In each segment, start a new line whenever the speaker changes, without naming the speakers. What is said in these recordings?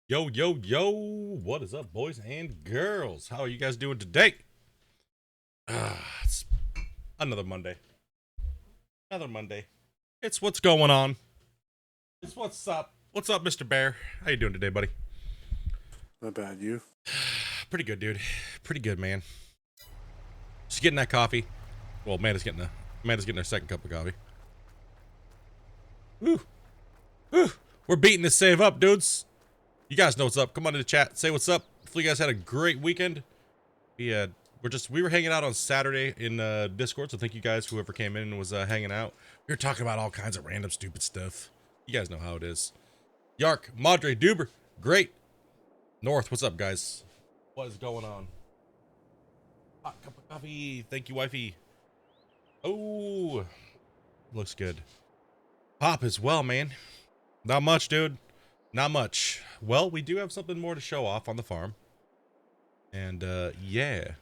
Yo, yo, yo, what is up, boys and girls? How are you guys doing today? It's another Monday. Another Monday. It's what's going on. It's what's up. What's up, Mr. Bear? How you doing today, buddy?
Not bad, you?
Pretty good, dude. Pretty good, man. Just getting that coffee. Well, Amanda's getting her second cup of coffee. Woo. Woo. We're beating this save up, dudes. You guys know what's up. Come on to the chat. Say what's up. Hopefully you guys had a great weekend. We were hanging out on Saturday in Discord, so thank you guys whoever came in and was hanging out. We were talking about all kinds of random stupid stuff. You guys know how it is. Yark, Madre, Duber, great. North, what's up, guys? What is going on? Hot cup of coffee. Thank you, wifey. Oh, looks good. Pop as well, man. Not much, dude. Not much. Well, we do have something more to show off on the farm. And yeah.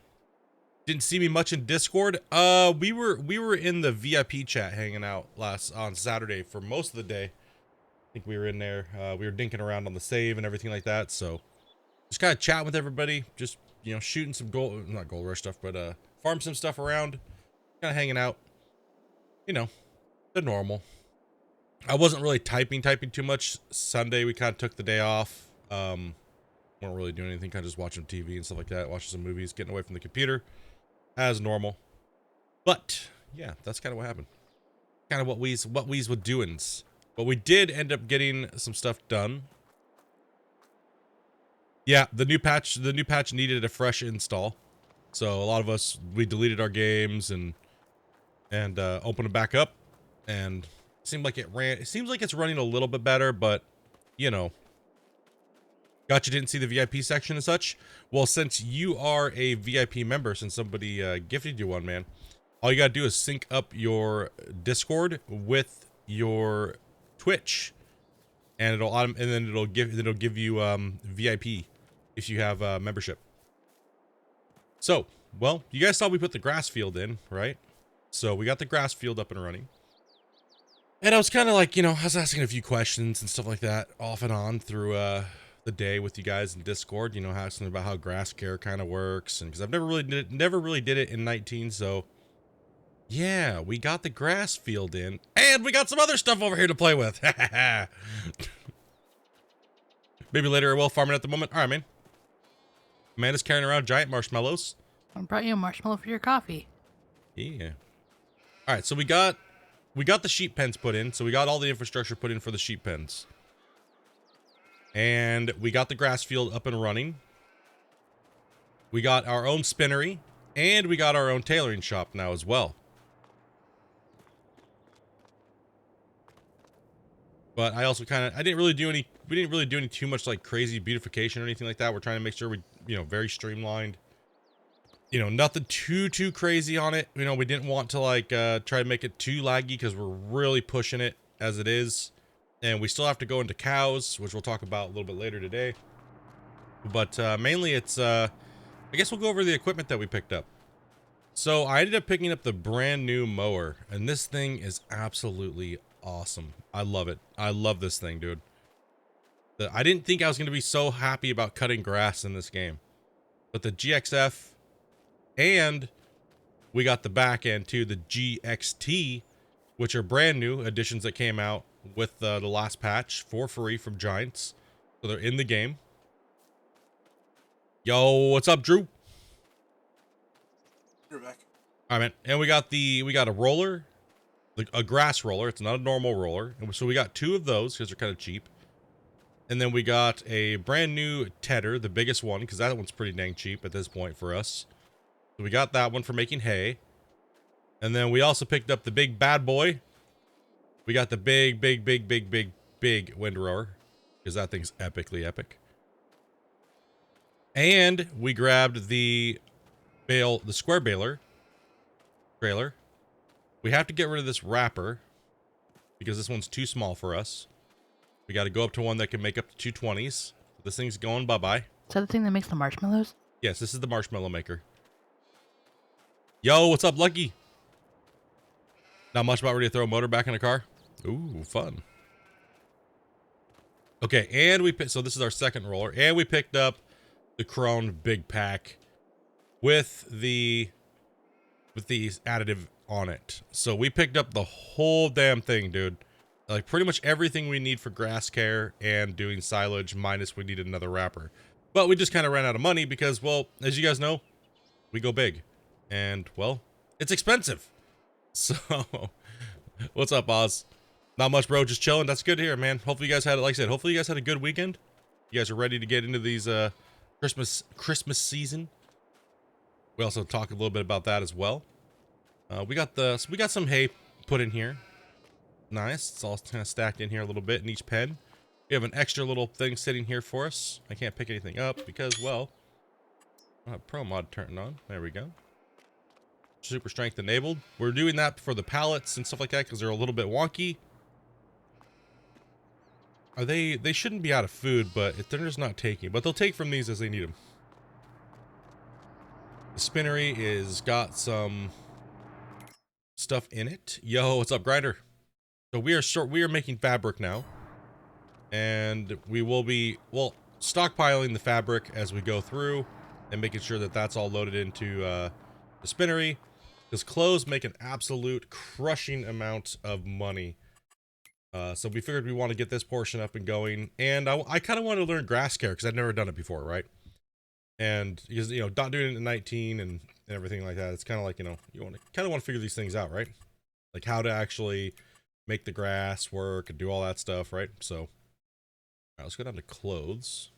Didn't see me much in Discord. We were in the VIP chat hanging out on Saturday for most of the day. I think we were in there. We were dinking around on the save and everything like that. So just kind of chatting with everybody, just shooting some not gold rush stuff, but farm some stuff around, kind of hanging out. The normal. I wasn't really typing too much. Sunday we kind of took the day off. Weren't really doing anything, kind of just watching TV and stuff like that, watching some movies, getting away from the computer. As normal. But yeah, that's kind of what happened. Kind of what we's were doings. But we did end up getting some stuff done. Yeah, the new patch needed a fresh install. So a lot of us, we deleted our games and opened it back up, and it seems like it's running a little bit better, but Gotcha, didn't see the VIP section and such. Well, since you are a VIP member, since somebody gifted you one, man, all you gotta do is sync up your Discord with your Twitch, and it'll give you VIP if you have membership. So, well, you guys saw we put the grass field in, right? So we got the grass field up and running. And I was kind of like, I was asking a few questions and stuff like that off and on through the day with you guys in Discord, asking about how grass care kind of works, and because I've never really did it in 19, so yeah, we got the grass field in, and we got some other stuff over here to play with. Maybe later I will, farming at the moment. All right, man. Amanda's carrying around giant marshmallows.
I brought you a marshmallow for your coffee.
Yeah. All right, so we got the sheep pens put in, so we got all the infrastructure put in for the sheep pens. And we got the grass field up and running. We got our own spinnery, and we got our own tailoring shop now as well. But I also we didn't really do any too much like crazy beautification or anything like that. We're trying to make sure we, very streamlined. Nothing too crazy on it. We didn't want to like try to make it too laggy because we're really pushing it as it is. And we still have to go into cows, which we'll talk about a little bit later today. But mainly it's, I guess we'll go over the equipment that we picked up. So I ended up picking up the brand new mower, and this thing is absolutely awesome. I love it. I love this thing, dude. I didn't think I was going to be so happy about cutting grass in this game. But the GXF, and we got the back end too, the GXT, which are brand new additions that came out with the last patch for free from Giants. So they're in the game. Yo, what's up, Drew?
You're back.
All right, man. And we got a roller, a grass roller. It's not a normal roller. And so we got two of those because they're kind of cheap. And then we got a brand new tedder, the biggest one, because that one's pretty dang cheap at this point for us. So we got that one for making hay. And then we also picked up the big bad boy. We got the big windrower, because that thing's epically epic. And we grabbed the square baler trailer. We have to get rid of this wrapper because this one's too small for us. We got to go up to one that can make up to 220s. This thing's going bye-bye.
Is that the thing that makes the marshmallows?
Yes, this is the marshmallow maker. Yo, what's up, Lucky? Not much about ready to throw a motor back in a car? Ooh, fun. Okay, and so this is our second roller, and we picked up the Krone big pack with the additive on it. So we picked up the whole damn thing, dude. Like pretty much everything we need for grass care and doing silage, minus we needed another wrapper. But we just kind of ran out of money because, well, as you guys know, we go big. And, well, it's expensive. So, what's up, Oz? Not much, bro. Just chilling. That's good to hear, man. Hopefully you guys had, like I said, hopefully you guys had a good weekend. You guys are ready to get into these Christmas season. We also talk a little bit about that as well. We got some hay put in here. Nice. It's all kind of stacked in here a little bit in each pen. We have an extra little thing sitting here for us. I can't pick anything up because, well, I have Pro Mod turned on. There we go. Super strength enabled. We're doing that for the pallets and stuff like that because they're a little bit wonky. They shouldn't be out of food, but if they're just not taking. But they'll take from these as they need them. The spinnery is got some stuff in it. Yo, what's up, Grinder? So we are making fabric now. And we will be, well, stockpiling the fabric as we go through and making sure that that's all loaded into the spinnery. Because clothes make an absolute crushing amount of money. So we figured we want to get this portion up and going. And I kind of wanted to learn grass care because I'd never done it before, right? And because, you know, not doing it in 19 and everything like that, it's kind of like, you know, you kind of want to figure these things out, right? Like how to actually make the grass work and do all that stuff, right? So, all right, let's go down to clothes.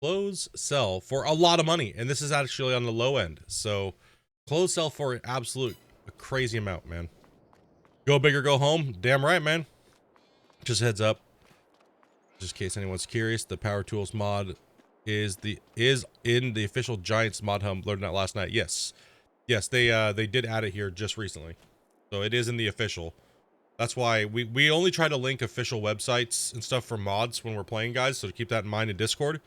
Clothes sell for a lot of money, and this is actually on the low end. So, clothes sell for an absolute crazy amount, man. Go big or go home. Damn right, man. Just heads up, just in case anyone's curious, the Power Tools mod is in the official Giants mod hub. Learned that last night. Yes, they did add it here just recently, so it is in the official. That's why we only try to link official websites and stuff for mods when we're playing, guys. So to keep that in mind in Discord,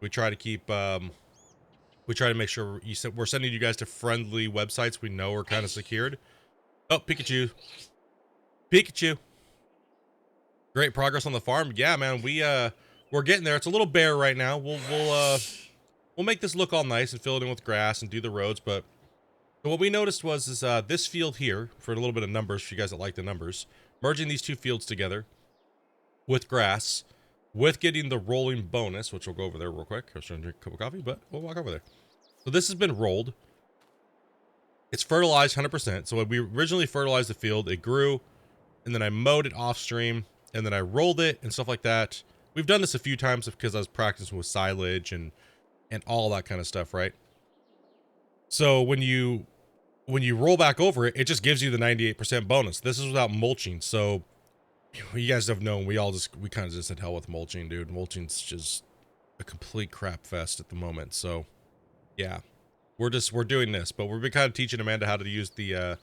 we try to keep we try to make sure we're sending you guys to friendly websites we know are kind of secured. Oh, Pikachu. Great progress on the farm. Yeah, man, we're getting there. It's a little bare right now. We'll make this look all nice and fill it in with grass and do the roads. But what we noticed was this field here, for a little bit of numbers for you guys that like the numbers, merging these two fields together with grass, with getting the rolling bonus, which we'll go over there real quick. I was trying to drink a cup of coffee, but we'll walk over there. So this has been rolled. It's fertilized 100%. So when we originally fertilized the field, it grew, and then I mowed it off stream, and then I rolled it and stuff like that. We've done this a few times because I was practicing with silage and all that kind of stuff, right? So when you roll back over it, it just gives you the 98% bonus. This is without mulching. So you guys have known we kind of just said hell with mulching, dude. Mulching's just a complete crap fest at the moment. So yeah, we're doing this, but we've been kind of teaching Amanda how to use the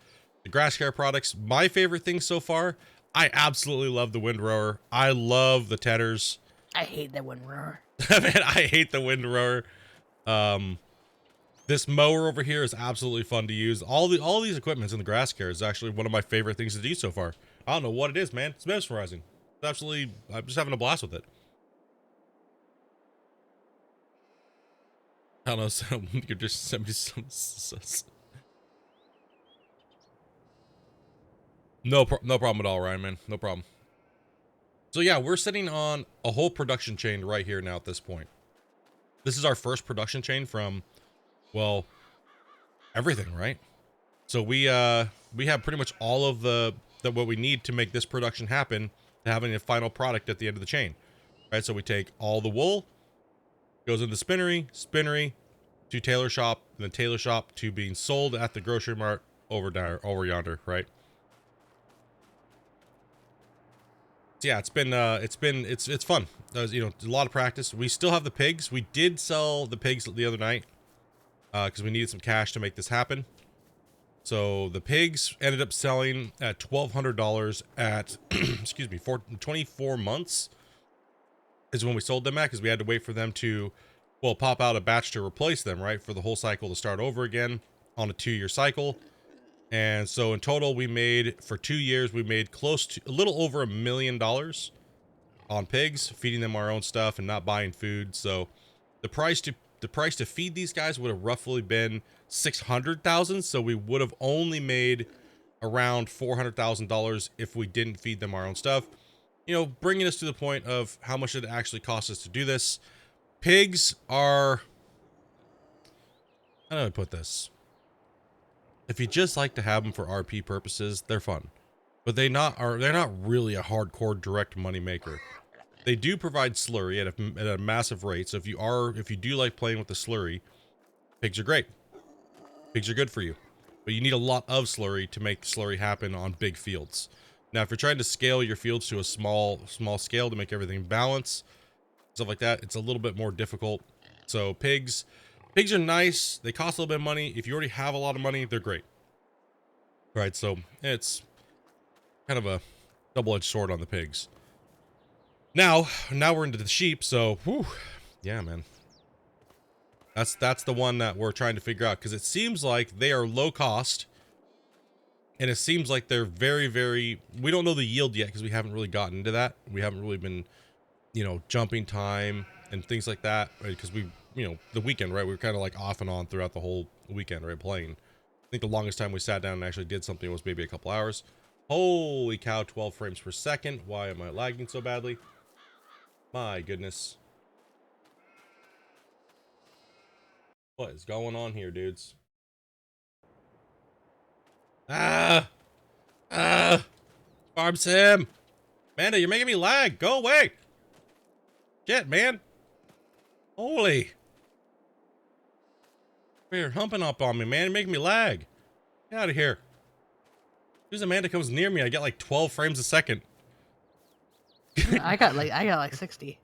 grass care products. My favorite thing so far, I absolutely love the windrower. I love the tedders.
I hate that windrower.
Man, I hate the windrower. This mower over here is absolutely fun to use. All these equipments in the grass care is actually one of my favorite things to do so far. I don't know what it is, man. It's mesmerizing. It's absolutely, I'm just having a blast with it. I don't know, so you're just send me some. No problem at all, Ryan, man. No problem. So yeah, we're sitting on a whole production chain right here now at this point. This is our first production chain from, well, everything, right? So we have pretty much all of what we need to make this production happen, to having a final product at the end of the chain, right? So we take all the wool, goes into spinnery to tailor shop, and then tailor shop to being sold at the grocery mart over yonder, right? So yeah, it's fun. You know, a lot of practice. We still have the pigs. We did sell the pigs the other night because we needed some cash to make this happen. So the pigs ended up selling at $1,200 at, excuse me, for 24 months is when we sold them at, because we had to wait for them to, well, pop out a batch to replace them, right? For the whole cycle to start over again on a 2-year cycle. And so in total, we made, for 2 years, we made close to a little over $1 million on pigs, feeding them our own stuff and not buying food. So the price to feed these guys would have roughly been 600,000. So we would have only made around $400,000 if we didn't feed them our own stuff. You know, bringing us to the point of how much it actually costs us to do this. Pigs are, how do I put this? If you just like to have them for RP purposes, they're fun, but they're not really a hardcore direct money maker. They do provide slurry at a massive rate. So if you do like playing with the slurry, pigs are great. Pigs are good for you, but you need a lot of slurry to make slurry happen on big fields. Now, if you're trying to scale your fields to a small scale to make everything balance, stuff like that, it's a little bit more difficult. So pigs are nice. They cost a little bit of money. If you already have a lot of money, they're great. Right, so it's kind of a double-edged sword on the pigs. Now we're into the sheep, so whew, yeah, man. That's the one that we're trying to figure out, because it seems like they are low cost. And it seems like they're very, very, we don't know the yield yet because we haven't really gotten into that. We haven't really been, you know, jumping time and things like that, right? Because we, you know, the weekend, right? We were kind of like off and on throughout the whole weekend, right? Playing. I think the longest time we sat down and actually did something was maybe a couple hours. Holy cow, 12 frames per second. Why am I lagging so badly? My goodness. What is going on here, dudes? Ah! Farm sim! Amanda, you're making me lag! Go away! Shit, man! Holy! You're humping up on me, man. You're making me lag. Get out of here. As soon as Amanda comes near me, I get like 12 frames a second.
I got like 60.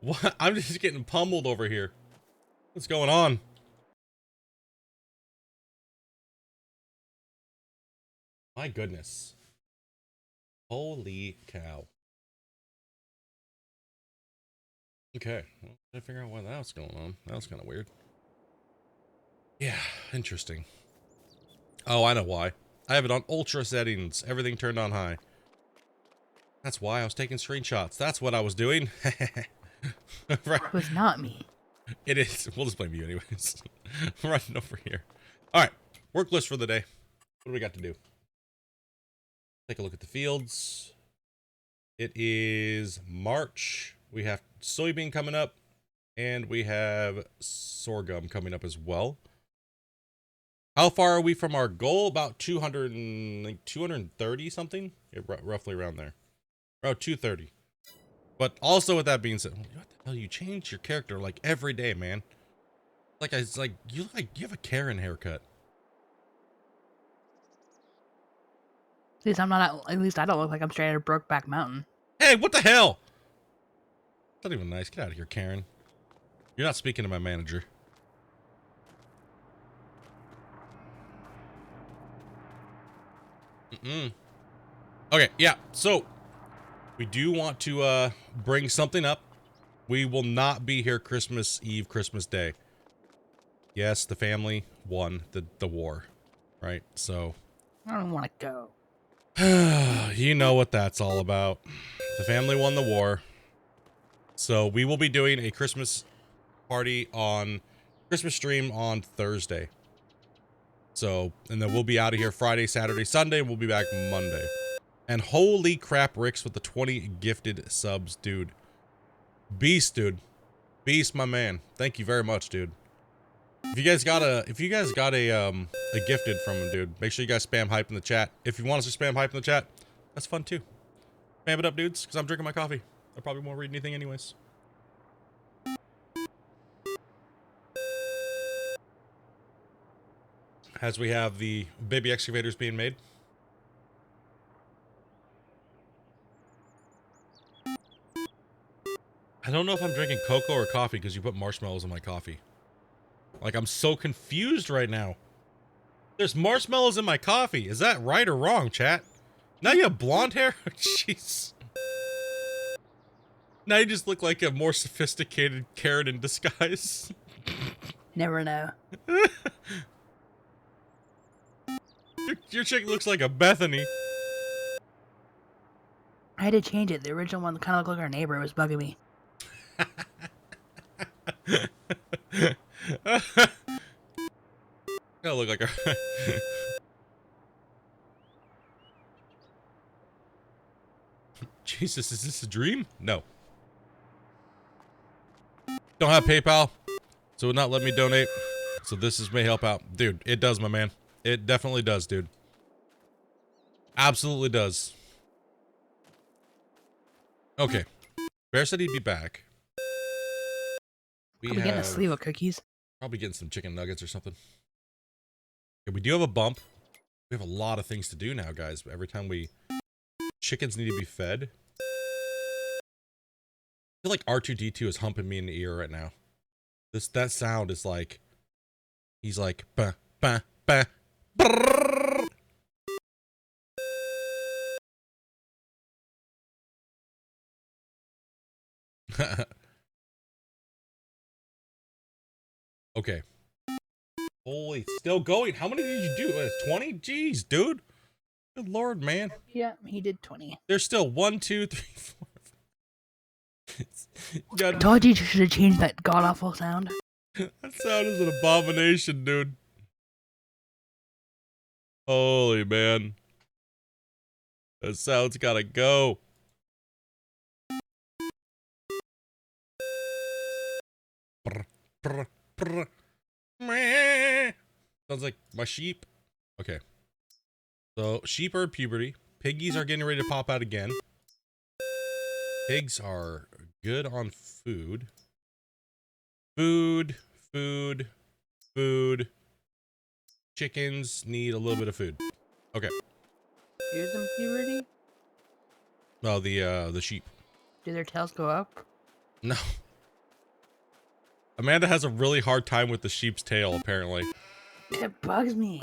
What? I'm just getting pummeled over here. What's going on? My goodness. Holy cow. Okay. Well, I figure out why that was going on. That was kind of weird. Yeah, interesting. Oh, I know why. I have it on ultra settings. Everything turned on high. That's why I was taking screenshots. That's what I was doing. Right.
It was not me.
It is. We'll just blame you anyways. I'm running over here. All right. Work list for the day. What do we got to do? Take a look at the fields. It is March. We have soybean coming up. And we have sorghum coming up as well. How far are we from our goal? About 230 something? Yeah, roughly around there. Around 230. But also with that being said, what the hell? You change your character like every day, man. It's like you have a Karen haircut.
At least I'm not. At least I don't look like I'm straight out of Brokeback Mountain.
Hey, what the hell? That's not even nice. Get out of here, Karen. You're not speaking to my manager. Okay, yeah. So we do want to bring something up. We will not be here Christmas Eve, Christmas Day. Yes, the family won the war, right? So
I don't want to go.
you know what that's all about. The family won the war. So we will be doing a Christmas party on Christmas stream on Thursday. So, and then we'll be out of here Friday, Saturday, Sunday. We'll be back Monday. And holy crap, Ricks with the 20 gifted subs, dude. Beast, dude. Beast, my man. Thank you very much, dude. If you guys got a gifted from him, dude, make sure you guys spam hype in the chat. If you want us to spam hype in the chat, that's fun too. Spam it up, dudes, because I'm drinking my coffee. I probably won't read anything anyways. As we have the baby excavators being made. I don't know if I'm drinking cocoa or coffee because you put marshmallows in my coffee. Like, I'm so confused right now. There's marshmallows in my coffee. Is that right or wrong, chat? Now you have blonde hair? Jeez. Now you just look like a more sophisticated Karen in disguise.
Never know.
Your chick looks like a Bethany.
I had to change it. The original one kind of looked like our neighbor. It was bugging me.
Gotta look like a Jesus, is this a dream? No. Don't have PayPal, so it would not let me donate. So this may help out. Dude, it does, my man. It definitely does, dude. Absolutely does. Okay. Bear said he'd be back.
Probably getting a sleeve of cookies.
Probably getting some chicken nuggets or something. Okay, we do have a bump. We have a lot of things to do now, guys. Every time chickens need to be fed. I feel like R2D2 is humping me in the ear right now. That sound is like, he's like, bah, bah, bah, brrrr. Okay. Holy, still going. How many did you do? 20? Jeez, dude. Good Lord, man.
Yeah, he did 20.
There's still 1, 2, 3, 4.
I told you should have changed that god-awful sound.
That sound is an abomination, dude. Holy man. That sound's gotta go. Brr, brr, brr. Meh. Sounds like my sheep. Okay. So, sheep are in puberty. Piggies are getting ready to pop out again. Pigs are good on food. Food. Chickens need a little bit of food. Okay.
Here's them puberty.
Oh, the sheep.
Do their tails go up?
No. Amanda has a really hard time with the sheep's tail, apparently.
It bugs me.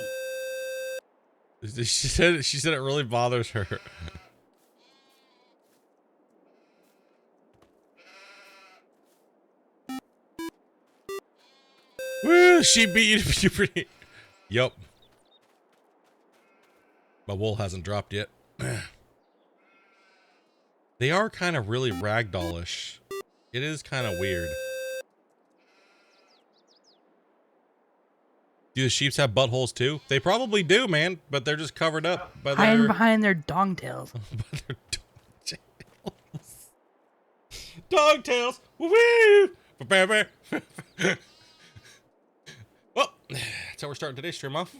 She said it really bothers her. Woo! Sheep beat you to puberty. Yup. My wool hasn't dropped yet. They are kind of really ragdollish. It is kind of weird. Do the sheeps have buttholes too? They probably do, man, but they're just covered up by
Hiding
their...
behind their dong tails.
by their dog tails. Woo! Well, that's how we're starting today's stream off.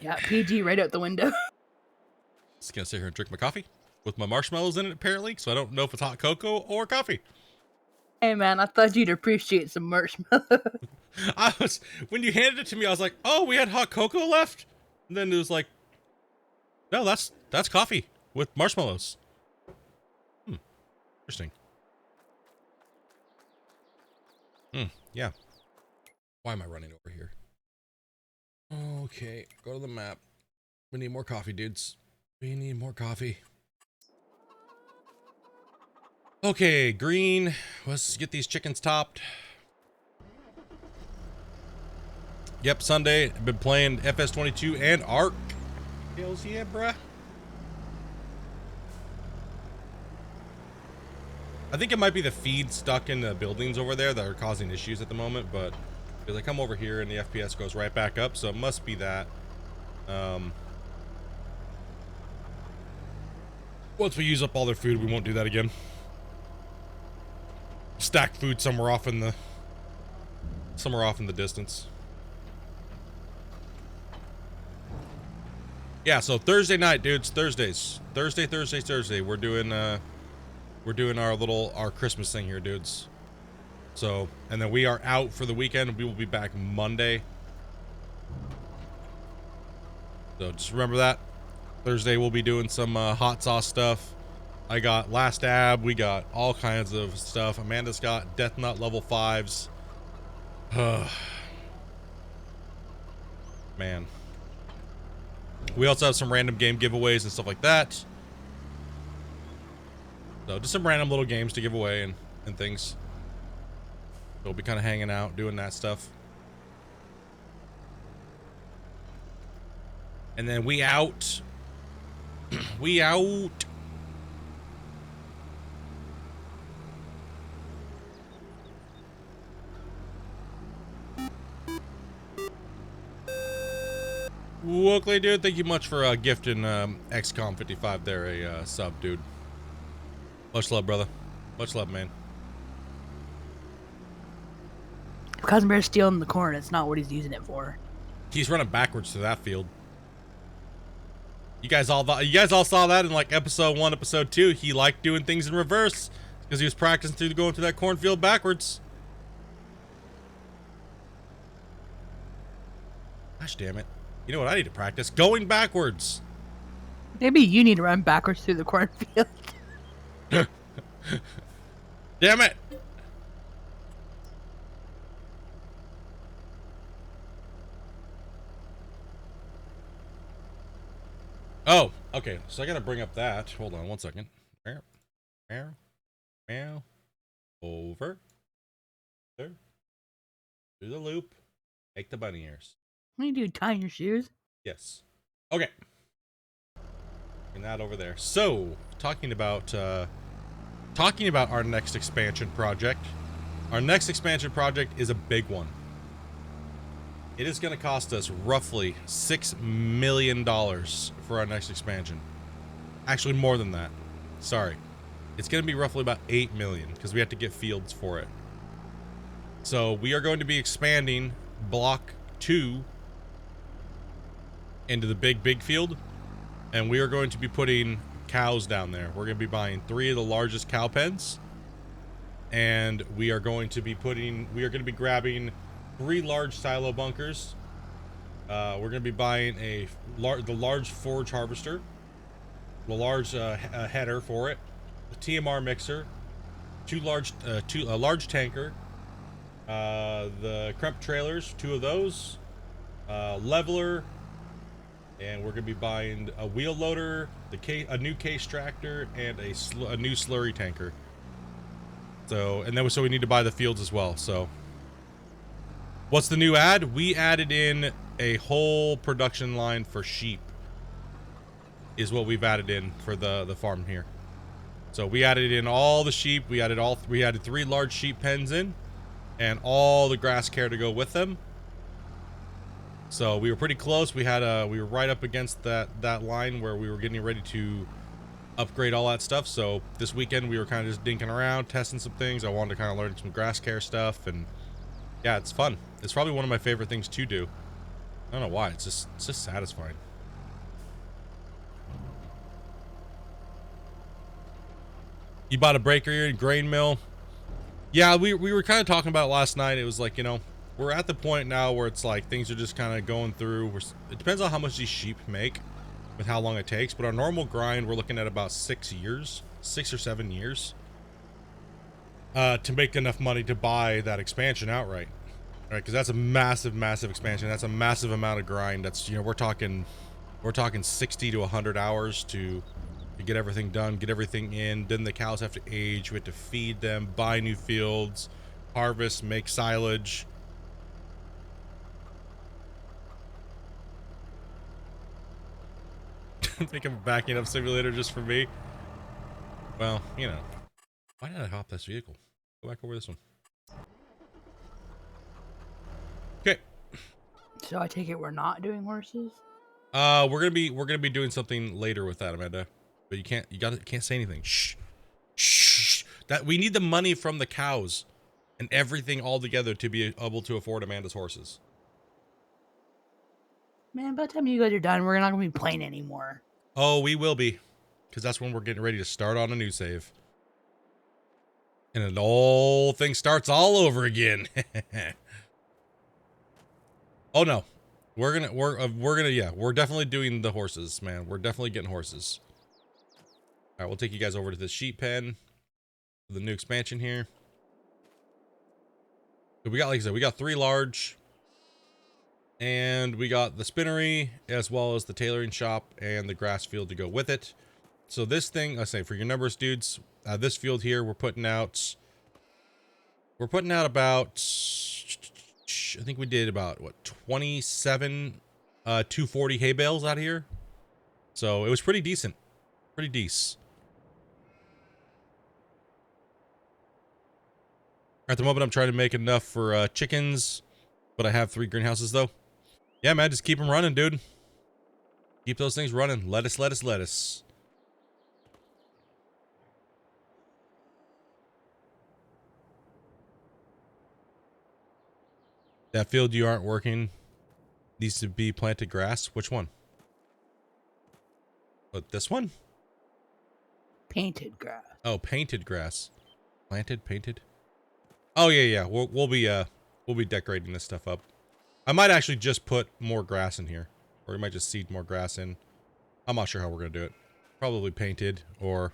Yeah, PG right out the window.
Just gonna sit here and drink my coffee with my marshmallows in it, apparently, so I don't know if it's hot cocoa or coffee.
Hey man, I thought you'd appreciate some marshmallow.
When you handed it to me, I was like, oh, we had hot cocoa left? And then it was like, no, that's coffee with marshmallows. Interesting. Yeah. Why am I running over here? Okay, go to the map. We need more coffee, dudes. We need more coffee. Okay, green. Let's get these chickens topped. Yep, Sunday. I've been playing FS22 and Ark. Hells yeah, bruh. I think it might be the feed stuck in the buildings over there that are causing issues at the moment, but because I come over here and the FPS goes right back up, so it must be that. Once we use up all their food, we won't do that again. Stack food somewhere off in the distance. Yeah, so Thursday night, dudes. Thursday. We're doing our Christmas thing here, dudes. So, and then we are out for the weekend. We will be back Monday. So just remember that. Thursday we'll be doing some hot sauce stuff. I got Last Ab. We got all kinds of stuff. Amanda's got Death Nut level 5s. Man. We also have some random game giveaways and stuff like that. So just some random little games to give away and things. So we'll be kind of hanging out, doing that stuff. And then we out We out. Wokley, dude, thank you much for gifting XCOM55 there a sub, dude. Much love, brother. Much love, man.
If Cousin Bear's stealing the corn, it's not what he's using it for.
He's running backwards to that field. You guys all saw that in like episode 1, episode 2. He liked doing things in reverse because he was practicing through going through that cornfield backwards. Gosh damn it. You know what I need to practice? Going backwards.
Maybe you need to run backwards through the cornfield.
Damn it. Oh, okay. So I gotta bring up that. Hold on one second. Meow, meow, meow. Over. There. Through the loop. Make the bunny ears.
What do you do? Tie your shoes?
Yes. Okay. And that over there. So, talking about our next expansion project. Our next expansion project is a big one. It is going to cost us roughly $6 million for our next expansion. Actually, more than that. Sorry. It's going to be roughly about $8 million because we have to get fields for it. So, we are going to be expanding Block 2 into the big field, and we are going to be putting cows down there. We're going to be buying 3 of the largest cow pens, and we are going to be grabbing 3 large silo bunkers. We're going to be buying the large forage harvester, the large header for it, the TMR mixer, a large tanker, the crump trailers, 2 of those, leveler. And we're going to be buying a wheel loader, a new case tractor, and a new slurry tanker. So we need to buy the fields as well. So, what's the new ad? We added in a whole production line for sheep. Is what we've added in for the farm here. So we added in all the sheep. We added 3 large sheep pens in, and all the grass care to go with them. So we were pretty close. We were right up against that line where we were getting ready to upgrade all that stuff. So this weekend we were kind of just dinking around, testing some things. I wanted to kind of learn some grass care stuff, and yeah, it's fun. It's probably one of my favorite things to do. I don't know why. It's just satisfying. You bought a breaker and grain mill. Yeah, we were kind of talking about it last night. It was like, you know, we're at the point now where it's like things are just kind of going through. It depends on how much these sheep make with how long it takes. But our normal grind, we're looking at about 6 or 7 years to make enough money to buy that expansion outright. Right? Because that's a massive, massive expansion. That's a massive amount of grind. That's, you know, we're talking 60 to 100 hours to get everything done, get everything in. Then the cows have to age. We have to feed them, buy new fields, harvest, make silage. I think I'm backing up simulator just for me. Well, you know. Why did I hop this vehicle? Go back over this one. Okay.
So I take it we're not doing horses?
We're gonna be doing something later with that, Amanda. But you can't say anything. Shh. Shh. That we need the money from the cows and everything all together to be able to afford Amanda's horses.
Man, by the time you guys are done, we're not going to be playing anymore.
Oh, we will be. Because that's when we're getting ready to start on a new save. And the whole thing starts all over again. Oh, no. We're definitely doing the horses, man. We're definitely getting horses. All right, we'll take you guys over to the sheep pen. The new expansion here. We got, like I said, we got 3 large. And we got the spinnery, as well as the tailoring shop and the grass field to go with it. So this thing, I say for your numbers, dudes, this field here, we're putting out about, I think we did about, what, 27, 240 hay bales out here. So it was pretty decent. Pretty decent. At the moment, I'm trying to make enough for chickens, but I have 3 greenhouses though. Yeah, man, just keep them running, dude. Keep those things running. Lettuce, lettuce, lettuce. That field you aren't working needs to be planted grass. Which one? But this one?
Painted grass.
Oh, painted grass. Planted, painted. Oh yeah. We'll be decorating this stuff up. I might actually just put more grass in here, or we might just seed more grass in. I'm not sure how we're gonna do it. Probably painted, or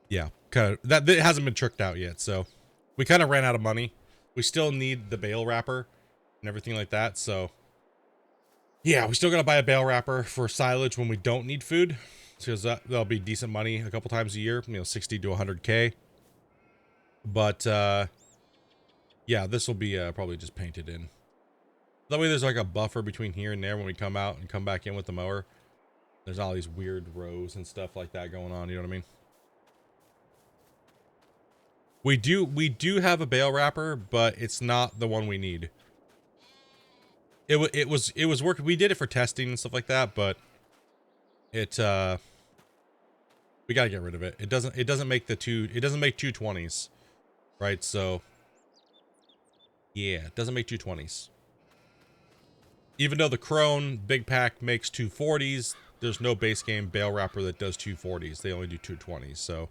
yeah, kind of that. It hasn't been tricked out yet, so we kind of ran out of money. We still need the bale wrapper and everything like that, so yeah, we still gotta buy a bale wrapper for silage when we don't need food, because that'll be decent money a couple times a year, 60 to 100K. But yeah, this will be probably just painted in. That way there's like a buffer between here and there when we come out and come back in with the mower. There's all these weird rows and stuff like that going on, you know what I mean? We do have a bale wrapper, but it's not the one we need. It was working. We did it for testing and stuff like that, but it we got to get rid of it. It doesn't make the it doesn't make 220s, right? So yeah, it doesn't make 220s. Even though the Crone Big Pack makes 240s, there's no base game bale wrapper that does 240s. They only do 220s. So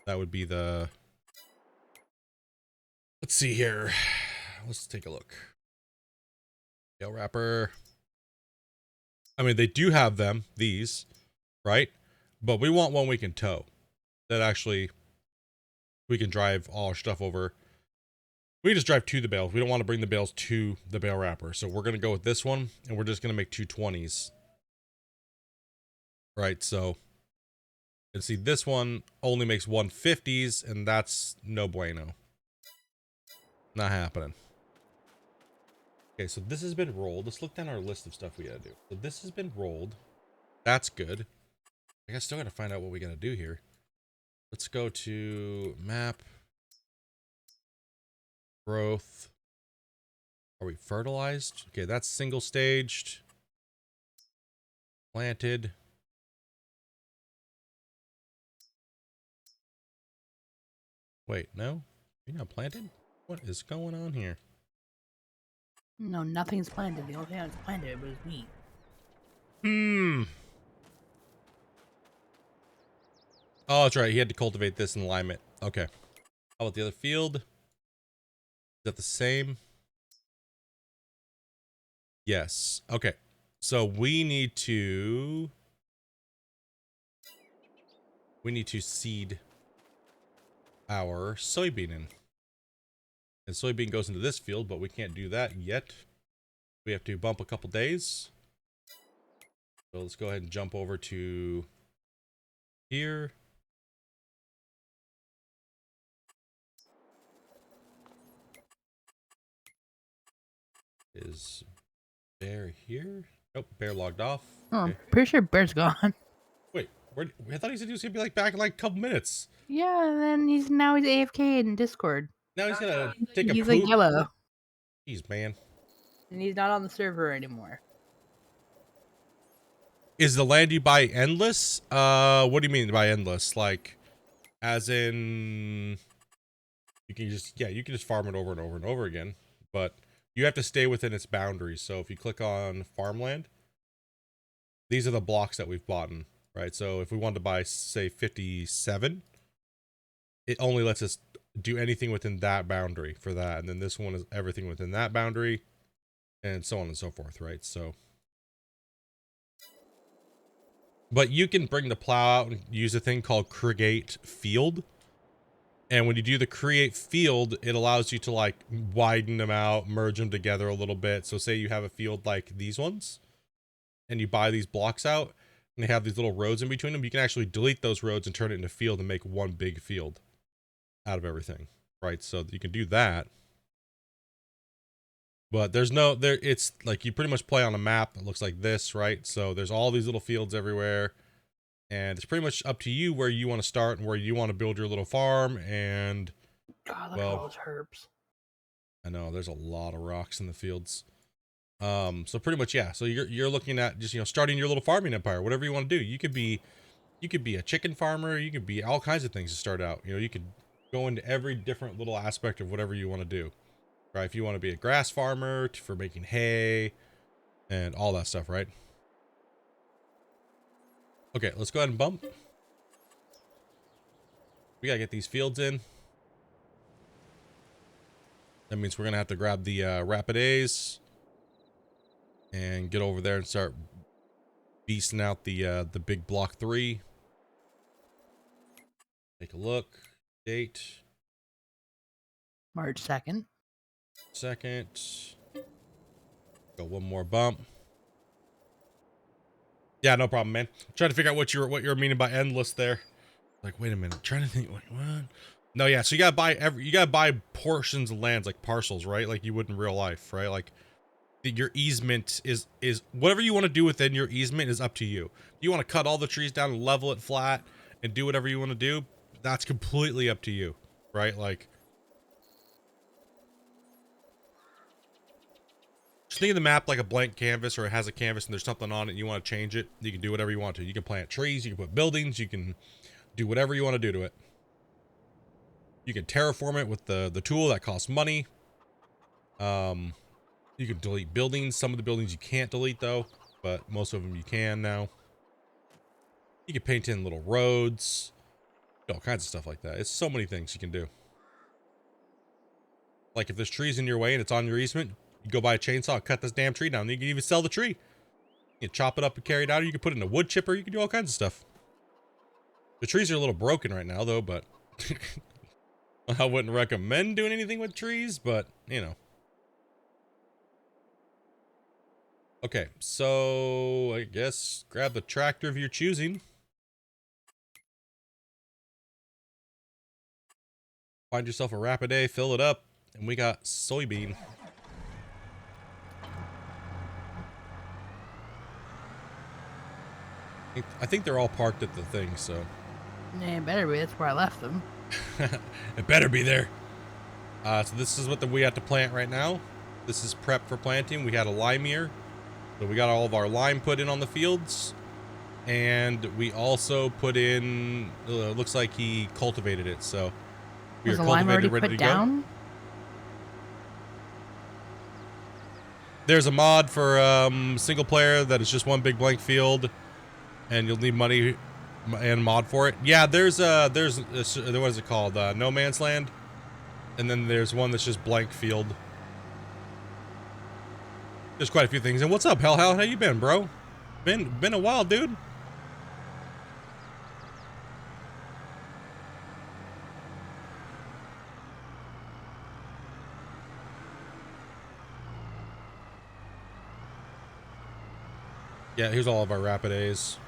that would be the, let's see here. Let's take a look. Bale wrapper. I mean, they do have them, these, right? But we want one we can tow. That actually, we can drive all our stuff over. We just drive to the bales. We don't want to bring the bales to the bale wrapper. So we're going to go with this one, and we're just going to make 220s. Right, so, and see, this one only makes 150s, and that's no bueno. Not happening. Okay, so this has been rolled. Let's look down our list of stuff we gotta do. So this has been rolled. That's good. I guess still gotta find out what we gotta do here. Let's go to map. Growth. Are we fertilized? Okay, that's single staged. Planted. Wait, no? You're not planted? What is going on here?
No, nothing's planted. The only thing that's planted was wheat.
Oh, that's right. He had to cultivate this and lime it. Okay. How about the other field? Is that the same? Yes. Okay. So we need to seed our soybean in. And soybean goes into this field, but we can't do that yet. We have to bump a couple days. So let's go ahead and jump over to here. Is Bear here? Nope, Bear logged off.
Oh,
Okay.
I'm pretty sure Bear's gone.
Wait, I thought he said he was gonna be like back in like a couple minutes.
Yeah, and then he's AFK in Discord.
Now he's gonna take a
He's
poop.
like yellow,
Jeez, man.
and he's not on the server anymore.
Is the land you buy endless? What do you mean by endless? Like, as in, you can just farm it over and over and over again, but you have to stay within its boundaries. So if you click on farmland, these are the blocks that we've bought in, right? So if we wanted to buy, say, 57, it only lets us do anything within that boundary for that. And then this one is everything within that boundary, and so on and so forth, right? So, but you can bring the plow out and use a thing called create field. And when you do the create field, it allows you to like widen them out, merge them together a little bit. So say you have a field like these ones, and you buy these blocks out, and they have these little roads in between them. You can actually delete those roads and turn it into field and make one big field out of everything, right? So you can do that. But it's like you pretty much play on a map that looks like this, right? So there's all these little fields everywhere. And it's pretty much up to you where you want to start and where you want to build your little farm. And
God, look at all those herbs.
I know there's a lot of rocks in the fields. So pretty much, yeah. So you're looking at just, starting your little farming empire, whatever you want to do. You could be a chicken farmer. You could be all kinds of things to start out. You could go into every different little aspect of whatever you want to do, right? If you want to be a grass farmer for making hay and all that stuff, right? Okay, let's go ahead and bump. We gotta get these fields in. That means we're gonna have to grab the Rapid A's and get over there and start beasting out the big block 3. Take a look. Date.
March 2nd.
Go one more bump. Yeah, no problem, man. Trying to figure out what you're meaning by endless there. Like, wait a minute. Trying to think, like, what? No, yeah. So you gotta buy portions of lands, like parcels, right? Like you would in real life, right? Like your easement is whatever you want to do within your easement is up to you. If you want to cut all the trees down and level it flat and do whatever you want to do, that's completely up to you, right? Like, just think of the map like a blank canvas, or it has a canvas and there's something on it and you want to change it. You can do whatever you want to. You can plant trees, you can put buildings, you can do whatever you want to do to it. You can terraform it with the tool that costs money. You can delete buildings. Some of the buildings you can't delete though, but most of them you can now. You can paint in little roads, all kinds of stuff like that. It's so many things you can do. Like if there's trees in your way and it's on your easement, you go buy a chainsaw, cut this damn tree down. You can even sell the tree. You can chop it up and carry it out, or you can put it in a wood chipper. You can do all kinds of stuff. The trees are a little broken right now though, but I wouldn't recommend doing anything with trees, but Okay, so I guess grab the tractor of your choosing. Find yourself a Rapid A, fill it up, and we got soybean. I think they're all parked at the thing, so.
Yeah, it better be. That's where I left them.
It better be there. So this is what we have to plant right now. This is prep for planting. We had a lime year. So we got all of our lime put in on the fields. And we also put in, looks like he cultivated it. So we are cultivated, ready to go. There's a mod for single player that is just one big blank field. And you'll need money and mod for it. Yeah, there's what is it called? No Man's Land. And then there's one that's just blank field. There's quite a few things. And what's up, Hellhound? How you been, bro? Been a while, dude. Yeah, here's all of our Rapid A's.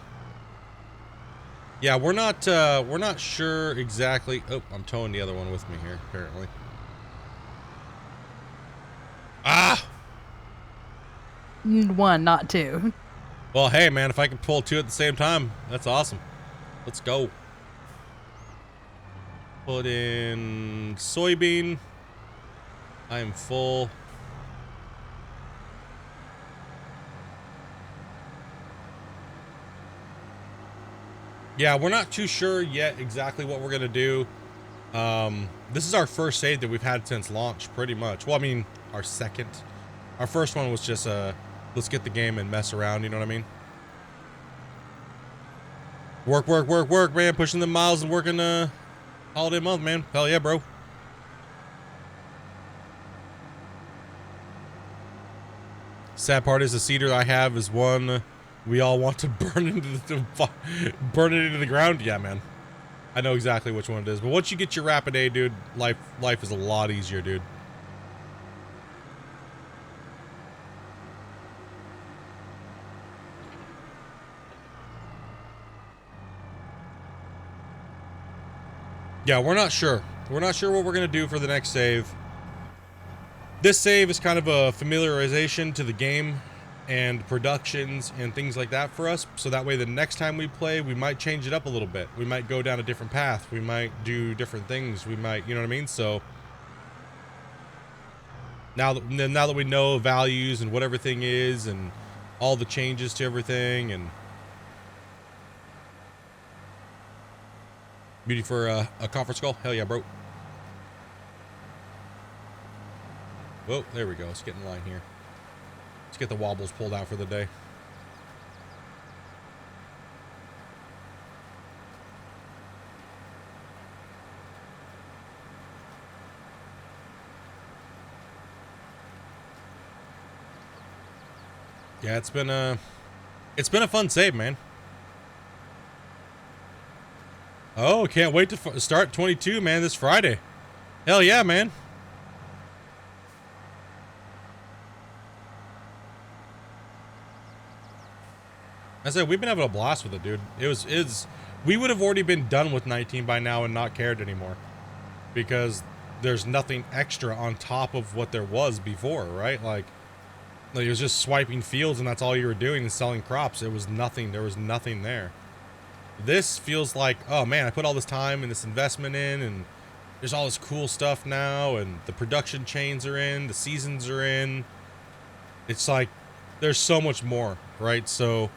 Yeah, we're not sure exactly. Oh, I'm towing the other one with me here, apparently. Ah!
You need one, not two.
Well, hey, man, if I can pull two at the same time, that's awesome. Let's go. Put in soybean. I am full. Yeah, we're not too sure yet exactly what we're going to do. This is our first save that we've had since launch, pretty much. Well, I mean, our second. Our first one was just, let's get the game and mess around, you know what I mean? Work, work, work, work, man. Pushing the miles and working, holiday month, man. Hell yeah, bro. Sad part is the cedar I have is one we all want to burn burn it into the ground. Yeah, man. I know exactly which one it is. But once you get your Rapid A, dude, life is a lot easier, dude. Yeah, we're not sure. We're not sure what we're going to do for the next save. This save is kind of a familiarization to the game. and productions and things like that for us. So that way the next time we play, we might change it up a little bit. We might go down a different path. We might do different things. We might, you know what I mean? So now that we know values and what everything is and all the changes to everything, and beauty for a conference call. Hell yeah, bro. Whoa, there we go. Let's get in line here. Let's get the wobbles pulled out for the day. Yeah, it's been a fun save, man. Oh, can't wait to start 22, man, this Friday. Hell yeah, man. I said, we've been having a blast with it, dude. We would have already been done with 19 by now and not cared anymore. Because there's nothing extra on top of what there was before, right? Like it was just swiping fields and that's all you were doing is selling crops. It was nothing. There was nothing there. This feels like, oh man, I put all this time and this investment in, and there's all this cool stuff now, and the production chains are in, the seasons are in. It's like, there's so much more, right? So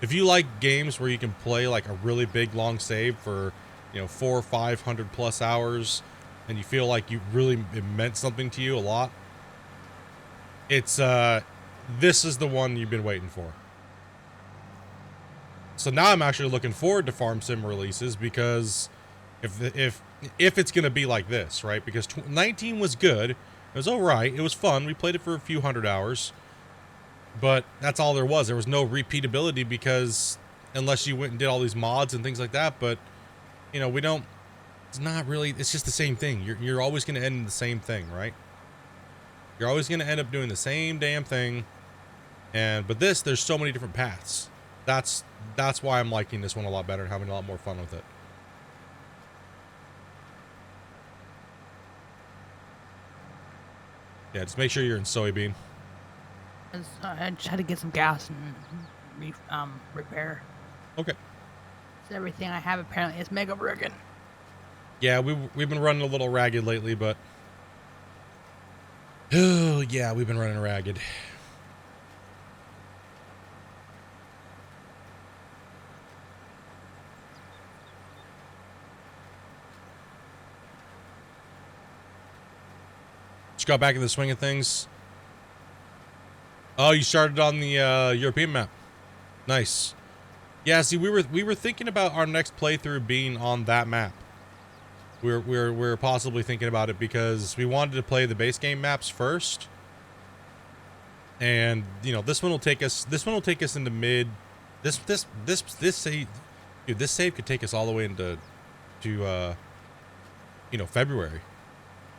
if you like games where you can play like a really big long save for, 400 or 500 plus hours, and you feel like it meant something to you a lot, it's this is the one you've been waiting for. So now I'm actually looking forward to farm sim releases, because if it's gonna be like this, right? Because 19 was good, it was all right, it was fun, we played it for a few hundred hours, but that's all there was. There was no repeatability, because unless you went and did all these mods and things like that, but we don't. It's not really. It's just the same thing. You're always gonna end in the same thing, right? You're always gonna end up doing the same damn thing. But there's so many different paths. That's why I'm liking this one a lot better and having a lot more fun with it. Yeah, just make sure you're in soybean.
I just had to get some gas and repair.
Okay.
So everything I have apparently is mega broken.
Yeah, we've been running a little ragged lately, but oh yeah, we've been running ragged. Just got back in the swing of things. Oh, you started on the European map. Nice. Yeah, see, we were thinking about our next playthrough being on that map. We're possibly thinking about it because we wanted to play the base game maps first. And this one will take us into mid. This save, dude, this save could take us all the way into February.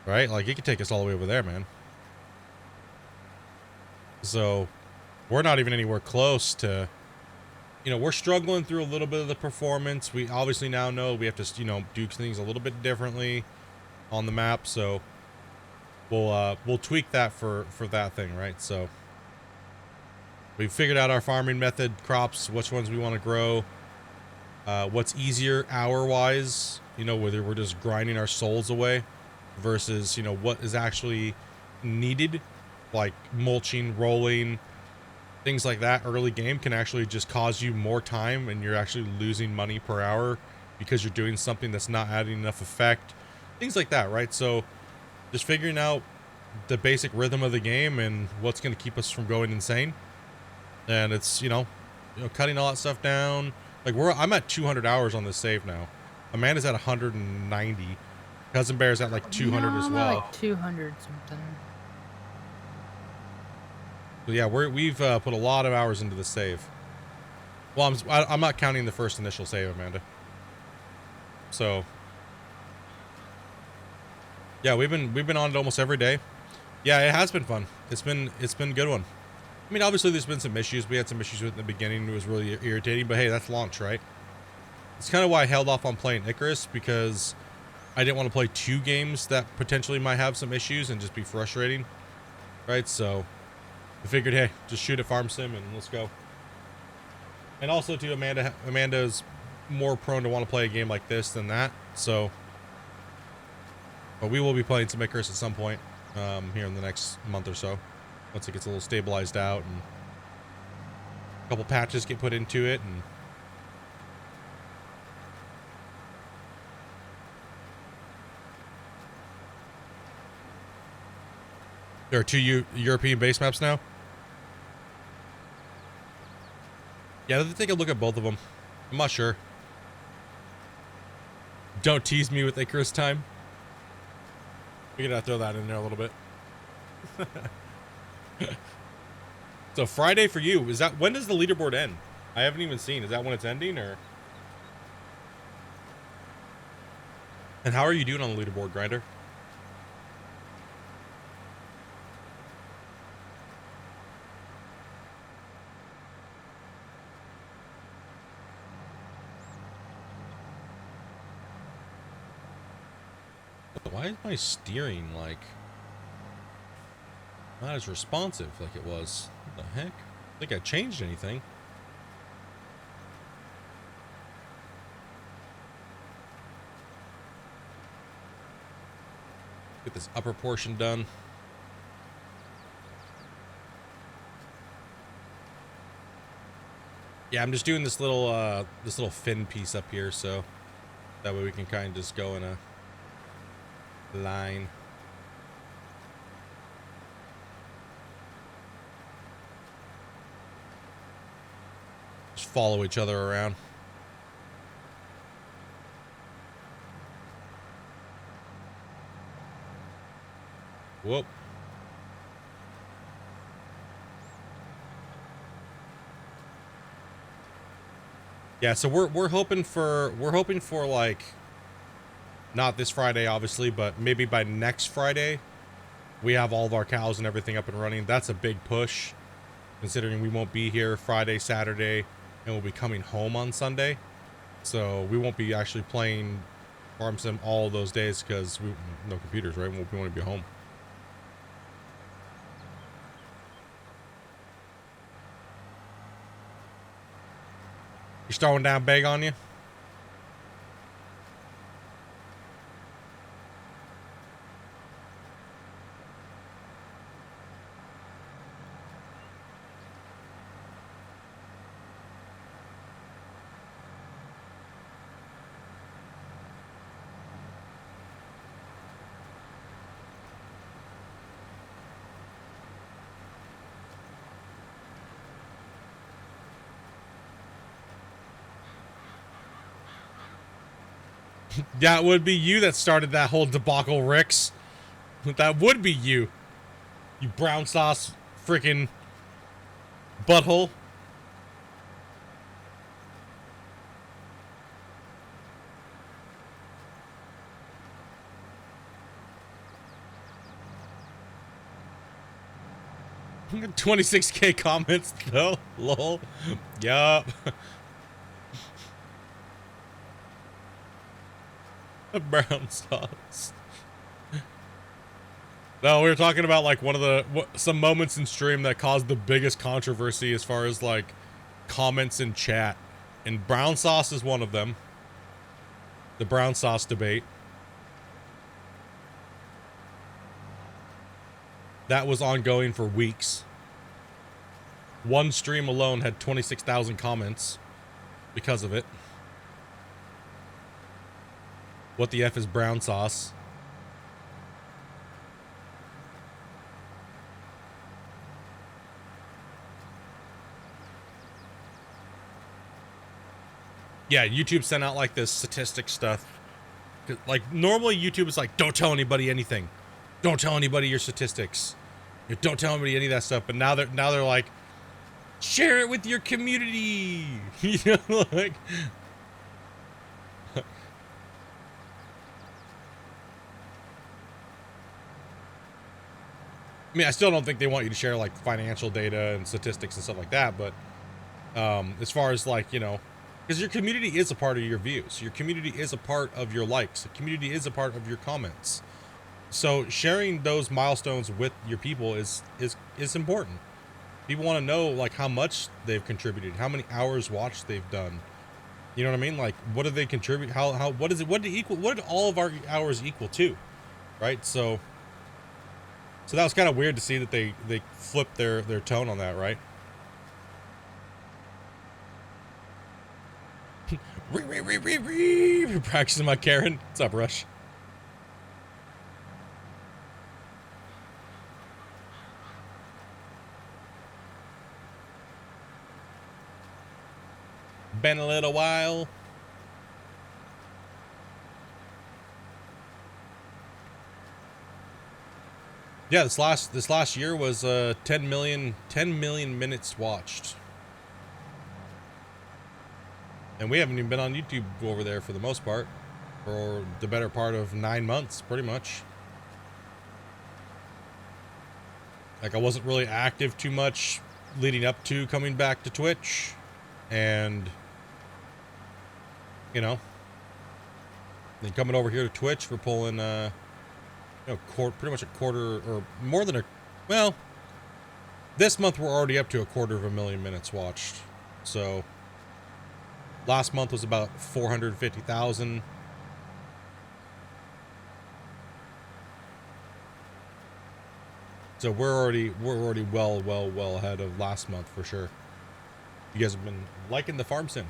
Right? Like, it could take us all the way over there, man. So, we're not even anywhere close to, we're struggling through a little bit of the performance. We obviously now know we have to, do things a little bit differently on the map. So, we'll tweak that for that thing, right? So, we've figured out our farming method, crops, which ones we want to grow, what's easier hour-wise, whether we're just grinding our souls away versus, what is actually needed, like mulching, rolling, things like that. Early game can actually just cause you more time and you're actually losing money per hour because you're doing something that's not adding enough effect, things like that, right? So just figuring out the basic rhythm of the game and what's going to keep us from going insane. And it's, cutting all that stuff down. Like, I'm at 200 hours on this save now. Amanda's at 190. Cousin Bear's at like 200 as well.
I'm at like 200 something.
So yeah, we've put a lot of hours into the save. Well, I'm not counting the first initial save, Amanda. So yeah, we've been on it almost every day. Yeah, it has been fun. It's been a good one. I mean, obviously there's been some issues. We had some issues with it in the beginning. It was really irritating, but hey, that's launch, right? It's kind of why I held off on playing Icarus, because I didn't want to play two games that potentially might have some issues and just be frustrating, right? So I figured, hey, just shoot a farm sim and let's go. And also, too, Amanda's more prone to want to play a game like this than that. So, but we will be playing some Icarus at some point here in the next month or so, once it gets a little stabilized out and a couple patches get put into it. And there are 2 European base maps now. Yeah, let's take a look at both of them. I'm not sure. Don't tease me with Icarus time. We gotta throw that in there a little bit. So Friday for you, is that, when does the leaderboard end? I haven't even seen. Is that when it's ending, or? And how are you doing on the leaderboard, Grinder? Why is my steering like not as responsive like it was? What the heck? I think I changed anything. Get this upper portion done. Yeah, I'm just doing this little fin piece up here, so that way we can kind of just go in a line. Just follow each other around. Whoop. Yeah, so we're hoping for like, not this Friday, obviously, but maybe by next Friday, we have all of our cows and everything up and running. That's a big push, considering we won't be here Friday, Saturday, and we'll be coming home on Sunday. So we won't be actually playing Farm Sim all those days because we no computers, right? We want to be home. He's throwing down big on you. That would be you that started that whole debacle, Rix. That would be you. You brown sauce freaking butthole. $26K comments though. Lol. Yup. Brown sauce. No, we were talking about like one of the some moments in stream that caused the biggest controversy as far as like comments in chat, and brown sauce is one of them. The brown sauce debate. That was ongoing for weeks. One stream alone had 26,000 comments because of it. What the F is brown sauce? Yeah, YouTube sent out like this statistic stuff. Like normally YouTube is like, don't tell anybody anything. Don't tell anybody your statistics. Don't tell anybody any of that stuff. But now they're like, share it with your community. You know, like. I mean, I still don't think they want you to share like financial data and statistics and stuff like that, but as far as like, you know, because your community is a part of your views, your community is a part of your likes, the community is a part of your comments. So sharing those milestones with your people is important. People want to know like how much they've contributed, how many hours watched they've done. You know what I mean? Like, what do they contribute? How what is it? What did equal? What did all of our hours equal to? Right? So that was kind of weird to see that they flipped their tone on that, right? Practicing my Karen. What's up, Rush? Been a little while. Yeah, this last year was 10 million minutes watched. And we haven't even been on YouTube over there for the most part. For the better part of 9 months, pretty much. Like, I wasn't really active too much leading up to coming back to Twitch. And, you know, then coming over here to Twitch, we're pulling, you know, pretty much a quarter, or more than well, this month we're already up to a 250,000 minutes watched. So, last month was about 450,000. So we're already well ahead of last month for sure. You guys have been liking the farm sim.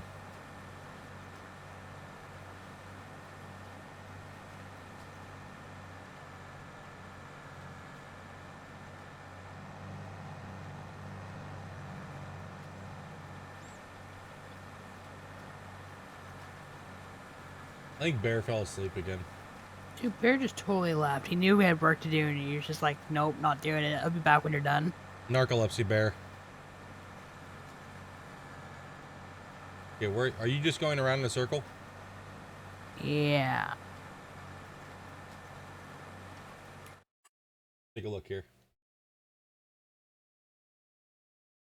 I think Bear fell asleep again.
Dude, Bear just totally left. He knew we had work to do, and he was just like, nope, not doing it. I'll be back when you're done.
Narcolepsy Bear. Okay, where are you just going around in a circle?
Yeah.
Take a look here.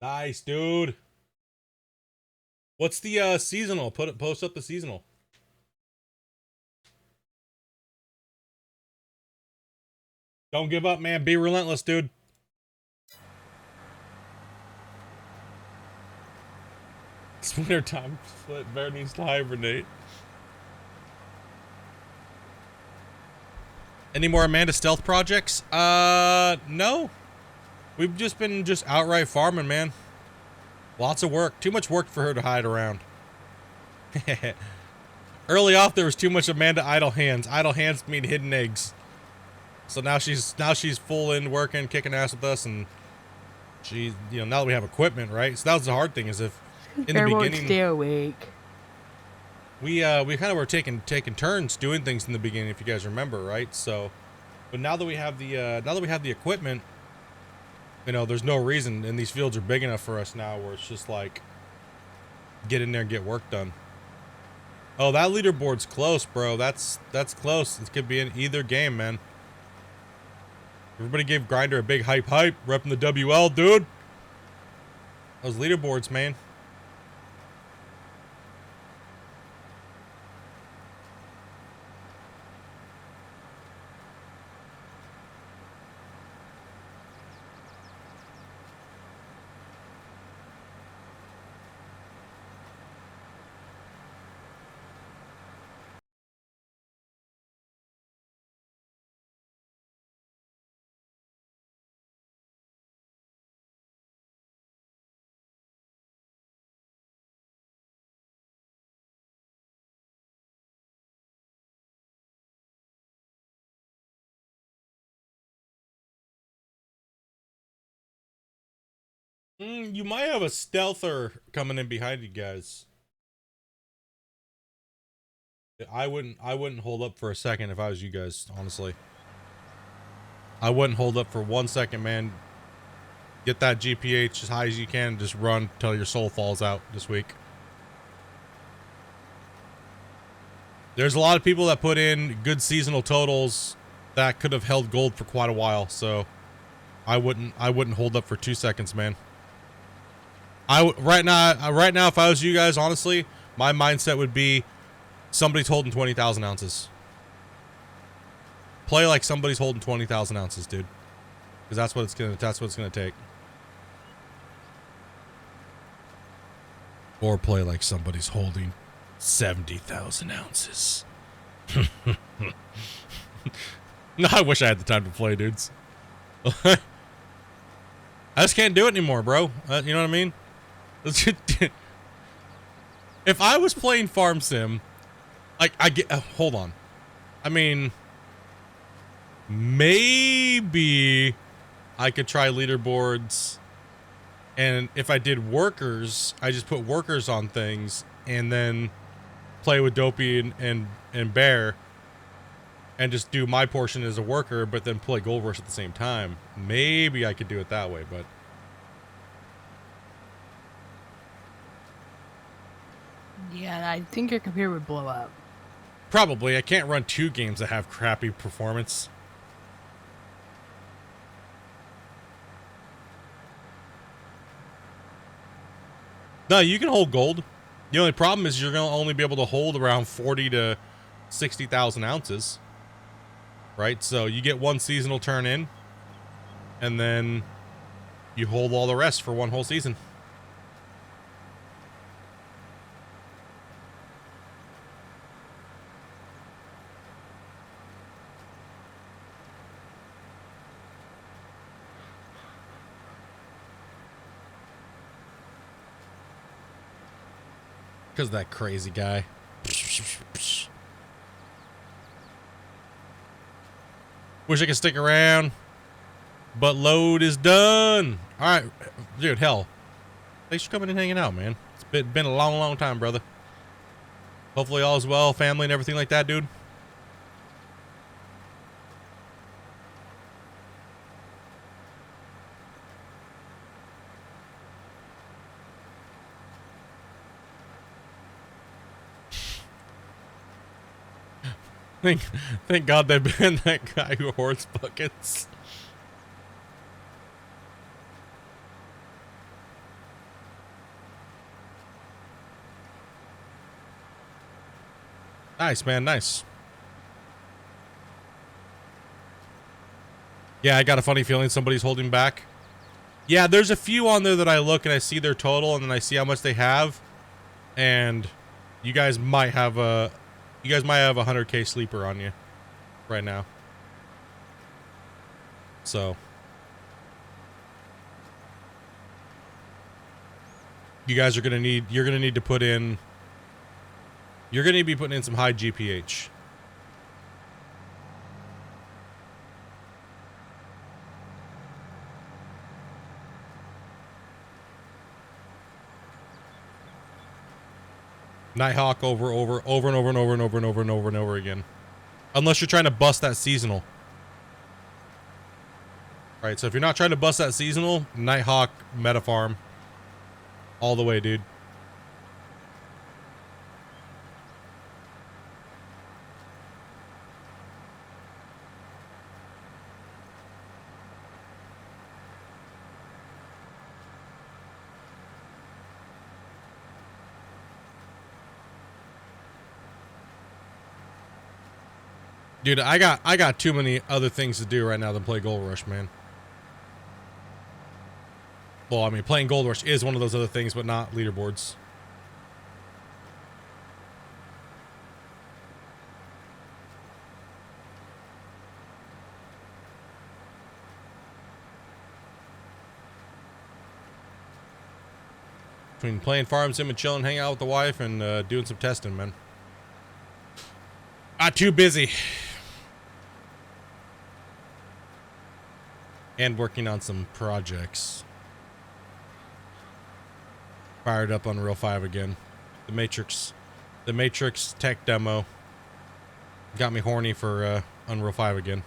Nice, dude. What's the seasonal? Post up the seasonal. Don't give up, man. Be relentless, dude. It's winter time. Split. Bear needs to hibernate. Any more Amanda stealth projects? No. We've just been outright farming, man. Lots of work. Too much work for her to hide around. Early off, there was too much Amanda idle hands. Idle hands mean hidden eggs. So now she's full in working, kicking ass with us, and she, you know, now that we have equipment, right? So that was the hard thing, is if in
Bear
the
won't
beginning
stay awake.
we kind of were taking turns doing things in the beginning, if you guys remember, right? So, but now that we have the equipment, you know, there's no reason, and these fields are big enough for us now where it's just like get in there and get work done. Oh, that leaderboard's close, bro. That's close. It could be in either game, man. Everybody gave Grinder a big hype, repping the WL, dude. Those leaderboards, man. You might have a stealther coming in behind you guys. I wouldn't hold up for a second if I was you guys, honestly. I wouldn't hold up for 1 second, man. Get that GPH as high as you can and just run till your soul falls out this week. There's a lot of people that put in good seasonal totals that could have held gold for quite a while, so I wouldn't hold up for 2 seconds, man. Right now, if I was you guys, honestly, my mindset would be somebody's holding 20,000 ounces. Play like somebody's holding 20,000 ounces, dude, because that's what it's gonna take. Or play like somebody's holding 70,000 ounces. No, I wish I had the time to play, dudes. I just can't do it anymore, bro. You know what I mean? If I was playing Farm Sim, like, I get... hold on. I mean... maybe I could try leaderboards, and if I did workers, I just put workers on things and then play with Dopey and Bear and just do my portion as a worker, but then play Gold Rush at the same time. Maybe I could do it that way, but
Yeah, I think your computer would blow up.
probably I can't run 2 games that have crappy performance. No, you can hold gold. The only problem is you're going to only be able to hold around 40 to 60,000 ounces. Right? So you get 1 seasonal turn in, and then you hold all the rest for 1 whole season. Because of that crazy guy. Wish I could stick around, but load is done. All right, dude, hell. Thanks for coming and hanging out, man. It's been a long, long time, brother. Hopefully all is well, family and everything like that, dude. Thank God they banned that guy who hoards buckets. Nice, man, nice. Yeah, I got a funny feeling somebody's holding back. Yeah, there's a few on there that I look and I see their total and then I see how much they have. And you guys might have a 100K sleeper on you right now. So you guys are you're gonna need to put in, you're gonna be putting in some high GPH. Nighthawk over and over and over and over and over and over and over and over again. Unless you're trying to bust that seasonal. Right, so if you're not trying to bust that seasonal, Nighthawk meta farm. All the way, dude. Dude, I got too many other things to do right now than play Gold Rush, man. Well, I mean, playing Gold Rush is one of those other things, but not leaderboards. Between playing Farm Sim and chilling, hanging out with the wife, and doing some testing, man. Too busy. And working on some projects. Fired up Unreal 5 again. The Matrix tech demo got me horny for Unreal 5 again.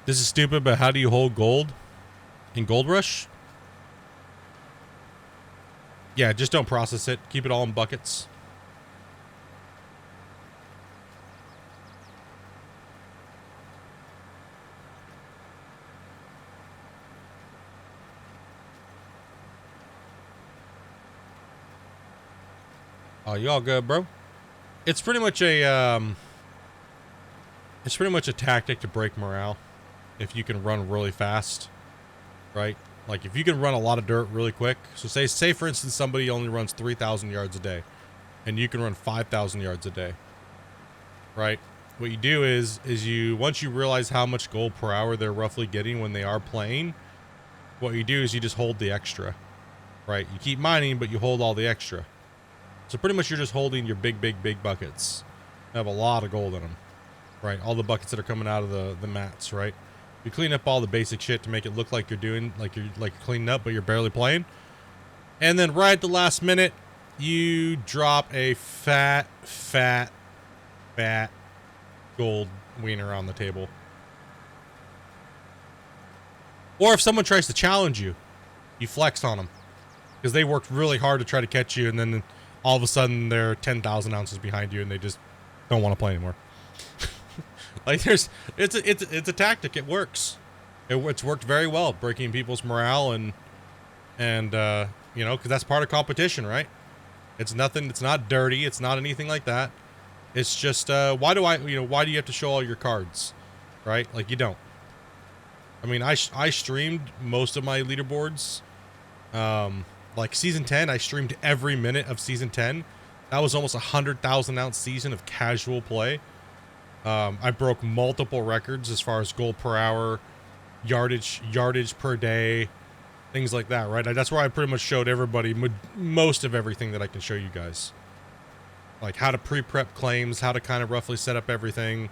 This is stupid, but how do you hold gold in Gold Rush? Yeah, just don't process it. Keep it all in buckets. Oh, you all good, bro? It's pretty much a, It's pretty much a tactic to break morale if you can run really fast, right? Like if you can run a lot of dirt really quick. So say for instance somebody only runs 3,000 yards a day and you can run 5,000 yards a day, right? What you do is you once you realize how much gold per hour they're roughly getting when they are playing, what you do is you just hold the extra, right? You keep mining, but you hold all the extra. So pretty much you're just holding your big buckets. They have a lot of gold in them, right? All the buckets that are coming out of the mats, right? You clean up all the basic shit to make it look like you're doing, like you're cleaning up, but you're barely playing. And then right at the last minute, you drop a fat gold wiener on the table. Or if someone tries to challenge you, you flex on them. Because they worked really hard to try to catch you, and then all of a sudden they're 10,000 ounces behind you and they just don't want to play anymore. Like it's a tactic. It works. It's worked very well, breaking people's morale and you know, because that's part of competition, right? It's nothing. It's not dirty. It's not anything like that. It's just why do you have to show all your cards, right? Like you don't. I mean, I streamed most of my leaderboards. Like season 10, I streamed every minute of season 10. That was almost 100,000 ounce season of casual play. I broke multiple records as far as gold per hour, yardage per day, things like that, right? That's where I pretty much showed everybody most of everything that I can show you guys. Like how to pre-prep claims, how to kind of roughly set up everything.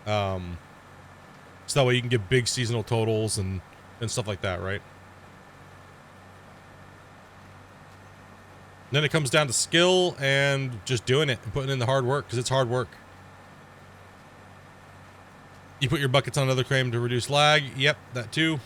So that way you can get big seasonal totals and stuff like that, right? And then it comes down to skill and just doing it and putting in the hard work, because it's hard work. You put your buckets on another claim to reduce lag. Yep, that too.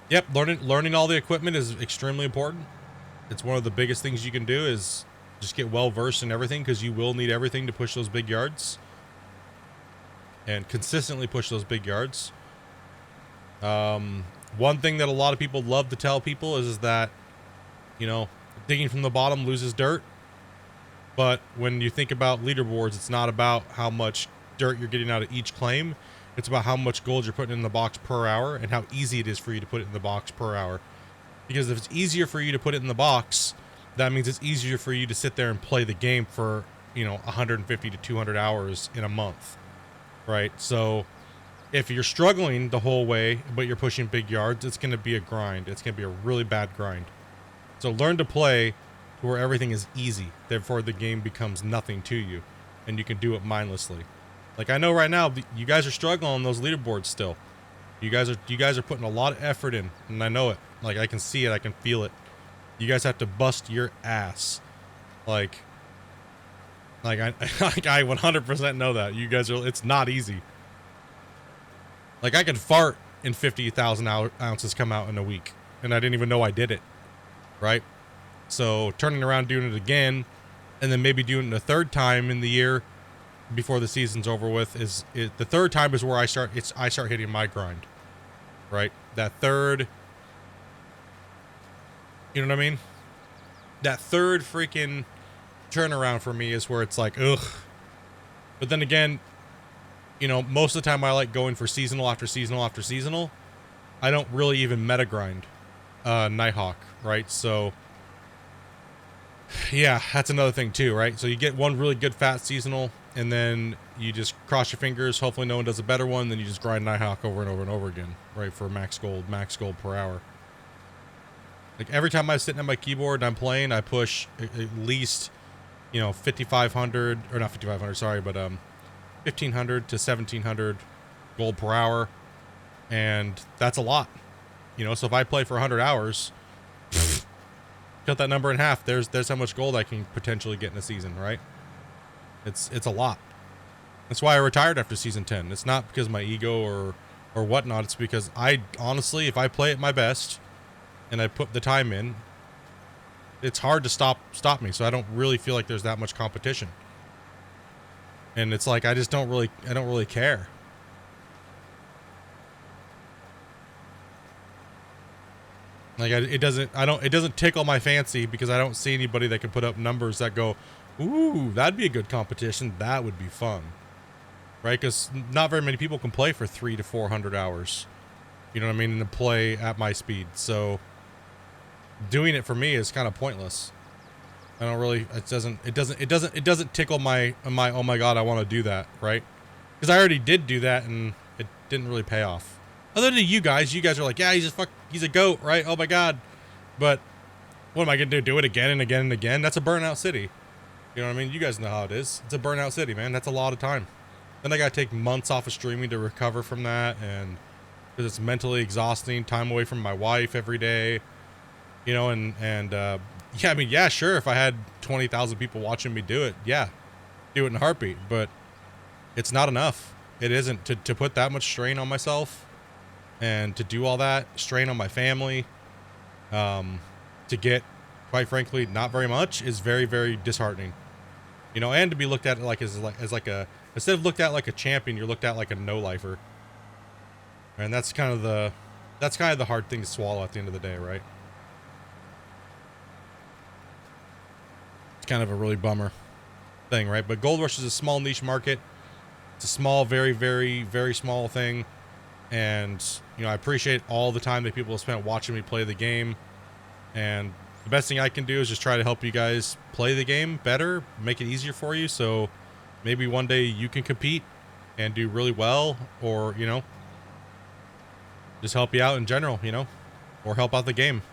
Yep, learning all the equipment is extremely important. It's one of the biggest things you can do is just get well versed in everything, because you will need everything to push those big yards and consistently push those big yards. One thing that a lot of people love to tell people is that, you know, digging from the bottom loses dirt. But when you think about leaderboards, it's not about how much dirt you're getting out of each claim. It's about how much gold you're putting in the box per hour and how easy it is for you to put it in the box per hour. Because if it's easier for you to put it in the box, that means it's easier for you to sit there and play the game for, you know, 150 to 200 hours in a month, right? So if you're struggling the whole way, but you're pushing big yards, it's going to be a grind. It's going to be a really bad grind. So learn to play to where everything is easy. Therefore, the game becomes nothing to you, and you can do it mindlessly. Like I know right now, you guys are struggling on those leaderboards still. You guys are putting a lot of effort in, and I know it. Like I can see it, I can feel it. You guys have to bust your ass. Like I 100% know that. You guys are. It's not easy. Like I could fart and 50,000 ounces come out in a week, and I didn't even know I did it, right? So turning around doing it again, and then maybe doing it a third time in the year before the season's over with the third time is where I start hitting my grind, right? That third, you know what I mean? That third freaking turnaround for me is where it's like, ugh. But then again, you know, most of the time I like going for seasonal after seasonal after seasonal. I don't really even meta grind Nighthawk, right? So yeah, that's another thing too, right? So you get one really good fat seasonal, and then you just cross your fingers. Hopefully no one does a better one. Then you just grind Nighthawk over and over and over again, right? For max gold per hour. Like every time I'm sitting at my keyboard and I'm playing, I push at least, you know, 5,500 or not 5,500, sorry, but 1,500 to 1,700 gold per hour, and that's a lot. You know, so if I play for 100 hours, cut that number in half. There's how much gold I can potentially get in a season, right? It's a lot. That's why I retired after season 10. It's not because of my ego or whatnot. It's because I honestly, if I play at my best and I put the time in, it's hard to stop me. So I don't really feel like there's that much competition. And it's like I don't really care. Like it doesn't tickle my fancy because I don't see anybody that can put up numbers that go, ooh, that'd be a good competition. That would be fun, right? Because not very many people can play for 300 to 400 hours. You know what I mean? And to play at my speed. So doing it for me is kind of pointless. I don't really. It doesn't tickle my. Oh my god, I want to do that, right? Because I already did do that and it didn't really pay off. Other than you guys are like, yeah, he's a goat, right? Oh my god. But what am I gonna do? Do it again and again and again? That's a burnout city. You know what I mean? You guys know how it is. It's a burnout city, man. That's a lot of time. Then I gotta take months off of streaming to recover from that, and because it's mentally exhausting, time away from my wife every day. You know, yeah, I mean, yeah, sure. If I had 20,000 people watching me do it, yeah, do it in a heartbeat. But it's not enough. It isn't to put that much strain on myself. And to do all that strain on my family, to get, quite frankly, not very much is very, very disheartening. You know, and to be looked at as a instead of looked at like a champion, you're looked at like a no-lifer. And that's kind of the hard thing to swallow at the end of the day, right? It's kind of a really bummer thing, right? But Gold Rush is a small niche market. It's a small, very, very, very small thing. And, you know, I appreciate all the time that people have spent watching me play the game. And the best thing I can do is just try to help you guys play the game better, make it easier for you. So maybe one day you can compete and do really well, or, you know, just help you out in general, you know, or help out the game.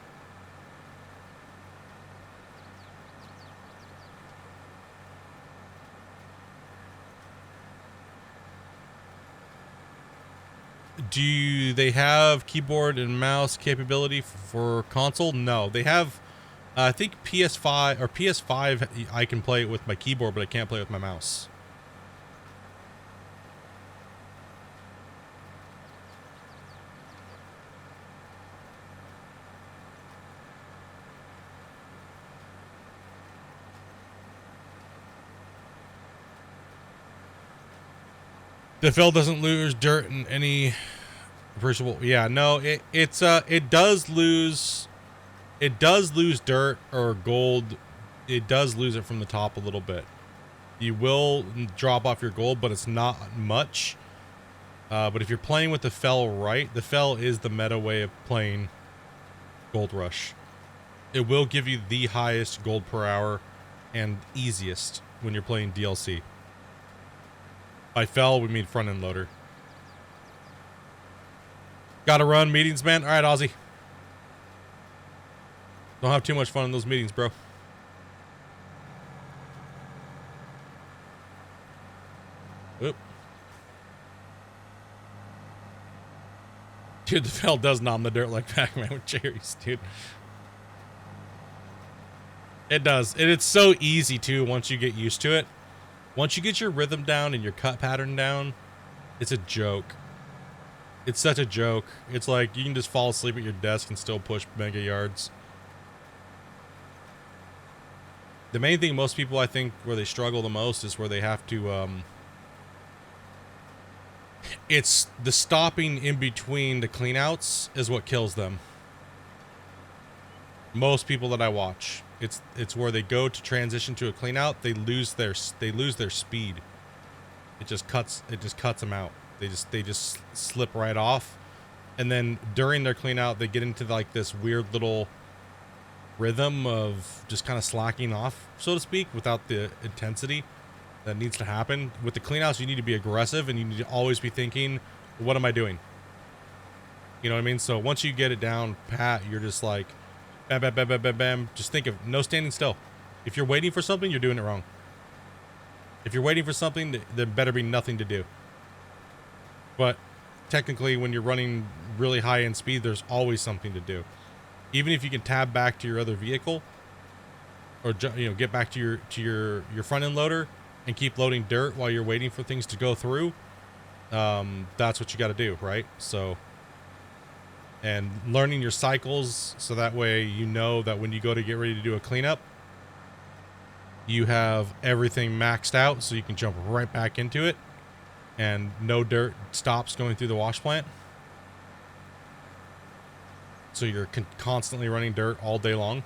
Do they have keyboard and mouse capability for console? No, they have, I think PS5 or PS5, I can play it with my keyboard, but I can't play it with my mouse. The Phil doesn't lose dirt in any appreciable. Yeah, no, it does lose dirt or gold. It does lose it from the top a little bit. You will drop off your gold, but it's not much. But if you're playing with the Fel right, the Fel is the meta way of playing Gold Rush. It will give you the highest gold per hour and easiest when you're playing DLC. By Fel, we mean front end loader. Gotta run meetings, man. All right, Ozzy. Don't have too much fun in those meetings, bro. Oop. Dude, the Fel does nom the dirt like Pac-Man with cherries, dude. It does. And it's so easy, too, once you get used to it. Once you get your rhythm down and your cut pattern down, it's a joke. It's such a joke. It's like you can just fall asleep at your desk and still push mega yards. The main thing most people, I think, where they struggle the most is where they have to, it's the stopping in between the cleanouts is what kills them. Most people that I watch, it's where they go to transition to a cleanout, they lose their speed. It just cuts them out. They just slip right off, and then during their cleanout, they get into like this weird little rhythm of just kind of slacking off, so to speak, without the intensity that needs to happen. With the cleanouts, you need to be aggressive, and you need to always be thinking, what am I doing? You know what I mean? So once you get it down pat, you're just like, bam, bam, bam, bam, bam, bam. Just think of no standing still. If you're waiting for something, you're doing it wrong. If you're waiting for something, there better be nothing to do. But technically, when you're running really high end speed, there's always something to do. Even if you can tab back to your other vehicle, or get back to your front end loader and keep loading dirt while you're waiting for things to go through, that's what you got to do, right? So, and learning your cycles so that way you know that when you go to get ready to do a cleanup, you have everything maxed out so you can jump right back into it and no dirt stops going through the wash plant. So you're constantly running dirt all day long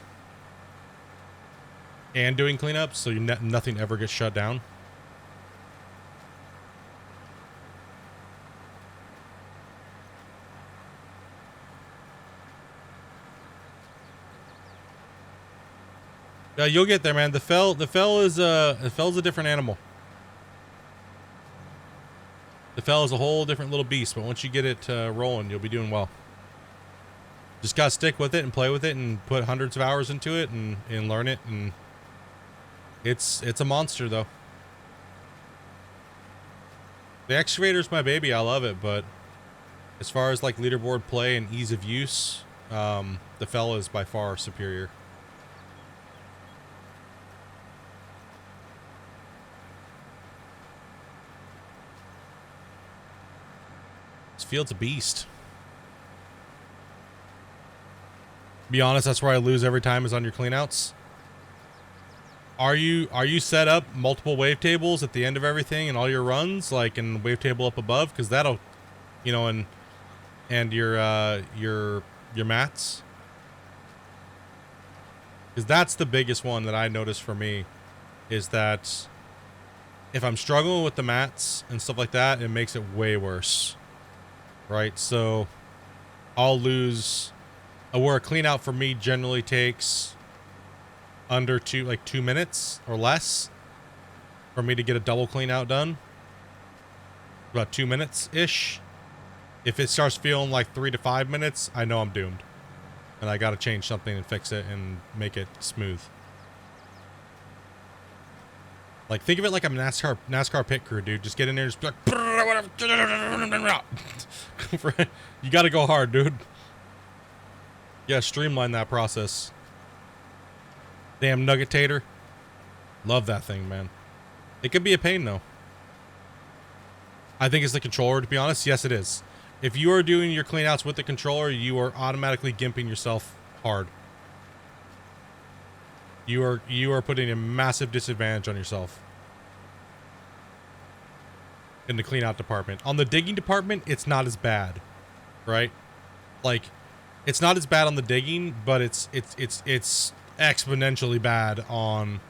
and doing cleanups, so nothing ever gets shut down. You'll get there, man. The fell is a different animal. The fell is a whole different little beast, but once you get it rolling, you'll be doing well. Just gotta stick with it and play with it and put hundreds of hours into it and learn it, and it's a monster though. The excavator's my baby. I love it, but as far as like leaderboard play and ease of use, the fell is by far superior. This field's a beast. Be honest, that's where I lose every time is on your cleanouts. Are you set up multiple wavetables at the end of everything and all your runs, like in wavetable up above? Because that'll, you know, and your mats. Because that's the biggest one that I notice for me, is that if I'm struggling with the mats and stuff like that, it makes it way worse. Right, so I'll lose. Where a clean out for me generally takes under 2 minutes or less for me to get a double clean out done. About 2 minutes ish. If it starts feeling like 3 to 5 minutes, I know I'm doomed, and I got to change something and fix it and make it smooth. Like, think of it like a NASCAR pit crew, dude. Just get in there and just be like, you got to go hard, dude. Yeah, streamline that process. Damn nugget tater. Love that thing, man. It could be a pain, though. I think it's the controller, to be honest. Yes, it is. If you are doing your cleanouts with the controller, you are automatically gimping yourself hard. You are putting a massive disadvantage on yourself in the cleanout department. On the digging department, it's not as bad, right? Like, it's not as bad on the digging, but it's exponentially bad on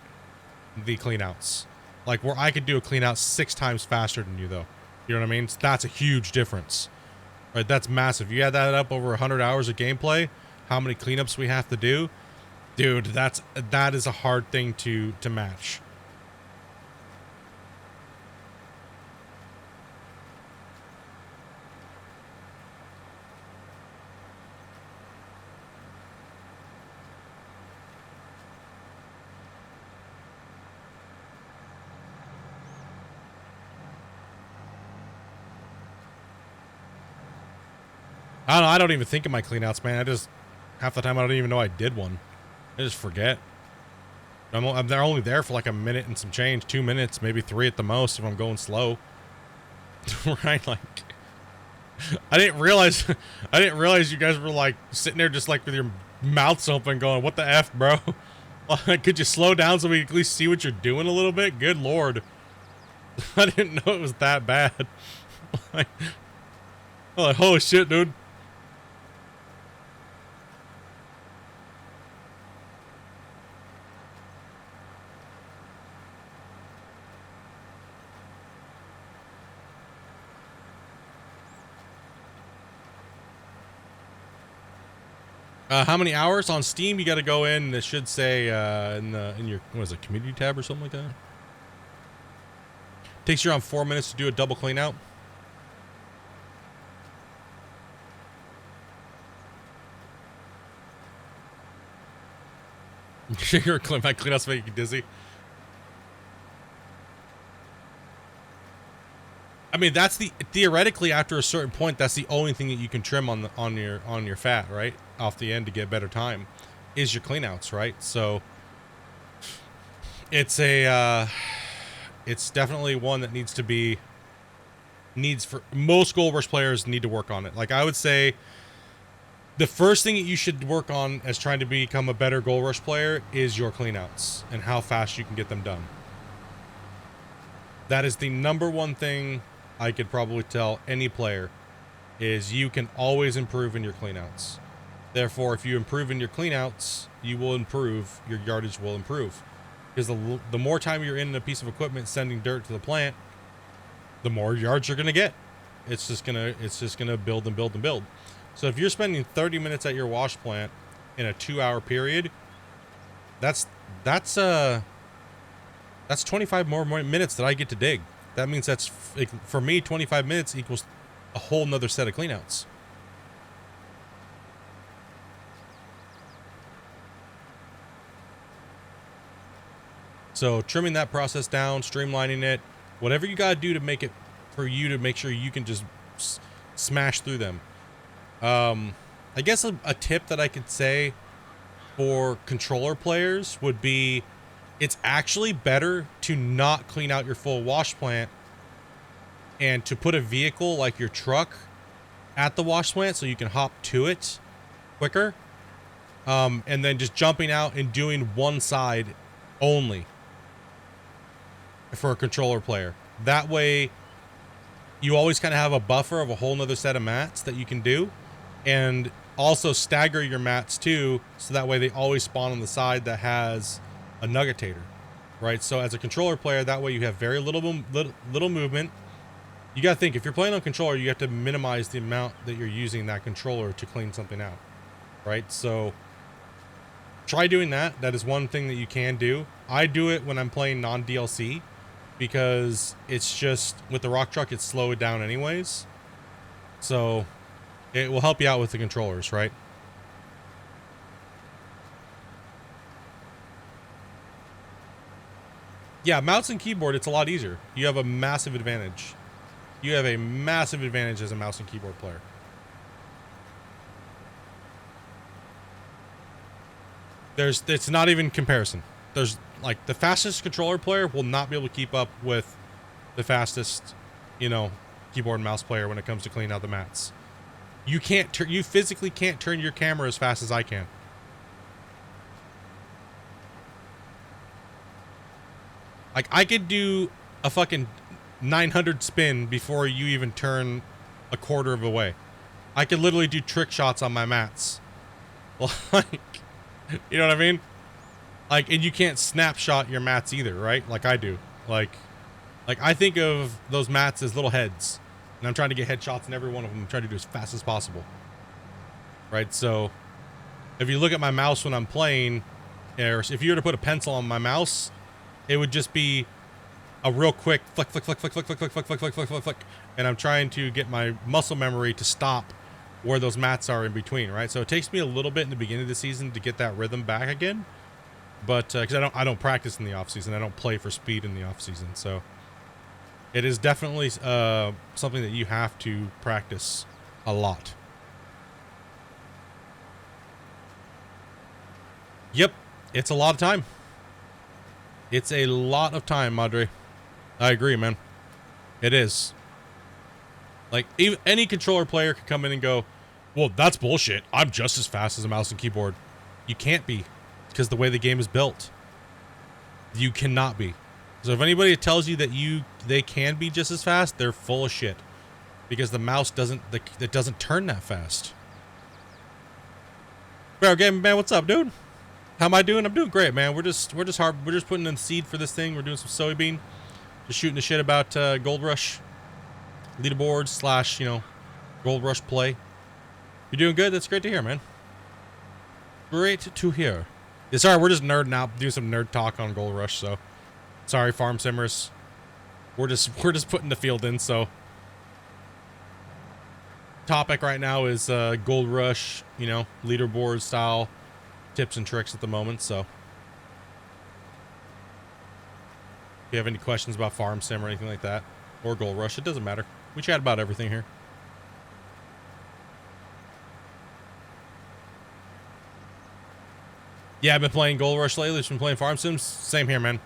the cleanouts. Like, where I could do a cleanout 6 times faster than you, though. You know what I mean? So that's a huge difference, right? That's massive. You add that up over 100 hours of gameplay, how many cleanups we have to do, dude. That is a hard thing to match. I don't know. I don't even think of my cleanouts, man. Half the time I don't even know I did one. I just forget. They're only there for like a minute and some change, 2 minutes, maybe 3 at the most if I'm going slow. Right? Like, I didn't realize you guys were like sitting there just like with your mouths open going, what the F, bro? Like, could you slow down so we can at least see what you're doing a little bit? Good Lord. I didn't know it was that bad. like, holy shit, dude. How many hours on Steam? You got to go in. It should say in your community tab or something like that. Takes you around 4 minutes to do a double clean out. Your cleanouts make you dizzy. I mean, that's theoretically after a certain point, that's the only thing that you can trim on your fat, right? Off the end to get better time, is your cleanouts, right? So it's it's definitely one that needs for most goal rush players need to work on it. Like, I would say the first thing that you should work on as trying to become a better goal rush player is your cleanouts and how fast you can get them done. That is the number one thing I could probably tell any player, is you can always improve in your cleanouts. Therefore, if you improve in your cleanouts, you will improve, your yardage will improve. Because the more time you're in a piece of equipment sending dirt to the plant, the more yards you're going to get. It's just gonna build and build and build. So if you're spending 30 minutes at your wash plant in a 2-hour period, that's 25 more minutes that I get to dig. That means that's, for me, 25 minutes equals a whole nother set of cleanouts. So trimming that process down, streamlining it, whatever you gotta do to make it, for you to make sure you can just smash through them. I guess a tip that I could say for controller players would be, it's actually better to not clean out your full wash plant and to put a vehicle like your truck at the wash plant so you can hop to it quicker. And then just jumping out and doing one side only for a controller player. That way you always kind of have a buffer of a whole nother set of mats that you can do, and also stagger your mats too, so that way they always spawn on the side that has a nuggetator, right? So as a controller player, that way you have very little movement. You gotta think, if you're playing on controller, you have to minimize the amount that you're using that controller to clean something out, right? So try doing that. That is one thing that you can do. I do it when I'm playing non-DLC, because it's just, with the rock truck, it's slowed down anyways. So it will help you out with the controllers, right? Yeah, mouse and keyboard, it's a lot easier. You have a massive advantage. You have a massive advantage as a mouse and keyboard player. It's not even comparison. There's, like, the fastest controller player will not be able to keep up with the fastest, you know, keyboard and mouse player when it comes to cleaning out the mats. You physically can't turn your camera as fast as I can. Like, I could do a fucking 900 spin before you even turn a quarter of a way. I could literally do trick shots on my mats. Like, you know what I mean? Like, and you can't snapshot your mats either, right? Like I do. Like I think of those mats as little heads, and I'm trying to get headshots in every one of them. I'm trying to do as fast as possible, right? So if you look at my mouse when I'm playing, or if you were to put a pencil on my mouse, it would just be a real quick flick, flick, flick, flick, flick, flick, flick, flick, flick, flick, flick, flick, flick, and I'm trying to get my muscle memory to stop where those mats are in between, right? So it takes me a little bit in the beginning of the season to get that rhythm back again, but because I don't practice in the off season, I don't play for speed in the off season, so it is definitely something that you have to practice a lot. Yep, it's a lot of time. It's a lot of time, Madre. I agree, man. It is. Like, even any controller player could come in and go, well, that's bullshit. I'm just as fast as a mouse and keyboard. You can't be, because the way the game is built. You cannot be. So if anybody tells you that they can be just as fast, they're full of shit. Because the mouse doesn't turn that fast. Bro, Game Man, what's up, dude? How am I doing? I'm doing great, man. We're just putting in seed for this thing. We're doing some soybean. Just shooting the shit about Gold Rush leaderboards / you know, Gold Rush play. You're doing good? That's great to hear, man. Great to hear. Yeah, sorry, we're just nerding out, doing some nerd talk on Gold Rush, so sorry, farm simmers. We're just putting the field in, so topic right now is Gold Rush, you know, leaderboard style tips and tricks at the moment, so if you have any questions about farm sim or anything like that, or Gold Rush, it doesn't matter. We chat about everything here. Yeah, I've been playing Gold Rush lately. Just been playing farm sims. Same here, man.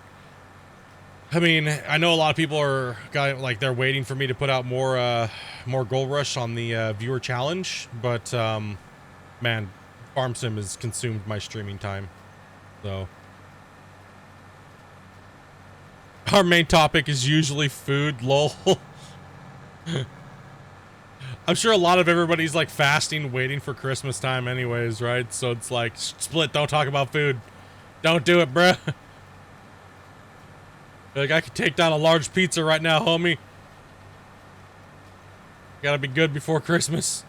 I mean, I know a lot of people they're waiting for me to put out more Gold Rush on the viewer challenge, but man, farm sim has consumed my streaming time. So our main topic is usually food, lol. I'm sure a lot of everybody's like fasting, waiting for Christmas time anyways, right? So it's like, split, don't talk about food. Don't do it, bruh. Like, I could take down a large pizza right now, homie. Gotta be good before Christmas.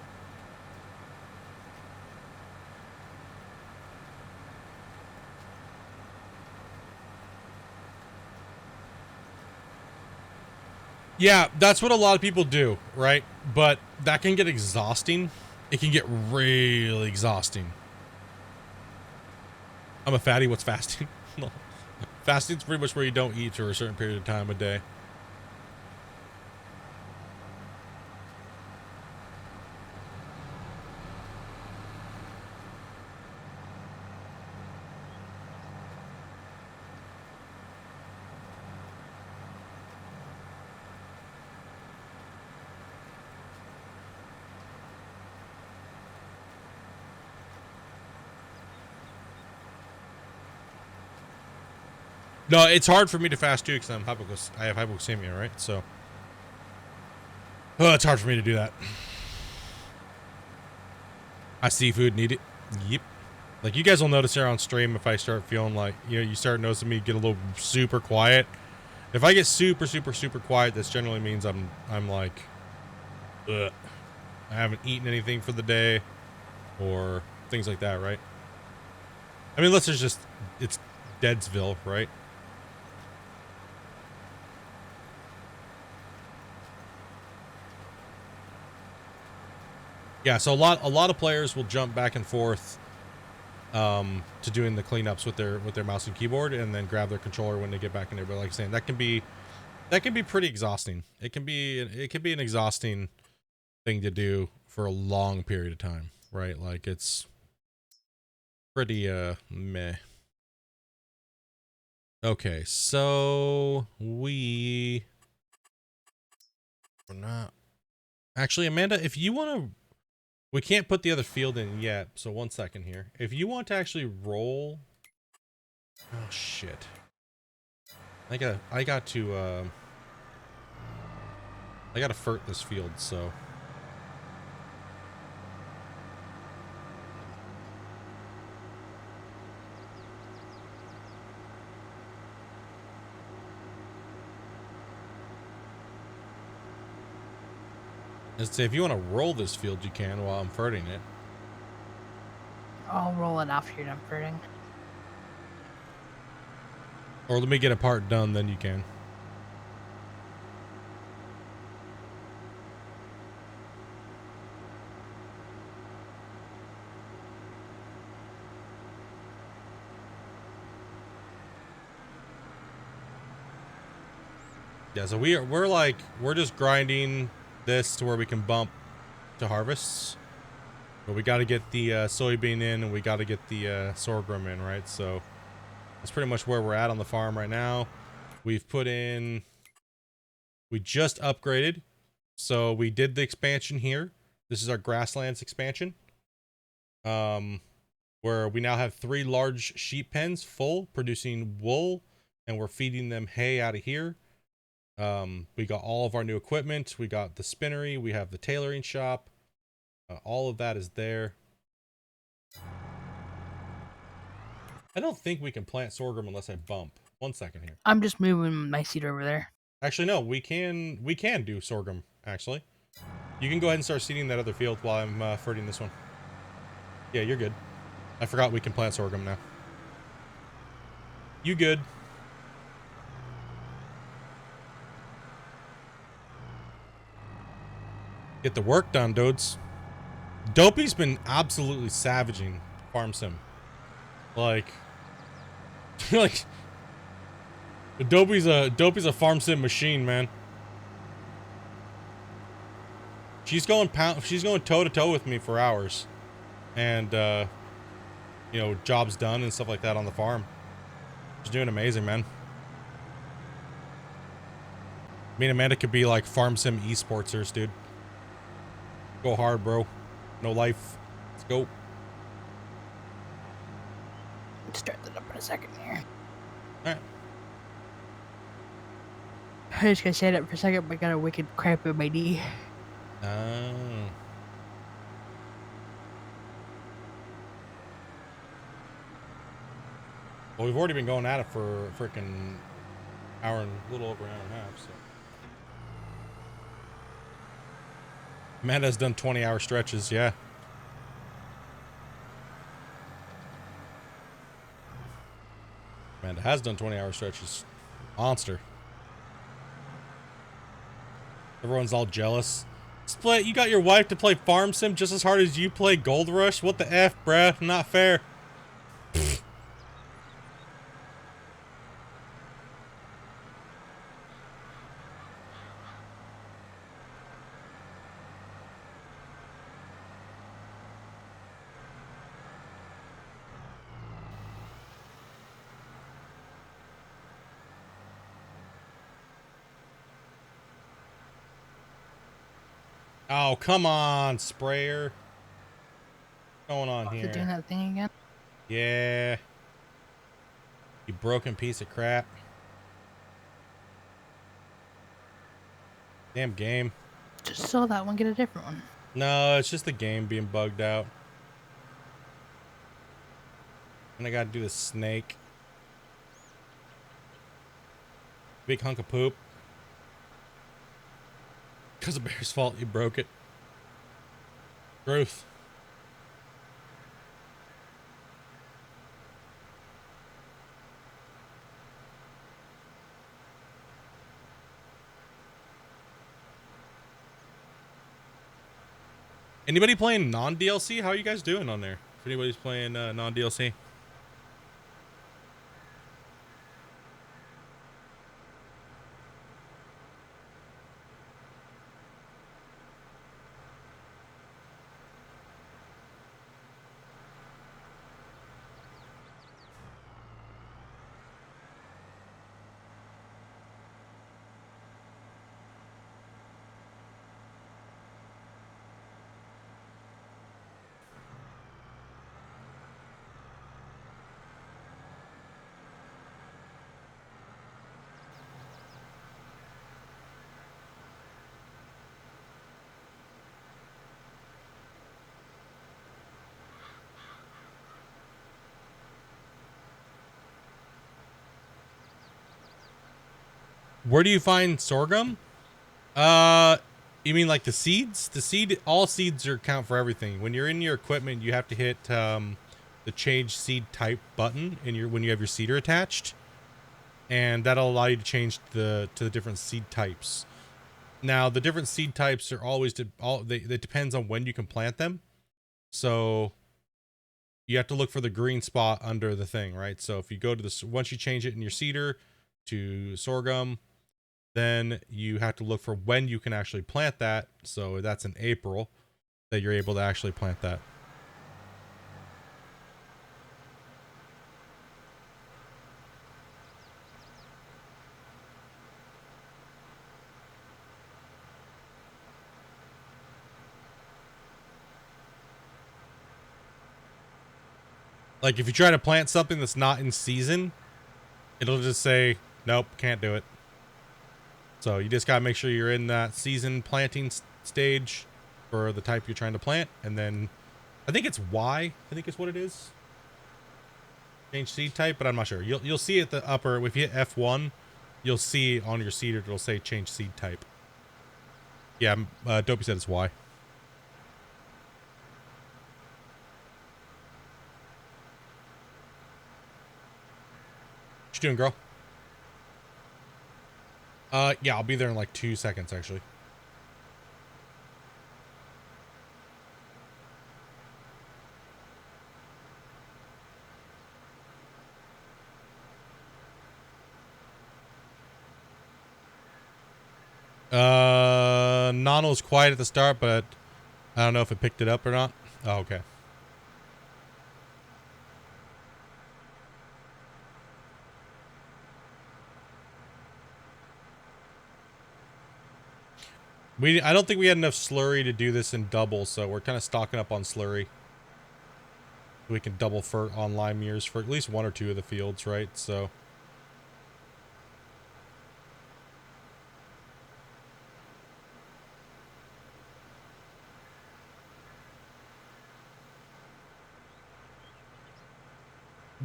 Yeah, that's what a lot of people do, right? But that can get exhausting. It can get really exhausting. I'm a fatty. What's fasting? Fasting's pretty much where you don't eat for a certain period of time a day. No, it's hard for me to fast too because I have hypoglycemia, right? So, oh, it's hard for me to do that. I see food, need it. Yep. Like, you guys will notice here on stream if I start feeling like, you start noticing me get a little super quiet. If I get super, super, super quiet, this generally means I'm like, ugh. I haven't eaten anything for the day or things like that, right? I mean, unless it's Deadsville, right? Yeah, so a lot of players will jump back and forth to doing the cleanups with their mouse and keyboard, and then grab their controller when they get back in there. But like I'm saying, that can be pretty exhausting. It can be an exhausting thing to do for a long period of time, right? Like, it's pretty meh. Okay, so we're not actually, Amanda, if you want to. We can't put the other field in yet, so 1 second here. If you want to actually roll... Oh, shit. I got to fert this field, so... I'd say if you want to roll this field, you can while I'm ferting it.
I'll roll it after you're done ferting.
Or let me get a part done, then you can. Yeah, so we're just grinding this to where we can bump to harvests. But we got to get the soybean in, and we got to get the sorghum in, right? So that's pretty much where we're at on the farm right now. We've put in... We just upgraded. So we did the expansion here. This is our grasslands expansion. Where we now have 3 large sheep pens full, producing wool, and we're feeding them hay out of here. We got all of our new equipment. We got the spinnery. We have the tailoring shop. All of that is there. I don't think we can plant sorghum unless I bump. 1 second here.
I'm just moving my seed over there.
Actually, no, we can do sorghum, actually. You can go ahead and start seeding that other field while I'm ferting this one. Yeah, you're good. I forgot we can plant sorghum now. You good. Get the work done, dudes. Dopey's been absolutely savaging farm sim. Like Dopey's a farm sim machine, man. She's going toe to toe with me for hours, and jobs done and stuff like that on the farm. She's doing amazing, man. Me and Amanda could be like farm sim esportsers, dude. Go hard, bro. No life. Let's go.
Start that up in a second here.
Alright.
I just gotta stand up for a second, but I got a wicked cramp in my knee.
Oh. Well, we've already been going at it for a freaking hour and a little over an hour and a half, so. Amanda's done 20-hour stretches, yeah. Amanda has done 20-hour stretches. Monster. Everyone's all jealous. Split, you got your wife to play Farm Sim just as hard as you play Gold Rush? What the F, bruh? Not fair. Oh, come on, sprayer. What's going on
Is it doing
here?
that thing again?
Yeah. You broken piece of crap. Damn game.
Just sell that one, get a different one.
No, it's just the game being bugged out. And I gotta do the snake. Big hunk of poop. Because of Bear's fault, you broke it. Truth. Anybody playing non-DLC? How are you guys doing on there? If anybody's playing non-DLC. Where do you find sorghum? You mean like the seeds? All seeds are count for everything. When you're in your equipment, you have to hit the change seed type button when you have your seeder attached, and that'll allow you to change to the different seed types. Now, the different seed types are always it depends on when you can plant them. So you have to look for the green spot under the thing, right? So if you go to this, once you change it in your seeder to sorghum, then you have to look for when you can actually plant that. So that's in April that you're able to actually plant that. Like if you try to plant something that's not in season, it'll just say, nope, can't do it. So you just gotta make sure you're in that season planting stage for the type you're trying to plant. And then I think it's Y, I think is what it is. Change seed type, but I'm not sure. You'll see at the upper, if you hit F1, you'll see on your seeder, it'll say change seed type. Yeah, Dopey said it's Y. What you doing, girl? Yeah, I'll be there in like 2 seconds, actually. Nano was quiet at the start, but I don't know if it picked it up or not. Oh, okay. I don't think we had enough slurry to do this in double, so we're kind of stocking up on slurry. We can double for on lime years for at least 1 or 2 of the fields, right? So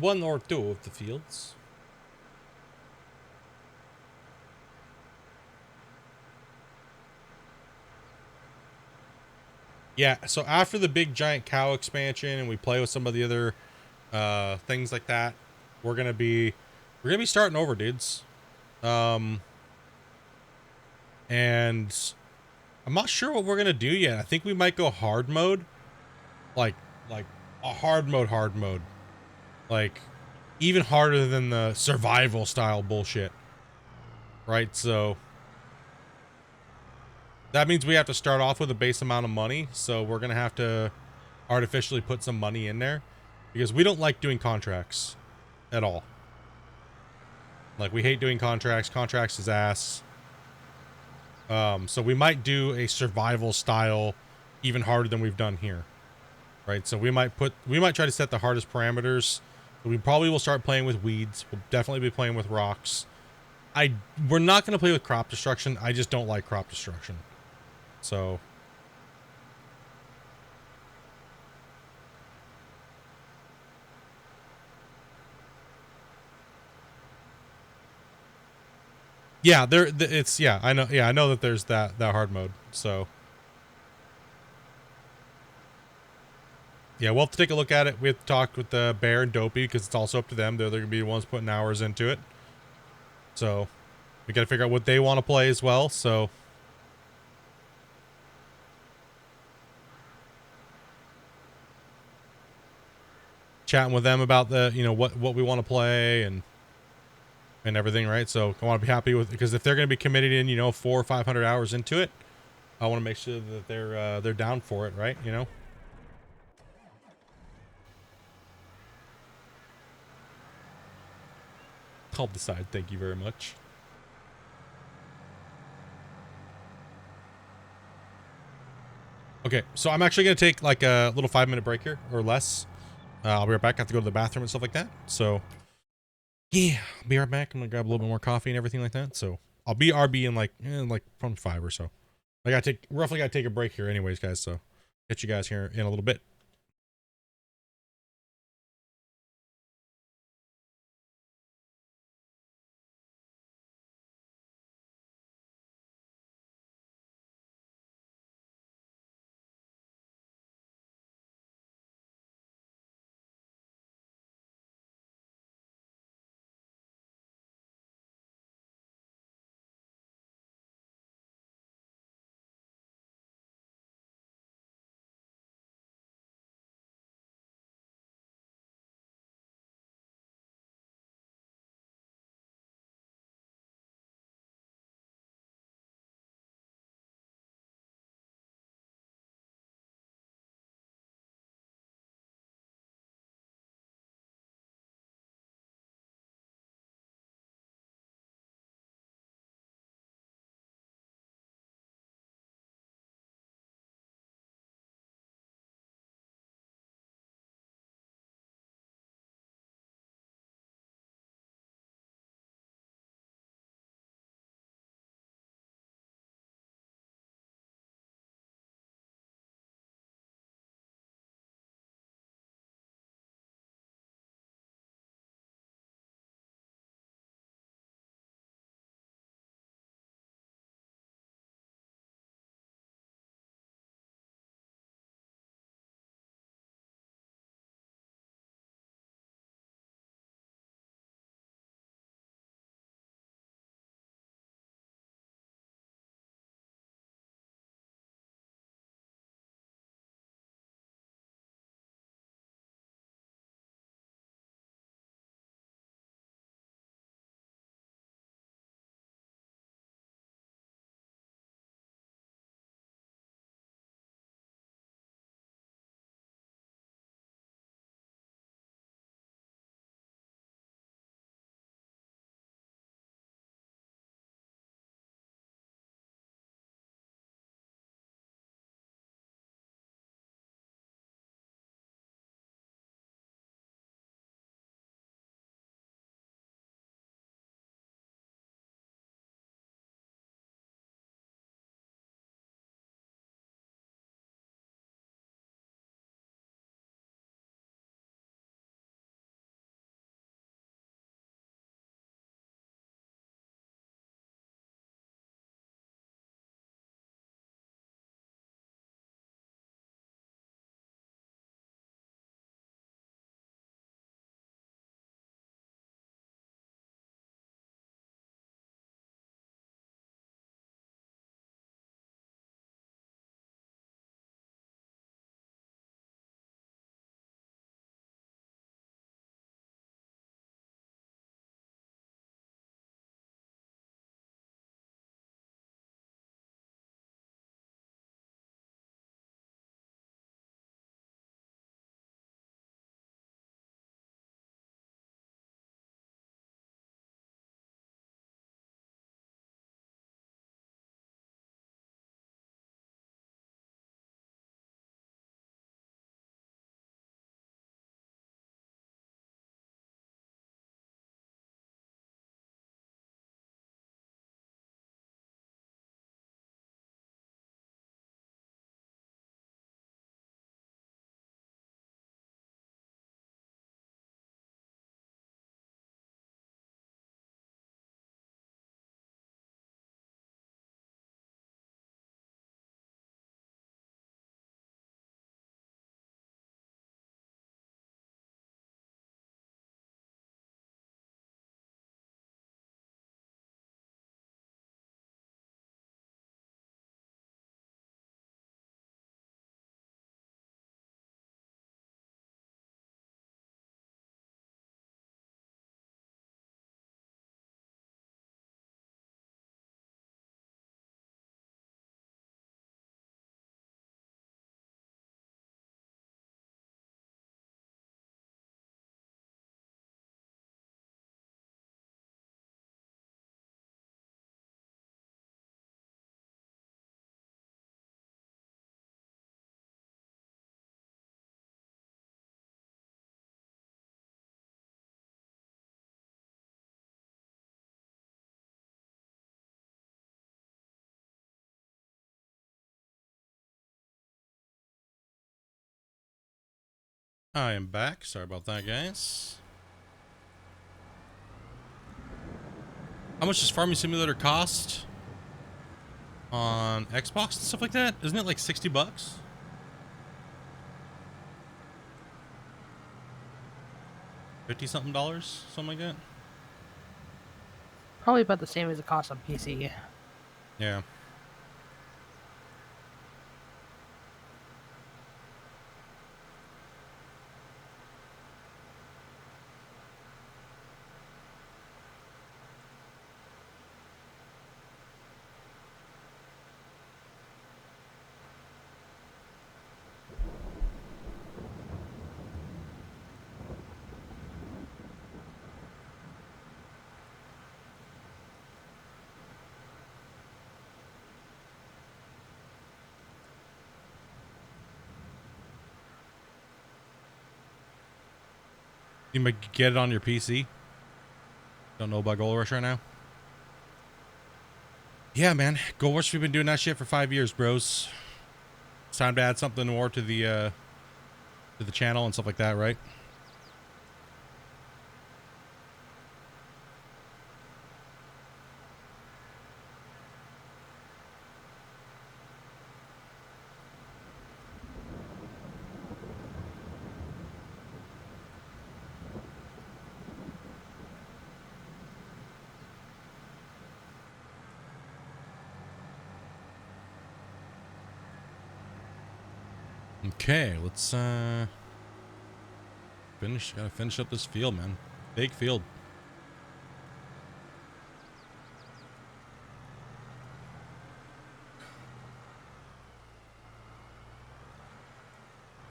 one or two of the fields. Yeah, so after the big giant cow expansion and we play with some of the other things like that, we're gonna be starting over, dudes. And I'm not sure what we're gonna do yet. I think we might go hard mode. Like a hard mode. Like even harder than the survival style bullshit. Right? So that means we have to start off with a base amount of money, so we're gonna have to artificially put some money in there because we don't like doing contracts at all. Like, we hate doing contracts. Contracts is ass. So we might do a survival style even harder than we've done here. Right? So we might try to set the hardest parameters. We probably will start playing with weeds. We'll definitely be playing with rocks. We're not going to play with crop destruction. I just don't like crop destruction. So yeah, I know that there's that hard mode. So yeah, we'll have to take a look at it. We have to talk with the Bear and Dopey because it's also up to them. They're going to be the ones putting hours into it. So we got to figure out what they want to play as well. So chatting with them about the, what we want to play and everything, right? So I want to be happy with, because if they're going to be committed in, 400 or 500 hours into it, I want to make sure that they're down for it, right? I'll decide. Thank you very much. Okay, so I'm actually going to take like a little 5-minute break here or less. I'll be right back. I have to go to the bathroom and stuff like that. So yeah, I'll be right back. I'm going to grab a little bit more coffee and everything like that. So I'll be RB in like from 5 or so. I got to roughly take a break here anyways, guys. So catch you guys here in a little bit. I am back. Sorry about that, guys. How much does Farming Simulator cost on Xbox and stuff like that? Isn't it like 60 bucks? $50-something, something like that?
Probably about the same as it costs on PC.
Yeah. You might get it on your PC. Don't know about Gold Rush right now. Yeah, man. Gold Rush, we've been doing that shit for 5 years, bros. It's time to add something more to the channel and stuff like that, right? Okay, let's gotta finish up this field, man. Big field.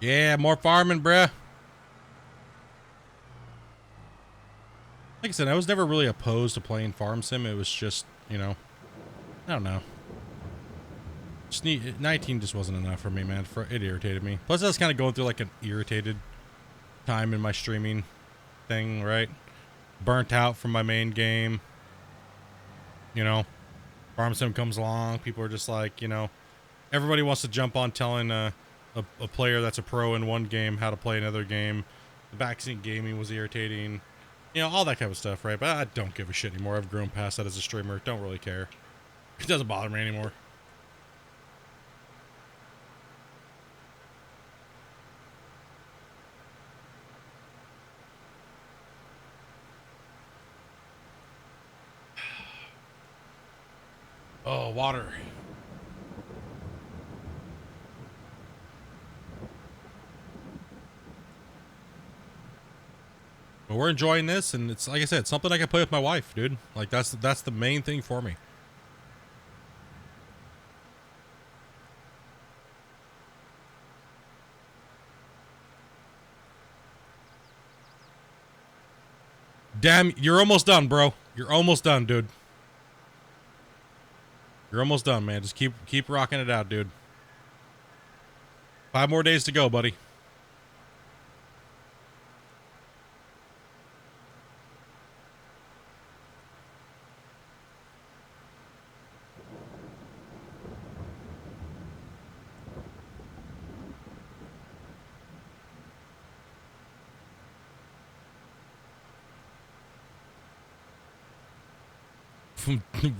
Yeah, more farming, bruh. Like I said, I was never really opposed to playing farm sim. It was just, you know, I don't know. Just 19 just wasn't enough for me, man. It irritated me. Plus, I was kind of going through like an irritated time in my streaming thing, right? Burnt out from my main game. You know, farm sim comes along. People are just like, you know, everybody wants to jump on telling a player that's a pro in one game how to play another game. The backseat gaming was irritating. You know, all that kind of stuff, right? But I don't give a shit anymore. I've grown past that as a streamer. Don't really care. It doesn't bother me anymore. Oh, water. But we're enjoying this, and it's like I said, something I can play with my wife, dude. Like that's the main thing for me. Damn, you're almost done, bro. You're almost done, dude. You're almost done, man. Just keep rocking it out, dude. 5 more days to go, buddy.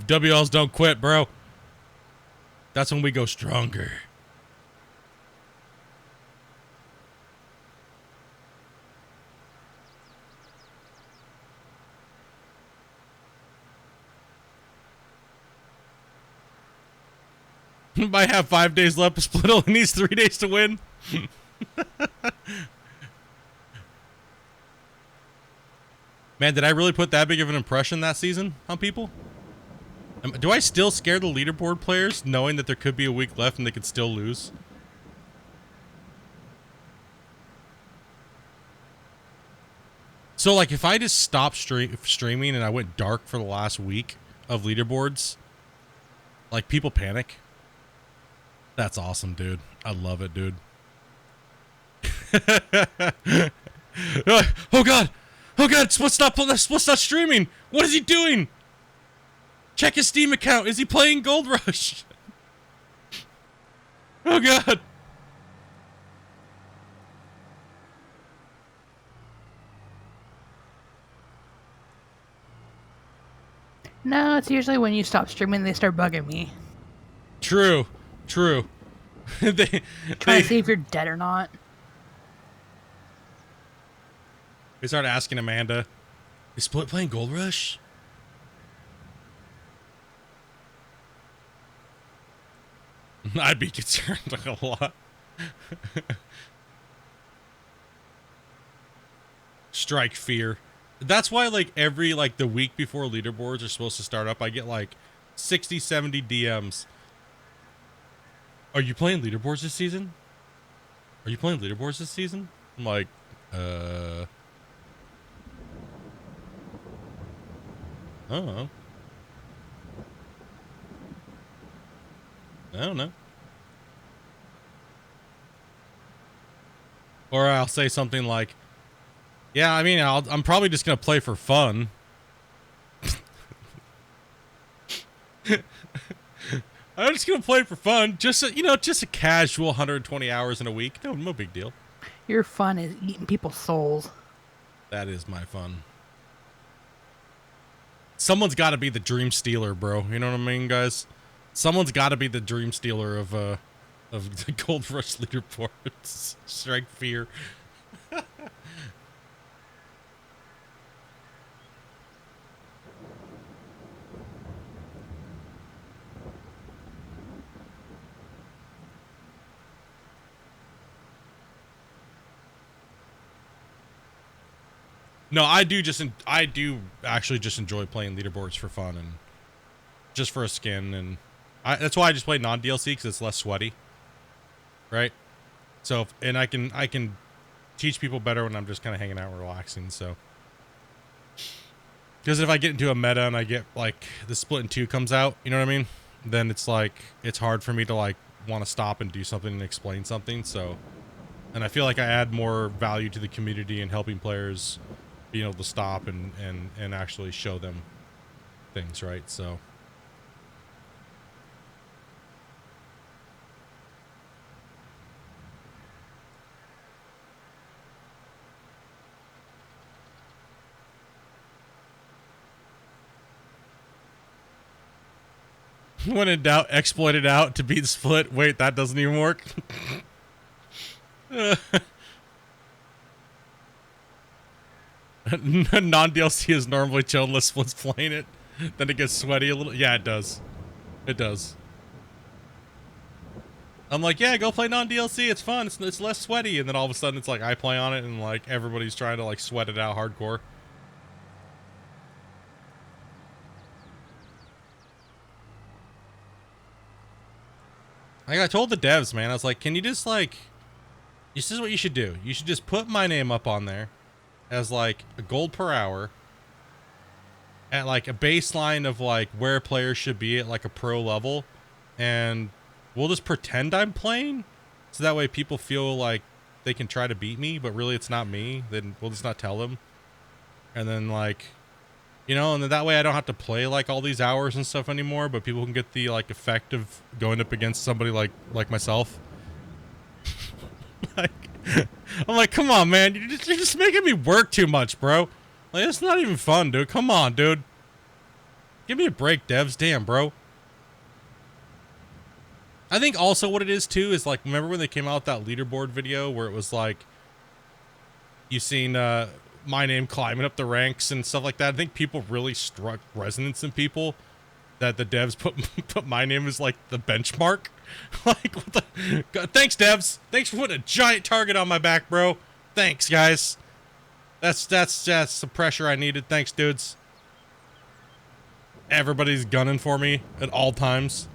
WLs don't quit, bro. That's when we go stronger. Might have 5 days left. Split only needs 3 days to win. Man, did I really put that big of an impression that season on people? Do I still scare the leaderboard players knowing that there could be a week left and they could still lose? So, like, if I just stopped streaming and I went dark for the last week of leaderboards, like, people panic. That's awesome, dude. I love it, dude. Oh, God. Oh, God. Split's not streaming. What is he doing? Check his Steam account. Is he playing Gold Rush? Oh, God.
No, it's usually when you stop streaming, they start bugging me,
True. True. they
trying to see if you're dead or not.
they start asking Amanda, is Split playing Gold Rush? I'd be concerned like a lot. Strike fear. That's why like every like the week before leaderboards are supposed to start up, I get like 60, 70 DMs. Are you playing leaderboards this season? Are you playing leaderboards this season? I'm like, I don't know. I don't know. Or I'll say something like, yeah, I mean, I'm probably just going to play for fun. I'm just going to play for fun. Just, just a casual 120 hours in a week. No big deal.
Your fun is eating people's souls.
That is my fun. Someone's got to be the dream stealer, bro. You know what I mean, guys? Someone's got to be the dream stealer of the Gold Rush leaderboards. Strike fear. No, I do actually just enjoy playing leaderboards for fun and just for a skin, and that's why I just play non-DLC because it's less sweaty, right? So and I can teach people better when I'm just kind of hanging out and relaxing. So because if I get into a meta and I get like the Split in 2 comes out, you know what I mean? Then it's like it's hard for me to like want to stop and do something and explain something. So, and I feel like I add more value to the community and helping players being able to stop and actually show them things, right? So when in doubt, exploit it out to beat Split. Wait, that doesn't even work. Non-DLC is normally chill unless Split's playing it. Then it gets sweaty a little. Yeah, it does. It does. I'm like, yeah, go play non-DLC. It's fun. It's less sweaty. And then all of a sudden it's like I play on it and like everybody's trying to like sweat it out hardcore. Like I told the devs, man, I was like, can you just like, this is what you should do. You should just put my name up on there as like a gold per hour at like a baseline of like where players should be at like a pro level, and we'll just pretend I'm playing so that way people feel like they can try to beat me, but really it's not me. Then we'll just not tell them, and then like, and then that way I don't have to play like all these hours and stuff anymore, but people can get the like effect of going up against somebody like myself. Like, I'm like, come on, man. You're just making me work too much, bro. Like, it's not even fun, dude. Come on, dude. Give me a break, devs. Damn, bro. I think also what it is, too, is, like, remember when they came out with that leaderboard video where it was, like, you seen my name climbing up the ranks and stuff like that? I think people really struck resonance in people that the devs put my name as, like, the benchmark. Like, what the... God, thanks, devs. Thanks for putting a giant target on my back, bro. Thanks, guys. That's the pressure I needed. Thanks, dudes. Everybody's gunning for me at all times.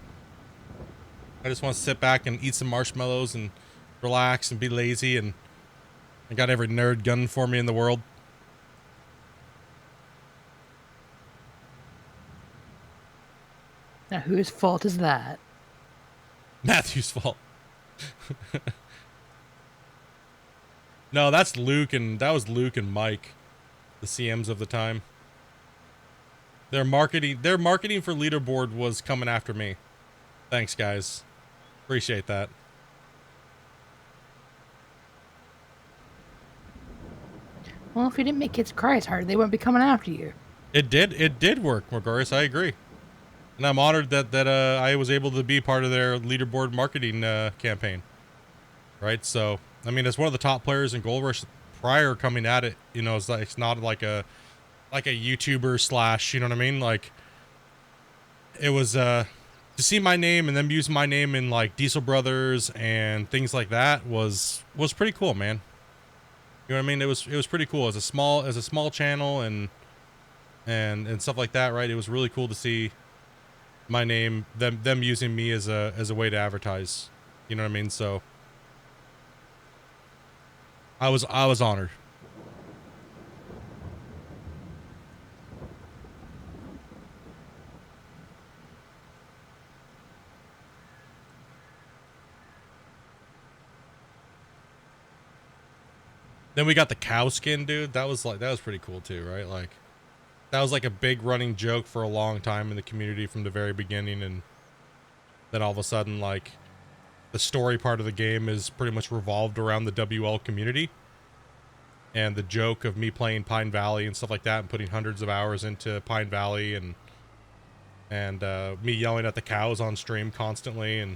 I just want to sit back and eat some marshmallows and relax and be lazy, and I got every nerd gunning for me in the world.
Now, whose fault is that?
Matthew's fault. No, that's Luke, and that was Luke and Mike, the CMs of the time. Their marketing for leaderboard was coming after me. Thanks, guys. Appreciate that.
Well, if you didn't make kids cry as hard, they wouldn't be coming after you.
It did work, Morgoris. I agree. And I'm honored that I was able to be part of their leaderboard marketing campaign. Right? So, I mean, as one of the top players in Gold Rush prior coming at it, you know, it's not like a YouTuber slash, you know what I mean? Like, it was to see my name and them use my name in like Diesel Brothers and things like that was pretty cool, man. You know what I mean? It was pretty cool as a small channel and stuff like that, right? It was really cool to see my name, them using me as a way to advertise. You know what I mean? So I was honored. Then we got the cow skin, dude. That was pretty cool too, right? Like that was like a big running joke for a long time in the community from the very beginning, and then all of a sudden, like the story part of the game is pretty much revolved around the WL community. And the joke of me playing Pine Valley and stuff like that and putting hundreds of hours into Pine Valley and me yelling at the cows on stream constantly, and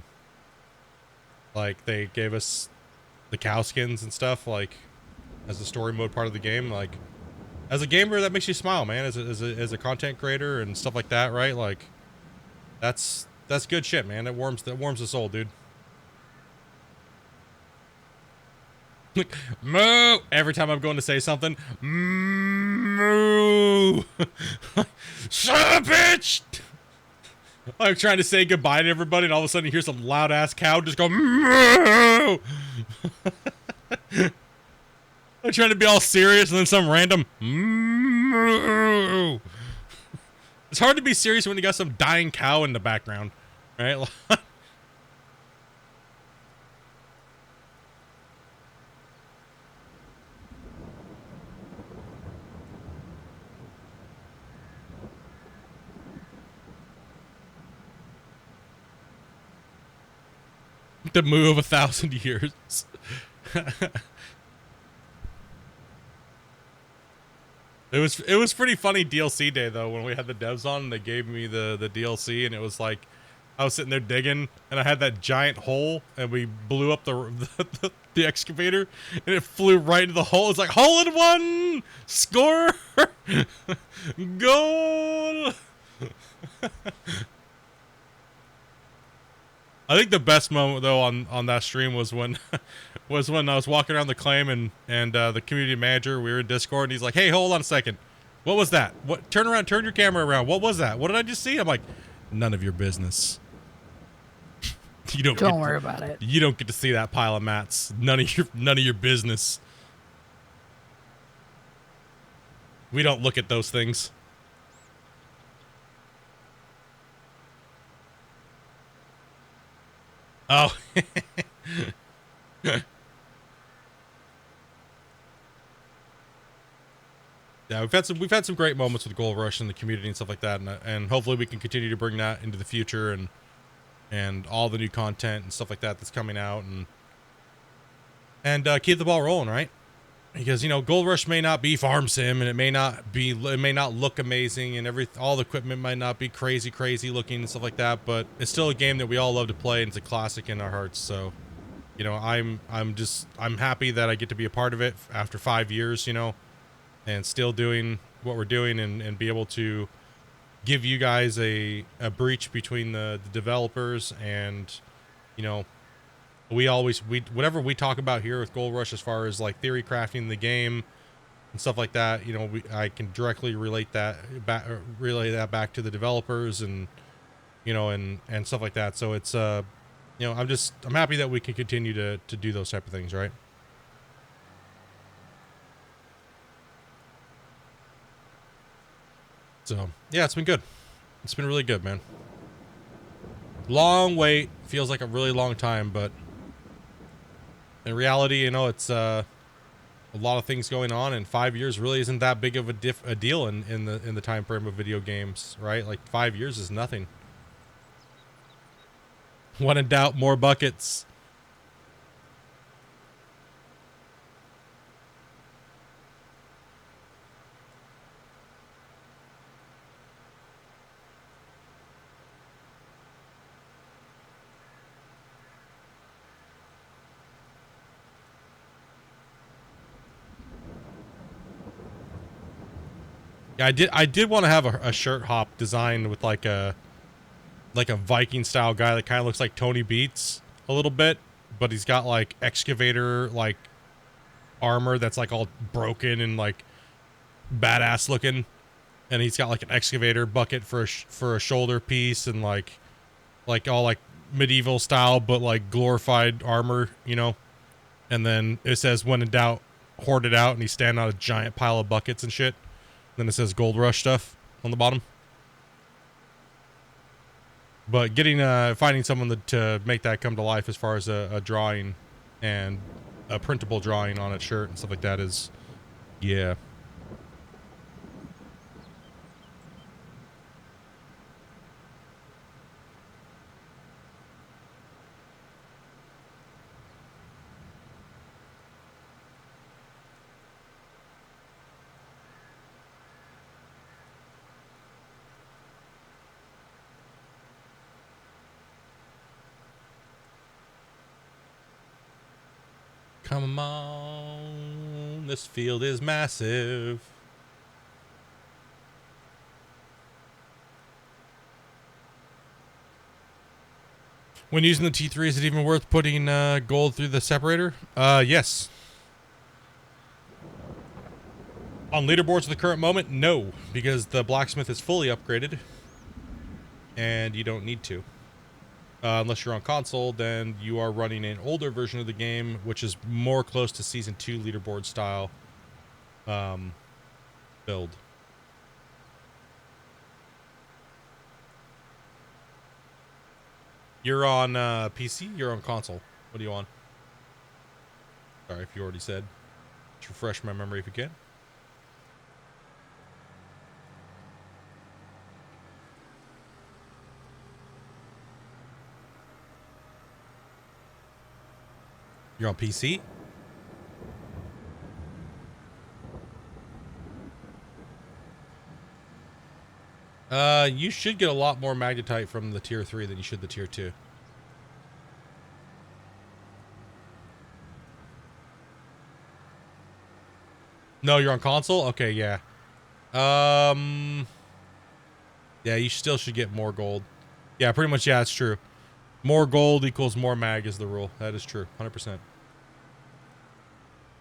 like they gave us the cow skins and stuff like as the story mode part of the game. Like as a gamer, that makes you smile, man. As a content creator and stuff like that, right? Like that's good shit, man. That warms the soul, dude. Moo! Every time I'm going to say something, moo! Shut up, bitch! I'm trying to say goodbye to everybody, and all of a sudden you hear some loud ass cow just go moo! I'm trying to be all serious, and then some random moo! It's hard to be serious when you got some dying cow in the background, right? The moo of 1,000 years. It was pretty funny DLC day though when we had the devs on and they gave me the DLC, and it was like I was sitting there digging and I had that giant hole and we blew up the excavator and it flew right into the hole. It's like hole in one, score, goal. I think the best moment though on that stream was when was when I was walking around the claim and the community manager, we were in Discord, and he's like, "Hey, hold on a second. What was that? What? Turn around, turn your camera around. What was that? What did I just see?" I'm like, "None of your business. You
Don't worry about it.
You don't get to see that pile of mats. None of your business. We don't look at those things." Oh. Yeah, we've had some great moments with Gold Rush and the community and stuff like that, and hopefully we can continue to bring that into the future and all the new content and stuff like that that's coming out, and keep the ball rolling, right? Because you know Gold Rush may not be farm sim, and it may not look amazing, and all the equipment might not be crazy looking and stuff like that, but it's still a game that we all love to play, and it's a classic in our hearts. So, you know, I'm happy that I get to be a part of it after 5 years, you know, and still doing what we're doing and be able to give you guys a breach between the developers and, you know, whatever we talk about here with Gold Rush as far as like theory crafting the game and stuff like that, you know, I can directly relay that back to the developers and, you know, and stuff like that. So it's, you know, I'm happy that we can continue to do those type of things, right? So, yeah, it's been good. It's been really good, man. Long wait. Feels like a really long time, but in reality, you know, it's a lot of things going on, and 5 years really isn't that big of a deal in the time frame of video games, right? Like 5 years is nothing. When in doubt, more buckets. Yeah, I did want to have a shirt hop designed with like a Viking style guy that kind of looks like Tony Beats a little bit, but he's got like excavator like armor that's like all broken and like badass looking, and he's got like an excavator bucket for a shoulder piece and like all like medieval style but like glorified armor, you know. And then it says when in doubt, hoard it out, and he's standing on a giant pile of buckets and shit. Then it says Gold Rush stuff on the bottom. But getting finding someone to make that come to life as far as a drawing and a printable drawing on a shirt and stuff like that is, yeah. Come on, this field is massive. When using the T3, is it even worth putting gold through the separator? Yes. On leaderboards at the current moment, no, because the blacksmith is fully upgraded, and you don't need to. Unless you're on console, then you are running an older version of the game, which is more close to Season 2 leaderboard style build. You're on PC? You're on console. What are you on? Sorry if you already said. Just refresh my memory if you can. You're on PC? You should get a lot more magnetite from the tier 3 than you should the tier 2. No, you're on console? Okay, yeah. Yeah, you still should get more gold. Yeah, pretty much, yeah, it's true. More gold equals more mag is the rule. That is true, 100%.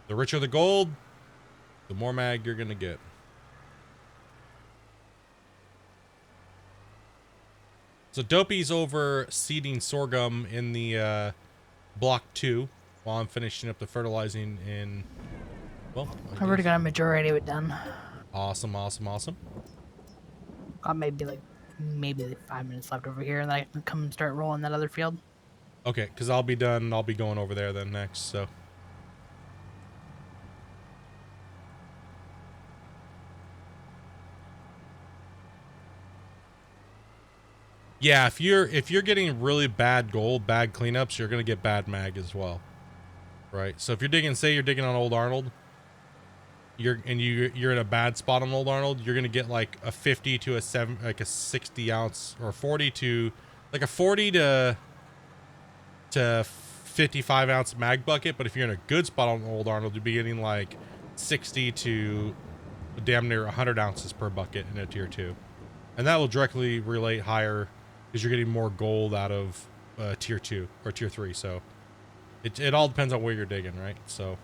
The richer the gold, the more mag you're gonna get. So Dopey's over seeding sorghum in the block 2 while I'm finishing up the fertilizing in, well,
I've already got a majority of it done.
Awesome, awesome, awesome.
Got maybe like 5 minutes left over here, and then I can come and start rolling that other field.
Okay, because I'll be done. I'll be going over there then next, so. Yeah, if you're getting really bad gold, bad cleanups, you're gonna get bad mag as well, right? So if you're digging, say you're digging on Old Arnold, you're in a bad spot on Old Arnold, you're gonna get like a 50 to a 60 ounce, or 40 to like a 40 to 55 ounce mag bucket. But if you're in a good spot on Old Arnold, you'll be getting like 60 to damn near 100 ounces per bucket in a tier 2, and that will directly relate higher because you're getting more gold out of tier 2 or tier 3. So it all depends on where you're digging, right? So,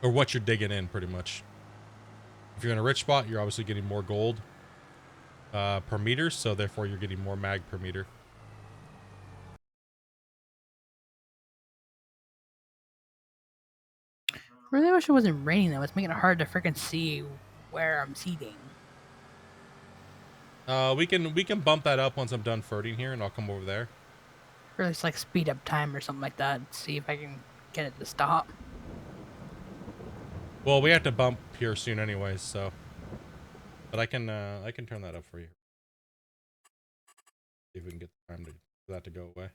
or what you're digging in, pretty much. If you're in a rich spot, you're obviously getting more gold per meter, so therefore you're getting more mag per meter.
Really wish it wasn't raining though. It's making it hard to freaking see where I'm seeding.
We can bump that up once I'm done ferting here, and I'll come over there.
Or at least like speed up time or something like that. See if I can get it to stop.
Well, we have to bump here soon anyways, so. But I can turn that up for you. See if we can get the time for that to go away.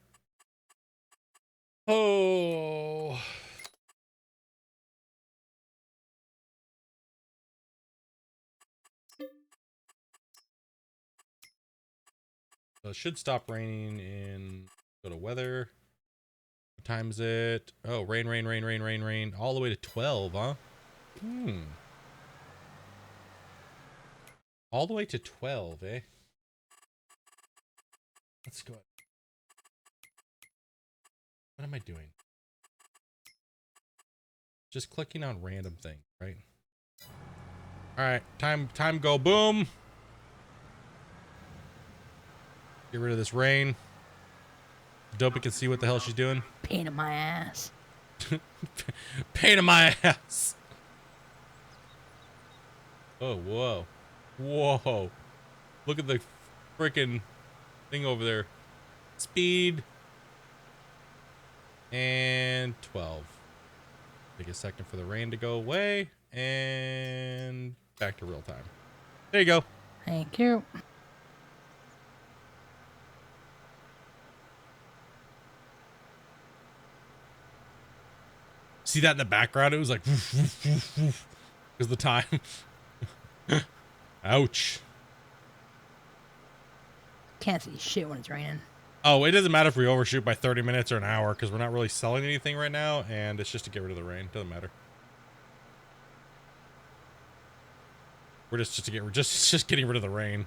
Oh. So it should stop raining in, go to weather. What time is it? Oh, rain, all the way to 12, huh? All the way to 12, eh? Let's go. What am I doing? Just clicking on random things, right? All right, time go boom. Get rid of this rain. Dopey can see what the hell she's doing.
Pain in my ass.
Pain in my ass. Oh, whoa. Whoa. Look at the freaking thing over there. Speed. And 12. Take a second for the rain to go away. And back to real time. There you go.
Thank you.
See that in the background? It was like because the time. Ouch.
Can't see shit when it's raining.
Oh, it doesn't matter if we overshoot by 30 minutes or an hour because we're not really selling anything right now, and it's just to get rid of the rain. Doesn't matter. We're just to get just getting rid of the rain.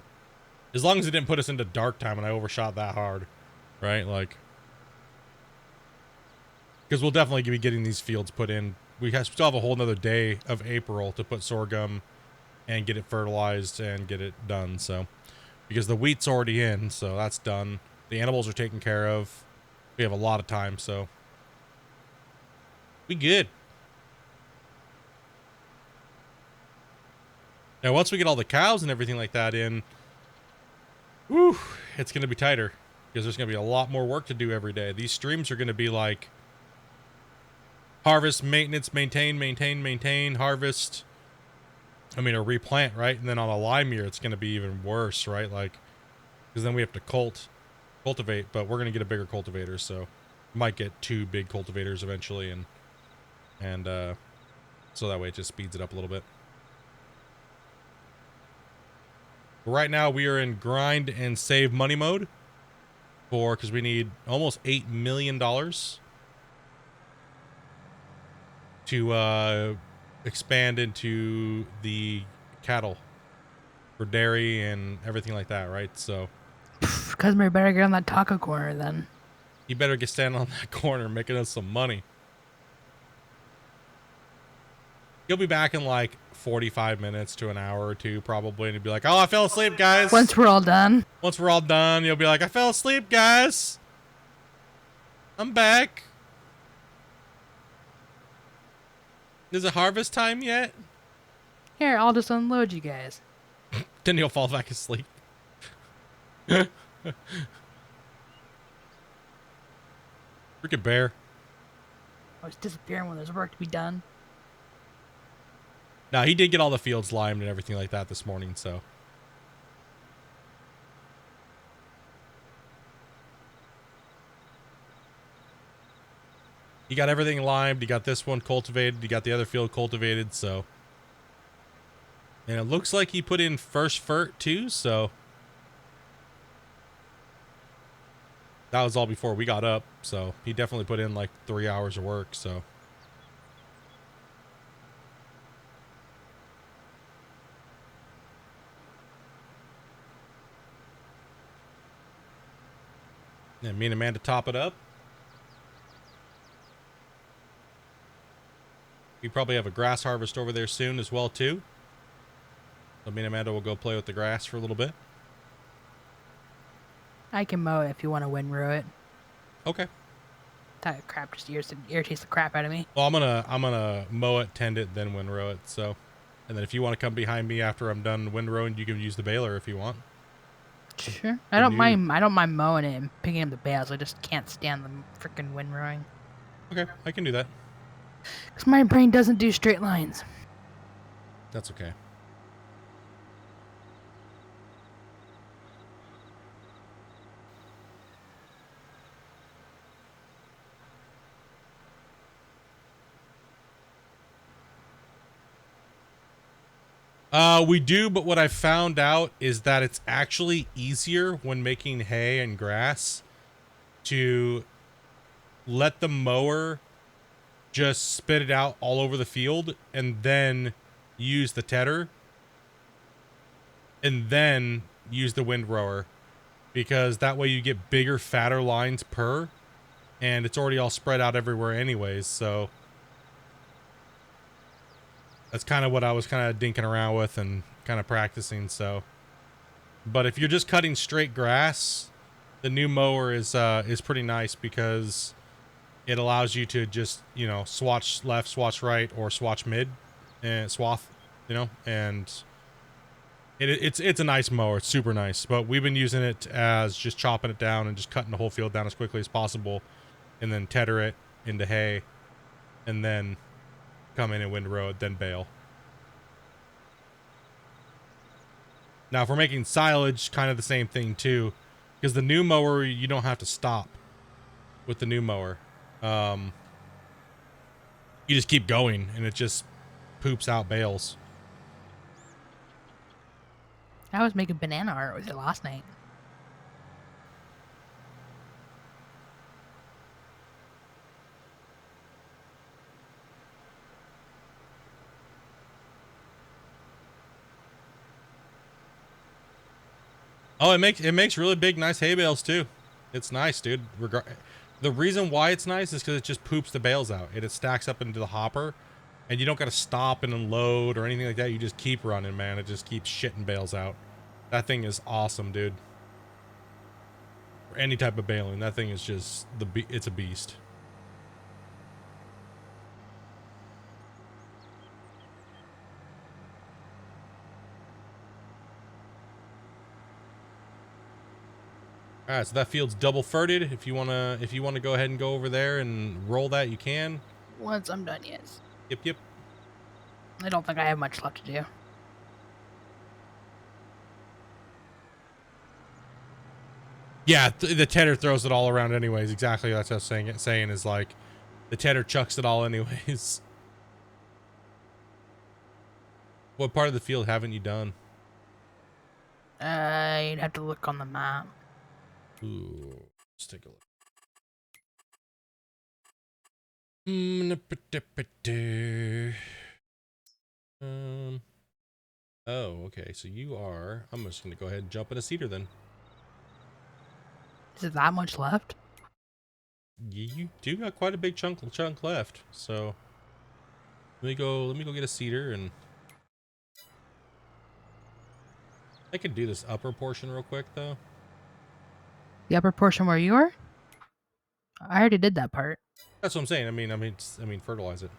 As long as it didn't put us into dark time and I overshot that hard, right? Like, because we'll definitely be getting these fields put in. We still have a whole nother day of April to put sorghum and get it fertilized and get it done. So, because the wheat's already in, so that's done. The animals are taken care of. We have a lot of time, so we good. Now, once we get all the cows and everything like that in, whew, it's going to be tighter because there's going to be a lot more work to do every day. These streams are going to be like harvest, maintenance, maintain, harvest. I mean, or replant, right? And then on a lime year, it's going to be even worse, right? Like, because then we have to cultivate, but we're going to get a bigger cultivator, so might get 2 big cultivators eventually, and so that way it just speeds it up a little bit. Right now we are in grind and save money mode because we need almost $8 million to expand into the cattle for dairy and everything like that, right? So
Customer better get on that taco corner then.
you better get standing on that corner making us some money. You'll be back in like 45 minutes to an hour or two probably, and you'll be like, oh, I fell asleep, guys.
Once we're all done.
Once we're all done, you'll be like, I fell asleep, guys. I'm back. Is it harvest time yet?
Here, I'll just unload you guys.
Then you'll fall back asleep. Freaking bear.
I was disappearing when there's work to be done.
Now, he did get all the fields limed and everything like that this morning, so. He got everything limed. He got this one cultivated. He got the other field cultivated, so. And it looks like he put in first fert, too, so. That was all before we got up, so. He definitely put in like 3 hours of work, so. And me and Amanda top it up. We probably have a grass harvest over there soon as well, too. So me and Amanda will go play with the grass for a little bit.
I can mow it if you want to windrow it.
Okay.
That crap just irritates the crap out of me.
Well, I'm gonna mow it, tend it, then windrow it. So, and then if you want to come behind me after I'm done windrowing, you can use the baler if you want.
Sure. I don't mind mowing it and picking up the bales. I just can't stand the freaking windrowing.
Okay, I can do that.
Because my brain doesn't do straight lines.
That's okay. We do, but what I found out is that it's actually easier when making hay and grass to let the mower just spit it out all over the field and then use the tedder and then use the windrower, because that way you get bigger, fatter lines per, and it's already all spread out everywhere anyways. So that's kind of what I was kind of dinking around with and kind of practicing. So, but if you're just cutting straight grass, the new mower is pretty nice, because it allows you to just, you know, swatch left, swatch right, or swatch mid, and swath, you know, and it's a nice mower. It's super nice. But we've been using it as just chopping it down and just cutting the whole field down as quickly as possible, and then tether it into hay, and then come in and windrow it, then bale. Now, if we're making silage, kind of the same thing too, because the new mower, you don't have to stop with the new mower. You just keep going, and it just poops out bales.
I was making banana art with it last night.
Oh, it makes really big, nice hay bales too. It's nice, dude. The reason why it's nice is because it just poops the bales out. It stacks up into the hopper, and you don't got to stop and unload or anything like that. You just keep running, man. It just keeps shitting bales out. That thing is awesome, dude. For any type of baling, that thing is just it's a beast. All right, so that field's double furted. If you wanna go ahead and go over there and roll that, you can.
Once I'm done, yes.
Yep.
I don't think I have much left to do.
Yeah, the tedder throws it all around anyways. Exactly, that's what I was saying is like, the tedder chucks it all anyways. What part of the field haven't you done?
You'd have to look on the map.
Ooh, let's take a look. Oh, okay. So you are. I'm just gonna go ahead and jump in a cedar then.
Is it that much left?
You do got quite a big chunk left. So let me go get a cedar, and I can do this upper portion real quick though.
The upper portion where you are? I already did that part.
That's what I'm saying. I mean, fertilize it.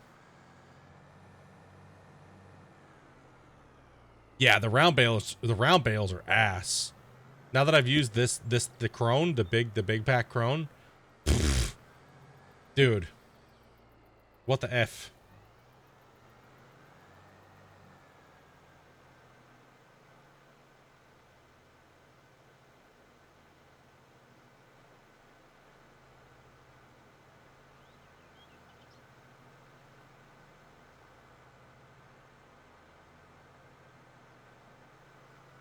Yeah, the round bales are ass. Now that I've used the crone, the big pack crone, dude, what the F?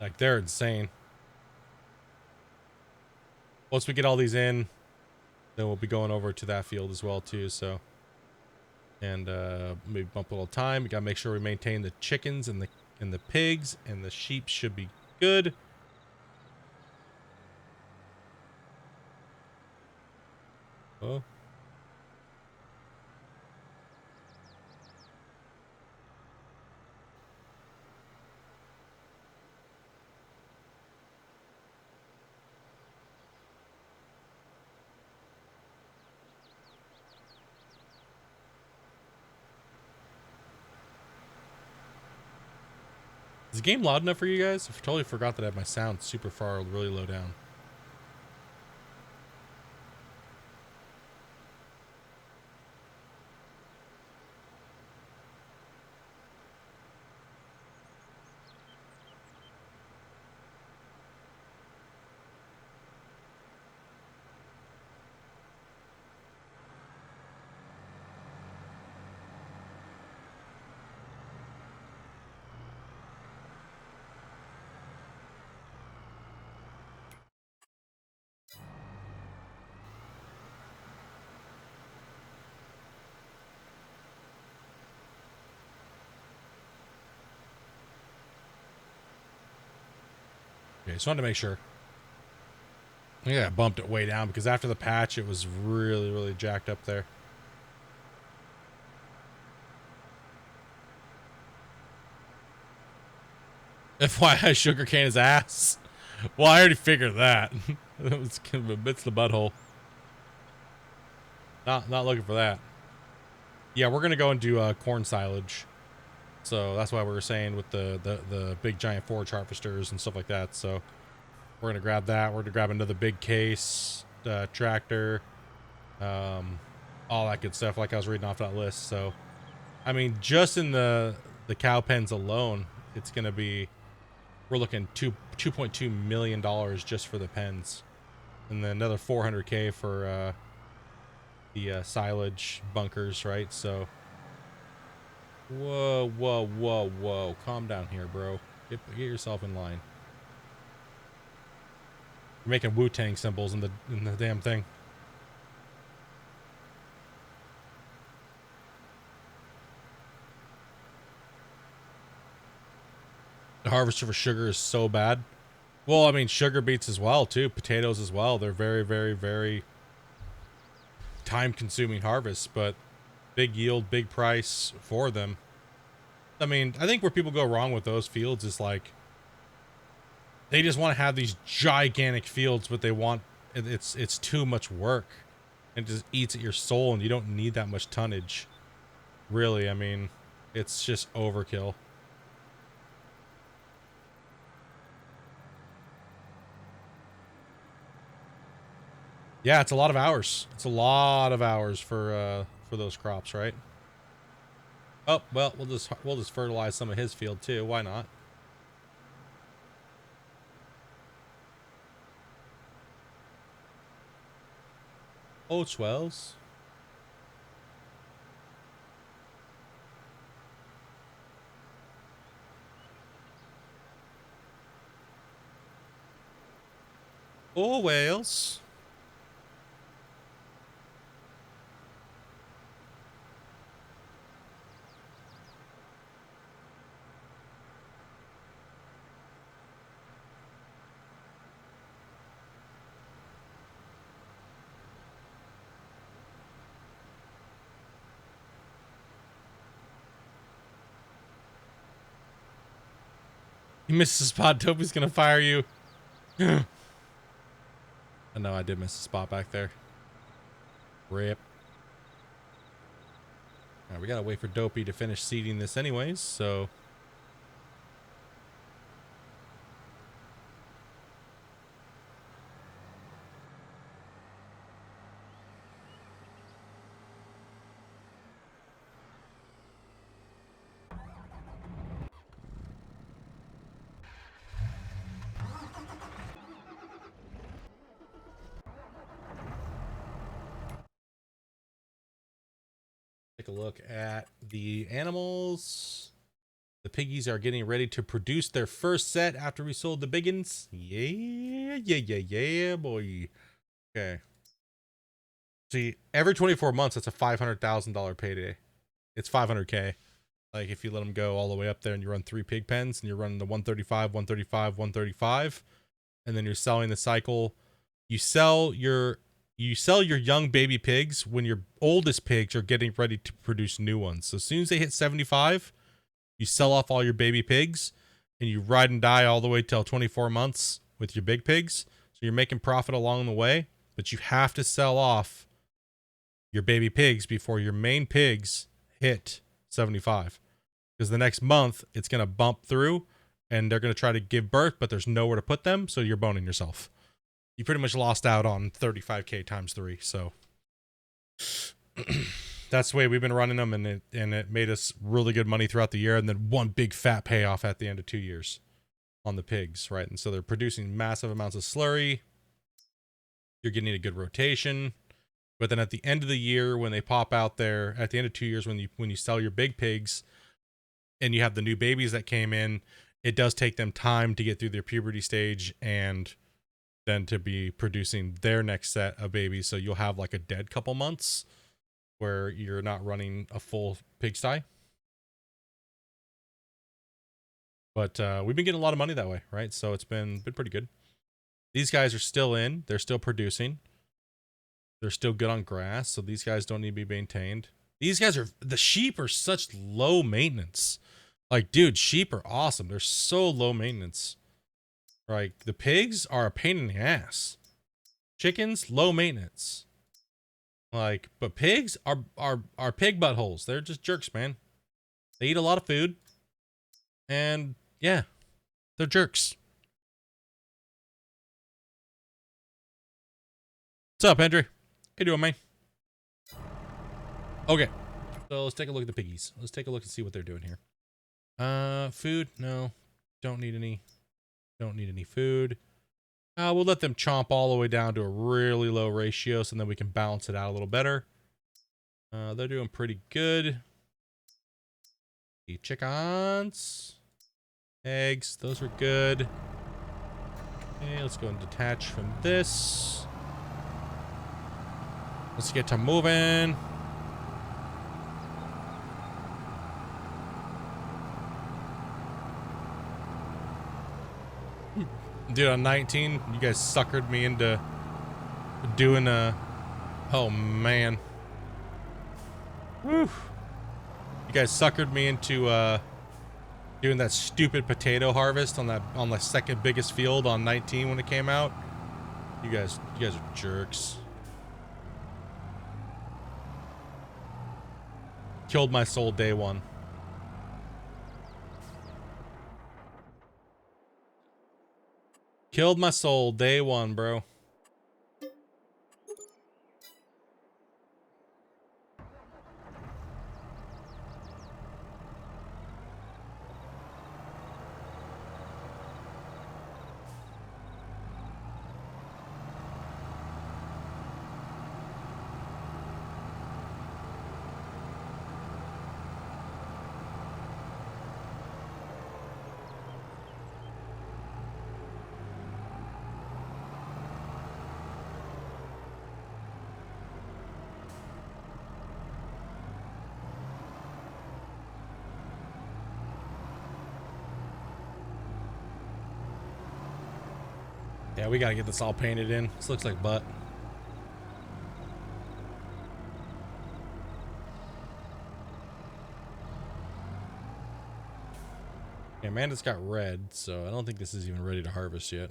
Like, they're insane. Once we get all these in, then we'll be going over to that field as well too. So, and maybe bump a little time. We gotta make sure we maintain the chickens and the pigs, and the sheep should be good. Oh. Is the game loud enough for you guys? I totally forgot that I have my sound super far, really low down. Okay, just wanted to make sure. Yeah, I bumped it way down because after the patch, it was really, really jacked up there. FYI, sugarcane is ass. Well, I already figured that. It's the butthole. Not looking for that. Yeah, we're gonna go and do corn silage. So that's why we were saying with the big giant forage harvesters and stuff like that. So we're gonna grab that. We're gonna grab another big case, tractor, all that good stuff. Like I was reading off that list. So, I mean, just in the cow pens alone, it's gonna be, we're looking $2.2 million just for the pens, and then another 400K for the silage bunkers, right? So, whoa, whoa, whoa, whoa! Calm down here, bro. Get yourself in line. You're making Wu-Tang symbols in the damn thing. The harvester for sugar is so bad. Well, I mean, sugar beets as well, too. Potatoes as well. They're very, very, very time-consuming harvests, but big yield, big price for them. I mean, I think where people go wrong with those fields is like, they just want to have these gigantic fields, but they want, it's too much work. It just eats at your soul, and you don't need that much tonnage. Really, I mean, it's just overkill. Yeah, it's a lot of hours. It's a lot of hours for those crops, right? Oh, well, we'll just fertilize some of his field too. Why not? Oh, swells. Oh, whales. You missed the spot. Toby's gonna fire you. I know I did miss a spot back there. Rip. Alright, we gotta wait for Dopey to finish seeding this anyways, so. Take a look at the animals. The piggies are getting ready to produce their first set after we sold the biggins. Yeah, yeah, yeah, yeah, boy. Okay. See, every 24 months, that's a $500,000 payday. It's 500K. Like if you let them go all the way up there and you run 3 pig pens and you're running the 135, 135, 135, and then you're selling the cycle. You sell your young baby pigs when your oldest pigs are getting ready to produce new ones. So as soon as they hit 75, you sell off all your baby pigs and you ride and die all the way till 24 months with your big pigs. So you're making profit along the way, but you have to sell off your baby pigs before your main pigs hit 75. Because the next month it's going to bump through and they're going to try to give birth, but there's nowhere to put them. So you're boning yourself. You pretty much lost out on 35K times 3. So that's the way we've been running them, and it made us really good money throughout the year, and then one big fat payoff at the end of 2 years on the pigs, right? And so they're producing massive amounts of slurry. You're getting a good rotation, but then at the end of the year, when they pop out there, at the end of 2 years, when you sell your big pigs, and you have the new babies that came in, it does take them time to get through their puberty stage and then to be producing their next set of babies. So you'll have like a dead couple months where you're not running a full pigsty. But we've been getting a lot of money that way, right? So it's been pretty good. These guys are still in. They're still producing. They're still good on grass, so these guys don't need to be maintained. These guys are, the sheep are such low maintenance. Like, dude, sheep are awesome. They're so low maintenance. Like, the pigs are a pain in the ass. Chickens, low maintenance. Like, but pigs are pig buttholes. They're just jerks, man. They eat a lot of food. And yeah, they're jerks. What's up, Andrew? How you doing, man? Okay, so let's take a look at the piggies. Let's take a look and see what they're doing here. Food? No, don't need any. Don't need any food. We'll let them chomp all the way down to a really low ratio, so then we can balance it out a little better. They're doing pretty good. The chickens, eggs, those are good. Okay, let's go and detach from this. Let's get to moving. Dude, on 19, you guys suckered me into doing oh man. Woo. You guys suckered me into doing that stupid potato harvest on the second biggest field on 19 when it came out. You guys are jerks. Killed my soul day one. Killed my soul day one, bro. Yeah, we gotta get this all painted in. This looks like butt. Okay, Amanda's got red, so I don't think this is even ready to harvest yet.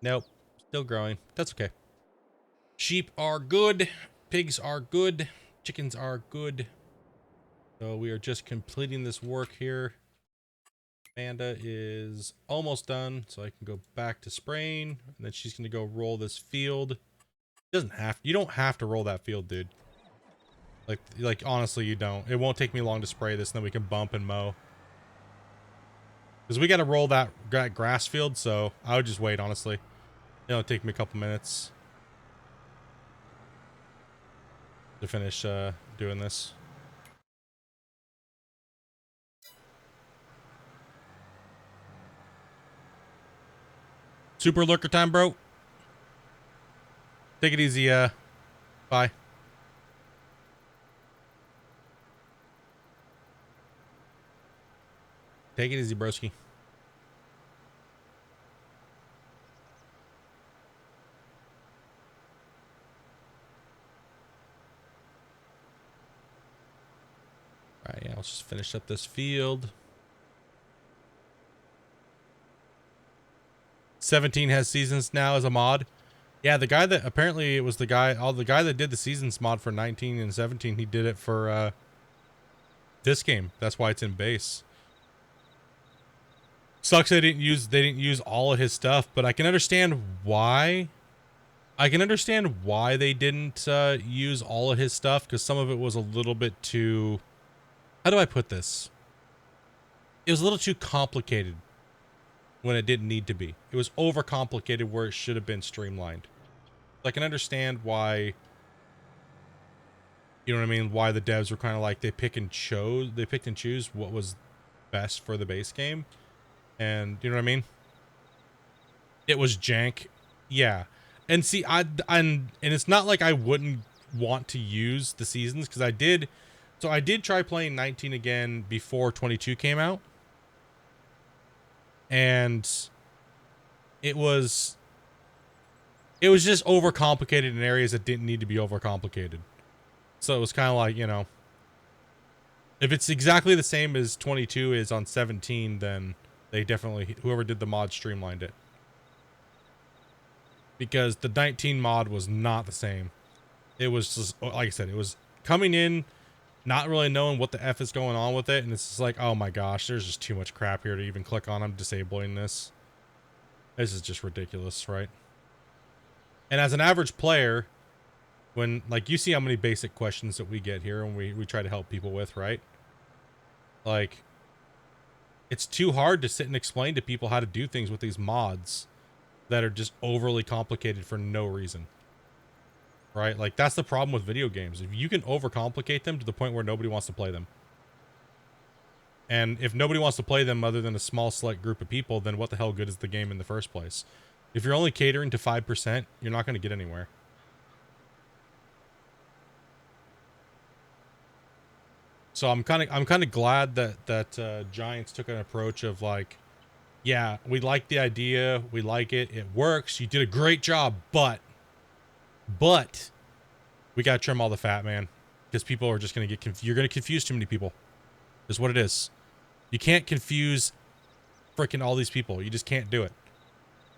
Nope, still growing. That's okay. Sheep are good. Pigs are good. Chickens are good. So we are just completing this work here. Amanda is almost done, so I can go back to spraying, and then she's gonna go roll this field. You don't have to roll that field, dude. Like honestly, you don't. It won't take me long to spray this, and then we can bump and mow. Because we gotta roll that grass field, so I would just wait, honestly. It'll take me a couple minutes to finish doing this. Super lurker time, bro. Take it easy, bye. Take it easy, broski. Alright, yeah, let's just finish up this field. 17 has seasons now as a mod. Yeah, the guy that apparently it was the guy that did the seasons mod for 19 and 17, he did it for this game. That's why it's in base. Sucks they didn't use all of his stuff, but I can understand why. I can understand why they didn't use all of his stuff, because some of it was a little bit too, how do I put this? It was a little too complicated when it didn't need to be. It was overcomplicated where it should have been streamlined. I can understand why, you know what I mean, why the devs were kind of like they picked and choose what was best for the base game. And you know what I mean? It was jank. Yeah. And see, and it's not like I wouldn't want to use the seasons, because I did So I did try playing 19 again before 22 came out. And it was just overcomplicated in areas that didn't need to be overcomplicated. So it was kind of like, you know, if it's exactly the same as 22 is on 17, then they definitely, whoever did the mod streamlined it. Because the 19 mod was not the same. It was just, like I said, it was coming in, not really knowing what the F is going on with it. And it's just like, oh my gosh, there's just too much crap here to even click on. I'm disabling this. This is just ridiculous, right? And as an average player, when, like, you see how many basic questions that we get here and we try to help people with, right? Like, it's too hard to sit and explain to people how to do things with these mods that are just overly complicated for no reason. Right? Like, that's the problem with video games. If you can overcomplicate them to the point where nobody wants to play them. And if nobody wants to play them other than a small select group of people, then what the hell good is the game in the first place? If you're only catering to 5%, you're not going to get anywhere. So I'm kind of glad that Giants took an approach of like, yeah, we like the idea, we like it, it works, you did a great job, but we gotta trim all the fat, man, because people are just gonna get confused. You're gonna confuse too many people. Is what it is. You can't confuse freaking all these people. You just can't do it,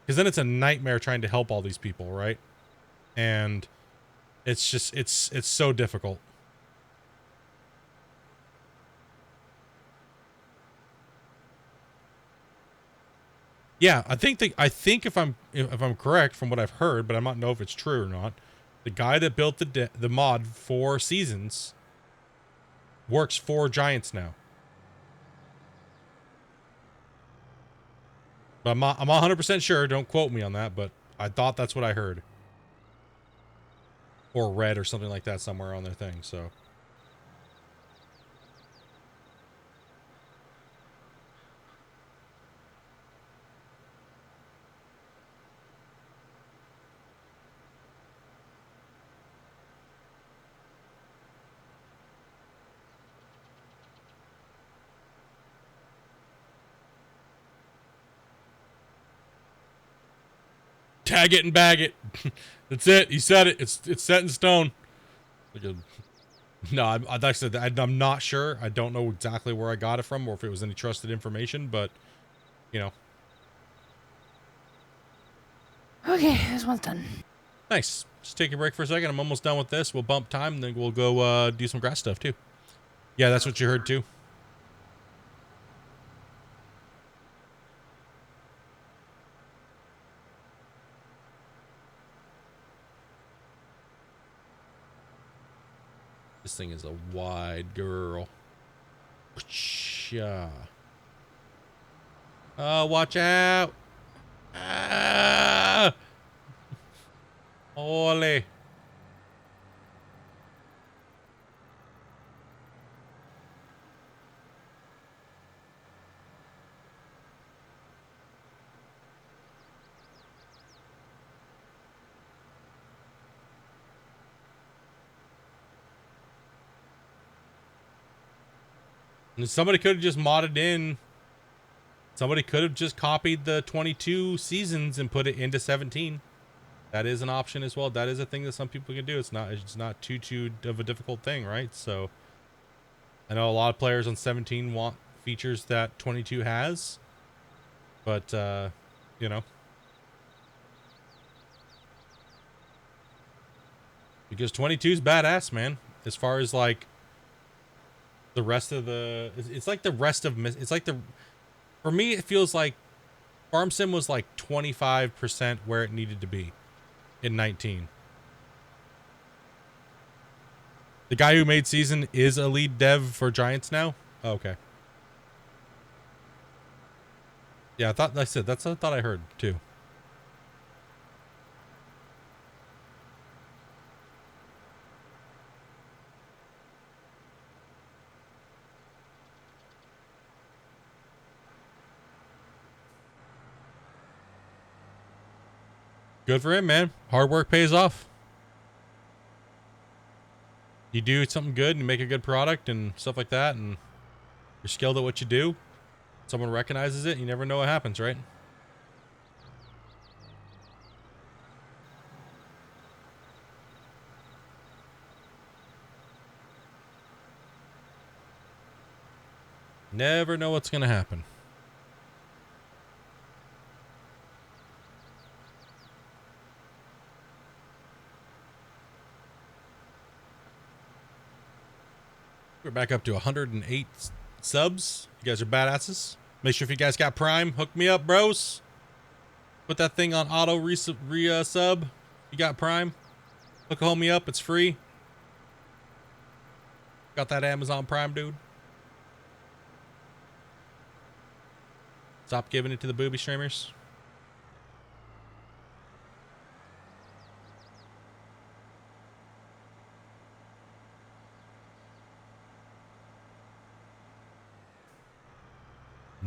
because then it's a nightmare trying to help all these people, right? And it's just it's so difficult. Yeah, I think if I'm correct from what I've heard, but I don't know if it's true or not. The guy that built the mod for Seasons works for Giants now. But I'm 100% sure. Don't quote me on that, but I thought that's what I heard or read or something like that somewhere on their thing. So. Tag it and bag it. That's it. He said it. It's set in stone. No, like I said, I'm not sure. I don't know exactly where I got it from or if it was any trusted information, but, you know.
Okay, this one's done.
Nice. Just take a break for a second. I'm almost done with this. We'll bump time, and then we'll go do some grass stuff, too. Yeah, that's what you heard, too. This thing is a wide girl. Watch out. Ah! Holy. And somebody could have just modded in. Somebody could have just copied the 22 seasons and put it into 17. That is an option as well. That is a thing that some people can do. It's not too of a difficult thing, right? So I know a lot of players on 17 want features that 22 has, but you know, because 22 is badass, man. As far as like the rest of the, it's like the rest of, it's like the, for me, it feels like Farm Sim was like 25% where it needed to be in 19. The guy who made Season is a lead dev for Giants now? Oh, okay. Yeah, that's what I thought I heard too. Good for him, man. Hard work pays off. you do something good and you make a good product and stuff like that, and you're skilled at what you do, someone recognizes it, you never know what happens, right? Never know what's gonna happen. We're back up to 108 subs. You guys are badasses. Make sure if you guys got Prime, hook me up, bros. Put that thing on auto sub. You got Prime? Hook a homie up. It's free. Got that Amazon Prime, dude. Stop giving it to the booby streamers.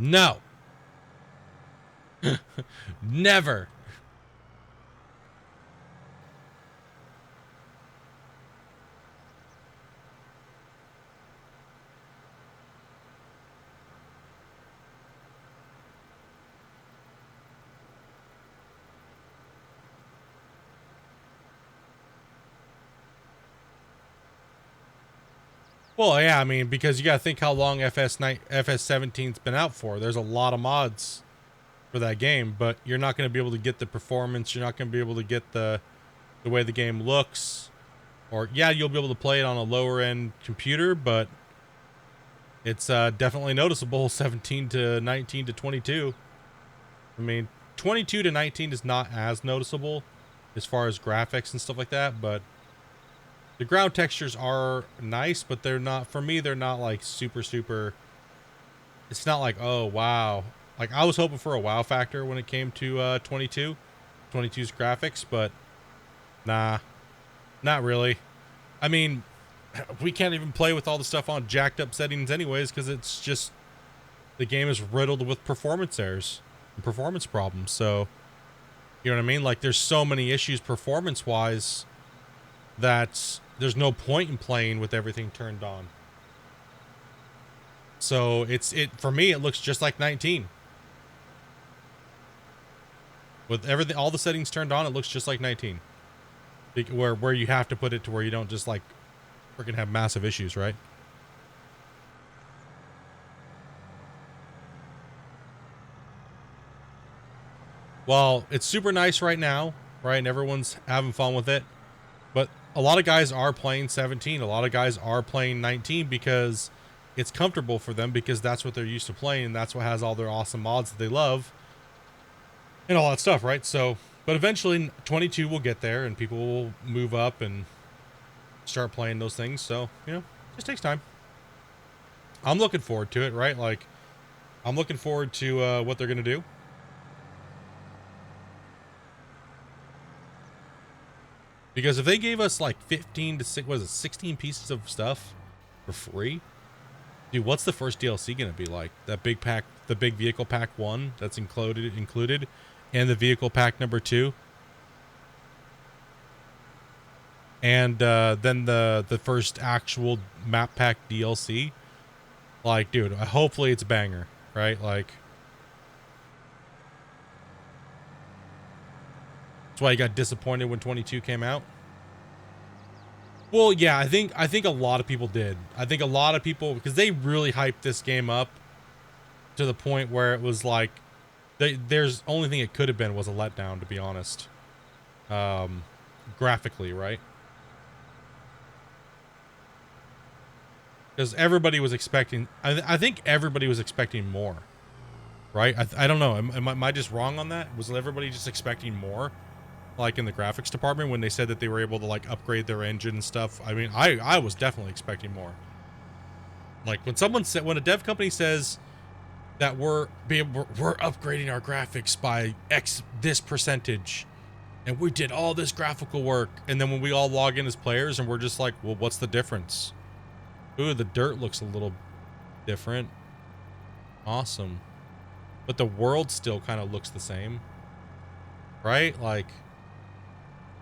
No. Never. Well, yeah, I mean, because you got to think how long FS17's been out for. There's a lot of mods for that game, but you're not going to be able to get the performance. You're not going to be able to get the way the game looks. Or, yeah, you'll be able to play it on a lower end computer, but it's definitely noticeable 17 to 19 to 22. I mean, 22 to 19 is not as noticeable as far as graphics and stuff like that, but the ground textures are nice, but they're not, for me, they're not like super, it's not like, oh, wow. Like, I was hoping for a wow factor when it came to 22's graphics, but nah, not really. I mean, we can't even play with all the stuff on jacked up settings anyways, because it's just, the game is riddled with performance errors and performance problems. So, you know what I mean? Like, there's so many issues performance-wise that there's no point in playing with everything turned on. So for me, it looks just like 19. With everything, all the settings turned on, it looks just like 19. Where you have to put it to where you don't just like freaking have massive issues, right? Well, it's super nice right now, right? And everyone's having fun with it. But a lot of guys are playing 17. A lot of guys are playing 19 because it's comfortable for them, because that's what they're used to playing, and that's what has all their awesome mods that they love and all that stuff, right? So, but eventually 22 will get there and people will move up and start playing those things. So, you know, it just takes time. I'm looking forward to it, right? Like, I'm looking forward to what they're going to do. Because if they gave us like 15 to 16 pieces of stuff for free, dude, what's the first DLC gonna be like? That big pack, the big vehicle pack 1 that's included, and the vehicle pack number 2, and then the first actual map pack DLC. Like, dude, hopefully it's a banger, right? Like, that's why you got disappointed when 22 came out. Well, yeah, I think a lot of people did. I think a lot of people, because they really hyped this game up to the point where it was like, there's only thing it could have been was a letdown, to be honest. Graphically, right? Because everybody was expecting, I think everybody was expecting more, right? I don't know. Am I just wrong on that? Was everybody just expecting more? Like in the graphics department when they said that they were able to like upgrade their engine and stuff. I mean, I was definitely expecting more. Like when a dev company says that we're upgrading our graphics by this percentage, and we did all this graphical work, and then when we all log in as players and we're just like, well, what's the difference? Ooh, the dirt looks a little different. Awesome. But the world still kind of looks the same. Right? Like,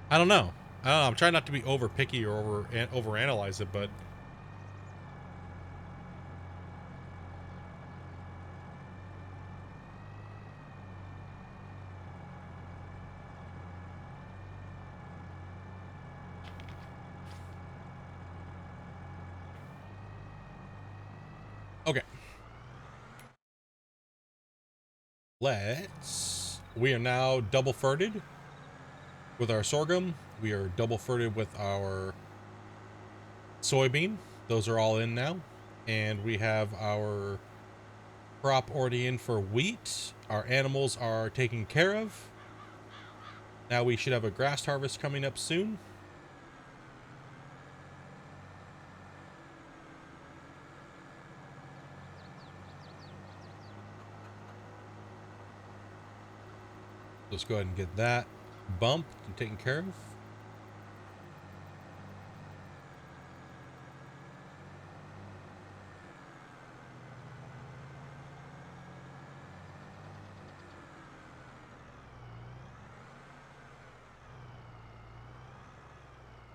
I don't know. I don't know, I'm trying not to be over picky or over analyze it, but okay. We are now double furted with our sorghum. We are double furted with our soybean. Those are all in now. And we have our crop already in for wheat. Our animals are taken care of. Now we should have a grass harvest coming up soon. Let's go ahead and get that bumped and taken care of.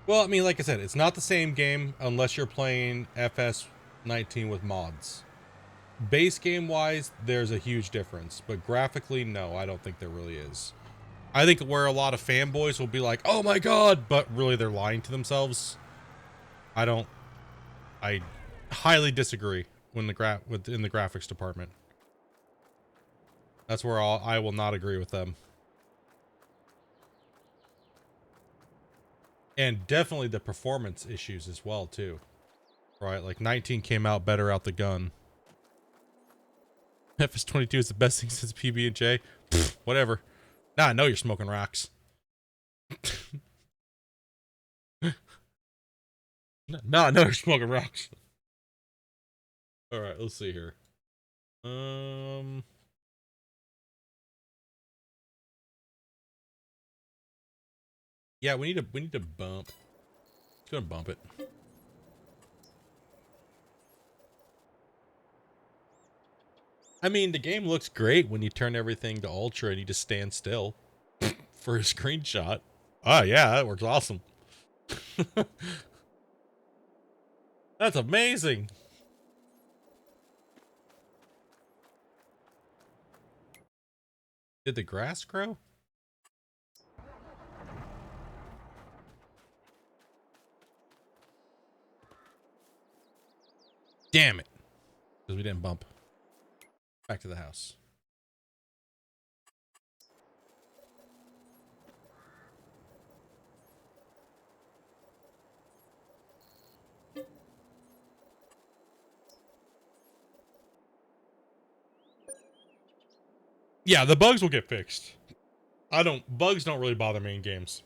Well, I mean, like I said, it's not the same game unless you're playing FS19 with mods. Base game wise, there's a huge difference, but graphically, no, I don't think there really is. I think where a lot of fanboys will be like, "Oh my god," but really they're lying to themselves. I highly disagree when in the graphics department. That's where I will not agree with them. And definitely the performance issues as well too. Right? Like 19 came out better out the gun. FS22 is the best thing since PB&J. Whatever. Now I know you're smoking rocks. No, I know you're smoking rocks. All right, let's see here. Yeah, we need to bump. It's gonna bump it. I mean, the game looks great when you turn everything to ultra and you just stand still for a screenshot. Oh yeah, that works awesome. That's amazing. Did the grass grow? Damn it. Because we didn't bump. Back to the house. Yeah, the bugs will get fixed. Bugs don't really bother me in games.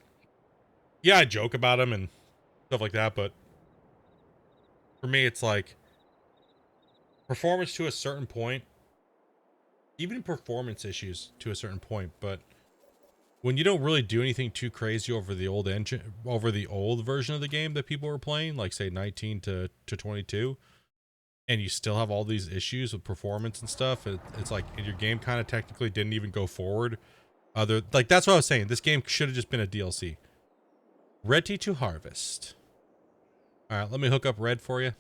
Yeah, I joke about them and stuff like that, but for me, it's like performance to a certain point, even performance issues to a certain point, but when you don't really do anything too crazy over the old engine, over the old version of the game that people were playing, like say 19 to 22, and you still have all these issues with performance and stuff, it's like your game kind of technically didn't even go forward. Like that's what I was saying. This game should have just been a DLC. Ready to harvest. All right, let me hook up red for you.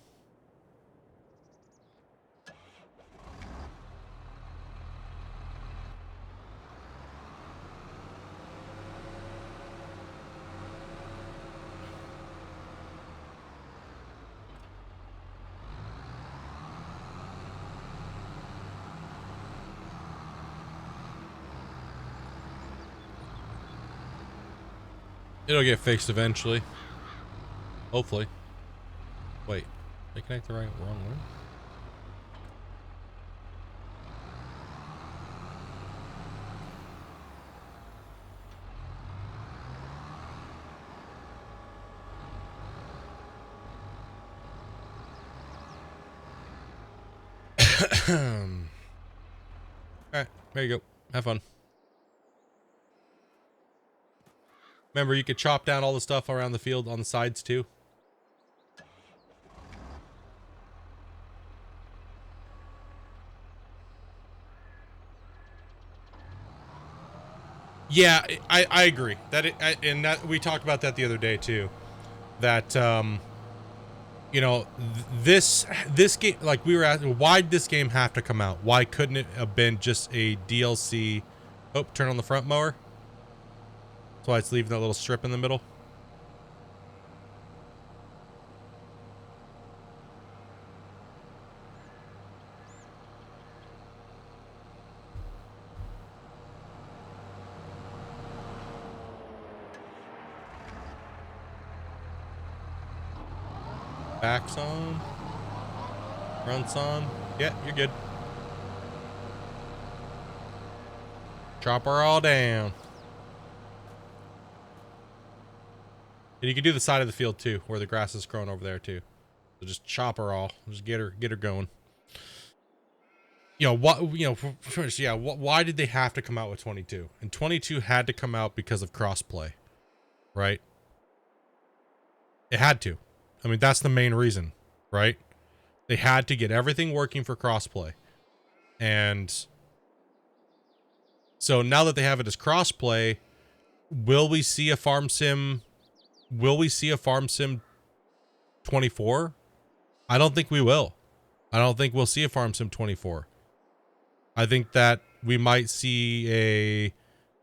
It'll get fixed eventually. Hopefully. Wait, they connect the wrong one? Alright, there you go. Have fun. Remember, you could chop down all the stuff around the field on the sides too. Yeah, I agree that and that we talked about that the other day too. That you know, this game, like we were asking, why did this game have to come out? Why couldn't it have been just a DLC? Oh, turn on the front mower. That's why it's leaving that little strip in the middle. Back's on. Front's on. Yeah, you're good. Chop her all down. And you can do the side of the field too, where the grass is growing over there too. So just chop her all. Just get her going. You know what? You know, yeah. Why did they have to come out with 22? And 22 had to come out because of crossplay, right? It had to. I mean, that's the main reason, right? They had to get everything working for crossplay, and so now that they have it as crossplay, will we see a farm sim? Will we see a farm sim 24? I don't think we will. I don't think we'll see a farm sim 24. I think that we might see a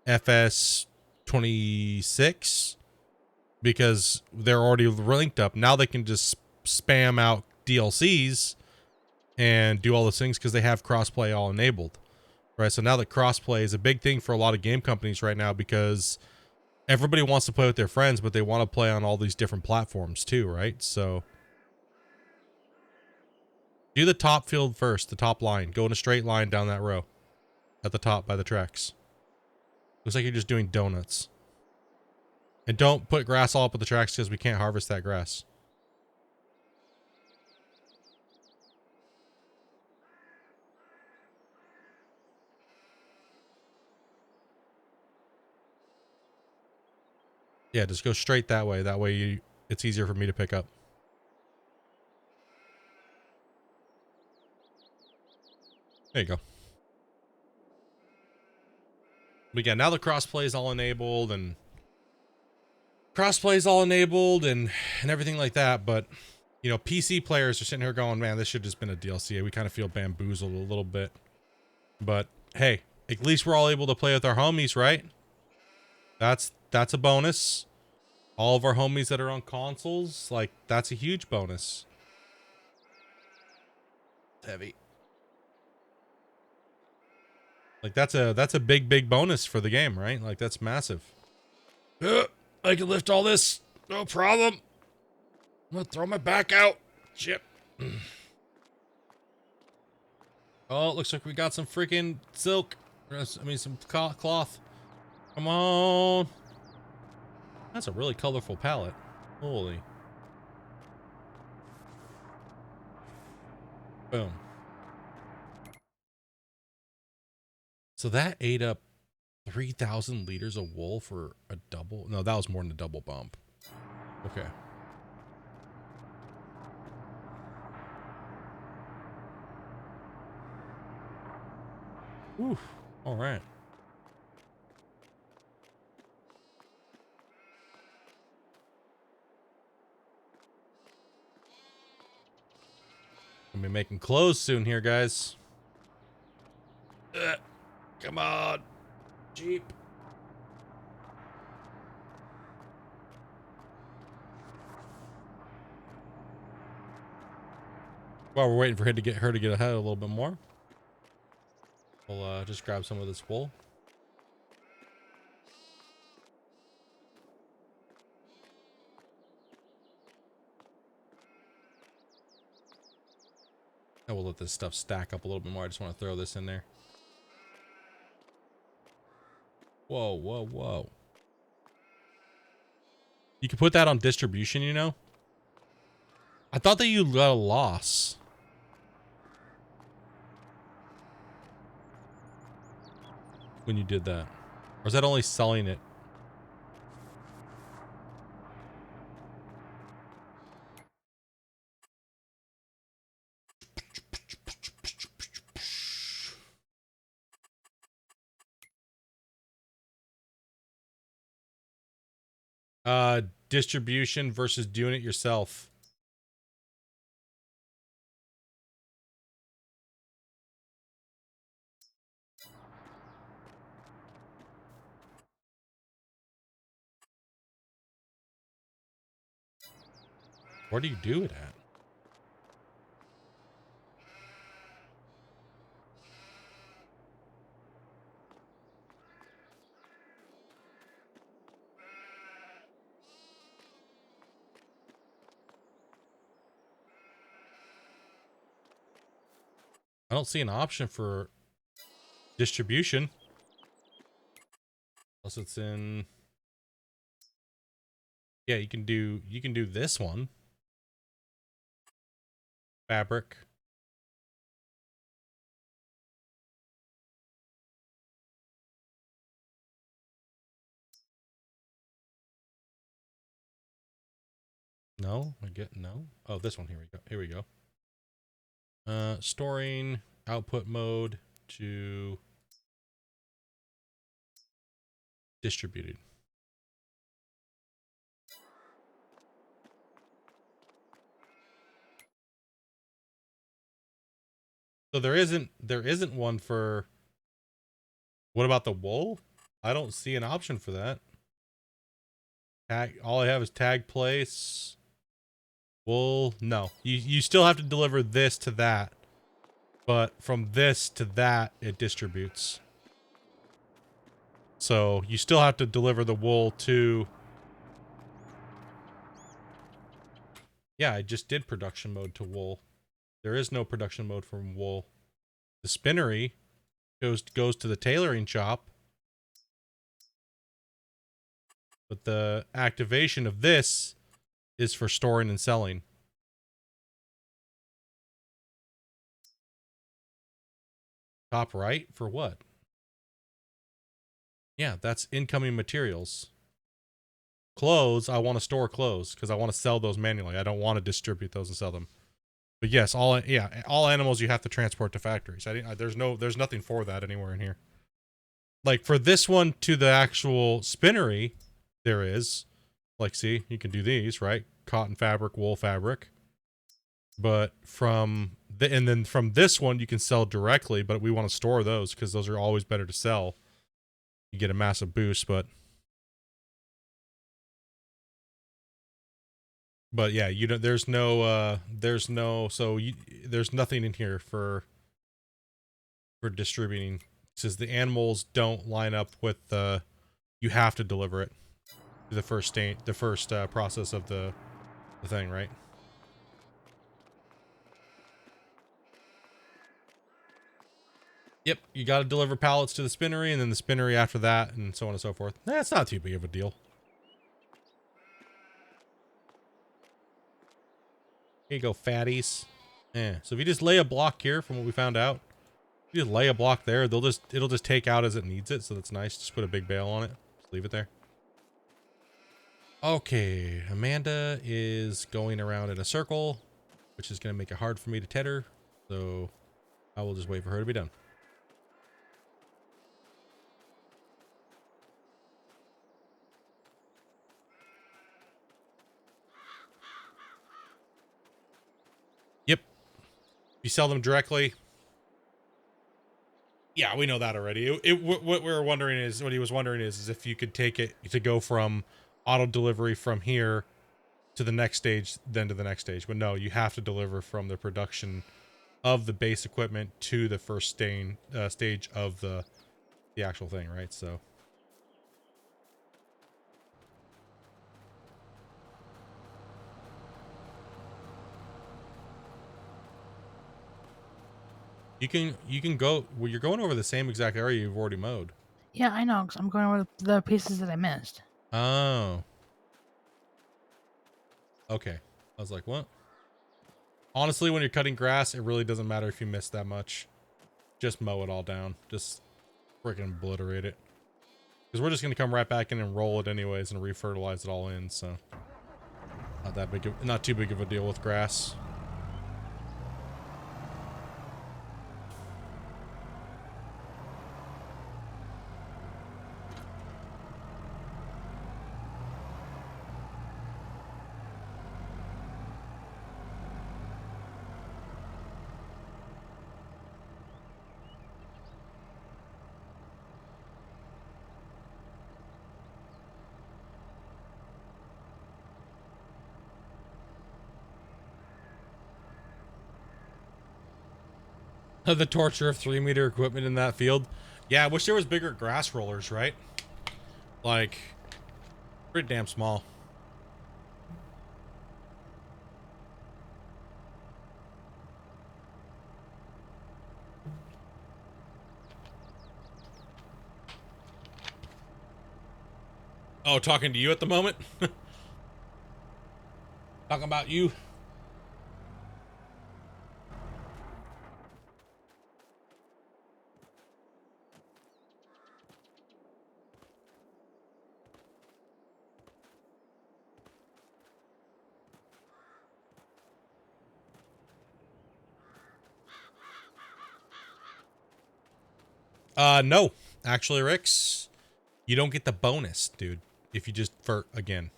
FS 26 because they're already linked up. Now they can just spam out DLCs and do all those things because they have crossplay all enabled, right? So now that crossplay is a big thing for a lot of game companies right now because everybody wants to play with their friends, but they want to play on all these different platforms too, right? So do the top field first, the top line. Go in a straight line down that row at the top by the tracks. Looks like you're just doing donuts. And don't put grass all up at the tracks because we can't harvest that grass. Yeah, just go straight that way. That way it's easier for me to pick up. There you go. But yeah, now the crossplay is all enabled and everything like that. But you know, PC players are sitting here going, man, this should have just been a DLC. We kind of feel bamboozled a little bit. But hey, at least we're all able to play with our homies, right? That's a bonus. All of our homies that are on consoles, like that's a huge bonus. Heavy. Like that's a big bonus for the game, right? Like that's massive. I can lift all this, no problem. I'm gonna throw my back out. Shit. Oh, it looks like we got some freaking silk. I mean, some cloth. Come on. That's a really colorful palette. Holy. Boom. So that ate up 3,000 liters of wool for a double. No, that was more than a double bump. Okay. Oof. All right. I'll be making clothes soon here, guys. Come on. Jeep. While we're waiting for her to get ahead a little bit more, we'll just grab some of this wool. And we'll let this stuff stack up a little bit more. I just want to throw this in there. Whoa, whoa, whoa. You can put that on distribution, you know? I thought that you got a loss. When you did that. Or is that only selling it? Distribution versus doing it yourself. Where do you do it at? I don't see an option for distribution. Unless it's in... Yeah, you can do this one. Fabric. No, I get no. Oh, this one. Here we go. Here we go. Storing output mode to distributed. So there isn't one for... What about the wool? I don't see an option for that. Tag, all I have is tag place. Wool, no. You still have to deliver this to that. But from this to that, it distributes. So you still have to deliver the wool to... Yeah, I just did production mode to wool. There is no production mode from wool. The spinnery goes to the tailoring shop. But the activation of this is for storing and selling. Top right for what? Yeah, that's incoming materials. Clothes, I want to store clothes because I want to sell those manually. I don't want to distribute those and sell them. But yes, all animals you have to transport to factories. There's nothing for that anywhere in here. Like for this one to the actual spinnery, there is. Like, see, you can do these, right? Cotton fabric, wool fabric. But from and then from this one you can sell directly, but we want to store those because those are always better to sell. You get a massive boost, but yeah, you don't. There's nothing in here for distributing. It says the animals don't line up with you have to deliver it to the first process of the thing, right? Yep, you got to deliver pallets to the spinnery, and then the spinnery after that, and so on and so forth. That's not too big of a deal. Here you go, fatties. Yeah. So if you just lay a block here, from what we found out, you just lay a block there. It'll just take out as it needs it. So that's nice. Just put a big bale on it. Just leave it there. Okay, Amanda is going around in a circle, which is going to make it hard for me to tether. So I will just wait for her to be done. Yep. You sell them directly. Yeah, we know that already. What we were wondering is, what he was wondering is if you could take it to go from auto delivery from here to the next stage, then to the next stage. But no, you have to deliver from the production of the base equipment to the first stage of the actual thing, right? So you can go. Well, you're going over the same exact area you've already mowed.
Yeah, I know, 'cause I'm going over the pieces that I missed.
Oh. Okay. I was like, what? Honestly, when you're cutting grass, it really doesn't matter if you miss that much. Just mow it all down. Just freaking obliterate it. Because we're just going to come right back in and roll it anyways and refertilize it all in, so. Not too big of a deal with grass. The torture of 3-meter equipment in that field. Yeah, I wish there was bigger grass rollers, right? Like, pretty damn small. Oh, talking to you at the moment? Talking about you? No. Actually, Rix, you don't get the bonus, dude, if you just furt again.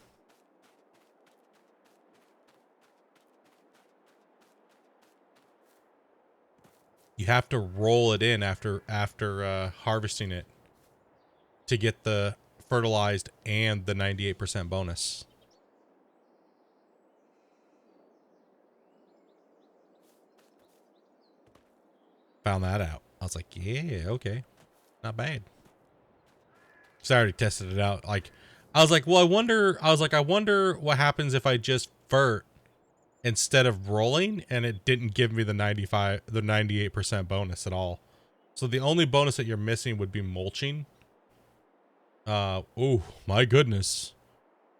You have to roll it in after harvesting it to get the fertilized and the 98% bonus. Found that out. I was like, yeah, okay. Not bad. So I already tested it out. Like, I was like, well, I wonder what happens if I just fert instead of rolling, and it didn't give me the 98% bonus at all. So the only bonus that you're missing would be mulching. Oh my goodness.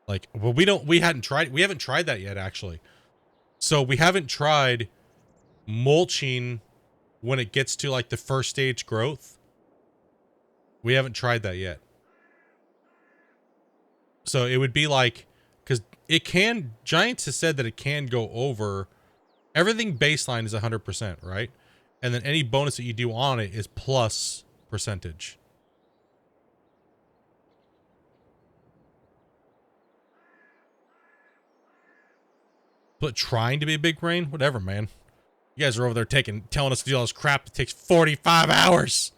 Like, well, we haven't tried that yet, actually. So we haven't tried mulching when it gets to like the first stage growth. We haven't tried that yet. So it would be like, because Giants has said that it can go over, everything baseline is 100%, right? And then any bonus that you do on it is plus percentage. But trying to be a big brain, whatever, man. You guys are over there telling us to do all this crap that takes 45 hours.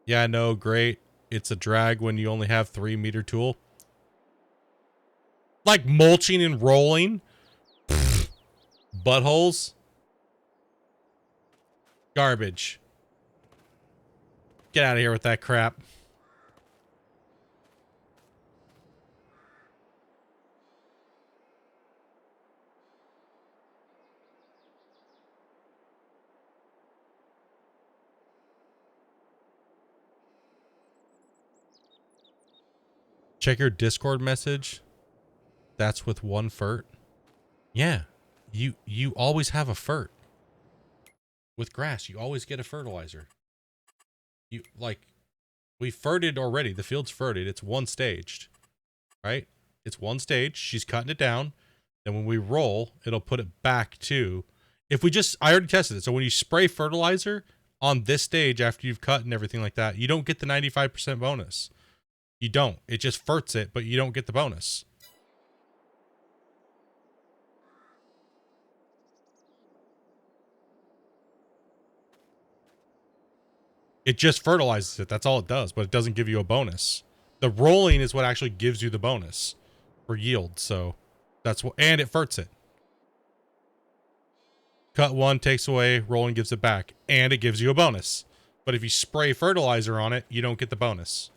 Yeah, no, great. It's a drag when you only have 3-meter tool. Like mulching and rolling. Buttholes. Garbage. Get out of here with that crap. Check your Discord message. That's with one fert. Yeah. You always have a fert. With grass, you always get a fertilizer. You like we ferted already. The field's ferted. It's one staged. Right? It's one stage. She's cutting it down. Then when we roll, it'll put it back to if we just I already tested it. So when you spray fertilizer on this stage after you've cut and everything like that, you don't get the 95% bonus. You don't. It just ferts it, but you don't get the bonus. It just fertilizes it. That's all it does, but it doesn't give you a bonus. The rolling is what actually gives you the bonus for yield. So that's what, and it ferts it. Cut one takes away, rolling gives it back, and it gives you a bonus. But if you spray fertilizer on it, you don't get the bonus.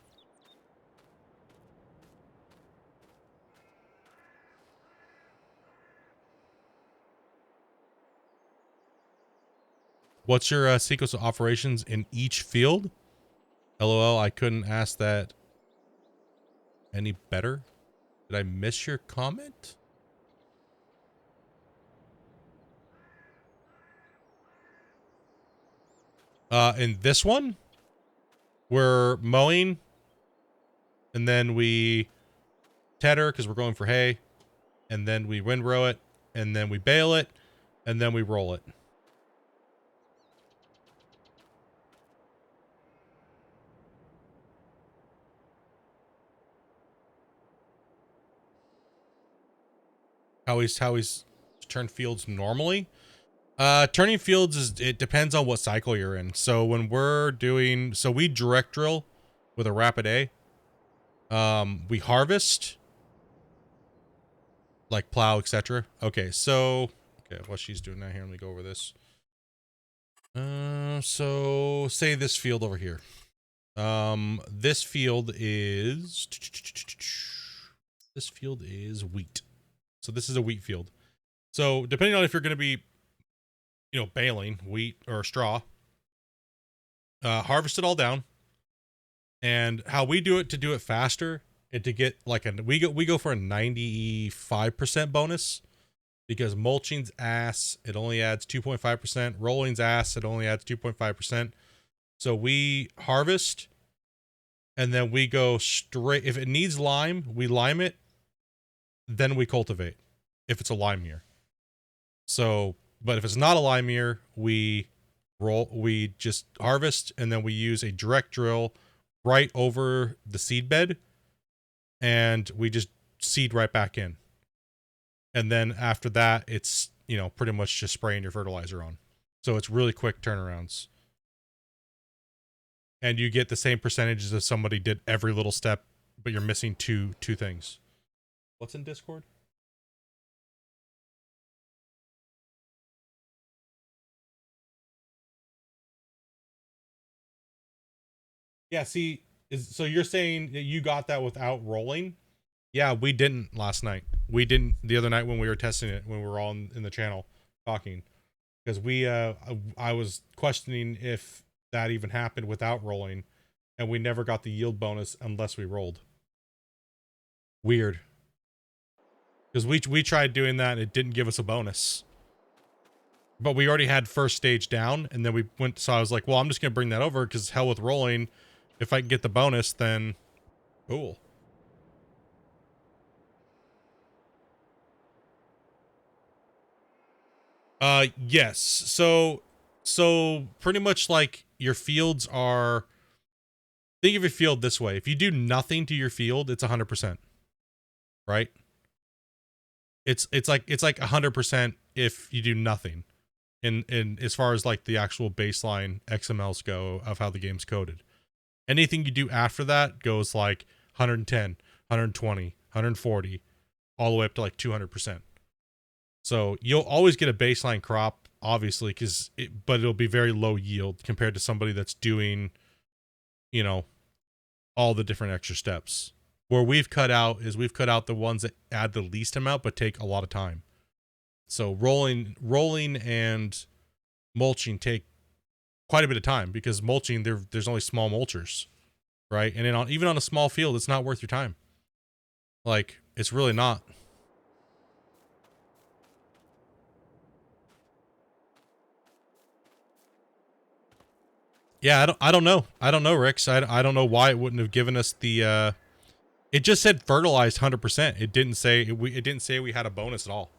What's your sequence of operations in each field? LOL, I couldn't ask that any better. Did I miss your comment? In this one, we're mowing, and then we tedder because we're going for hay, and then we windrow it, and then we bale it, and then we roll it. How he's turned fields normally? Turning fields it depends on what cycle you're in. So when we're doing, so we direct drill with a rapid A. We harvest, like plow, etc. Okay, so what she's doing now here, let me go over this. So say this field over here. This field is wheat. So this is a wheat field. So depending on if you're going to be, baling wheat or straw, harvest it all down. And how we do it to do it faster and to get like we go for a 95% bonus, because mulching's ass, it only adds 2.5%. Rolling's ass, it only adds 2.5%. So we harvest and then we go straight. If it needs lime, we lime it. Then we cultivate if it's a lime year. So, but if it's not a lime year, we just harvest and then we use a direct drill right over the seed bed and we just seed right back in. And then after that, it's, pretty much just spraying your fertilizer on. So it's really quick turnarounds. And you get the same percentages if somebody did every little step, but you're missing two things. What's in Discord? Yeah, see, so you're saying that you got that without rolling? Yeah, we didn't last night. We didn't the other night when we were testing it, when we were all in the channel talking. Because I was questioning if that even happened without rolling, and we never got the yield bonus unless we rolled. Weird. Because we tried doing that and it didn't give us a bonus. But we already had first stage down, and then we went, so I was like, well, I'm just going to bring that over, because hell with rolling. If I can get the bonus, then cool. Yes. So pretty much like your fields are, think of your field this way. If you do nothing to your field, it's 100%. Right? It's like 100% if you do nothing. In as far as like the actual baseline XMLs go of how the game's coded. Anything you do after that goes like 110, 120, 140, all the way up to like 200%. So you'll always get a baseline crop, obviously, but it'll be very low yield compared to somebody that's doing, all the different extra steps. Where we've cut out the ones that add the least amount but take a lot of time. So rolling and mulching take quite a bit of time, because mulching, there's only small mulchers, right? And then even on a small field, it's not worth your time. Like, it's really not. Yeah, I don't know. I don't know, Rix. I don't know why it wouldn't have given us the it just said fertilized 100%. It didn't say we had a bonus at all.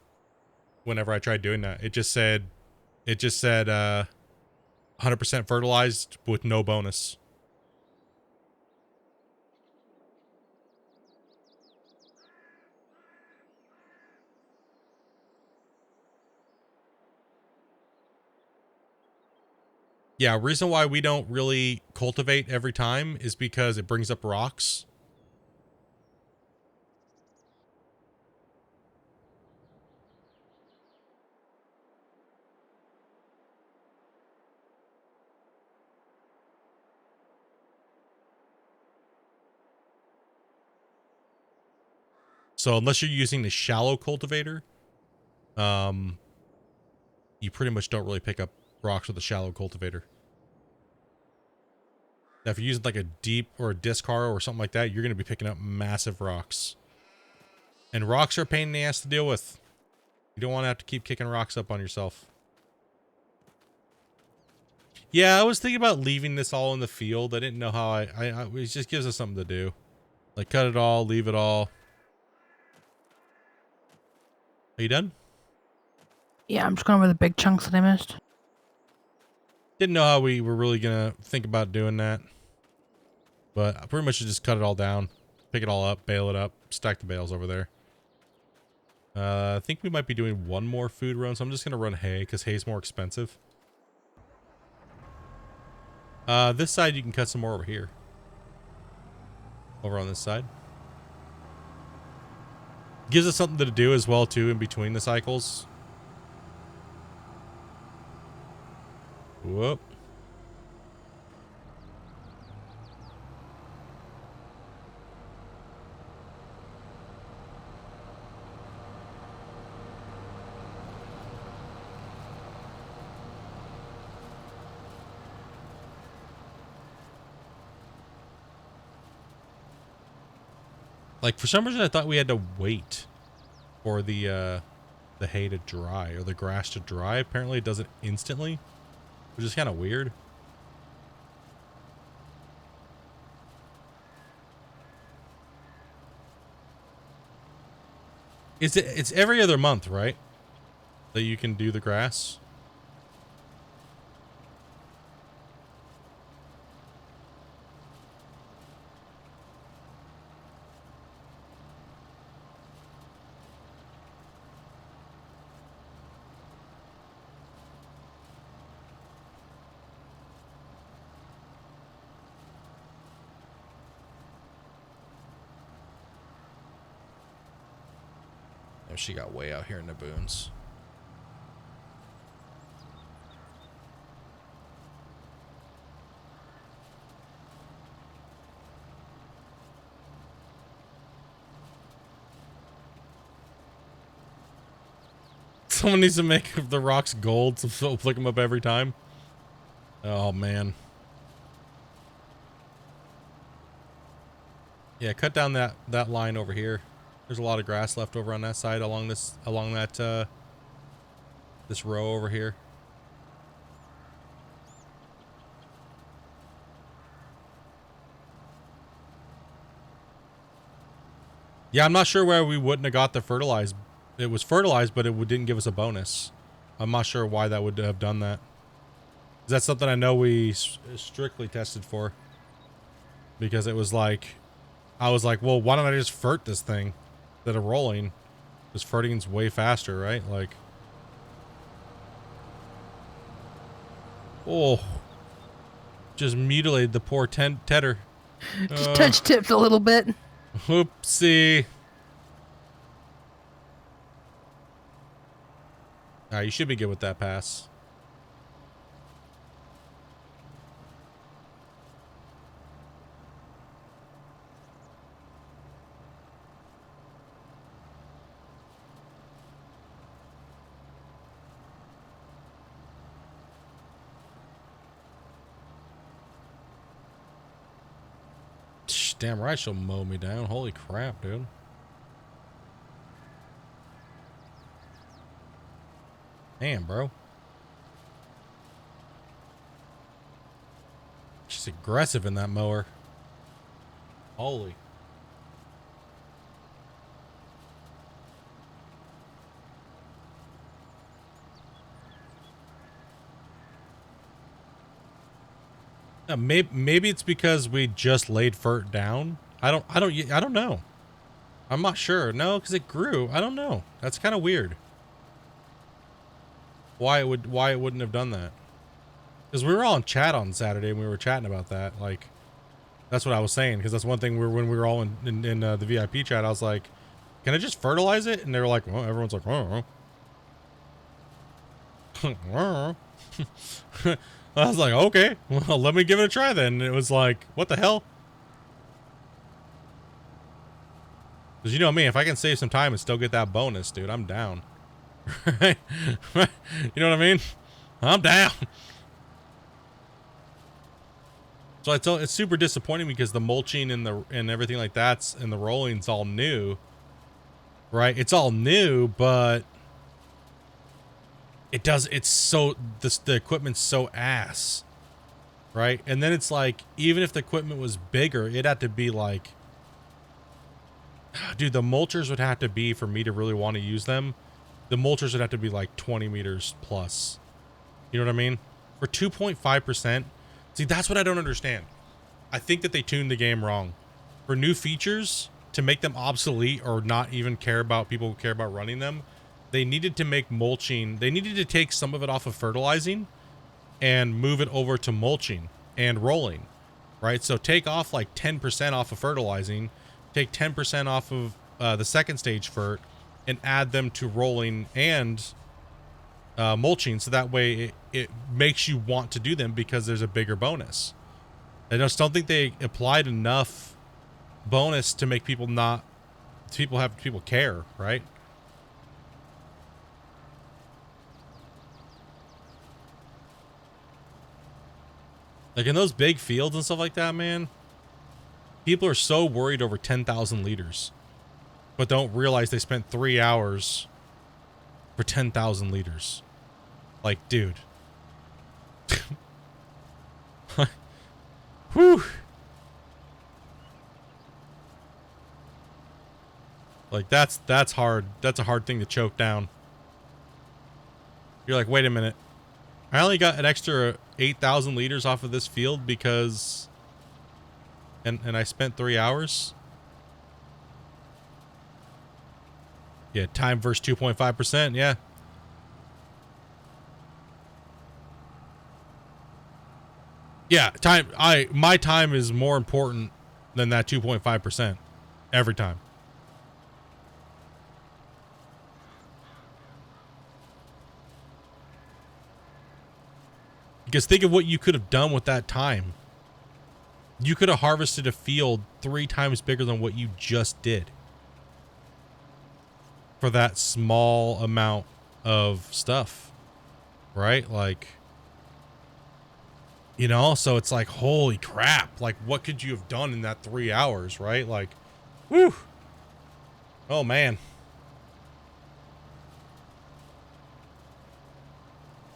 Whenever I tried doing that, it just said 100% fertilized with no bonus. Yeah, reason why we don't really cultivate every time is because it brings up rocks. So unless you're using the shallow cultivator, you pretty much don't really pick up rocks with a shallow cultivator. Now, if you're using like a deep or a disc harrow or something like that, you're going to be picking up massive rocks. And rocks are a pain in the ass to deal with. You don't want to have to keep kicking rocks up on yourself. Yeah, I was thinking about leaving this all in the field. I didn't know how it just gives us something to do. Like, cut it all, leave it all. Are you done?
Yeah, I'm just going over the big chunks that I missed.
Didn't know how we were really going to think about doing that. But I pretty much just cut it all down. Pick it all up, bale it up, stack the bales over there. I think we might be doing one more food run, so I'm just going to run hay, because hay's more expensive. This side, you can cut some more over here. Over on this side. Gives us something to do as well too in between the cycles. Whoop. Like, for some reason, I thought we had to wait for the hay to dry, or the grass to dry. Apparently, it does it instantly, which is kind of weird. It's every other month, right? That you can do the grass? She got way out here in the boons. Someone needs to make the rocks gold so they'll flick them up every time. Oh, man. Yeah, cut down that line over here. There's a lot of grass left over on that side along this row over here. Yeah, I'm not sure where we wouldn't have got the fertilized. It was fertilized, but it didn't give us a bonus. I'm not sure why that would have done that. That's something I know we strictly tested for. Because it was like, I was like, well, why don't I just fert this thing instead of rolling? Because ferting's way faster, right? Like, oh, just mutilated the poor tedder.
Just touch tipped a little bit.
Whoopsie. Alright, you should be good with that pass. Damn right she'll mow me down. Holy crap, dude. Damn, bro. She's aggressive in that mower. Holy. Maybe it's because we just laid fert down. I don't know. I'm not sure. No, because it grew. I don't know. That's kind of weird. Why it wouldn't have done that? Because we were all in chat on Saturday and we were chatting about that. Like, that's what I was saying. Because that's one thing when we were all in the VIP chat, I was like, "Can I just fertilize it?" And they were like, "Well," everyone's like, "Oh." I was like, okay, well, let me give it a try then. And it was like, what the hell? Because you know me, if I can save some time and still get that bonus, dude, I'm down. Right? You know what I mean? I'm down. So it's super disappointing because the mulching and everything like that's and the rolling's all new. Right? It's all new, but the equipment's so ass, right? And then it's like, even if the equipment was bigger, it'd have to be like, dude, the mulchers would have to be, for me to really want to use them, the mulchers would have to be like 20 meters plus. You know what I mean? For 2.5%. See, that's what I don't understand. I think that they tuned the game wrong. For new features, to make them obsolete or not even people who care about running them, they needed to make mulching, they needed to take some of it off of fertilizing and move it over to mulching and rolling, right? So take off like 10% off of fertilizing, take 10% off of the second stage fert and add them to rolling and mulching, so that way it makes you want to do them because there's a bigger bonus. I just don't think they applied enough bonus to make people people care, right? Like in those big fields and stuff like that, man, people are so worried over 10,000 liters, but don't realize they spent 3 hours for 10,000 liters. Like, dude. Whew. Like, that's hard. That's a hard thing to choke down. You're like, wait a minute. I only got an extra 8,000 liters off of this field because... And I spent 3 hours? Yeah, time versus 2.5%, yeah. Yeah, my time is more important than that 2.5% every time. Because think of what you could have done with that time. You could have harvested a field 3 times bigger than what you just did for that small amount of stuff, right? Like, you know, so it's like, holy crap. Like, what could you have done in that 3 hours, right? Like, whew. Oh, man.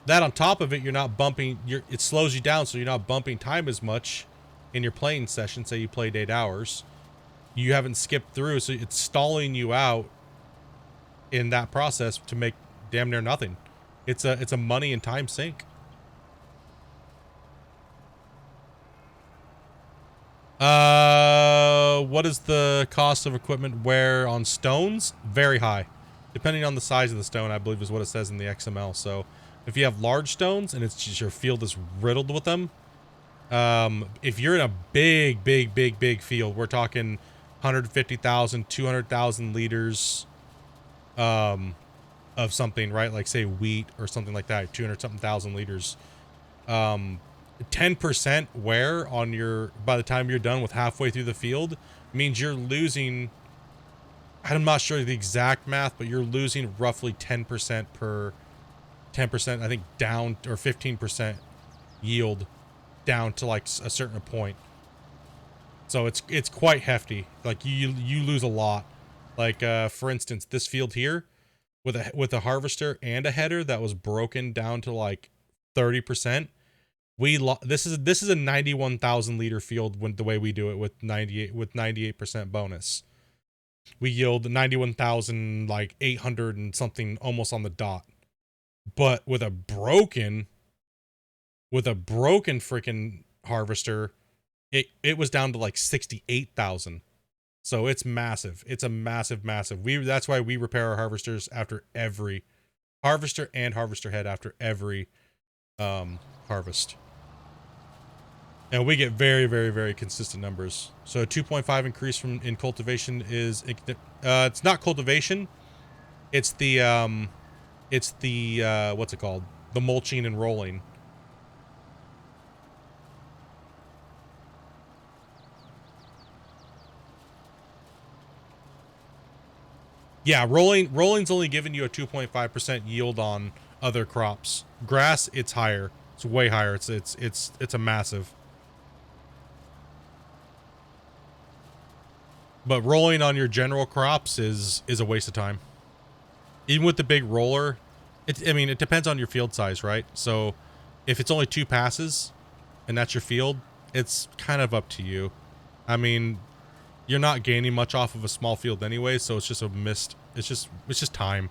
That on top of it, you're not bumping, it slows you down, so you're not bumping time as much in your playing session. Say you played 8 hours. You haven't skipped through, so it's stalling you out in that process to make damn near nothing. It's a money and time sink. What is the cost of equipment wear on stones? Very high. Depending on the size of the stone, I believe is what it says in the XML. So if you have large stones and it's just your field is riddled with them, if you're in a big field, we're talking 150,000, 200,000 liters, of something, right? Like say wheat or something like that, 200 something thousand liters. 10% wear on your, by the time you're done with halfway through the field, means you're losing, I'm not sure the exact math, but you're losing roughly 10% per 10%, I think, down, or 15% yield down to like a certain point. So it's quite hefty. Like you lose a lot. Like for instance, this field here with a harvester and a header that was broken down to like 30%. This is a 91,000 liter field when the way we do it with 98% bonus. We yield 91,000 like 800 and something almost on the dot. But with a broken freaking harvester, it was down to like 68,000. So it's massive. It's a massive. That's why we repair our harvesters after every harvester and harvester head after every harvest. And we get very consistent numbers. So a 2.5 increase in cultivation is it's not cultivation. It's the what's it called? The mulching and rolling. Yeah, rolling's only giving you a 2.5% yield on other crops. Grass, it's higher. It's way higher. It's a massive. But rolling on your general crops is a waste of time. Even with the big roller, I mean, it depends on your field size, right? So if it's only 2 passes and that's your field, it's kind of up to you. I mean, you're not gaining much off of a small field anyway, so it's just a missed, it's just time.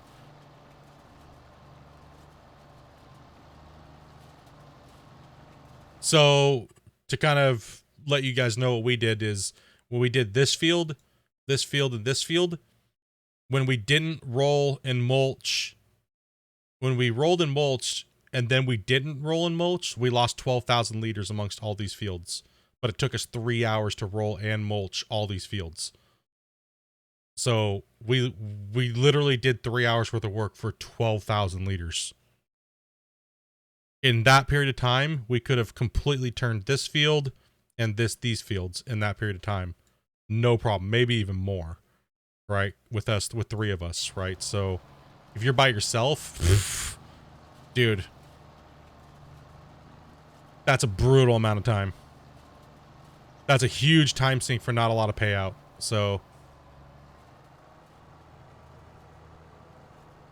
So to kind of let you guys know what we did is when we did this field, and this field, when we didn't roll and mulch, when we rolled and mulched and then we didn't roll and mulch, we lost 12,000 liters amongst all these fields. But it took us 3 hours to roll and mulch all these fields. So we literally did 3 hours worth of work for 12,000 liters. In that period of time, we could have completely turned this field and these fields in that period of time. No problem. Maybe even more, right? With 3 of us, right? So if you're by yourself, dude, that's a brutal amount of time. That's a huge time sink for not a lot of payout. So,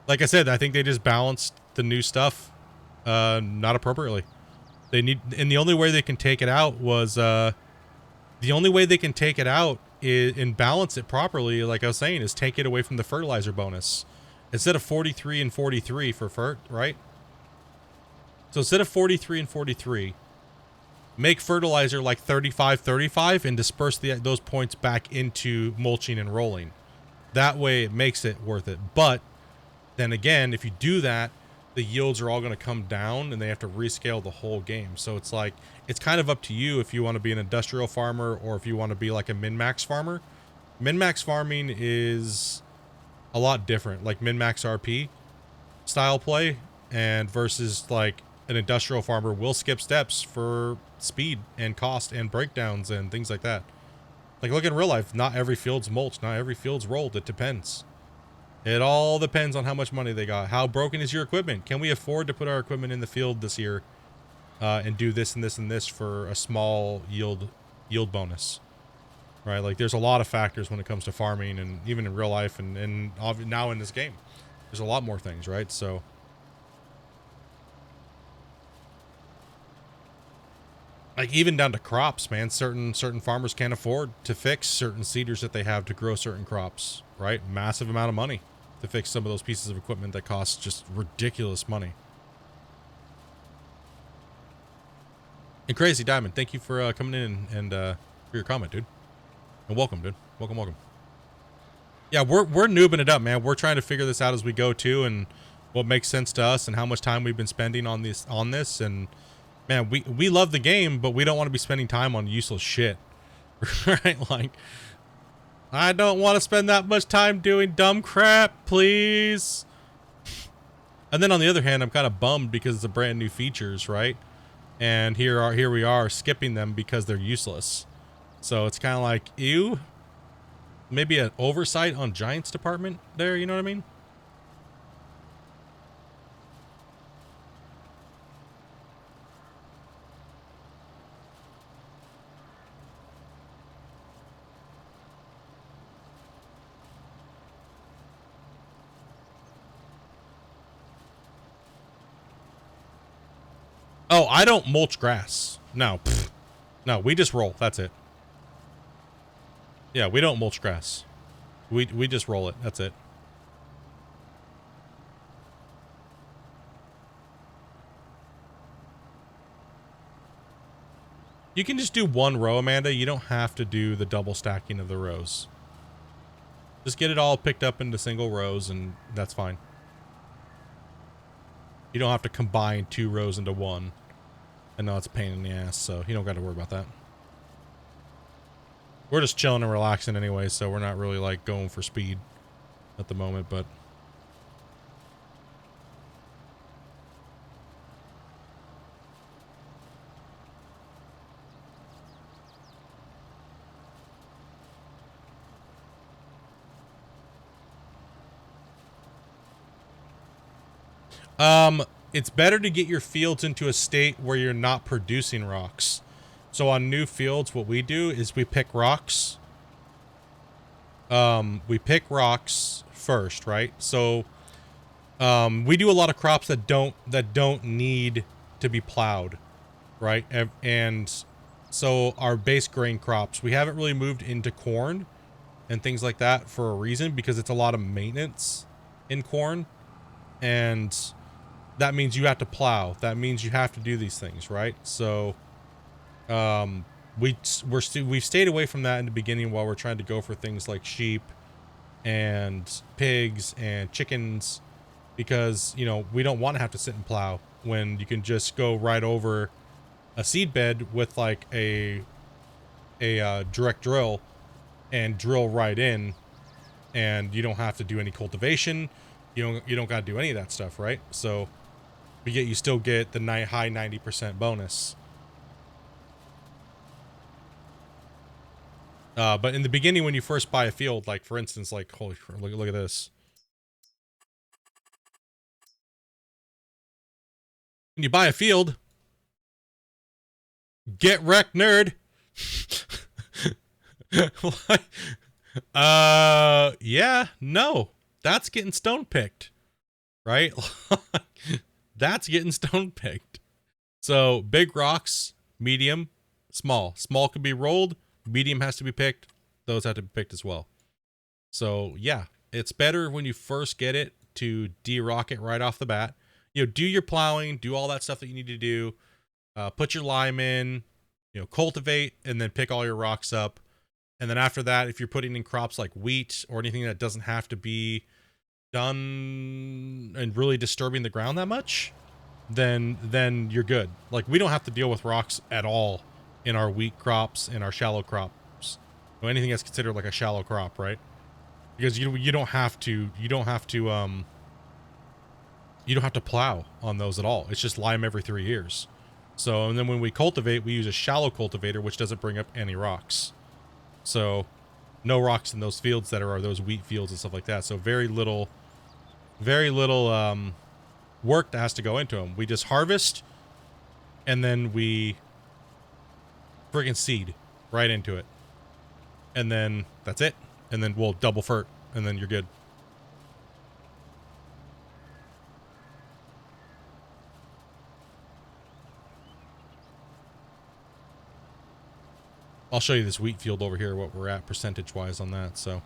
like I said, I think they just balanced the new stuff not appropriately. They need, and the only way they can take it out was the only way they can take it out is, and balance it properly, like I was saying, is take it away from the fertilizer bonus. Instead of 43 and 43 for fert, right? So instead of 43 and 43, make fertilizer like 35-35 and disperse those points back into mulching and rolling. That way it makes it worth it. But then again, if you do that, the yields are all going to come down and they have to rescale the whole game. So it's like, it's kind of up to you if you want to be an industrial farmer or if you want to be like a min-max farmer. Min-max farming is a lot different, like min-max RP style play, and versus like an industrial farmer will skip steps for speed and cost and breakdowns and things like that. Like, look in real life, not every field's mulched, not every field's rolled. It depends. It all depends on how much money they got. How broken is your equipment? Can we afford to put our equipment in the field this year and do this and this and this for a small yield bonus? Right? Like, there's a lot of factors when it comes to farming, and even in real life, and now in this game, there's a lot more things, right? So, like, even down to crops, man. Certain farmers can't afford to fix certain seeders that they have to grow certain crops, right? Massive amount of money to fix some of those pieces of equipment that cost just ridiculous money. And Crazy Diamond, thank you for coming in and for your comment, dude. And welcome, dude. Welcome. Yeah, we're noobing it up, man. We're trying to figure this out as we go too, and what makes sense to us, and how much time we've been spending on this, and man, we love the game, but we don't want to be spending time on useless shit. Right? Like, I don't want to spend that much time doing dumb crap, please. And then on the other hand, I'm kind of bummed because it's a brand new features, right? And here we are skipping them because they're useless. So it's kind of like, ew. Maybe an oversight on Giants department there, you know what I mean? Oh, I don't mulch grass. No. Pfft. No, we just roll. That's it. Yeah, we don't mulch grass. We just roll it. That's it. You can just do one row, Amanda. You don't have to do the double stacking of the rows. Just get it all picked up into single rows, and that's fine. You don't have to combine 2 rows into one. I know it's a pain in the ass, so you don't got to worry about that. We're just chilling and relaxing anyway, so we're not really like going for speed at the moment, but it's better to get your fields into a state where you're not producing rocks. So on new fields, what we do is we pick rocks. We pick rocks first, right? So we do a lot of crops that don't need to be plowed, right? And so our base grain crops, we haven't really moved into corn and things like that for a reason, because it's a lot of maintenance in corn, and that means you have to plow. That means you have to do these things, right? So we've stayed away from that in the beginning while we're trying to go for things like sheep and pigs and chickens, because, you know, we don't want to have to sit and plow when you can just go right over a seed bed with like a direct drill and drill right in and you don't have to do any cultivation. You don't got to do any of that stuff, right? So, but yet you still get the high 90% bonus. But in the beginning, when you first buy a field, like for instance, like holy, look at this. When you buy a field, get wrecked, nerd. What? Yeah, no, that's getting stone picked, right? That's getting stone picked. So big rocks, medium, small. Small can be rolled. Medium has to be picked. Those have to be picked as well. So yeah, it's better when you first get it to de-rock it right off the bat. You know, do your plowing, do all that stuff that you need to do. Put your lime in, you know, cultivate, and then pick all your rocks up. And then after that, if you're putting in crops like wheat or anything that doesn't have to be done and really disturbing the ground that much, then you're good. Like, we don't have to deal with rocks at all in our wheat crops and our shallow crops. Or anything that's considered like a shallow crop, right? Because you don't have to plow on those at all. It's just lime every 3 years. So, and then when we cultivate, we use a shallow cultivator, which doesn't bring up any rocks. So, no rocks in those fields that are those wheat fields and stuff like that. So very little work that has to go into them. We just harvest, and then we friggin' seed right into it. And then that's it. And then we'll double fert, and then you're good. I'll show you this wheat field over here, what we're at percentage-wise on that, so.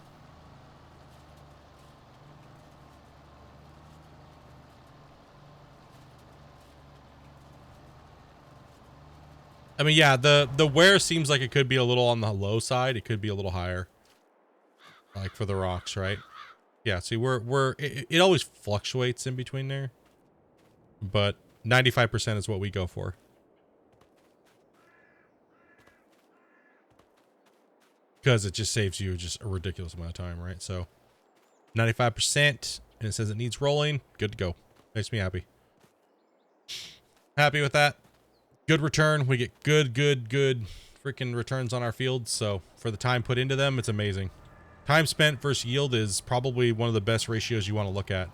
I mean, yeah, the wear seems like it could be a little on the low side. It could be a little higher. Like for the rocks, right? Yeah, see, it always fluctuates in between there. But 95% is what we go for. Because it just saves you just a ridiculous amount of time, right? So 95%, and it says it needs rolling. Good to go. Makes me happy. Happy with that. Good return. We get good freaking returns on our fields. So for the time put into them, it's amazing. Time spent versus yield is probably one of the best ratios you want to look at.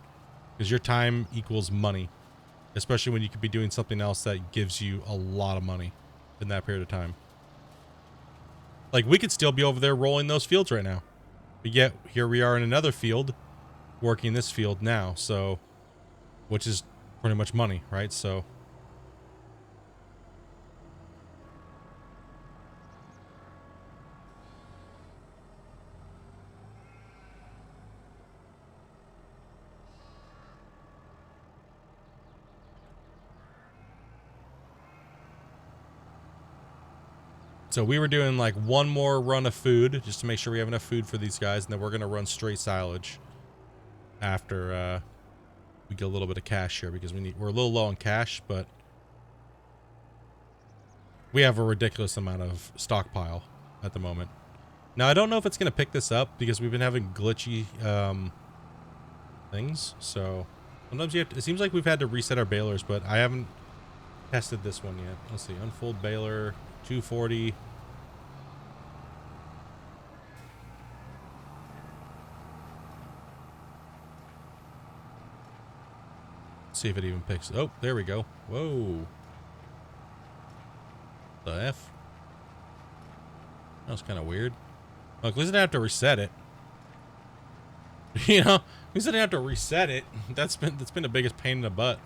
Because your time equals money. Especially when you could be doing something else that gives you a lot of money in that period of time. Like, we could still be over there rolling those fields right now. But yet, here we are in another field, working this field now, so, which is pretty much money, right? So, we were doing like one more run of food just to make sure we have enough food for these guys, and then we're going to run straight silage after we get a little bit of cash here, because we're a little low on cash, but we have a ridiculous amount of stockpile at the moment. Now, I don't know if it's going to pick this up because we've been having glitchy things, so sometimes it seems like we've had to reset our balers, but I haven't tested this one yet. Let's see, unfold baler, 240. See if it even picks. Oh, there we go. Whoa. The F? That was kind of weird. Look, at least I didn't have to reset it. You know, at least I didn't have to reset it. That's been the biggest pain in the butt.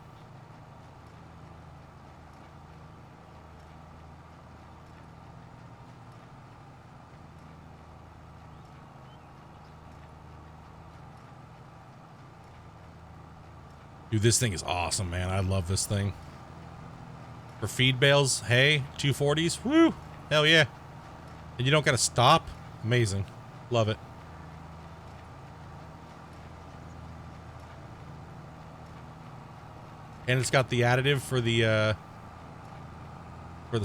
Dude, this thing is awesome, man. I love this thing. For feed bales, hay, 240s, woo, hell yeah. And you don't gotta stop. Amazing. Love it. And it's got the additive for the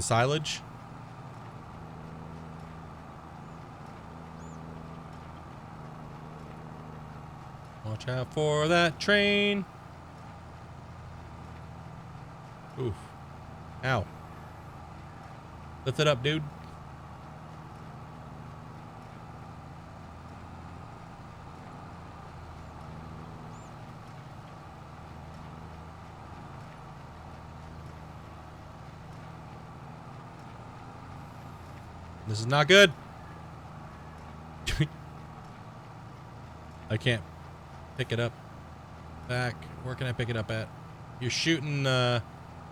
silage. Watch out for that train. Oof. Ow. Lift it up, dude. This is not good. I can't pick it up. Back. Where can I pick it up at? You're shooting the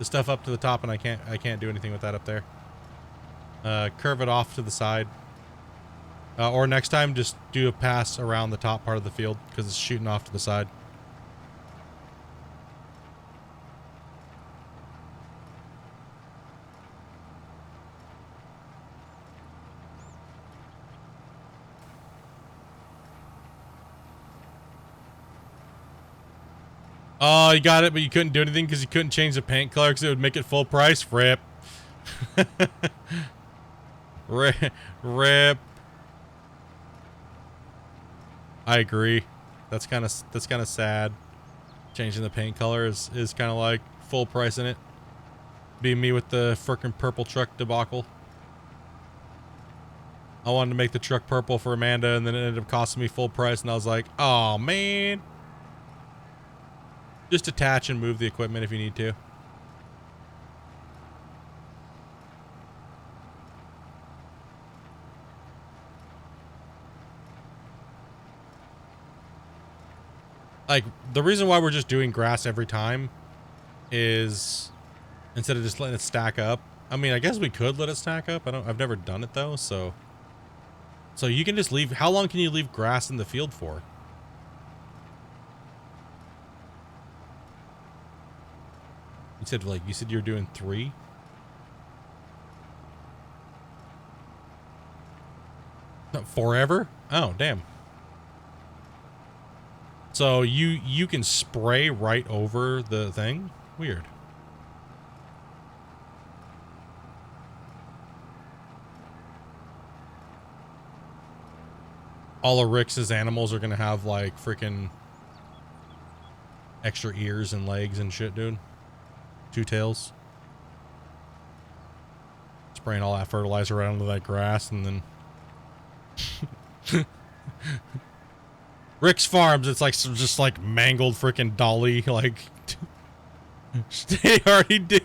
stuff up to the top, and I can't do anything with that up there. Curve it off to the side. Or next time, just do a pass around the top part of the field because it's shooting off to the side. Oh, you got it, but you couldn't do anything because you couldn't change the paint color because it would make it full price. Rip. Rip. I agree. That's kind of sad. Changing the paint color is kind of like full price in it. Be me with the frickin' purple truck debacle. I wanted to make the truck purple for Amanda, and then it ended up costing me full price, and I was like, oh man. Just attach and move the equipment if you need to. Like, the reason why we're just doing grass every time is instead of just letting it stack up. I mean, I guess we could let it stack up. I've never done it though, so you can just leave. How long can you leave grass in the field for? You said you were doing 3? Not forever? Oh, damn. So you can spray right over the thing? Weird. All of Rick's animals are gonna have like freaking extra ears and legs and shit, dude. 2 tails. Spraying all that fertilizer right onto that grass and then Rick's Farms, it's like just like mangled freaking dolly, like they already do.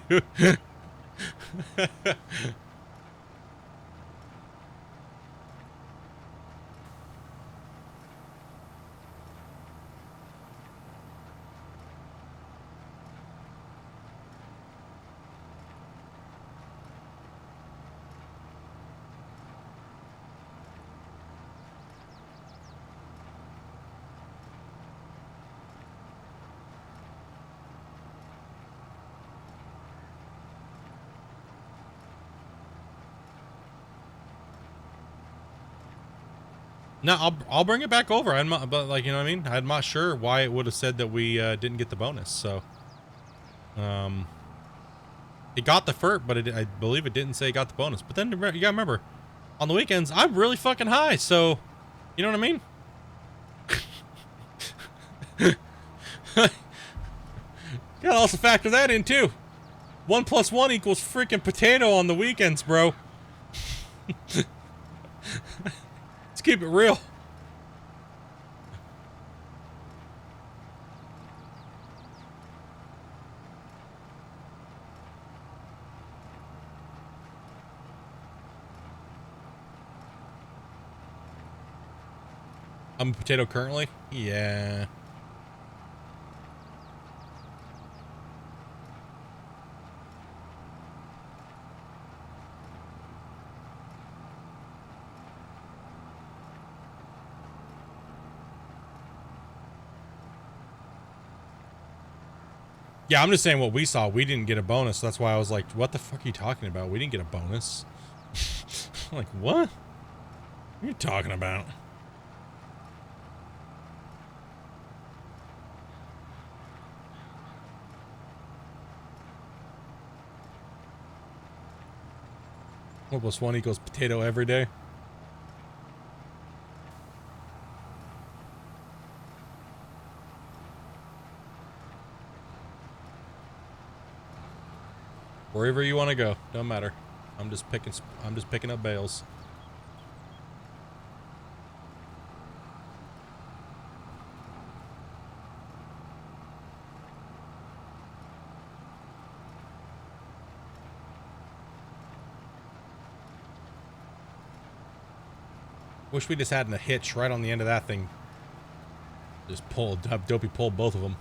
No, I'll bring it back over. I'm not, but like, you know what I mean? I'm not sure why it would have said that we didn't get the bonus. So, it got the FERT, but I believe it didn't say it got the bonus. But then you gotta remember, on the weekends I'm really fucking high. So, you know what I mean? Gotta also factor that in too. 1 + 1 = freaking potato on the weekends, bro. Let's keep it real. I'm a potato currently? Yeah. Yeah, I'm just saying what we saw. We didn't get a bonus. So that's why I was like, what the fuck are you talking about? We didn't get a bonus. I'm like, what? What are you talking about? What + 1 = potato every day? Wherever you want to go, don't matter. I'm just picking up bales. Wish we just had a hitch right on the end of that thing. Just have Dopey pull both of them.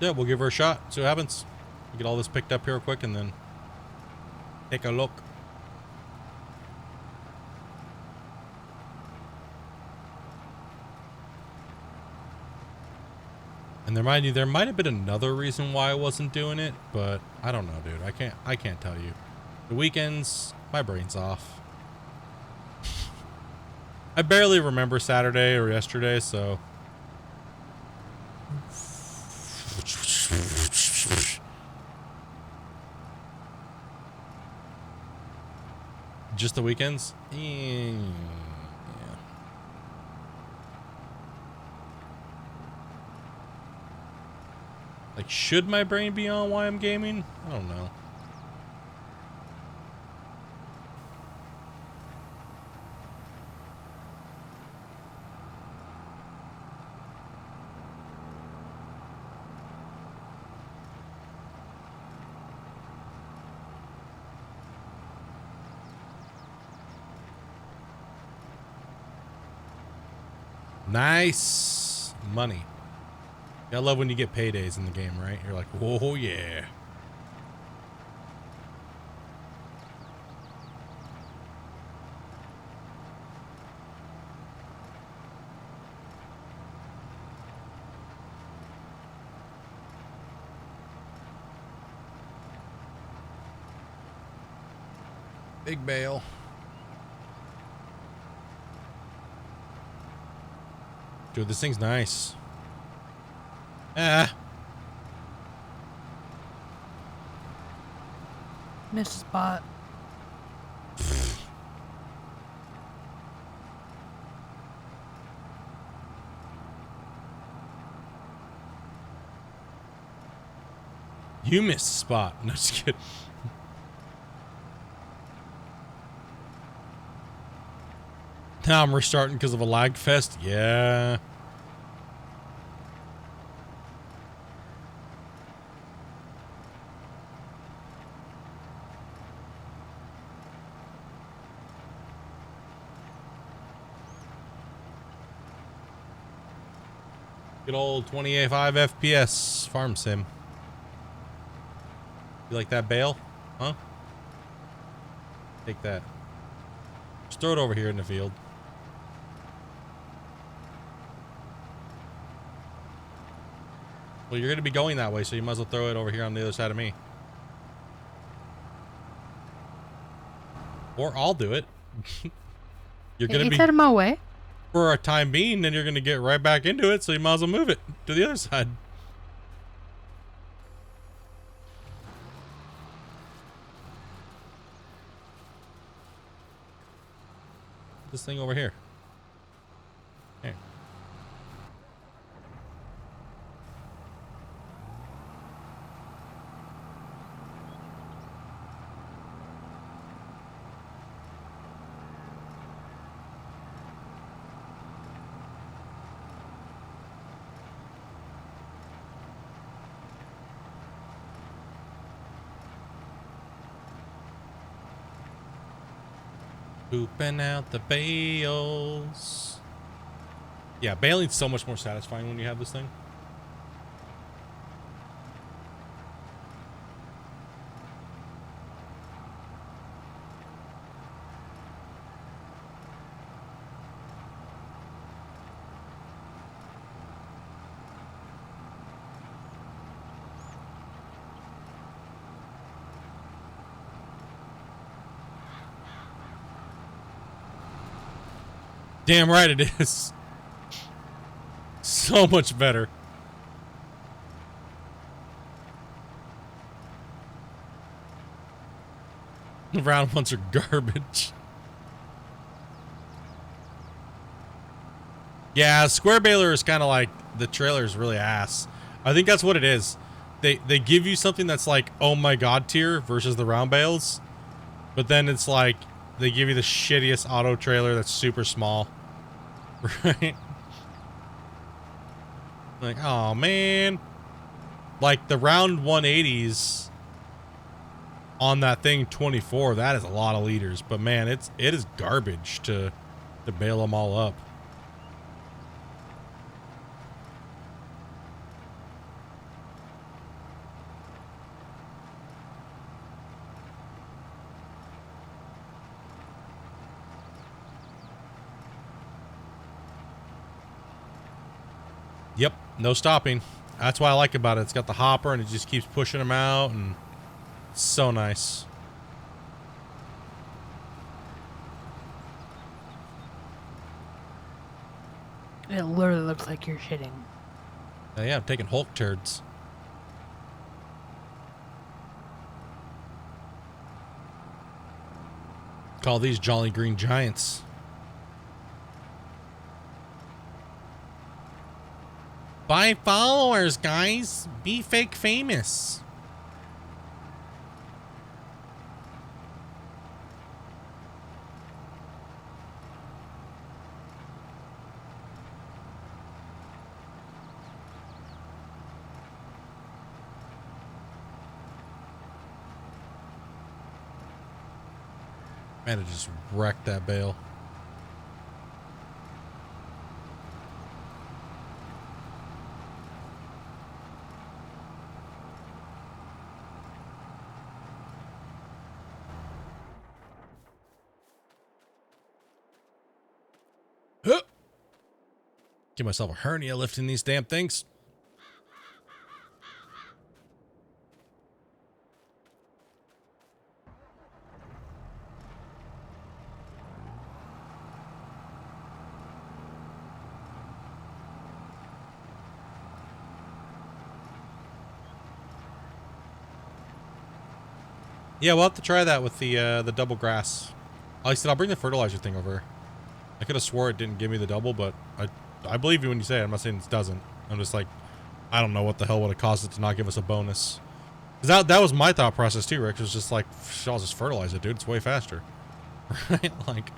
Yeah, we'll give her a shot. See what happens. We'll get all this picked up here real quick and then take a look. And there might have been another reason why I wasn't doing it, but I don't know, dude. I can't tell you. The weekends, my brain's off. I barely remember Saturday or yesterday, so just the weekends? Yeah. Like, should my brain be on why I'm gaming? I don't know. Nice money. I love when you get paydays in the game, right? You're like, oh yeah. Big bale. Dude, this thing's nice. Ah.
Missed a spot.
You missed a spot. No, just kidding. Now I'm restarting because of a lag fest. Yeah. Good old 28.5 FPS farm sim. You like that bale? Huh? Take that. Just throw it over here in the field. Well, you're going to be going that way, so you might as well throw it over here on the other side of me. Or I'll do it. You're going to be...
It's out of my way.
For a time being, then you're going to get right back into it, so you might as well move it to the other side. This thing over here. Here. Pooping out the bales. Yeah, baling's so much more satisfying when you have this thing. Damn right it is. So much better. The round ones are garbage. Yeah, square baler is kind of like the trailer is really ass. I think that's what it is. They give you something that's like, oh my god tier versus the round bales. But then it's like they give you the shittiest auto trailer that's super small. Right? Like, oh man. Like the round 180s on that thing 24, that is a lot of liters. But man, it is garbage to bale them all up. Yep, no stopping. That's what I like about it. It's got the hopper and it just keeps pushing them out, and it's so nice.
It literally looks like you're shitting.
Yeah, I'm taking Hulk turds. Call these Jolly Green Giants. Buy followers, guys. Be fake famous. Man, it just wrecked that bale. Huh. Give myself a hernia lifting these damn things. Yeah, we'll have to try that with the double grass. Like I said, I'll bring the fertilizer thing over. I could have swore it didn't give me the double, but I believe you when you say it. I'm not saying it doesn't. I'm just like, I don't know what the hell would have caused it to not give us a bonus. 'Cause that was my thought process too, Rick. It was just like, I'll just fertilize it, dude. It's way faster. Right? Like,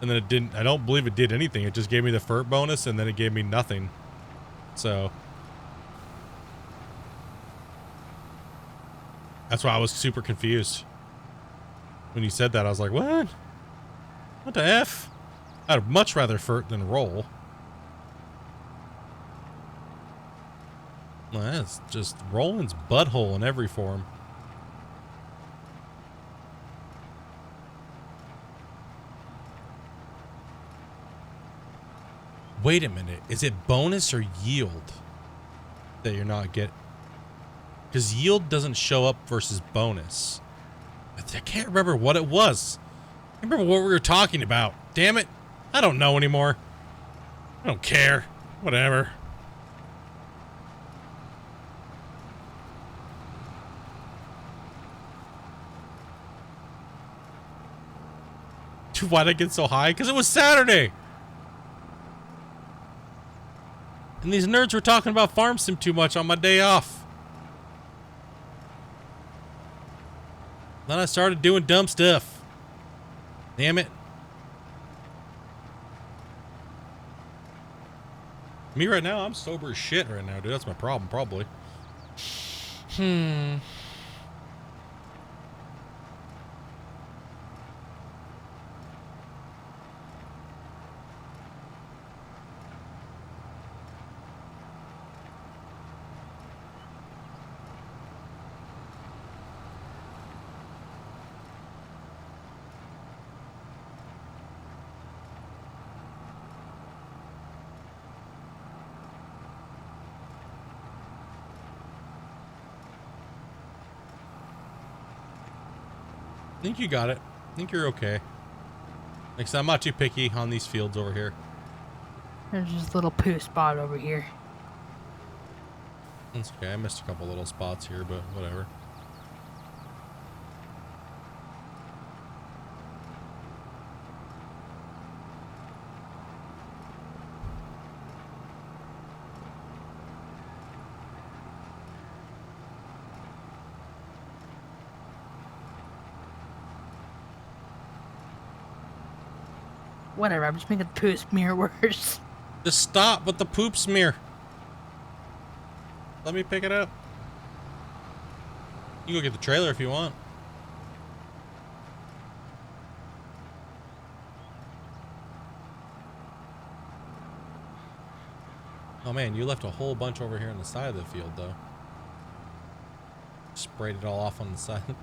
and then it didn't, I don't believe it did anything. It just gave me the fert bonus and then it gave me nothing. So that's why I was super confused. When you said that, I was like, what? What the F? I'd much rather fert than roll. Well, that's just rolling's butthole in every form. Wait a minute. Is it bonus or yield that you're not getting? Because yield doesn't show up versus bonus. I can't remember what it was. I remember what we were talking about. Damn it. I don't know anymore. I don't care. Whatever. Dude, why'd I get so high? Because it was Saturday. And these nerds were talking about farmsim too much on my day off. Then I started doing dumb stuff. Damn it. Me right now, I'm sober as shit right now, dude. That's my problem, probably. I think you got it. I think you're okay. Like I said, I'm not too picky on these fields over here.
There's just a little poo spot over here.
That's okay. I missed a couple little spots here, but whatever.
Whatever, I'm just making the poo smear worse.
Just stop with the poop smear. Let me pick it up. You can go get the trailer if you want. Oh man, you left a whole bunch over here on the side of the field though. Sprayed it all off on the side.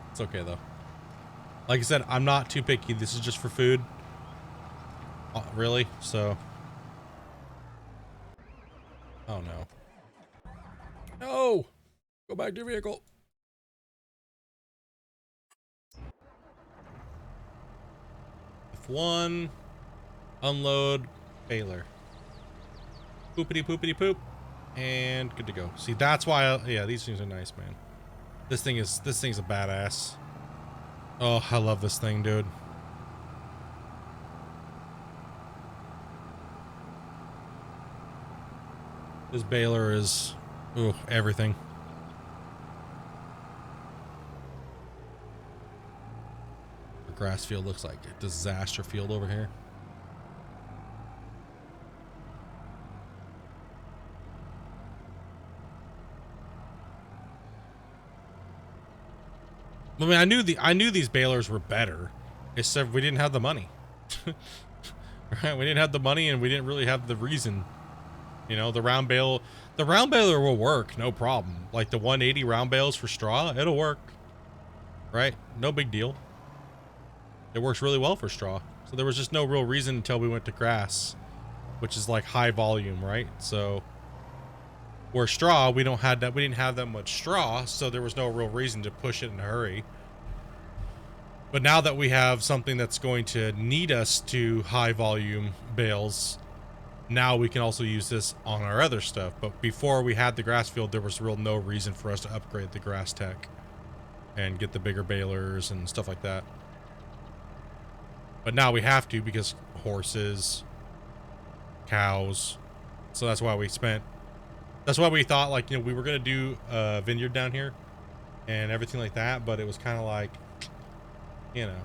It's okay though. Like I said, I'm not too picky. This is just for food. Really? So. Oh no. No! Go back to your vehicle. F1. Unload. Baler. Poopity poopity poop. And good to go. See, that's why yeah, these things are nice, man. This thing's a badass. Oh, I love this thing, dude. This baler is ooh, everything. The grass field looks like a disaster field over here. I mean, I knew these balers were better. Except we didn't have the money. Right? We didn't have the money and we didn't really have the reason. You know, the round baler will work, no problem. Like the 180 round bales for straw, it'll work. Right? No big deal. It works really well for straw. So there was just no real reason until we went to grass, which is like high volume, right? So where straw, we didn't have that much straw, so there was no real reason to push it in a hurry. But now that we have something that's going to need us to high volume bales, now we can also use this on our other stuff. But before we had the grass field, there was no reason for us to upgrade the grass tech and get the bigger balers and stuff like that. But now we have to because horses, cows. So that's why we thought, like, you know, we were going to do a vineyard down here and everything like that. But it was kind of like, you know.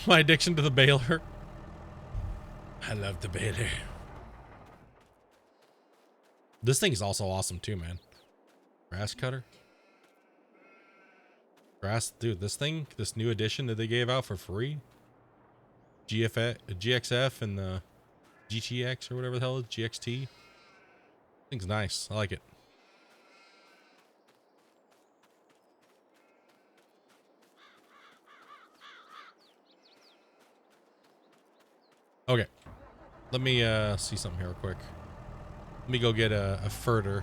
My addiction to the baler. I love the baler. This thing is also awesome too, man. Grass cutter. Grass, dude, this new edition that they gave out for free. GXF and the GTX or whatever the hell it is, GXT. Thing's nice. I like it. Okay. Let me see something here real quick. Let me go get a furter.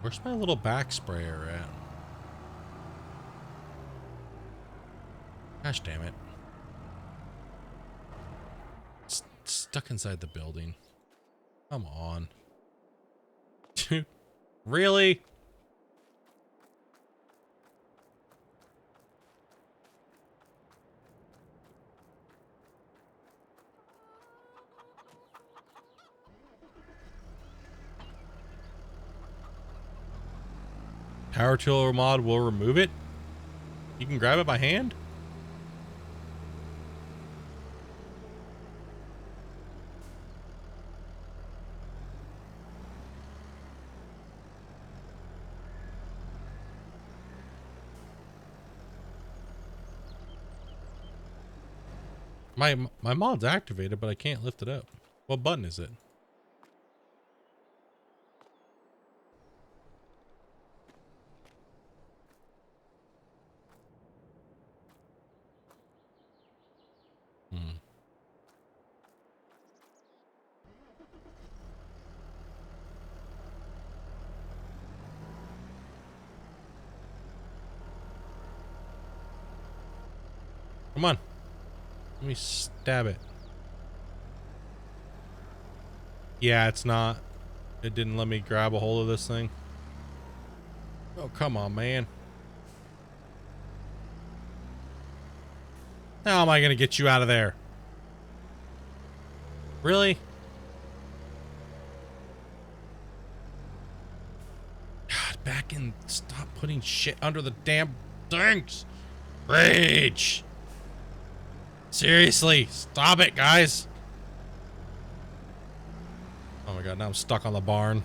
Where's my little back sprayer at? Gosh damn it. It's stuck inside the building. Come on. Dude, really? Power tiller mod will remove it? You can grab it by hand? My mod's activated, but I can't lift it up. What button is it? Hmm. Come on. Let me stab it. Yeah, it's not. It didn't let me grab a hold of this thing. Oh, come on, man. How am I going to get you out of there? Really? God, back in. Stop putting shit under the damn things. Rage. Seriously, stop it, guys. Oh my god, now I'm stuck on the barn.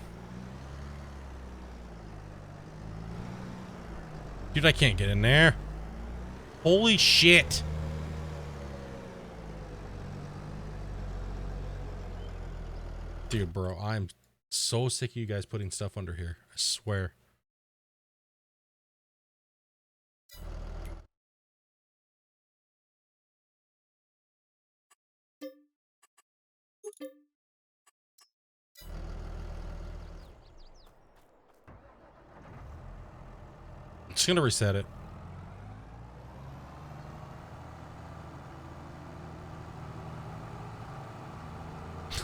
Dude, I can't get in there. Holy shit. Dude, bro, I'm so sick of you guys putting stuff under here. I swear. I'm just gonna reset it.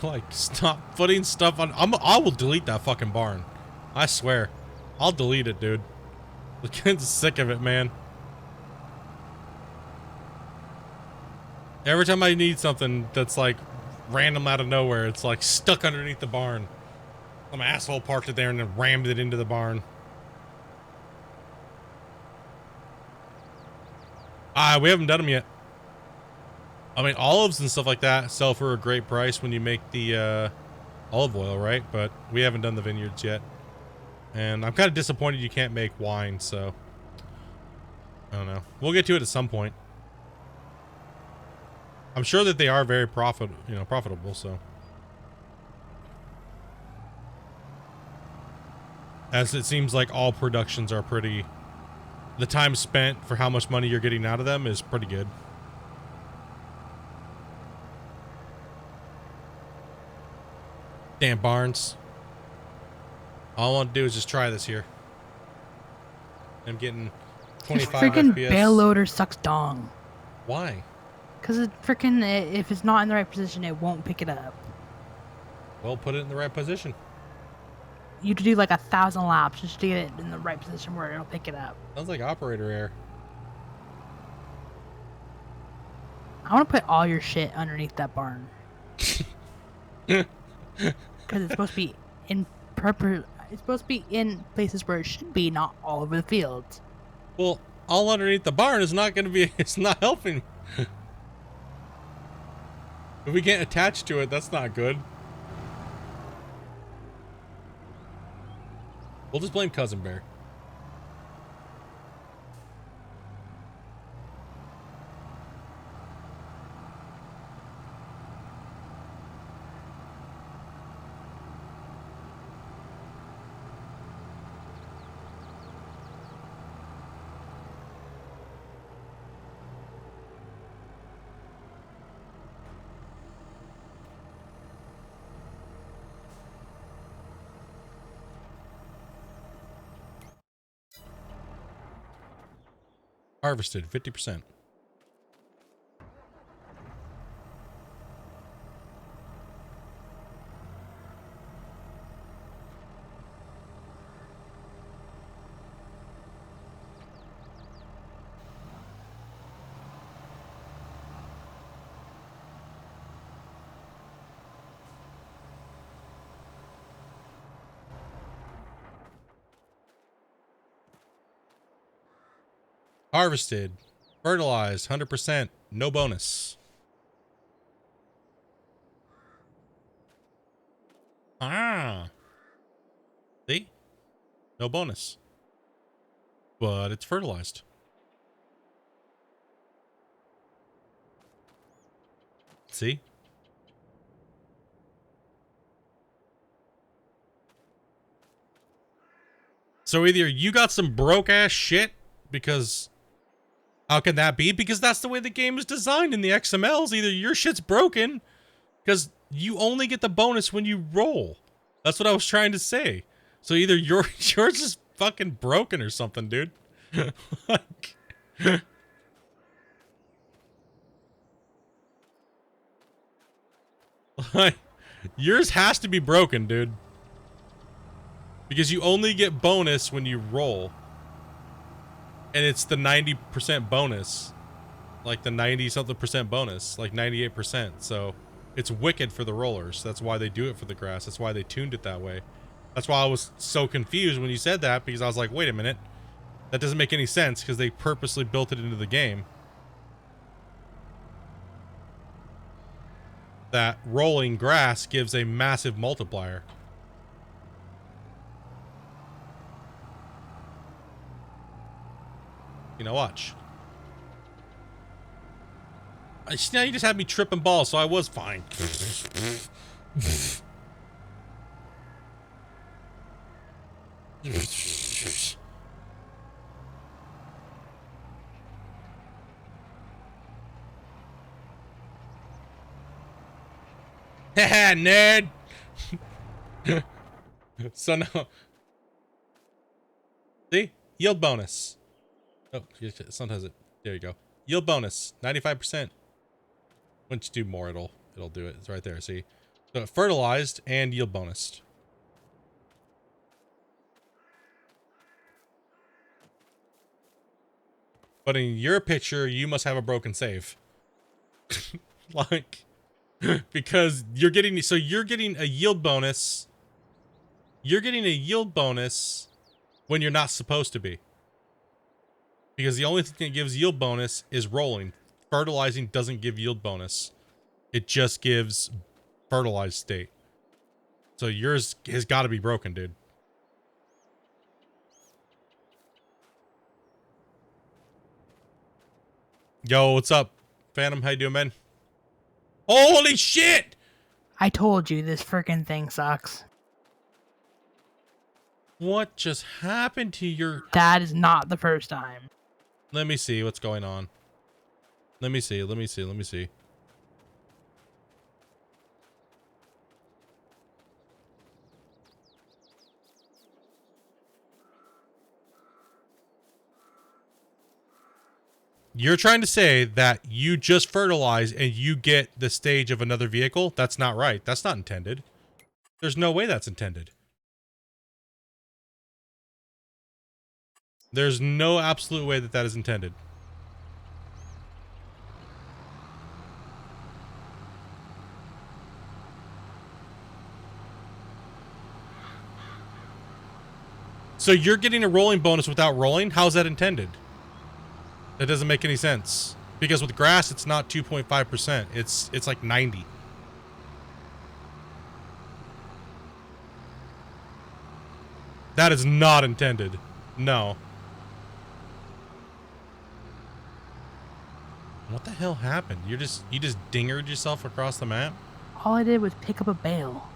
Like, stop putting stuff on. I will delete that fucking barn. I swear. I'll delete it, dude. I'm getting sick of it, man. Every time I need something that's like random out of nowhere, it's like stuck underneath the barn. Some asshole parked it there and then rammed it into the barn. We haven't done them yet. I mean, olives and stuff like that sell for a great price when you make the olive oil, right? But we haven't done the vineyards yet. And I'm kind of disappointed you can't make wine, so I don't know. We'll get to it at some point. I'm sure that they are very profitable, so. As it seems like all productions are pretty, the time spent for how much money you're getting out of them is pretty good. Damn barns. All I want to do is just try this here. I'm getting 25
freaking
FPS.
bale loader sucks dong.
Why?
Because it freaking, if it's not in the right position, it won't pick it up.
Well, put it in the right position.
You have to do like 1,000 laps just to get it in the right position where it'll pick it up.
Sounds like operator error.
I want to put all your shit underneath that barn. Because it's supposed to be in it's supposed to be in places where it should be, not all over the fields.
Well, all underneath the barn is not going to be, it's not helping. If we can't attach to it, that's not good. We'll just blame Cousin Bear. Harvested 50%. Harvested. Fertilized. 100%. No bonus. Ah. See? No bonus. But it's fertilized. See? So either you got some broke ass shit, because how can that be? Because that's the way the game is designed in the XMLs. Either your shit's broken, because you only get the bonus when you roll. That's what I was trying to say. So either yours is fucking broken or something, dude. Like, like, yours has to be broken, dude. Because you only get bonus when you roll. And it's the 90% bonus. Like the 90-something% bonus. Like 98%. So it's wicked for the rollers. That's why they do it for the grass. That's why they tuned it that way. That's why I was so confused when you said that. Because I was like, wait a minute. That doesn't make any sense. Because they purposely built it into the game. That rolling grass gives a massive multiplier. You know, watch. Now you just had me tripping balls, so I was fine. Haha, nerd! So now... See? Yield bonus. Oh, sometimes it... There you go. Yield bonus. 95%. Once you do more, it'll do it. It's right there, see? So fertilized and yield bonus. But in your picture, you must have a broken save. Like... Because you're getting a yield bonus. You're getting a yield bonus when you're not supposed to be. Because the only thing that gives yield bonus is rolling. Fertilizing doesn't give yield bonus. It just gives fertilized state. So yours has got to be broken, dude. Yo, what's up, Phantom? How you doing, man? Holy shit!
I told you this freaking thing sucks.
What just happened to your...
That is not the first time.
Let me see what's going on. Let me see. You're trying to say that you just fertilize and you get the stage of another vehicle? That's not right. That's not intended. There's no way that's intended. There's no absolute way that that is intended. So you're getting a rolling bonus without rolling? How's that intended? That doesn't make any sense. Because with grass, it's not 2.5%. It's like 90. That is not intended. No. What the hell happened? You just dingered yourself across the map?
All I did was pick up a bale.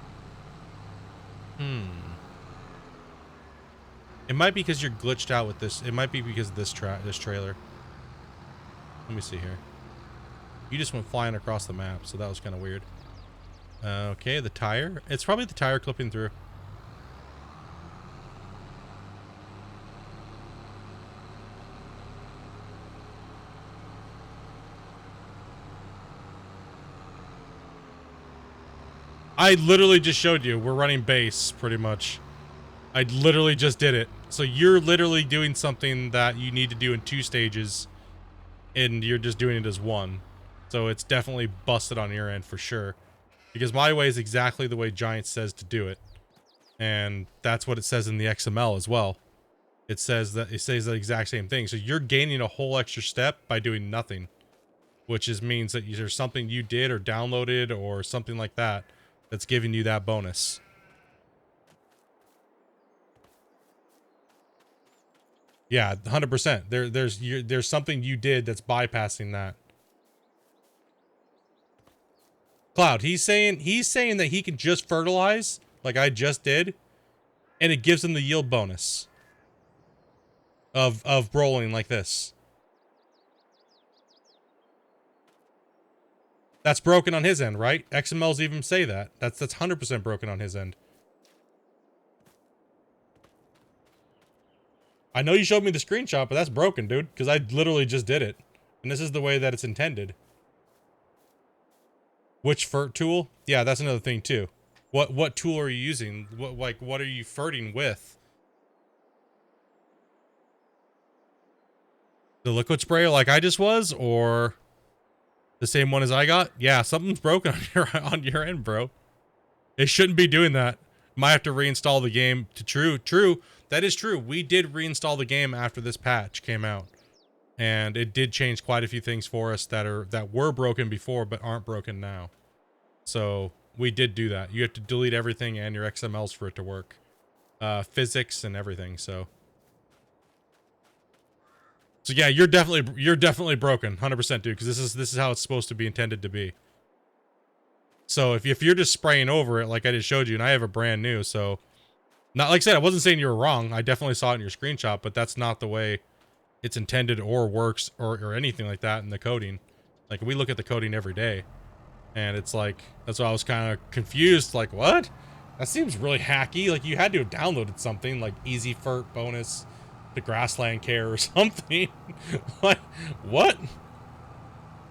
It might be because you're glitched out with this. It might be because of this trailer. Let me see here. You just went flying across the map, so that was kind of weird. Okay, the tire. It's probably the tire clipping through. I literally just showed you. We're running base, pretty much. I literally just did it. So you're literally doing something that you need to do in 2 stages, and you're just doing it as 1. So it's definitely busted on your end for sure. Because my way is exactly the way Giant says to do it. And that's what it says in the XML as well. it says the exact same thing. So you're gaining a whole extra step by doing nothing, which means that there's something you did or downloaded or something like that that's giving you that bonus. Yeah, 100%. There's something you did that's bypassing that. Cloud, he's saying that he can just fertilize like I just did, and it gives him the yield bonus of rolling like this. That's broken on his end, right? XMLs even say that. That's 100% broken on his end. I know you showed me the screenshot, but that's broken, dude, because I literally just did it. And this is the way that it's intended. Which fert tool? Yeah, that's another thing too. What tool are you using? What are you ferting with? The liquid sprayer like I just was, or the same one as I got? Yeah, something's broken on your end, bro. It shouldn't be doing that. Might have to reinstall the game to true. That is true. We did reinstall the game after this patch came out. And it did change quite a few things for us that were broken before but aren't broken now. So we did do that. You have to delete everything and your XMLs for it to work. Physics and everything, so yeah, you're definitely broken, 100%, dude, because this is how it's supposed to be intended to be. So if you're just spraying over it like I just showed you, and I have a brand new, so not like I said, I wasn't saying you were wrong. I definitely saw it in your screenshot, but that's not the way it's intended or works or anything like that in the coding. Like we look at the coding every day, and it's like that's why I was kind of confused. Like what? That seems really hacky. Like you had to have downloaded something like Easy Fert bonus, the Grassland Care or something. Like what?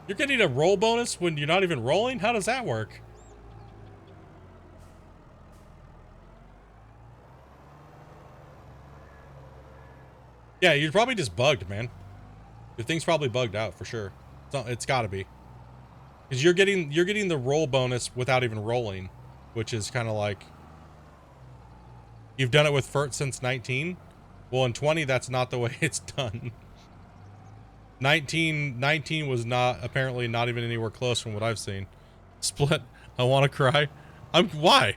You're getting a roll bonus when you're not even rolling? How does that work? Yeah, you're probably just bugged, man. Your thing's probably bugged out for sure. It's got to be, because you're getting the roll bonus without even rolling, which is kind of like you've done it with Fert since 19. Well, in 20, that's not the way it's done. 19 was apparently not even anywhere close from what I've seen. Split. I want to cry. Why?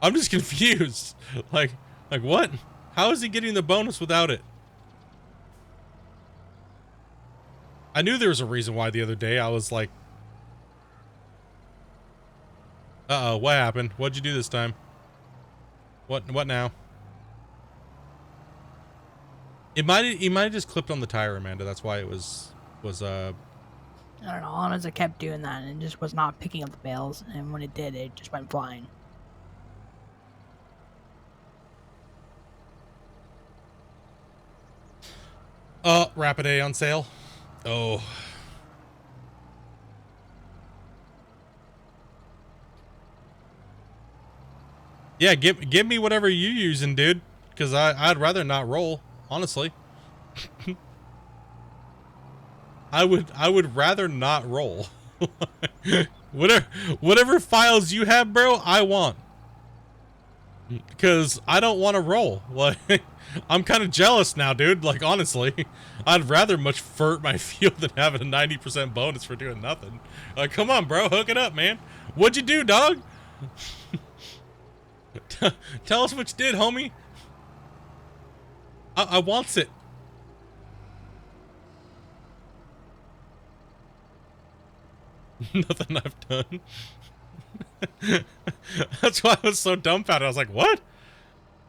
I'm just confused. Like what? How is he getting the bonus without it? I knew there was a reason why the other day. I was like, uh-oh, what happened? What'd you do this time? What now? He might have just clipped on the tire, Amanda. That's why it was
I don't know. All as it kept doing that, and it just was not picking up the bales. And when it did, it just went flying.
Rapid A on sale. Oh. Yeah, give me whatever you're using, dude. Because I'd rather not roll, honestly. I would rather not roll. whatever files you have, bro, I want. Because I don't want to roll. Like, I'm kind of jealous now, dude. Like, honestly, I'd rather much fert my field than having a 90% bonus for doing nothing. Like, come on, bro, hook it up, man. What'd you do, dog? Tell us what you did, homie. I wants it. Nothing I've done. That's why I was so dumbfounded. I was like, what?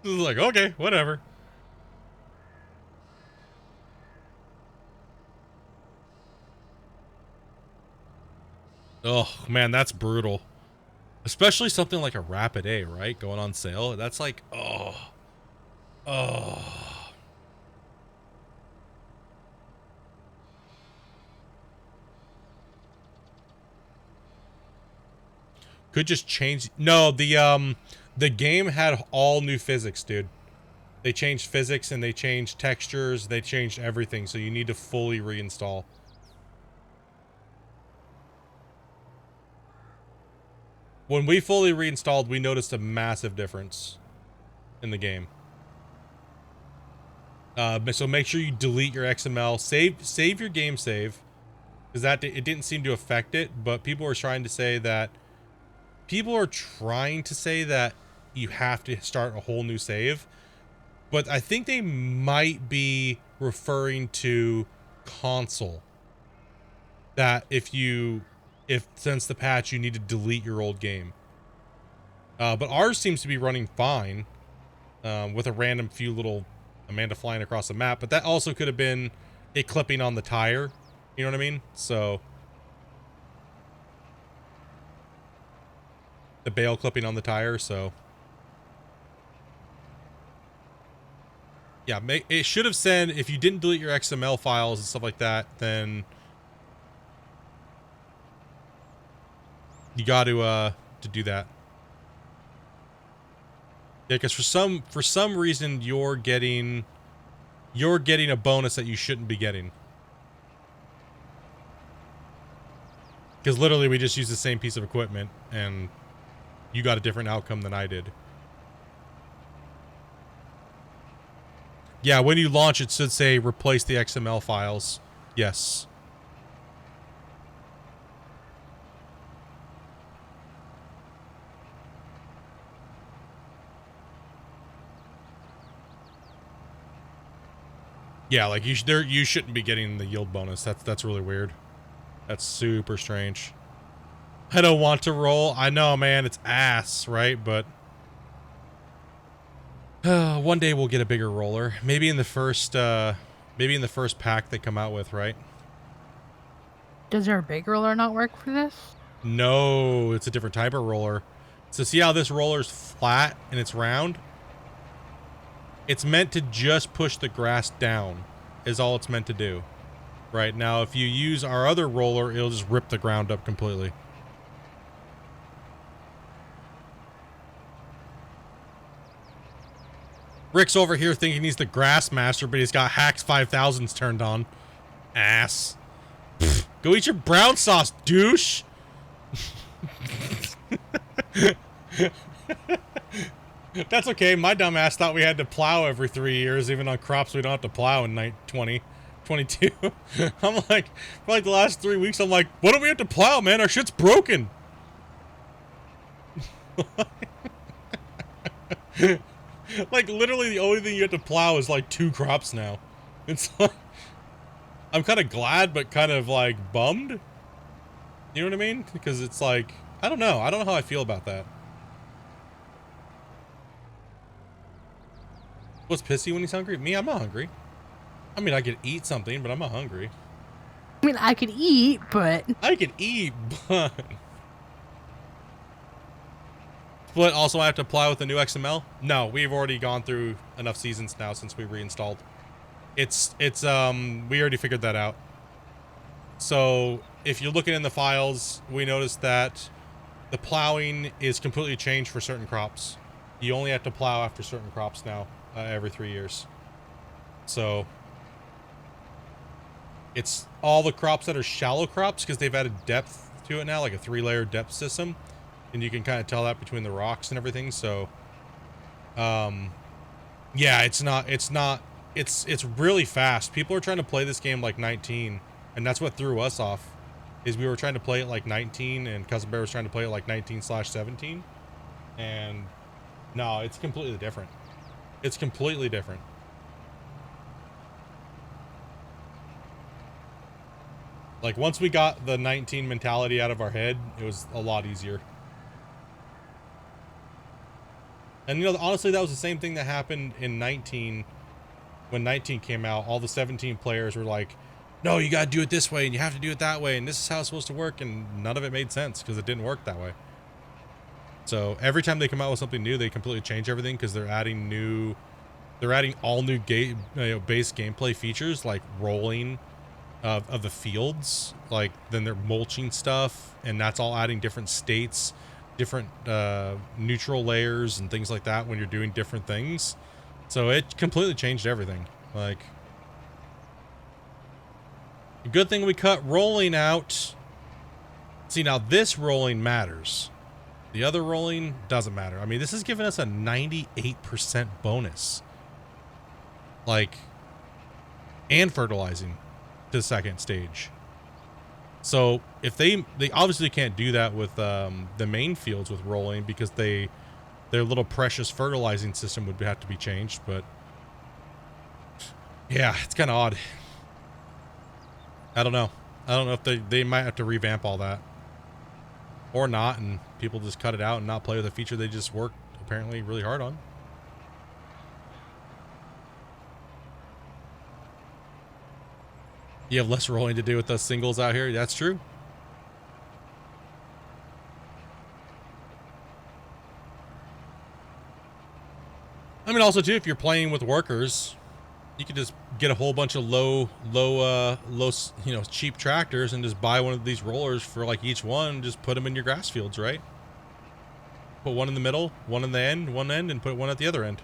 I was like, okay, whatever. Oh, man, that's brutal. Especially something like a Rapid A, right? Going on sale. That's like, oh. Could just change. No, the game had all new physics, dude. They changed physics and they changed textures. They changed everything. So you need to fully reinstall. When we fully reinstalled, we noticed a massive difference in the game. So make sure you delete your XML, save your game save, because it didn't seem to affect it. But people are trying to say that you have to start a whole new save. But I think they might be referring to console. That if since the patch you need to delete your old game. But ours seems to be running fine, with a random few little Amanda flying across the map. But that also could have been it clipping on the tire. You know what I mean? So the bale clipping on the tire. So yeah, it should have said if you didn't delete your XML files and stuff like that, then you got to do that. Yeah, because for some reason you're getting a bonus that you shouldn't be getting. Because literally we just used the same piece of equipment and you got a different outcome than I did. Yeah, when you launch it should say replace the XML files. Yes. Yeah, like you shouldn't be getting the yield bonus. That's really weird. That's super strange. I don't want to roll. I know, man, it's ass, right? But one day we'll get a bigger roller. Maybe in the first pack they come out with, right?
Does our big roller not work for this?
No, it's a different type of roller. So see how this roller's flat and it's round? It's meant to just push the grass down, is all it's meant to do. Right now, if you use our other roller, it'll just rip the ground up completely. Rick's over here thinking he's the grass master, but he's got Hacks 5000s turned on. Ass. Pfft, go eat your brown sauce, douche. That's okay. My dumb ass thought we had to plow every 3 years, even on crops we don't have to plow in 2022. I'm like, for like the last 3 weeks, I'm like, what do we have to plow, man? Our shit's broken. Like, literally the only thing you have to plow is like 2 crops now. It's like, I'm kind of glad, but kind of like bummed. You know what I mean? Because it's like, I don't know. I don't know how I feel about that. What's Pissy when he's hungry? Me, I'm not hungry. I mean, I could eat something, but I'm not hungry.
I mean, I could eat, but...
I could eat, but... But also I have to apply with the new XML? No, we've already gone through enough seasons now since we reinstalled. We already figured that out. So, if you're looking in the files, we noticed that the plowing is completely changed for certain crops. You only have to plow after certain crops now. Every 3 years. So it's all the crops that are shallow crops because they've added depth to it now, like a 3-layer depth system, and you can kind of tell that between the rocks and everything. So yeah, it's really fast. People are trying to play this game like 19, and that's what threw us off, is we were trying to play it like 19 and Cousin Bear was trying to play it like 19/17, and no, it's completely different. It's completely different. Like, once we got the 19 mentality out of our head, it was a lot easier. And, you know, honestly, that was the same thing that happened in 19. When 19 came out, all the 17 players were like, no, you gotta do it this way, and you have to do it that way, and this is how it's supposed to work, and none of it made sense, because it didn't work that way. So, every time they come out with something new, they completely change everything, because they're adding all new base gameplay features, like rolling of the fields, like then they're mulching stuff, and that's all adding different states, different neutral layers and things like that when you're doing different things. So it completely changed everything. Like, a good thing we cut rolling out. See, now this rolling matters. The other rolling doesn't matter. I mean, this has given us a 98% bonus. Like, and fertilizing to the second stage. So if they obviously can't do that with the main fields with rolling, because their little precious fertilizing system would have to be changed. But yeah, it's kind of odd. I don't know if they might have to revamp all that or not, and people just cut it out and not play with a feature they just worked apparently really hard on. You have less rolling to do with us singles out here. That's true. I mean, also too, if you're playing with workers, you could just get a whole bunch of low, cheap tractors and just buy one of these rollers for like each one. Just put them in your grass fields, right? Put one in the middle, one in the end, one end, and put one at the other end.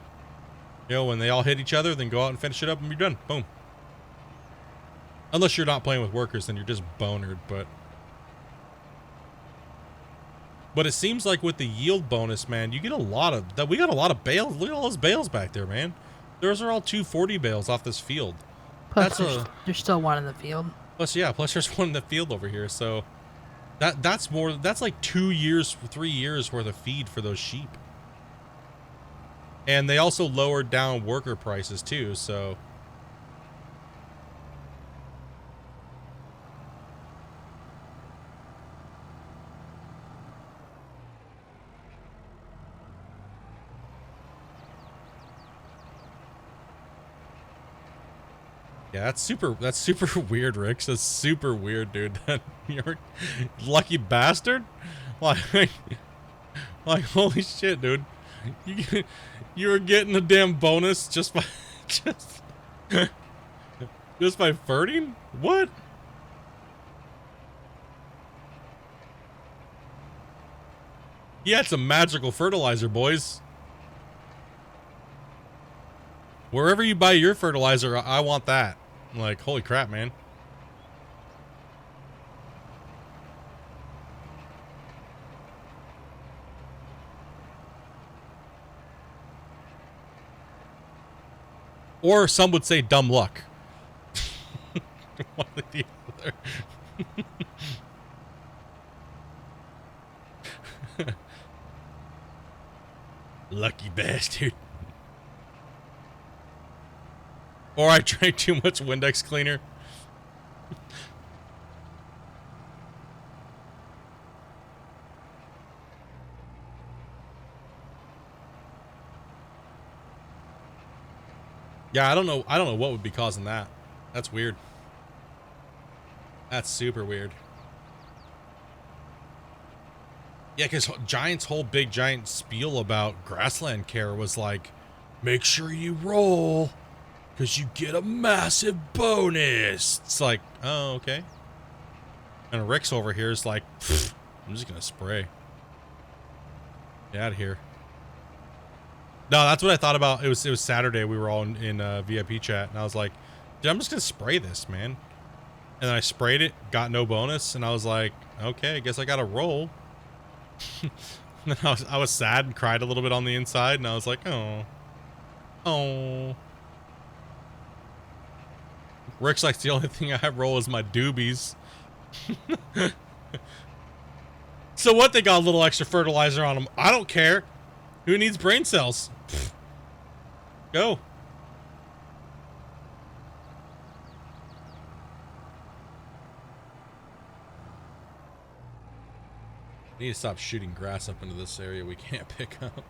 You know, when they all hit each other, then go out and finish it up and you're done. Boom. Unless you're not playing with workers, then you're just bonered, but it seems like with the yield bonus, man, you get a lot of that. We got a lot of bales. Look at all those bales back there, man. Those are all 240 bales off this field.
Plus, there's still one in the field.
Plus there's one in the field over here. So that's like 2 years, 3 years worth of feed for those sheep. And they also lowered down worker prices too, so. Yeah, that's super weird, Rick. That's super weird, dude. You're lucky bastard. Like holy shit, dude. You were getting a damn bonus just by just by ferting? What? He had some magical fertilizer, boys. Wherever you buy your fertilizer, I want that. Like, holy crap, man. Or some would say dumb luck. One or the other. Lucky bastard. Or I drank too much Windex cleaner. Yeah, I don't know what would be causing that. That's weird. That's super weird. Yeah, because Giant's whole big giant spiel about grassland care was like, make sure you roll, because you get a massive bonus. It's like, oh, okay. And Rick's over here is like, I'm just going to spray. Get out of here. No, that's what I thought about. It was Saturday. We were all in VIP chat, and I was like, dude, I'm just going to spray this, man. And then I sprayed it, got no bonus, and I was like, okay, I guess I got to roll. And then I was sad and cried a little bit on the inside, and I was like, oh. Rick's like, the only thing I roll is my doobies. So what, they got a little extra fertilizer on them. I don't care. Who needs brain cells? Go. I need to stop shooting grass up into this area we can't pick up.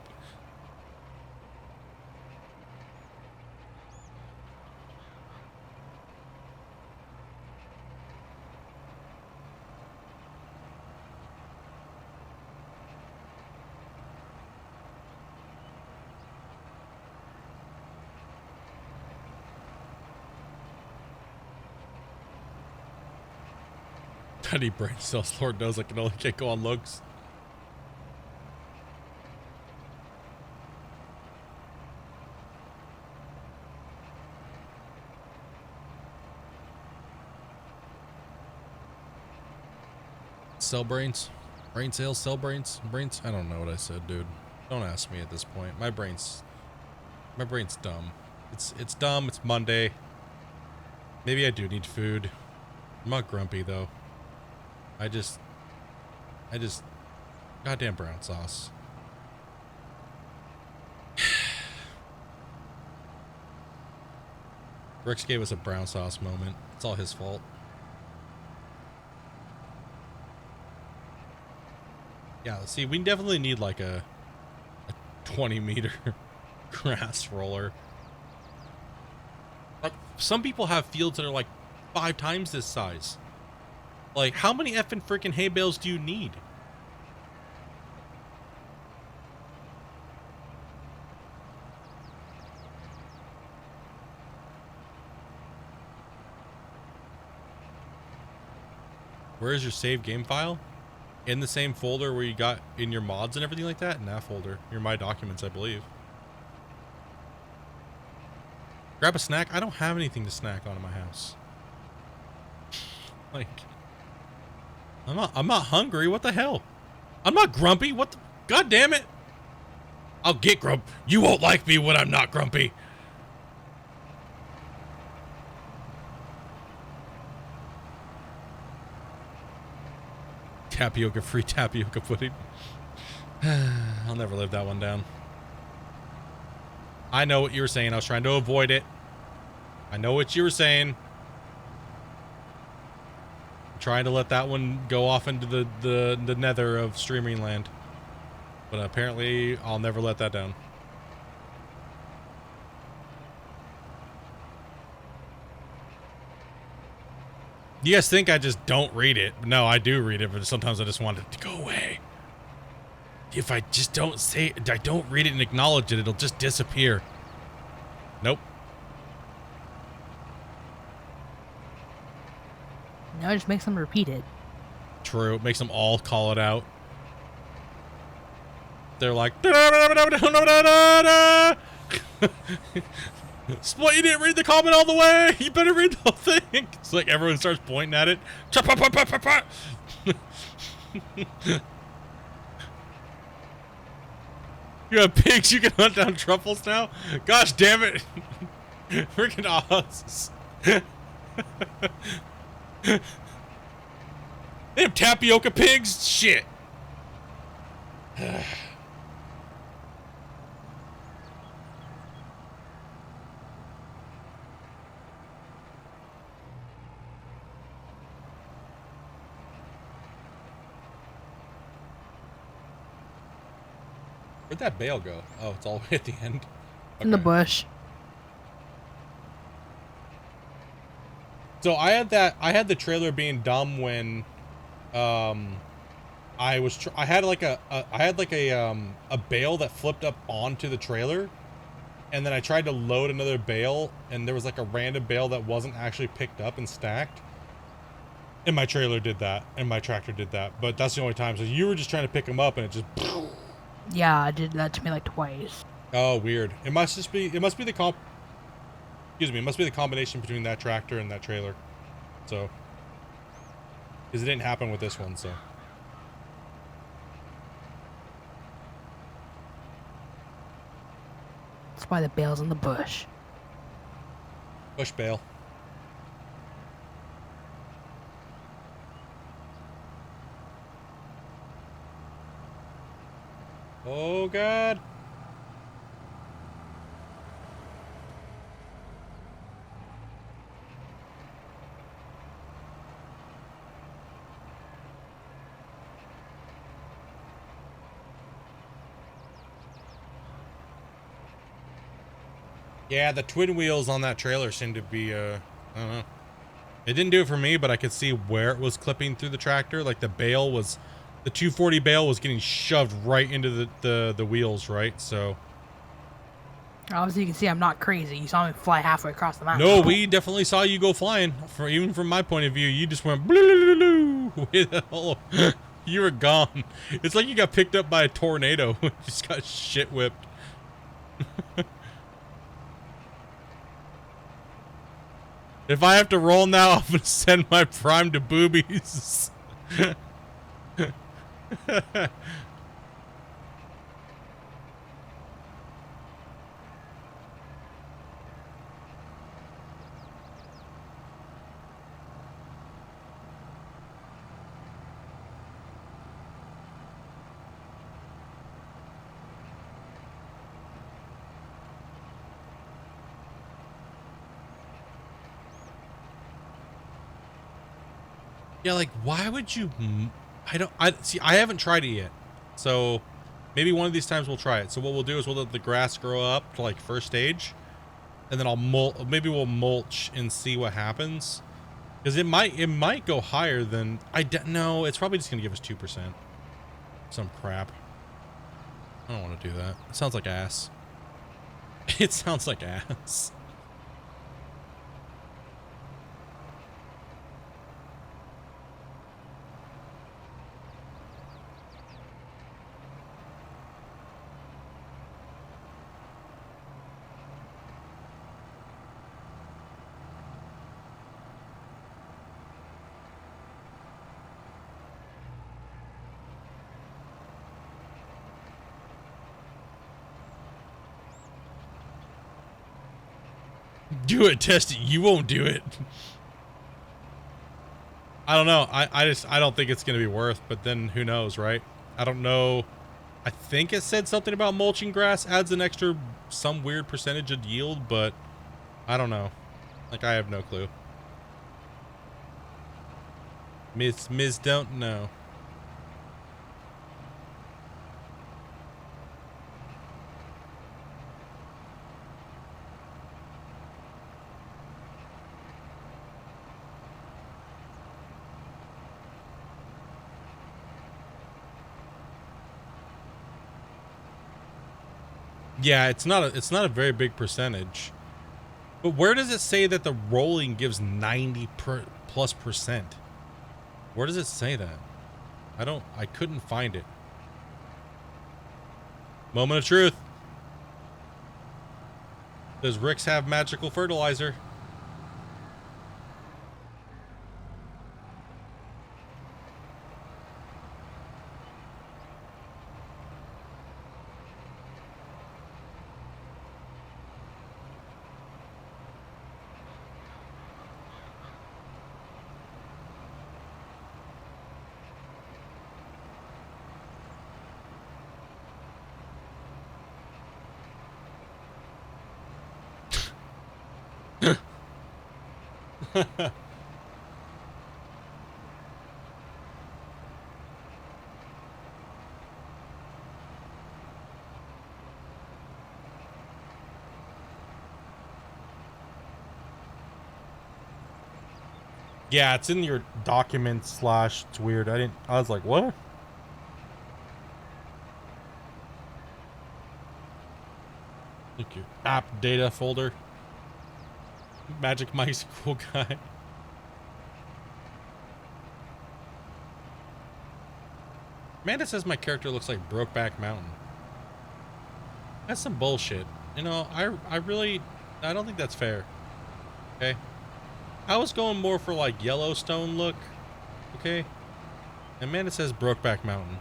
I need brain cells. Lord knows I can only can't go on looks. Cell brains? Brain cells? Cell brains? Brains? I don't know what I said, dude. Don't ask me at this point. My brain's dumb. It's dumb. It's Monday. Maybe I do need food. I'm not grumpy though. I just goddamn brown sauce. Rex gave us a brown sauce moment. It's all his fault. Yeah, see, we definitely need like a 20-meter grass roller. Like, some people have fields that are like 5 times this size. Like, how many effing freaking hay bales do you need? Where is your save game file? In the same folder where you got in your mods and everything like that? In that folder. Your My Documents, I believe. Grab a snack? I don't have anything to snack on in my house. Like, I'm not hungry. What the hell? I'm not grumpy. What the, God damn it. I'll get grump. You won't like me when I'm not grumpy. Tapioca, free tapioca pudding. I'll never live that one down. I know what you were saying. I was trying to avoid it. I know what you were saying. I'm trying to let that one go off into the nether of streaming land. But apparently, I'll never let that down. You guys think I just don't read it? No, I do read it, but sometimes I just want it to go away. If I just don't say, I don't read it and acknowledge it, it'll just disappear. Nope.
No, it just makes them repeat it.
True. It makes them all call it out. They're like, Split, you didn't read the comment all the way. You better read the whole thing. It's like everyone starts pointing at it. You have pigs, you can hunt down truffles now? Gosh damn it. Freaking Oz. They have tapioca pigs? Shit. Where'd that bale go? Oh, it's all the way at the end.
In the
Okay.
bush.
So I had the trailer being dumb when, I had like a bale that flipped up onto the trailer, and then I tried to load another bale, and there was like a random bale that wasn't actually picked up and stacked. And my trailer did that, and my tractor did that, but that's the only time. So you were just trying to pick them up, and it just.
Yeah, it did that to me like twice.
Oh, weird. It must be the Excuse me. It must be the combination between that tractor and that trailer. So. Because it didn't happen with this one, so.
That's why the bale's in the bush.
Bush bale. Oh, God. Yeah, the twin wheels on that trailer seem to be, I don't know. It didn't do it for me, but I could see where it was clipping through the tractor. Like the 240 bale was getting shoved right into the wheels, right? So.
Obviously, you can see I'm not crazy. You saw me fly halfway across the mountain.
No, we definitely saw you go flying. Even from my point of view, you just went blue. You were gone. It's like you got picked up by a tornado. You just got shit whipped. If I have to roll now, I'm gonna send my prime to boobies. Yeah, like, why would you... I haven't tried it yet. So, maybe one of these times we'll try it. So what we'll do is we'll let the grass grow up to, like, first stage. And then maybe we'll mulch and see what happens. Because it might go higher than... No, it's probably just going to give us 2%. Some crap. I don't want to do that. It sounds like ass. It sounds like ass. Do it, test it. You won't do it. I don't know. I don't think it's gonna be worth, but then who knows, right? I don't know. I think it said something about mulching grass adds an extra some weird percentage of yield, but I don't know. Like, I have no clue. Miss don't know. Yeah, it's not a very big percentage. But where does it say that the rolling gives 90+%? Where does it say that? I couldn't find it. Moment of truth. Does Rick's have magical fertilizer? Yeah, it's in your documents / it's weird. I was like, what? Look, your app data folder. Magic Mike's a cool guy. Amanda says my character looks like Brokeback Mountain. That's some bullshit. You know, I don't think that's fair. Okay? I was going more for like Yellowstone look. Okay? Amanda says Brokeback Mountain.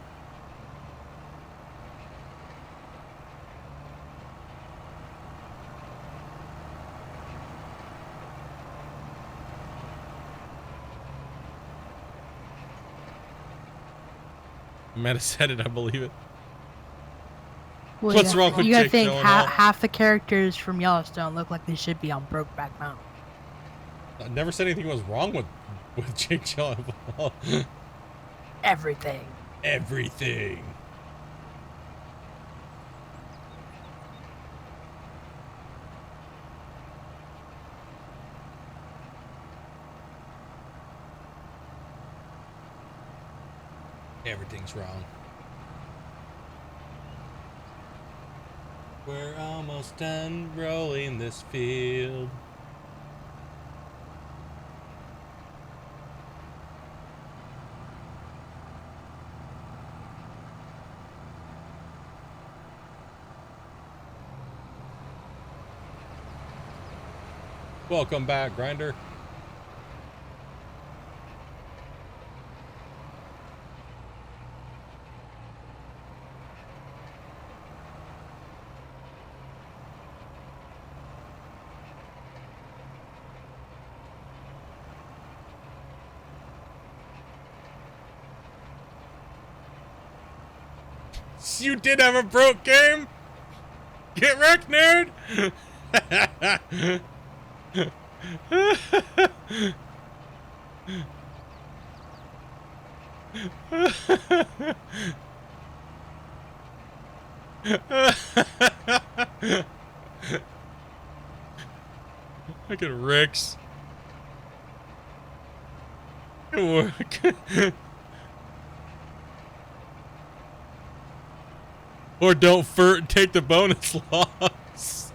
Amanda said it, I believe it.
Well,
What's wrong with
you gotta
Jake
think
Gyllenhaal?
half the characters from Yellowstone look like they should be on Brokeback Mountain.
I never said anything was wrong with Jake Gyllenhaal.
Everything.
Everything. Everything's wrong. We're almost done rolling this field. Welcome back, Grinder. You did have a broke game? Get wrecked, nerd! Look at Rick's. Good work. Or don't furt and take the bonus loss.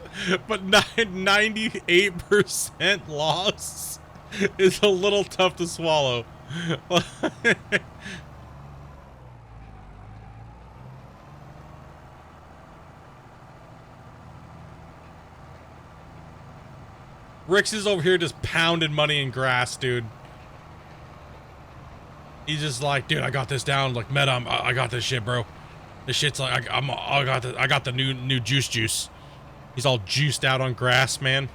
But 98% loss is a little tough to swallow. Rick's is over here just pounding money in grass, dude. He's just like, dude, I got this down. Like, meta, I got this shit, bro. This shit's like, I got the new juice. He's all juiced out on grass, man.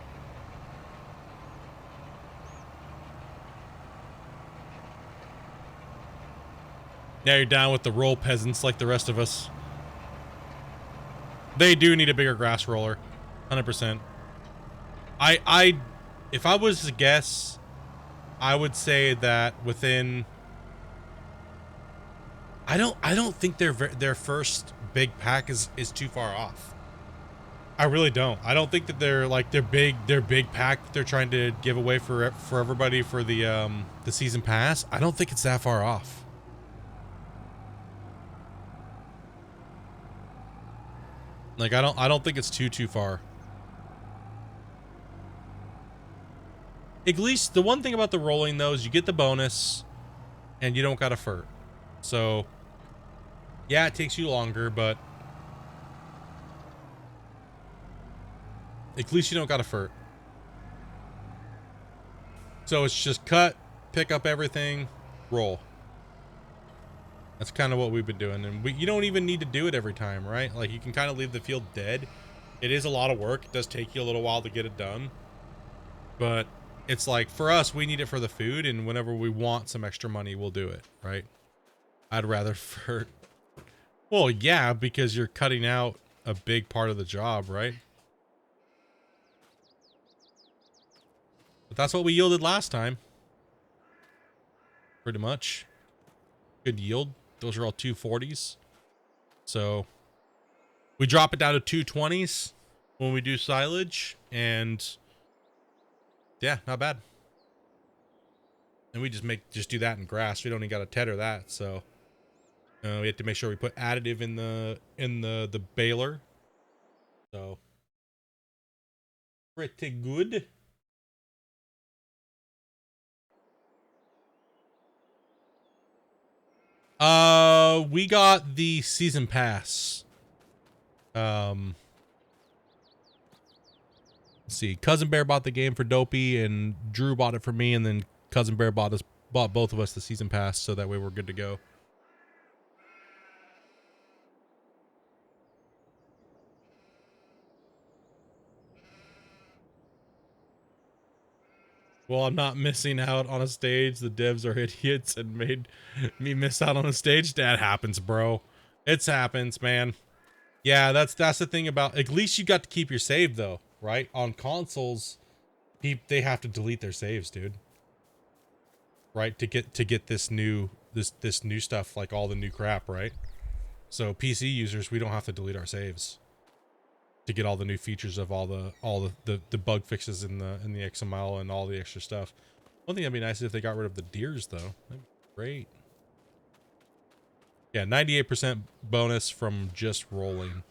Now you're down with the roll peasants like the rest of us. They do need a bigger grass roller, 100%. If I was to guess, I would say that within. I don't think their first big pack is too far off. I really don't. I don't think that they're like their big pack that they're trying to give away for everybody for the season pass. I don't think it's that far off. Like I don't think it's too far. At least the one thing about the rolling though is you get the bonus and you don't got a furt. So yeah, it takes you longer, but at least you don't got a furt. So it's just cut, pick up everything, roll. That's kind of what we've been doing. And you don't even need to do it every time, right? Like you can kind of leave the field dead. It is a lot of work. It does take you a little while to get it done. But it's like for us, we need it for the food. And whenever we want some extra money, we'll do it, right? I'd rather for... Well, yeah, because you're cutting out a big part of the job, right? But that's what we yielded last time. Pretty much. Good yield. Those are all 240s. So we drop it down to 220s when we do silage. And yeah, not bad. And we just do that in grass. We don't even got to tether that. So we have to make sure we put additive in the baler. So pretty good. We got the season pass. Let's see. Cousin Bear bought the game for Dopey, and Drew bought it for me, and then Cousin Bear bought both of us the season pass, so that way we're good to go. Well, I'm not missing out on a stage. The devs are idiots and made me miss out on a stage. That happens, bro. It happens, man. Yeah, that's the thing about. At least you got to keep your save though, right? On consoles, they have to delete their saves, dude. Right, to get this new stuff, like all the new crap, right? So PC users, we don't have to delete our saves to get all the new features of all the bug fixes in the XML and all the extra stuff. One thing that'd be nice is if they got rid of the deers though. That'd be great. Yeah, 98% bonus from just rolling,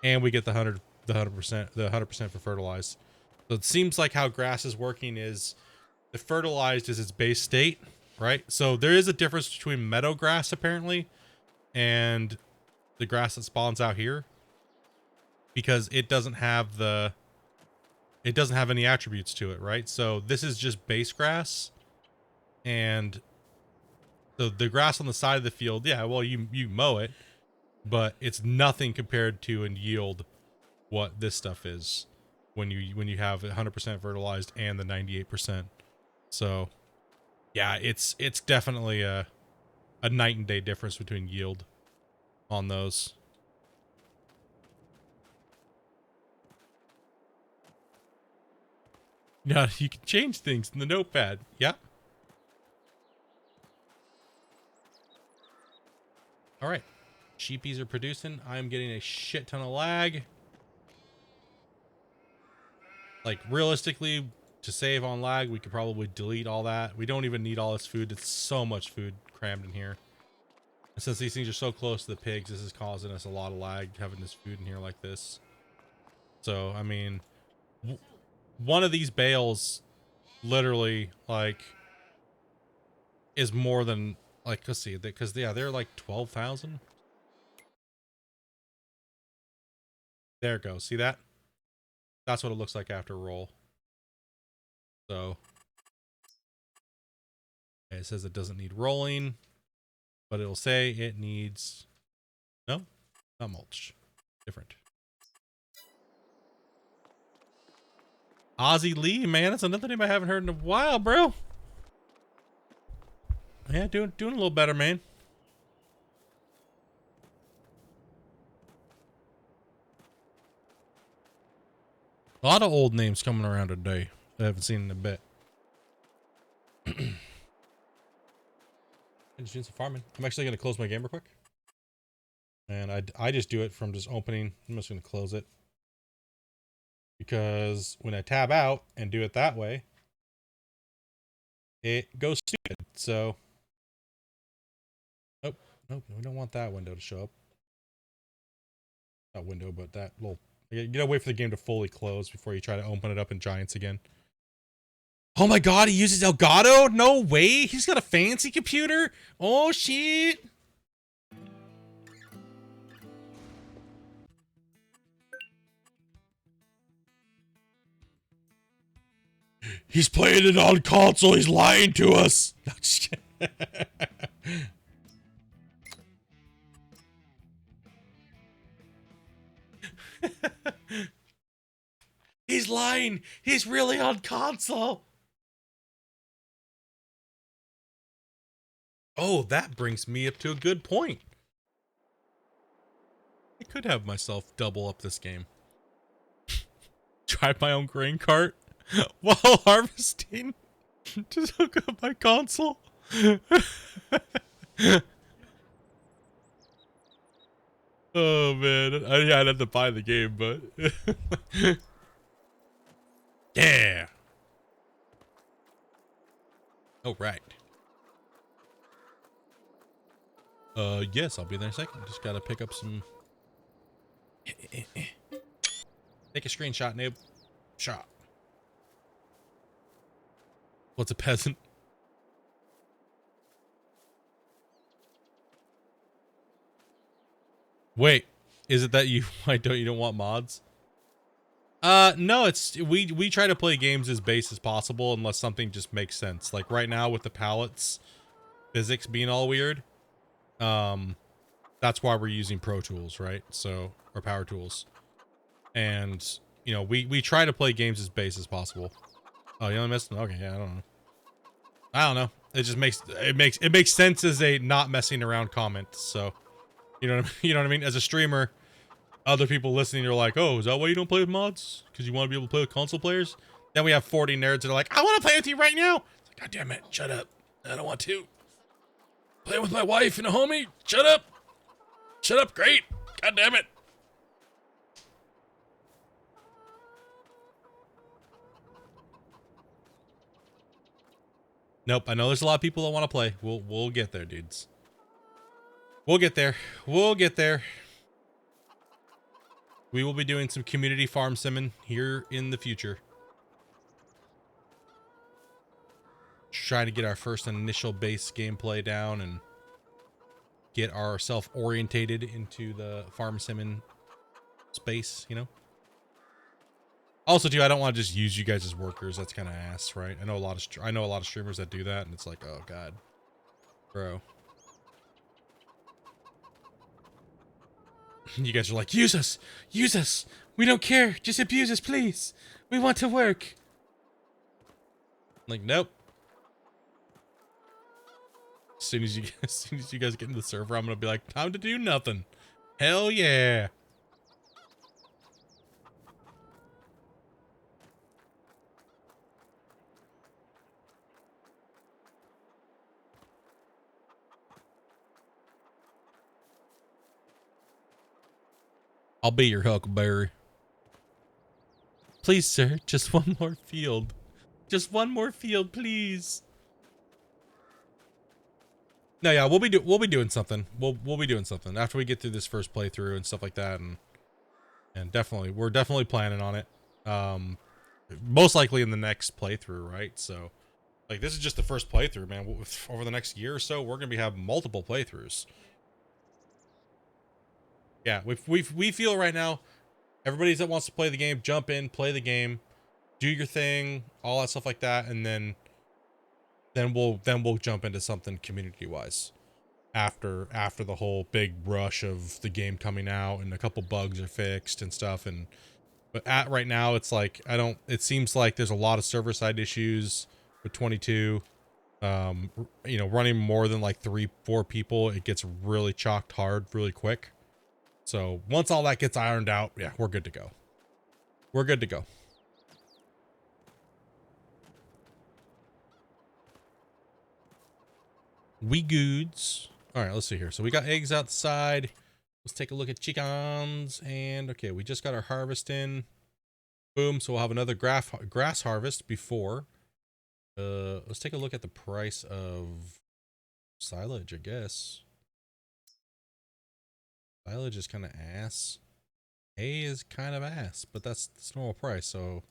and we get the 100% for fertilized. So it seems like how grass is working is the fertilized is its base state, right? So there is a difference between meadow grass apparently and the grass that spawns out here, because it doesn't have any attributes to it, right? So this is just base grass, and the grass on the side of the field, yeah, well you mow it, but it's nothing compared to in yield what this stuff is when you have 100% fertilized and the 98%. So yeah, it's definitely a night and day difference between yield on those. Yeah, you can change things in the notepad. Yeah. All right. Sheepies are producing. I'm getting a shit ton of lag. Like, realistically, to save on lag, we could probably delete all that. We don't even need all this food. It's so much food crammed in here. And since these things are so close to the pigs, this is causing us a lot of lag, having this food in here like this. So, I mean, one of these bales literally, like, is more than, like, let's see, because, yeah, they're like 12,000. There it goes. See that? That's what it looks like after roll. So, okay, it says it doesn't need rolling, but it'll say it needs, no, not mulch. Different. Ozzy Lee, man, that's another name I haven't heard in a while, bro. Yeah, doing a little better, man. A lot of old names coming around today I haven't seen in a bit. I'm just doing some farming. I'm actually going to close my game real quick. And I just do it from just opening. I'm just going to close it. Because when I tab out and do it that way, it goes stupid. So, oh, nope, we don't want that window to show up. Not window, but that little, you gotta wait for the game to fully close before you try to open it up in Giants again. Oh my god, he uses Elgato? No way! He's got a fancy computer? Oh shit! He's playing it on console, he's lying to us! No, just kidding. He's lying! He's really on console! Oh, that brings me up to a good point. I could have myself double up this game. Drive my own grain cart while harvesting. Just hook up my console. Oh man, I'd have to buy the game, but yeah. Oh right. Yes, I'll be there in a second. Just gotta pick up some. Take a screenshot, noob. Shot. What's a peasant? Wait, is it that you don't want mods? No, it's we try to play games as base as possible unless something just makes sense. Like right now with the pallets physics being all weird. That's why we're using Pro Tools, right? So, or Power Tools. And, you know, we try to play games as base as possible. Oh, you only missed them? Okay, yeah, I don't know. It just makes sense as a not messing around comment. So, you know what I mean? You know what I mean? As a streamer, other people listening are like, "Oh, is that why you don't play with mods? Because you want to be able to play with console players?" Then we have 40 nerds that are like, "I want to play with you right now." It's like, God damn it, shut up. I don't want to. Playing with my wife and a homie? Shut up. Shut up, great. God damn it. Nope, I know there's a lot of people that want to play. We'll get there, dudes. We'll get there. We'll get there. We will be doing some community farm simming here in the future. Trying to get our first initial base gameplay down and get ourselves orientated into the farm simming space, you know? Also, too, I don't want to just use you guys as workers. That's kind of ass, right? I know a lot of streamers that do that, and it's like, oh god, bro. You guys are like, use us, use us. We don't care. Just abuse us, please. We want to work. Like, nope. As soon as you guys get into the server, I'm gonna be like, time to do nothing. Hell yeah. I'll be your Huckleberry. Please, sir, just one more field. Just one more field, please. No, yeah, we'll be doing something. We'll be doing something after we get through this first playthrough and stuff like that, and definitely we're definitely planning on it. Most likely in the next playthrough, right? So, like, this is just the first playthrough, man. Over the next year or so, we're gonna have multiple playthroughs. Yeah, we feel right now, everybody that wants to play the game, jump in, play the game, do your thing, all that stuff like that, and then we'll jump into something community wise after the whole big rush of the game coming out and a couple bugs are fixed and stuff. And but at right now, it's like it seems like there's a lot of server side issues with 22. You know, running more than like 3-4 people, it gets really chalked hard really quick. So once all that gets ironed out, yeah, we're good to go. We're good to go. We goods. All right, let's see here. So we got eggs outside. Let's take a look at chickens. And okay, we just got our harvest in. Boom. So we'll have another grass harvest before. Let's take a look at the price of silage, I guess. Silage is kind of ass. Hay is kind of ass, but that's normal price. So,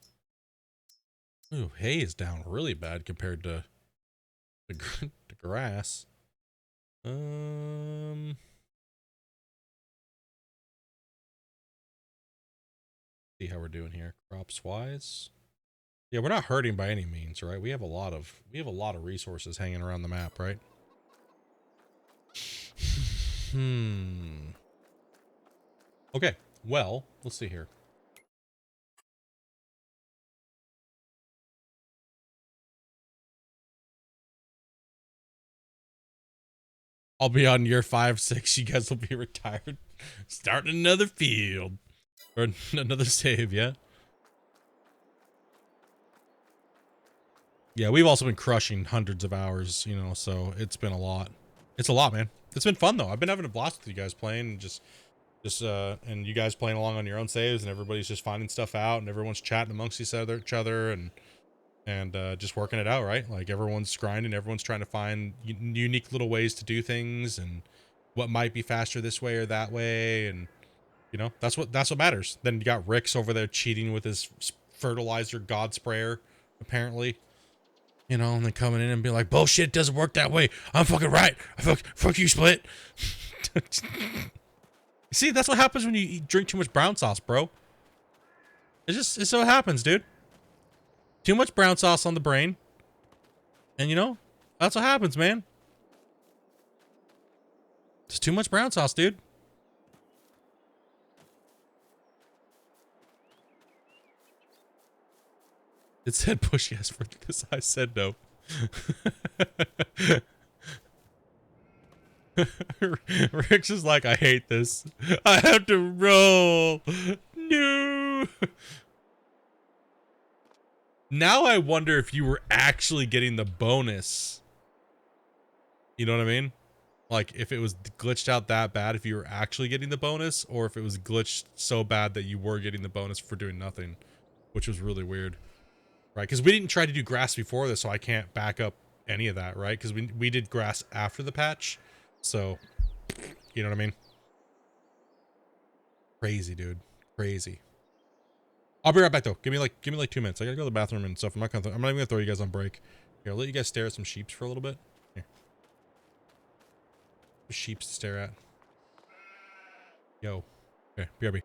ooh, hay is down really bad compared to the grass. See how we're doing here, crops wise. Yeah, we're not hurting by any means, right? We have a lot of resources hanging around the map, right? Okay, well, let's see here. I'll be on year 5, 6. You guys will be retired. Starting another field. Or another save, yeah? Yeah, we've also been crushing hundreds of hours, you know, so it's been a lot. It's a lot, man. It's been fun, though. I've been having a blast with you guys playing, and you guys playing along on your own saves, and everybody's just finding stuff out, and everyone's chatting amongst each other, and just working it out, right? Like, everyone's grinding, everyone's trying to find unique little ways to do things, and what might be faster this way or that way, and you know, that's what matters. Then you got Rick's over there cheating with his fertilizer god sprayer, apparently. You know, and then coming in and be like, bullshit, it doesn't work that way. I'm fucking right. Fuck you, Split. See, that's what happens when you drink too much brown sauce, bro. It's so it happens, dude. Too much brown sauce on the brain. And you know, that's what happens, man. It's too much brown sauce, dude. It said push yes for this. I said no. Rick's is like, I hate this. I have to roll. No. Now I wonder if you were actually getting the bonus. You know what I mean? Like, if it was glitched out that bad, if you were actually getting the bonus, or if it was glitched so bad that you were getting the bonus for doing nothing, which was really weird. Right, because we didn't try to do grass before this, so I can't back up any of that, right? Because we did grass after the patch, so you know what I mean? Crazy, dude, crazy. I'll be right back though. Give me like 2 minutes. I gotta go to the bathroom and stuff. I'm not even gonna throw you guys on break. Here, I'll let you guys stare at some sheeps for a little bit. Here, sheeps to stare at. Yo, okay, BRB.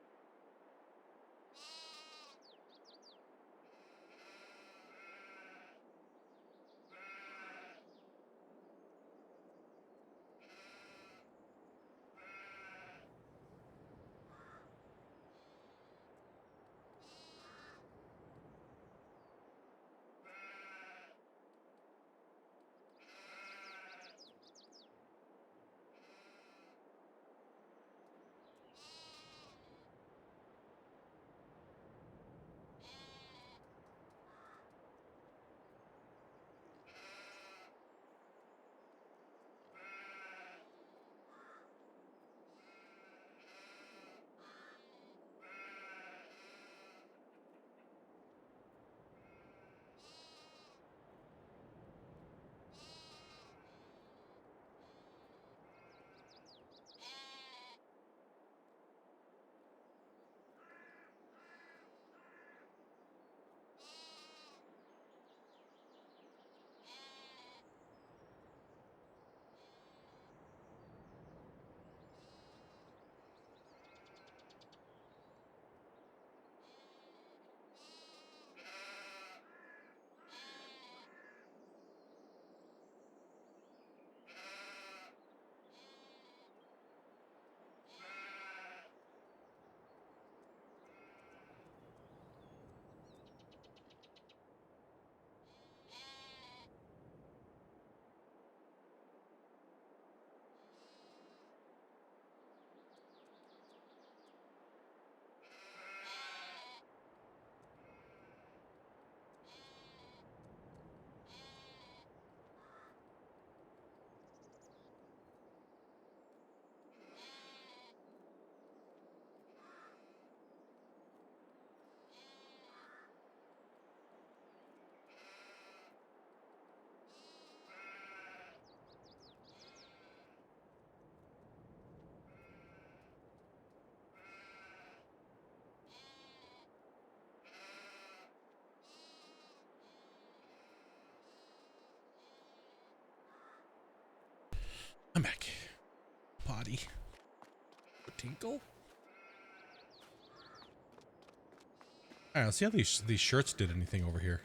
I'm back. Potty. Tinkle. Alright, let's see how these shirts did anything over here.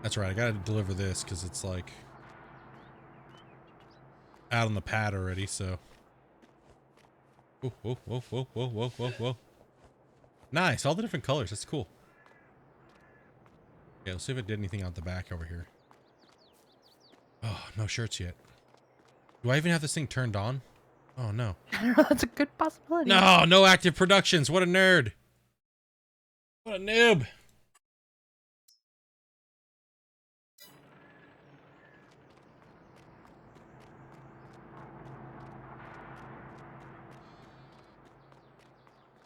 That's right, I gotta deliver this because it's like out on the pad already, so. Whoa, whoa, whoa, whoa, whoa, whoa, whoa, whoa. Nice, all the different colors, that's cool. Okay, let's see if it did anything out the back over here. Oh, no shirts yet. Do I even have this thing turned on? Oh, no.
I don't know. That's a good possibility.
No, no active productions. What a nerd. What a noob.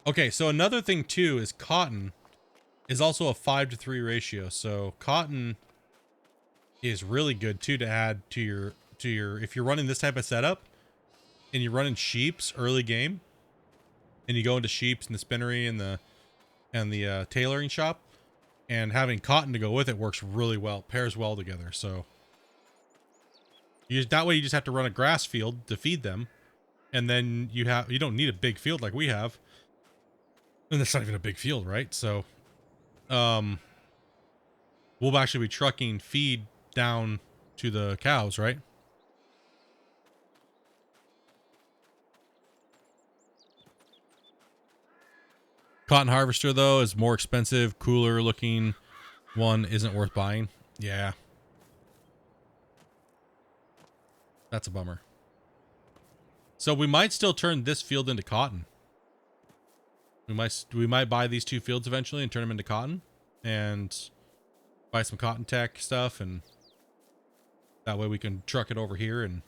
Okay, so another thing too is cotton is also a 5-to-3 ratio. So cotton is really good too to add to your if you're running this type of setup and you're running sheeps early game and you go into sheeps and the spinnery and the tailoring shop, and having cotton to go with it works really well, pairs well together. So that way you just have to run a grass field to feed them, and then you don't need a big field like we have. And that's not even a big field, right? So, we'll actually be trucking feed down to the cows, right? Cotton harvester, though, is more expensive, cooler looking one isn't worth buying. Yeah. That's a bummer. So we might still turn this field into cotton. We might buy these 2 fields eventually and turn them into cotton, and buy some cotton tech stuff, and that way we can truck it over here. And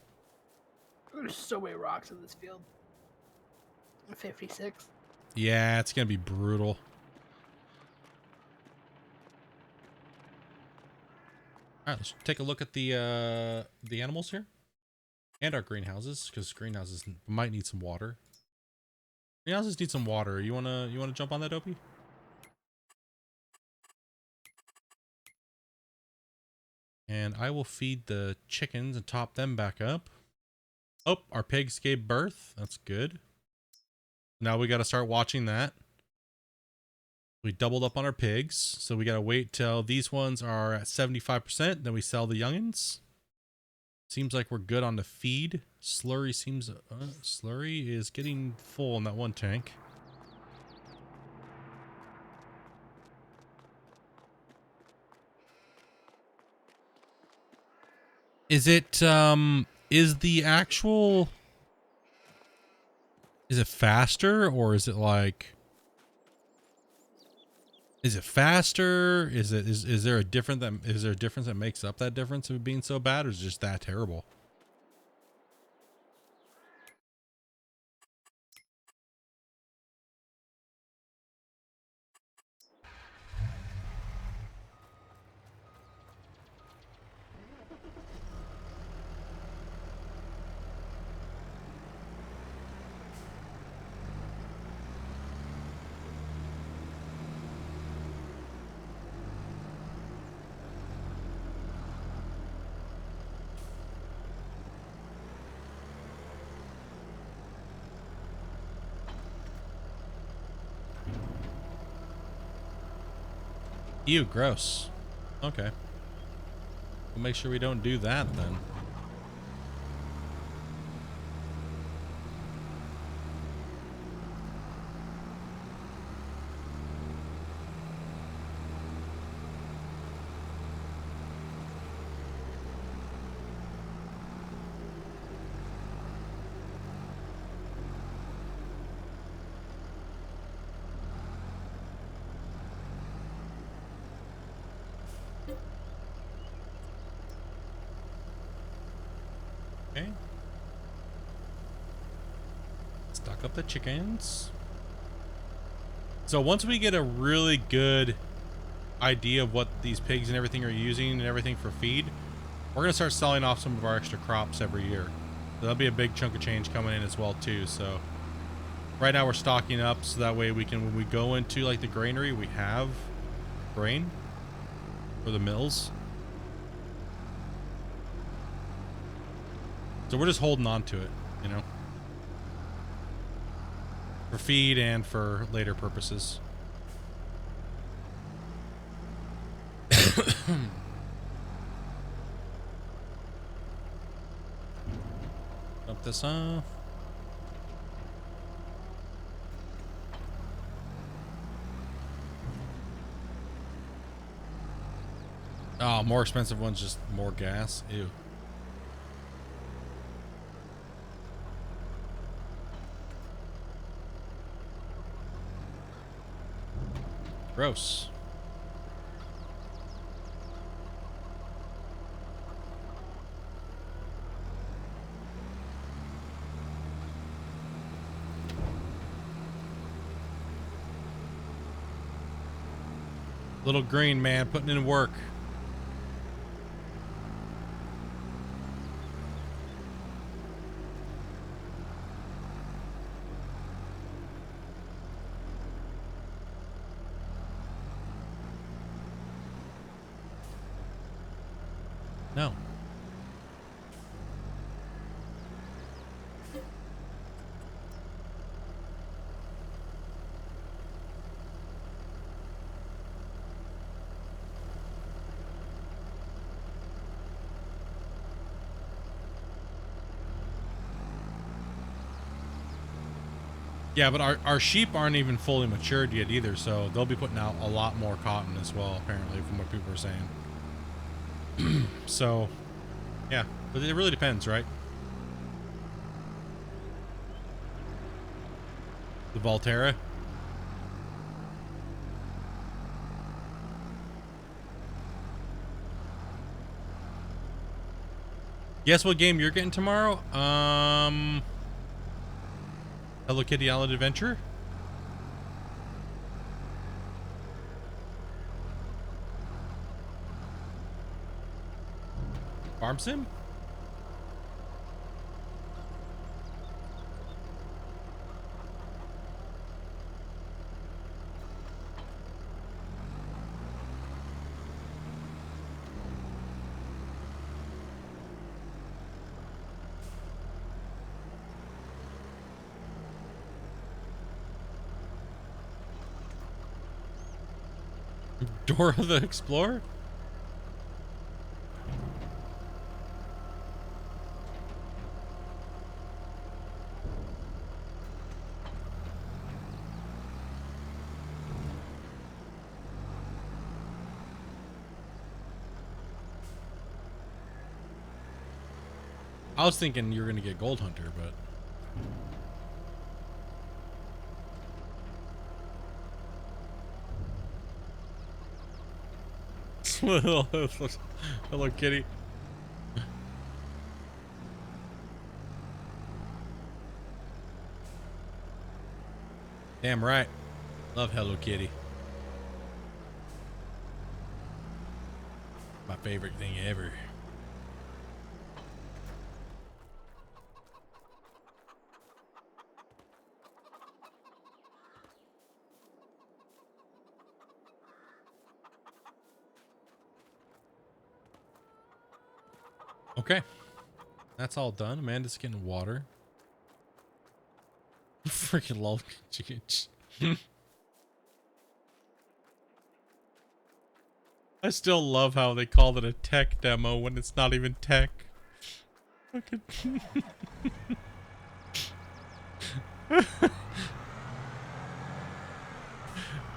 There's so many rocks in this field. 56.
yeah, it's gonna be brutal. All right, let's take a look at the animals here and our greenhouses, because greenhouses might need some water. Greenhouses need some water. You wanna jump on that, Dopey? And I will feed the chickens and top them back up. Oh, our pigs gave birth. That's good. Now we got to start watching that. We doubled up on our pigs, so we got to wait till these ones are at 75%. Then we sell the youngins. Seems like we're good on the feed. Slurry Slurry is getting full in that one tank. Is it is it faster, or is it like, is it faster? Is there a difference that makes up that difference of it being so bad, or is it just that terrible? Ew, gross. Okay. We'll make sure we don't do that then. Okay. Stock up the chickens. So once we get a really good idea of what these pigs and everything are using and everything for feed, we're going to start selling off some of our extra crops every year. So that'll be a big chunk of change coming in as well too. So right now we're stocking up so that way we can, when we go into like the granary, we have grain for the mills. So we're just holding on to it, you know, for feed and for later purposes. Dump this off. Oh, more expensive ones, just more gas. Ew. Gross. Little green man putting in work. No. Yeah, but our sheep aren't even fully matured yet either, so they'll be putting out a lot more cotton as well, apparently, from what people are saying. So, yeah, but it really depends, right? The Volterra. Guess what game you're getting tomorrow? Hello Kitty Island Adventure? Farm Sim? Dora the Explorer? I was thinking you were gonna get Gold Hunter, but Hello Kitty. Damn right. Love Hello Kitty. My favorite thing ever. Okay. That's all done. Amanda's getting water. Freaking lol. I still love how they called it a tech demo when it's not even tech. Fucking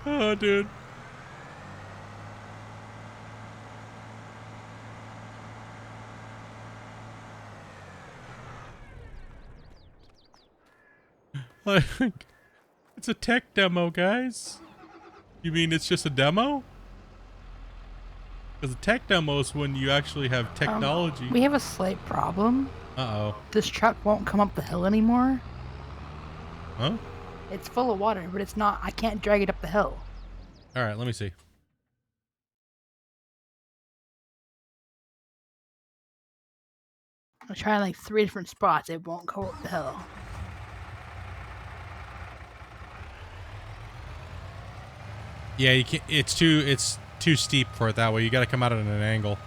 oh, dude. Like, it's a tech demo, guys. You mean it's just a demo? Because a tech demo is when you actually have technology.
We have a slight problem.
Uh-oh.
This truck won't come up the hill anymore.
Huh?
It's full of water, but it's not. I can't drag it up the hill.
All right, let me see.
I tried like 3 different spots. It won't go up the hill.
Yeah, you can't. It's too steep for it that way. You got to come out at an angle.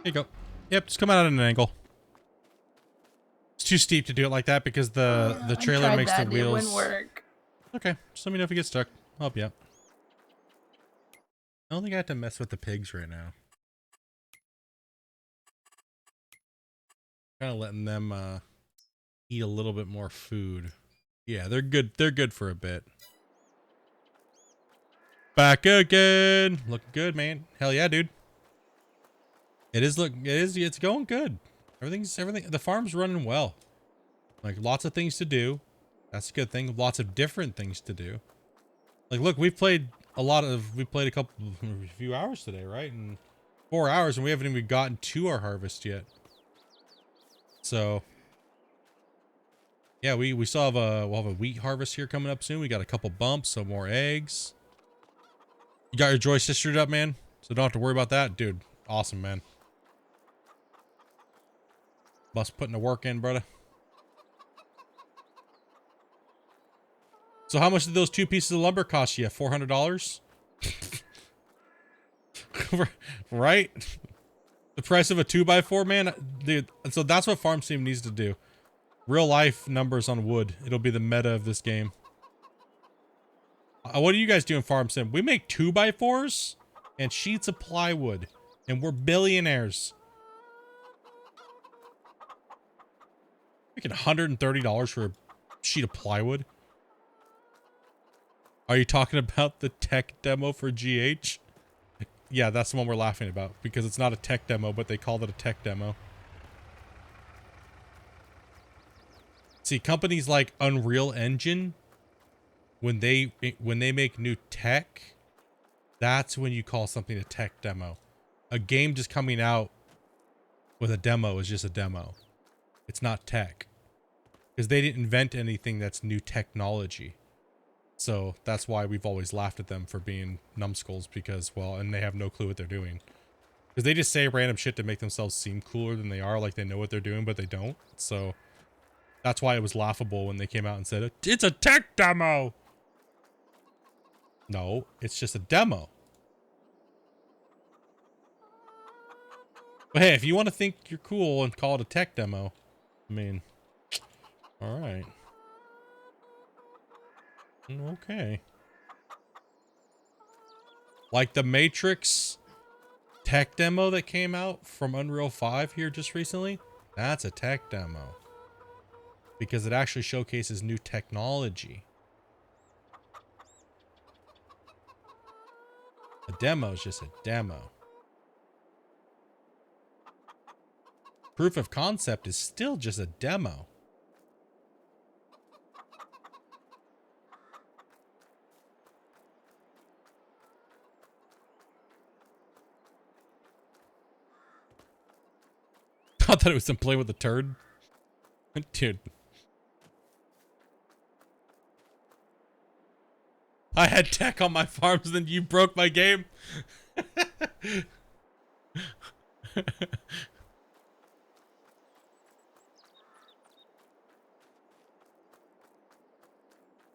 you go. Yep, just come out at an angle. It's too steep to do it like that because the trailer
I tried
makes
that,
the wheels.
It wouldn't work.
Okay, just let me know if you get stuck. I'll help you out. I don't think I have to mess with the pigs right now. Kind of letting them eat a little bit more food. Yeah, they're good. They're good for a bit. Back again. Looking good, man. Hell yeah, dude. It's going good. Everything. The farm's running well. Like lots of things to do. That's a good thing. Lots of different things to do. Like, look, we played a few hours today, right? And 4 hours, and we haven't even gotten to our harvest yet. So, yeah, we still have we'll have a wheat harvest here coming up soon. We got a couple bumps, some more eggs. You got your Joy sistered up, man? So don't have to worry about that. Dude, awesome, man. Bus putting the work in, brother. So how much did those 2 pieces of lumber cost you? $400? Right? The price of a 2x4, man? Dude, so that's what farmsim needs to do. Real life numbers on wood. It'll be the meta of this game. What do you guys do in farmsim? We make 2x4s and sheets of plywood. And we're billionaires. Making $130 for a sheet of plywood? Are you talking about the tech demo for GH? Yeah, that's the one we're laughing about. Because it's not a tech demo, but they called it a tech demo. See, companies like Unreal Engine, when they make new tech, that's when you call something a tech demo. A game just coming out with a demo is just a demo. It's not tech. Because they didn't invent anything that's new technology. So that's why we've always laughed at them for being numbskulls because, well, and they have no clue what they're doing. Because they just say random shit to make themselves seem cooler than they are, like they know what they're doing, but they don't. So that's why it was laughable when they came out and said, it's a tech demo! No, it's just a demo. But hey, if you want to think you're cool and call it a tech demo, I mean, alright. Okay. Like the Matrix tech demo that came out from Unreal 5 here just recently, that's a tech demo. Because it actually showcases new technology. A demo is just a demo. Proof of concept is still just a demo. I thought it was some play with a turd. Dude. I had tech on my farms, then you broke my game.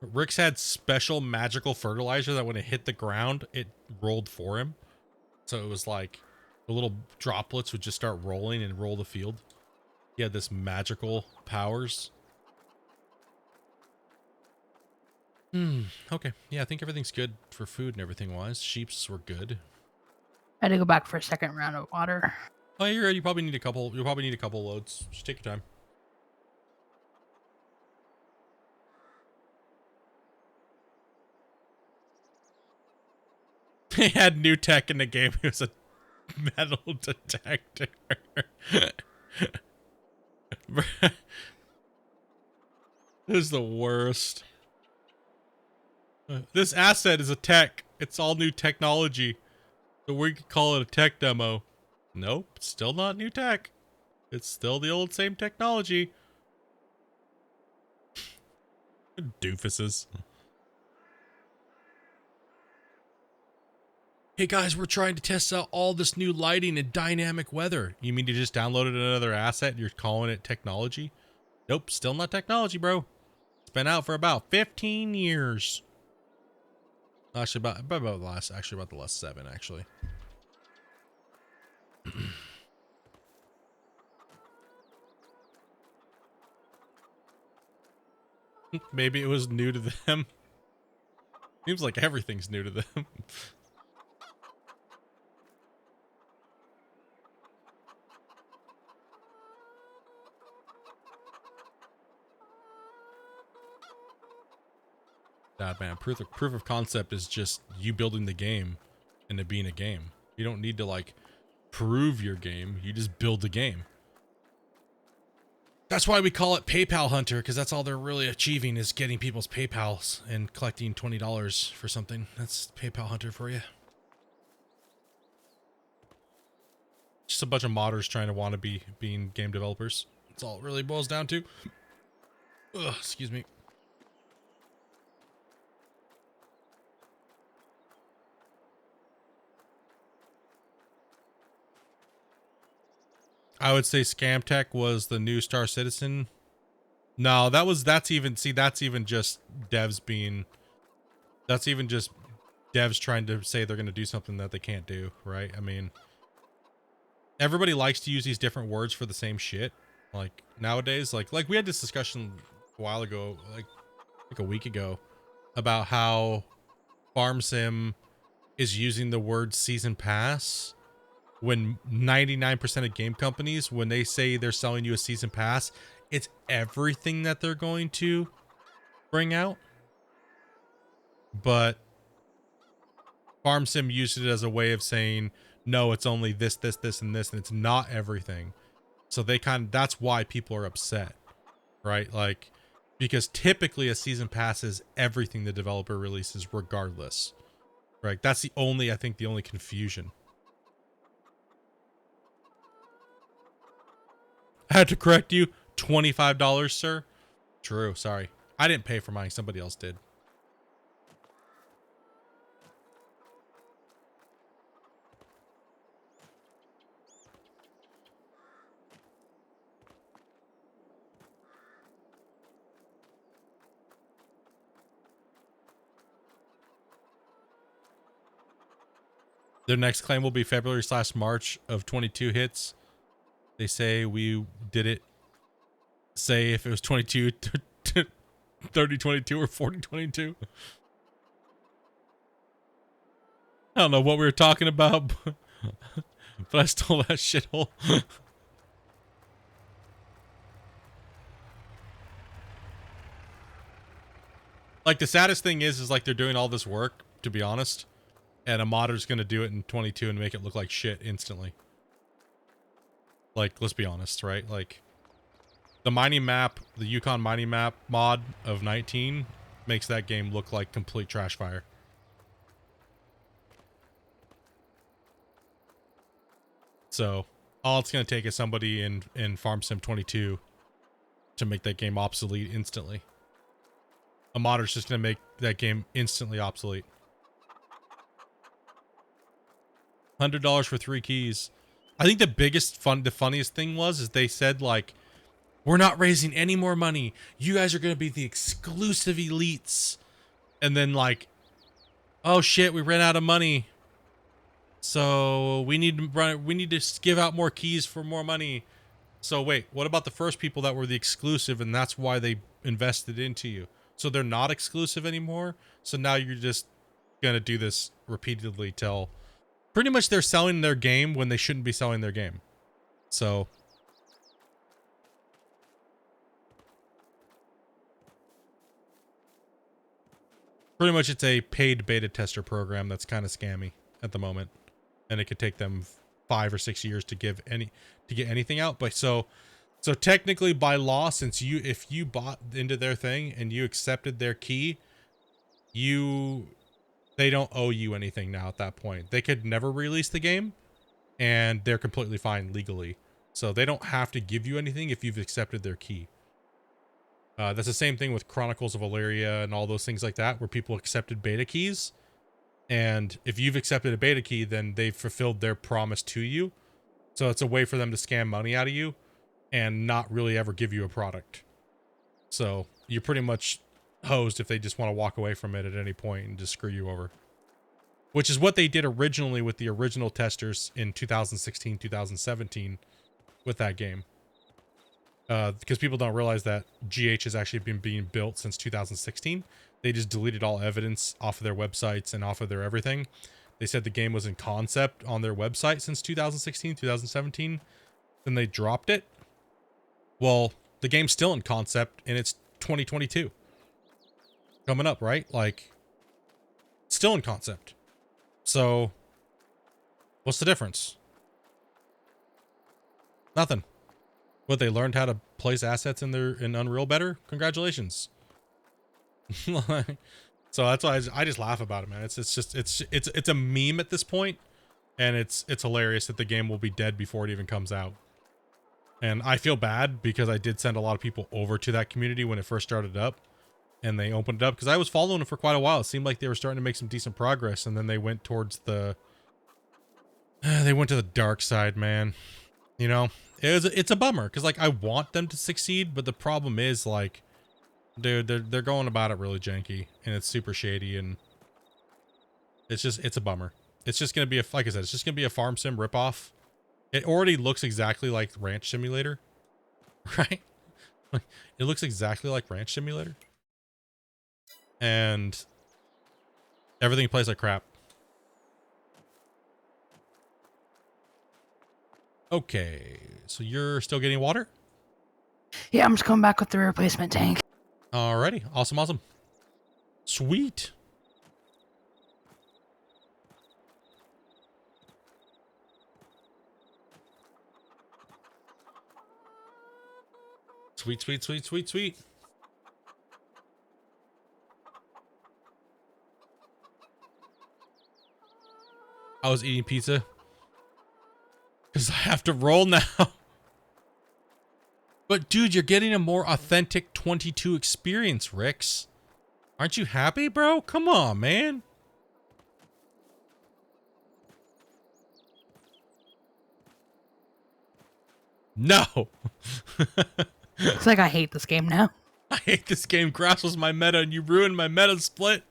Rick's had special magical fertilizer that when it hit the ground, it rolled for him. So it was like the little droplets would just start rolling and roll the field. He had this magical powers. Okay. Yeah, I think everything's good for food and everything wise. Sheeps were good.
I had to go back for a second round of water.
Oh, you're right. You probably need a couple. You'll probably need a couple loads. Just take your time. He had new tech in the game. It was a metal detector. This is the worst. This asset is a tech. It's all new technology. So we could call it a tech demo. Nope, still not new tech. It's still the old same technology. Doofuses. Hey guys, we're trying to test out all this new lighting and dynamic weather. You mean you just downloaded another asset and you're calling it technology? Nope, still not technology, bro. It's been out for about 15 years. Actually, about the last 7, actually. Maybe it was new to them. Seems like everything's new to them. God, man, proof of concept is just you building the game and it being a game. You don't need to like prove your game. You just build the game. That's why we call it PayPal Hunter, because that's all they're really achieving is getting people's PayPals and collecting $20 for something. That's PayPal Hunter for you. Just a bunch of modders trying to want to be being game developers. That's all it really boils down to. Ugh, excuse me. I would say Scam Tech was the new Star Citizen. No, that's even just devs being, that's even just devs trying to say they're going to do something that they can't do, right? I mean, everybody likes to use these different words for the same shit. Like nowadays, like we had this discussion a while ago, like a week ago, about how farmsim is using the word season pass when 99% of game companies, when they say they're selling you a season pass, it's everything that they're going to bring out. But farmsim used it as a way of saying, no, it's only this, this, this, and this, and it's not everything. So that's why people are upset, right? Like, because typically a season pass is everything the developer releases regardless, right? That's the only confusion. I had to correct you. $25, sir. True. Sorry. I didn't pay for mine. Somebody else did. Their next claim will be February/March of 22 hits. They say we did it. Say if it was 22, 30/22 or 40/22. I don't know what we were talking about, but I stole that shithole. Like the saddest thing is like they're doing all this work, to be honest, and a modder's gonna do it in 22 and make it look like shit instantly. Like, let's be honest, right? Like, the mining map, the Yukon mining map mod of 19 makes that game look like complete trash fire. So, all it's going to take is somebody in FarmSim 22 to make that game obsolete instantly. A modder's just going to make that game instantly obsolete. $100 for 3 keys. I think the funniest thing is they said, like, we're not raising any more money. You guys are going to be the exclusive elites. And then, like, oh shit, we ran out of money. So we need to give out more keys for more money. So wait, what about the first people that were the exclusive and that's why they invested into you? So they're not exclusive anymore? So now you're just going to do this repeatedly till pretty much they're selling their game when they shouldn't be selling their game. So pretty much it's a paid beta tester program that's kind of scammy at the moment. And it could take them 5 or 6 years to get anything out. But so technically by law, since if you bought into their thing and you accepted their key, they don't owe you anything now at that point. They could never release the game and they're completely fine legally. So they don't have to give you anything if you've accepted their key. That's the same thing with Chronicles of Valeria and all those things like that, where people accepted beta keys. And if you've accepted a beta key, then they've fulfilled their promise to you. So it's a way for them to scam money out of you and not really ever give you a product. So you're pretty much hosed if they just want to walk away from it at any point and just screw you over. Which is what they did originally with the original testers in 2016, 2017 with that game. because people don't realize that GH has actually been being built since 2016. They just deleted all evidence off of their websites and off of their everything. They said the game was in concept on their website since 2016, 2017. Then they dropped it. Well, the game's still in concept and it's 2022. Coming up, right? Like, still in concept. So, what's the difference? Nothing. What, they learned how to place assets in Unreal better? Congratulations. So that's why I just laugh about it, man. It's a meme at this point, and it's hilarious that the game will be dead before it even comes out. And I feel bad because I did send a lot of people over to that community when it first started up, and they opened it up because I was following it for quite a while. It seemed like they were starting to make some decent progress, and then they went towards the they went to the dark side, man. You know, it's a bummer because like I want them to succeed, but the problem is like, dude, they're going about it really janky and it's super shady, and it's a bummer. It's just gonna be like I said, it's just gonna be a farm sim ripoff. It already looks exactly like Ranch Simulator, right? Like, it looks exactly like Ranch Simulator, and everything plays like crap. Okay, so you're still getting water?
Yeah, I'm just coming back with the replacement tank.
Alrighty, awesome. Sweet. Sweet. I was eating pizza because I have to roll now. But dude, you're getting a more authentic 22 experience, Rix. Aren't you happy, bro? Come on, man. No.
It's like I hate this game now.
I hate this game. Grass was my meta and you ruined my meta split.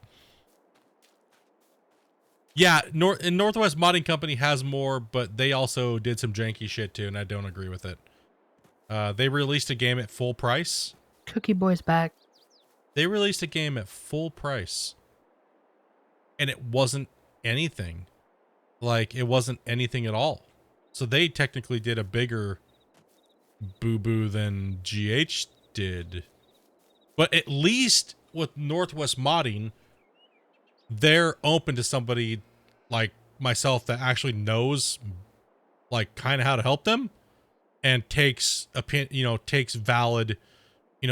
Yeah, Northwest Modding Company has more, but they also did some janky shit too, and I don't agree with it. They released a game at full price.
Cookie Boy's back.
They released a game at full price. And it wasn't anything. Like, it wasn't anything at all. So they technically did a bigger boo-boo than GH did. But at least with Northwest Modding, they're open to somebody like myself that actually knows, like, kind of how to help them and takes valid,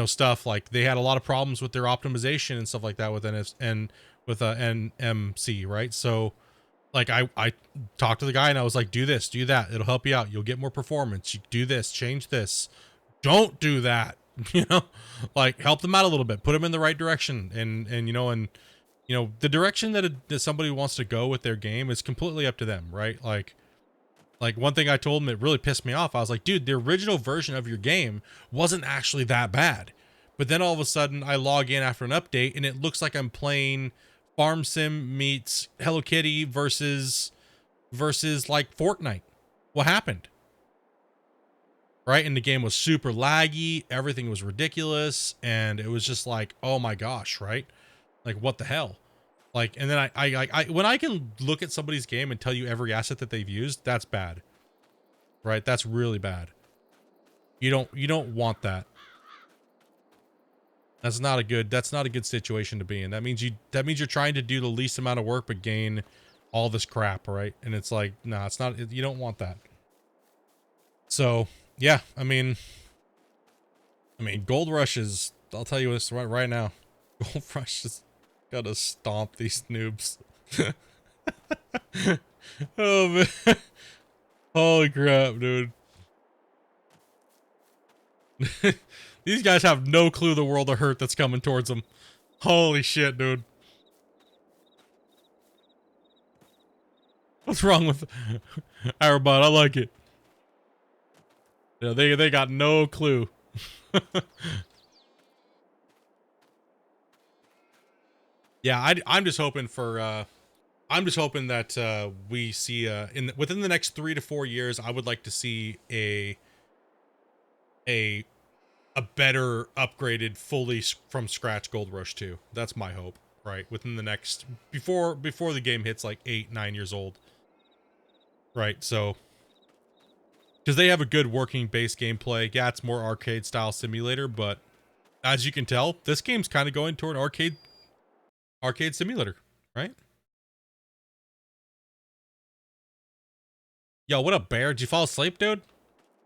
stuff. Like, they had a lot of problems with their optimization and stuff like that with NF and with NMC, right? So, like, I talked to the guy and I was like, do this, do that. It'll help you out. You'll get more performance. You do this, change this. Don't do that. Like, help them out a little bit. Put them in the right direction. And the direction that somebody wants to go with their game is completely up to them, right? Like one thing I told him that really pissed me off, I was like, dude, the original version of your game wasn't actually that bad. But then all of a sudden I log in after an update and it looks like I'm playing Farm Sim meets Hello Kitty versus like Fortnite. What happened? Right? And the game was super laggy. Everything was ridiculous. And it was just like, oh my gosh, right? Like, what the hell? Like, and then I when I can look at somebody's game and tell you every asset that they've used, that's bad. Right? That's really bad. You don't want that. That's not a good situation to be in. That means you're trying to do the least amount of work but gain all this crap, right? And it's like, nah, it's not, you don't want that. So, yeah, I mean Gold Rush is, I'll tell you this right now. Gold Rush is gotta stomp these noobs. Oh man. Holy crap, dude. These guys have no clue the world of hurt that's coming towards them. Holy shit, dude. What's wrong with Aerobot? I like it. Yeah, they got no clue. Yeah, I'm just hoping for I'm just hoping that we see within the next 3 to 4 years, I would like to see a a better upgraded fully from scratch Gold Rush 2. That's my hope, right? Within the next before the game hits like 8-9 years old. Right? So because they have a good working base gameplay. Yeah, it's more arcade style simulator, but as you can tell, this game's kind of going toward arcade simulator, right? Yo, what up, Bear? Did you fall asleep, dude?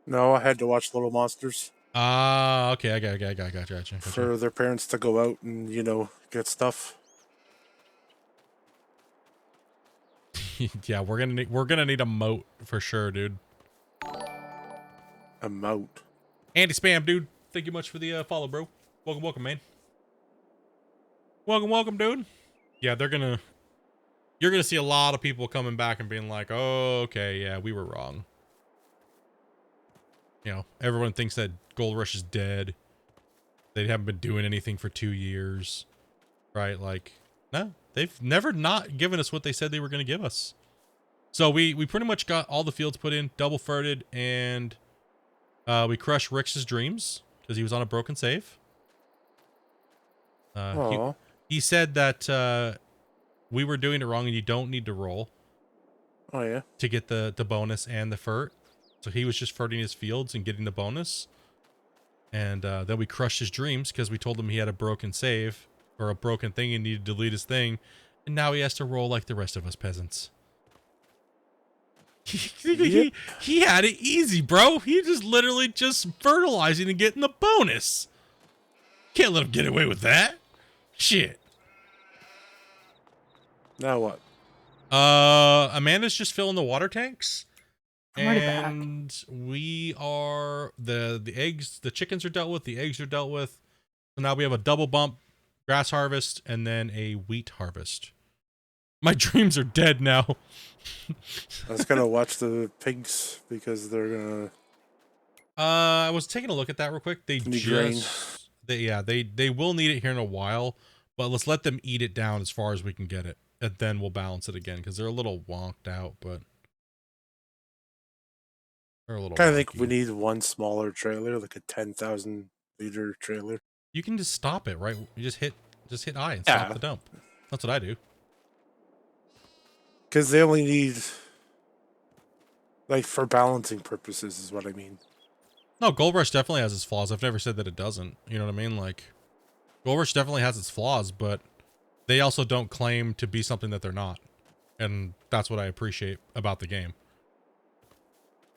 No, I had to watch Little Monsters
Ah, okay, I gotcha.
for their parents to go out and, get stuff.
Yeah, we're gonna need a moat for sure, dude.
A moat.
Andy Spam, dude. Thank you much for the follow, bro. Welcome, man. Welcome, dude. Yeah, you're gonna see a lot of people coming back and being like, oh, okay, yeah, we were wrong. You know, everyone thinks that Gold Rush is dead. They haven't been doing anything for 2 years, right? Like, no, they've never not given us what they said they were going to give us. So we pretty much got all the fields put in, double ferted, and we crushed Rick's dreams because he was on a broken save.
Aww.
He said that we were doing it wrong and you don't need to roll
Oh, yeah.
to get the bonus and the fert. So he was just ferting his fields and getting the bonus. And then we crushed his dreams because we told him he had a broken save or a broken thing and needed to delete his thing. And now he has to roll like the rest of us peasants.
Yep.
He had it easy, bro. He just literally just fertilizing and getting the bonus. Can't let him get away with that. Shit.
Now what?
Amanda's just filling the water tanks.
I'm already
And we are the eggs, the chickens are dealt with, the eggs are dealt with. So now we have a double bump grass harvest and then a wheat harvest. My dreams are dead now.
I was gonna watch the pigs because they're gonna.
I was taking a look at that real quick. They
Need grain.
just they will need it here in a while, but let's let them eat it down as far as we can get it. And then we'll balance it again because they're a little wonked out, but they're a little
Kind of think
wonky.
we need one smaller trailer, like a 10,000-liter trailer.
You can just stop it, right? You just hit I and
Yeah.
stop the dump. That's what I do.
Because they only need, like, for balancing purposes, is what I mean.
No, Gold Rush definitely has its flaws. I've never said that it doesn't. You know what I mean? Like, Gold Rush definitely has its flaws, but they also don't claim to be something that they're not. And that's what I appreciate about the game.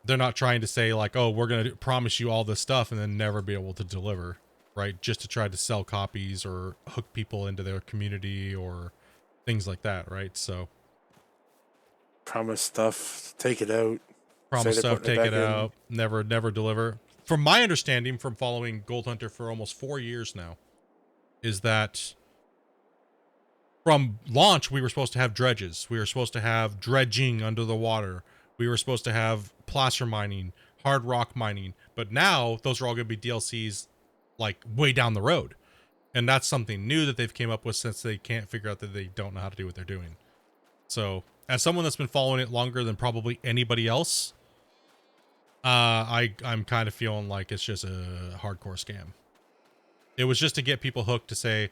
They're not trying to say, like, oh, we're going to promise you all this stuff and then never be able to deliver, right? Just to try to sell copies or hook people into their community or things like that, right? So,
Promise stuff, take it out.
promise
Say they're
stuff,
putting
take
it
it
back in.
out, never deliver. From my understanding from following Gold Hunter for almost 4 years now, is that from launch, we were supposed to have dredges. We were supposed to have dredging under the water. We were supposed to have placer mining, hard rock mining. But now those are all going to be DLCs like way down the road. And that's something new that they've came up with since they can't figure out that they don't know how to do what they're doing. So as someone that's been following it longer than probably anybody else, I'm kind of feeling like it's just a hardcore scam. It was just to get people hooked to say,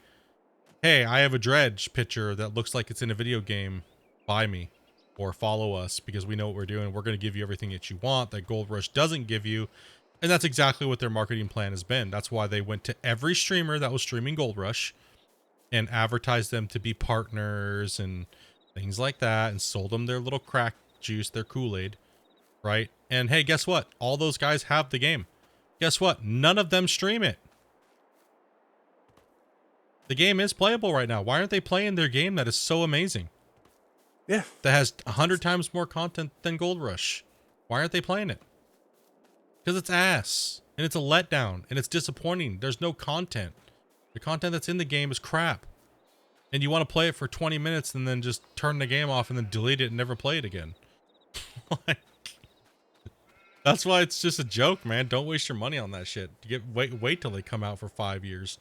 hey, I have a dredge picture that looks like it's in a video game. Buy me or follow us because we know what we're doing. We're going to give you everything that you want that Gold Rush doesn't give you. And that's exactly what their marketing plan has been. That's why they went to every streamer that was streaming Gold Rush and advertised them to be partners and things like that and sold them their little crack juice, their Kool-Aid, right? And hey, guess what? All those guys have the game. Guess what? None of them stream it. The game is playable right now. Why aren't they playing their game that is so amazing?
Yeah.
That has 100 times more content than Gold Rush. Why aren't they playing it? Because it's ass. And it's a letdown. And it's disappointing. There's no content. The content that's in the game is crap. And you want to play it for 20 minutes and then just turn the game off and then delete it and never play it again. Like, that's why it's just a joke, man. Don't waste your money on that shit. Wait till they come out for 5 years.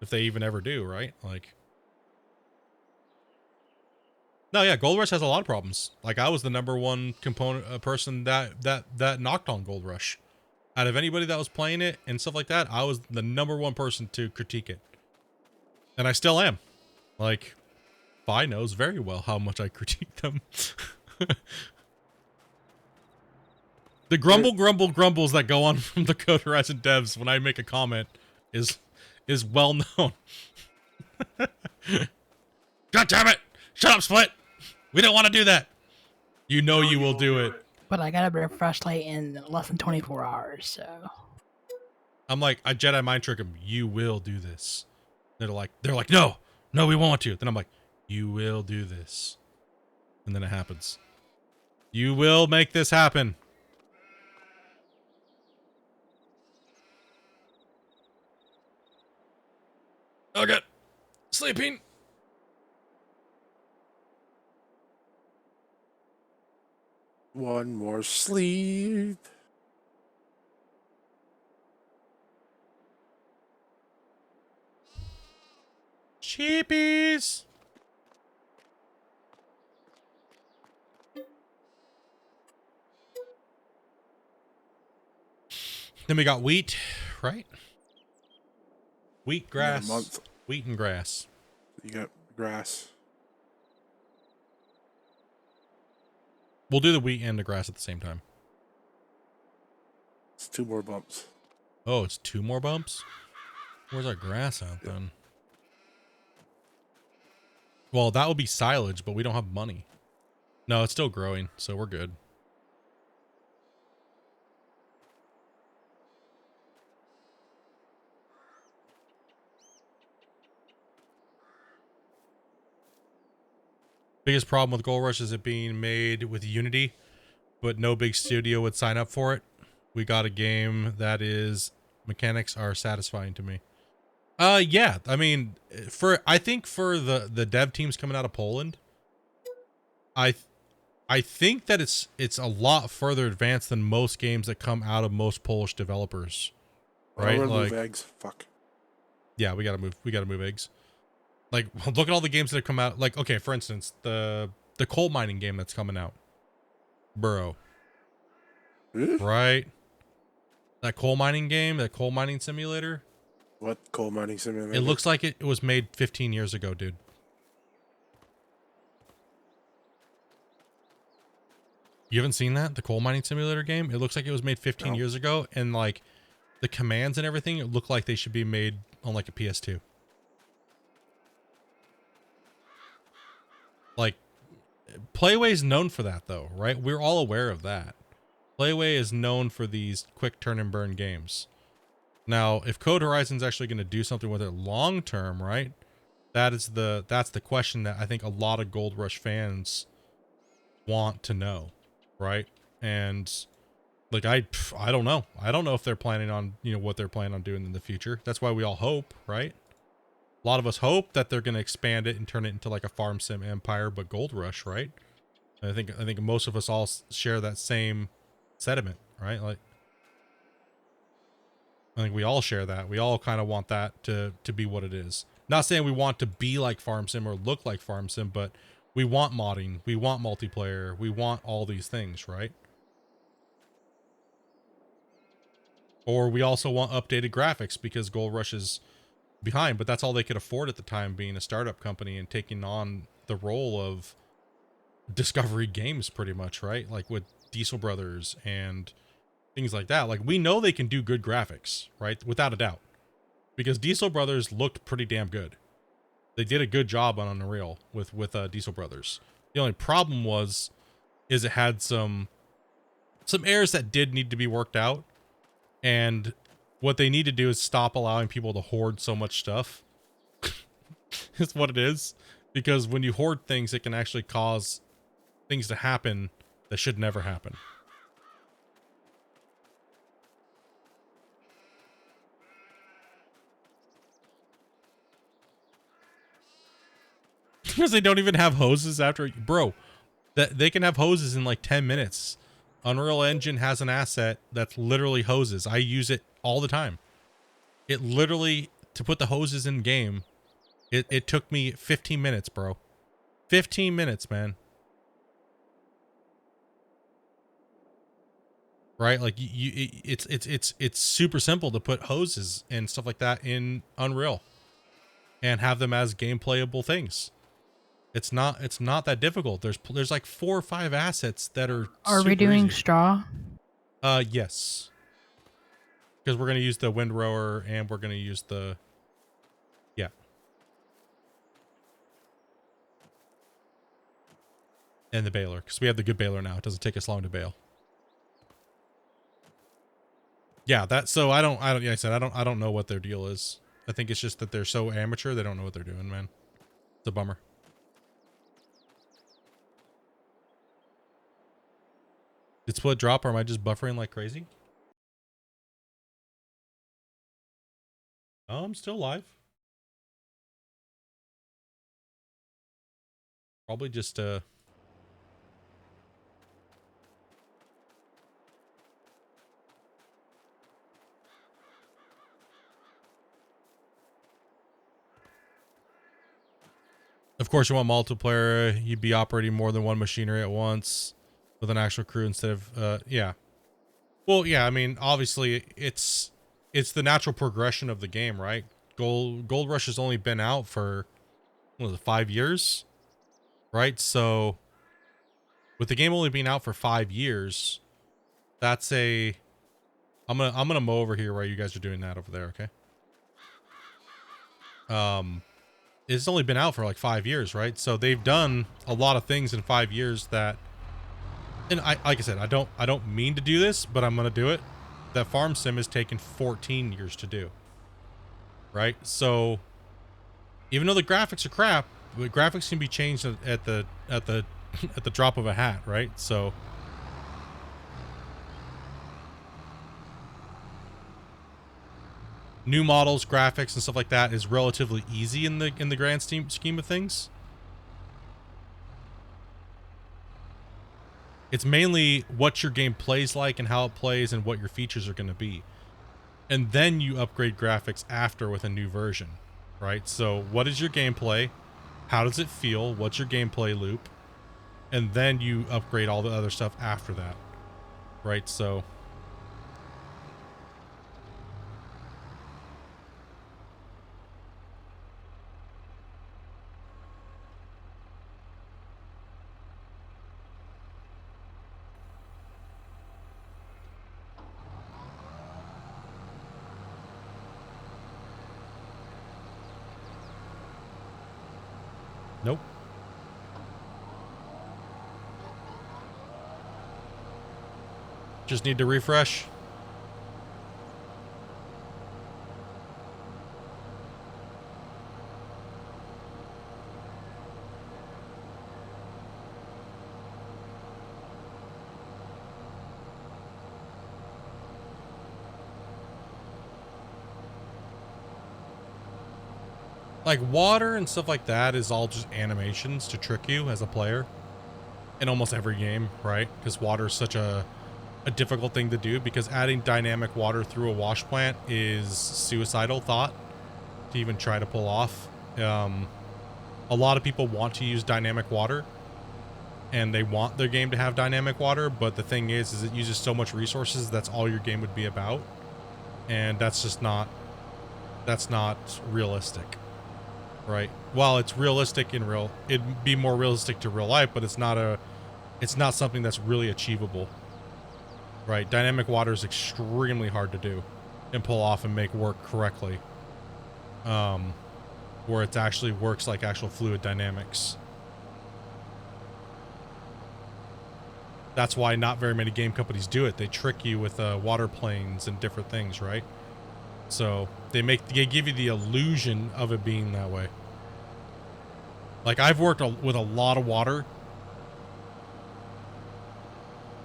If they even ever do, right? Like, no, yeah, Gold Rush has a lot of problems. Like, I was the #1 component person that knocked on Gold Rush. Out of anybody that was playing it and stuff like that, I was the #1 person to critique it. And I still am. Like, Fi knows very well how much I critique them. The grumbles that go on from the Code Horizon devs when I make a comment is well known. God damn it! Shut up, Split! We don't want to do that. You know you will do it.
But I got a refresh rate in less than 24 hours, so.
I'm like, I Jedi mind trick them. You will do this. They're like, no, we want to. Then I'm like, you will do this. And then it happens. You will make this happen. Okay. Sleeping.
One more sleep.
Cheapies. Then we got wheat, right? Wheat, grass.
Month.
Wheat and grass.
You got grass.
We'll do the wheat and the grass at the same time.
It's 2 more bumps.
Oh, it's 2 more bumps? Where's our grass out then? Well, that would be silage, but we don't have money. No, it's still growing, so we're good. Biggest problem with Gold Rush is it being made with Unity, but no big studio would sign up for it. We got a game that is mechanics are satisfying to me. Yeah, I mean, I think for the dev teams coming out of Poland, I think that it's a lot further advanced than most games that come out of most Polish developers. Right?
I'll
like
move eggs. Fuck.
Yeah, we gotta move eggs. Like, look at all the games that have come out. Like, okay, for instance, the coal mining game that's coming out. Bro. Right? That coal mining game, that coal mining simulator.
What coal mining simulator?
It looks like it was made 15 years ago, dude. You haven't seen that? The coal mining simulator game? It looks like it was made 15 years ago, and like the commands and everything, it look like they should be made on like a PS2. Like, Playway's known for that though, right? We're all aware of that. Playway is known for these quick turn and burn games. Now, if Code Horizon's actually going to do something with it long term, right? That's the question that I think a lot of Gold Rush fans want to know, right? And like I don't know. I don't know if they're planning on, what they're planning on doing in the future. That's why we all hope, right? A lot of us hope that they're going to expand it and turn it into like a farm sim empire, but Gold Rush, right? I think most of us all share that same sentiment, right? Like, I think we all share that. We all kind of want that to be what it is. Not saying we want to be like farm sim or look like farm sim, but we want modding, we want multiplayer, we want all these things, right? Or we also want updated graphics because Gold Rush is behind, but that's all they could afford at the time, being a startup company and taking on the role of Discovery Games pretty much, right? Like with Diesel Brothers and things like that. Like, we know they can do good graphics, right? Without a doubt. Because Diesel Brothers looked pretty damn good. They did a good job on Unreal with Diesel Brothers. The only problem is it had some errors that did need to be worked out. And what they need to do is stop allowing people to hoard so much stuff. Is what it is. Because when you hoard things, it can actually cause things to happen that should never happen. Because they don't even have hoses after, bro. That they can have hoses in like 10 minutes. Unreal Engine has an asset that's literally hoses. I use it all the time. It literally, to put the hoses in game, it took me 15 minutes, bro. 15 minutes, man. right? Like it's super simple to put hoses and stuff like that in Unreal and have them as game playable things. It's not that difficult. There's like 4 or 5 assets that are
Are we
super
doing
easy.
straw?
Yes. Because we're gonna use the windrower and we're gonna use the and the baler, because we have the good baler now. It doesn't take us long to bale. Yeah, so I don't like I said, I don't know what their deal is. I think it's just that they're so amateur they don't know what they're doing, man. It's a bummer. Did Split drop, or am I just buffering like crazy? Oh, I'm still live. Probably just of course you want multiplayer, you'd be operating more than one machinery at once with an actual crew instead of yeah. Well, yeah, I mean, obviously it's the natural progression of the game, right? Gold Rush has only been out for what was it, 5 years? Right? So with the game only being out for 5 years, that's a I'm gonna mow over here while you guys are doing that over there, okay? It's only been out for like 5 years, right? So they've done a lot of things in 5 years that, and like I said, I don't mean to do this, but I'm gonna do it. That farm sim has taken 14 years to do, right? So even though the graphics are crap, the graphics can be changed at the at the drop of a hat, right? So new models, graphics, and stuff like that is relatively easy in the grand scheme of things. It's mainly what your game plays like and how it plays and what your features are going to be. And then you upgrade graphics after with a new version, right? So what is your gameplay? How does it feel? What's your gameplay loop? And then you upgrade all the other stuff after that, right? So nope. Just need to refresh. Like water and stuff like that is all just animations to trick you as a player in almost every game, right? Because water is such a difficult thing to do, because adding dynamic water through a wash plant is suicidal thought to even try to pull off. A lot of people want to use dynamic water and they want their game to have dynamic water, but the thing is it uses so much resources, that's all your game would be about. And that's just not realistic, right? While it's realistic it'd be more realistic to real life, but it's not something that's really achievable, right? Dynamic water is extremely hard to do and pull off and make work correctly, where it actually works like actual fluid dynamics. That's why not very many game companies do it. They trick you with water planes and different things, right? So they give you the illusion of it being that way. Like I've worked with a lot of water.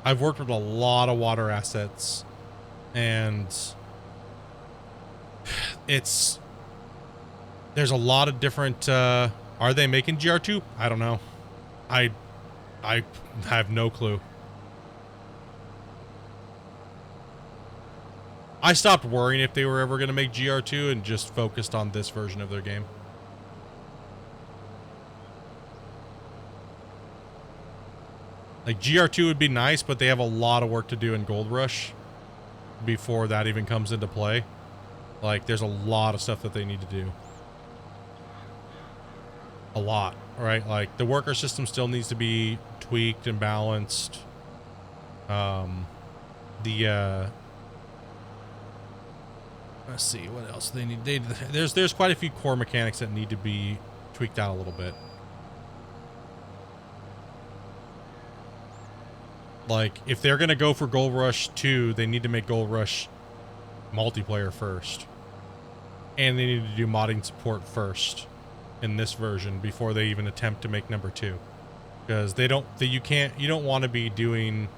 I've worked with a lot of water assets, and there's a lot of different, are they making GR2? I don't know. I have no clue. I stopped worrying if they were ever going to make GR2 and just focused on this version of their game. Like GR2 would be nice, but they have a lot of work to do in Gold Rush before that even comes into play. Like there's a lot of stuff that they need to do. A lot, right? Like the worker system still needs to be tweaked and balanced. Let's see what else they need. There's quite a few core mechanics that need to be tweaked out a little bit. Like if they're gonna go for Gold Rush 2, they need to make Gold Rush multiplayer first, and they need to do modding support first in this version before they even attempt to make number 2, because you don't want to be doing,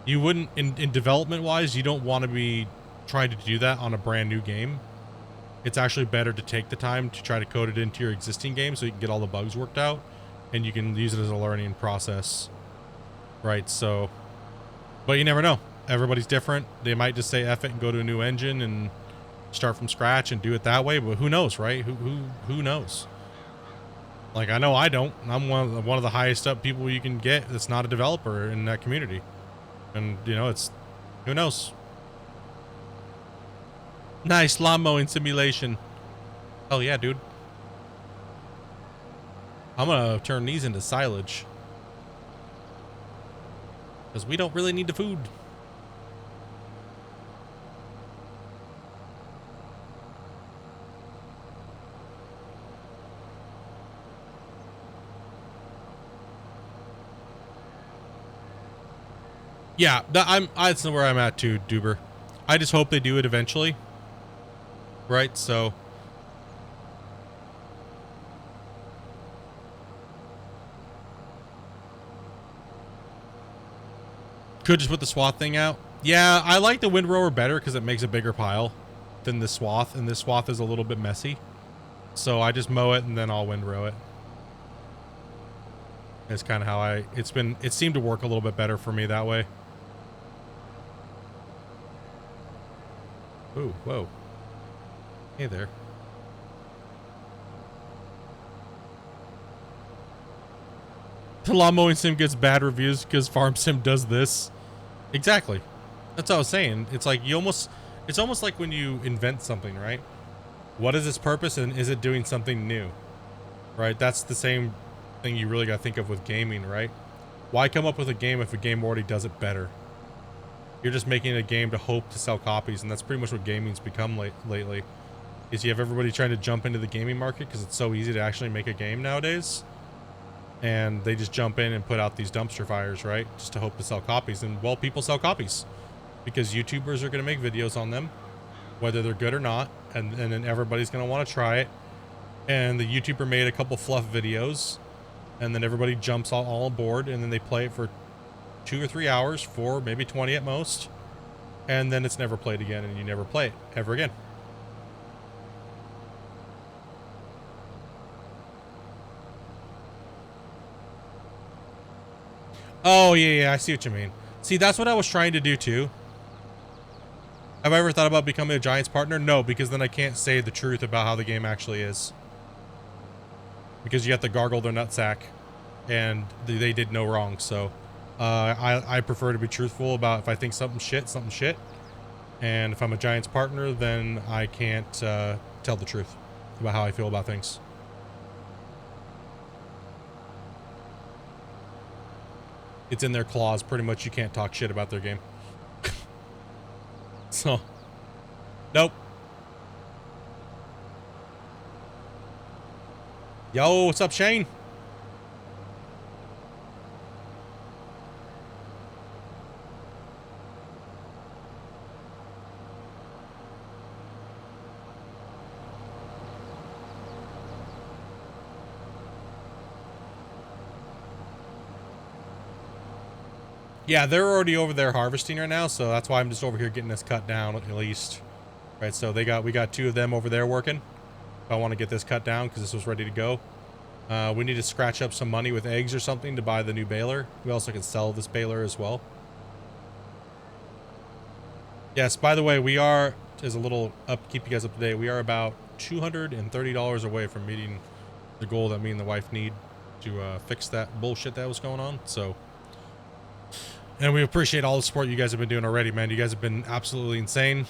you wouldn't in development wise, you don't want to be trying to do that on a brand new game. It's actually better to take the time to try to code it into your existing game so you can get all the bugs worked out and you can use it as a learning process, right? So, but you never know, everybody's different. They might just say F it and go to a new engine and start from scratch and do it that way, but who knows, right? Who knows? Like I know I don't. I'm one of the highest up people you can get that's not a developer in that community. And you know, it's, who knows? Nice lawn mowing simulation. Oh yeah, dude. I'm gonna turn these into silage, because we don't really need the food. Yeah, that's where I'm at too, Duber. I just hope they do it eventually. Right, so could just put the swath thing out. Yeah, I like the windrower better because it makes a bigger pile than the swath, and this swath is a little bit messy. So I just mow it and then I'll windrow it. It's kind of how it seemed to work a little bit better for me that way. Ooh, whoa. Hey there. The lawn mowing sim gets bad reviews because farm sim does this. Exactly. That's what I was saying. It's like it's almost like when you invent something, right? What is its purpose and is it doing something new? Right? That's the same thing you really got to think of with gaming, right? Why come up with a game if a game already does it better? You're just making a game to hope to sell copies, and that's pretty much what gaming's become lately. Is you have everybody trying to jump into the gaming market because it's so easy to actually make a game nowadays. And they just jump in and put out these dumpster fires, right? Just to hope to sell copies. And, well, people sell copies because YouTubers are going to make videos on them, whether they're good or not. And then everybody's going to want to try it. And the YouTuber made a couple fluff videos, and then everybody jumps all on board, and then they play it for 2 or 3 hours, 4, maybe 20 at most. And then it's never played again, and you never play it ever again. Oh, yeah, I see what you mean. See, that's what I was trying to do, too. Have I ever thought about becoming a Giants partner? No, because then I can't say the truth about how the game actually is. Because you have to gargle their nutsack, and they did no wrong, so... I prefer to be truthful about if I think something's shit, something's shit. And if I'm a Giants partner, then I can't tell the truth about how I feel about things. It's in their clause, pretty much you can't talk shit about their game. So, nope. Yo, what's up, Shane? Yeah, they're already over there harvesting right now, so that's why I'm just over here getting this cut down at least. Right, so we got 2 of them over there working. I want to get this cut down because this was ready to go. We need to scratch up some money with eggs or something to buy the new baler. We also can sell this baler as well. Yes, by the way, we are, as a little keep you guys up to date, we are about $230 away from meeting the goal that me and the wife need to fix that bullshit that was going on. So And we appreciate all the support you guys have been doing already, man. You guys have been absolutely insane.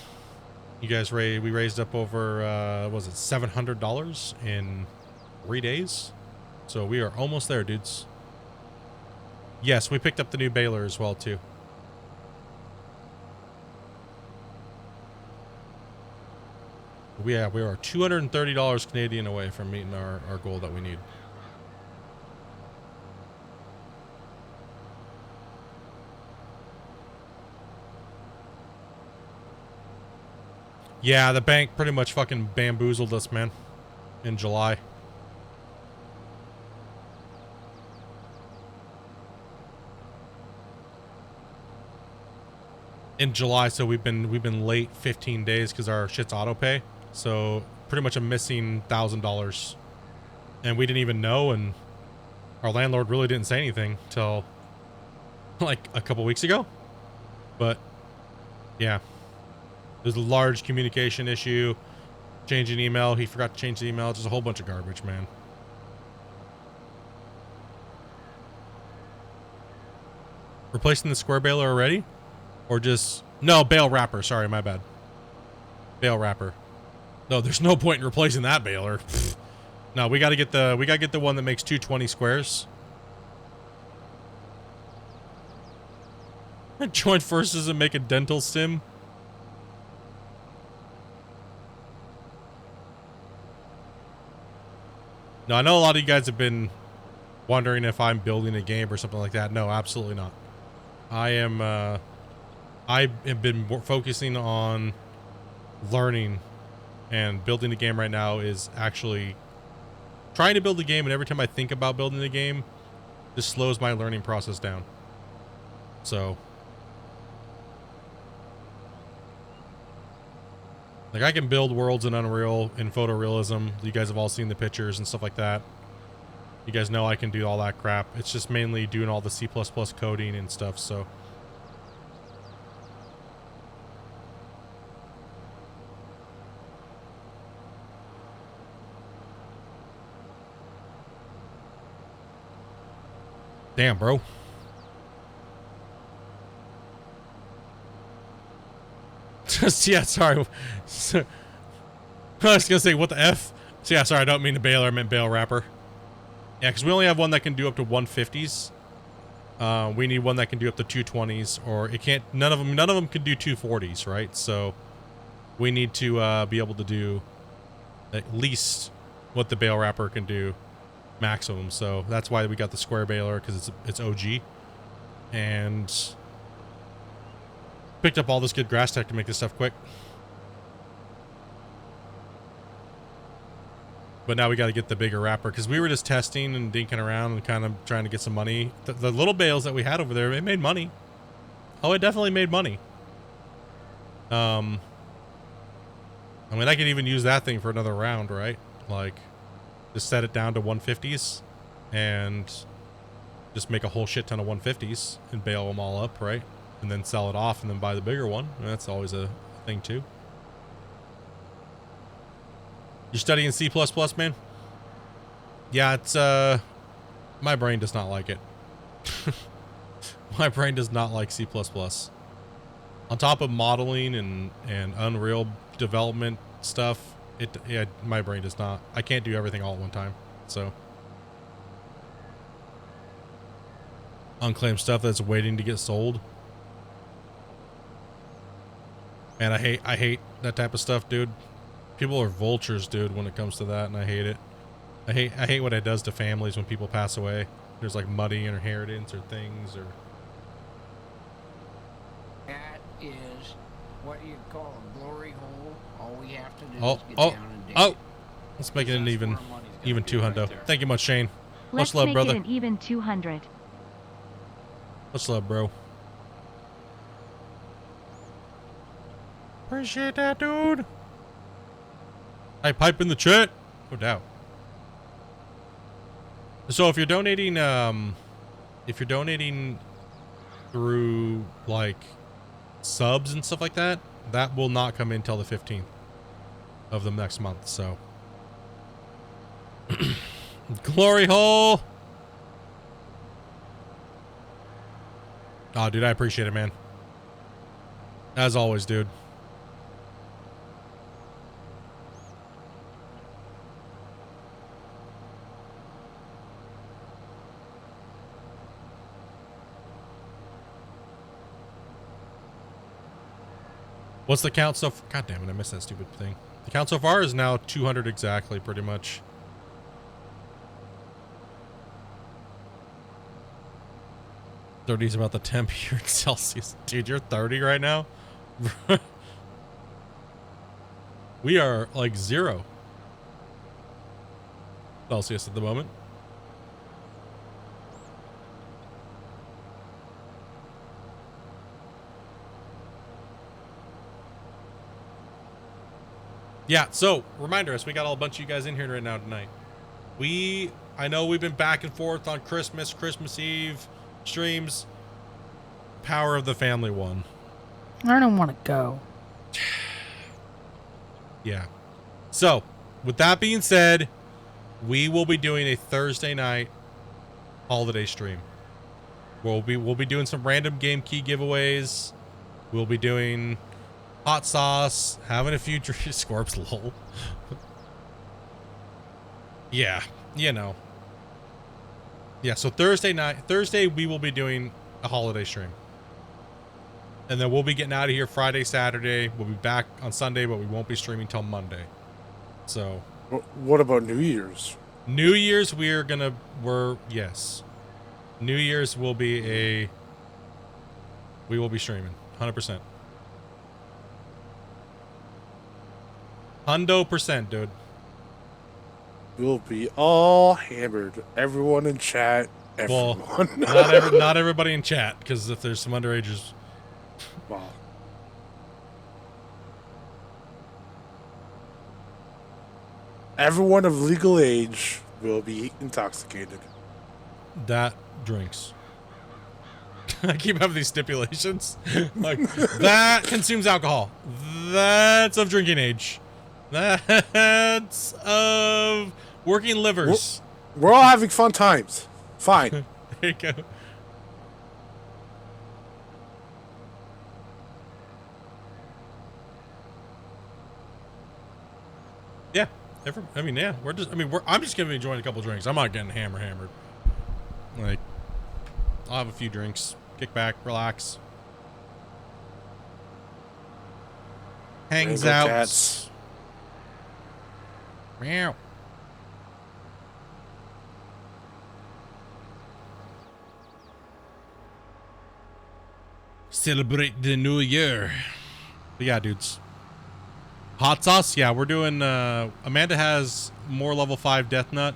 You guys we raised up over was it $700 in 3 days? So we are almost there, dudes. Yes, we picked up the new baler as well too. We are $230 Canadian away from meeting our goal that we need. Yeah, the bank pretty much fucking bamboozled us, man, in July. So we've been late 15 days because our shit's auto pay. So pretty much a missing $1,000, and we didn't even know, and our landlord really didn't say anything till like a couple weeks ago. But yeah, there's a large communication issue. Changing email, he forgot to change the email. Just a whole bunch of garbage, man. Replacing the square baler already? Or just no, bale wrapper, sorry, my bad. Bale wrapper. No, there's no point in replacing that baler. No, we gotta get the one that makes 220 squares. Join forces and make a dental sim. No, I know a lot of you guys have been wondering if I'm building a game or something like that. No, absolutely not. I have been focusing on learning, and building a game right now is actually trying to build a game, and every time I think about building a game, just slows my learning process down. So, like, I can build worlds in Unreal and photorealism. You guys have all seen the pictures and stuff like that. You guys know I can do all that crap. It's just mainly doing all the C++ coding and stuff, so. Damn, bro. Just, yeah, sorry. I was gonna say, what the F? So, yeah, sorry, I don't mean the baler, I meant bale wrapper. Yeah, because we only have one that can do up to 150s. We need one that can do up to 220s, or it can't, none of them can do 240s, right? So we need to be able to do at least what the bale wrapper can do maximum. So that's why we got the square baler, because it's OG. And picked up all this good grass tech to make this stuff quick. But now we got to get the bigger wrapper, because we were just testing and dinking around and kind of trying to get some money. The little bales that we had over there, it made money. Oh, it definitely made money. I mean, I could even use that thing for another round, right? Like, just set it down to 150s and just make a whole shit ton of 150s and bail them all up, right? And then sell it off and then buy the bigger one. And that's always a thing too. You're studying C++, man? Yeah, it's, my brain does not like it. My brain does not like C++. On top of modeling and Unreal development stuff, yeah, my brain does not. I can't do everything all at one time, so. Unclaimed stuff that's waiting to get sold. Man, I hate that type of stuff, dude. People are vultures, dude, when it comes to that, and I hate it. I hate what it does to families when people pass away. There's like money inheritance or things or.
That is what you call a glory hole. All we have to do
Oh,
is get
oh,
down and dig
oh!
it.
Let's make it an
That's
even
where our money's gonna be
200.
right there.
Thank you much, Shane.
Let's
Much love,
make
brother.
it an even 200.
Much love, bro. Appreciate that, dude. Hey, pipe in the chat. No doubt. So if you're donating through like subs and stuff like that, that will not come in till the 15th of the next month. So glory hole. Oh, dude, I appreciate it, man. As always, dude. What's the count so far? God damn it, I missed that stupid thing. The count so far is now 200 exactly, pretty much. "30's about the temp here in Celsius." Dude, you're 30 right now? We are like 0 Celsius at the moment. Yeah, so reminder us, we got a bunch of you guys in here right now tonight. I know we've been back and forth on Christmas Eve streams. Power of the Family won.
I don't want to go.
Yeah. So, with that being said, we will be doing a Thursday night holiday stream. We'll be doing some random game key giveaways. We'll be doing hot sauce, having a few drinks. Scorps, lol. Yeah, you know. Yeah, so Thursday we will be doing a holiday stream. And then we'll be getting out of here Friday, Saturday. We'll be back on Sunday, but we won't be streaming till Monday. So,
What about New Year's?
New Year's yes. New Year's we will be streaming 100%. 100%, dude.
We'll be all hammered. Everyone in chat. Everyone.
Well, not everybody in chat, because if there's some underagers.
Wow. Everyone of legal age will be intoxicated.
That drinks. I keep having these stipulations. Like, that consumes alcohol. That's of drinking age. That's of working livers.
We're all having fun times. Fine.
There you go. Yeah. I'm just gonna be enjoying a couple drinks. I'm not getting hammered. Like, I'll have a few drinks, kick back, relax. Hangs
Rainbow
out.
Cats.
Meow. Celebrate the new year. But yeah, dudes. Hot sauce, yeah, we're doing Amanda has more level 5 Death Nut.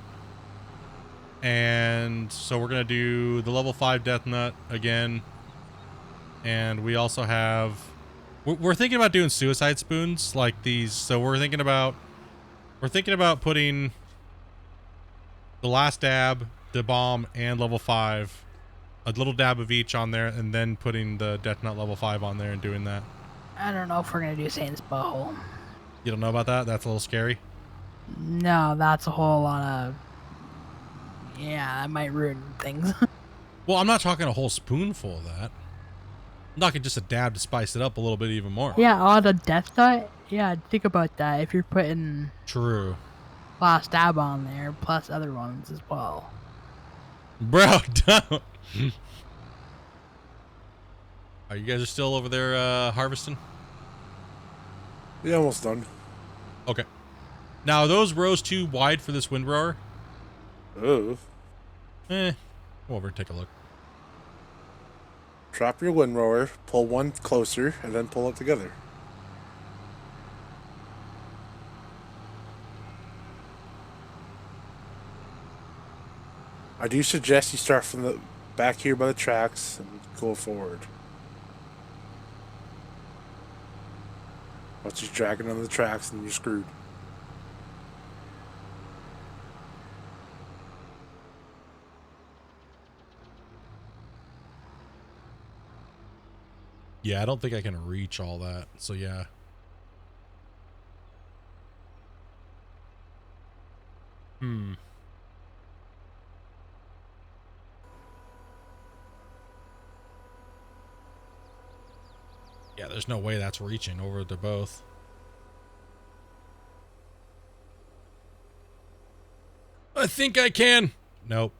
And so we're gonna do the level 5 Death Nut again. And we also have we're thinking about doing suicide spoons like these. So we're thinking about putting the last dab, the bomb, and level 5. A little dab of each on there, and then putting the Death Nut level 5 on there and doing that.
I don't know if we're gonna do Satan's Butthole.
You don't know about that? That's a little scary.
No, that's a whole lot of. Yeah, that might ruin things.
Well, I'm not talking a whole spoonful of that. I'm talking just a dab to spice it up a little bit even more.
Yeah, on the Death Nut. Yeah, think about that. If you're putting
True.
last dab on there, plus other ones as well.
Bro, don't. Are you guys still over there harvesting?
Yeah, almost done.
Okay. Now, are those rows too wide for this windrower?
Oh.
Go over and take a look.
Drop your windrower, pull one closer, and then pull it together. I do suggest you start from the back here by the tracks and go forward. Once you're dragging on the tracks, and you're screwed.
Yeah, I don't think I can reach all that. So, yeah. Yeah, there's no way that's reaching over to both. I think I can. Nope.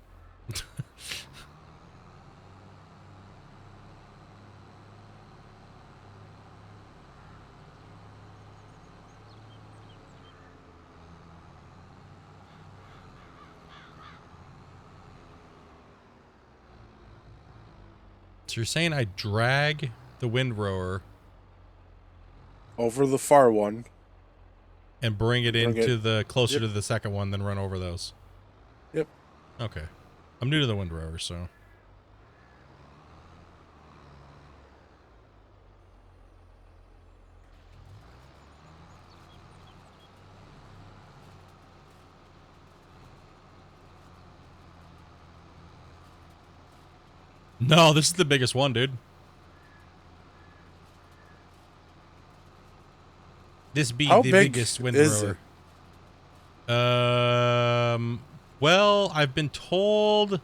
So you're saying I drag the windrower
Over the far one.
and bring it
Bring
into
it-
the closer
yep.
to the second one, then run over those?
Yep.
Okay. I'm new to the windrower, so. No, this is the biggest one, dude. This be
How
the
big
biggest
is
windrower. Well, I've been told.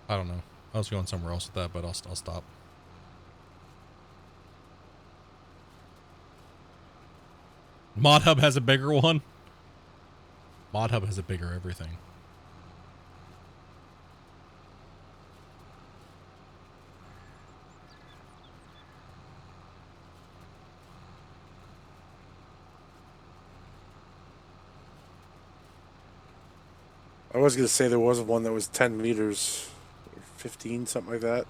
I don't know. I was going somewhere else with that, but I'll stop. Mod Hub has a bigger one. Mod Hub has a bigger everything.
I was going to say there was one that was 10 meters, or 15, something like that.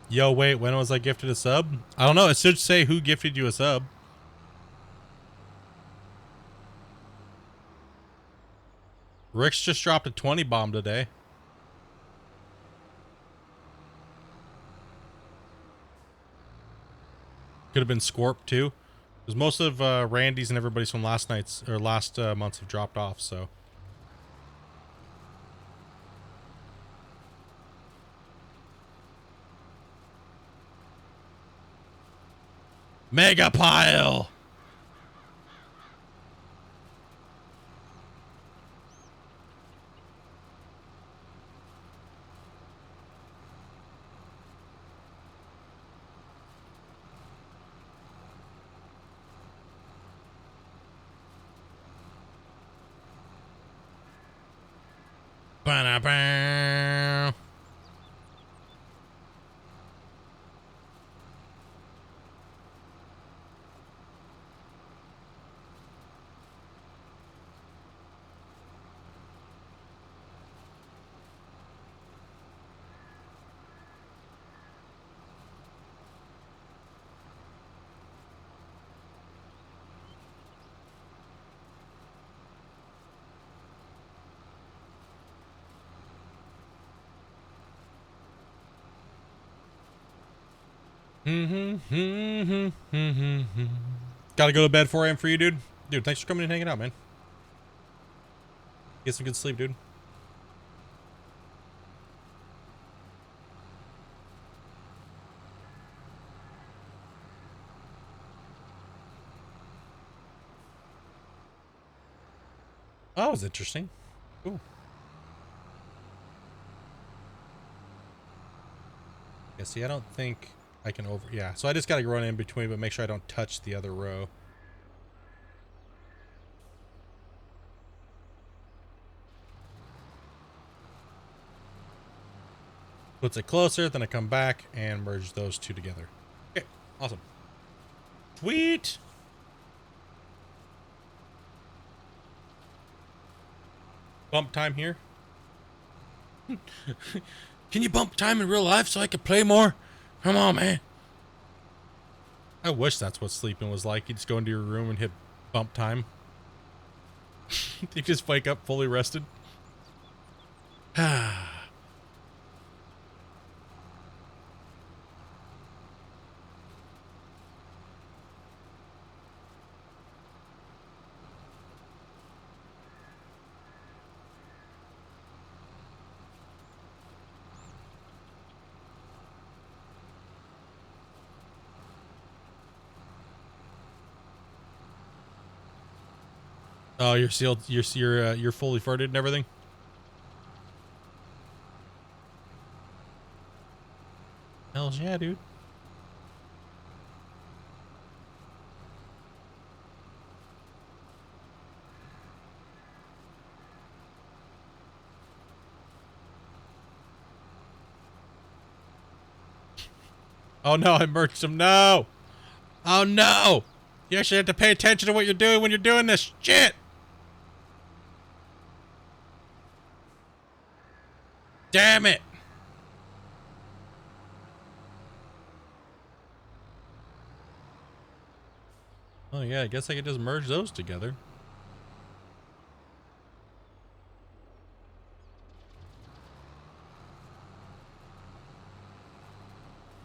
Yo, wait, when was I gifted a sub? I don't know. It should say who gifted you a sub. Rick's just dropped a 20 bomb today. Could have been Scorp too. Because most of Randy's and everybody's from last months have dropped off, so. Mega pile. Ba-da-ba. Gotta go to bed 4 a.m. for you, dude. Dude, thanks for coming and hanging out, man. Get some good sleep, dude. Oh, that was interesting. Cool. Yeah, see, I don't think I can over... Yeah, so I just gotta run in between, but make sure I don't touch the other row. Puts it closer, then I come back and merge those two together. Okay, awesome. Sweet! Bump time here. Can you bump time in real life so I can play more? Come on, man. I wish that's what sleeping was like. You just go into your room and hit bump time. You just wake up fully rested. Oh, you're sealed. You're fully furted and everything. Hells yeah, dude. Oh no, I merged him. No. Oh no. You actually have to pay attention to what you're doing when you're doing this shit. Damn it. Oh yeah, I guess I could just merge those together.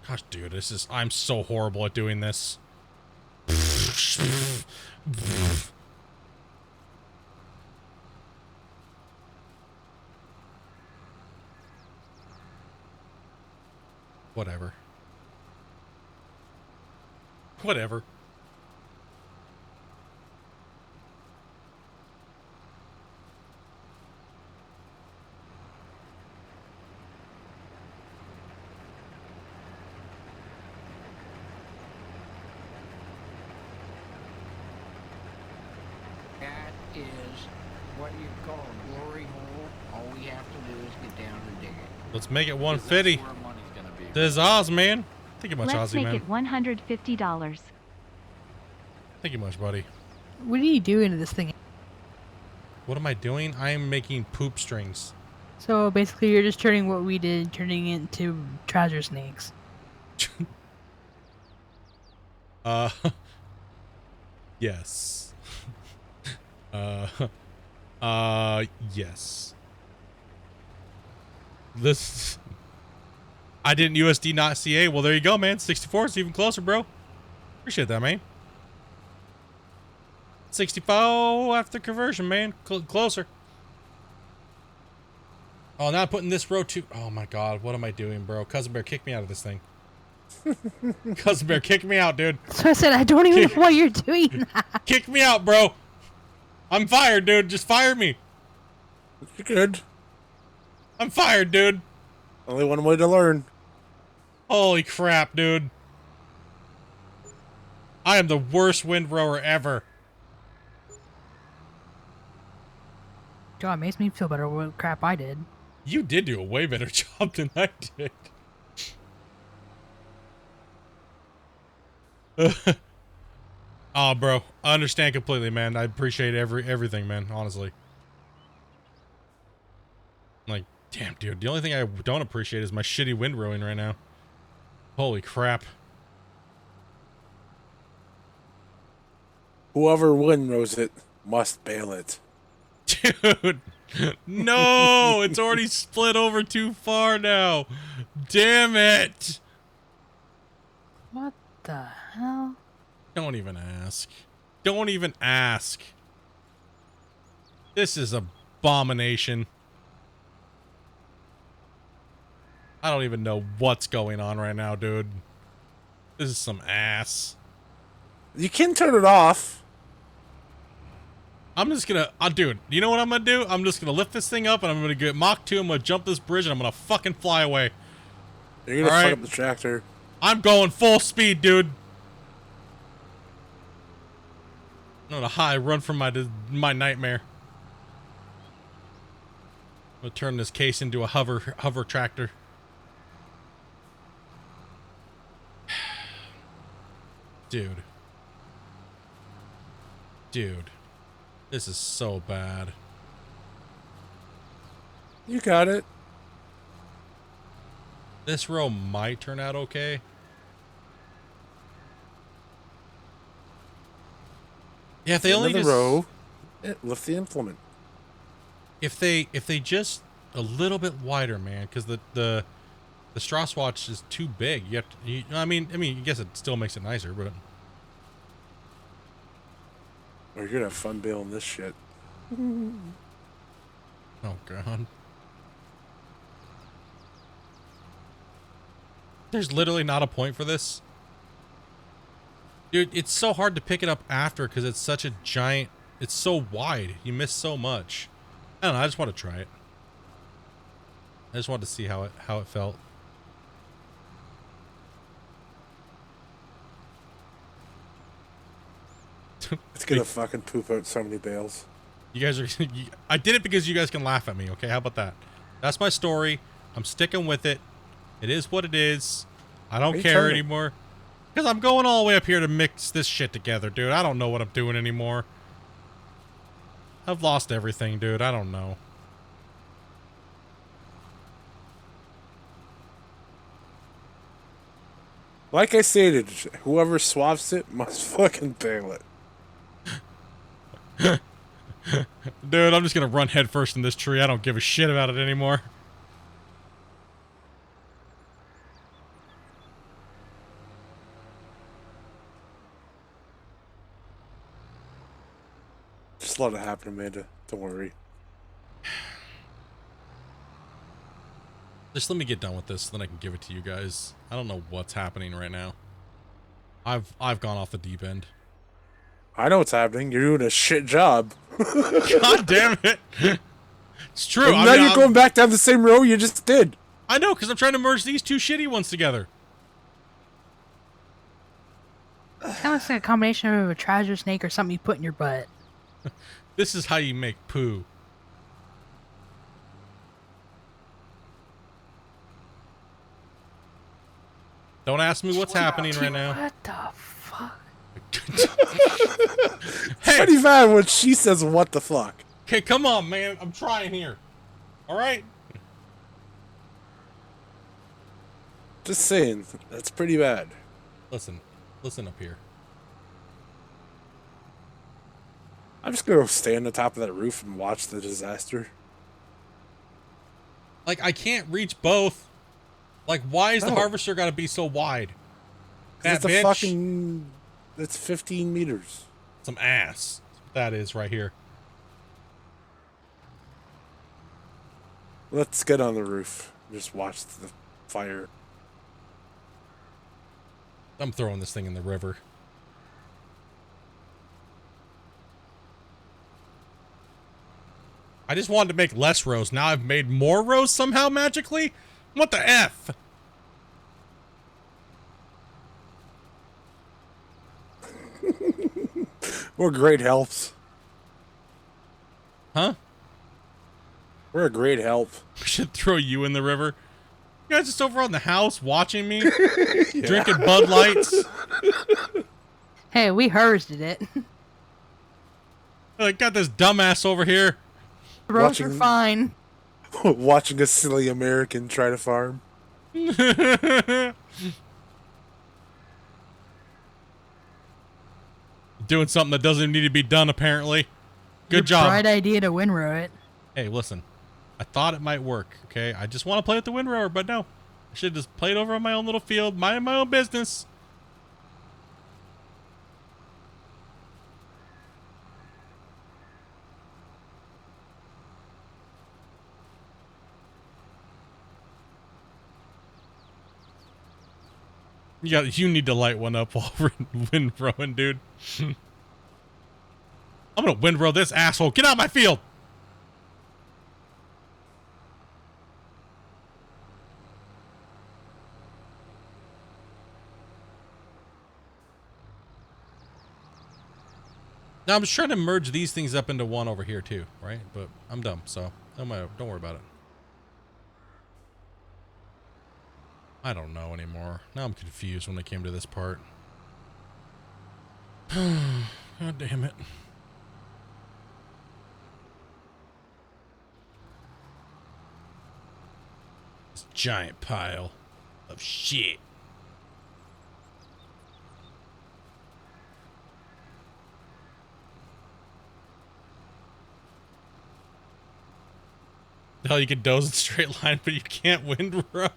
Gosh, dude, I'm so horrible at doing this. Whatever. Whatever.
That is what you call a glory hole. All we have to do is get down and dig it.
Let's make it
'Cause that's
150.
where money's gonna be.
This is Oz, man. Thank you much,
Let's
Ozzy,
make
man.
it $150.
Thank you much, buddy.
What are you doing to this thing?
What am I doing? I am making poop strings.
So basically, you're just turning what we did, turning it into trouser snakes.
Yes. Yes. This. I didn't USD not CA. Well, there you go, man. 64 is even closer, bro. Appreciate that, man. 64 after conversion, man. Closer. Oh, now I'm putting this row too. Oh my god, what am I doing, bro? Cousin Bear, kick me out of this thing. Cousin Bear, kick me out, dude.
So I said, I don't even know why you're doing that.
Kick me out, bro. I'm fired, dude. Just fire me.
You're good.
I'm fired, dude.
Only one way to learn.
Holy crap, dude. I am the worst windrower ever.
God, it makes me feel better what crap I did.
You did do a way better job than I did. Oh, bro, I understand completely, man. I appreciate everything, man. Honestly, like, damn, dude. The only thing I don't appreciate is my shitty windrowing right now. Holy crap,
Whoever windrows it must bail it.
dude. No, it's already split over too far now. Damn it.
What the hell?
Don't even ask. Don't even ask. This is abomination. I don't even know what's going on right now, dude. This is some ass.
You can turn it off.
I'm just gonna, dude, you know what I'm gonna do? I'm just gonna lift this thing up and I'm gonna get Mach 2, I'm gonna jump this bridge and I'm gonna fucking fly away.
You're gonna
All
fuck
right.
up the tractor.
I'm going full speed, dude. I'm gonna run from my nightmare. I'm gonna turn this case into a hover tractor. Dude. Dude. This is so bad.
You got it.
This row might turn out okay. Yeah, if they only
Another
just
row. Lift the implement.
if they just a little bit wider, man, because the straw swatch is too big. You have to. I mean, I guess it still makes it nicer, but
Or you're gonna have fun bailing this shit.
oh god. There's literally not a point for this. Dude, it's so hard to pick it up after because it's such a giant It's so wide. You miss so much. I don't know. I just want to try it. I just wanted to see how it felt.
It's gonna fucking poop out so many bales.
You guys are. I did it because you guys can laugh at me. Okay, how about that? That's my story. I'm sticking with it. It is what it is. I don't care anymore. Because I'm going all the way up here to mix this shit together, dude. I don't know what I'm doing anymore. I've lost everything, dude. I don't know.
Like I stated, whoever swaps it must fucking bale it.
Dude, I'm just gonna run headfirst in this tree. I don't give a shit about it anymore.
Just let it happen, Amanda. Don't worry.
Just let me get done with this, then I can give it to you guys. I don't know what's happening right now. I've gone off the deep end.
I know what's happening. You're doing a shit job.
God damn it! It's true.
And now you're going back down the same road you just did.
I know, because I'm trying to merge these two shitty ones together.
Kind of looks like a combination of a trouser snake or something you put in your butt.
This is how you make poo. Don't ask me what's happening right now.
What the fuck?
Hey,
Pretty bad when she says, what the fuck?
okay, come on, man. I'm trying here. All right?
Just saying. That's pretty bad.
Listen up here.
I'm just gonna stay on the top of that roof and watch the disaster.
Like, I can't reach both. Like, why is the
No.
harvester gotta be so wide?
It's
That
a
bitch,
fucking... It's 15 meters.
some ass. That is right here.
Let's get on the roof. Just watch the fire.
I'm throwing this thing in the river. I just wanted to make less rows. Now I've made more rows somehow magically? What the F?
We're great helps.
Huh?
We're a great help.
We should throw you in the river. You guys just over on the house watching me? Drinking Bud Lights?
Hey, we did it.
I got this dumbass over here.
The roads are
Watching-
fine.
Watching a silly American try to farm.
Doing something that doesn't need to be done, apparently. Good job.
Bright idea to windrow it.
Hey, listen. I thought it might work, okay? I just want to play with the windrower, but no. I should have just played over on my own little field, minding my own business. Yeah, you need to light one up while we're windrowing, dude. I'm gonna windrow this asshole. Get out of my field! Now I'm just trying to merge these things up into one over here too, right? But I'm dumb, so don't worry about it. I don't know anymore. Now I'm confused when it came to this part. God damn it. This giant pile of shit. Hell, you can doze in straight line, but you can't windrow.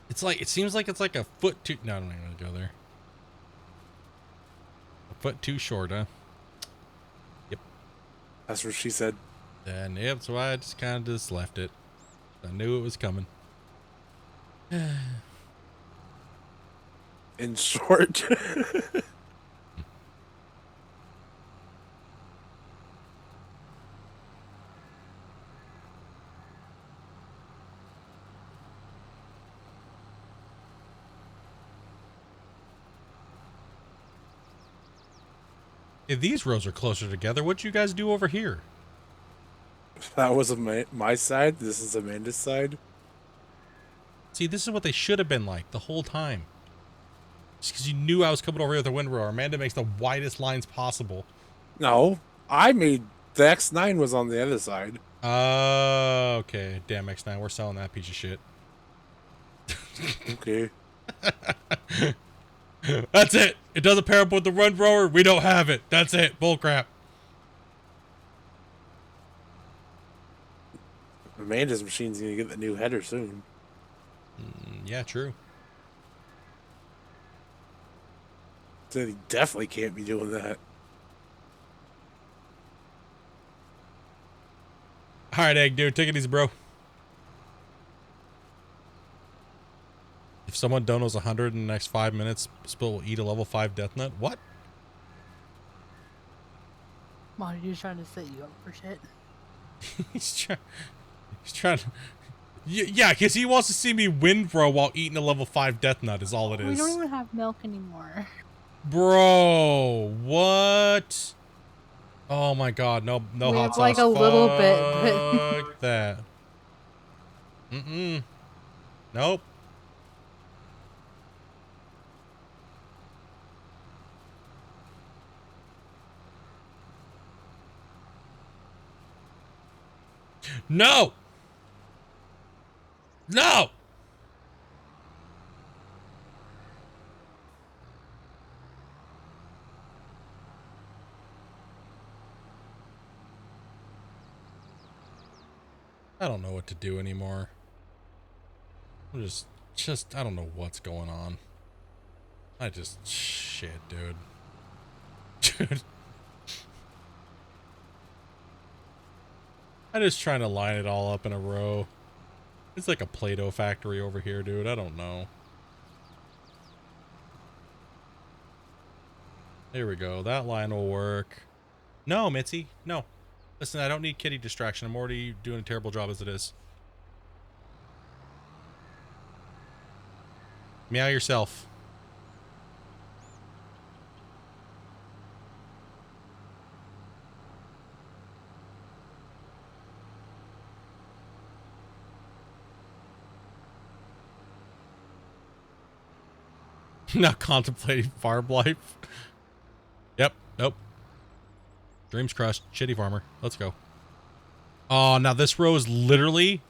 It's like, it seems like it's like a foot too, no, I'm not gonna go there. A foot too short, huh? Yep.
That's what she said.
And yep, so I just kind of just left it. I knew it was coming.
In short.
If these rows are closer together, what'd you guys do over here?
That was my side. This is Amanda's side.
See, this is what they should have been like the whole time. Just because you knew I was coming over here with a windrower. Amanda makes the widest lines possible.
No, I made the X9 was on the other side.
Okay. Damn, X9, we're selling that piece of shit.
Okay.
That's it. It doesn't pair up with the windrower. We don't have it. That's it. Bullcrap.
Amanda's machine's gonna get the new header soon.
Yeah, true.
So they definitely can't be doing that.
All right, Egg, dude. Take it easy, bro. If someone donos 100 in the next 5 minutes, Spill will eat a level 5 death nut. What?
Monty's trying to set you up for shit.
He's trying to... Yeah, because he wants to see me windrow while eating a level 5 death nut is all it is.
We don't even have milk anymore.
Bro, what? Oh my god, no
We
hot
have,
sauce.
like, a little bit, but-
Fuck that. Nope. No! No! I don't know what to do anymore. I'm just, I don't know what's going on. Shit, dude. Dude. I'm just trying to line it all up in a row. It's like a Play-Doh factory over here, dude. I don't know. There we go. That line will work. No, Mitzi. No. Listen, I don't need kitty distraction. I'm already doing a terrible job as it is. Meow yourself. Not contemplating farm life. Yep. Nope. Dreams crushed. Shitty farmer. Let's go. Oh, now this row is literally...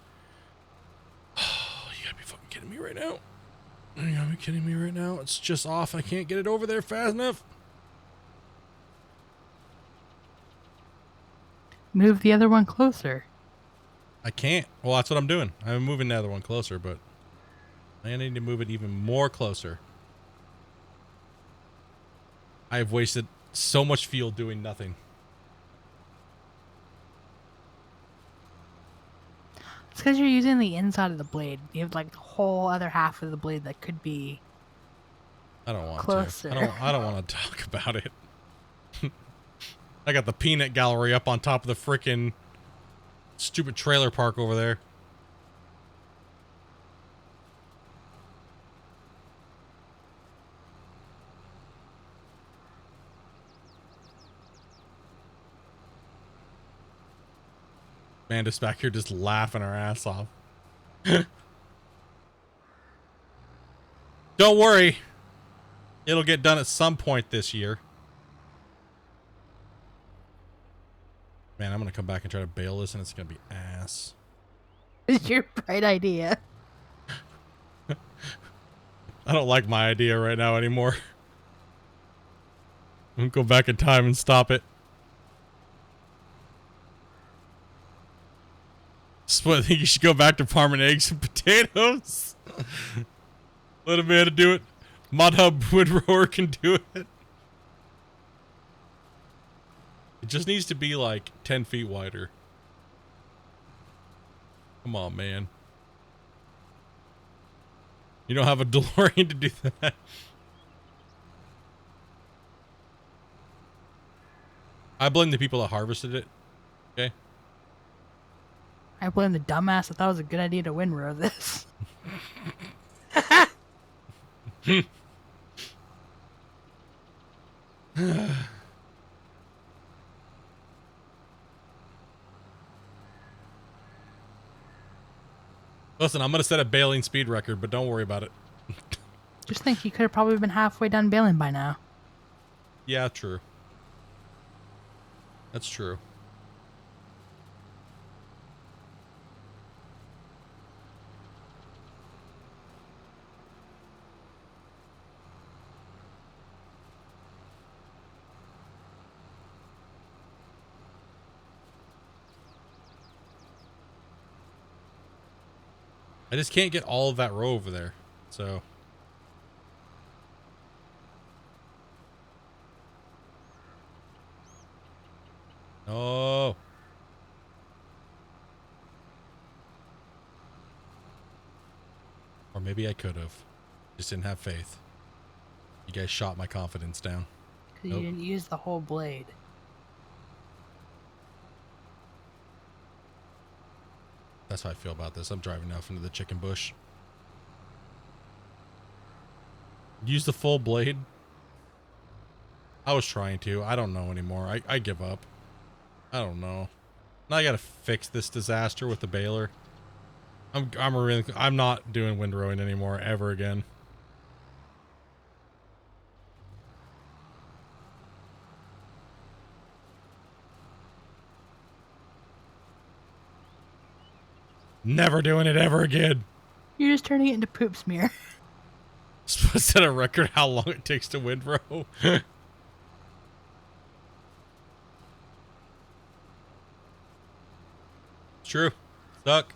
Oh, you gotta be fucking kidding me right now. You gotta be kidding me right now. It's just off. I can't get it over there fast enough.
Move the other one closer.
I can't. Well, that's what I'm doing. I'm moving the other one closer, but I need to move it even more closer. I've wasted so much fuel doing nothing.
It's because you're using the inside of the blade. You have like the whole other half of the blade that could be
I don't want
closer.
to. I don't want to talk about it. I got the peanut gallery up on top of the frickin' stupid trailer park over there. Amanda's back here just laughing her ass off. Don't worry. It'll get done at some point this year. Man, I'm going to come back and try to bail this, and it's going to be ass.
It's your bright idea.
I don't like my idea right now anymore. I'm going to go back in time and stop it. So I think you should go back to farming eggs and potatoes. Let Amanda do it. Mod Hub Woodrower can do it. It just needs to be like 10 feet wider. Come on, man. You don't have a DeLorean to do that. I blame the people that harvested it. Okay.
I blame the dumbass that thought it was a good idea to windrow this.
Listen, I'm gonna set a baling speed record, but don't worry about it.
Just think, you could have probably been halfway done baling by now.
Yeah, true. That's true. I just can't get all of that row over there, so. Oh. Or maybe I could have. Just didn't have faith. You guys shot my confidence down.
Because
Nope.
you didn't use the whole blade.
That's how I feel about this. I'm driving off into the chicken bush. Use the full blade. I was trying to. I don't know anymore. I give up. I don't know. Now I gotta fix this disaster with the baler. I'm not doing windrowing anymore ever again. Never doing it ever again.
You're just turning it into poop smear.
Supposed to set a record how long it takes to windrow. True. Suck.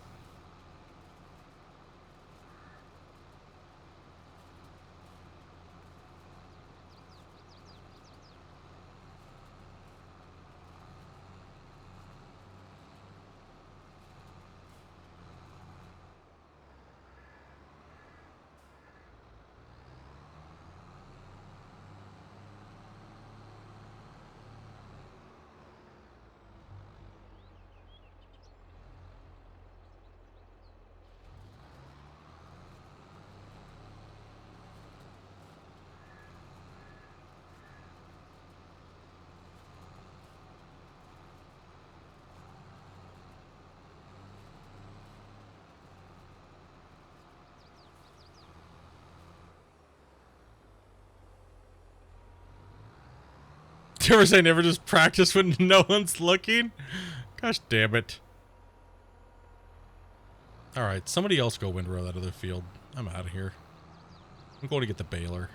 Do you ever say never just practice when no one's looking? Gosh damn it. Alright, somebody else go windrow that other field. I'm out of here. I'm going to get the baler.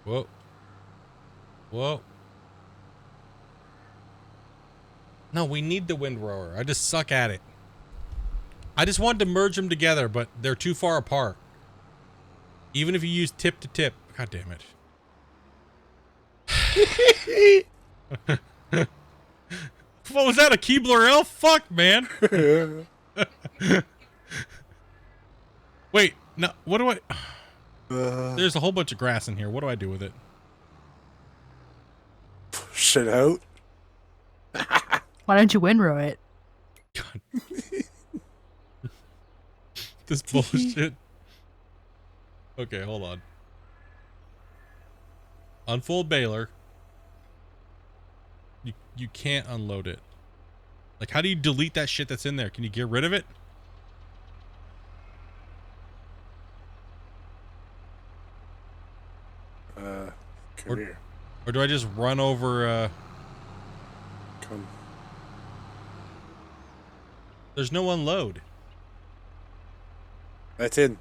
Whoa. Whoa. No, we need the windrower. I just suck at it. I just wanted to merge them together, but they're too far apart. Even if you use tip to tip. God damn it. What was that, a Keebler elf? Fuck, man. Wait, no, what do I... There's a whole bunch of grass in here. What do I do with it?
Shit out.
Why don't you windrow it?
God. This bullshit. Okay, hold on. Unfold baler. You can't unload it. Like, how do you delete that shit that's in there? Can you get rid of it?
Career.
Or do I just run over,
Come.
There's no unload.
That's in.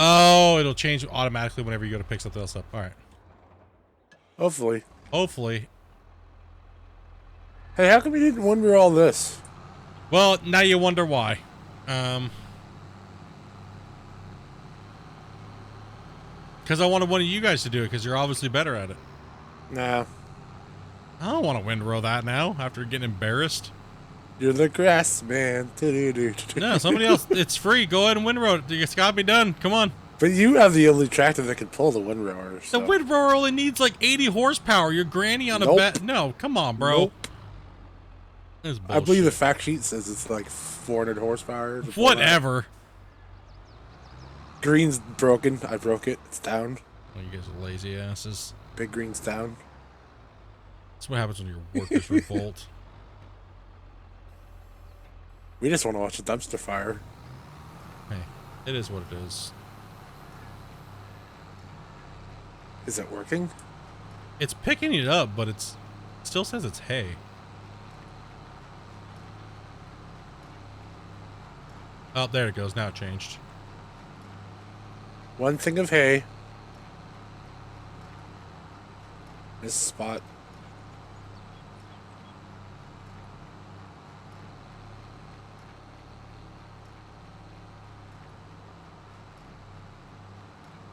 Oh, it'll change automatically whenever you go to pick something else up. All right.
Hopefully.
Hopefully.
Hey, how come you didn't wonder all this?
Well, now you wonder why. Because I wanted one of you guys to do it, because you're obviously better at it.
Nah.
I don't want to windrow that now after getting embarrassed.
You're the grass man.
No, somebody else. It's free. Go ahead and windrow it. It's got to be done. Come on.
But you have the only tractor that can pull the windrower.
The
So.
windrower only needs like 80 horsepower. Your granny on a
Nope.
bat. No, come on, bro.
Nope.
This is
I believe the
bullshit.
fact sheet says it's like 400 horsepower. to pull
Whatever.
that. Green's broken. I broke it. It's down.
Oh, you guys are lazy asses.
Big green's down.
That's what happens when your workers revolt.
We just want to watch a dumpster fire.
Hey, it is what it is.
Is it working?
It's picking it up, but it still says it's hay. Oh, there it goes. Now it changed.
One thing of hay. This spot.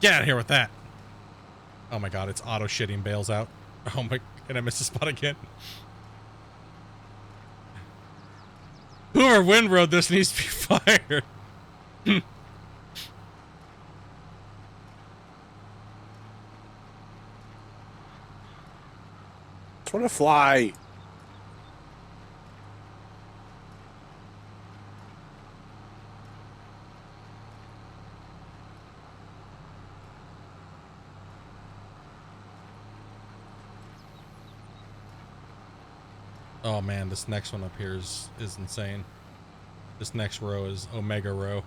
Get out of here with that. Oh my god, it's auto shitting bales out. Oh my, and I missed the spot again. Whoever windrowed this needs to be fired.
Just want to fly.
Oh man, this next one up here is insane. This next row is Omega row.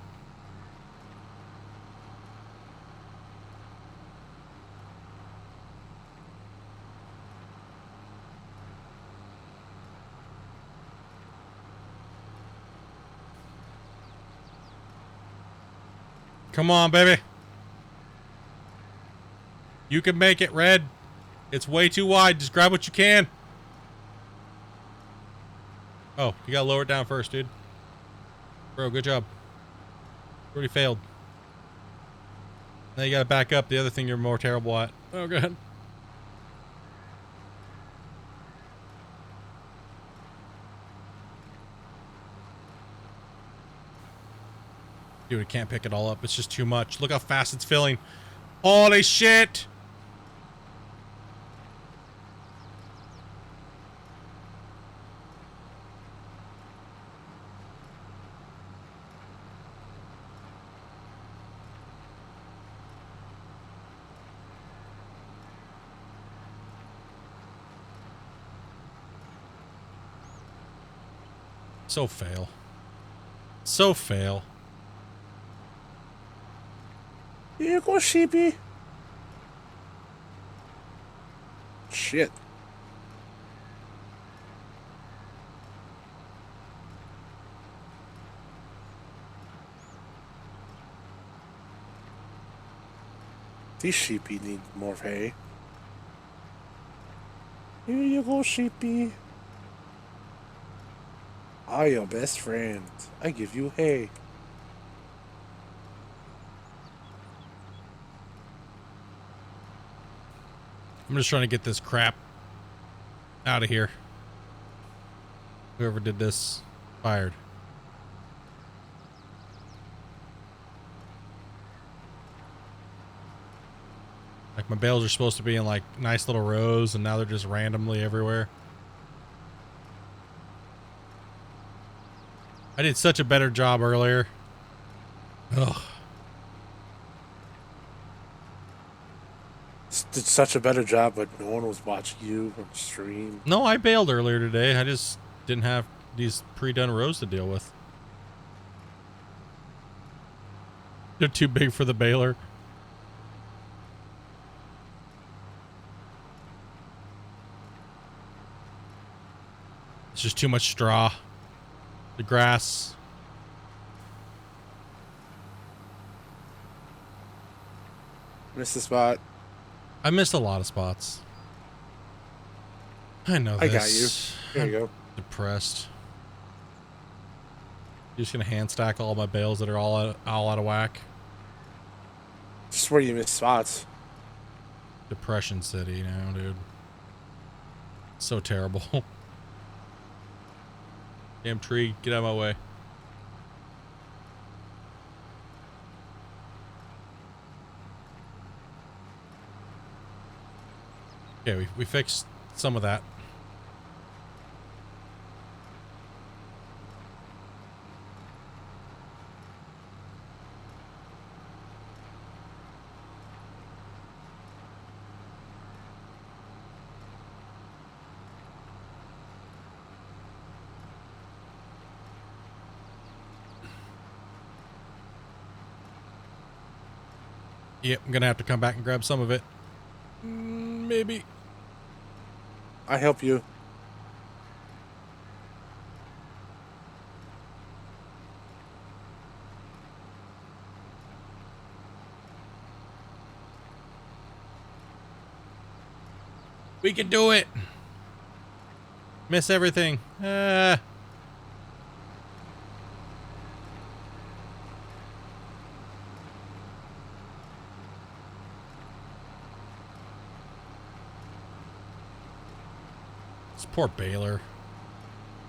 Come on, baby. You can make it, Red. It's way too wide. Just grab what you can. Oh, you gotta lower it down first, dude. Bro, good job. Already failed. Now you gotta back up the other thing you're more terrible at. Oh, God. Dude, it can't pick it all up. It's just too much. Look how fast it's filling. Holy shit! So fail. So fail.
Here you go, sheepy. Shit. These sheepy need more hay. Here you go, sheepy. I your best friend. I give you hay.
I'm just trying to get this crap out of here. Whoever did this, fired. Like, my bales are supposed to be in like nice little rows, and now they're just randomly everywhere. I did such a better job earlier. Ugh.
Did such a better job, but no one was watching you on stream.
No, I bailed earlier today. I just didn't have these pre-done rows to deal with. They're too big for the baler. It's just too much straw. The grass.
Missed the spot.
I missed a lot of spots. I know
I
this.
got you. Here
I'm
you go.
depressed. You're just gonna hand stack all my bales that are all out of whack.
Just where you missed spots.
Depression City now, dude. So terrible. Damn tree, get out of my way. Okay, we fixed some of that. Yep, I'm gonna have to come back and grab some of it. Maybe.
I help you.
We can do it. Miss everything. This poor Baylor.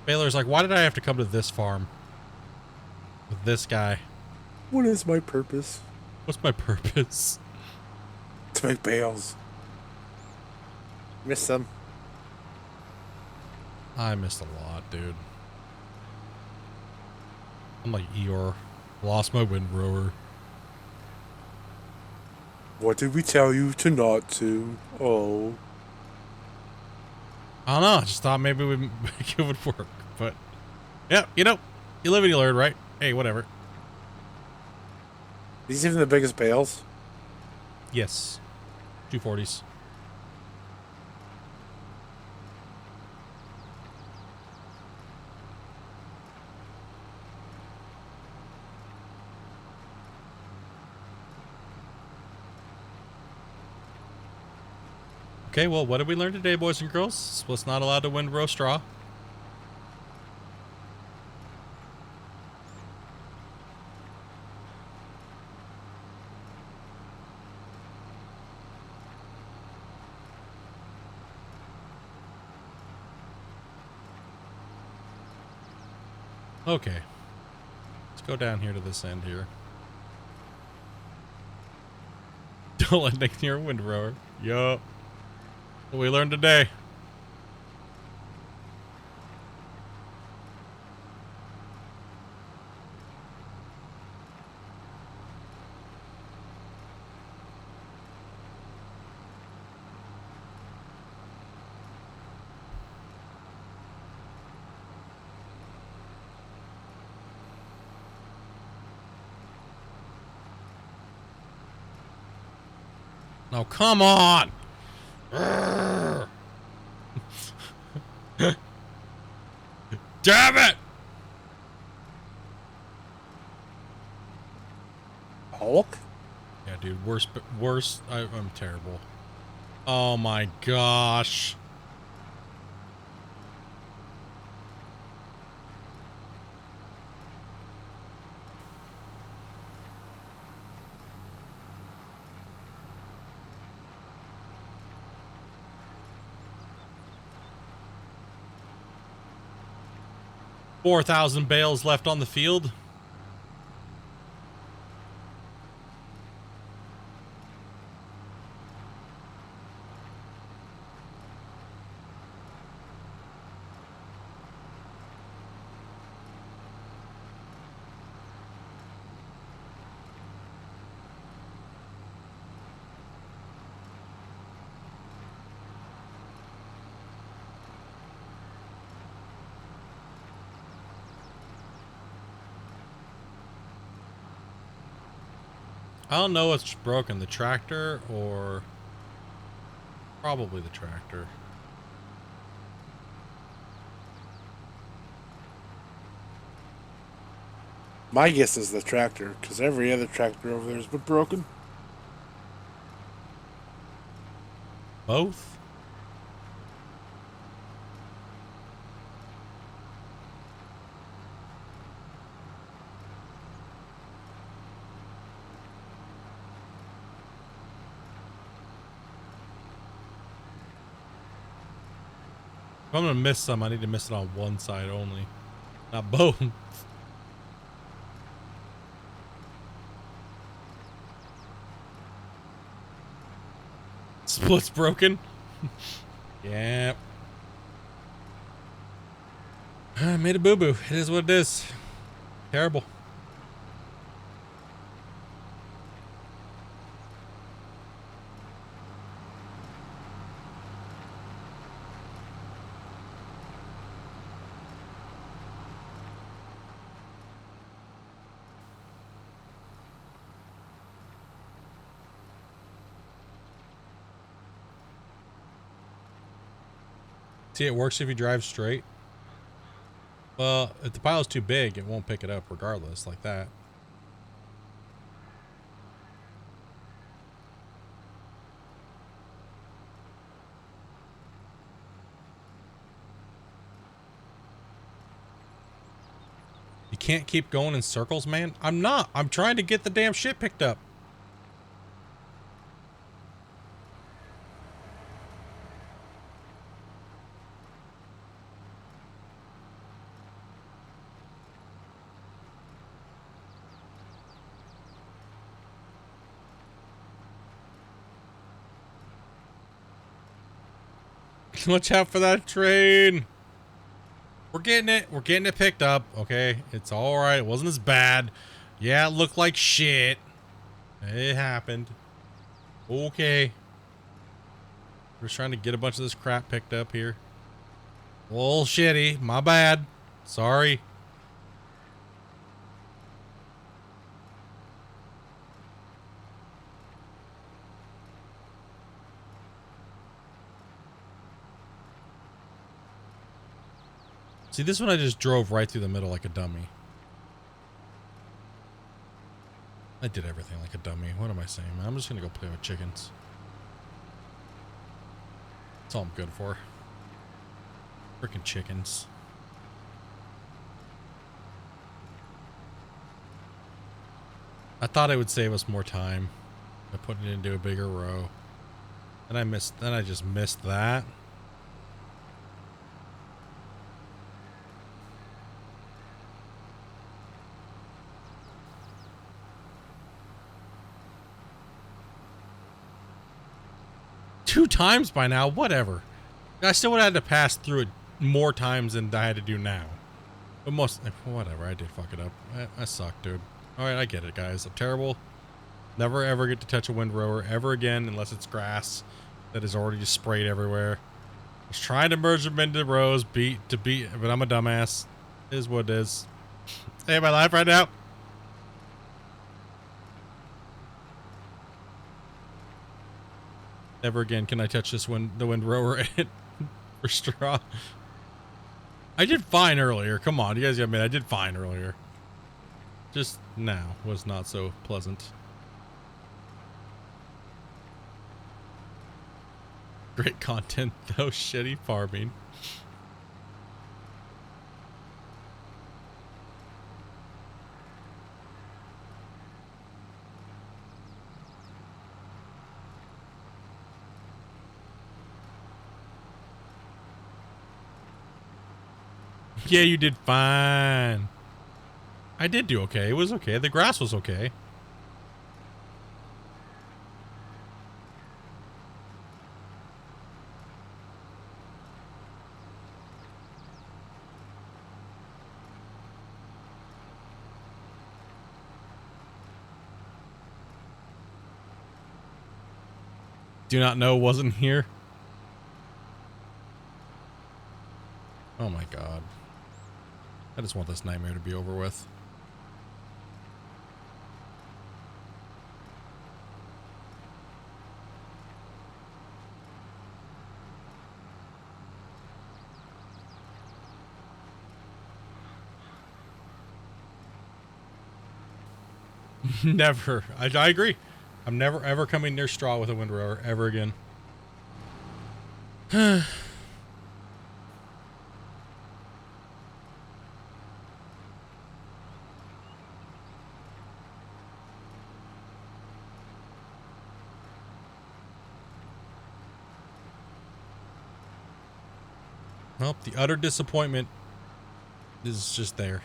Baylor's like, why did I have to come to this farm with this guy?
What is my purpose?
What's my purpose?
To make bales. Missed them.
I missed a lot, dude. I'm like Eeyore. Lost my windrower.
What did we tell you to not to? Oh.
I don't know. I just thought maybe it would work. But, yeah, you know, you live and you learn, right? Hey, whatever.
These even the biggest bales?
Yes. 240s. Okay, well, what did we learn today, boys and girls? Split's not allowed to windrow straw. Okay. Let's go down here to this end here. Don't let Nick near a windrower. Yup. What we learned today. Oh, come on! Damn it!
Hulk?
Yeah, dude, worse. I'm terrible. Oh my gosh. $4,000 bales left on the field. I don't know what's broken, the tractor or probably the tractor.
My guess is the tractor, because every other tractor over there has been broken.
Both? If I'm gonna miss some, I need to miss it on one side only, not both. Split's broken. Yep. I made a boo-boo. It is what it is. Terrible. See, it works if you drive straight. Well, if the pile's too big, it won't pick it up regardless, like that. You can't keep going in circles, man. I'm not. I'm trying to get the damn shit picked up. Watch out for that train. We're getting it. We're getting it picked up. Okay. It's all right. It wasn't as bad. Yeah, it looked like shit. It happened. Okay. We're just trying to get a bunch of this crap picked up here. A little shitty. My bad. Sorry. See, this one I just drove right through the middle like a dummy. I did everything like a dummy. What am I saying, man? I'm just gonna go play with chickens. That's all I'm good for. Freaking chickens. I thought it would save us more time by putting it into a bigger row. And I just missed that. Two times by now, whatever. I still would have had to pass through it more times than I had to do now. But whatever, I did fuck it up. I suck, dude. Alright, I get it, guys. I'm terrible. Never ever get to touch a windrower ever again unless it's grass that is already just sprayed everywhere. I was trying to merge them into rows, but I'm a dumbass. It is what it is. Hey, my life right now. Never again can I touch the windrower for straw. I did fine earlier. Come on, you guys gotta admit I did fine earlier. Just now was not so pleasant. Great content though, shitty farming. Yeah, you did fine. I did do okay. It was okay. The grass was okay. Do not know wasn't here. Oh my god. I just want this nightmare to be over with. Never. I agree. I'm never ever coming near straw with a windrower ever again. Nope, the utter disappointment is just there.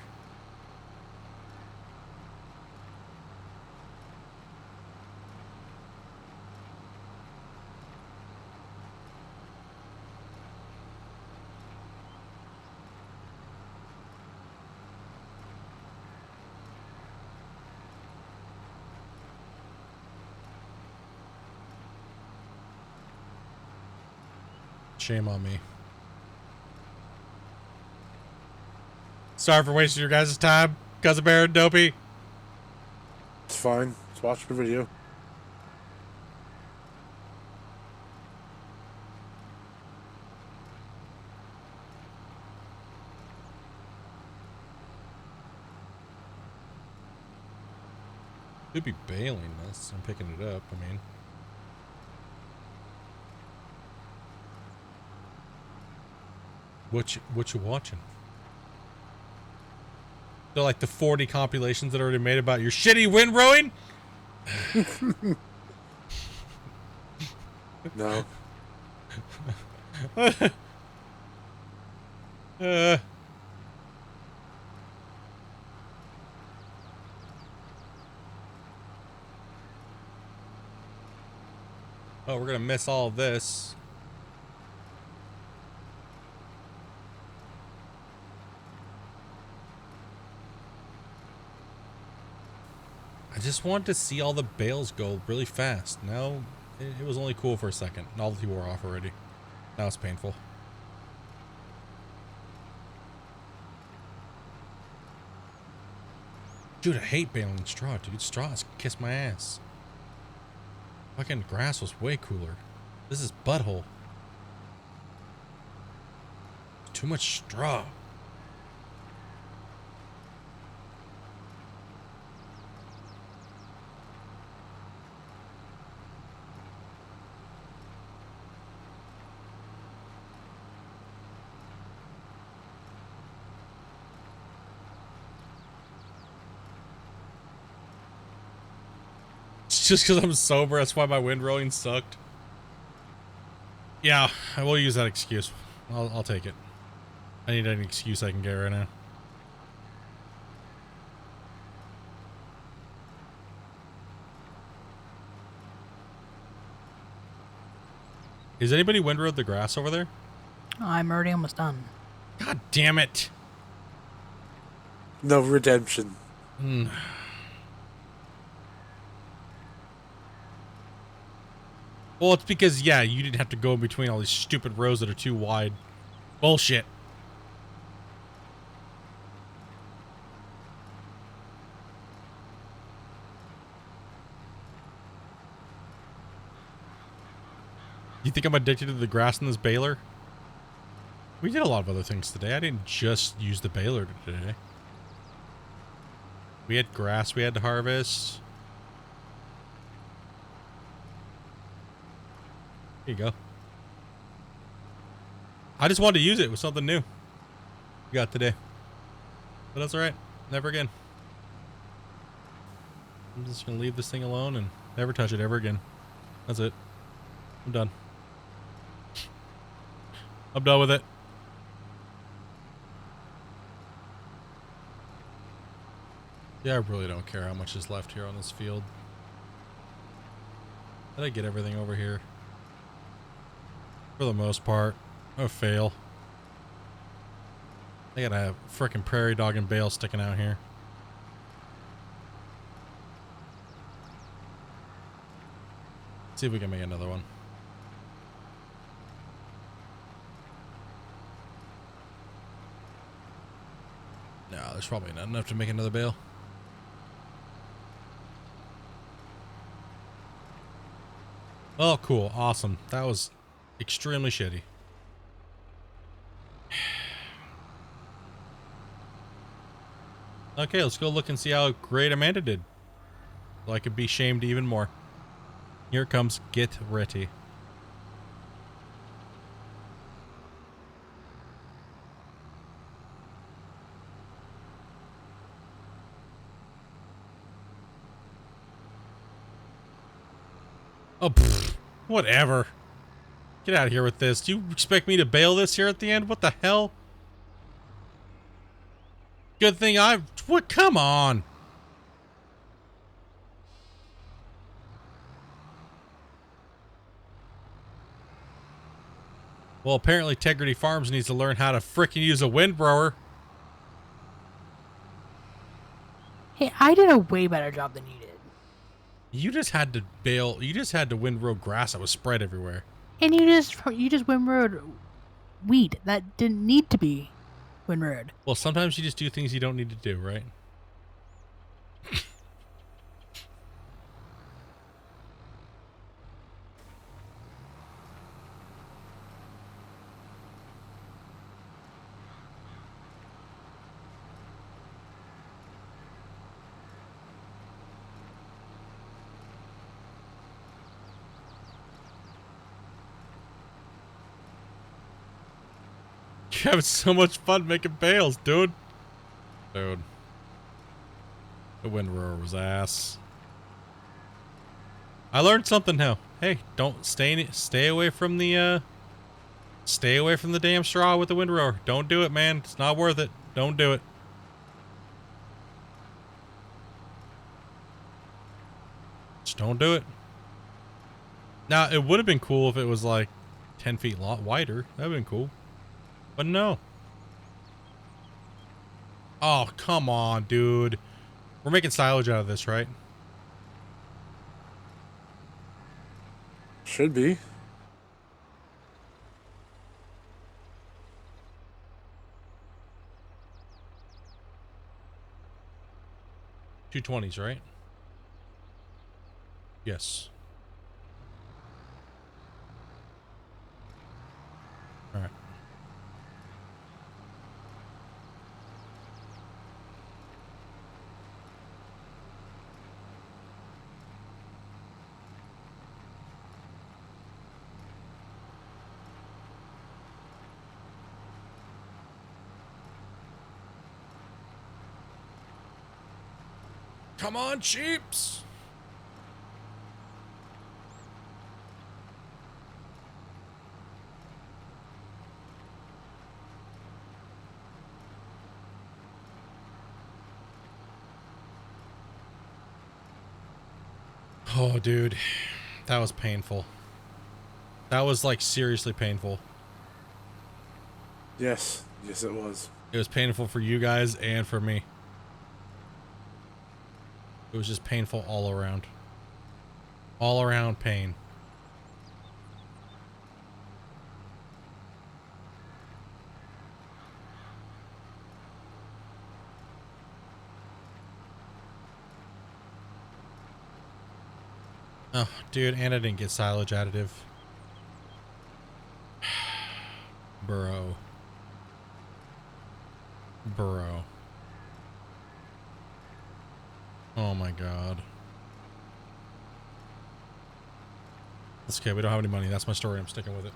Shame on me. Sorry for wasting your guys' time, Cousin Bear and Dopey.
It's fine. Let's watch the video.
Should be bailing this and picking it up, I mean. What you watching? They're like the 40 compilations that are already made about your shitty windrowing?
No.
Oh, we're gonna miss all of this. I just wanted to see all the bales go really fast. Now, it was only cool for a second. Novelty wore off already. Now it's painful. Dude, I hate baling straw, dude. Straws kiss my ass. Fucking grass was way cooler. This is butthole. Too much straw. Just because I'm sober, that's why my windrowing sucked. Yeah, I will use that excuse. I'll take it. I need any excuse I can get right now. Is anybody windrowed the grass over there?
I'm already almost done.
God damn it.
No redemption.
Well, it's because, yeah, you didn't have to go in between all these stupid rows that are too wide. Bullshit. You think I'm addicted to the grass in this baler? We did a lot of other things today. I didn't just use the baler today. We had grass we had to harvest. Here you go. I just wanted to use it with something new. We got today. But that's alright. Never again. I'm just going to leave this thing alone and never touch it ever again. That's it. I'm done. I'm done with it. Yeah, I really don't care how much is left here on this field. Did I get everything over here? For the most part. Oh, fail. I gotta have frickin' prairie dog and bale sticking out here. See if we can make another one. No, there's probably not enough to make another bale. Oh, cool. Awesome. That was extremely shitty. Okay, let's go look and see how great Amanda did. So I could be shamed even more. Here it comes. Get ready. Oh, pfft, whatever. Get out of here with this. Do you expect me to bail this here at the end? What the hell? Good thing what? Come on. Well, apparently Integrity Farms needs to learn how to frickin' use a windbrower.
Hey, I did a way better job than you did.
You just had to bail. You just had to windrow grass that was spread everywhere.
And you just windrowed wheat that didn't need to be windrowed.
Well, sometimes you just do things you don't need to do, right? You're having so much fun making bales, dude. Dude. The windrower was ass. I learned something now. Hey, don't stay away from the damn straw with the windrower. Don't do it, man. It's not worth it. Don't do it. Just don't do it. Now, it would have been cool if it was like 10 feet wider. That would have been cool. But no. Oh, come on, dude. We're making silage out of this, right?
Should be.
$220s, right? Yes. All right. Come on, sheeps! Oh, dude. That was painful. That was, like, seriously painful.
Yes. Yes, it was.
It was painful for you guys and for me. It was just painful all around. All around pain. Oh, dude, and I didn't get silage additive. Bro. Bro. Oh my god. That's okay, we don't have any money. That's my story. I'm sticking with it.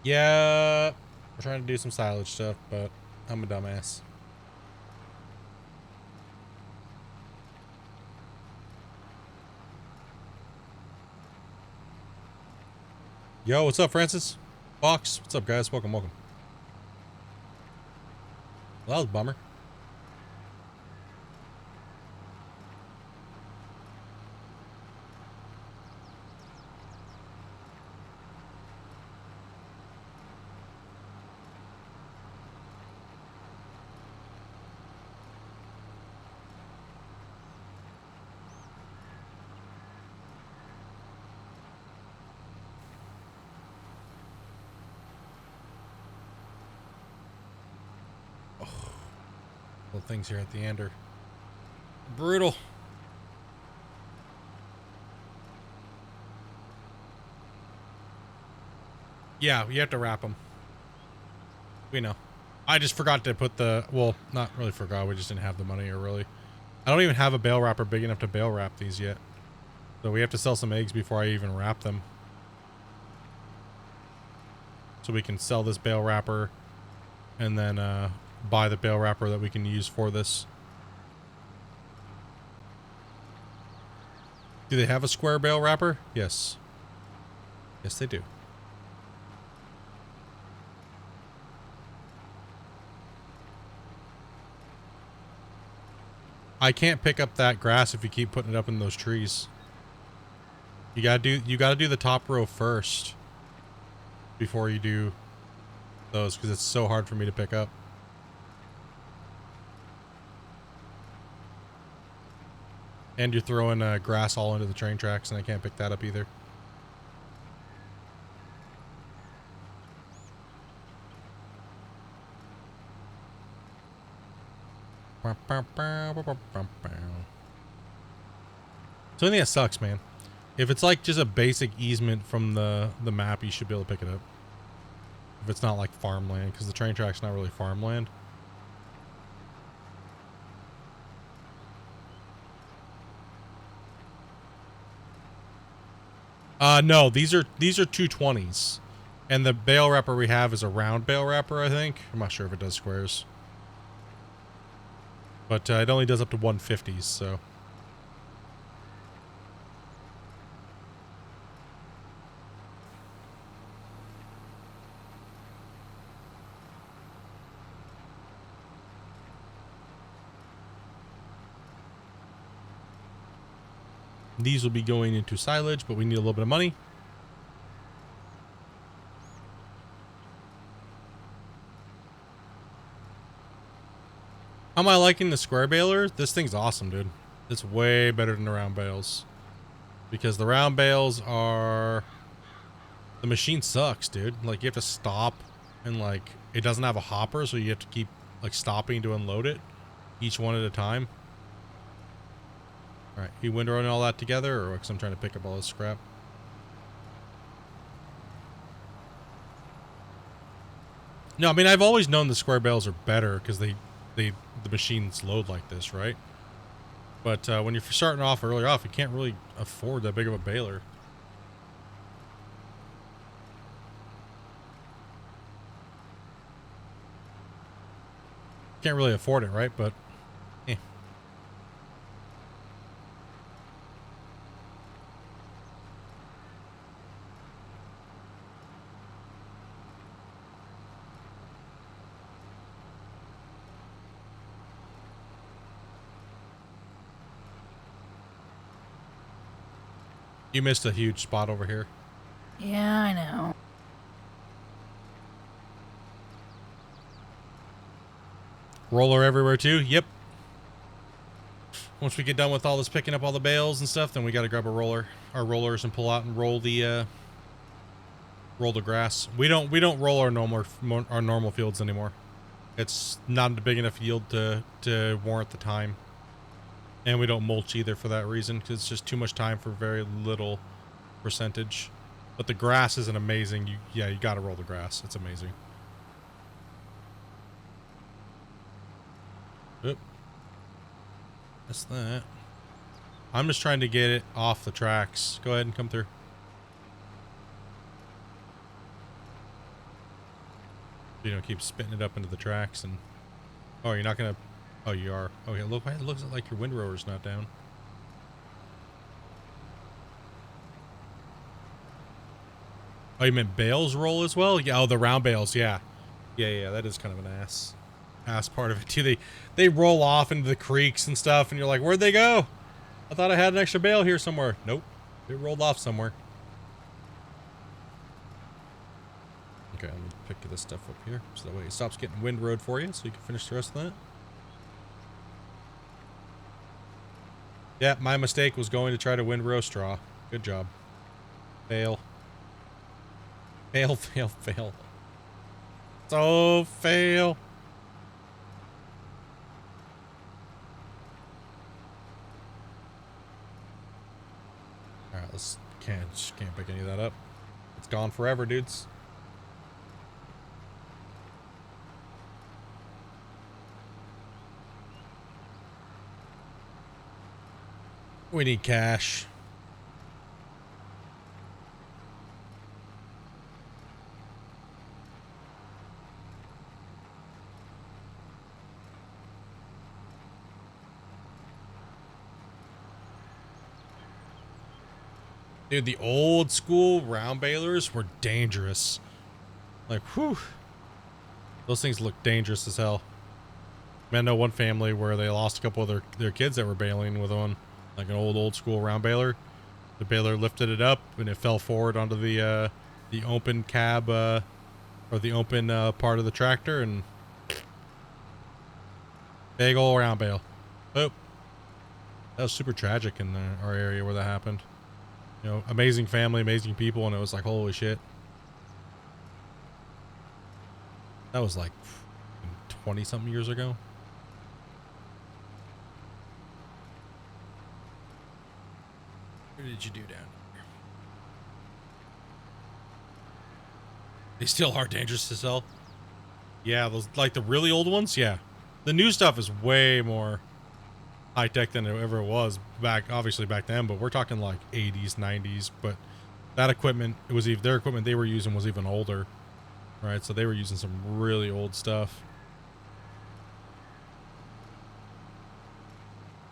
Yeah, we're trying to do some silage stuff, but I'm a dumbass. Yo, what's up, Francis? Fox, what's up, guys? Welcome, welcome. Well, that was a bummer. Little things here at the end are brutal. Yeah, you have to wrap them. We know. I just forgot to put the, well, not really forgot, we just didn't have the money, or really. I don't even have a bale wrapper big enough to bale wrap these yet. So we have to sell some eggs before I even wrap them. So we can sell this bale wrapper and then buy the bale wrapper that we can use for this. Do they have a square bale wrapper? Yes. Yes, they do. I can't pick up that grass if you keep putting it up in those trees. You gotta do the top row first before you do those, because it's so hard for me to pick up. And you're throwing grass all into the train tracks, and I can't pick that up either. So I think that sucks, man. If it's like just a basic easement from the map, you should be able to pick it up. If it's not like farmland, because the train track's not really farmland. No, these are 220s. And the bale wrapper we have is a round bale wrapper, I think. I'm not sure if it does squares. But it only does up to 150s, so. These will be going into silage, but we need a little bit of money. How am I liking the square baler? This thing's awesome, dude. It's way better than the round bales. Because the round bales are... The machine sucks, dude. Like, you have to stop and, like, it doesn't have a hopper, so you have to keep, like, stopping to unload it. Each one at a time. Alright, you windrowing all that together, or because I'm trying to pick up all this scrap? No, I mean, I've always known the square bales are better, because the machines load like this, right? But when you're starting off early off, you can't really afford that big of a baler. Can't really afford it, right? But, eh. You missed a huge spot over here.
Yeah, I know.
Roller everywhere too? Yep. Once we get done with all this picking up all the bales and stuff, then we gotta grab a roller, our rollers, and pull out and roll the grass. We don't roll our normal fields anymore. It's not a big enough yield to warrant the time. And we don't mulch either for that reason, because it's just too much time for very little percentage. But the grass is an amazing, you gotta roll the grass. It's amazing. Oop. That's that. I'm just trying to get it off the tracks. Go ahead and come through. You know, keep spitting it up into the tracks and... Oh, you're not gonna... Oh, you are. Okay, look, it looks like your windrower's not down. Oh, you meant bales roll as well? Yeah, oh, the round bales, yeah. Yeah, that is kind of an ass part of it too. They roll off into the creeks and stuff, and you're like, where'd they go? I thought I had an extra bale here somewhere. Nope. It rolled off somewhere. Okay, let me pick this stuff up here, so that way it stops getting windrowed for you, so you can finish the rest of that. Yeah, my mistake was going to try to windrow straw. Good job. Fail. Fail, fail, fail. So fail. Alright, just can't pick any of that up. It's gone forever, dudes. We need cash. Dude, the old school round balers were dangerous. Like, whew. Those things look dangerous as hell. I know one family where they lost a couple of their kids that were baling with one. Like an old school round baler. The baler lifted it up and it fell forward onto the open cab, or the open part of the tractor, and big old round bale. Oh, that was super tragic in our area where that happened. You know, amazing family, amazing people, and it was like, holy shit. That was like 20 something years ago. What did you do down here? They still are dangerous to sell. Yeah, those, like the really old ones. Yeah, the new stuff is way more high tech than it ever was obviously back then. But we're talking like 80s, 90s. But that equipment, it was even their equipment they were using was even older, right? So they were using some really old stuff.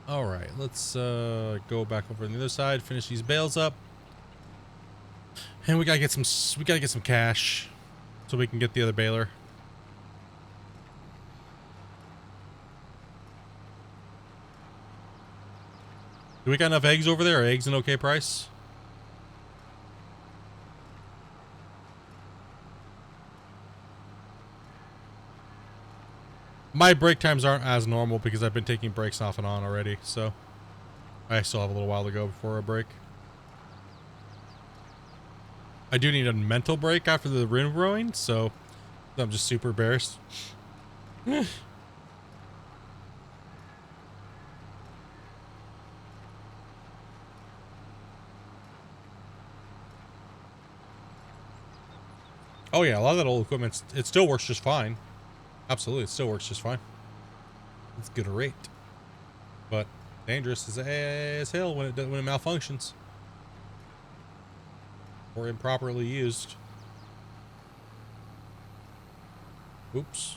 All right, let's go back over on the other side, finish these bales up, and we gotta get some cash so we can get the other baler. Do we got enough eggs over there? Are eggs an okay price? My break times aren't as normal because I've been taking breaks off and on already, so I still have a little while to go before a break. I do need a mental break after the rim rowing, so I'm just super embarrassed. Oh yeah, a lot of that old equipment, it still works just fine. Absolutely, it still works just fine. It's good rate, but dangerous as hell when it malfunctions or improperly used. Oops.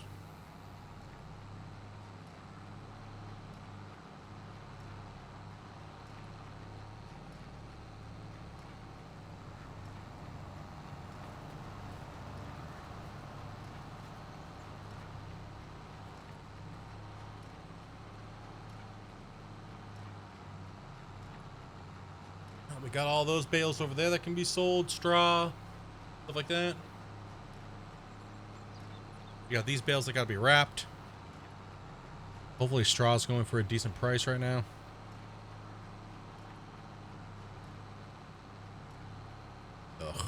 We got all those bales over there that can be sold, straw, stuff like that. We got these bales that gotta be wrapped. Hopefully straw's going for a decent price right now. Ugh.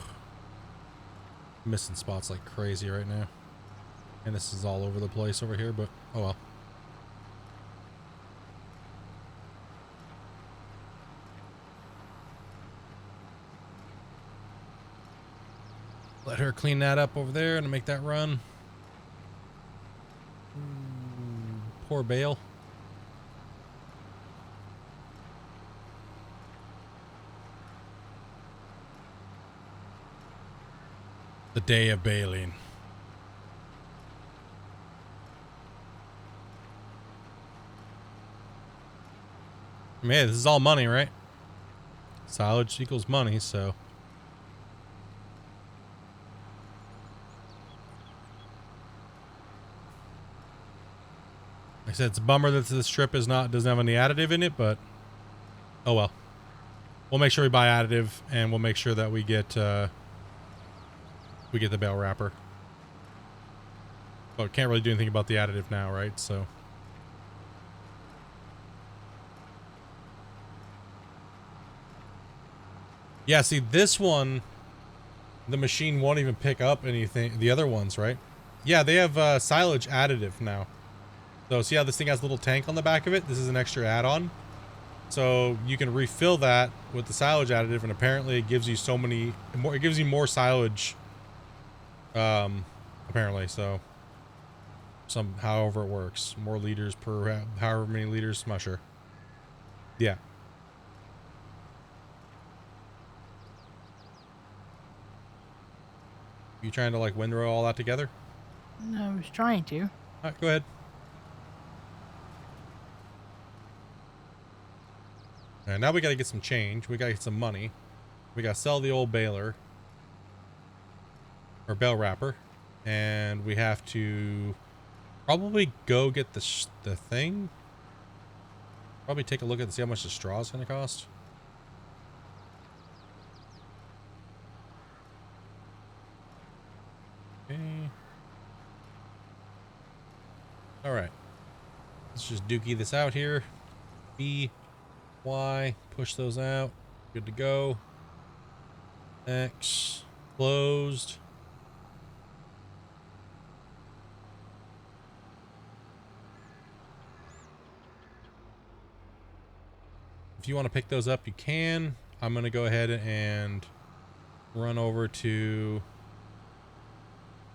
Missing spots like crazy right now. And this is all over the place over here, but oh well. Let her clean that up over there and make that run. Poor bale. The day of baling. Man, this is all money, right? Silage equals money, so. Like I said, it's a bummer that this strip doesn't have any additive in it, but oh well. We'll make sure we buy additive, and we'll make sure that we get the bale wrapper. But can't really do anything about the additive now, right? So. Yeah, see this one, the machine won't even pick up anything. The other ones, right? Yeah, they have silage additive now. So see how this thing has a little tank on the back of it? This is an extra add-on. So you can refill that with the silage additive, and apparently it gives you it gives you more silage. Apparently, so however it works, more liters per however many liters. I'm not sure. Yeah. You trying to like windrow all that together?
I was trying to.
All right, go ahead. All right, now we got to get some change. We got to get some money. We got to sell the old baler or bale wrapper, and we have to probably go get the thing. Probably take a look at and see how much the straw is going to cost. Okay. All right. Let's just dookie this out here. B, Y, push those out. Good to go. X, closed. If you want to pick those up, you can. I'm going to go ahead and run over to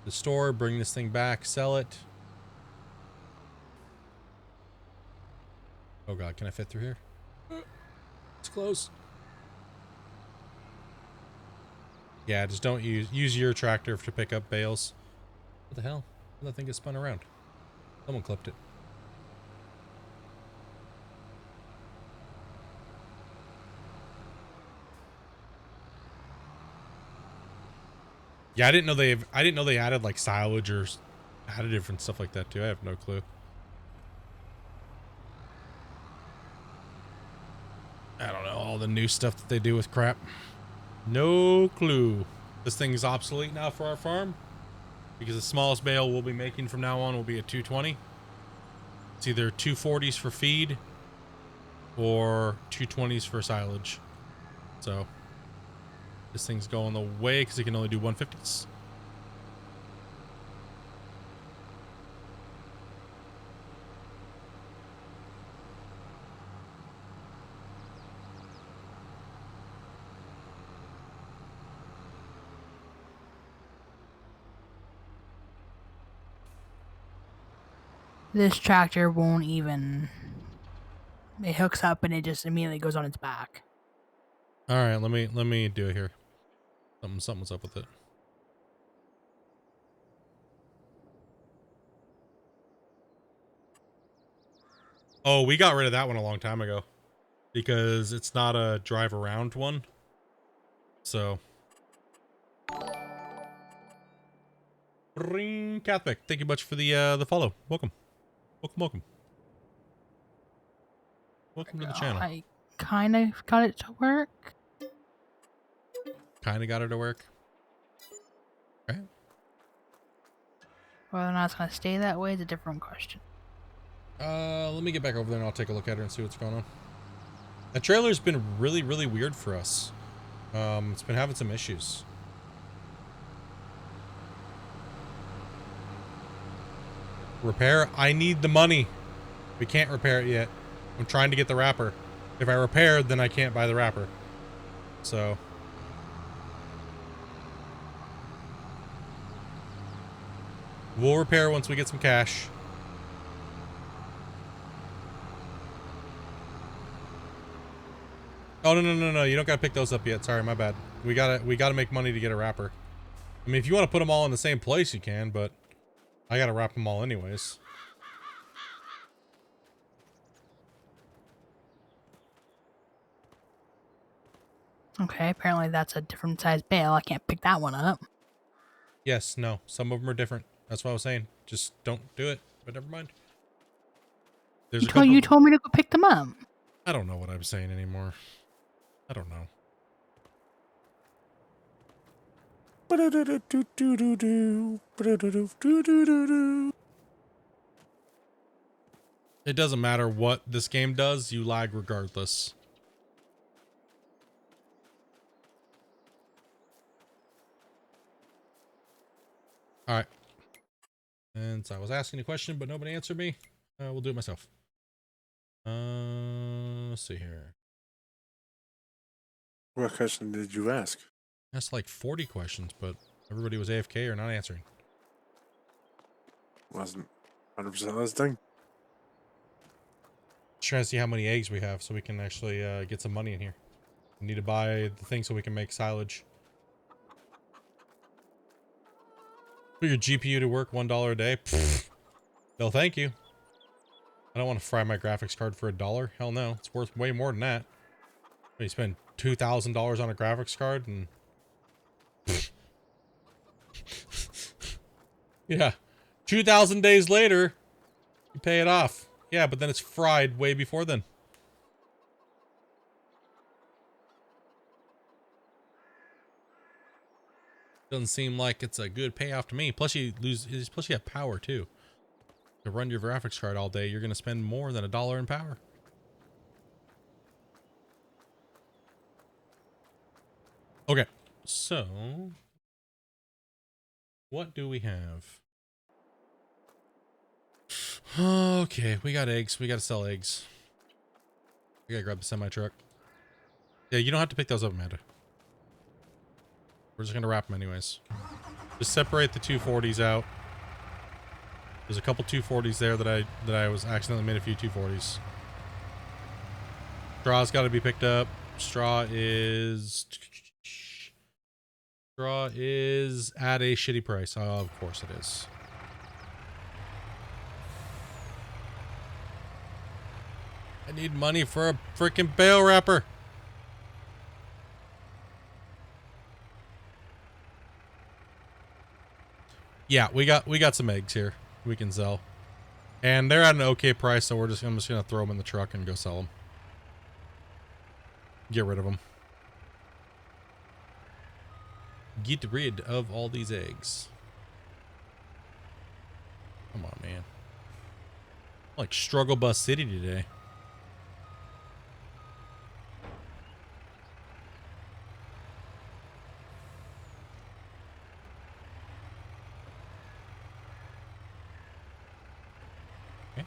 the store, bring this thing back, sell it. Oh God, can I fit through here? It's close. Yeah, just don't use your tractor to pick up bales. What the hell? That thing gets spun around. Someone clipped it. Yeah, I didn't know they added like silage or additive and stuff like that too. I have no clue. I don't know all the new stuff that they do with crap. No clue. This thing's obsolete now for our farm because the smallest bale we'll be making from now on will be a 220. It's either 240s for feed or 220s for silage. So this thing's going the way because it can only do 150s.
This tractor won't even. It hooks up and it just immediately goes on its back.
All right, let me do it here. Something's up with it. Oh, we got rid of that one a long time ago because it's not a drive around one. So, ring Catholic. Thank you much for the follow. Welcome. Welcome. Welcome to the channel.
I kind of got it to work.
Kind of got her to work. Okay.
Whether or not it's going to stay that way is a different question.
Let me get back over there and I'll take a look at her and see what's going on. That trailer's been really weird for us. It's been having some issues. Repair? I need the money. We can't repair it yet. I'm trying to get the wrapper. If I repair, then I can't buy the wrapper. So. We'll repair once we get some cash. Oh, no. You don't gotta pick those up yet. Sorry, my bad. We gotta make money to get a wrapper. I mean, if you want to put them all in the same place, you can, but I gotta wrap them all anyways.
Okay, apparently that's a different size bale. I can't pick that one up.
Yes, no. Some of them are different. That's what I was saying. Just don't do it. But never mind. There's a couple.
You told me to go pick them up.
I don't know what I'm saying anymore. I don't know. It doesn't matter what this game does, you lag regardless. Alright. And so I was asking a question, but nobody answered me. We'll do it myself. Let's see here.
What question did you ask?
That's like 40 questions, but everybody was AFK or not answering.
Wasn't 100% listening.
Just trying to see how many eggs we have so we can actually get some money in here. We need to buy the thing so we can make silage. For your GPU to work $1 a day? Pfft. No, thank you. I don't want to fry my graphics card for $1. Hell no. It's worth way more than that. You spend $2,000 on a graphics card and... yeah. 2,000 days later, you pay it off. Yeah, but then it's fried way before then. Doesn't seem like it's a good payoff to me. Plus you have power too. To run your graphics card all day, you're going to spend more than $1 in power. Okay, so what do we have? Okay, we got eggs. We got to sell eggs. We got to grab the semi-truck. Yeah, you don't have to pick those up, Amanda. We're just going to wrap them anyways. Just separate the 240s out. There's a couple 240s there that I was accidentally made a few 240s. Straw's got to be picked up. Straw is at a shitty price. Oh, of course it is. I need money for a freaking bale wrapper. Yeah, we got some eggs here we can sell. And they're at an okay price, so I'm just gonna throw them in the truck and go sell them. Get rid of them. Get rid of all these eggs. Come on, man. Like Struggle Bus City today. Okay.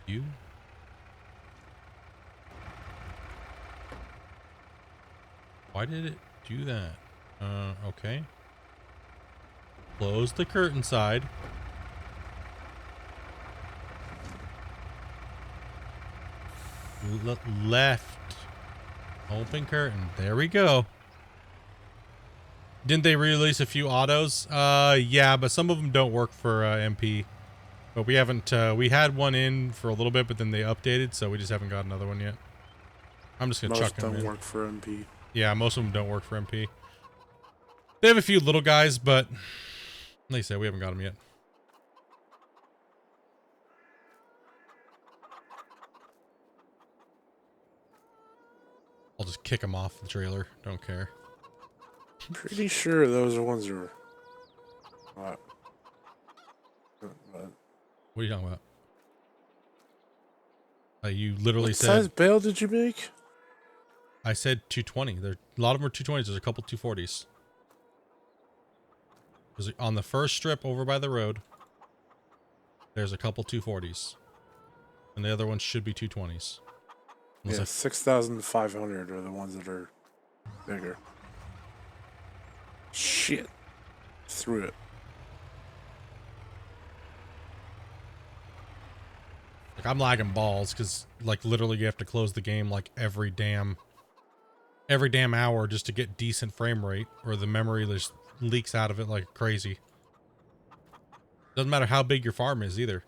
You. Why did it do that? Okay. Close the curtain side. Left. Open curtain. There we go. Didn't they release a few autos? Yeah, but some of them don't work for MP. But we haven't, we had one in for a little bit, but then they updated, so we just haven't got another one yet. I'm just gonna chuck them in.
Most don't work for MP.
Yeah, most of them don't work for MP. They have a few little guys, but like I said, we haven't got them yet. I'll just kick them off the trailer. Don't care.
Pretty sure those ones are. What
What are you talking about? You literally
what
said.
size bale did you make?
I said 220. There, a lot of them are 220s. There's a couple 240s. There's on the first strip over by the road. There's a couple 240s, and the other ones should be 220s.
Yeah, 6,500 are the ones that are bigger. Shit. Threw it.
Like, I'm lagging balls because, like, literally you have to close the game like every damn hour just to get decent frame rate, or the memory just leaks out of it like crazy. Doesn't matter how big your farm is either.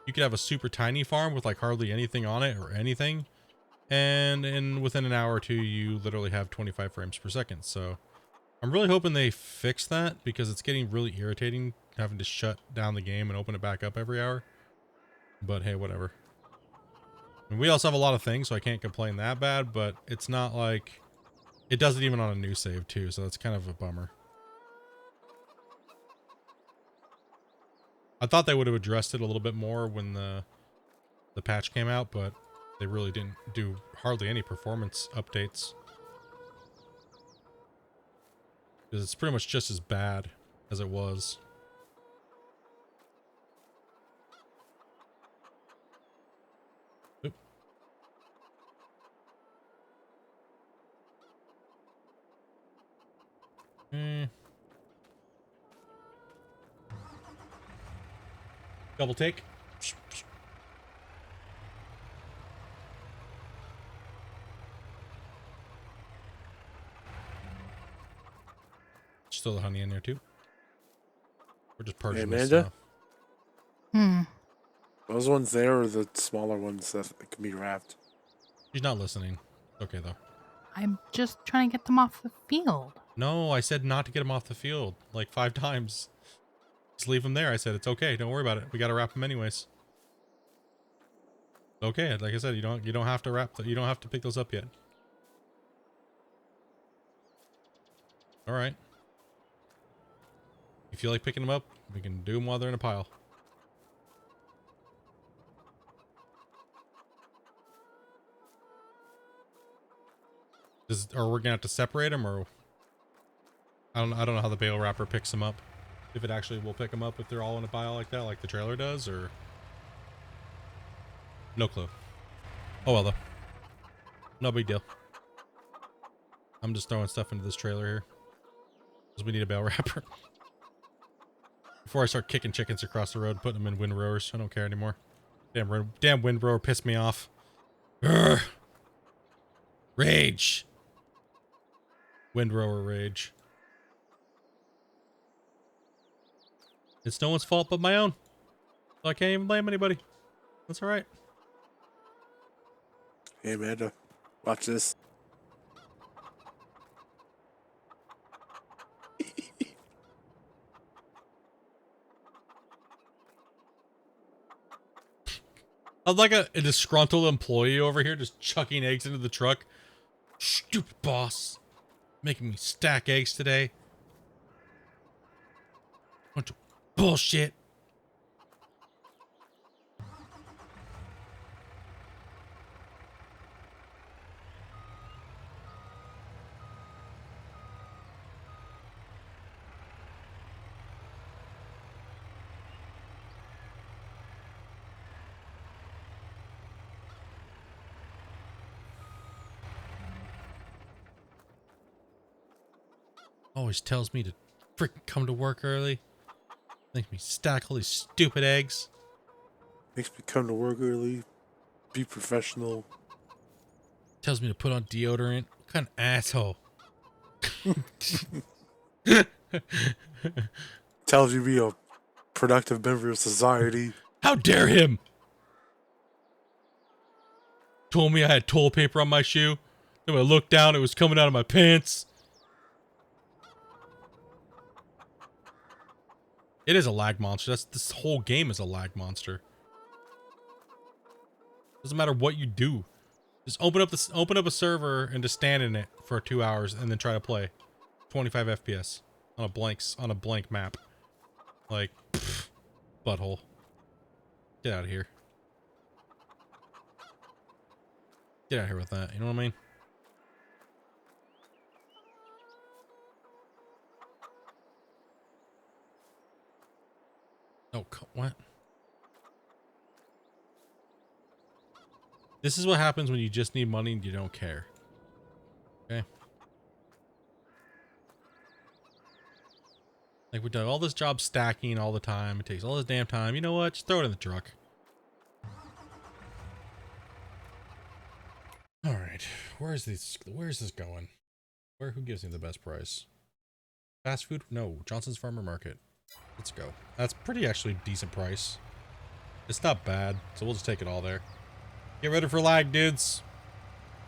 You could have a super tiny farm with like hardly anything on it or anything, and within an hour or two you literally have 25 frames per second. So I'm really hoping they fix that, because it's getting really irritating having to shut down the game and open it back up every hour. But hey, whatever. I mean, we also have a lot of things, so I can't complain that bad, but it's not like it does it even on a new save too, so that's kind of a bummer. I thought they would have addressed it a little bit more when the patch came out, but they really didn't do hardly any performance updates. Because it's pretty much just as bad as it was. Oop. Double take. throw the honey in there too. We're just purging this
Amanda?
stuff.
Those ones there are the smaller ones that can be wrapped.
She's not listening. Okay, though.
I'm just trying to get them off the field.
No, I said not to get them off the field like 5 times. Just leave them there. I said, it's okay. Don't worry about it. We got to wrap them anyways. Okay. Like I said, you don't have to you don't have to pick those up yet. All right. If you feel like picking them up, we can do them while they're in a pile. Are we gonna have to separate them, or I don't know how the bale wrapper picks them up. If it actually will pick them up if they're all in a pile like that, like the trailer does, or no clue. Oh well, though. No big deal. I'm just throwing stuff into this trailer here because we need a bale wrapper before I start kicking chickens across the road and putting them in windrowers. I don't care anymore. Damn windrower pissed me off. Urgh. Rage. Windrower rage. It's no one's fault but my own. So I can't even blame anybody. That's all right.
Hey, Amanda, watch this.
I'm like a disgruntled employee over here just chucking eggs into the truck. Stupid boss. Making me stack eggs today. Bunch of bullshit. Always tells me to freaking come to work early. Makes me stack all these stupid eggs.
Makes me come to work early, be professional.
Tells me to put on deodorant. What kind of asshole?
Tells you to be a productive member of society.
How dare him? Told me I had toilet paper on my shoe. Then when I looked down, it was coming out of my pants. It is a lag monster. This whole game is a lag monster. Doesn't matter what you do. Just open up a server and just stand in it for 2 hours and then try to play 25 FPS on a blank map. Like, pff, butthole. Get out of here. Get out of here with that. You know what I mean? Oh, what? This is what happens when you just need money and you don't care. Okay? Like, we've done all this job stacking all the time. It takes all this damn time. You know what? Just throw it in the truck. Alright. Where's this going? Who gives me the best price? Fast food? No. Johnson's Farmer Market. Let's go. That's pretty actually decent price. It's not bad, so we'll just take it all there. Get ready for lag, dudes.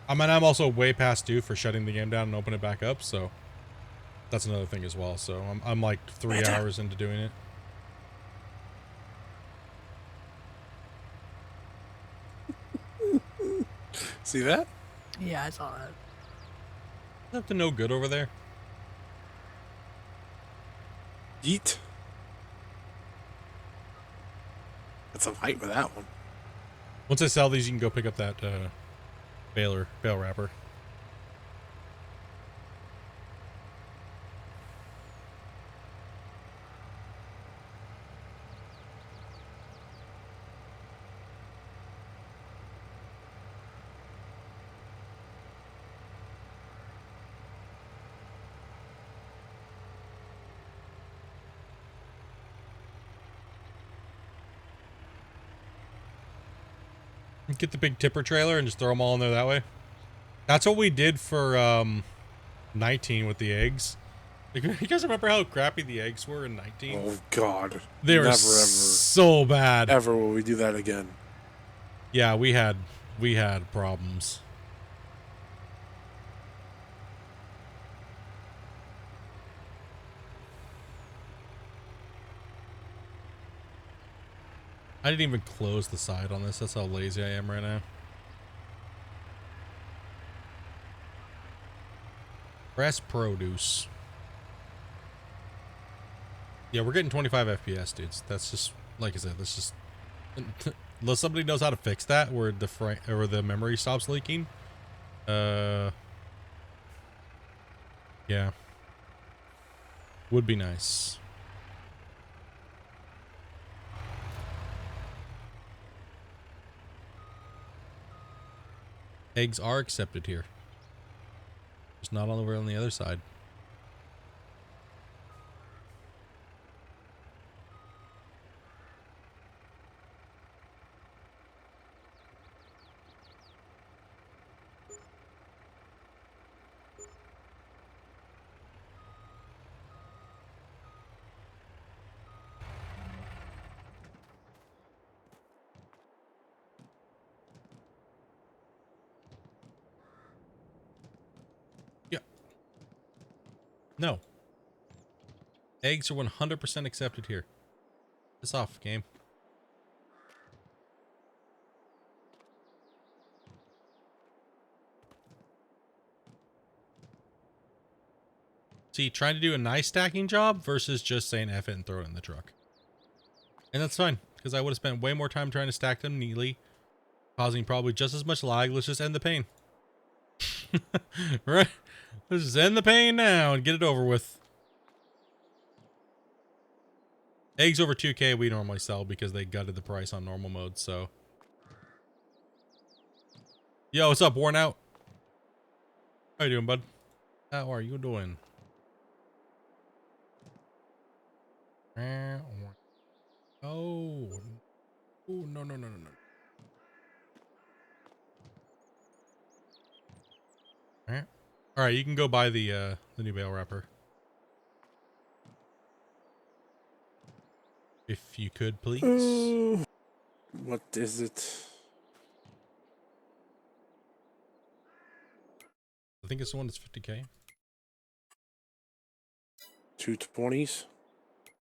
I mean, I'm also way past due for shutting the game down and opening it back up, so that's another thing as well. So I'm like 3 hours into doing it.
See that?
Yeah, I saw that.
Is that up to no good over there?
Yeet. Got some height with that one.
Once I sell these, you can go pick up that bale wrapper. Get the big tipper trailer and just throw them all in there that way. That's what we did for 19 with the eggs. You guys remember how crappy the eggs were in 19?
Oh God.
They were
Never
so bad.
ever will we do that again.
Yeah, we had problems. I didn't even close the side on this. That's how lazy I am right now. Press produce. Yeah, we're getting 25 FPS, dudes. That's just, like I said, that's just... Unless somebody knows how to fix that, where the memory stops leaking. Yeah. Would be nice. Eggs are accepted here. Just not all over on the other side. Yeah. No. Eggs are 100% accepted here. Piss off, game. See, trying to do a nice stacking job versus just saying F it and throw it in the truck. And that's fine, because I would have spent way more time trying to stack them neatly, causing probably just as much lag. Let's just end the pain. Right? Let's just end the pain now and get it over with. Eggs over 2K we normally sell because they gutted the price on normal mode, so. Yo, what's up, Worn Out? How you doing, bud? How are you doing? Oh. Oh, no, no, no, no, no. All right, you can go buy the new bale wrapper. If you could, please.
What is it?
I think it's the one that's 50K.
220s?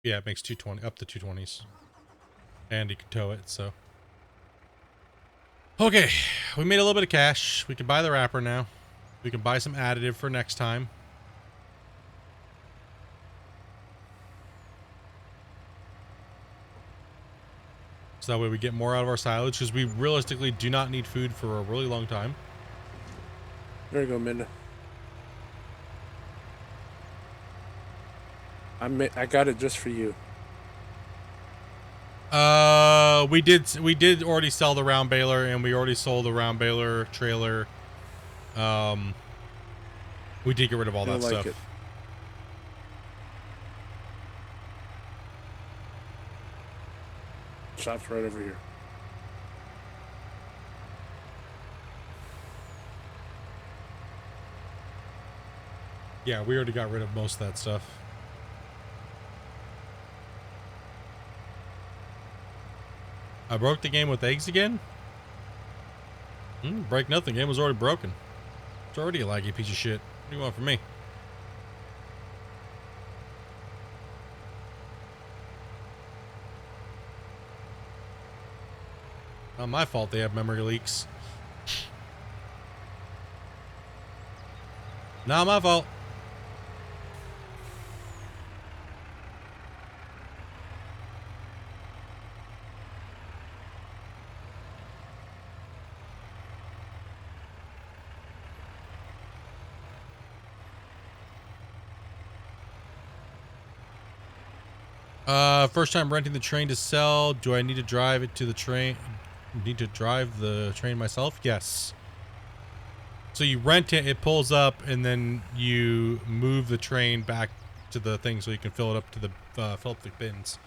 Yeah, it makes 220, up to 220s. And you can tow it, so. Okay, we made a little bit of cash. We can buy the wrapper now. We can buy some additive for next time. So that way we get more out of our silage, because we realistically do not need food for a really long time.
There you go, Minna. I got it just for you.
We did already sell the round baler, and we already sold the round baler trailer. We did get rid of all that stuff.
Shop's right over here.
Yeah, we already got rid of most of that stuff. I broke the game with eggs again? Break nothing. Game was already broken. It's already a laggy piece of shit. What do you want from me? Not my fault they have memory leaks. Not my fault. First time renting the train to sell. Do I need to drive it to the train? Need to drive the train myself? Yes. So you rent it, it pulls up, and then you move the train back to the thing so you can fill it up to the fill up the bins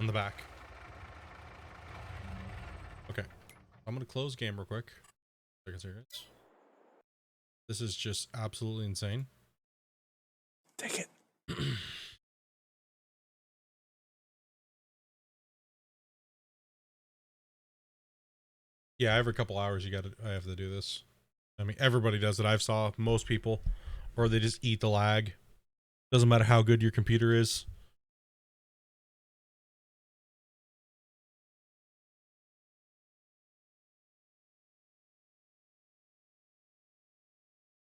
on the back. Okay, I'm gonna close game real quick. Seconds here, guys. This is just absolutely insane.
Take it.
Yeah, every couple hours I have to do this. I mean, everybody does it. I've saw most people, or they just eat the lag. Doesn't matter how good your computer is.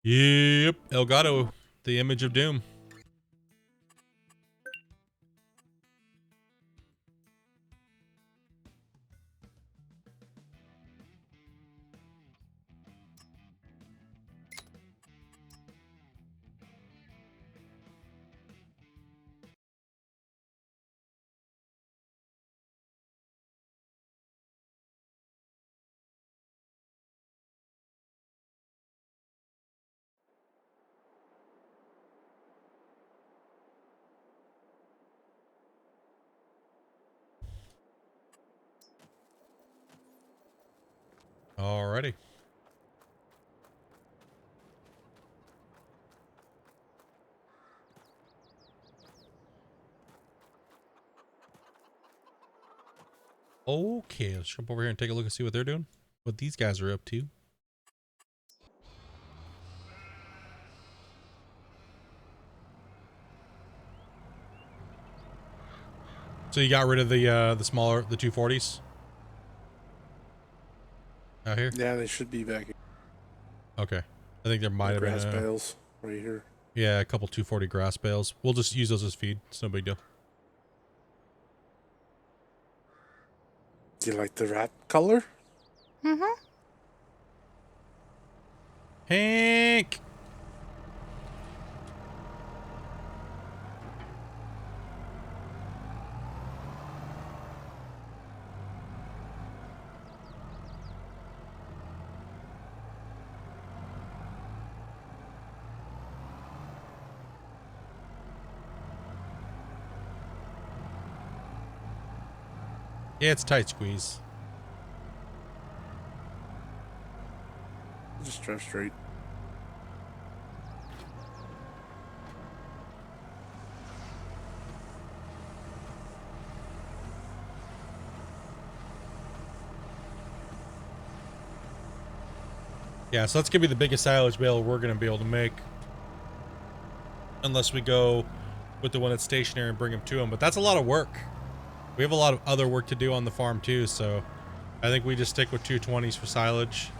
Yep, Elgato, the image of doom. Alrighty. Okay, let's jump over here and take a look and see what they're doing. What these guys are up to. So you got rid of the smaller, the 240s out here?
Yeah, they should be back here.
Okay. I think there might have been
Grass bales right here.
yeah, a couple 240 grass bales. We'll just use those as feed. It's no big deal.
Do you like the wrap color?
Mm-hmm.
Hank! Yeah, it's tight squeeze.
Just drive straight.
Yeah, so that's gonna be the biggest silage bale we're gonna be able to make. Unless we go with the one that's stationary and bring them to them. But that's a lot of work. We have a lot of other work to do on the farm too, so I think we just stick with 220s for silage.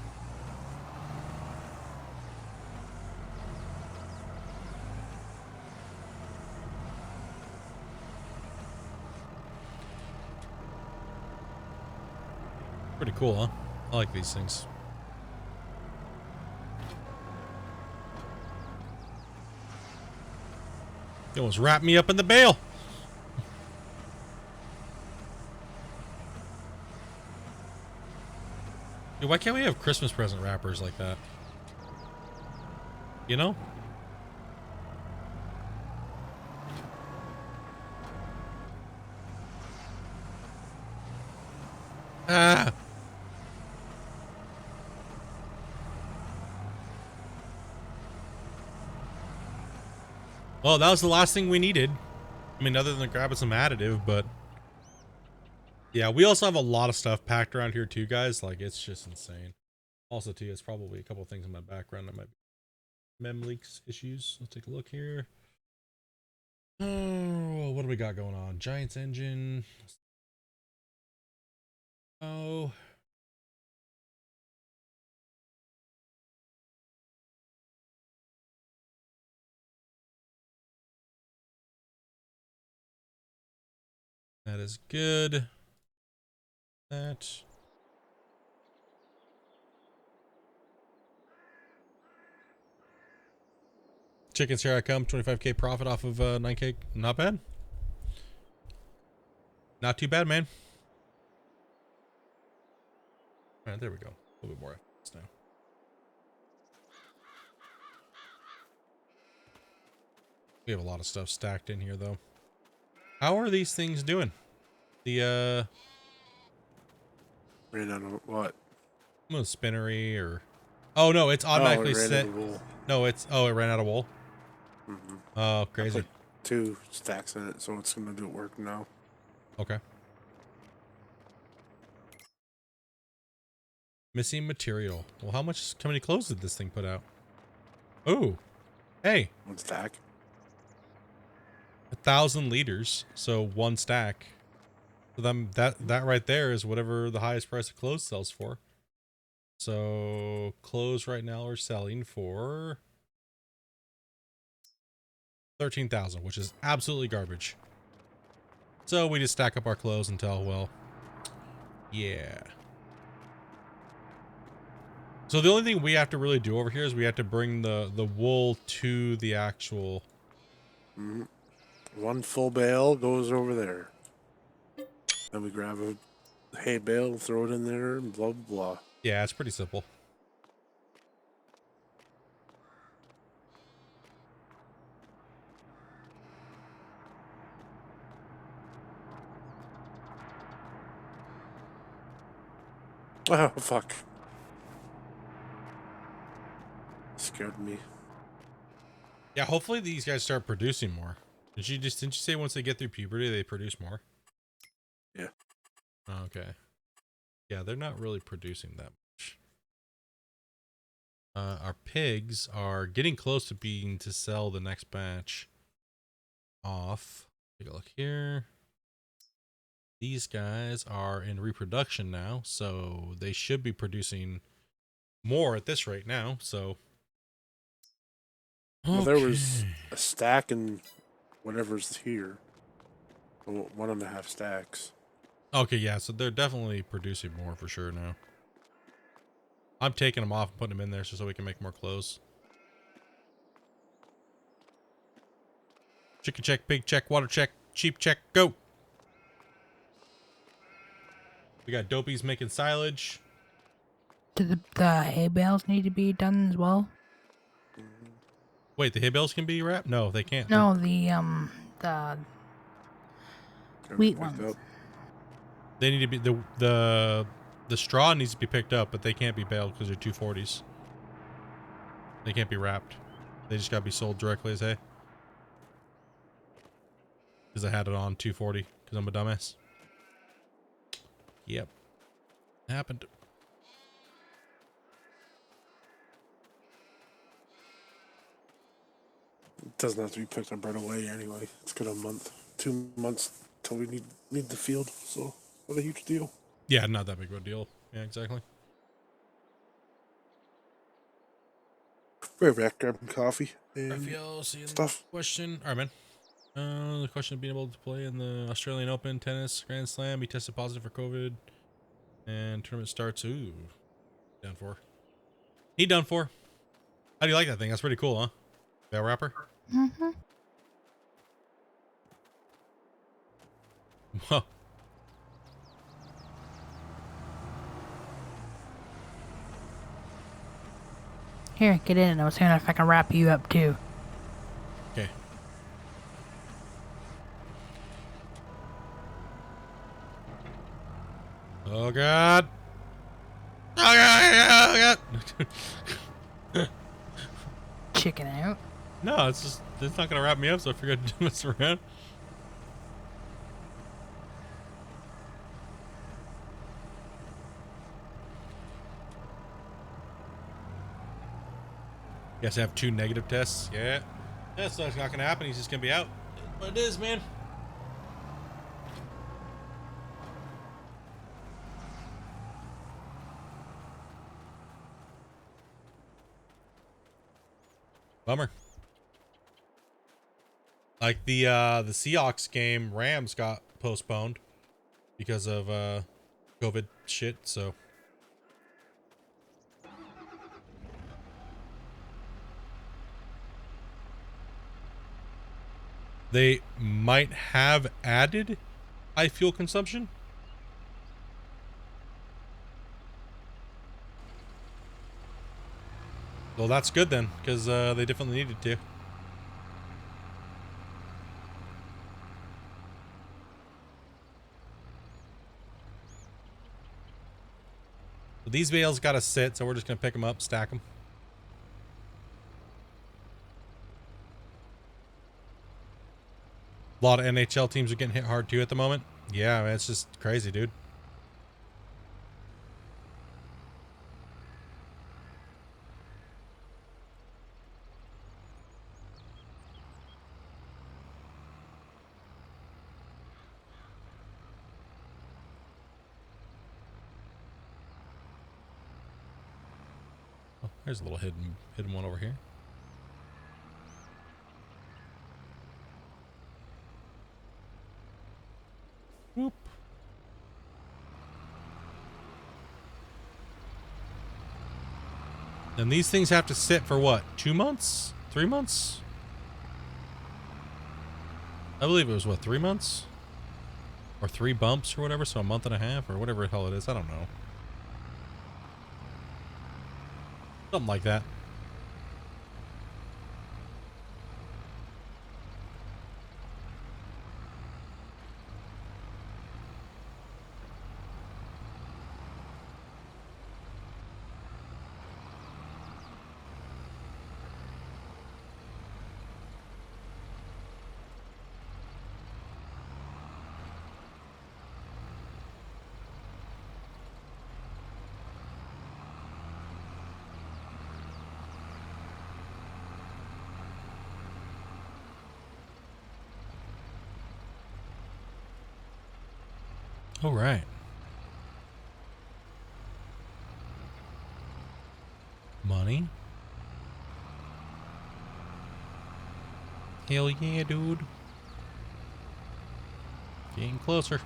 Pretty cool, huh? I like these things. You almost wrapped me up in the bale. Dude, why can't we have Christmas present wrappers like that? You know? Ah! Well, that was the last thing we needed. I mean, other than grabbing some additive, but... Yeah, we also have a lot of stuff packed around here too, guys. Like, it's just insane. Also, too, it's probably a couple things in my background that might be mem leaks issues. Let's take a look here. Oh, what do we got going on? Giants engine. Oh. That is good. That. Chickens, here I come. 25k profit off of 9k. Not bad. Not too bad, man. All right, there we go. A little bit more this time. We have a lot of stuff stacked in here, though. How are these things doing? The
Ran out of what?
spinnery or... Oh, no, it's automatically
it ran
set.
out of wool.
No, it's... Oh, it ran out of wool?
Mm-hmm.
Oh,
I
crazy.
put 2 stacks in it, so it's gonna do it work now.
Okay. Missing material. Well, how many clothes did this thing put out? Oh, hey,
1 stack.
1,000 liters. So 1 stack. So that right there is whatever the highest price of clothes sells for. So clothes right now are selling for 13,000, which is absolutely garbage. So we just stack up our clothes until, well, yeah. So the only thing we have to really do over here is we have to bring the wool to the actual.
1 full bale goes over there. Then we grab a hay bale, throw it in there, and blah, blah, blah.
Yeah, it's pretty simple.
Oh, fuck. Scared me.
Yeah, hopefully these guys start producing more. Didn't you say once they get through puberty they produce more?
Yeah.
Okay. Yeah, they're not really producing that much. Our pigs are getting close to being to sell the next batch off. Take a look here. These guys are in reproduction now, so they should be producing more at this rate now. So,
Well, there was a stack and whatever's here. 1.5 stacks.
Okay, yeah, so they're definitely producing more for sure now. I'm taking them off and putting them in there so we can make more clothes. Chicken check, pig check, water check, sheep check, go! We got dopies making silage.
Do the hay bales need to be done as well?
Wait, the hay bales can be wrapped? No, they can't.
No, the
Gotta be
wheat
picked
ones.
up.
They need to be the straw needs to be picked up, but they can't be baled because they're 240s. They can't be wrapped. They just gotta be sold directly as hay. Because I had it on 240 because I'm a dumbass. Yep. Happened.
It doesn't have to be picked up right away anyway. It's got a month, 2 months till we need the field. So not a huge deal.
Yeah, not that big of a deal. Yeah, exactly.
Right back, grabbing coffee and
Raphael, seeing
stuff.
question. All right, man. The question of being able to play in the Australian Open tennis Grand Slam. He tested positive for COVID, and tournament starts. Ooh, done for. He done for. How do you like that thing? That's pretty cool, huh? Bell wrapper.
Mm-hmm.
Huh.
Here, get in. I was seeing if I can wrap you up too.
Okay. Oh God. Oh God. Oh God.
Chicken out.
No, it's not gonna wrap me up, so I figured I'd mess around. Guess I have 2 negative tests. Yeah. That's not gonna happen. He's just gonna be out. But it is, man. Bummer. Like the Seahawks game, Rams got postponed because of COVID shit, so they might have added high fuel consumption. Well, that's good then, because they definitely needed to. So these bales got to sit, so we're just going to pick them up, stack them. A lot of NHL teams are getting hit hard too at the moment. Yeah, man, it's just crazy, dude. There's a little hidden one over here. Whoop. And these things have to sit for what? 2 months? 3 months? I believe it was what, 3 months? Or 3 bumps or whatever, so a month and a half or whatever the hell it is. I don't know. Something like that. All right. Money. Hell yeah, dude. Getting closer.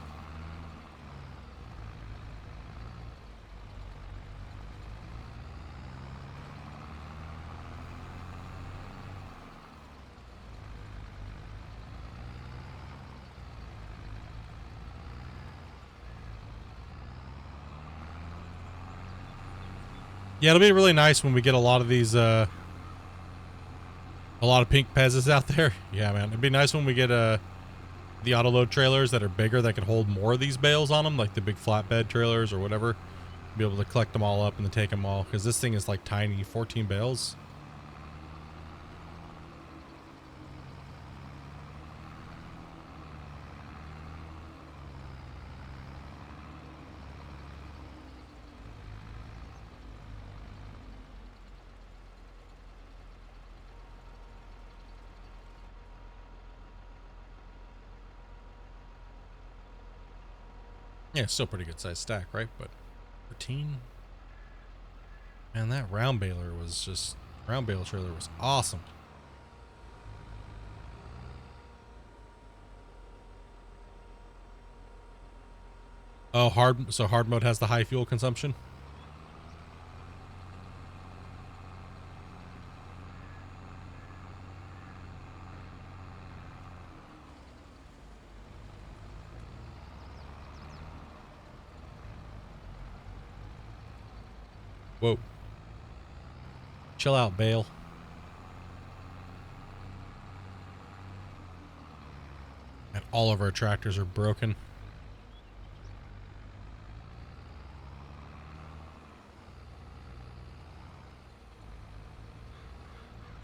Yeah, it'll be really nice when we get a lot of these, a lot of pink Pezzas out there. Yeah, man. It'd be nice when we get, the auto-load trailers that are bigger that can hold more of these bales on them, like the big flatbed trailers or whatever. Be able to collect them all up and then take them all, because this thing is like tiny, 14 bales. Yeah, still pretty good size stack, right? But 13. Man, that round baler trailer was awesome. Oh, hard mode has the high fuel consumption. Whoa. Chill out, Bale. And all of our tractors are broken.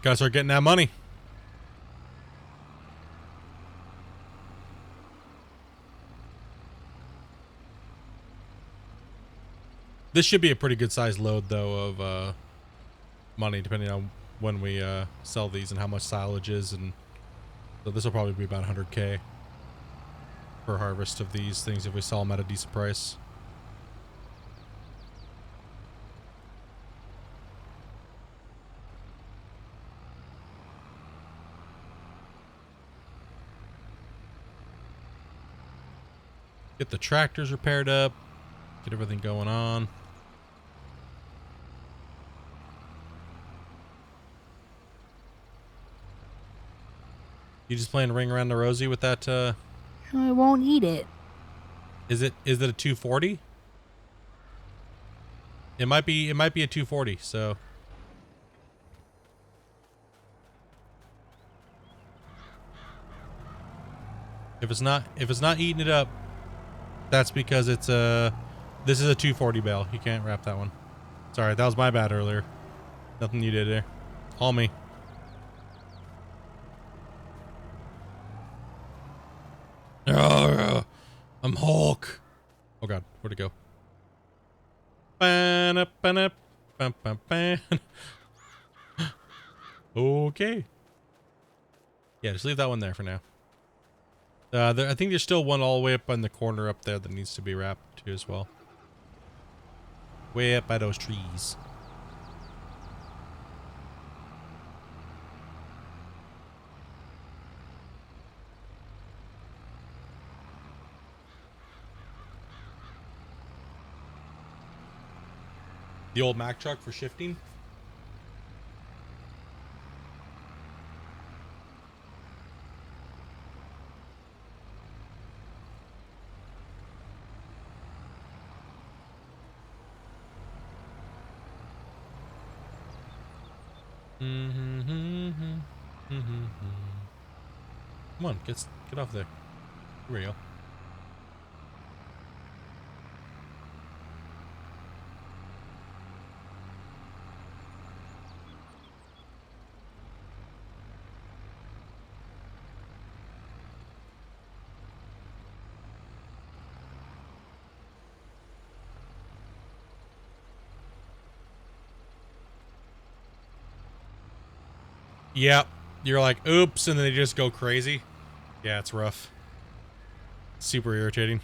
Gotta start getting that money. This should be a pretty good sized load, though, of money, depending on when we sell these and how much silage is. And so this will probably be about 100K per harvest of these things if we sell them at a decent price. Get the tractors repaired up. Get everything going on. You just playing ring around the rosy with that?
I won't eat it.
Is it a 240? It might be a 240. So if it's not eating it up, that's because it's this is a 240 bale. You can't wrap that one. Sorry, that was my bad earlier. Nothing you did there. All me. I'm Hulk. Oh god, where'd it go? Okay. Yeah, just leave that one there for now. I think there's still one all the way up in the corner up there that needs to be wrapped too as well. Way up by those trees. The old Mack truck for shifting. Come on, get off there. Here we go. Yep. You're like, oops, and then they just go crazy. Yeah, it's rough. Super irritating.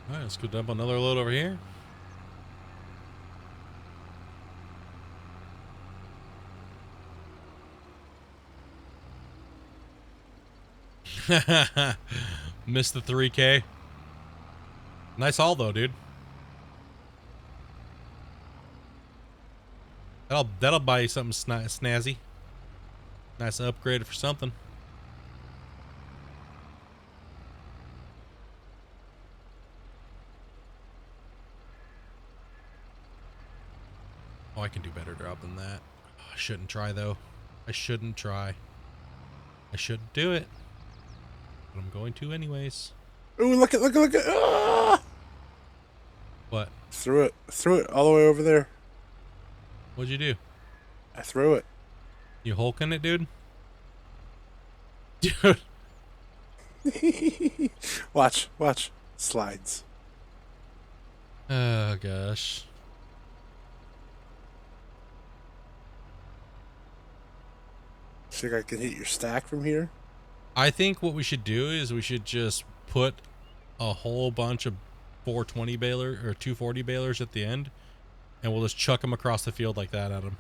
Alright, let's go dump another load over here. Missed the 3K. Nice haul though, dude. That'll buy you something snazzy. Nice upgrade for something. Oh, I can do better drop than that. Oh, I shouldn't try though. I shouldn't try. I shouldn't do it. But I'm going to anyways.
Ooh, look at ah!
What?
Threw it all the way over there.
What'd you do?
I threw it.
You hulking it, dude? Dude.
Watch. Slides.
Oh gosh.
Think I can hit your stack from here?
I think what we should do is we should just put a whole bunch of 420 baler or 240 balers at the end, and we'll just chuck them across the field like that at them.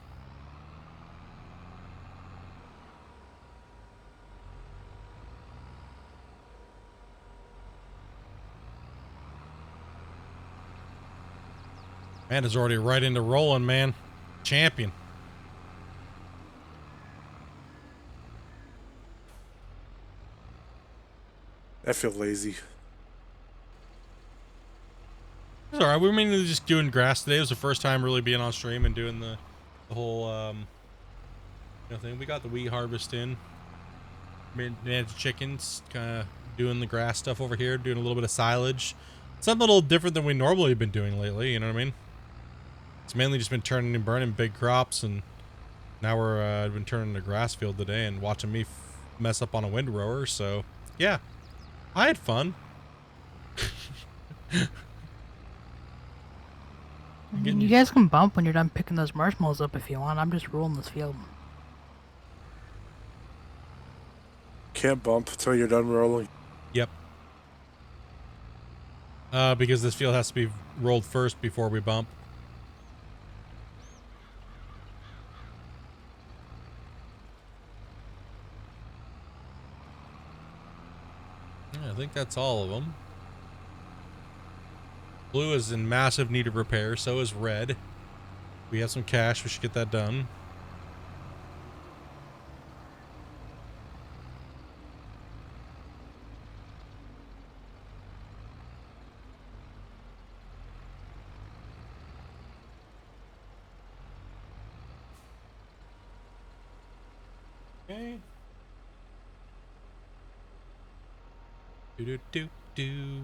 Man, it's already right into rolling, man. Champion.
I feel lazy.
It's alright. We were mainly just doing grass today. It was the first time really being on stream and doing the whole thing. We got the wheat harvest in. Managed chickens, kind of doing the grass stuff over here, doing a little bit of silage. Something a little different than we normally have been doing lately, you know what I mean? It's mainly just been turning and burning big crops, and now we're been turning the grass field today and watching me mess up on a windrower, so yeah. I had fun.
You guys can bump when you're done picking those marshmallows up if you want. I'm just ruling this field.
Can't bump until you're done rolling.
Yep. Because this field has to be rolled first before we bump. Yeah, I think that's all of them. Blue is in massive need of repair, so is red. We have some cash, we should get that done. Okay. Do.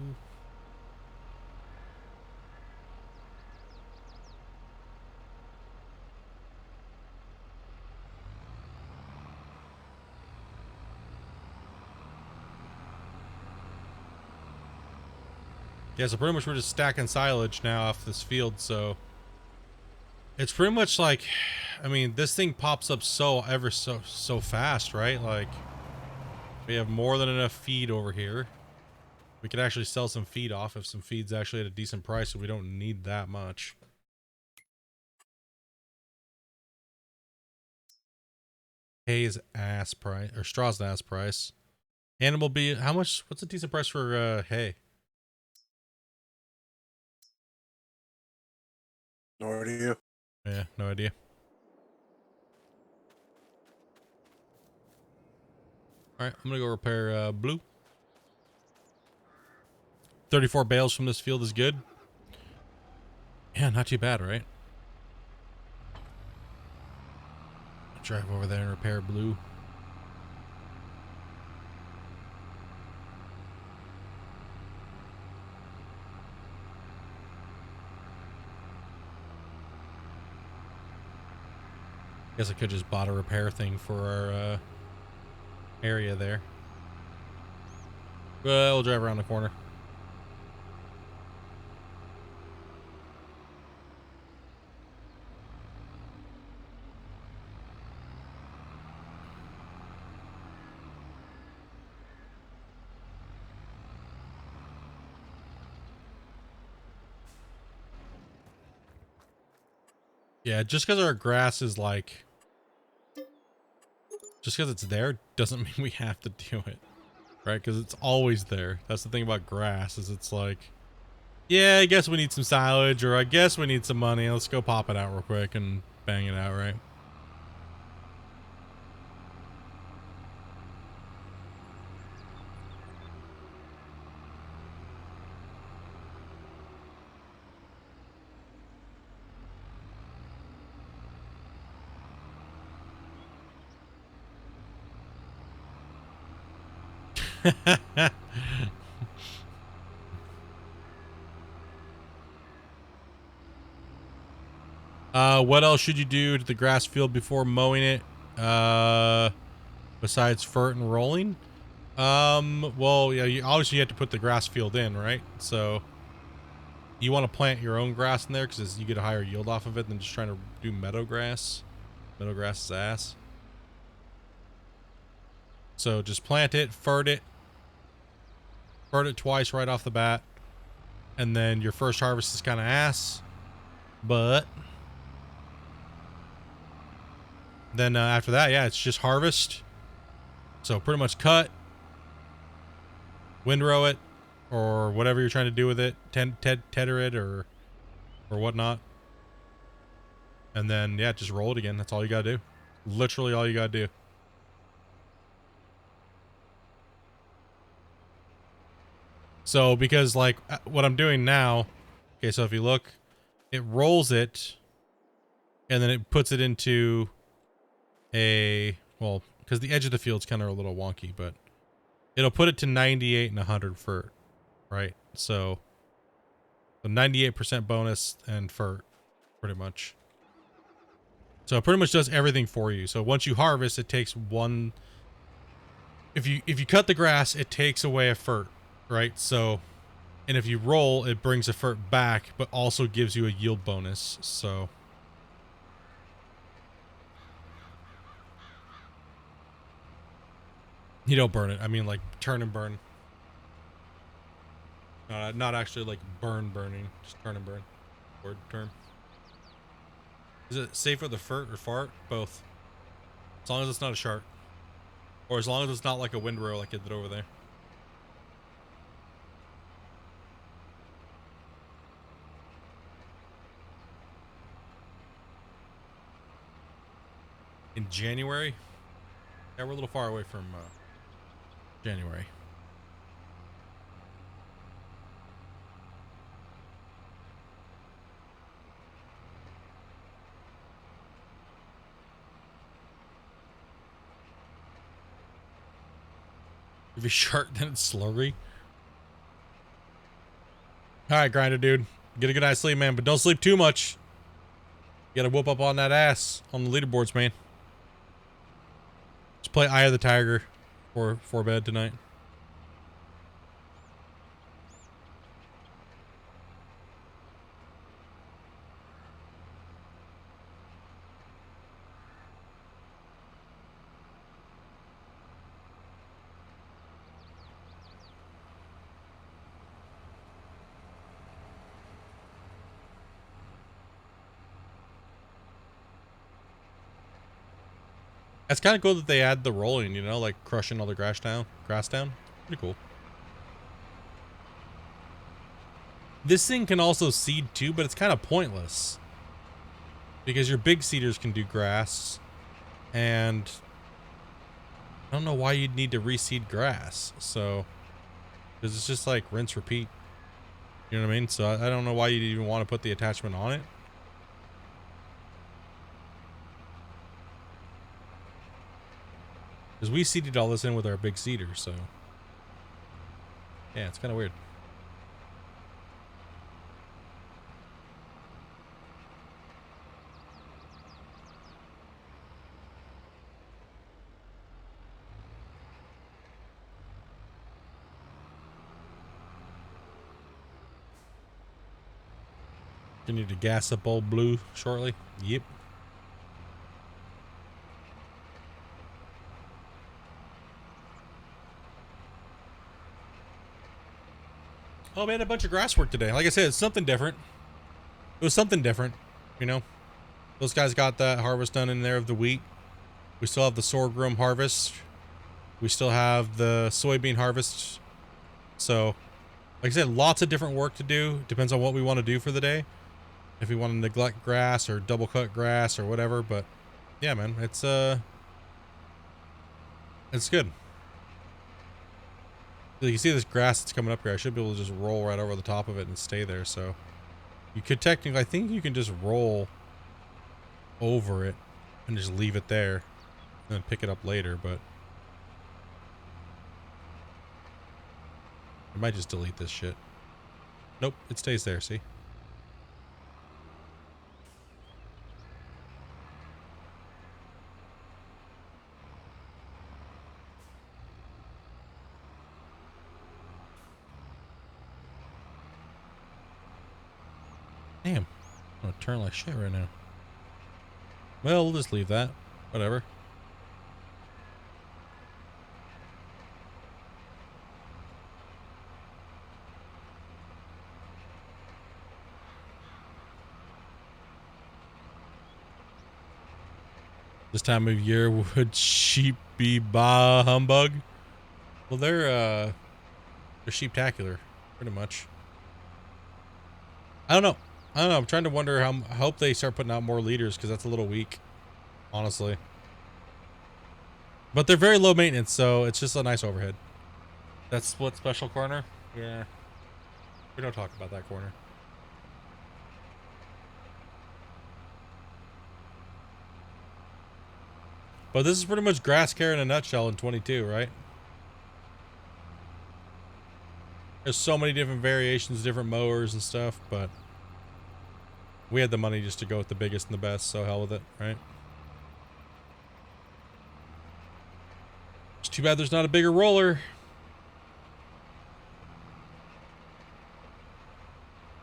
Yeah, so pretty much we're just stacking silage now off this field, so it's pretty much like, I mean, this thing pops up so fast, right? Like, we have more than enough feed over here. We could actually sell some feed off if some feed's actually at a decent price, so we don't need that much. hay's ass price or straw's ass price. Animal be how much? What's a decent price for hay?
No idea.
Yeah, no idea. All right, I'm gonna go repair blue. 34 bales from this field is good. Yeah, not too bad, right? Drive over there and repair blue. Guess I could just bought a repair thing for our area there. Well, we'll drive around the corner. Yeah, just because our grass is like, just because it's there doesn't mean we have to do it, right? Because it's always there. That's the thing about grass is it's like, yeah, I guess we need some silage, or I guess we need some money. Let's go pop it out real quick and bang it out, right? What else should you do to the grass field before mowing it? Besides fert and rolling? Well, yeah, obviously you have to put the grass field in, right? So you want to plant your own grass in there because you get a higher yield off of it than just trying to do meadow grass. Meadow grass is ass. So just plant it, fert it twice right off the bat, and then your first harvest is kind of ass, but then after that, yeah, it's just harvest. So pretty much cut, windrow it, or whatever you're trying to do with it, tether it or whatnot, and then yeah, just roll it again. That's all you gotta do. Literally all you gotta do. So because like what I'm doing now, okay, so if you look, it rolls it, and then it puts it into a, well, because the edge of the field's kind of a little wonky, but it'll put it to 98 and 100 fert, right? So the 98% bonus and fert, pretty much. So it pretty much does everything for you. So once you harvest, it takes one. If you cut the grass, it takes away a fert, right? So, and if you roll, it brings a fert back, but also gives you a yield bonus. So. You don't burn it. I mean, like, turn and burn. Not actually, like, burning. Just turn and burn. Word term. Is it safer with a fert or fart? Both. As long as it's not a shark. Or as long as it's not like a windrow like it did over there. In January? Yeah, we're a little far away from January. If you shark, then it's slurry. Alright, Grinder dude. Get a good night's sleep, man, but don't sleep too much. You gotta whoop up on that ass on the leaderboards, man. Just play Eye of the Tiger for bed tonight. It's kind of cool that they add the rolling, you know, like crushing all the grass down. Pretty cool. This thing can also seed too, but it's kind of pointless. Because your big seeders can do grass. And I don't know why you'd need to reseed grass. So, because it's just like rinse, repeat. You know what I mean? So I don't know why you'd even want to put the attachment on it. Because we seeded all this in with our big seeder, so. Yeah, it's kind of weird. You need to gas up old Blue shortly. Yep. Oh, man, a bunch of grass work today. Like I said, it's something different. It was something different, you know. Those guys got that harvest done in there of the wheat. We still have the sorghum harvest. We still have the soybean harvest. So, like I said, lots of different work to do. Depends on what we want to do for the day. If we want to neglect grass or double cut grass or whatever, but yeah, man, it's good. You see this grass that's coming up here, I should be able to just roll right over the top of it and stay there. So you could technically, I think you can just roll over it and just leave it there and then pick it up later, but I might just delete this shit. Nope, it stays there, see? Damn, I'm gonna turn like shit right now. Well, we'll just leave that. Whatever. This time of year, would sheep be bah humbug? Well, they're sheeptacular, pretty much. I don't know. I'm trying to wonder how. I hope they start putting out more leaders because that's a little weak, honestly. But they're very low maintenance, so it's just a nice overhead. That split special corner? Yeah. We don't talk about that corner. But this is pretty much grass care in a nutshell in 22, right? There's so many different variations, different mowers and stuff, but we had the money just to go with the biggest and the best, so hell with it, right? It's too bad there's not a bigger roller.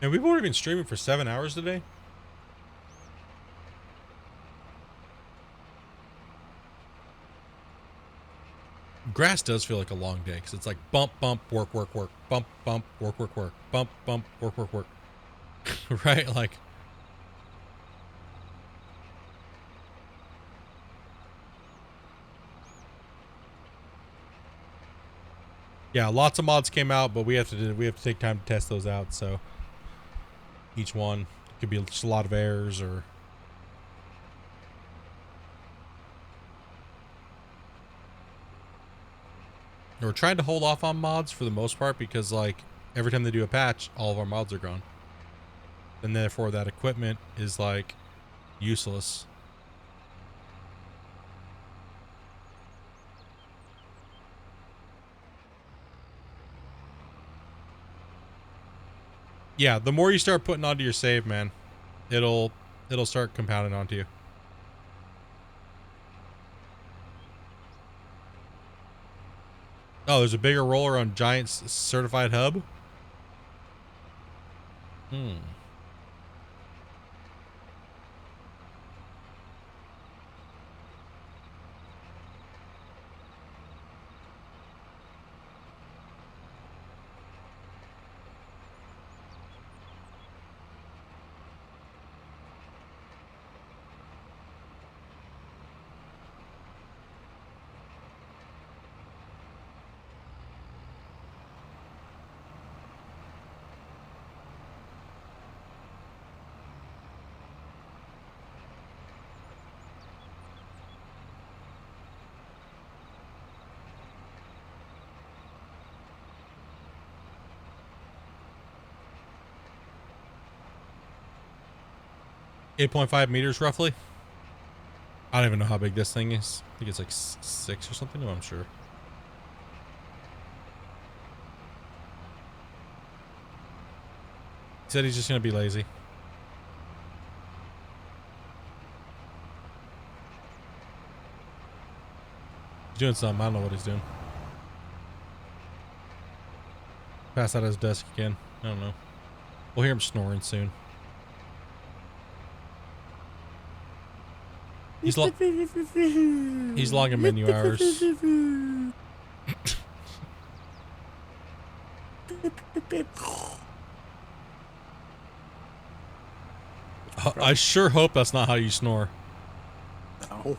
And we've already been streaming for 7 hours today. Grass does feel like a long day because it's like bump, bump, work, work, work, bump, bump, work, work, work, bump, bump, work, work, work. Right? Like, yeah, lots of mods came out, but we have to take time to test those out. So each one could be just a lot of errors or. We're trying to hold off on mods for the most part because, like, every time they do a patch, all of our mods are gone. And therefore, that equipment is, like, useless. Yeah, the more you start putting onto your save, man, it'll start compounding onto you. Oh, there's a bigger roller on Giant's certified hub? Hmm. 8.5 meters roughly. I don't even know how big this thing is. I think it's like 6 or something. No, I'm sure. He said he's just gonna be lazy. He's doing something. I don't know what he's doing. Pass out his desk again. I don't know. We'll hear him snoring soon. He's logging menu hours. I sure hope that's not how you snore.
No.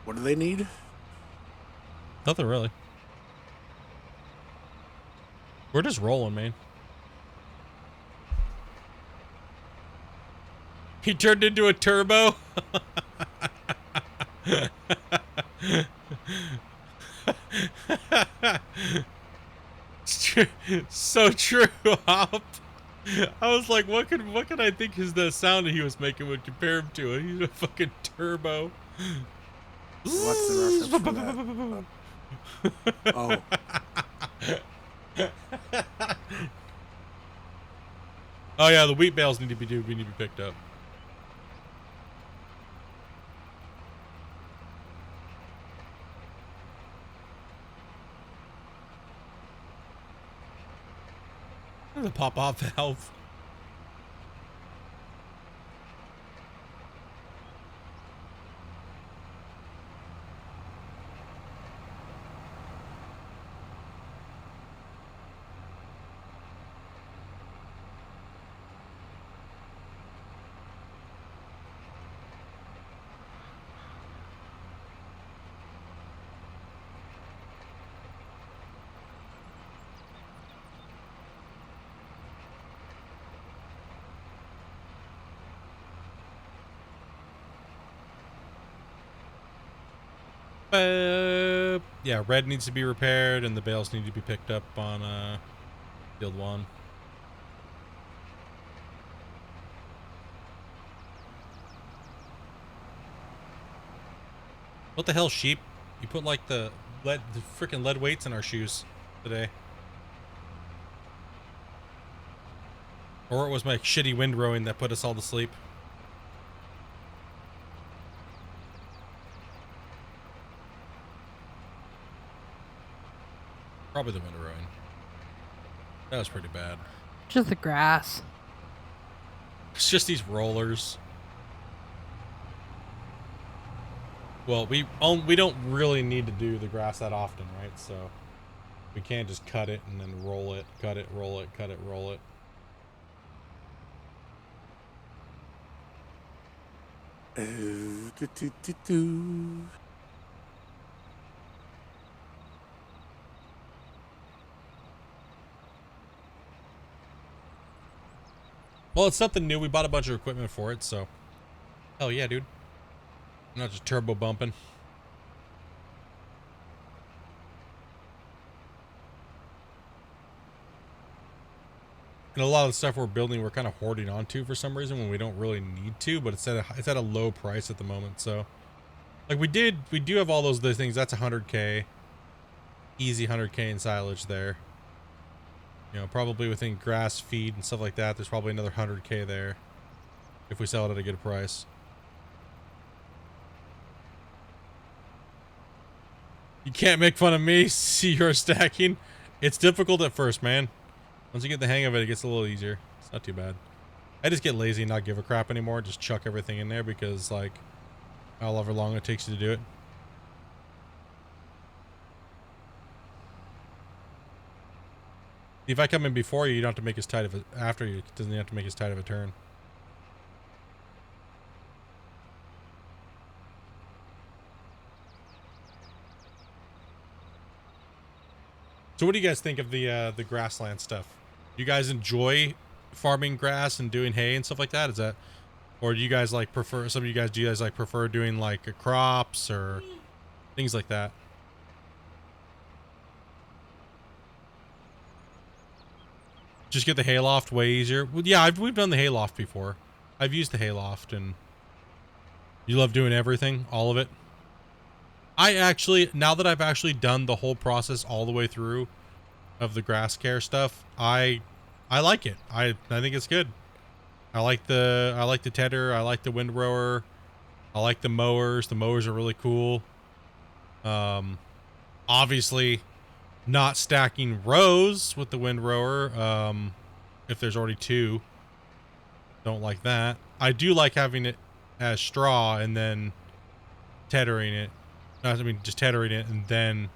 What do they need?
Nothing really. We're just rolling, man. He turned into a turbo. It's true. So true. Hop. I was like, what could I think is the sound he was making would compare him to? He's a fucking turbo.
What's the reference for that? Oh.
Oh yeah, the wheat bales need to be picked up. The pop-off valve. Yeah, red needs to be repaired and the bales need to be picked up on field 1. What the hell, sheep? You put like the freaking lead weights in our shoes today. Or it was my shitty wind rowing that put us all to sleep. Probably the wind rowing. That was pretty bad.
Just the grass.
It's just these rollers. Well, we don't really need to do the grass that often, right? So we can't just cut it and then roll it, cut it, roll it, cut it, roll it. Well, it's something new. We bought a bunch of equipment for it, so hell yeah, dude. I'm not just turbo bumping. And a lot of the stuff we're building, we're kind of hoarding onto for some reason when we don't really need to, but it's at a low price at the moment. So, like we do have all those things. That's 100K, easy 100K in silage there. You know, probably within grass feed and stuff like that, there's probably another 100K there if we sell it at a good price. You can't make fun of me. See, you're stacking. It's difficult at first, man. Once you get the hang of it, it gets a little easier. It's not too bad. I just get lazy and not give a crap anymore. Just chuck everything in there because, like, however long it takes you to do it. If I come in before you, you don't have to make as tight of a, after you, it doesn't have to make as tight of a turn. So what do you guys think of the grassland stuff? Do you guys enjoy farming grass and doing hay and stuff like that? Is that, or do you guys like prefer, some of you guys, do you guys like prefer doing like crops or things like that? Just get the hayloft way easier. Well, yeah, we've done the hayloft before. I've used the hayloft, and you love doing everything, all of it. I actually, now that I've actually done the whole process all the way through of the grass care stuff, I like it. I think it's good. I like the tedder. I like the windrower. I like the mowers. The mowers are really cool. Obviously, not stacking rows with the windrower. If there's already two, don't like that. I do like having it as straw and then tethering it. I mean, just tethering it, and then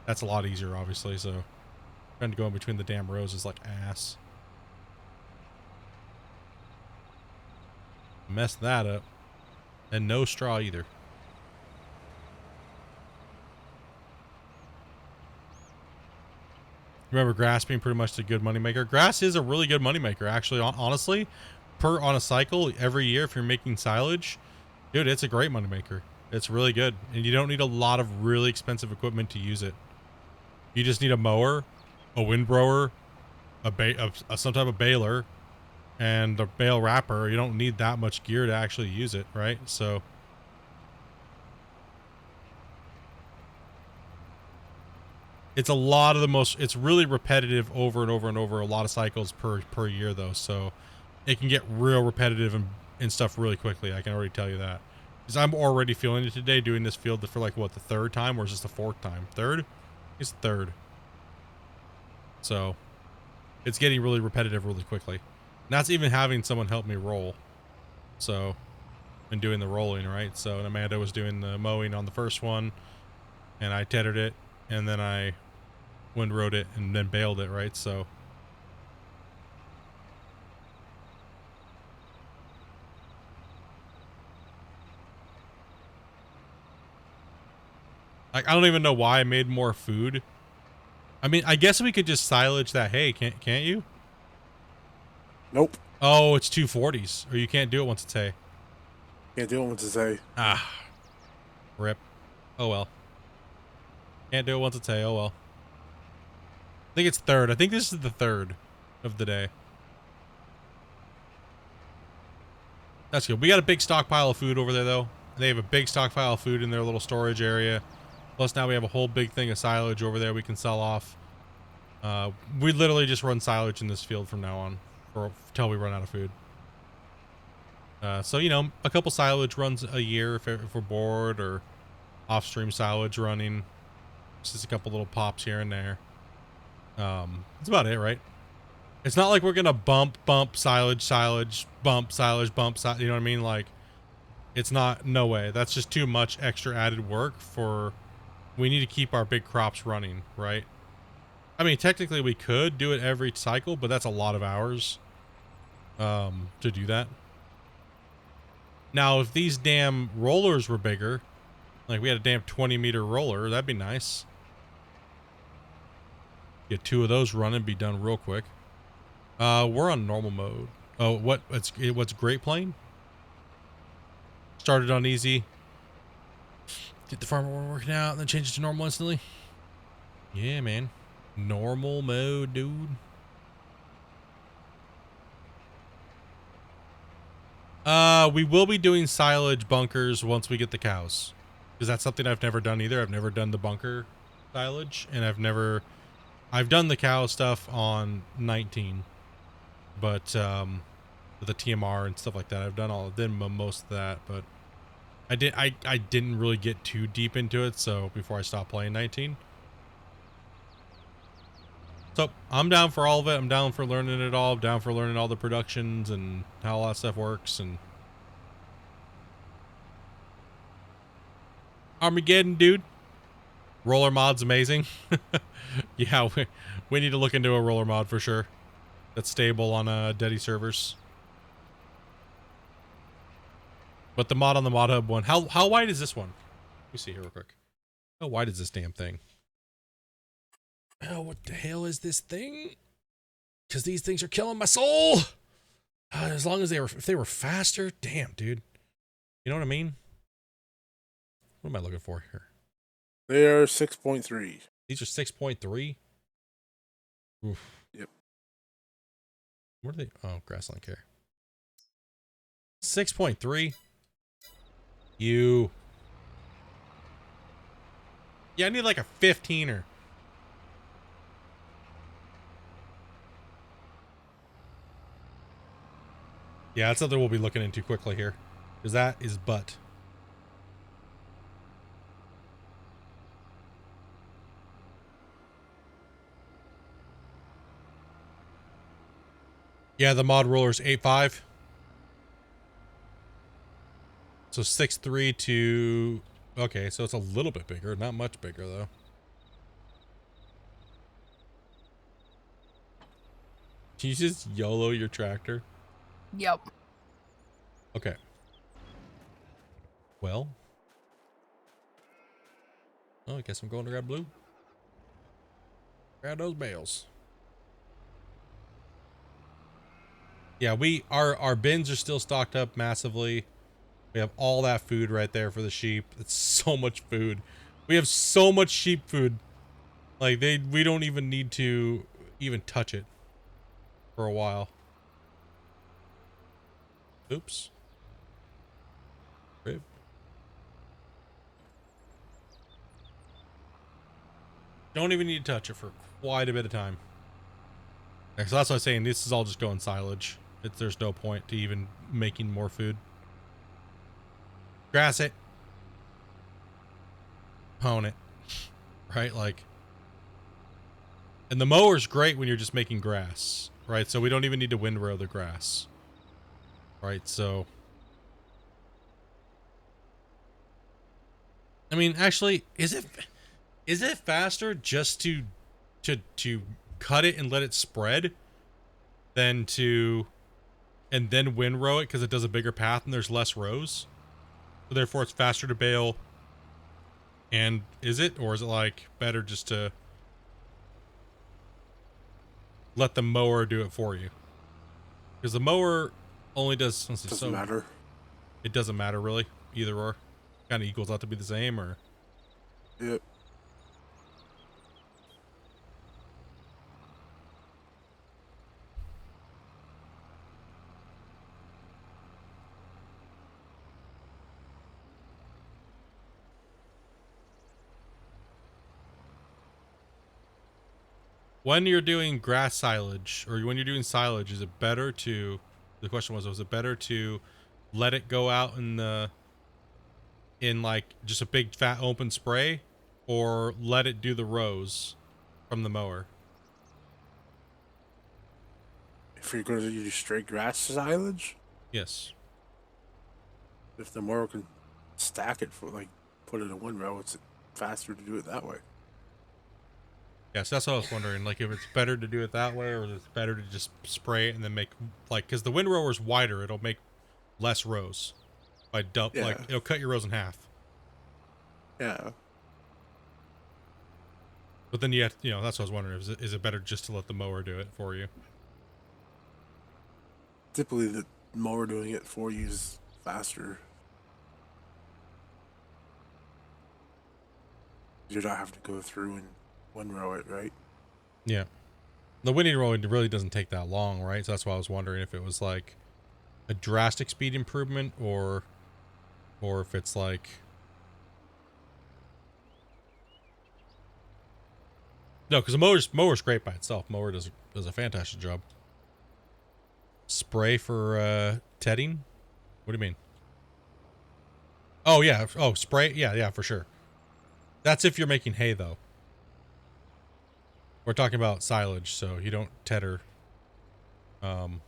that's a lot easier, obviously. So trying to go in between the damn rows is like ass. Mess that up, and no straw either. Remember, grass being pretty much a good moneymaker. Grass is a really good moneymaker, actually. Honestly, on a cycle every year, if you're making silage, dude, it's a great moneymaker. It's really good, and you don't need a lot of really expensive equipment to use it. You just need a mower, a windrower, some type of baler, and a bale wrapper. You don't need that much gear to actually use it, right? So it's a lot of it's really repetitive over and over and over, a lot of cycles per year though. So it can get real repetitive and stuff really quickly. I can already tell you that. Because I'm already feeling it today doing this field for like, what, the third time, or is this the fourth time? Third? It's third. So it's getting really repetitive really quickly. And that's even having someone help me roll. So, and doing the rolling, right? So, and Amanda was doing the mowing on the first one, and I tethered it, and then I windrowed it, and then baled it, right? So, like, I don't even know why I made more food. I mean, I guess we could just silage that hay, can't you?
Nope.
Oh, it's 240s, or you can't do it once it's hay.
Can't do it once it's hay.
Ah, rip. Oh well. Can't do it once it's hay. Oh well. I think it's third. I think this is the third of the day. That's good. We got a big stockpile of food over there, though. They have a big stockpile of food in their little storage area. Plus, now we have a whole big thing of silage over there we can sell off. We literally just run silage in this field from now on, until we run out of food. So, you know, a couple silage runs a year if we're bored, or off-stream silage running. Just a couple little pops here and there. That's about it, right? It's not like we're gonna bump, silage, bump, silage, bump, you know what I mean? Like, it's not, no way. That's just too much extra added work for, we need to keep our big crops running, right? I mean, technically we could do it every cycle, but that's a lot of hours, to do that. Now, if these damn rollers were bigger, like we had a damn 20-meter roller, that'd be nice. Get two of those running, be done real quick. We're on normal mode. Oh, what's Great Plain? Started on easy. Get the farmer working out, and then change it to normal instantly. Yeah, man. Normal mode, dude. We will be doing silage bunkers once we get the cows. Because that's something I've never done either. I've never done the bunker silage, and I've done the cow stuff on 19. But, with the TMR and stuff like that, I've done most of that, but I didn't really get too deep into it, so before I stopped playing 19. So I'm down for all of it. I'm down for learning it all. I'm down for learning all the productions and how all that stuff works. And Armageddon, dude. Roller mod's amazing. Yeah, we need to look into a roller mod for sure. That's stable on Deddy servers. But the mod on the mod hub one, how wide is this one? Let me see here real quick. How wide is this damn thing? Oh, what the hell is this thing? Because these things are killing my soul. As long as if they were faster, damn, dude. You know what I mean? What am I looking for here?
They are 6.3.
These are 6.3. Oof.
Yep.
What are they? Oh, grassland care. 6.3. You. Yeah, I need like a 15er. Yeah, that's something we'll be looking into quickly here. Because that is butt. Yeah, the mod roller's 8.5. So 6.3 to... Okay, so it's a little bit bigger. Not much bigger, though. Can you just YOLO your tractor?
Yep.
Okay. Well. Oh, I guess I'm going to grab blue. Grab those bales. Yeah, our bins are still stocked up massively. We have all that food right there for the sheep. It's so much food. We have so much sheep food. Like we don't even need to even touch it for a while. Oops. Rip. Don't even need to touch it for quite a bit of time. So that's what I was saying. This is all just going silage. There's no point to even making more food. Grass it. Hone it. Right? Like. And the mower's great when you're just making grass. Right? So we don't even need to windrow the grass. Right? So. I mean, actually, is it faster just to cut it and let it spread than to and then windrow it because it does a bigger path and there's less rows? So therefore it's faster to bale. And is it, or is it like better just to let the mower do it for you? Because the mower only does, let's see,
Doesn't matter.
It doesn't matter really, either or. Kind of equals out to be the same, or
Yep.
when you're doing grass silage or when you're doing silage, is it better to, the question was it better to let it go out in like just a big fat open spray, or let it do the rows from the mower?
If you're going to use straight grass silage,
Yes.
if the mower can stack it for like put it in one row, it's faster to do it that way.
Yes, that's what I was wondering. Like, if it's better to do it that way, or if it's better to just spray it and then make, like, because the windrower's wider, it'll make less rows. By
Yeah.
like, it'll cut your rows in half.
Yeah.
But then you have, that's what I was wondering. Is it better just to let the mower do it for you?
Typically, the mower doing it for you is faster. You're not having to go through and windrow it, right?
Yeah. The windrow really doesn't take that long, right? So that's why I was wondering if it was like a drastic speed improvement, or if it's like, no, because the mower's great by itself. Mower does a fantastic job. Spray for tedding? What do you mean? Oh yeah. Oh, spray. Yeah, for sure. That's if you're making hay, though. We're talking about silage, so you don't tedder. You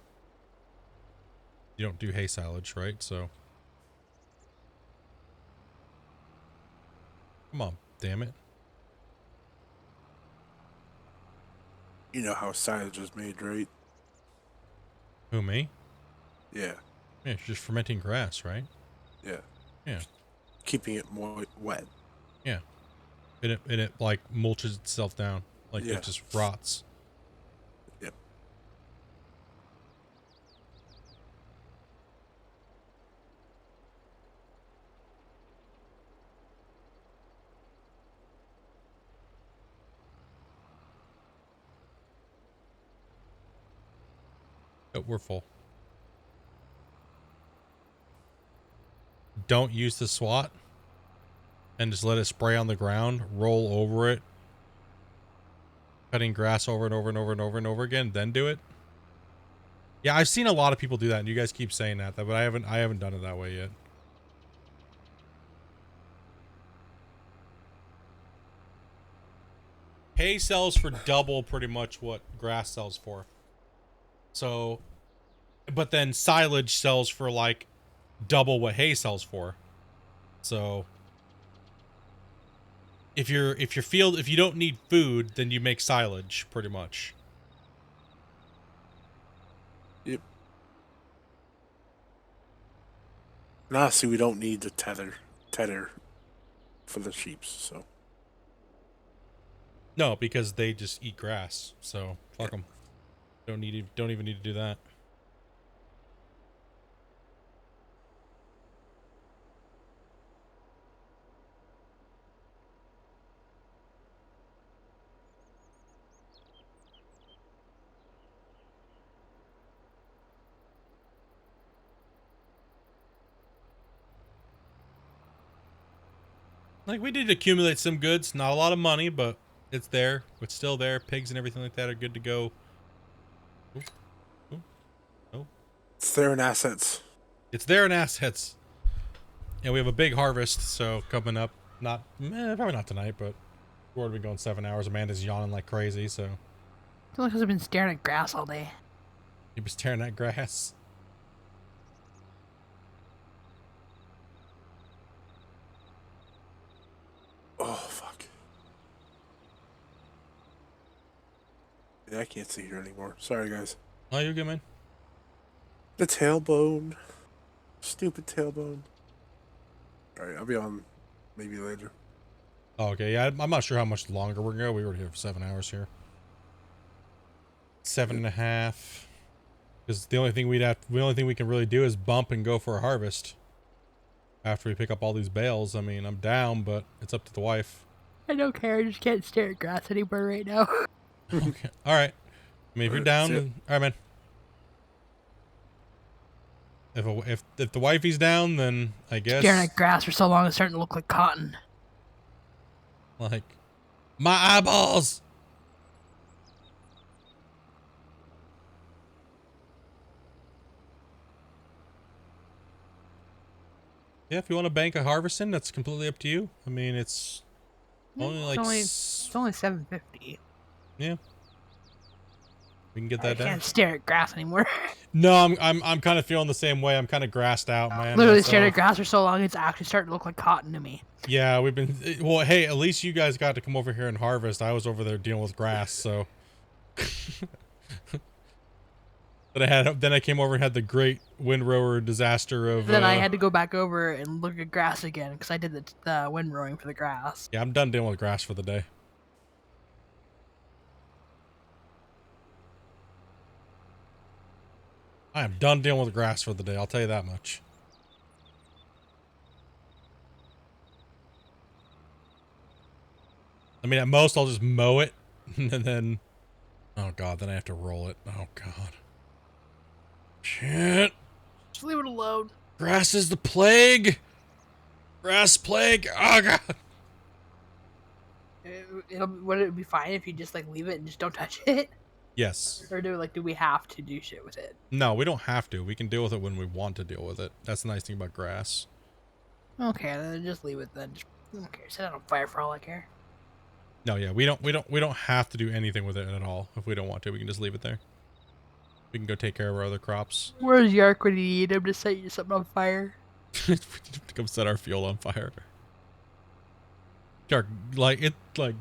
don't do hay silage, right? So, come on, damn it.
You know how silage is made, right?
Who, me?
Yeah.
Yeah, it's just fermenting grass, right?
Yeah.
Yeah.
Keeping it more wet.
Yeah. And it like mulches itself down. Like
Yeah.
it just rots.
Yep.
Oh, we're full. Don't use the SWAT and just let it spray on the ground, roll over it, cutting grass over and over and over and over and over again, then do it. Yeah, I've seen a lot of people do that, and you guys keep saying that, but I haven't done it that way yet. Hay sells for double pretty much what grass sells for. So, but then silage sells for like double what hay sells for. So, if you don't need food, then you make silage pretty much.
Yep. Nah, see, we don't need the tether for the sheep, so.
No, because they just eat grass. So fuck them. Don't even need to do that. Like, we did accumulate some goods, not a lot of money, but it's there. It's still there. Pigs and everything like that are good to go. Ooh. Ooh. Oh.
It's there in assets.
It's there in assets. And we have a big harvest, so coming up. Probably not tonight, but we're already going 7 hours. Amanda's yawning like crazy, so.
It's only because I've been staring at grass all day.
You've been staring at grass.
Oh, fuck. Yeah, I can't see here anymore. Sorry, guys.
Oh, you're good, man.
The tailbone. Stupid tailbone. Alright, I'll be on maybe later.
Oh, okay, yeah, I'm not sure how much longer we're gonna go. We were here for 7 hours here. 7.5. Because the only thing we can really do is bump and go for a harvest. After we pick up all these bales. I mean, I'm down, but it's up to the wife.
I don't care. I just can't stare at grass anymore right now.
Okay. All right. I mean, if you're down, then, all right, man. If the wifey's down, then I guess.
Staring at grass for so long, it's starting to look like cotton.
Like, my eyeballs. Yeah, if you want to bank a harvesting, that's completely up to you. I mean, it's only like
It's only $7.50.
Yeah. We can get
I
that down.
can't stare at grass anymore.
No, I'm kind of feeling the same way. I'm kind of grassed out, man.
Literally staring at grass for so long, it's actually starting to look like cotton to me.
Yeah, we've been. Well, hey, at least you guys got to come over here and harvest. I was over there dealing with grass, so. Then I came over and had the great windrower disaster of.
Then I had to go back over and look at grass again because I did the windrowing for the grass.
Yeah, I'm done dealing with grass for the day. I am done dealing with grass for the day. I'll tell you that much. I mean, at most, I'll just mow it, and then... Oh, God, then I have to roll it. Oh, God. Shit.
Just leave it alone.
Grass is the plague. Grass plague. Oh, God.
Would it be fine if you just, like, leave it and just don't touch it?
Yes.
Or do we have to do shit with it?
No, we don't have to. We can deal with it when we want to deal with it. That's the nice thing about grass.
Okay, then just leave it then. Just, I don't care. Set it on fire for all I care.
No, yeah, we don't have to do anything with it at all. If we don't want to, we can just leave it there. We can go take care of our other crops.
Where's Yark when you need him to set you something on fire?
We need to come set our fuel on fire. Yark, like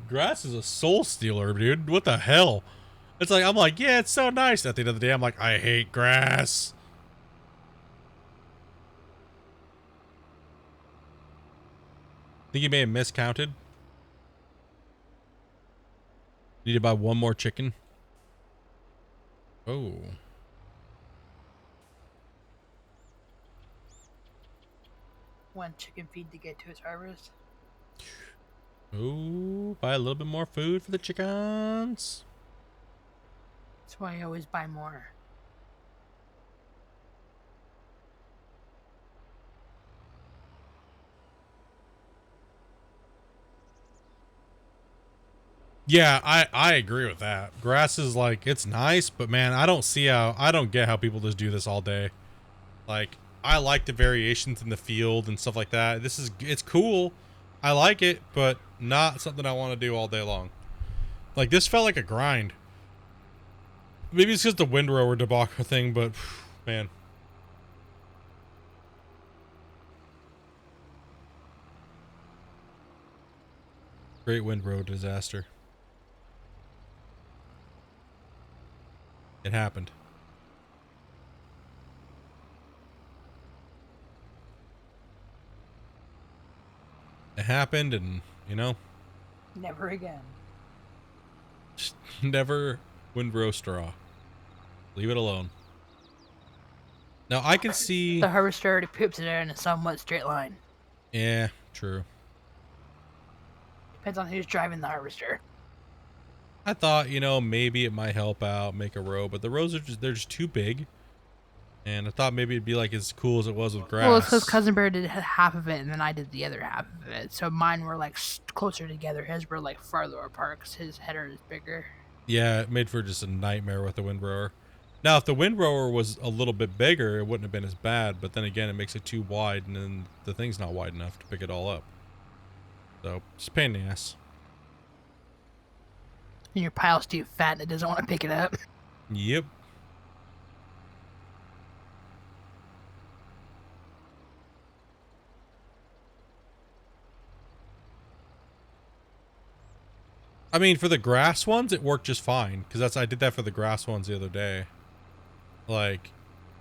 grass is a soul stealer, dude. What the hell? It's like, I'm like, yeah, it's so nice. At the end of the day, I'm like, I hate grass. Think you may have miscounted. Need to buy one more chicken. Oh.
One chicken feed to get to its harvest.
Oh, buy a little bit more food for the chickens.
That's why I always buy more.
Yeah, I agree with that. Grass is like, it's nice, but man, I don't get how people just do this all day. Like, I like the variations in the field and stuff like that. It's cool. I like it, but not something I want to do all day long. Like, this felt like a grind. Maybe it's just the windrower debacle thing, but man. Great windrow disaster. It happened. It happened, and, you know,
Never again.
just never windrow straw. Leave it alone. Now, I can see...
The harvester already poops it in a somewhat straight line.
Yeah, true.
Depends on who's driving the harvester.
I thought, you know, maybe it might help out, make a row, but the rows they're just too big. And I thought maybe it'd be like as cool as it was with grass.
Well, it's because Cousin Bear did half of it, and then I did the other half of it. So mine were like closer together. His were like farther apart because his header is bigger.
Yeah, it made for just a nightmare with the windrower. Now, if the windrower was a little bit bigger, it wouldn't have been as bad. But then again, it makes it too wide, and then the thing's not wide enough to pick it all up. So, it's a pain in the ass.
And your pile's too fat and it doesn't want to pick it up.
Yep. I mean, for the grass ones, it worked just fine. Because I did that for the grass ones the other day. Like,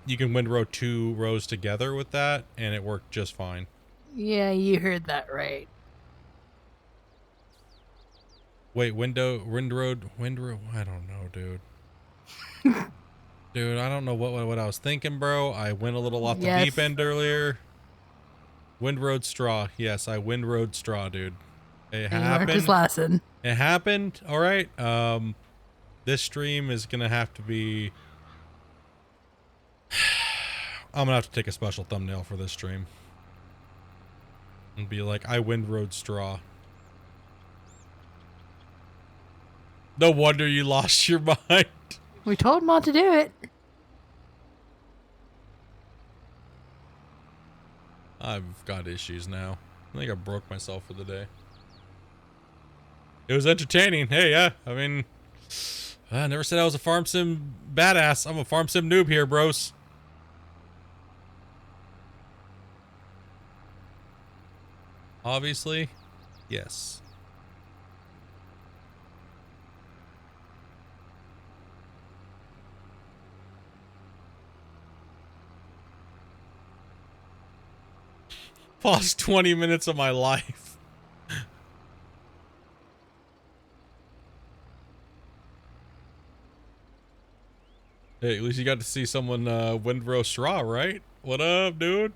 you can windrow 2 rows together with that, and it worked just fine.
Yeah, you heard that right.
Wait, windrow, I don't know, dude. Dude, I don't know what I was thinking, bro. I went a little off the
Yes.
deep end earlier. Windrowed straw. Yes, I windrowed straw, dude. It
And you learned his
happened.
lesson.
It happened. All right. This stream is gonna have to be. I'm gonna have to take a special thumbnail for this stream. And be like, I windrowed straw. No wonder you lost your mind.
We told him not to do it.
I've got issues now. I think I broke myself for the day. It was entertaining. Hey, yeah. I mean, I never said I was a farm sim badass. I'm a farm sim noob here, bros. Obviously, yes. Lost 20 minutes of my life. Hey, at least you got to see someone windrow straw, right? What up, dude?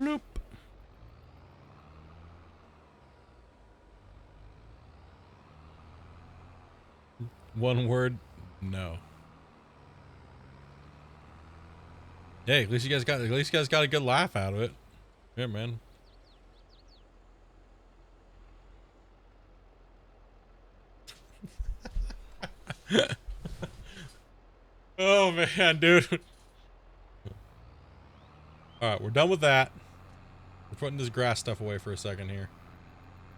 Bloop. One word, no. Hey, at least you guys got a good laugh out of it. Yeah, man. Oh man, dude. Alright, we're done with that. We're putting this grass stuff away for a second here.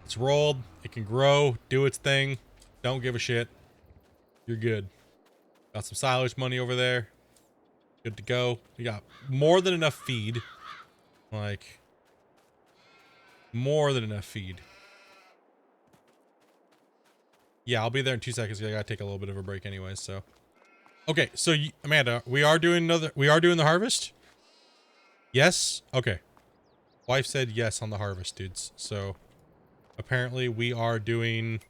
It's rolled, it can grow, do its thing. Don't give a shit. You're good. Got some silage money over there. Good to go. We got more than enough feed. Like, more than enough feed. Yeah, I'll be there in 2 seconds. I gotta take a little bit of a break anyways, so. Okay, so Amanda, we are doing the harvest? Yes? Okay. Wife said yes on the harvest, dudes. So, apparently we are doing,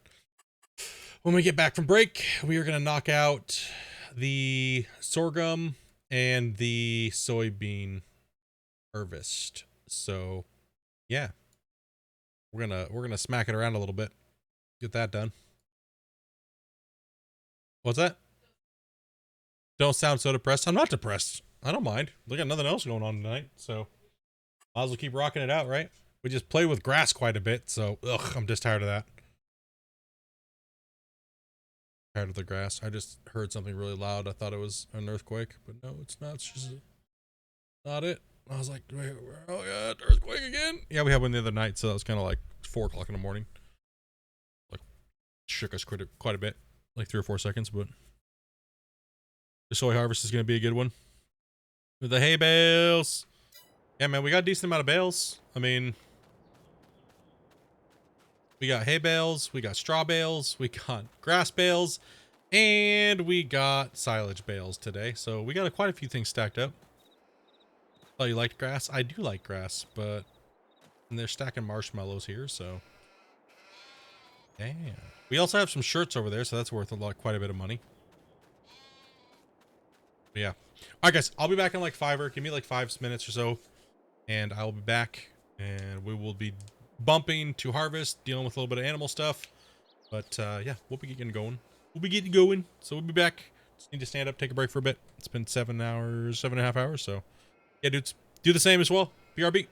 when we get back from break, we are gonna knock out the sorghum and the soybean harvest. So, yeah. We're gonna smack it around a little bit. Get that done. What's that? Don't sound so depressed. I'm not depressed. I don't mind. We got nothing else going on tonight, so might as well keep rocking it out, right? We just played with grass quite a bit, so ugh, I'm just tired of that. Tired of the grass. I just heard something really loud. I thought it was an earthquake, but no, it's not. It's just not it. I was like, wait, oh yeah, earthquake again? Yeah, we had one the other night, so that was kind of like 4 o'clock in the morning. Like, shook us quite a bit, like 3 or 4 seconds, but the soy harvest is going to be a good one. With the hay bales. Yeah, man, we got a decent amount of bales. I mean, we got hay bales, we got straw bales, we got grass bales, and we got silage bales today. So we got quite a few things stacked up. Oh, you liked grass? I do like grass, but and they're stacking marshmallows here, so damn. We also have some shirts over there, so that's worth quite a bit of money. But yeah. All right, guys, I'll be back in like 5 or give me like 5 minutes or so, and I'll be back, and we will be bumping to harvest, dealing with a little bit of animal stuff. But yeah, we'll be getting going. So we'll be back. Just need to stand up, take a break for a bit. It's been 7.5 hours. So yeah, dudes, do the same as well. BRB.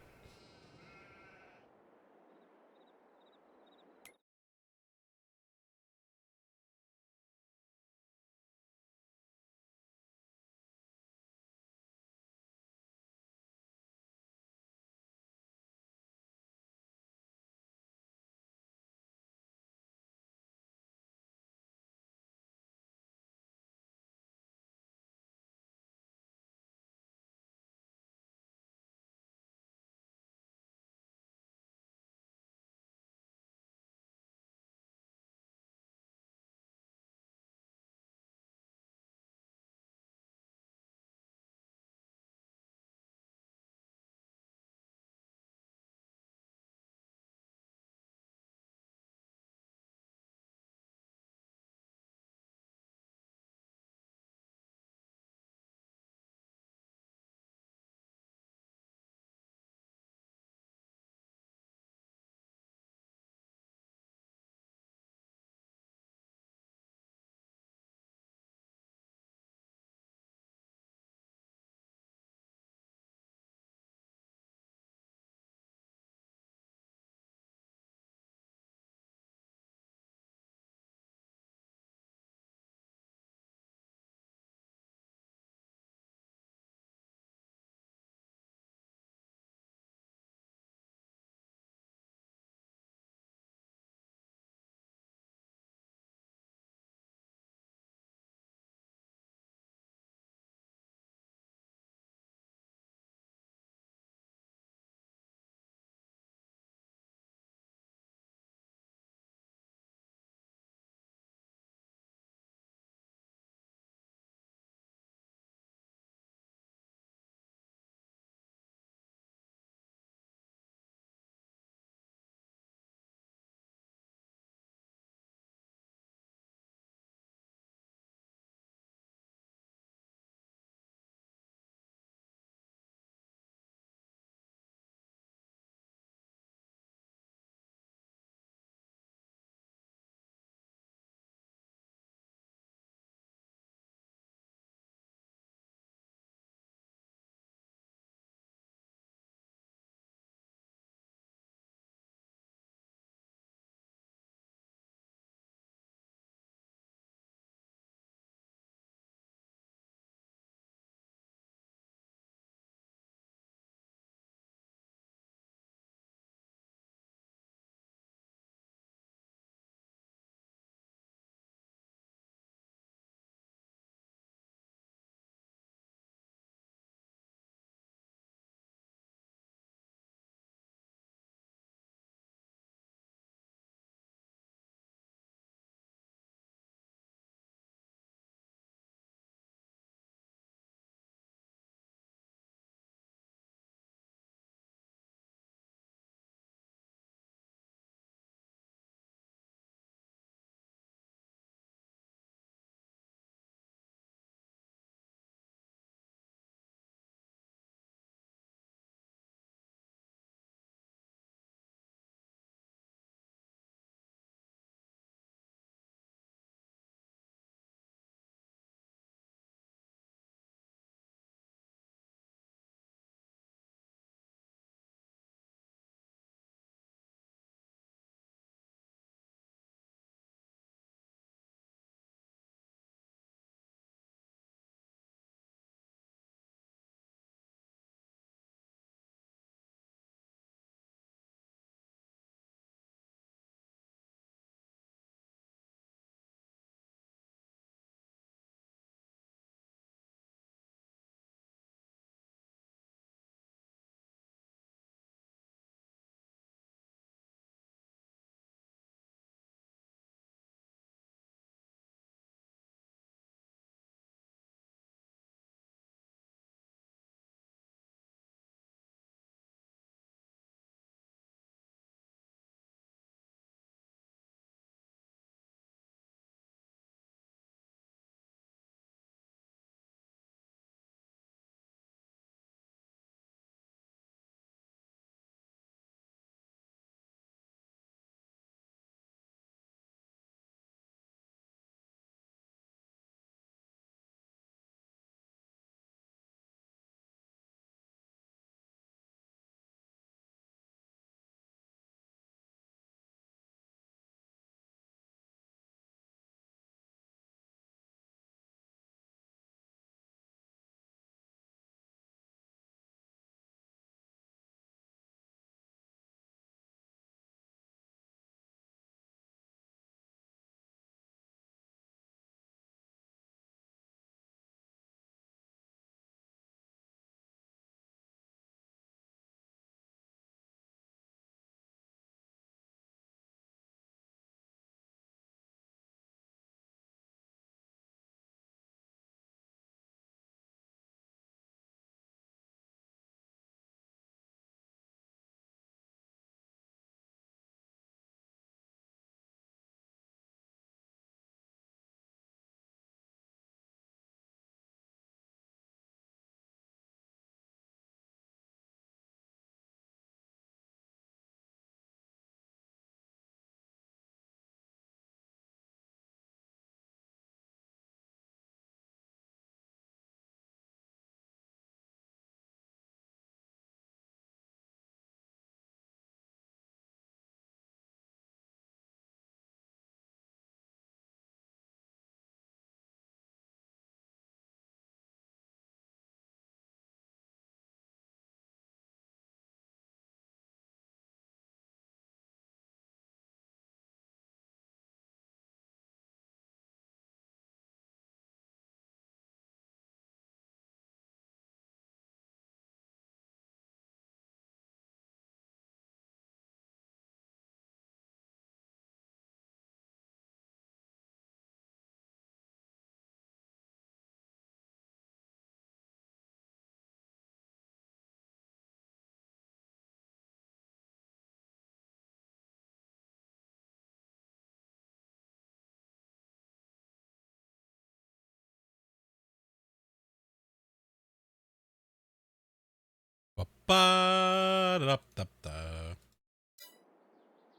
Ba-da-da-da-da.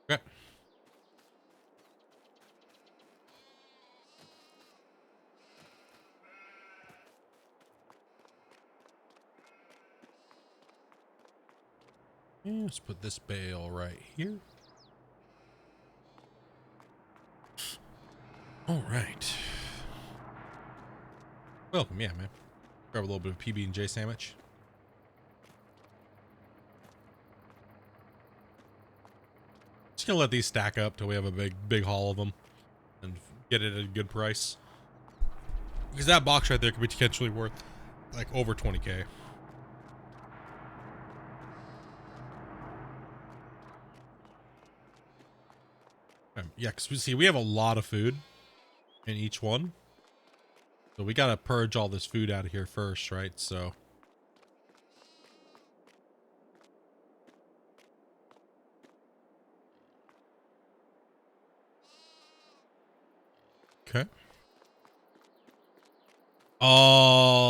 Okay. Yeah, let's put this bale right here. All right. Welcome, yeah, man. Grab a little bit of PB&J sandwich. Just gonna let these stack up till we have a big haul of them and get it at a good price. Because that box right there could be potentially worth like over 20K. Yeah, because we have a lot of food in each one. So we gotta purge all this food out of here first, right? So okay. Oh,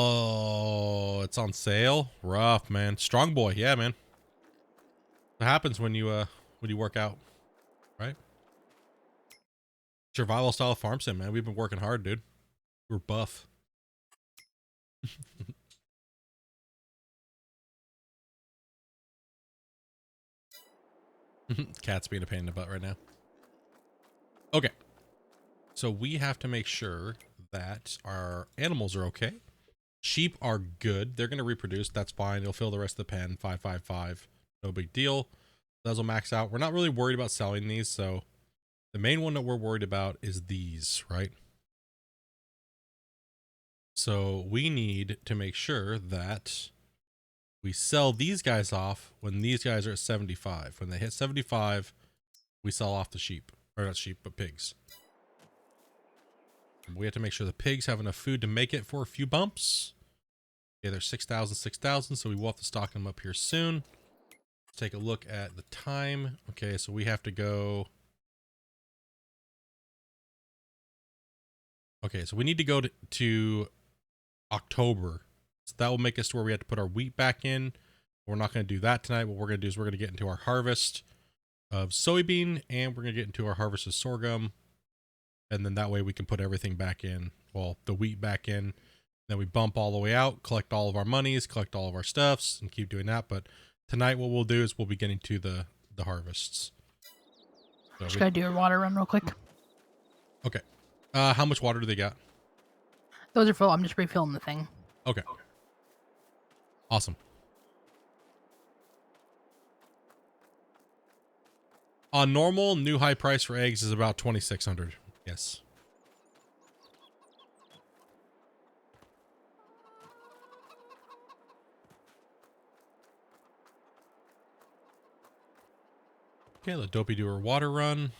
it's on sale. Rough, man. Strong boy, yeah, man. What happens when you work out, right? Survival style farm sim, man. We've been working hard, dude. We're buff. Cat's being a pain in the butt right now. Okay. So we have to make sure that our animals are okay. Sheep are good. They're going to reproduce. That's fine. They'll fill the rest of the pen. 555. No big deal. Those will max out. We're not really worried about selling these. So the main one that we're worried about is these, right? So we need to make sure that we sell these guys off when these guys are at 75. When they hit 75, we sell off the sheep. Or not sheep, but pigs. We have to make sure the pigs have enough food to make it for a few bumps. Yeah, they're 6,000, 6,000, so we will have to stock them up here soon. Let's take a look at the time. Okay, so we have to go... Okay, so we need to go to October. So that will make us to where we have to put our wheat back in. We're not going to do that tonight. What we're going to do is we're going to get into our harvest of soybean, and we're going to get into our harvest of sorghum. And then that way we can put everything back in. Well, the wheat back in. Then we bump all the way out, collect all of our monies, collect all of our stuffs, and keep doing that. But tonight what we'll do is we'll be getting to the harvests. So
Just gotta do a water run real quick.
okay. How much water do they got?
Those are full. I'm just refilling the thing.
Okay. Awesome. On normal, new high price for eggs is about 2,600. Yes. Okay, let Dopey do her water run.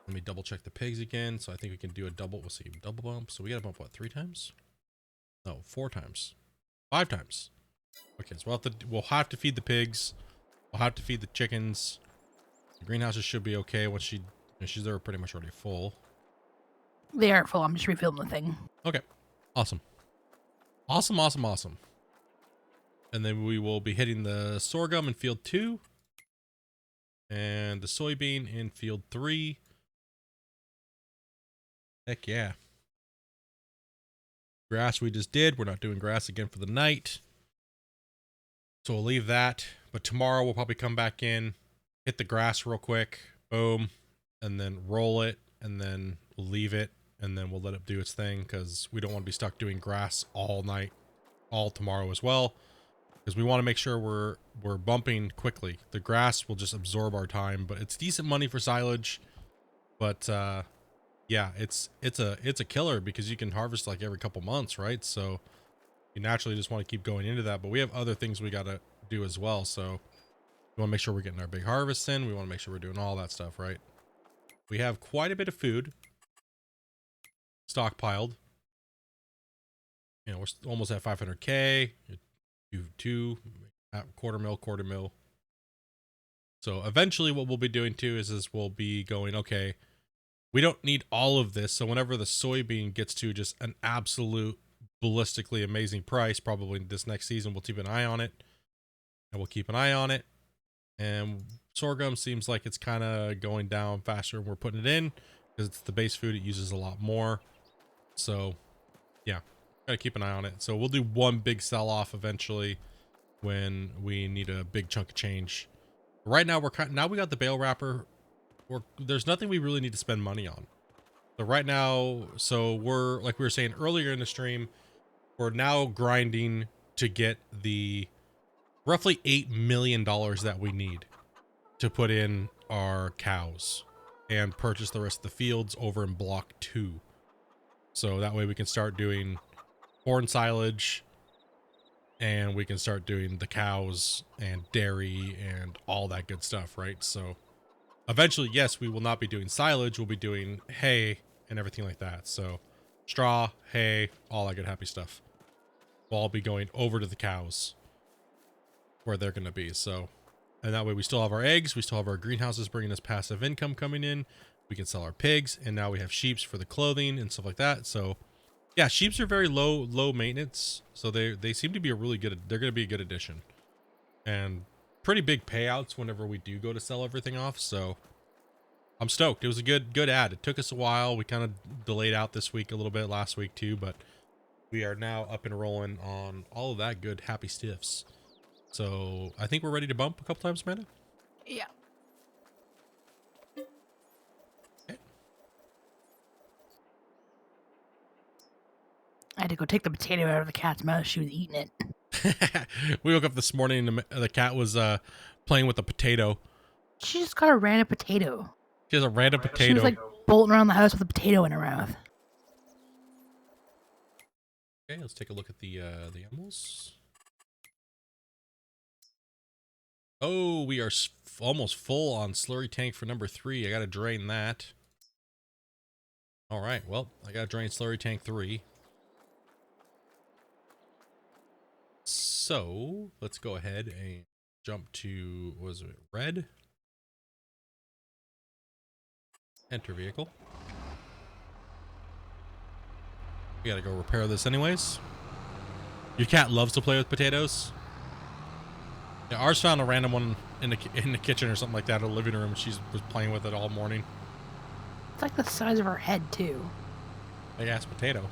Let me double check the pigs again. So I think we can do a double. We'll see. Double bump. So we got to bump what? 3 times? No, 4 times. 5 times. Okay, so we'll have to feed the pigs. We'll have to feed the chickens. The greenhouses should be okay once she's there pretty much already full.
They aren't full. I'm just refilling the thing.
Okay. Awesome. Awesome, awesome, awesome. And then we will be hitting the sorghum in field 2. And the soybean in field 3. Heck yeah. Grass we just did. We're not doing grass again for the night. So we'll leave that. But tomorrow we'll probably come back in, hit the grass real quick. Boom. And then roll it. And then leave it. And then we'll let it do its thing because we don't want to be stuck doing grass all night, all tomorrow as well. Because we want to make sure we're bumping quickly. The grass will just absorb our time, but it's decent money for silage. But yeah, it's a killer because you can harvest like every couple months, right? So you naturally just want to keep going into that. But we have other things we got to do as well. So we want to make sure we're getting our big harvests in. We want to make sure we're doing all that stuff, right? We have quite a bit of food stockpiled. You know, we're almost at 500K. Two quarter mil. So eventually what we'll be doing too is we'll be going, okay, we don't need all of this. So whenever the soybean gets to just an absolute ballistically amazing price, probably this next season, we'll keep an eye on it. and we'll keep an eye on it. And sorghum seems like it's kind of going down faster and we're putting it in because it's the base food. It uses a lot more. So yeah, gotta keep an eye on it. So we'll do one big sell off eventually when we need a big chunk of change. Right now we got the bale wrapper. There's nothing we really need to spend money on. So right now, so we're, like we were saying earlier in the stream, we're now grinding to get the roughly $8 million that we need to put in our cows and purchase the rest of the fields over in block 2. So that way we can start doing corn silage and we can start doing the cows and dairy and all that good stuff, right? So eventually, yes, we will not be doing silage. We'll be doing hay and everything like that. So straw, hay, all that good happy stuff. We'll all be going over to the cows where they're going to be. So, and that way we still have our eggs. We still have our greenhouses bringing us passive income coming in. We can sell our pigs, and now we have sheeps for the clothing and stuff like that. So yeah, sheeps are very low maintenance. So they seem to be they're going to be a good addition and pretty big payouts whenever we do go to sell everything off. So I'm stoked. It was a good ad. It took us a while. We kind of delayed out this week a little bit, last week too, but we are now up and rolling on all of that good happy stiffs. So I think we're ready to bump a couple times, Amanda.
Yeah.
Okay.
I had to go take the potato out of the cat's mouth. She was eating it.
We woke up this morning and the cat was playing with a potato.
She just got a random potato.
She has a random potato.
She was like bolting around the house with a potato in her mouth.
Okay, let's take a look at the animals. Oh, we are almost full on slurry tank for number 3. I gotta drain that. All right, well, I gotta drain slurry tank 3. So let's go ahead and jump to, what was it, red? Enter vehicle. We gotta go repair this anyways. Your cat loves to play with potatoes. Yeah, ours found a random one in the kitchen or something like that, in the living room. She was playing with it all morning.
It's like the size of her head, too.
Big ass potato.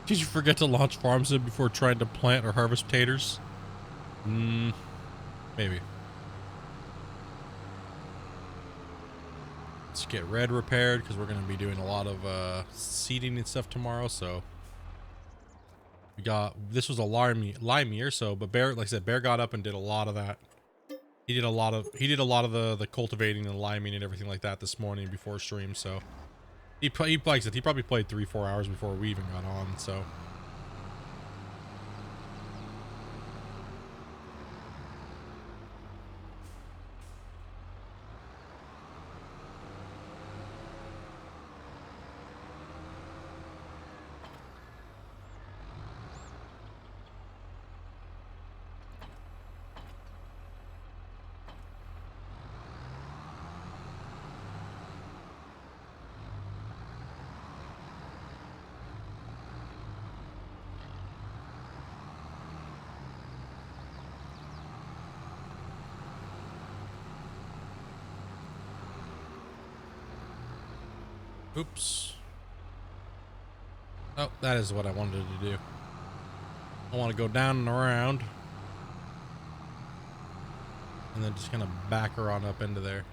Did you forget to launch farmsim before trying to plant or harvest potatoes? Maybe. Let's get red repaired because we're going to be doing a lot of seeding and stuff tomorrow. So we got, this was a lime year, so, but Bear, like I said, Bear got up and did a lot of that. He did a lot of the cultivating and liming and everything like that this morning before stream. So he probably played 3-4 hours before we even got on. So oops. Oh, that is what I wanted to do. I want to go down and around. And then just kind of back her on up into there.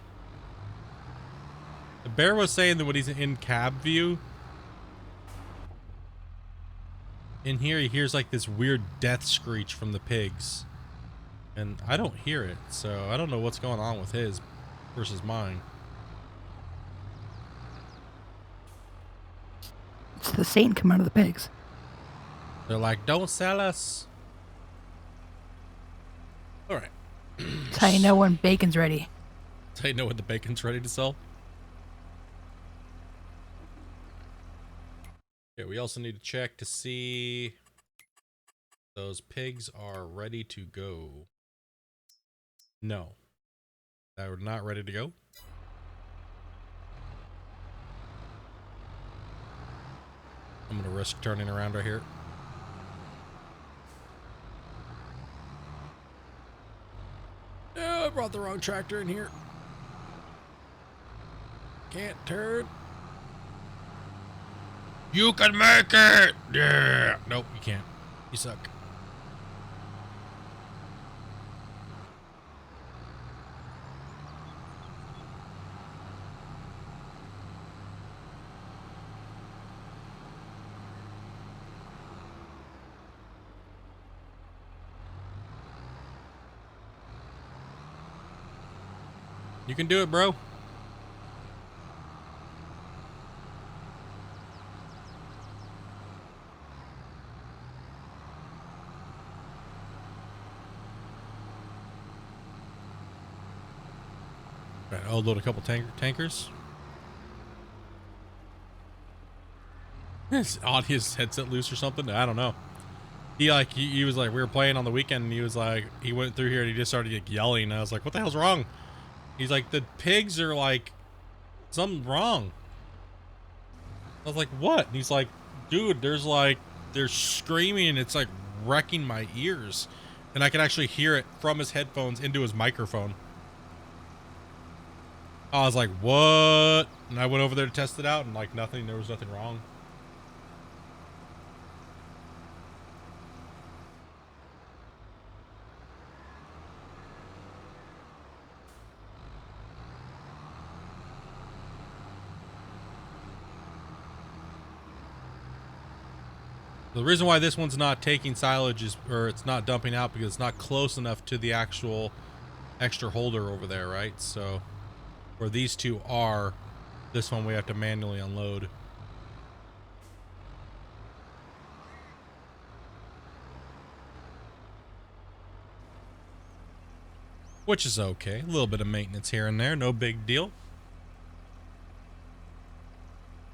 The Bear was saying that when he's in cab view, in here he hears like this weird death screech from the pigs. And I don't hear it, so I don't know what's going on with his versus mine.
It's the Satan come out of the pigs.
They're like, don't sell us. All right.
That's how you know when bacon's ready.
That's how you know when the bacon's ready to sell. Okay, we also need to check to see those pigs are ready to go. No. They were not ready to go. I'm gonna risk turning around right here. Oh, I brought the wrong tractor in here. Can't turn. You can make it! Yeah! Nope, you can't. You suck. You can do it, bro. Right, I'll load a couple tankers. Is Audi's headset loose or something? I don't know. He was like, we were playing on the weekend and he was like, he went through here and he just started like, yelling. And I was like, what the hell's wrong? He's like, the pigs are like, something wrong. I was like, what? And he's like, dude, they're screaming and it's like wrecking my ears. And I could actually hear it from his headphones into his microphone. I was like, what? And I went over there to test it out and like nothing, there was nothing wrong. The reason why this one's not taking silage is, or it's not dumping out, because it's not close enough to the actual extra holder over there, right? So where these two are, this one we have to manually unload. Which is okay. A little bit of maintenance here and there, no big deal.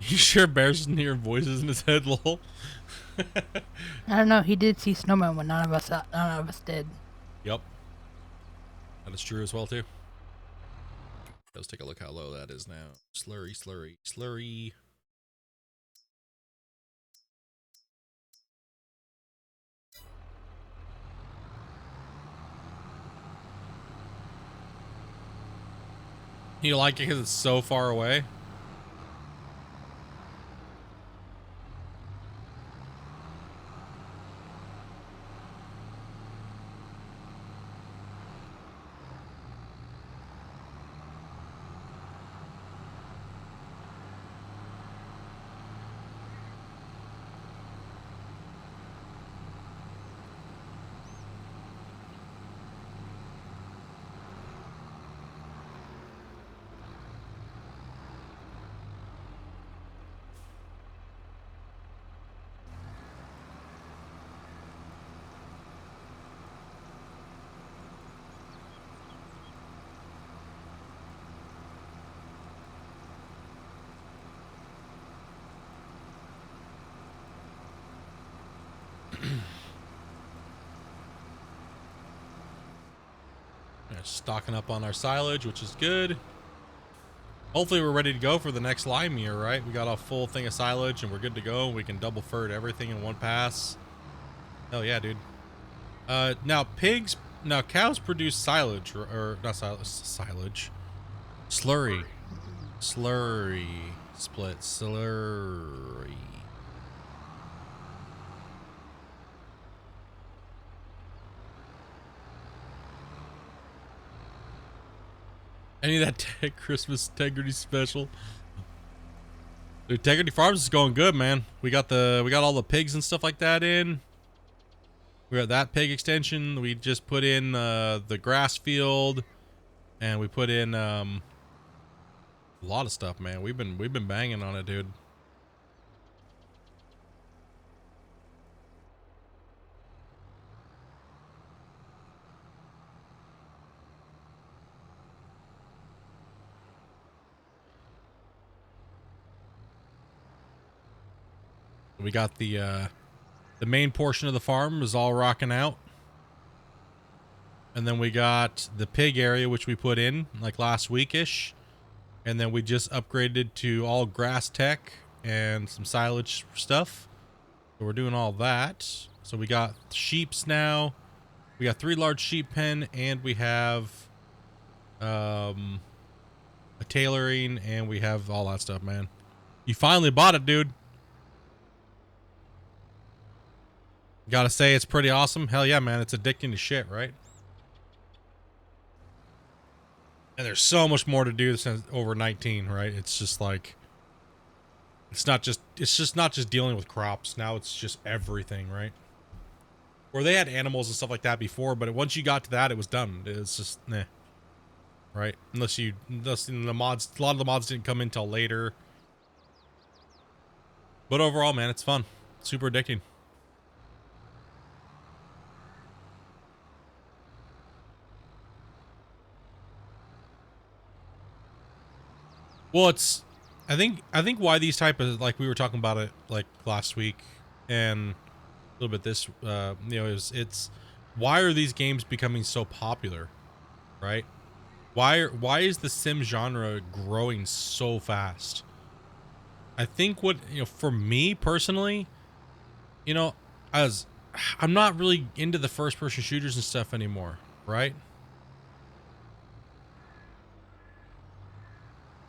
You sure Bear's hearing voices in his head, lol?
I don't know. He did see snowmen when none of us did.
Yep. That is true as well, too. Let's take a look how low that is now. Slurry, slurry, slurry. You like it because it's so far away? Stocking up on our silage, which is good. Hopefully we're ready to go for the next lime year, right? We got a full thing of silage and we're good to go. We can double fert everything in one pass. Hell yeah, dude. Now cows produce silage, or not silage. Slurry. Slurry. Split. Slurry. Any of that Christmas integrity special? Dude, Integrity Farms is going good, man. We got all the pigs and stuff like that in. We got that pig extension. We just put in the grass field, and we put in a lot of stuff, man. We've been banging on it, dude. We got the main portion of the farm is all rocking out. And then we got the pig area, which we put in like last weekish. And then we just upgraded to all grass tech. and some silage stuff. So we're doing all that. So we got sheeps now. We got 3 large sheep pen, and we have a tailoring, and we have all that stuff, man. You finally bought it, dude. Gotta say, it's pretty awesome. Hell yeah, man. It's addicting to shit, right? And there's so much more to do since over 19, right? It's just like, it's just not just dealing with crops. Now it's just everything, right? Where they had animals and stuff like that before, but once you got to that, it was done. It's just, nah. Right? Unless the mods, a lot of the mods didn't come in till later. But overall, man, it's fun. Super addicting. Well, I think why these type of, like we were talking about it like last week and a little bit this, it's why are these games becoming so popular, right? Why is the sim genre growing so fast? I think for me personally, as I'm not really into the first person shooters and stuff anymore, right?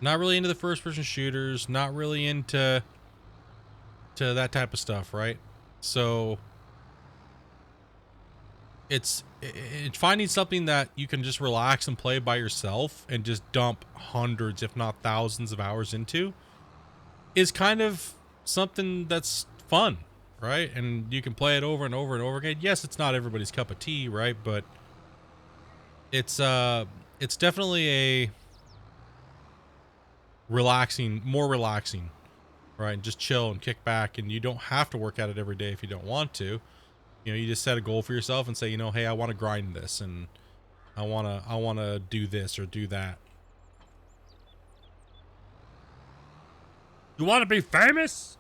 Not really into the first person shooters, not really into that type of stuff, right? So it's finding something that you can just relax and play by yourself and just dump hundreds, if not thousands of hours into is kind of something that's fun, right? And you can play it over and over and over again. Yes, it's not everybody's cup of tea, right? But it's definitely a more relaxing, right? Just chill and kick back, and you don't have to work at it every day if you don't want to. You just set a goal for yourself and say, hey, I want to grind this, and I want to do this or do that. You want to be famous?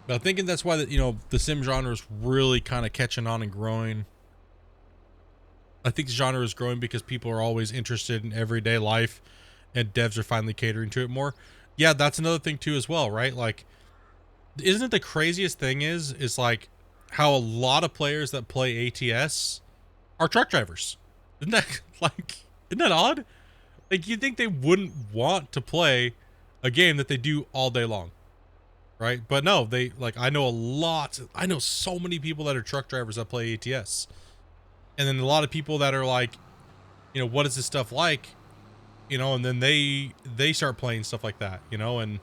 But I'm thinking that's why the sim genre is really kind of catching on and growing. I think the genre is growing because people are always interested in everyday life, and devs are finally catering to it more. Yeah, that's another thing too as well, right? Like, isn't it the craziest thing is like how a lot of players that play ATS are truck drivers? Isn't that isn't that odd? Like, you'd think they wouldn't want to play a game that they do all day long, right? But no, I know so many people that are truck drivers that play ATS. And then a lot of people that are like, what is this stuff like? And then they start playing stuff like that, and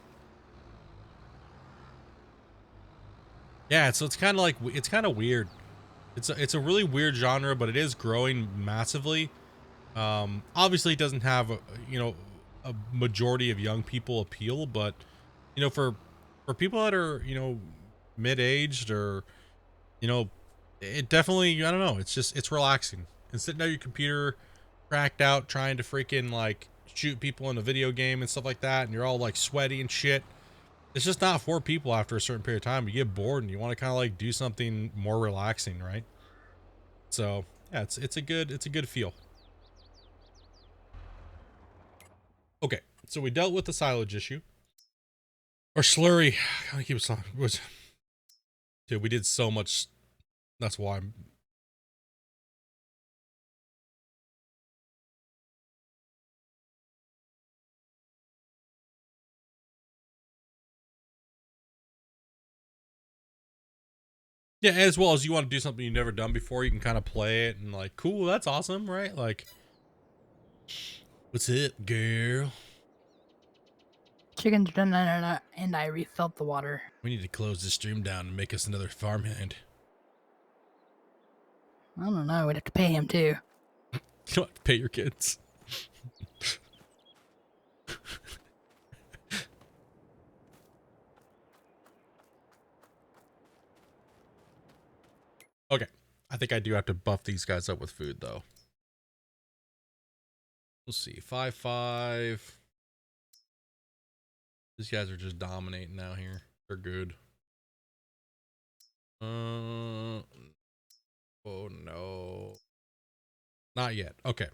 yeah, so it's kind of weird. It's a really weird genre, but it is growing massively. Obviously it doesn't have a majority of young people appeal, but for people that are mid-aged or it definitely, I don't know, it's relaxing. And sitting at your computer cracked out trying to freaking like shoot people in a video game and stuff like that, and you're all like sweaty and shit, it's just not for people after a certain period of time. You get bored and you want to kind of like do something more relaxing, right? So yeah, it's a good feel. Okay, so we dealt with the silage issue. Or slurry. I keep it was, dude, we did so much. That's why I'm. Yeah, as well as you want to do something you've never done before, you can kind of play it and like, cool, that's awesome, right? Like, what's it, girl?
Chickens are done and I refilled the water.
We need to close this stream down and make us another farmhand.
I don't know. We'd have to pay him too.
You don't have to pay your kids. Okay, I think I do have to buff these guys up with food though. Let's see, 5-5. These guys are just dominating now here. They're good. Oh no. Not yet. Okay.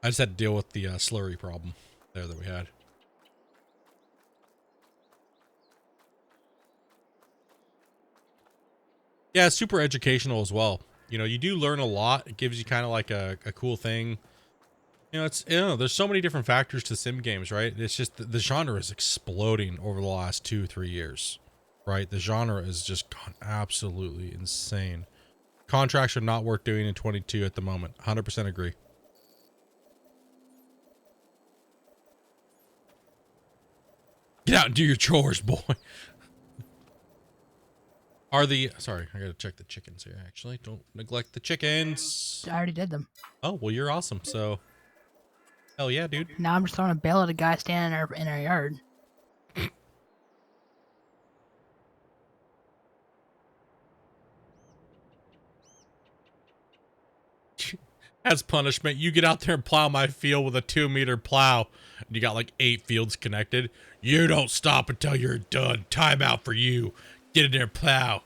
I just had to deal with the slurry problem there that we had. Yeah, it's super educational as well. You know, you do learn a lot. It gives you kind of like a cool thing. You know, there's so many different factors to sim games, right? It's just the genre is exploding over the last 2-3 years, right? The genre has just gone absolutely insane. Contracts are not worth doing in 22 at the moment. 100% agree. Get out and do your chores, boy. Sorry, I gotta check the chickens here, actually. Don't neglect the chickens.
I already did them.
Oh, well, you're awesome, so. Hell yeah, dude.
Now I'm just throwing a bale at a guy standing in our yard.
As punishment, you get out there and plow my field with a 2-meter plow. And you got like 8 fields connected. You don't stop until you're done. Time out for you. Get in there and plow.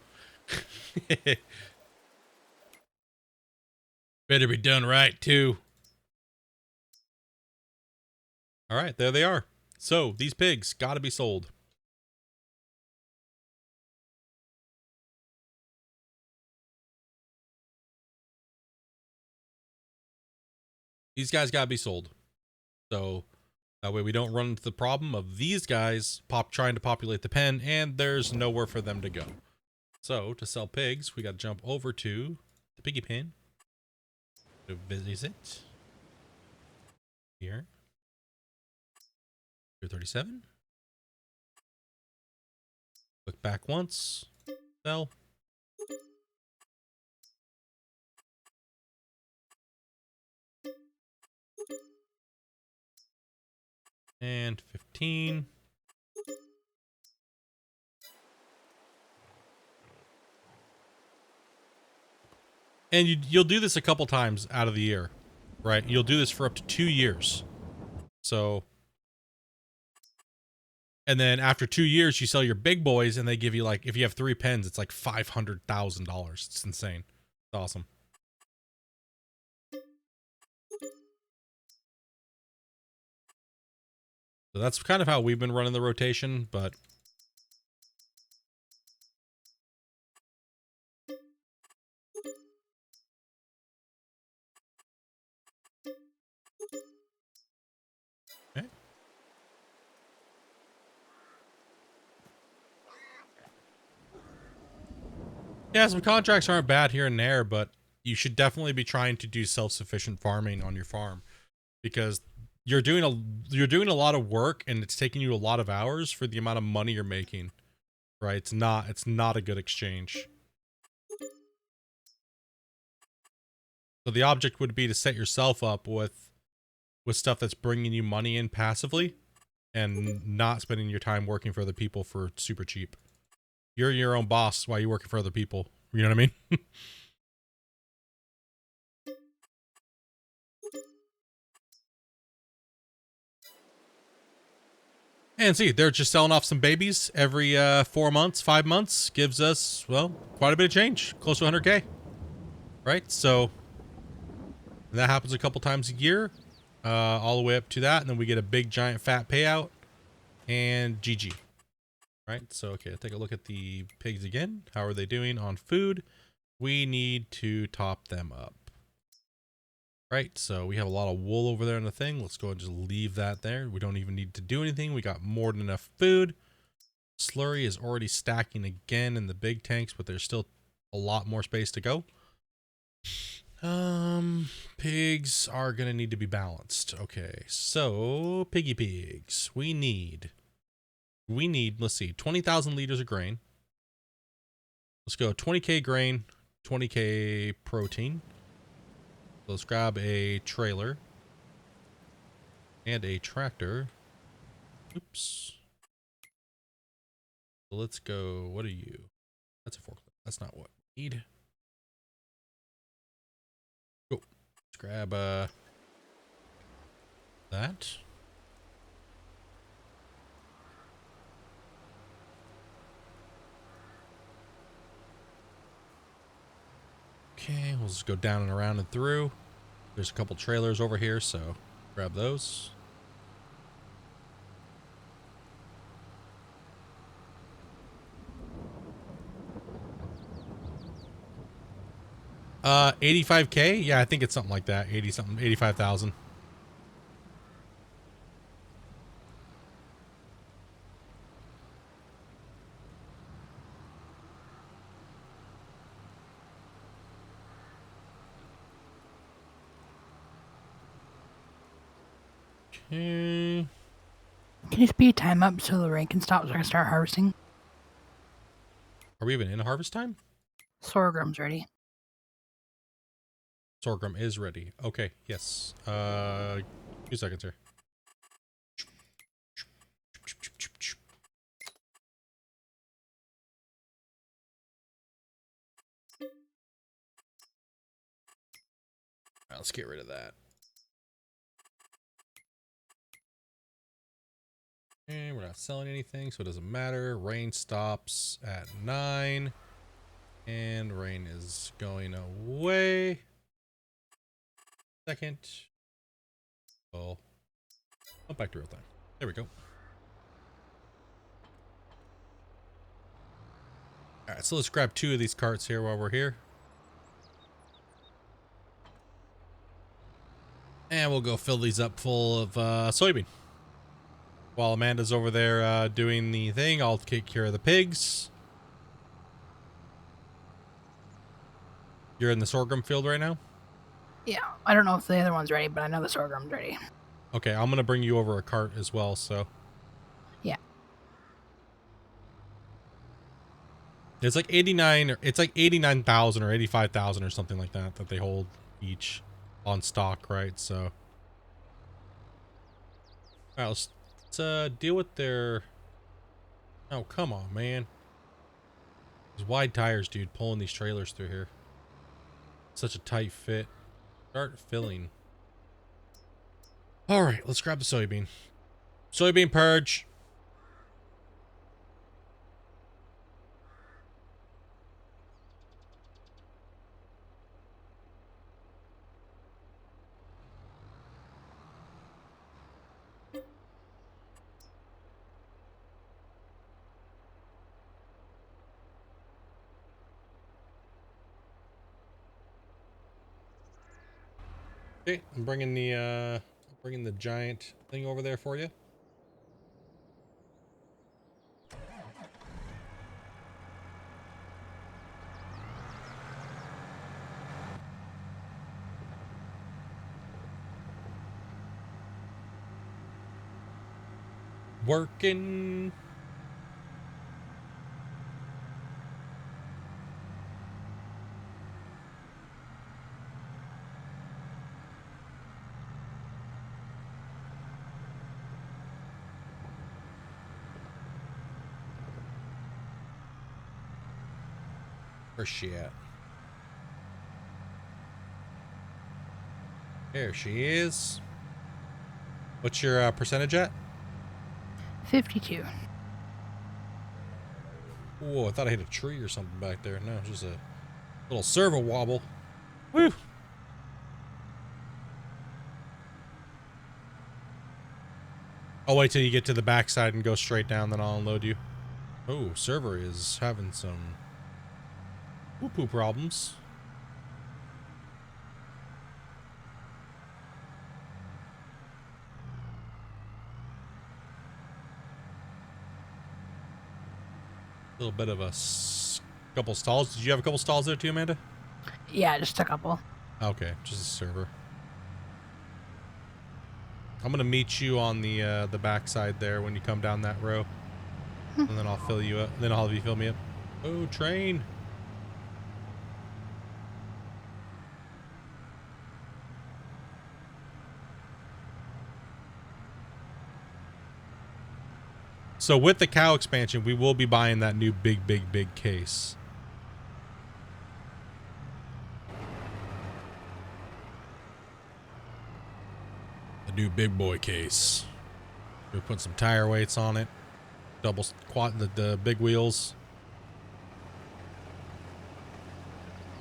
Better be done right, too. All right, there they are. So, these pigs gotta be sold. These guys gotta be sold. So, that way we don't run into the problem of these guys trying to populate the pen, and there's nowhere for them to go. So, to sell pigs, we gotta jump over to the piggy pen. To visit. Here. 237. Click back once. Sell. And 15. And you'll do this a couple times out of the year, right? You'll do this for up to 2 years. So, and then after 2 years, you sell your big boys, and they give you like, if you have 3 pens, it's like $500,000. It's insane. It's awesome. So that's kind of how we've been running the rotation, but okay. Yeah, some contracts aren't bad here and there, but you should definitely be trying to do self-sufficient farming on your farm, because you're doing a lot of work, and it's taking you a lot of hours for the amount of money you're making. Right? It's not a good exchange. So the object would be to set yourself up with stuff that's bringing you money in passively, and not spending your time working for other people for super cheap. You're your own boss while you're working for other people. You know what I mean? And see, they're just selling off some babies every 4 months, 5 months. Gives us, well, quite a bit of change. Close to 100K. Right? So, that happens a couple times a year. All the way up to that. And then we get a big, giant, fat payout. And GG. Right? So, okay, take a look at the pigs again. How are they doing on food? We need to top them up. Right, so we have a lot of wool over there in the thing. Let's go and just leave that there. We don't even need to do anything. We got more than enough food. Slurry is already stacking again in the big tanks, but there's still a lot more space to go. Pigs are gonna need to be balanced. Okay, so piggy pigs. We need, let's see, 20,000 liters of grain. Let's go 20K grain, 20K protein. Let's grab a trailer and a tractor. Oops. So let's go. What are you? That's a forklift. That's not what we need. Go. Let's grab that. Okay, we'll just go down and around and through. There's a couple trailers over here, so Grab those. $85K? Yeah, I think it's something like that. 80 something, 85,000. Okay.
Can you speed time up so the rain can stop so I can start harvesting?
Are we even in harvest time?
Sorghum's ready.
Sorghum is ready. Okay, yes. 2 seconds here. Let's get rid of that. And we're not selling anything, so it doesn't matter. Rain stops at 9. And rain is going away. Second. Oh. Oh, back to real time. There we go. Alright, so let's grab 2 of these carts here while we're here. And we'll go fill these up full of soybean. While Amanda's over there doing the thing, I'll take care of the pigs. You're in the sorghum field right now?
Yeah, I don't know if the other one's ready, but I know the sorghum's ready.
Okay, I'm gonna bring you over a cart as well, so.
Yeah.
It's like 89, or it's like 89,000 or 85,000 or something like that that they hold each on stock, right? So. Alright, let's deal with their. Oh, come on, man. These wide tires, dude, pulling these trailers through here. Such a tight fit. Start filling. Alright, let's grab the soybean. Soybean purge. Okay, I'm bringing the giant thing over there for you. Working. Where's she at? There she is. What's your percentage at?
52.
Whoa, I thought I hit a tree or something back there. No, it's just a little servo wobble. Woo! I'll wait till you get to the backside and go straight down, then I'll unload you. Oh, server is having some poo-poo problems. A little bit of a couple stalls. Did you have a couple stalls there too, Amanda?
Yeah, just a couple.
Okay, just a server. I'm gonna meet you on the backside there when you come down that row, and then I'll fill you up. Then I'll have you fill me up. Oh, train! So with the cow expansion, we will be buying that new big case. The new big boy case. We'll put some tire weights on it. Double quad the big wheels.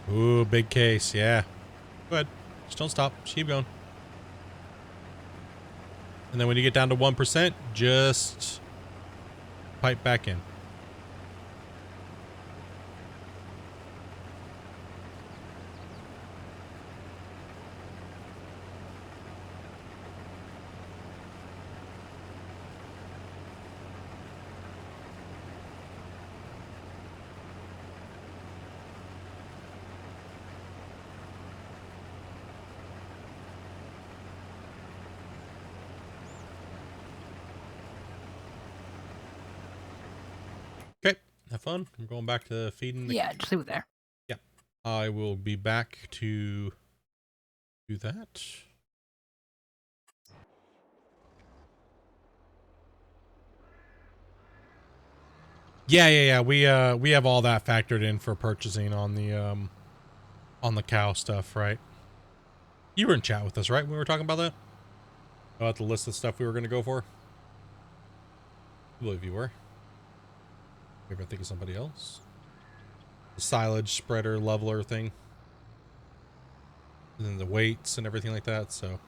Ooh, big case, yeah. Go ahead. Just don't stop. Just keep going. And then when you get down to 1%, just pipe back in. Okay, have fun. I'm going back to feeding the...
Yeah, just leave it there.
Yeah. I will be back to do that. Yeah. We have all that factored in for purchasing on the cow stuff, right? You were in chat with us, right? When we were talking about that? About the list of stuff we were going to go for? I believe you were. Maybe I think of somebody else. The silage spreader leveler thing. And then the weights and everything like that, so.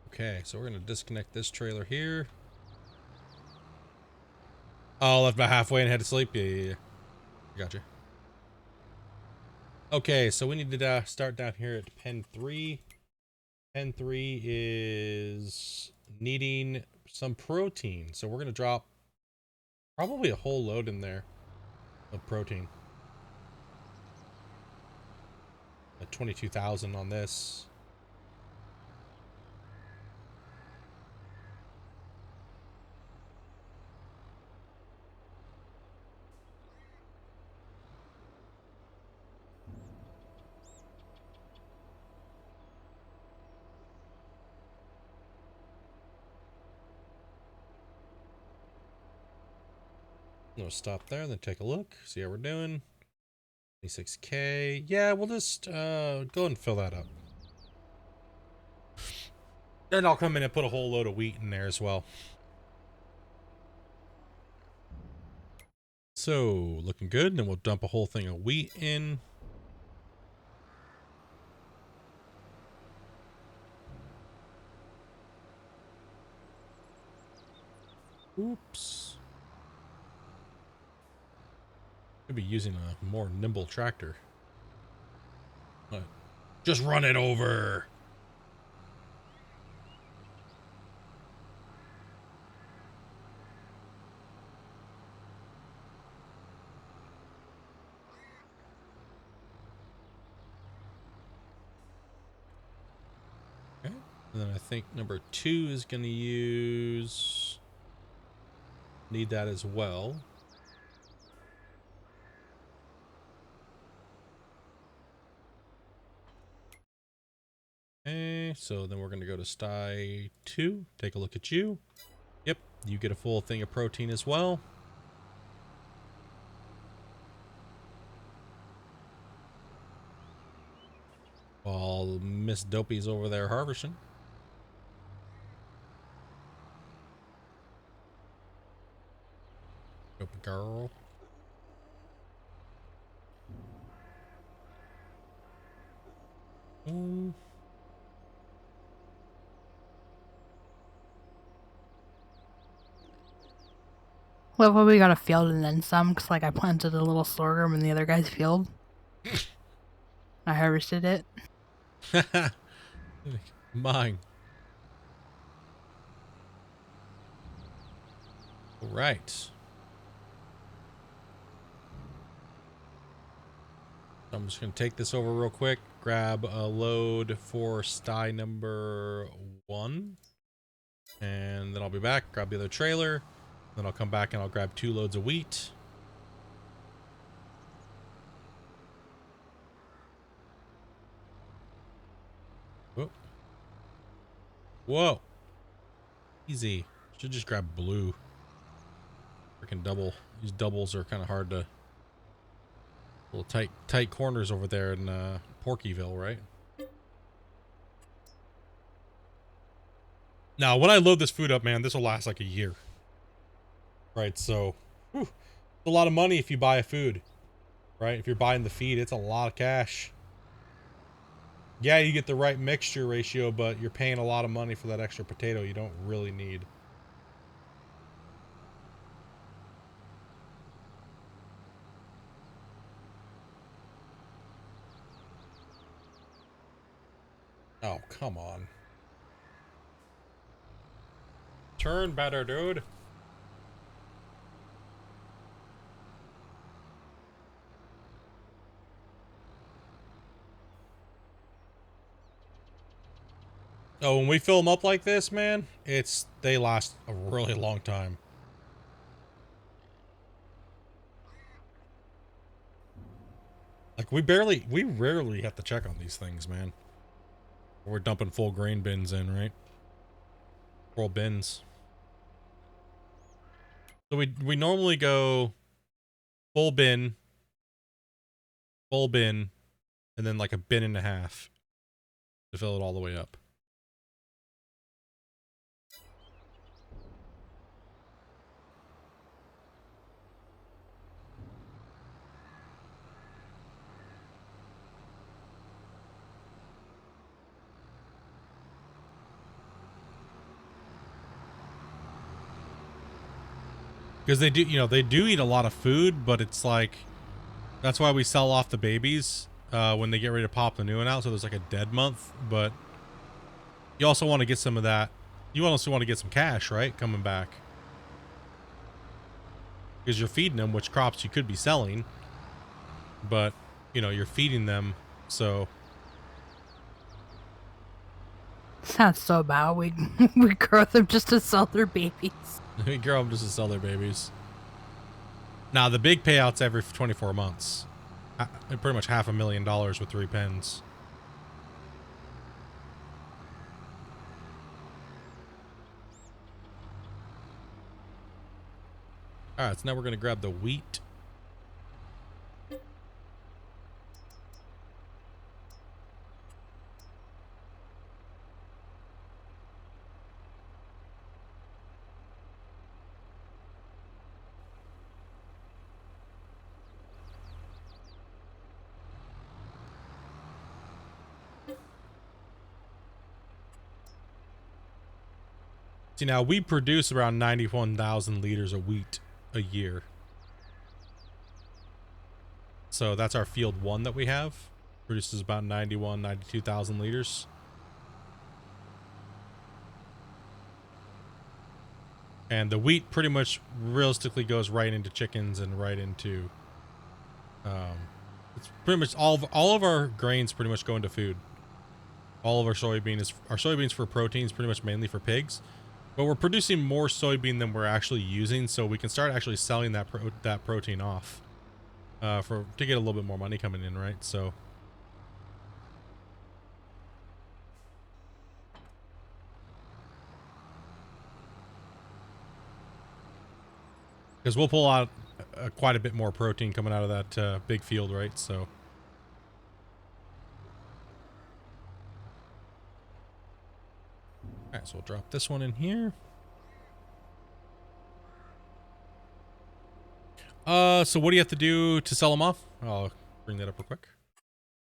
Okay, so we're going to disconnect this trailer here. Oh, left about halfway and had to sleep? Yeah. Gotcha. Okay, so we need to start down here at pen 3. Pen 3 is needing some protein. So we're going to drop probably a whole load in there of protein. At 22,000 on this. We'll stop there, then take a look, see how we're doing. 26K. Yeah, we'll just go and fill that up. Then I'll come in and put a whole load of wheat in there as well. So, looking good. Then we'll dump a whole thing of wheat in. Oops. Could be using a more nimble tractor. But just run it over. Okay. And then I think number 2 is going to use... Need that as well. Okay, so then we're going to go to sty 2. Take a look at you. Yep, you get a full thing of protein as well. While Miss Dopey's over there harvesting. Dopey girl. Mm.
Well, we got a field and then some, because like I planted a little sorghum in the other guy's field. I harvested it.
Mine. All right. I'm just going to take this over real quick, grab a load for sty number 1, and then I'll be back, grab the other trailer, then I'll come back and I'll grab 2 loads of wheat. Whoa. Whoa. Easy. Should just grab blue. Freaking double. These doubles are kind of hard to... Little tight corners over there in Porkyville, right? Now, when I load this food up, man, this will last like a year. Right, so... Whew, it's a lot of money if you buy a food. right? If you're buying the feed, it's a lot of cash. Yeah, you get the right mixture ratio, but you're paying a lot of money for that extra potato you don't really need. Oh, come on. Turn better, dude. Oh, when we fill them up like this, man, they last a really long time. Like we rarely have to check on these things, man. We're dumping full grain bins in, right? Full bins. So we normally go full bin, and then like a bin and a half to fill it all the way up. Because they do, they do eat a lot of food, but it's like, that's why we sell off the babies when they get ready to pop the new one out. So there's like a dead month, but you also want to get some of that. You also want to get some cash, right? Coming back. Because you're feeding them, which crops you could be selling, but you're feeding them. So
Sounds so bad. We we grow them just to sell their babies.
we grow them just to sell their babies. Now the big payouts every 24 months. Pretty much $500,000 with 3 pens. All right, so now we're going to grab the wheat. See, now we produce around 91,000 liters of wheat a year. So that's our field 1 that we have. Produces about 92,000 liters. And the wheat pretty much realistically goes right into chickens and right into it's pretty much all of our grains pretty much go into food. All of our soybeans for proteins, pretty much mainly for pigs. But we're producing more soybean than we're actually using, so we can start actually selling that protein off to get a little bit more money coming in, right? So because we'll pull out quite a bit more protein coming out of that big field, right? So all right, so we'll drop this one in here. So what do you have to do to sell them off? I'll bring that up real quick.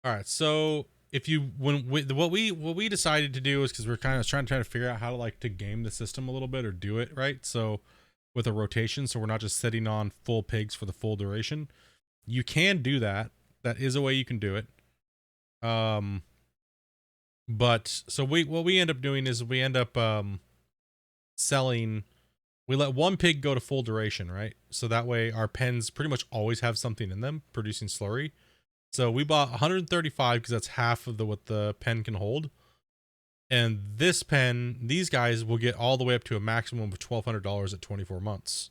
All right, so if you what we decided to do is because we're kind of trying to figure out how to game the system a little bit or do it right. So with a rotation, so we're not just sitting on full pigs for the full duration. You can do that. That is a way you can do it. But so what we end up doing is we end up selling. We let one pig go to full duration, right? So that way our pens pretty much always have something in them producing slurry. So we bought 135 because that's half of what the pen can hold. And this pen, these guys will get all the way up to a maximum of $1,200 at 24 months.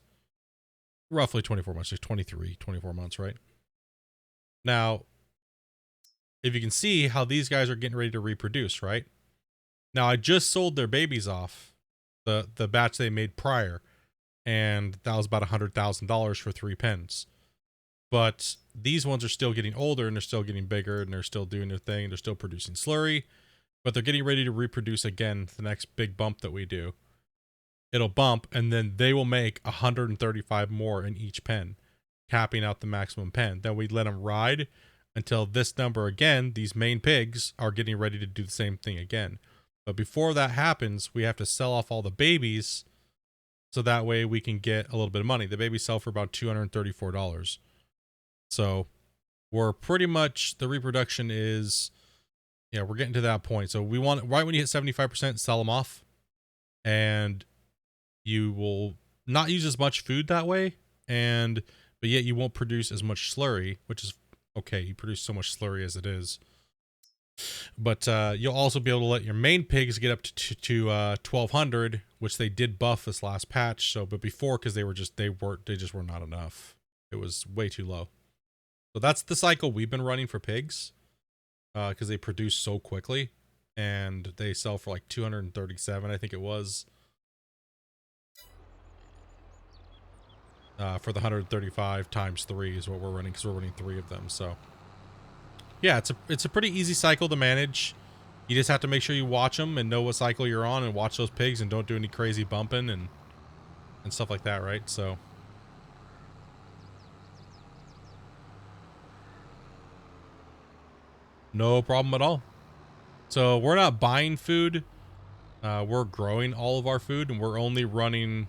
Roughly 24 months, like 24 months, right? Now, if you can see how these guys are getting ready to reproduce, right? Now, I just sold their babies off, the batch they made prior, and that was about $100,000 for 3 pens. But these ones are still getting older, and they're still getting bigger, and they're still doing their thing. They're still producing slurry, but they're getting ready to reproduce again. The next big bump that we do, it'll bump, and then they will make 135 more in each pen. capping out the maximum pen. Then we let them ride until this number again, these main pigs are getting ready to do the same thing again. But before that happens, we have to sell off all the babies so that way we can get a little bit of money. The babies sell for about $234. So we're pretty much, the reproduction is, yeah, we're getting to that point. So we want, right when you hit 75%, sell them off. And you will not use as much food that way. But yet you won't produce as much slurry, which is okay. You produce so much slurry as it is. But you'll also be able to let your main pigs get up to 1,200, which they did buff this last patch. So, but before, because they just were not enough. It was way too low. So that's the cycle we've been running for pigs, because they produce so quickly, and they sell for like 237, I think it was. For the 135 times 3 is what we're running, because we're running 3 of them. So yeah, it's a pretty easy cycle to manage. You just have to make sure you watch them and know what cycle you're on and watch those pigs and don't do any crazy bumping and stuff like that, right? So no problem at all. So we're not buying food. We're growing all of our food, and we're only running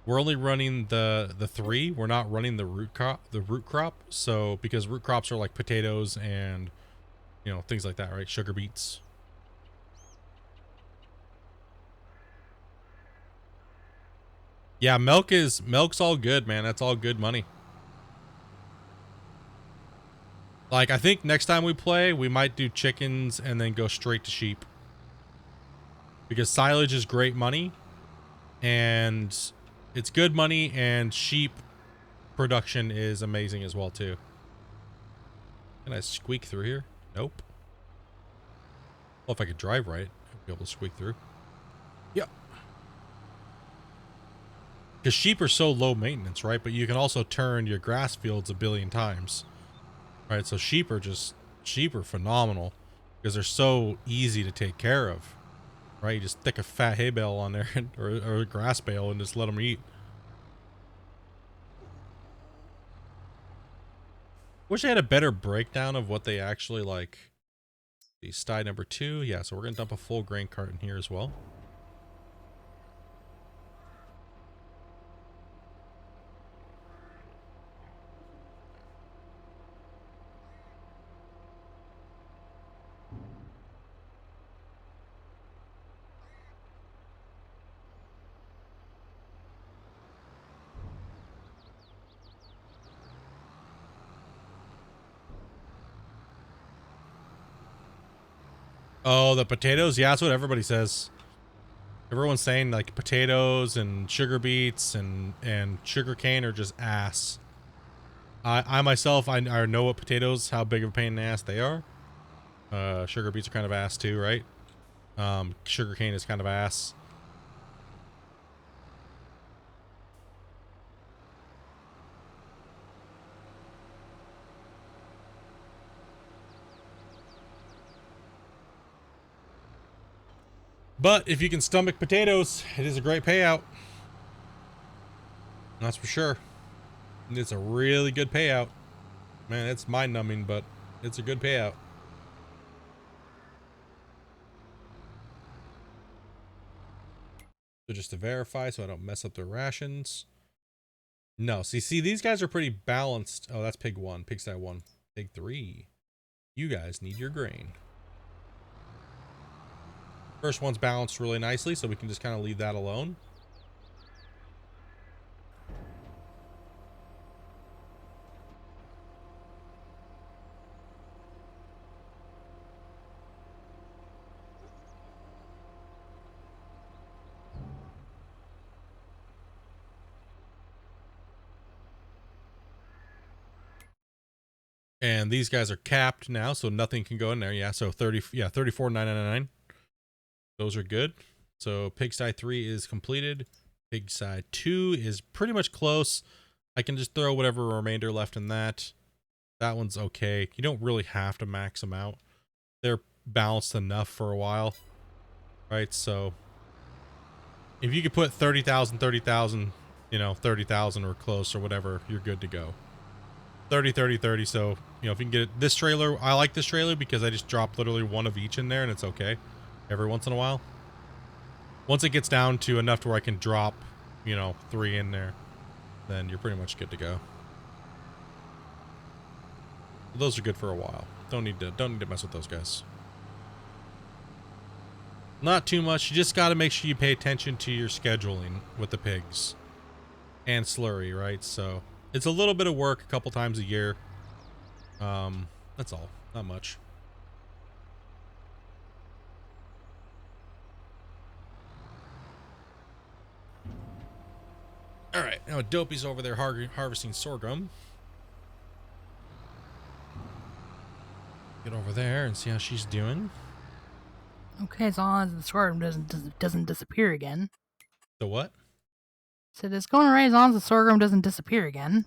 the 3. We're not running the root crop. So because root crops are like potatoes and, you know, things like that, right? Sugar beets. Yeah, milk's all good, man. That's all good money. Like, I think next time we play, we might do chickens and then go straight to sheep. Because silage is great money, and it's good money, and sheep production is amazing as well too. Can I squeak through here? Nope. Well, if I could drive right, I'd be able to squeak through. Yep. Because sheep are so low maintenance, right? But you can also turn your grass fields a billion times. Right, so sheep are phenomenal because they're so easy to take care of. Right, you just stick a fat hay bale on there or a grass bale and just let them eat. Wish I had a better breakdown of what they actually like. The sty number 2, yeah. So we're gonna dump a full grain cart in here as well. Oh, the potatoes? Yeah, that's what everybody says. Everyone's saying like potatoes and sugar beets and sugar cane are just ass. I myself, I know what potatoes, how big of a pain in the ass they are. Sugar beets are kind of ass too, right? Sugar cane is kind of ass. But if you can stomach potatoes, it is a great payout. That's for sure. It's a really good payout. Man, it's mind-numbing, but it's a good payout. So just to verify so I don't mess up their rations. No, see, these guys are pretty balanced. Oh, that's pig 1, pig sty 1. Pig 3. You guys need your grain. First one's balanced really nicely, so we can just kind of leave that alone. And these guys are capped now, so nothing can go in there. Yeah, so 34,999. Those are good. So pigsty 3 is completed. Pigsty 2 is pretty much close. I can just throw whatever remainder left in that. That one's okay. You don't really have to max them out. They're balanced enough for a while. Right, so if you could put 30,000, 30,000, you know, 30,000 or close or whatever, you're good to go. 30, 30, 30. So, you know, if you can get it, this trailer, I like this trailer because I just drop literally one of each in there and it's okay every once in a while. Once it gets down to enough to where I can drop, you know, 3 in there, then you're pretty much good to go. Those are good for a while. Don't need to mess with those guys. Not too much. You just got to make sure you pay attention to your scheduling with the pigs and slurry, right? So it's a little bit of work a couple times a year. That's all. Not much. All right, now Dopey's over there harvesting sorghum. Get over there and see how she's doing.
Okay, as long as the sorghum doesn't disappear again.
The what?
So it's going right as long as the sorghum doesn't disappear again.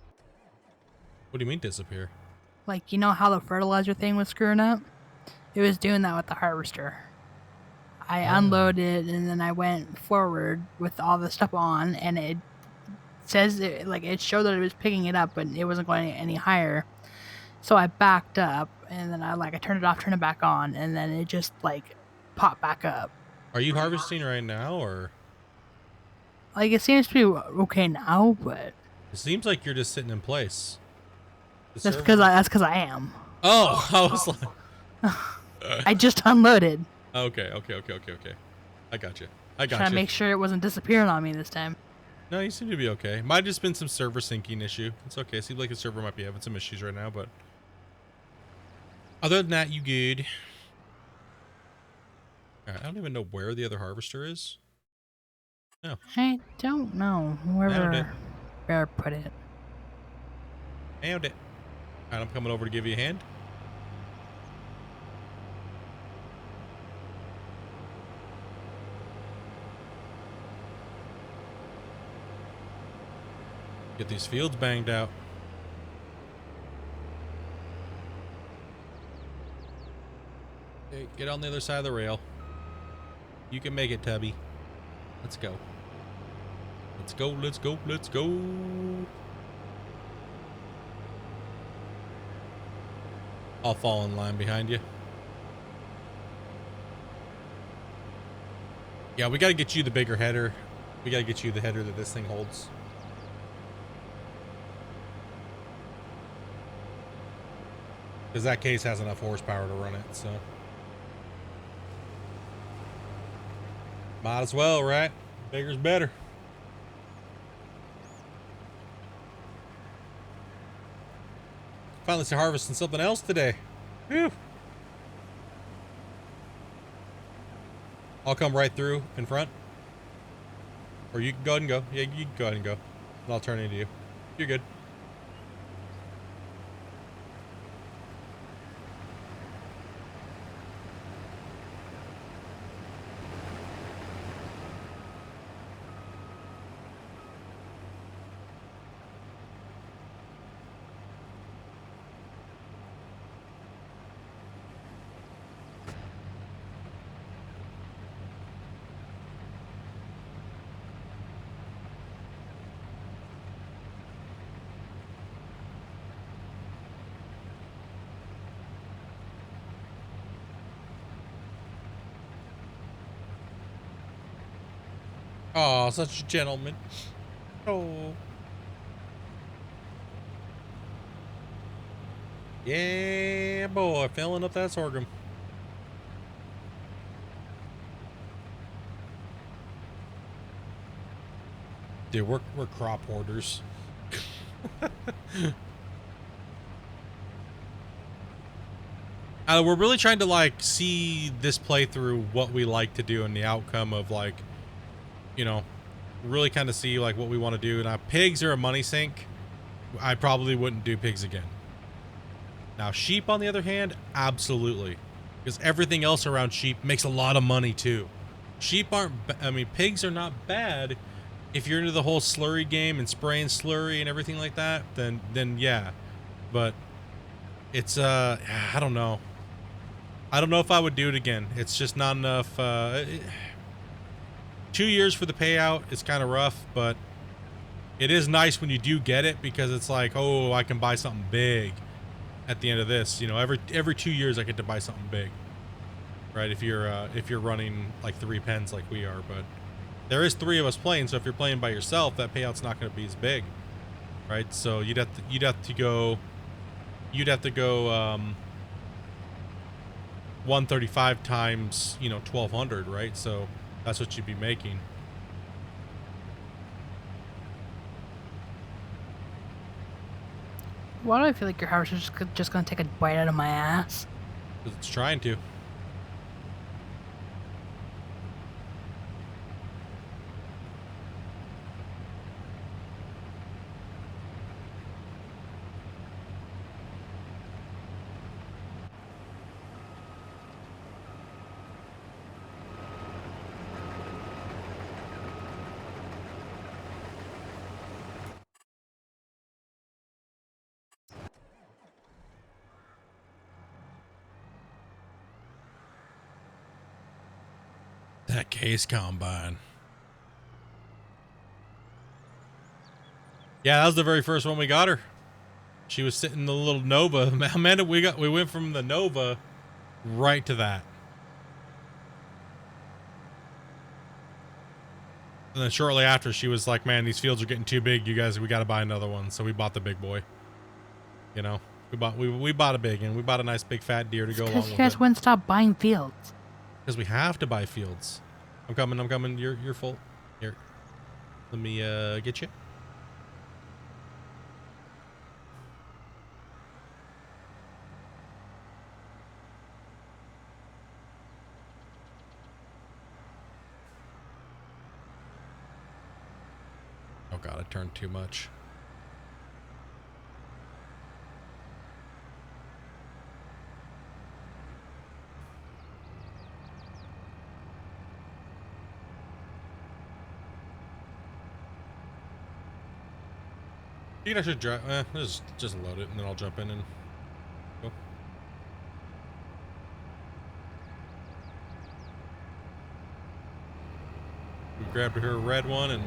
What do you mean disappear?
Like, you know how the fertilizer thing was screwing up? It was doing that with the harvester. I unloaded and then I went forward with all the stuff on, and it says it showed that it was picking it up, but it wasn't going any higher. So I backed up and then I turned it off, turned it back on, and then it just popped back up.
Are you harvesting right now, or?
Like, it seems to be okay now, but
It seems like you're just sitting in place.
that's because I am.
Oh, I was like,
I just unloaded.
okay. I got you.
Trying to make sure it wasn't disappearing on me this time.
No, you seem to be okay. Might have just been some server syncing issue. It's okay. Seems like the server might be having some issues right now, but other than that, you good. All right, I don't even know where the other harvester is. No.
I don't know. Wherever Bear put it.
Found it. All right, I'm coming over to give you a hand. Get these fields banged out. Okay, get on the other side of the rail. You can make it, Tubby. Let's go. Let's go, let's go, let's go. I'll fall in line behind you. Yeah, we gotta get you the bigger header. We gotta get you the header that this thing holds. Because that case has enough horsepower to run it, so. Might as well, right? Bigger's better. Finally started harvesting something else today. Whew. I'll come right through in front. Or you can go ahead and go. Yeah, you can go ahead and go. And I'll turn into you. You're good. Oh, such a gentleman. Oh. Yeah, boy, filling up that sorghum. Dude, we're crop hoarders. We're really trying to see this playthrough what we like to do and the outcome of you know, really kind of see what we want to do. Now, pigs are a money sink. I probably wouldn't do pigs again. Now, sheep, on the other hand, absolutely. Because everything else around sheep makes a lot of money, too. Sheep aren't, pigs are not bad. If you're into the whole slurry game and spraying slurry and everything like that, then yeah. But it's, I don't know. I don't know if I would do it again. It's just not enough, 2 years for the payout is kind of rough, but it is nice when you do get it, because it's like, oh, I can buy something big at the end of this. You know, every 2 years I get to buy something big, right? If you're running like 3 pens like we are, but there is 3 of us playing, so if you're playing by yourself, that payout's not going to be as big, right? So you'd have to go 135 times, you know, 1200, right? So that's what you'd be making.
Why do I feel like your house is just gonna take a bite out of my ass?
'Cause it's trying to. That case combine. Yeah, that was the very first one we got her. She was sitting in the little Nova. Amanda, we went from the Nova right to that. And then shortly after, she was like, man, these fields are getting too big. You guys, we got to buy another one. So we bought the big boy. You know, we bought a big, and we bought a nice big fat deer to go along
Because you
with
guys
it.
wouldn't stop buying fields.
Because we have to buy fields. I'm coming. You're full. Here, let me get you. Oh god, I turned too much. You think I should drive? Just load it, and then I'll jump in and go. We grabbed her a red one, and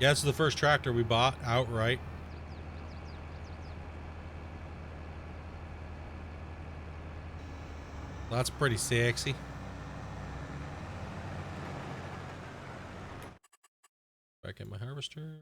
yeah, this is the first tractor we bought outright. That's pretty sexy. Back in my harvester.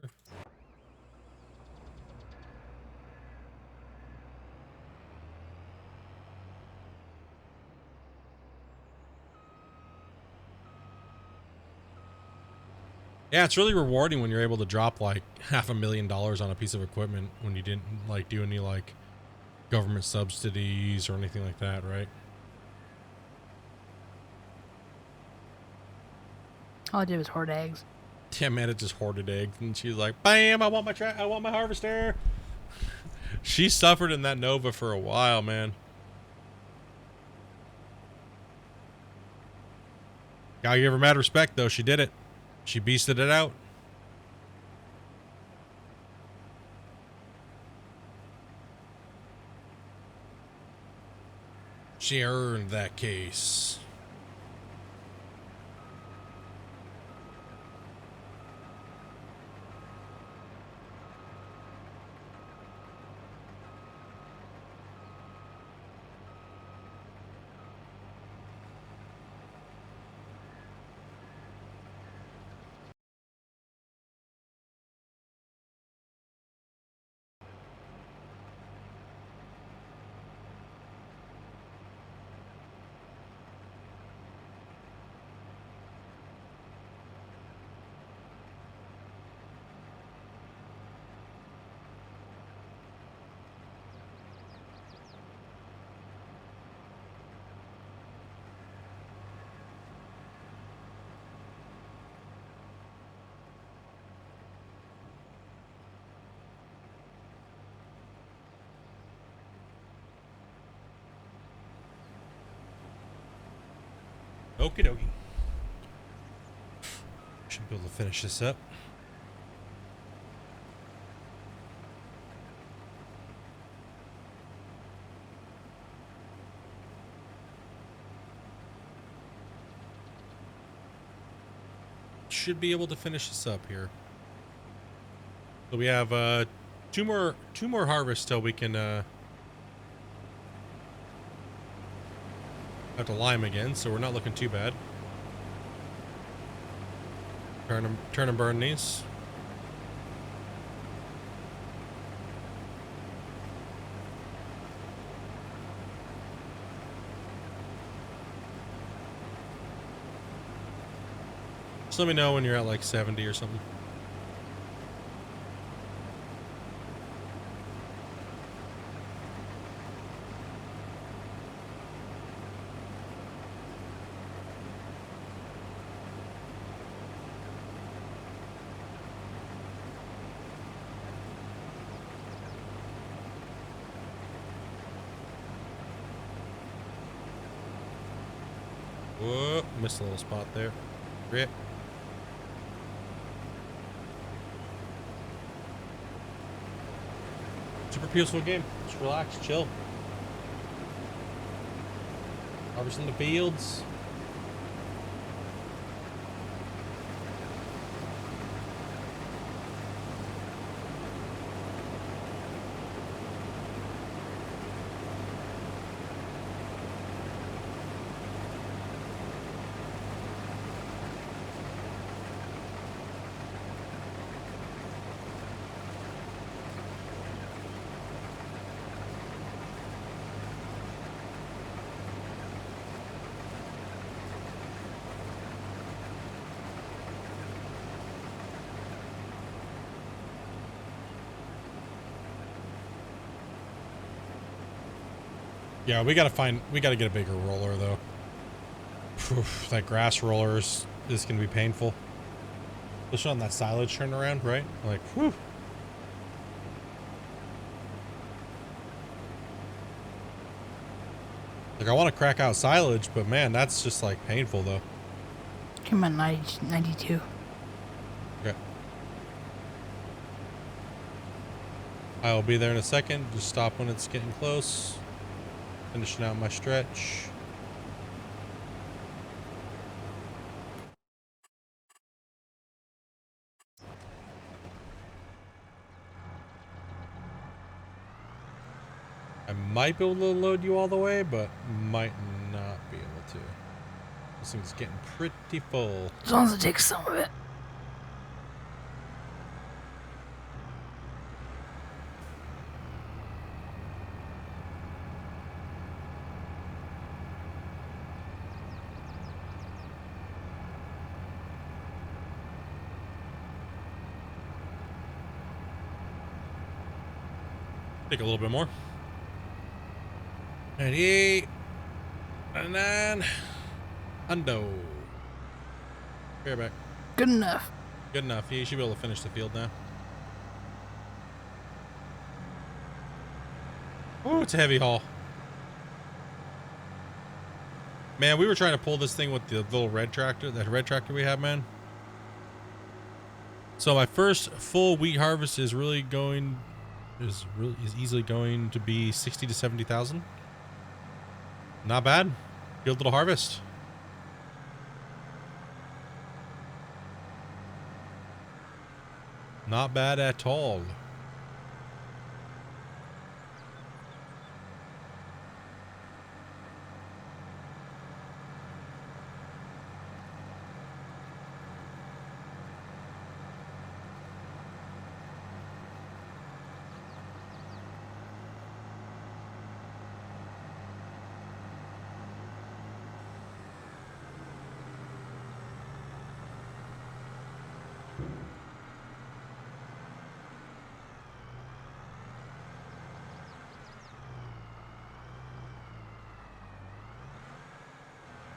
Yeah, it's really rewarding when you're able to drop like $500,000 on a piece of equipment when you didn't like do any like government subsidies or anything like that, right?
All I did was hoard eggs.
Yeah, man, it just hoarded eggs, and she's like, "Bam! I want my harvester." She suffered in that Nova for a while, man. Gotta give her mad respect, though. She did it. She beasted it out. She earned that case. Okie dokie. Should be able to finish this up. should be able to finish this up here. So we have two more harvests till we can have to lime again, so we're not looking too bad. Turn and burn these. Just let me know when you're at like 70 or something. Whoa, missed a little spot there. Rip. Super peaceful game. Just relax, chill. Harvesting the fields. Yeah, we gotta get a bigger roller though. Oof, that grass roller is gonna be painful. Especially on that silage turnaround, right? Like, whew. Like, I want to crack out silage, but man, that's just like painful though.
Come on, 92.
Okay. I'll be there in a second. Just stop when it's getting close. Finishing out my stretch. I might be able to load you all the way, but might not be able to. This thing's getting pretty full.
As long as it takes some of it.
Take a little bit more. 98. 99. Hundo. Fair back.
Good enough.
Good enough. You should be able to finish the field now. Oh, it's a heavy haul. Man, we were trying to pull this thing with the little red tractor, that red tractor we have, man. So my first full wheat harvest is easily going to be 60 to 70,000. Not bad. Good little harvest. Not bad at all.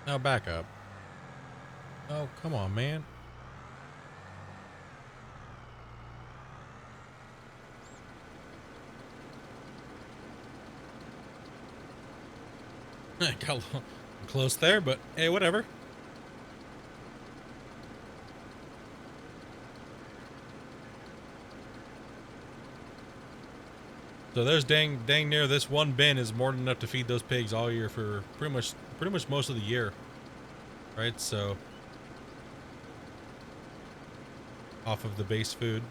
Now back up. Oh, come on, man. I got a little close there, but hey, whatever. So there's dang near this one bin is more than enough to feed those pigs all year for pretty much most of the year. Right? So off of the base food.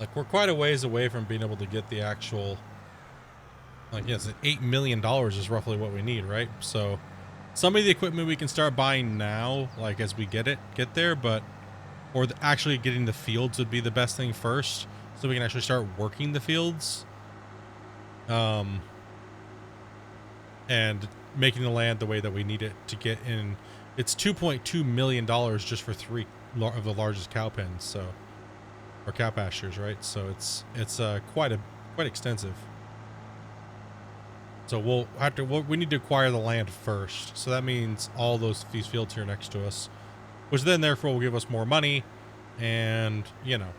Like, we're quite a ways away from being able to get the actual, like, yes, $8 million is roughly what we need, right? So some of the equipment we can start buying now, like as we get there, but, or actually getting the fields would be the best thing first, so we can actually start working the fields. And making the land the way that we need it to get in. It's $2.2 million just for 3 of the largest cow pens, so, or cow pastures, right? So it's quite extensive. So we'll have to, we need to acquire the land first. So that means all these fields here next to us, which then therefore will give us more money, and you know,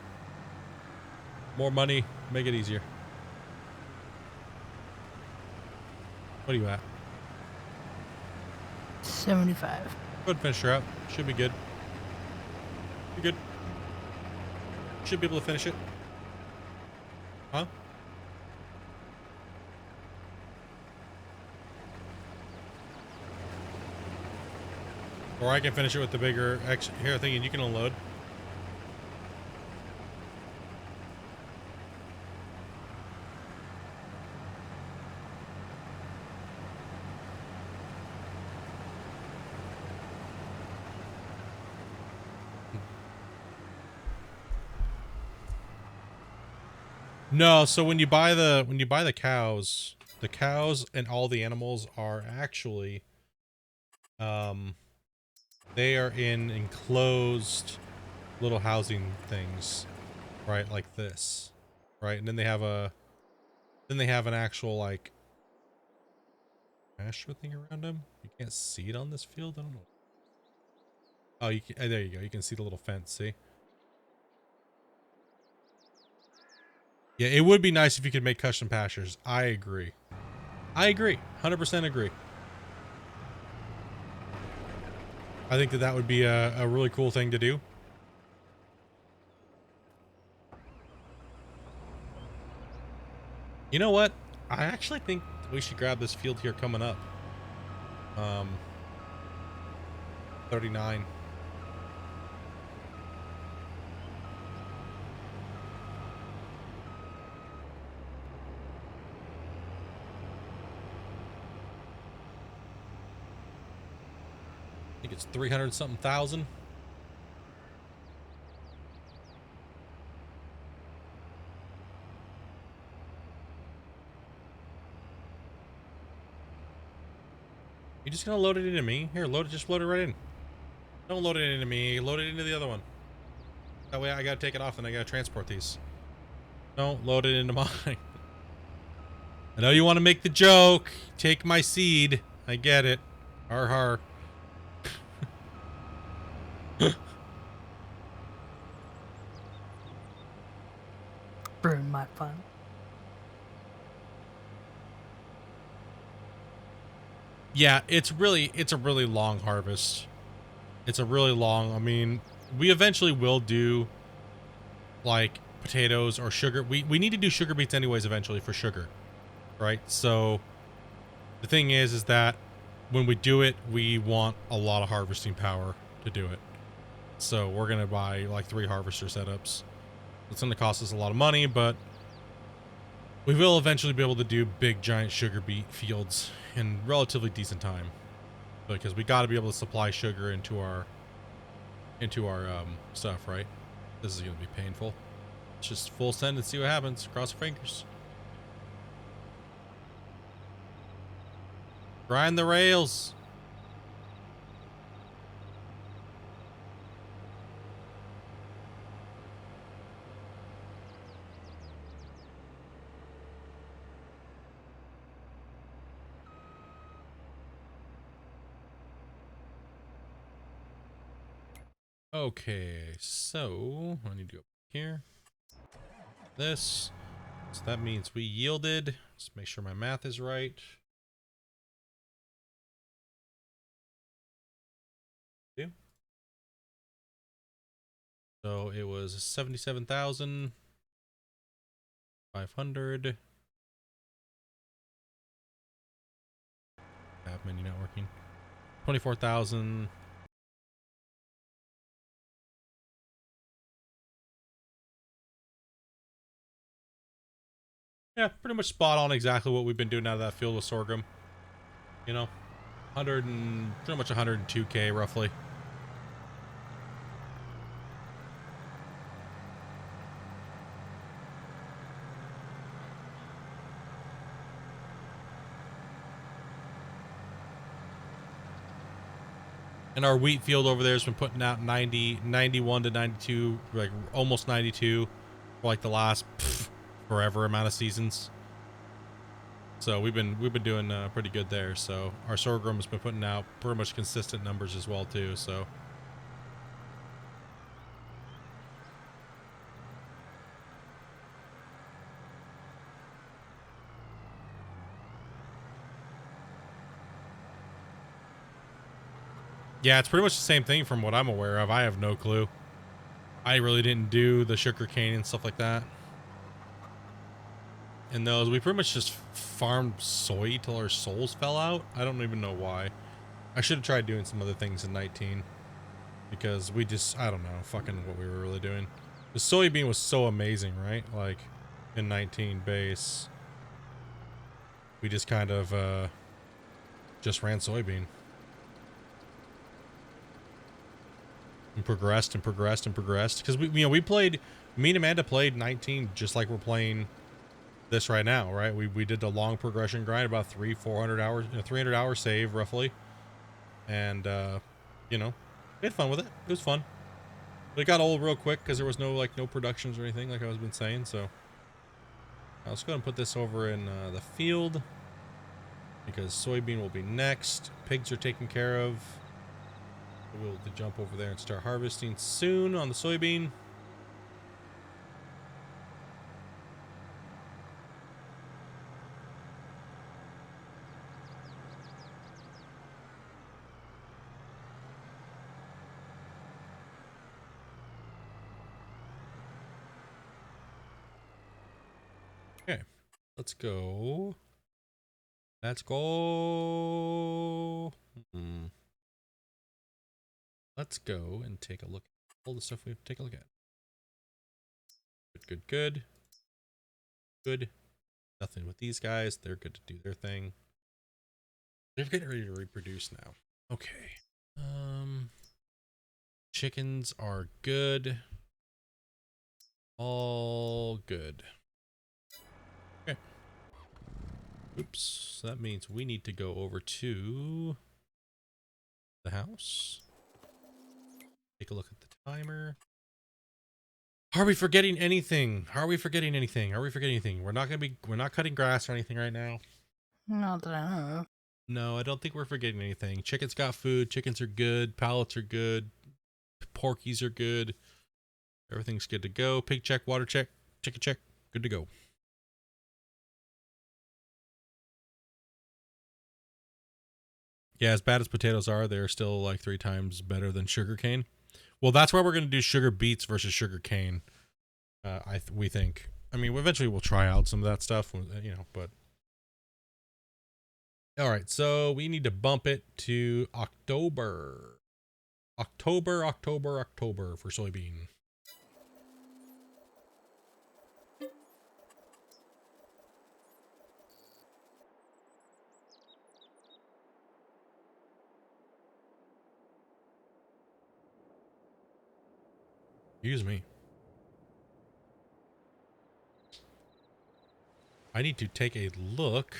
more money, make it easier. What are you at?
75.
Go ahead and finish her out. Should be good. You're good. Should be able to finish it. Huh? Or I can finish it with the bigger X. Here, I'm thinking you can unload. No, so when you buy the cows and all the animals are actually they are in enclosed little housing things, right? Like this. Right? And then they have an actual like pasture thing around them. You can't see it on this field. I don't know. Oh, you can, there you go. You can see the little fence, see? Yeah, it would be nice if you could make custom pastures. I agree. 100% agree. I think that would be a really cool thing to do. You know what? I actually think we should grab this field here coming up. 39. I think it's 300 something thousand. You just gonna load it into me? Here, just load it right in. Don't load it into me, load it into the other one. That way I gotta take it off and I gotta transport these. Don't load it into mine. I know you want to make the joke. Take my seed. I get it. Har har.
Ruin my fun.
Yeah, it's a really long harvest. It's a really long, I mean, we eventually will do like potatoes or sugar. We need to do sugar beets anyways eventually for sugar, right? So the thing is that when we do it, we want a lot of harvesting power to do it. So we're going to buy like 3 harvester setups. It's going to cost us a lot of money, but we will eventually be able to do big giant sugar beet fields in relatively decent time, because we got to be able to supply sugar into our stuff, right? This is going to be painful. Let's just full send and see what happens. Cross our fingers. Grind the rails. Okay, so I need to go here. This. So that means we yielded. Let's make sure my math is right. So it was 77,000. 500. Tab menu not working. 24,000. Yeah, pretty much spot on exactly what we've been doing out of that field with sorghum. You know, 100 and pretty much 102K roughly. And our wheat field over there has been putting out 91 to 92, like almost 92 for like the last forever amount of seasons. So we've been doing pretty good there. So our sorghum has been putting out pretty much consistent numbers as well too. So yeah, it's pretty much the same thing from what I'm aware of. I have no clue. I really didn't do the sugar cane and stuff like that. And those, we pretty much just farmed soy till our souls fell out. I don't even know why. I should have tried doing some other things in 19. Because we just, I don't know, fucking what we were really doing. The soybean was so amazing, right? Like, in 19 base. We just kind of, just ran soybean. And progressed and progressed and progressed. Because we played, me and Amanda played 19 just like we're playing this right now, right? We did the long progression grind, about 400 hours, 300 hours save roughly. And, you know, we had fun with it. It was fun. But it got old real quick because there was no productions or anything like I was been saying. So let's go ahead and put this over in the field because soybean will be next. Pigs are taken care of. We'll jump over there and start harvesting soon on the soybean. Okay, let's go. Let's go. Let's go and take a look at all the stuff we have to take a look at. Good, good, good. Good. Nothing with these guys. They're good to do their thing. They're getting ready to reproduce now. Okay. Chickens are good. All good. Okay. Oops. So that means we need to go over to the house. Take a look at the timer. Are we forgetting anything? Are we forgetting anything? Are we forgetting anything? We're not cutting grass or anything right now.
Not that I know.
No, I don't think we're forgetting anything. Chickens got food. Chickens are good. Pallets are good. Porkies are good. Everything's good to go. Pig check, water check, chicken check. Good to go. Yeah, as bad as potatoes are, they're still like 3 times better than sugarcane. Well, that's why we're going to do sugar beets versus sugar cane. We think. I mean, eventually we'll try out some of that stuff, you know, but. All right, so we need to bump it to October. October for soybean. Excuse me. I need to take a look.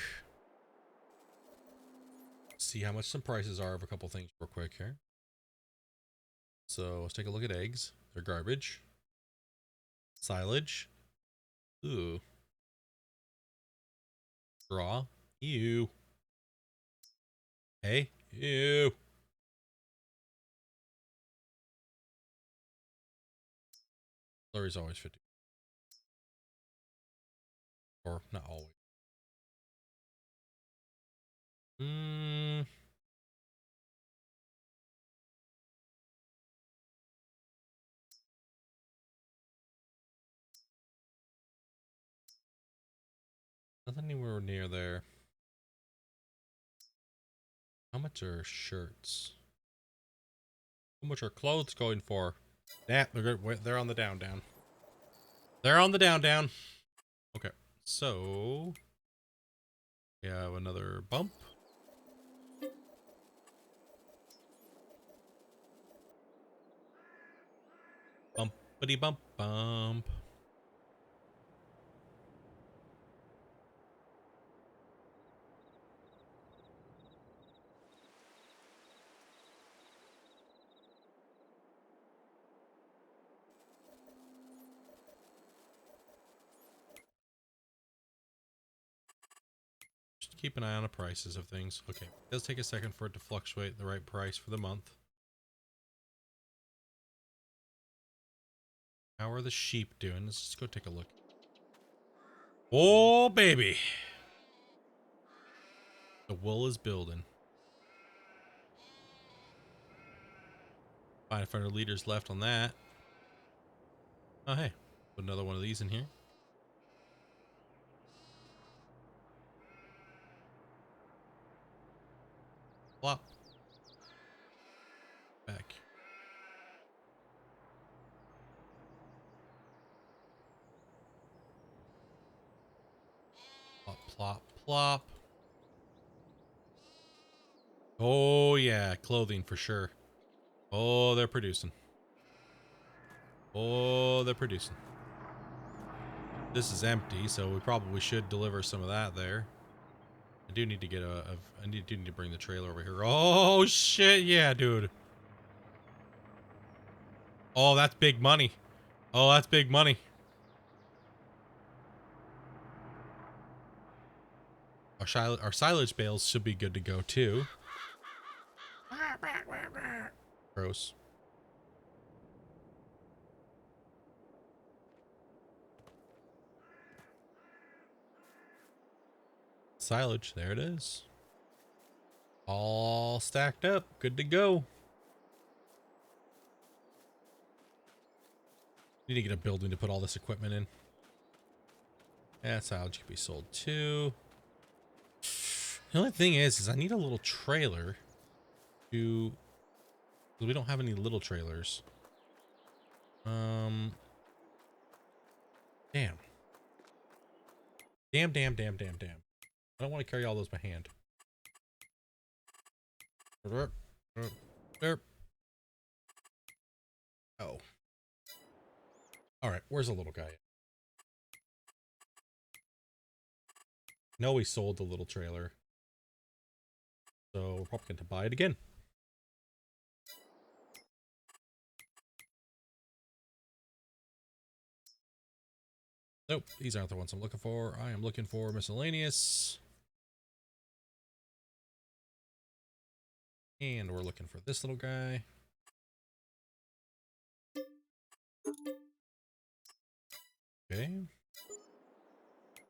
See how much some prices are of a couple things real quick here. So let's take a look at eggs. They're garbage. Silage. Ooh. Straw. Ew. Hey. Ew. Slurry's always 50. Or not always. Nothing anywhere near there. How much are shirts? How much are clothes going for? Yeah, they're on the down. They're on the down. Okay, so we have another bump. Bumpity bump bump. Just keep an eye on the prices of things. Okay, it does take a second for it to fluctuate the right price for the month. How are the sheep doing? Let's just go take a look. Oh, baby. The wool is building. 500 liters left on that. Oh, hey. Put another one of these in here. Plop. Back. Plop, plop, plop. Oh, yeah. Clothing for sure. Oh, they're producing. Oh, they're producing. This is empty, so we probably should deliver some of that there. I do need to get I do need to bring the trailer over here. Oh, shit. Yeah, dude. Oh, that's big money. Oh, that's big money. Our silage bales should be good to go, too. Gross. Silage, there it is. All stacked up, good to go. Need to get a building to put all this equipment in. Yeah, silage can be sold too. The only thing is I need a little trailer to... We don't have any little trailers. Damn. Damn. I don't want to carry all those by hand. Oh. Alright, where's the little guy? No, we sold the little trailer. So we're probably going to buy it again. Nope, these aren't the ones I'm looking for. I am looking for miscellaneous. And we're looking for this little guy. Okay.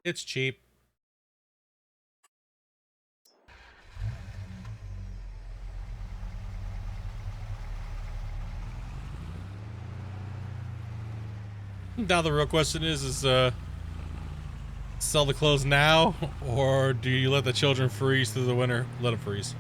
It's cheap. Now the real question is sell the clothes now, or do you let the children freeze through the winter? Let them freeze.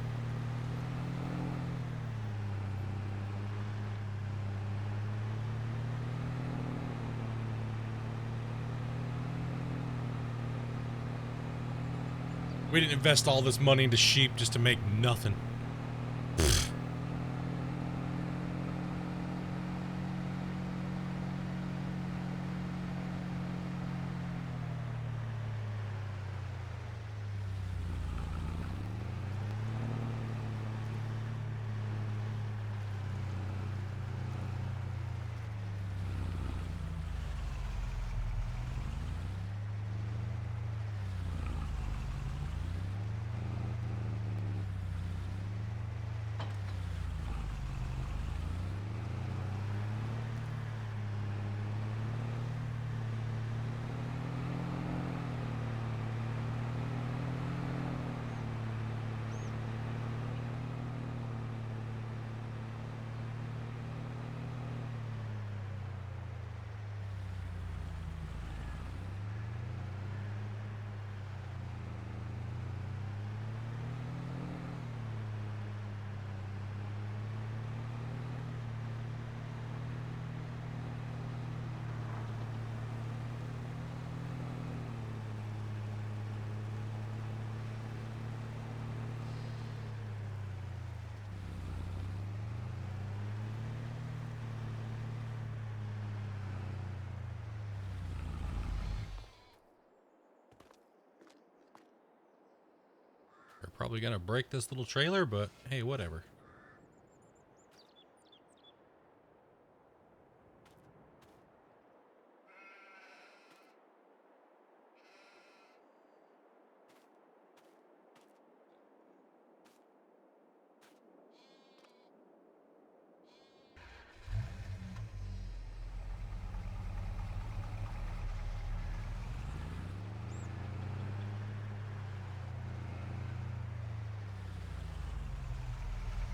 We didn't invest all this money into sheep just to make nothing. Probably gonna break this little trailer, but hey, whatever.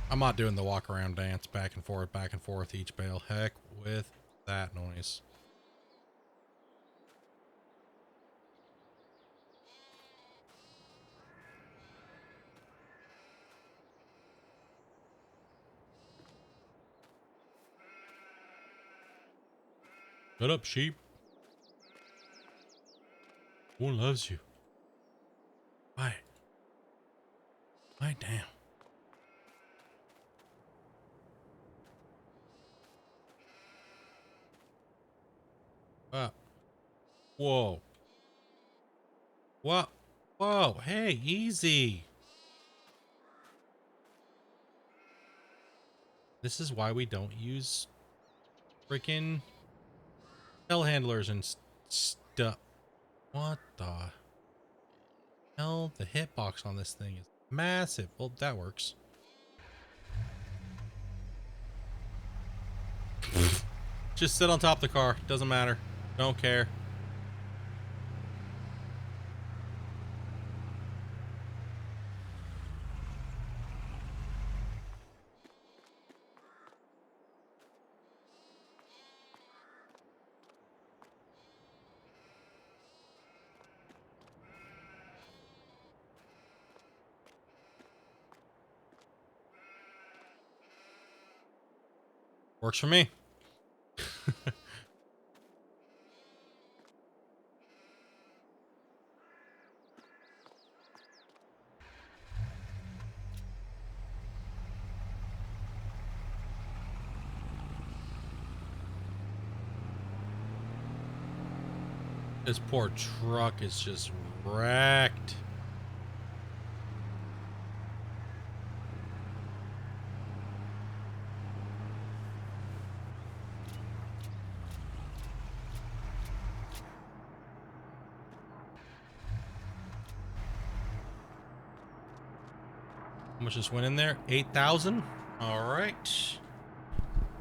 I'm not doing the walk around dance back and forth each bale. Heck with that noise. Shut up, sheep. One loves you. Why? Why damn? Whoa. What? Whoa. Hey, easy. This is why we don't use freaking telehandlers and stuff. What the hell? The hitbox on this thing is massive. Well, that works. Just sit on top of the car. Doesn't matter. Don't care. Works for me. This poor truck is just wrecked. How much just went in there? 8,000. All right.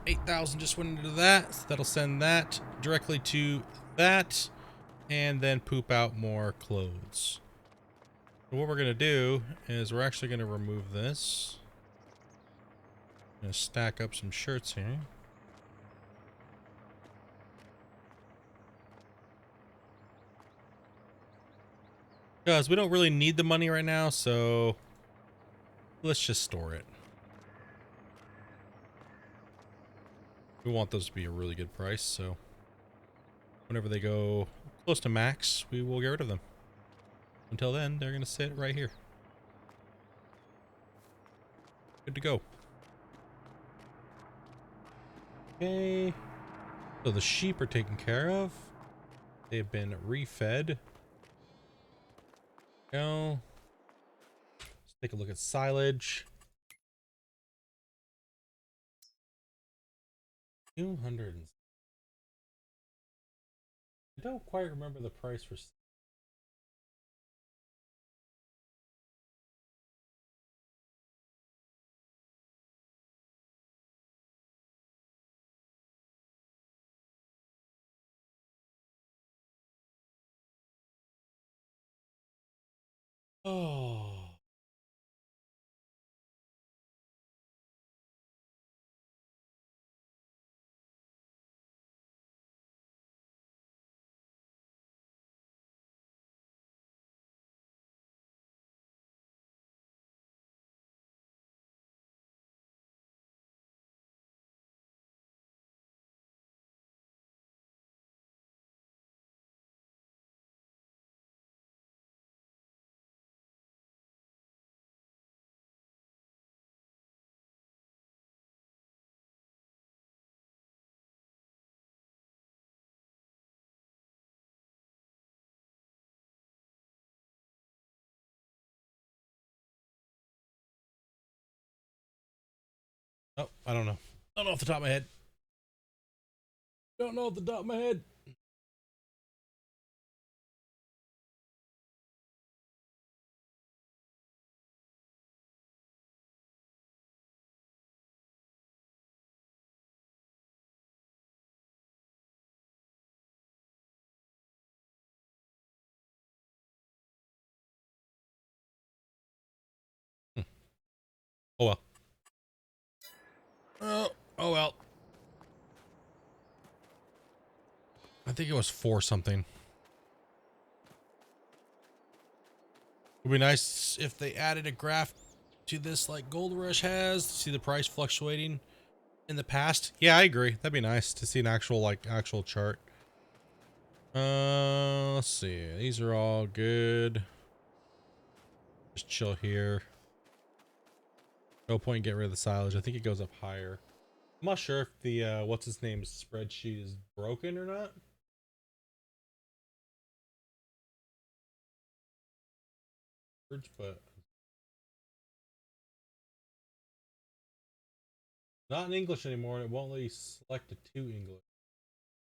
8,000 just went into that. So that'll send that directly to that and then poop out more clothes. So what we're going to do is we're actually going to remove this. I'm going to stack up some shirts here. Because we don't really need the money right now, so let's just store it. We want those to be a really good price, so whenever they go close to max, we will get rid of them. Until then, they're going to sit right here. Good to go. Okay. So the sheep are taken care of. They've been refed. Go. Let's take a look at silage. 200. I don't quite remember the price for. Oh. Oh, I don't know. I don't know off the top of my head. Don't know off the top of my head. Oh well. Oh well. I think it was 4 something. It would be nice if they added a graph to this like Gold Rush has to see the price fluctuating in the past. Yeah, I agree. That'd be nice to see an actual chart. Let's see. These are all good. Just chill here. No point in getting rid of the silage. I think it goes up higher. I'm not sure if the what's his name's spreadsheet is broken or not. But not in English anymore, and it won't let you select it to English.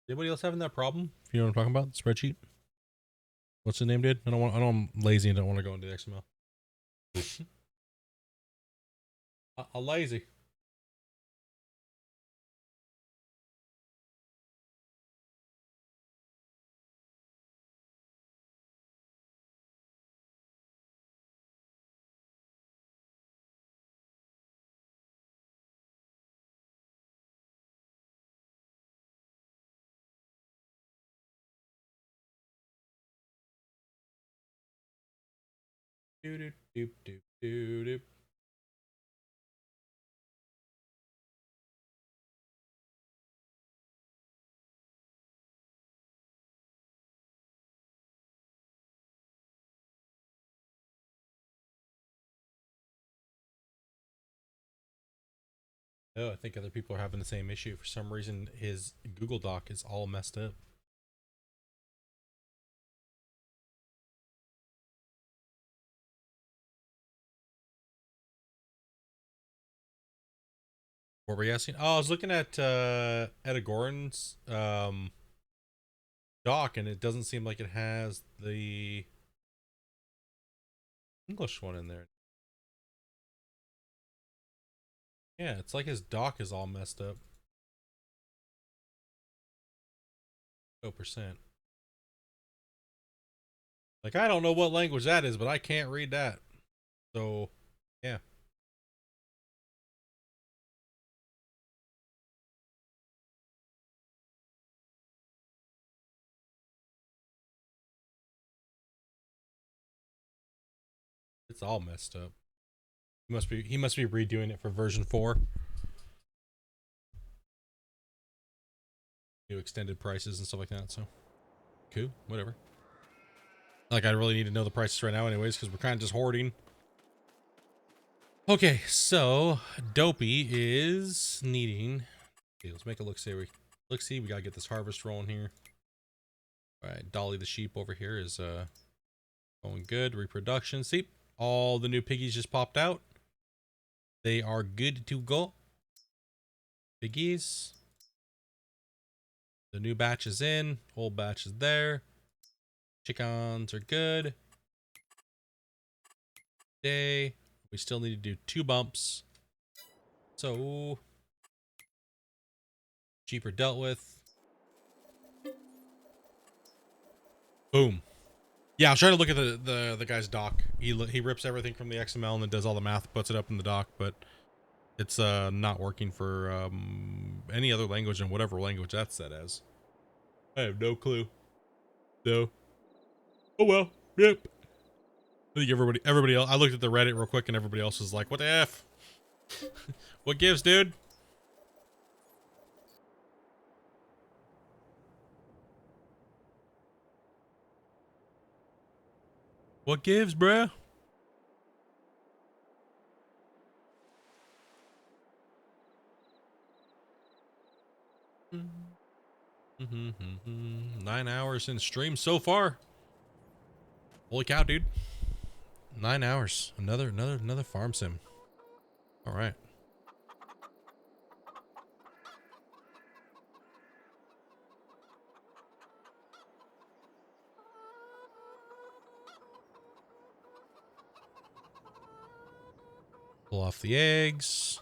Anybody else having that problem? You know what I'm talking about? The spreadsheet. What's the name, dude? I don't want. I'm lazy and don't want to go into the XML. I'm lazy. Doo doo doo doo doo doo. Oh, I think other people are having the same issue. For some reason, his Google Doc is all messed up. What were you asking? Oh, I was looking at Etta Gordon's doc, and it doesn't seem like it has the English one in there. Yeah, it's like his doc is all messed up. 0%. Like, I don't know what language that is, but I can't read that. So, yeah. It's all messed up. He must be redoing it for version 4. New extended prices and stuff like that, so cool, whatever. Like, I really need to know the prices right now anyways, because we're kind of just hoarding. Okay, so Dopey is needing. Okay, let's make a look-see. We gotta get this harvest rolling here. All right, Dolly the sheep over here is going good. Reproduction. See, all the new piggies just popped out. They are good to go. Piggies. The new batch is in. Old batch is there. Chickens are good. Day. We still need to do 2 bumps. So cheaper dealt with. Boom. Yeah, I was trying to look at the guy's doc. He rips everything from the XML and then does all the math, puts it up in the doc, but it's not working for any other language than whatever language that's set as. I have no clue. So, oh well. Yep. I think everybody else. I looked at the Reddit real quick, and everybody else was like, "What the f? What gives, dude?" What gives, bruh? Mm-hmm. 9 hours in stream so far. Holy cow, dude! 9 hours. Another farm sim. All right. Pull off the eggs.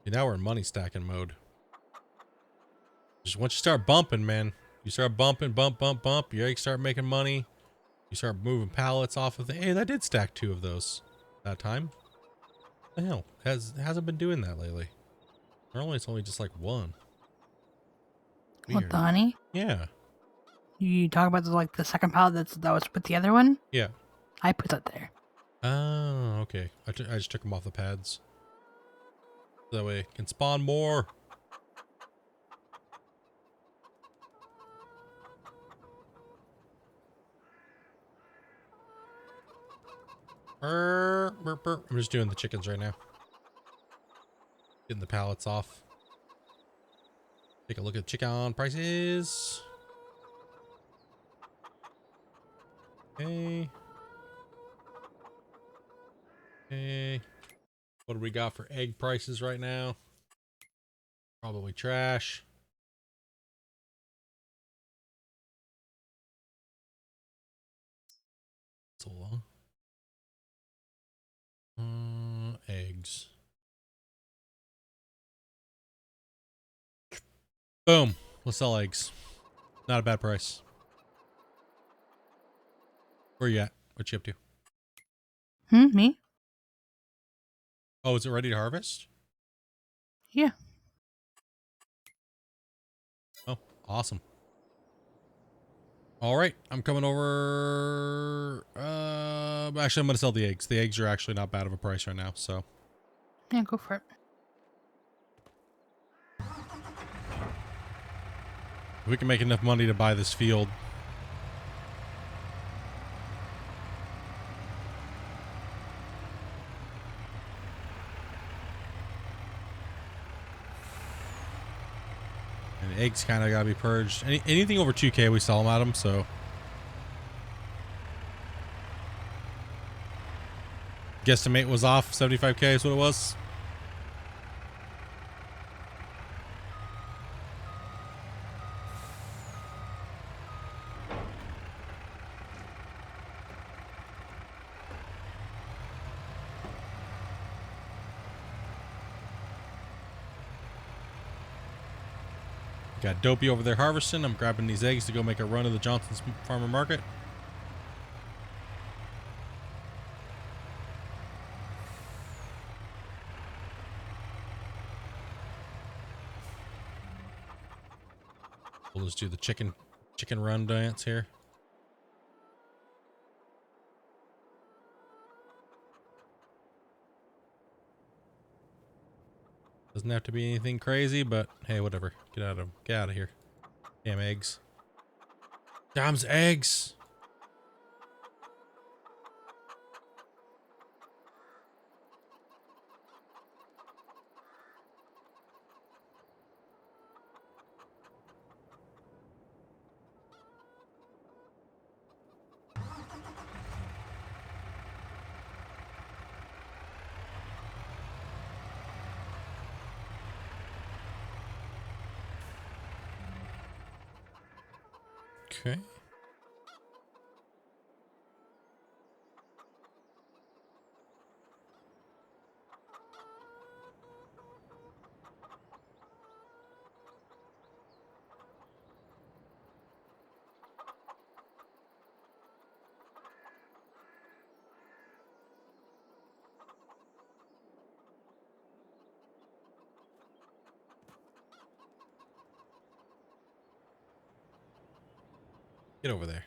See, now we're in money stacking mode. Just once you start bumping, man, you start bumping, bump. Your eggs start making money. You start moving pallets off of the. Hey, that did stack 2 of those that time. What the hell? Hasn't been doing that lately. Normally it's only just like 1.
What,
Weird.
the honey?
Yeah.
You talk about the second pallet that was with the other one?
Yeah.
I put that there.
Oh, okay. I just took them off the pads. That way it can spawn more. I'm just doing the chickens right now. Getting the pallets off. Take a look at chicken prices. Okay. Okay. What do we got for egg prices right now? Probably trash. So long. Eggs. Boom. Let's sell eggs. Not a bad price. Where you at? What you up to?
Me?
Oh, is it ready to harvest?
Yeah.
Oh, awesome. All right, I'm coming over. Actually, I'm gonna sell the eggs. The eggs are actually not bad of a price right now, so.
Yeah, go for it.
If we can make enough money to buy this field. And the eggs kind of gotta be purged. Anything over 2K, we sell them at them, so. Guesstimate was off. 75K is what it was. Got Dopey over there harvesting. I'm grabbing these eggs to go make a run of the Johnson's Farmer Market. We'll just do the chicken run dance here. Doesn't have to be anything crazy, but hey, whatever. Get out of here. Damn eggs. Damn eggs. Okay. Get over there.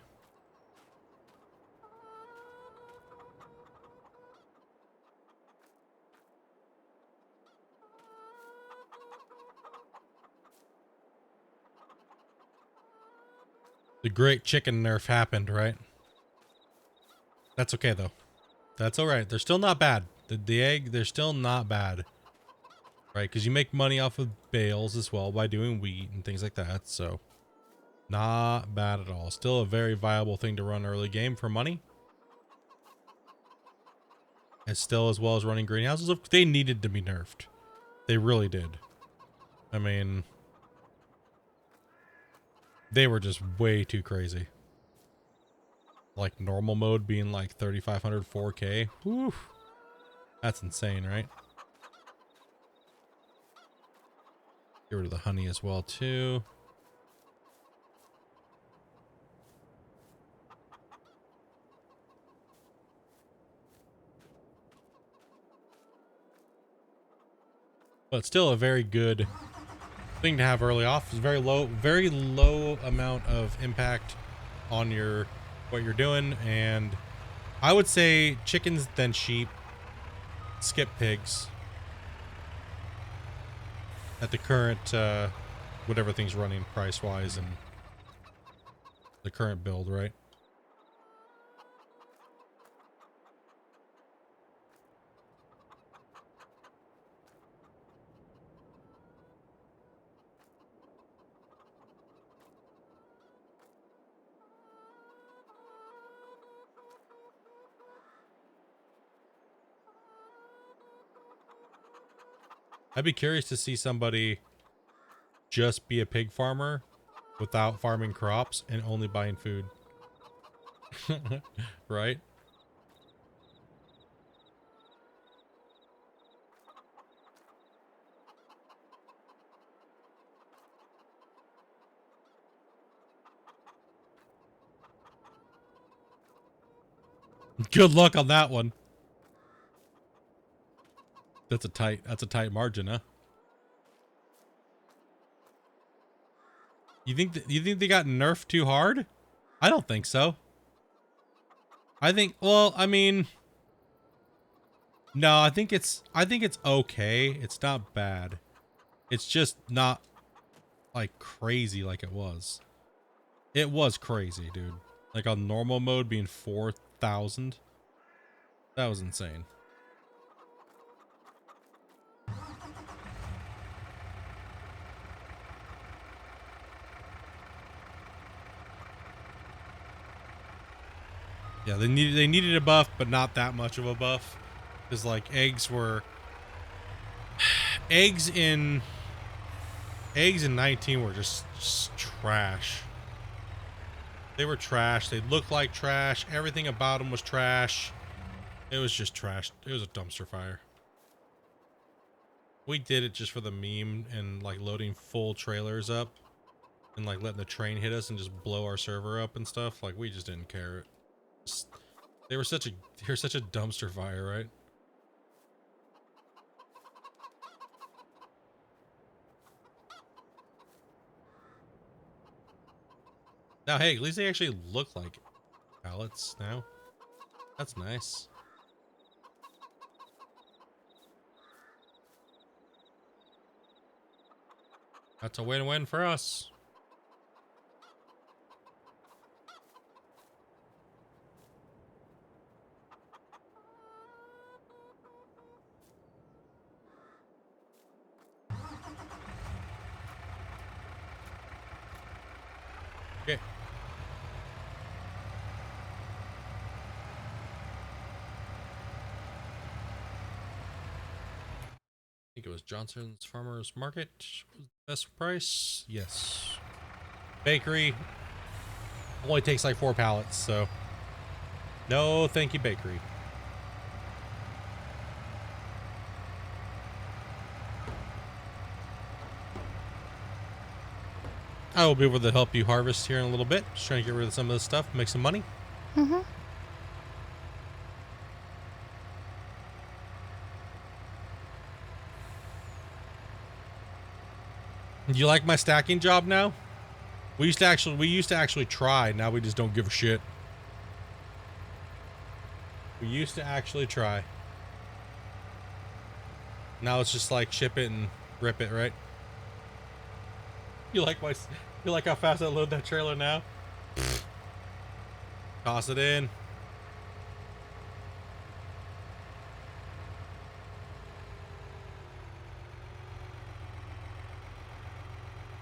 The great chicken nerf happened, right? That's okay though. That's all right. They're still not bad. The egg, they're still not bad. Right? Because you make money off of bales as well by doing wheat and things like that. So not bad at all. Still a very viable thing to run early game for money. And still as well as running greenhouses. They needed to be nerfed. They really did. I mean, they were just way too crazy. Like normal mode being like 3500 4K. Whew. That's insane, right? Get rid of the honey as well, too. But still a very good thing to have early off. It's very low amount of impact on what you're doing. And I would say chickens, then sheep, skip pigs at the current, whatever thing's running price wise and the current build, right? I'd be curious to see somebody just be a pig farmer without farming crops and only buying food. Right? Good luck on that one. That's a tight margin, huh? You think they got nerfed too hard? I don't think so. Well, I mean, no, I think it's okay. It's not bad. It's just not like crazy like it was. It was crazy, dude. Like on normal mode being 4,000. That was insane. Yeah, they needed a buff, but not that much of a buff. Because like eggs in 19 were just trash. They were trash. They looked like trash. Everything about them was trash. It was just trash. It was a dumpster fire. We did it just for the meme and like loading full trailers up and like letting the train hit us and just blow our server up and stuff. Like we just didn't care. They were such a dumpster fire, right? Now, hey, at least they actually look like pallets now. That's nice. That's a win-win for us. Okay. I think it was Johnson's Farmers Market was the best price. Yes. Bakery only takes like 4 pallets, so no thank you, bakery. I will be able to help you harvest here in a little bit. Just trying to get rid of some of this stuff, make some money.
Mm-hmm.
Do you like my stacking job now? We used to actually try. Now we just don't give a shit. We used to actually try. Now it's just like ship it and rip it, right? You like how fast I load that trailer now? Toss it in.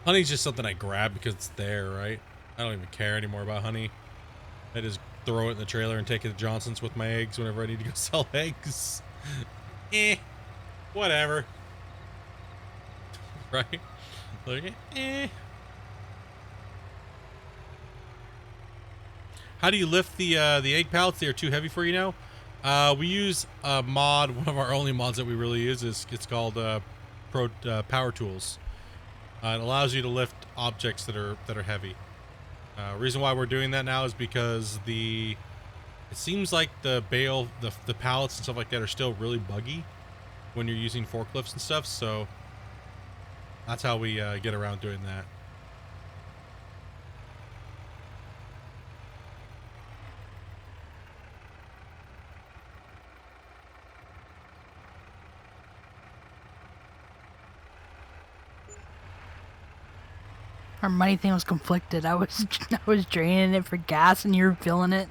Honey's just something I grab because it's there, right? I don't even care anymore about honey. I just throw it in the trailer and take it to Johnson's with my eggs whenever I need to go sell eggs. Whatever. Right? Like, How do you lift the egg pallets? They are too heavy for you now? We use a mod. One of our only mods that we really use is it's called Power Tools. It allows you to lift objects that are heavy. Reason why we're doing that now is because it seems like the pallets and stuff like that are still really buggy when you're using forklifts and stuff. So that's how we get around doing that.
Our money thing was conflicted. I was I was draining it for gas, and you were filling it.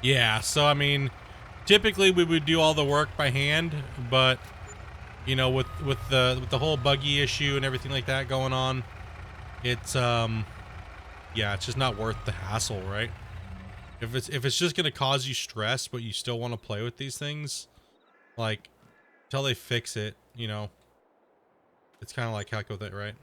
Yeah, so I mean, typically we would do all the work by hand, but you know, with the whole buggy issue and everything like that going on, it's yeah, it's just not worth the hassle, right? If it's just gonna cause you stress, but you still want to play with these things, like until they fix it, you know, it's kind of like heck with it, right?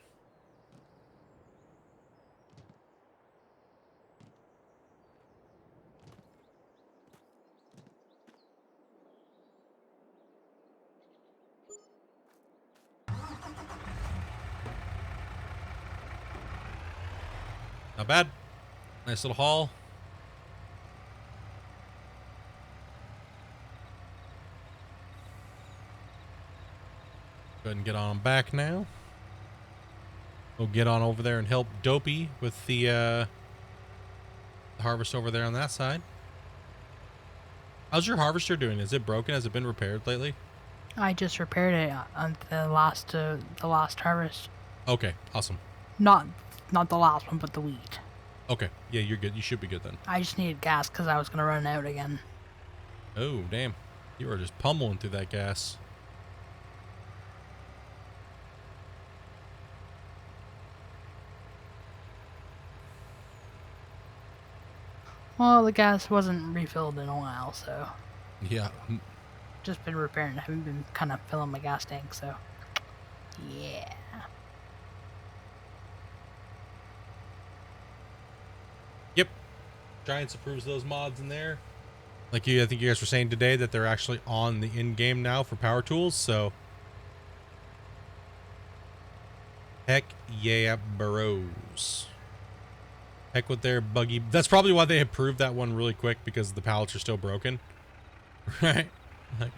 Not bad. Nice little haul. Go ahead and get on back now. We'll get on over there and help Dopey with the harvest over there on that side. How's your harvester doing? Is it broken? Has it been repaired lately?
I just repaired it on the last harvest.
Okay, awesome.
Not the last one, but the wheat.
Okay, yeah, you're good. You should be good then.
I just needed gas because I was gonna run out again.
Oh, damn. You were just pummeling through that gas.
Well, the gas wasn't refilled in a while, so
Yeah.
just been repairing. I haven't been kind of filling my gas tank, so yeah.
Yep. Giants approves those mods in there. Like I think you guys were saying today that they're actually on the in-game now for power tools, so heck yeah, bros. Heck with their buggy. That's probably why they approved that one really quick, because the pallets are still broken. Right? Like,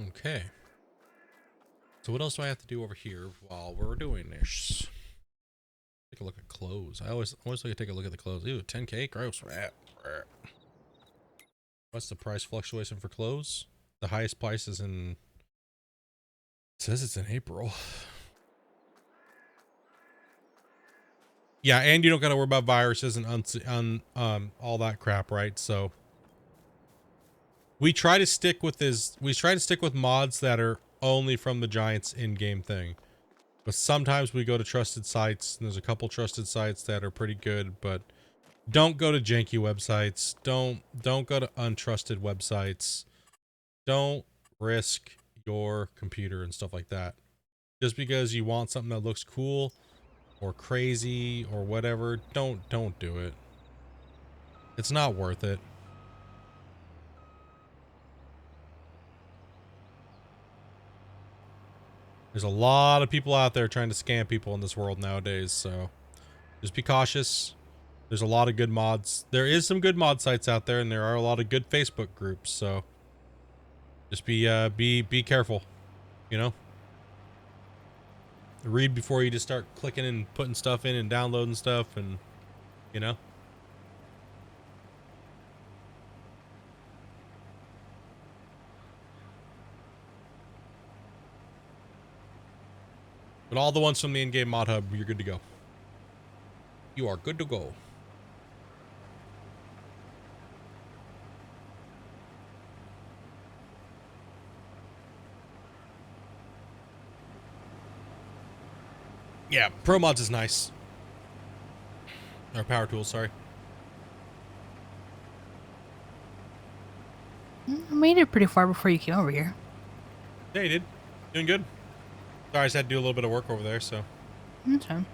okay. So what else do I have to do over here while we're doing this? Take a look at clothes. I always like to take a look at the clothes. Ew, 10K? Gross. What's the price fluctuation for clothes? The highest price is in... It says it's in April. Yeah, and you don't gotta worry about viruses and all that crap, right? So we try to stick with mods that are only from the Giants in-game thing. But sometimes we go to trusted sites, and there's a couple trusted sites that are pretty good, but don't go to janky websites. Don't go to untrusted websites. Don't risk your computer and stuff like that. Just because you want something that looks cool or crazy or whatever, don't do it. It's not worth it. There's a lot of people out there trying to scam people in this world nowadays, so just be cautious. There's a lot of good mods. There is some good mod sites out there, and there are a lot of good Facebook groups, so just be careful, you know? Read before you just start clicking and putting stuff in and downloading stuff, and you know? But all the ones from the in-game mod hub, you're good to go. You are good to go. Yeah, Pro Mods is nice. Or Power Tools, sorry.
I made it pretty far before you came over here.
Yeah, you did. Doing good. Sorry, I just had to do a little bit of work over there, so.
That's fine.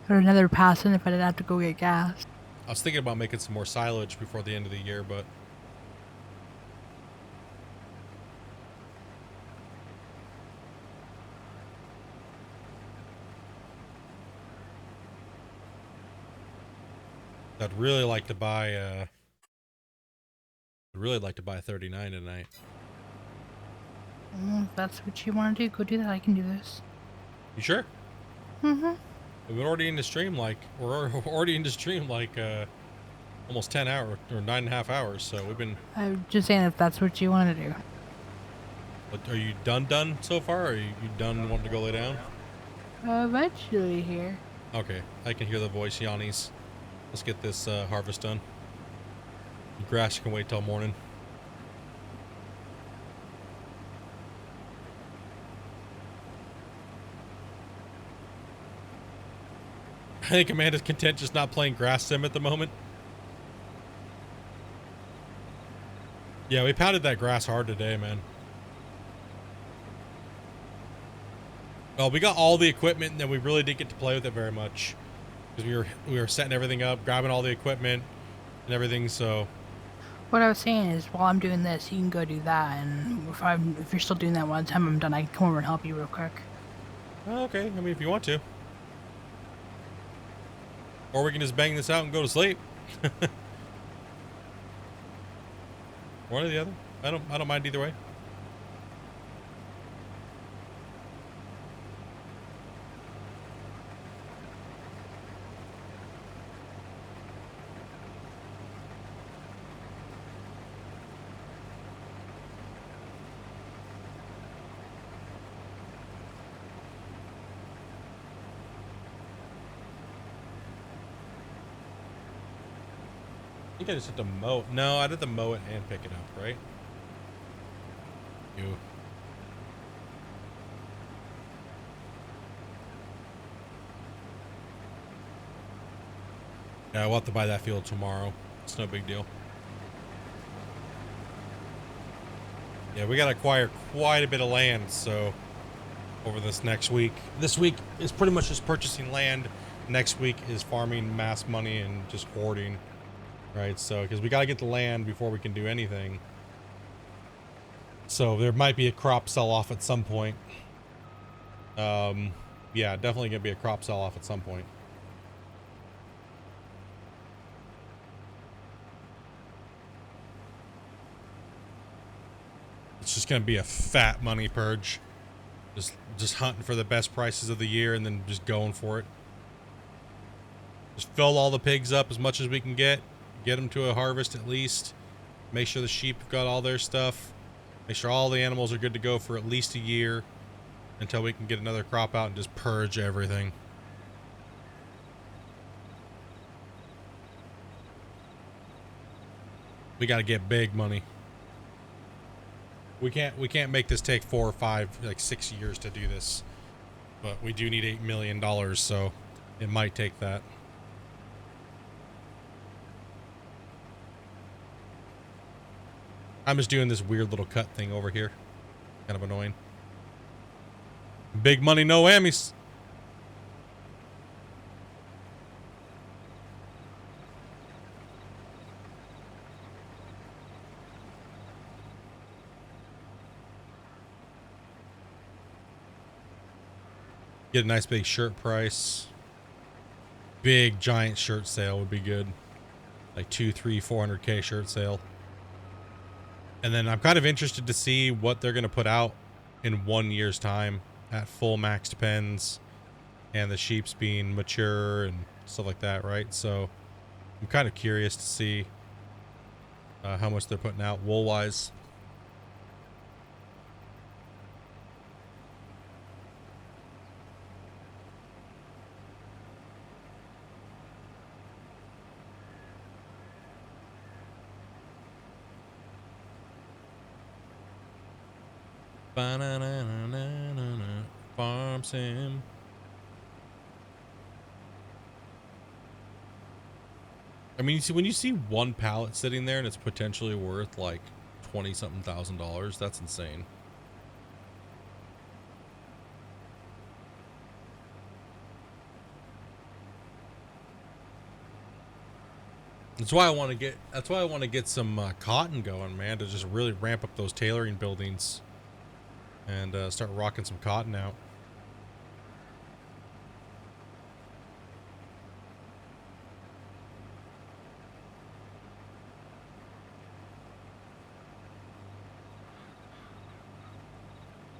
Or another pass in if I didn't have to go get gas.
I was thinking about making some more silage before the end of the year, but I'd really like to buy I'd really like to buy a 39 tonight.
If that's what you want to do, go do that. I can do this.
You sure?
Mm-hmm.
We're already into stream like almost 10 hours or 9.5 hours, so we've been.
I'm just saying if that's what you want to do.
But are you done so far? Or are you done wanting to go lay down?
Eventually here.
Okay, I can hear the voice, Yanni's. Let's get this harvest done. The grass can wait till morning. I think Amanda's content just not playing grass sim at the moment. Yeah, we pounded that grass hard today, man. Well, we got all the equipment, and then we really didn't get to play with it very much because we were setting everything up, grabbing all the equipment and everything. So
What I was saying is, while I'm doing this, you can go do that, and if you're still doing that, one time I'm done, I can come over and help you real quick.
okay, I mean, if you want to, or we can just bang this out and go to sleep. One or the other. I don't mind either way. I think I just had to mow. No, I'd have to mow it and pick it up, right? You. Yeah, we'll have to buy that field tomorrow. It's no big deal. Yeah, we got to acquire quite a bit of land, so over this next week. This week is pretty much just purchasing land. Next week is farming mass money and just hoarding, right? So, because we got to get the land before we can do anything. So there might be a crop sell-off at some point. Yeah, definitely gonna be a crop sell-off at some point. It's just gonna be a fat money purge. Just hunting for the best prices of the year and then just going for it. Just fill all the pigs up as much as we can get them to a harvest at least. Make sure the sheep have got all their stuff. Make sure all the animals are good to go for at least a year until we can get another crop out and just purge everything. We got to get big money. We can't make this take 4 or 5, like 6 years to do this. But we do need $8 million, so it might take that. I'm just doing this weird little cut thing over here. Kind of annoying. Big money, no whammies. Get a nice big shirt price. Big giant shirt sale would be good. Like 2, 3, 400K shirt sale. And then I'm kind of interested to see what they're going to put out in 1 year's time at full maxed pens and the sheep's being mature and stuff like that, right? So I'm kind of curious to see how much they're putting out wool-wise. Ba-na-na-na-na-na-na. farm sim. I mean, you see, when you see one pallet sitting there and it's potentially worth like 20-something thousand dollars, that's insane. That's why I want to get. That's why I want to get some cotton going, man, to just really ramp up those tailoring buildings and start rocking some cotton out.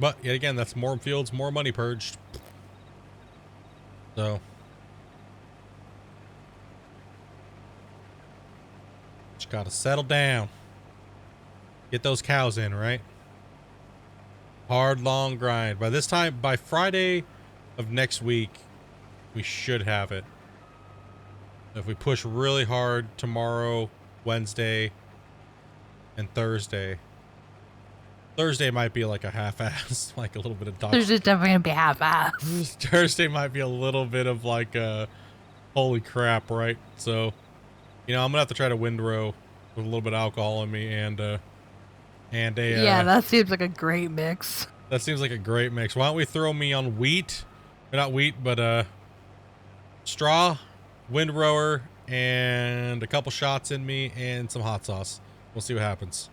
But yet again, that's more fields, more money purged. So just gotta settle down. Get those cows in, right? Hard, long grind. By this time, by Friday of next week, we should have it. If we push really hard tomorrow, Wednesday, and Thursday. Thursday might be like a half-ass, like a little bit of dog.
There's just definitely gonna be half-ass.
Thursday might be a little bit of like holy crap, right? So, you know, I'm gonna have to try to windrow with a little bit of alcohol in me and a
Yeah, that seems like a great mix.
that seems like a great mix. Why don't we throw me on wheat? Not wheat, but straw, windrower, and a couple shots in me and some hot sauce. We'll see what happens.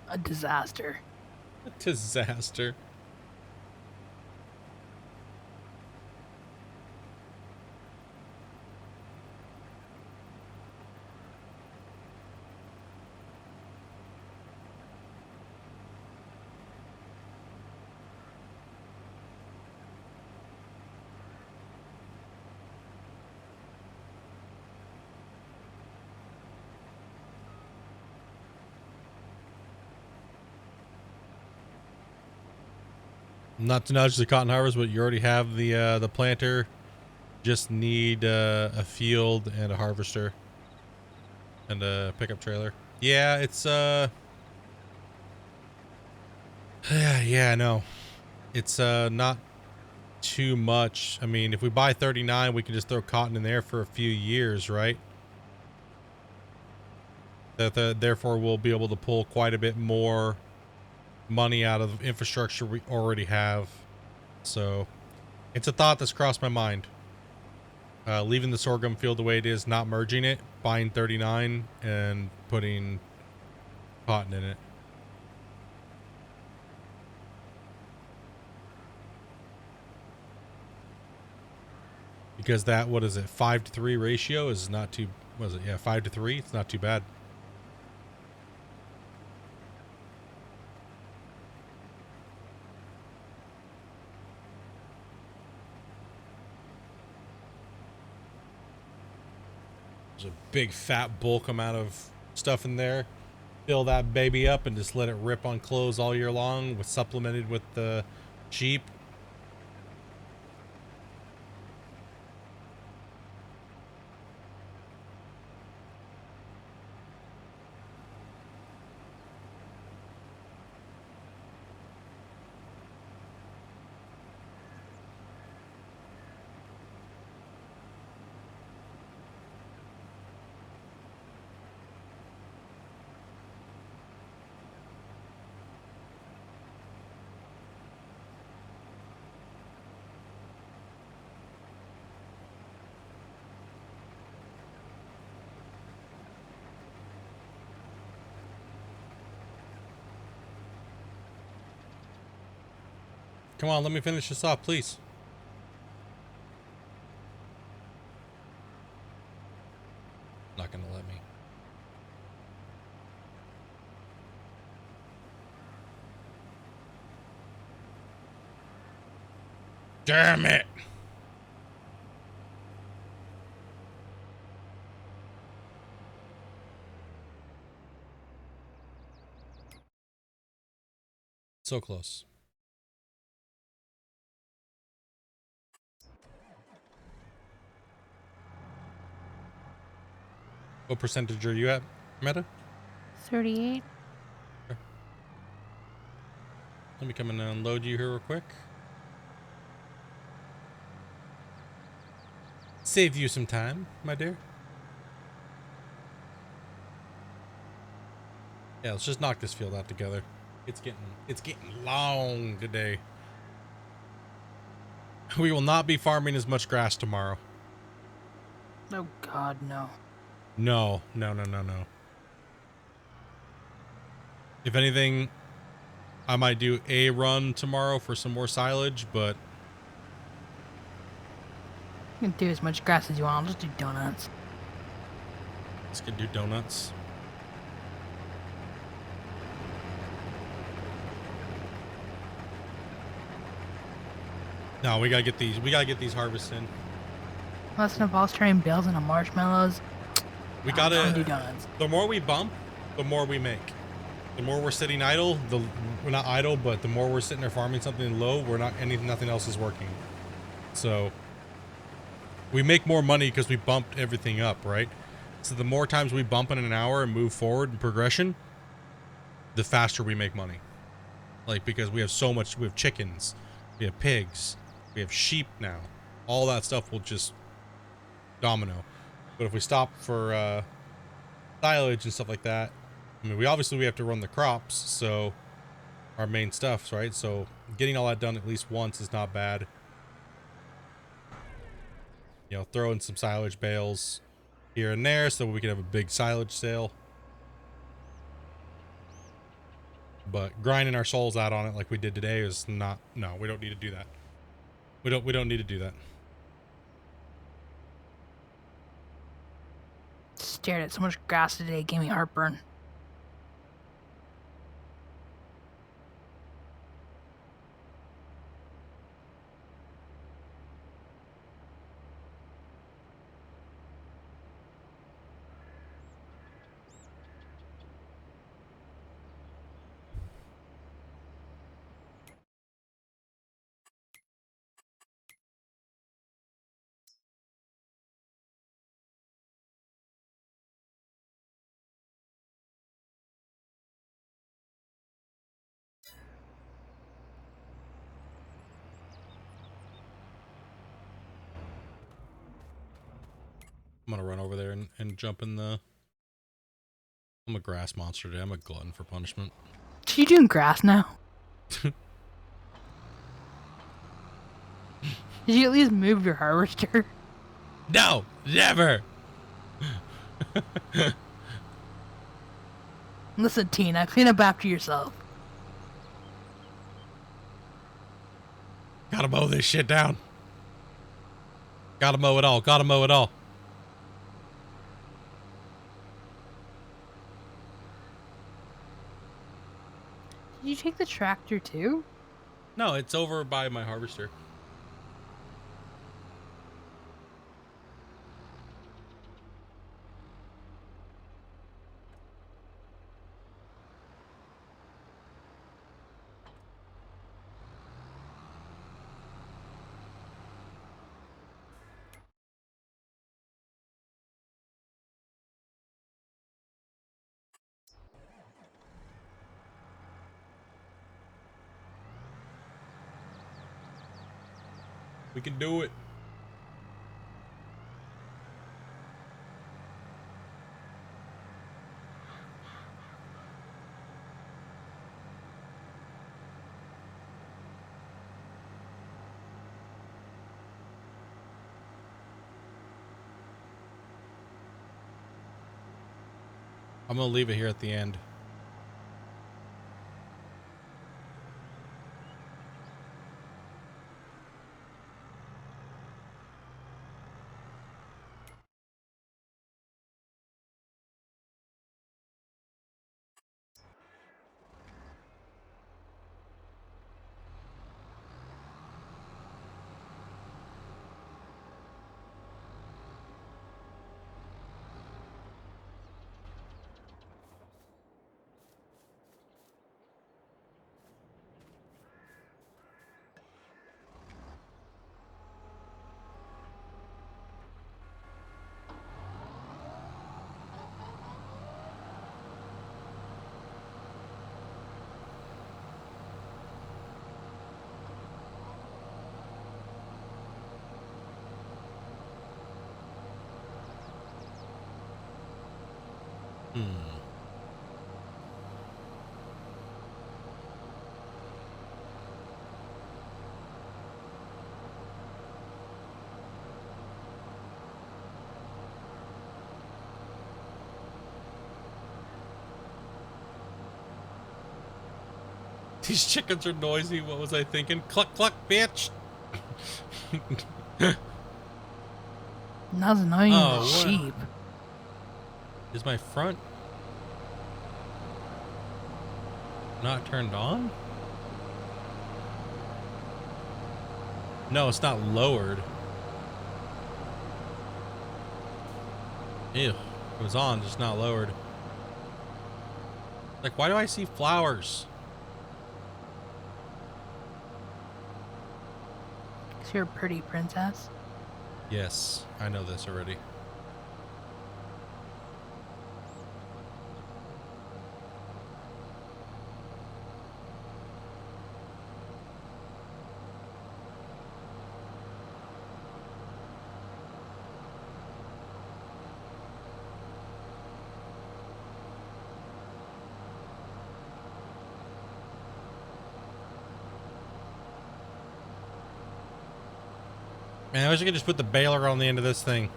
A disaster.
A disaster. Not to nudge the cotton harvest, but you already have the planter. Just need a field and a harvester and a pickup trailer. Yeah, it's yeah, no, it's not too much. I mean, if we buy 39, we can just throw cotton in there for a few years, right? Therefore, we'll be able to pull quite a bit more money out of infrastructure we already have. So it's a thought that's crossed my mind. Leaving the sorghum field the way it is, not merging it, buying 39 and putting cotton in it. Because that, what is it, 5-to-3 ratio is not too, what is it? Yeah, 5-to-3. It's not too bad. There's a big fat bulk amount of stuff in there. Fill that baby up and just let it rip on clothes all year long, with supplemented with the sheep. Come on, let me finish this off, please. Not gonna let me. Damn it! So close. What percentage are you at, Meta?
38.
Let me come and unload you here real quick. Save you some time, my dear. Yeah, let's just knock this field out together. It's getting long today. We will not be farming as much grass tomorrow.
Oh God, no.
No. If anything, I might do a run tomorrow for some more silage, but
You can do as much grass as you want. I'll just do donuts.
let's get do donuts. No, we gotta get these. We gotta get these harvests in.
Unless it involves turning bales into marshmallows.
We
I'm gonna do
gotta.
donuts.
The more we bump, the more we make. The more we're sitting idle, we're not idle, but the more we're sitting there farming something low, nothing else is working. So we make more money because we bumped everything up, right? So the more times we bump in an hour and move forward in progression, the faster we make money. Like, because we have so much, we have chickens, we have pigs, we have sheep now. All that stuff will just domino. But if we stop for silage and stuff like that, I mean, we have to run the crops, so our main stuff, right? So getting all that done at least once is not bad. You know, throw in some silage bales here and there so we can have a big silage sale. But grinding our souls out on it like we did today is not. No, we don't need to do that. We don't need to do that.
Stared at so much grass today, it gave me heartburn.
I'm gonna run over there and jump in the. I'm a grass monster today. I'm a glutton for punishment.
You doing grass now? Did you at least move your harvester?
No, never.
Listen, Tina, clean up after yourself.
Gotta mow this shit down. Gotta mow it all. Gotta mow it all.
Did you take the tractor too?
No, it's over by my harvester. We can do it. I'm gonna leave it here at the end. Hmm. These chickens are noisy. What was I thinking? Cluck, cluck, bitch.
Not as annoying
Oh,
as
what?
sheep.
Is my front not turned on? No, it's not lowered. Ew. It was on, just not lowered. Like, why do I see flowers?
'Cause you're a pretty princess.
Yes, I know this already. Man, I wish I could just put the baler on the end of this thing.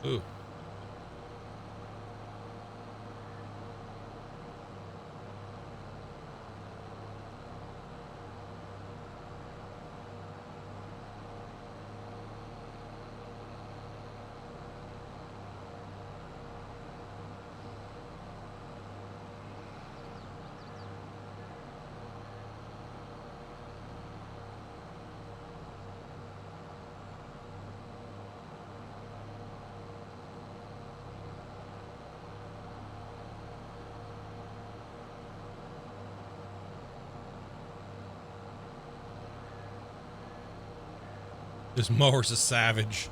Ooh. This mower's a savage.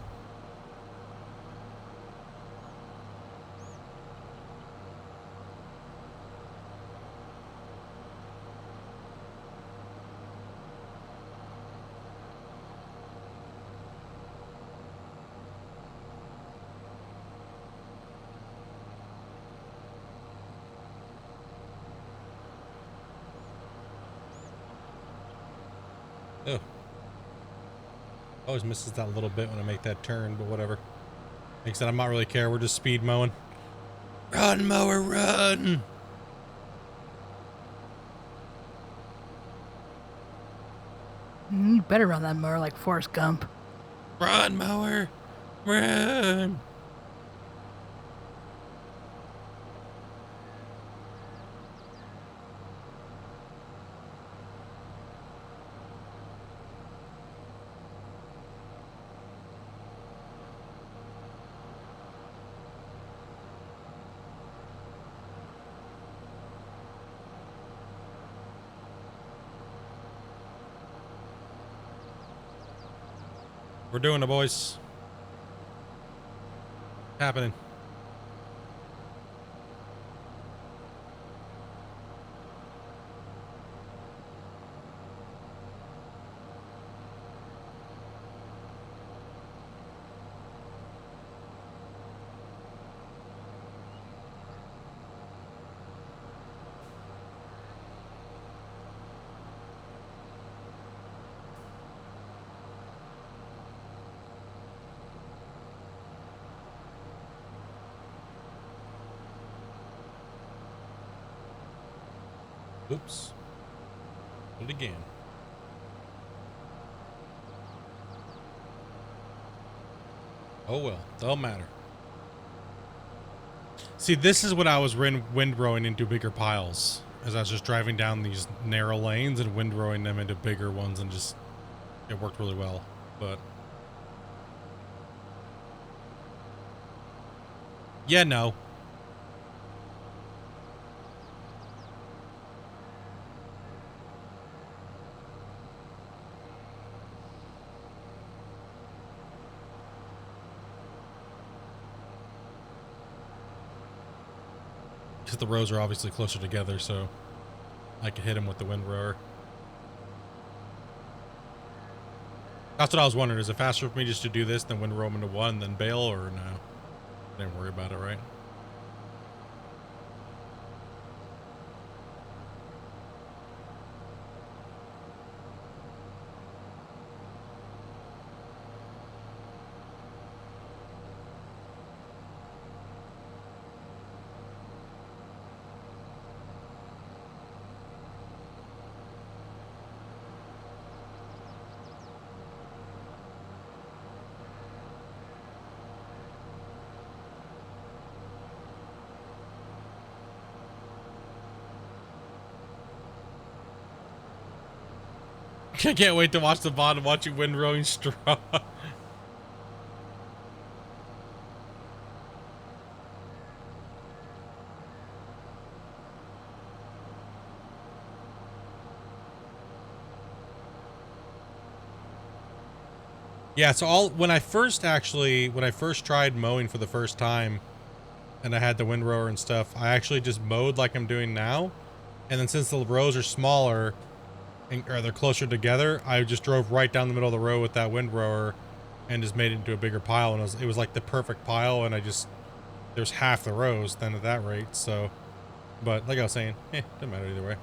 Oh. Always misses that little bit when I make that turn, but whatever. Like I said, I'm not really care. We're just speed mowing. Run, mower, run!
You better run that mower like Forrest Gump.
Run, mower, run! We're doing it, boys. Happening. Oops. Did it again. Oh well, don't matter. See, this is what I was windrowing into bigger piles. As I was just driving down these narrow lanes and windrowing them into bigger ones, and just, it worked really well. But yeah, no. Because the rows are obviously closer together, so I could hit him with the windrower. That's what I was wondering. Is it faster for me just to do this than windrow him into one, then bail, or no? Didn't worry about it, right? I can't wait to watch the VOD and watch you windrowing straw. Yeah, so when I first tried mowing for the first time and I had the windrower and stuff, I actually just mowed like I'm doing now. And then since the rows are smaller, or they're closer together, I just drove right down the middle of the row with that windrower and just made it into a bigger pile, and it was like the perfect pile, and there's half the rows then at that rate. So, but like I was saying, doesn't matter either way.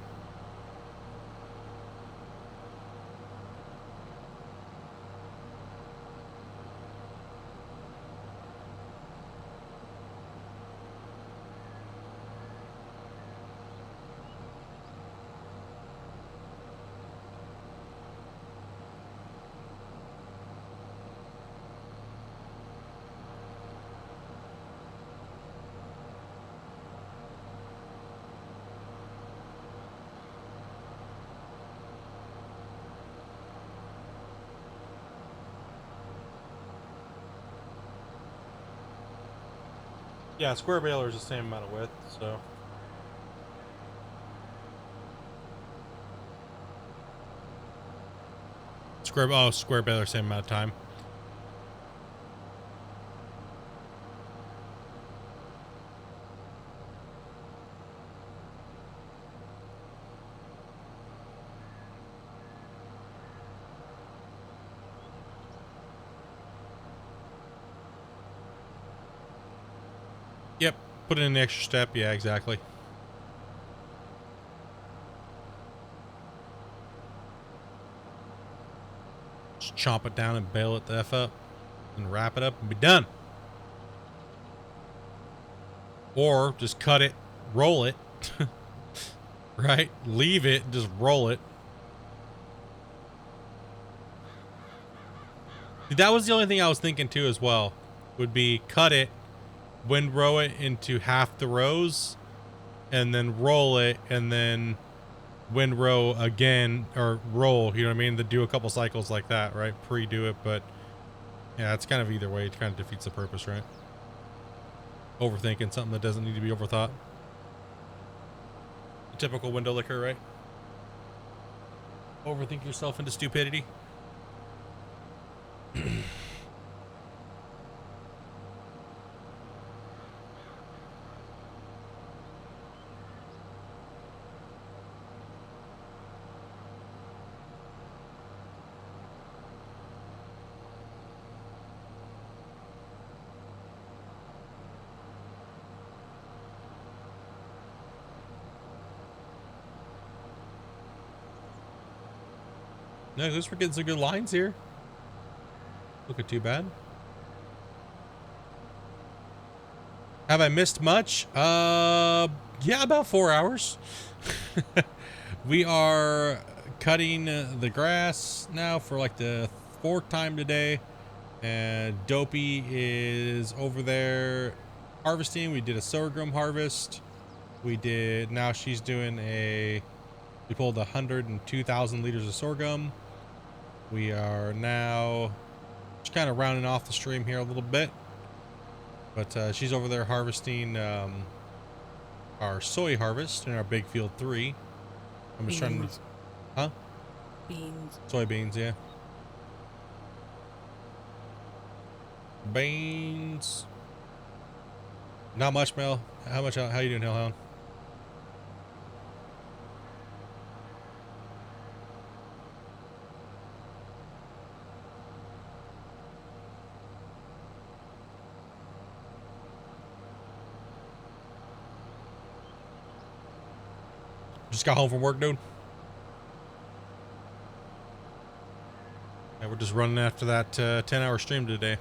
Yeah, square baler is the same amount of width, so. Square baler, same amount of time. Yep, put in the extra step. Yeah, exactly. Just chomp it down and bail it the F up and wrap it up and be done. Or just cut it, roll it, right? Leave it and just roll it. That was the only thing I was thinking too as well, would be cut it, windrow it into half the rows, and then roll it, and then windrow again, or roll, you know what I mean? To do a couple cycles like that, right? Pre-do it, but yeah, it's kind of either way. It kind of defeats the purpose, right? Overthinking something that doesn't need to be overthought. A typical window licker, right? Overthink yourself into stupidity. No, at least we're getting some good lines here. Looking too bad. Have I missed much? Yeah, about 4 hours. We are cutting the grass now for like the 4th time today. And Dopey is over there harvesting. We did a sorghum harvest. We did, now she's doing we pulled 102,000 liters of sorghum. We are now just kind of rounding off the stream here a little bit. But she's over there harvesting our soy harvest in our big field 3. I'm just trying to,
Beans.
huh?
Beans.
Soybeans, yeah. Beans. Not much, Mel. How you doing, Hellhound? Just got home from work, dude. Yeah, we're just running after that 10-hour stream today.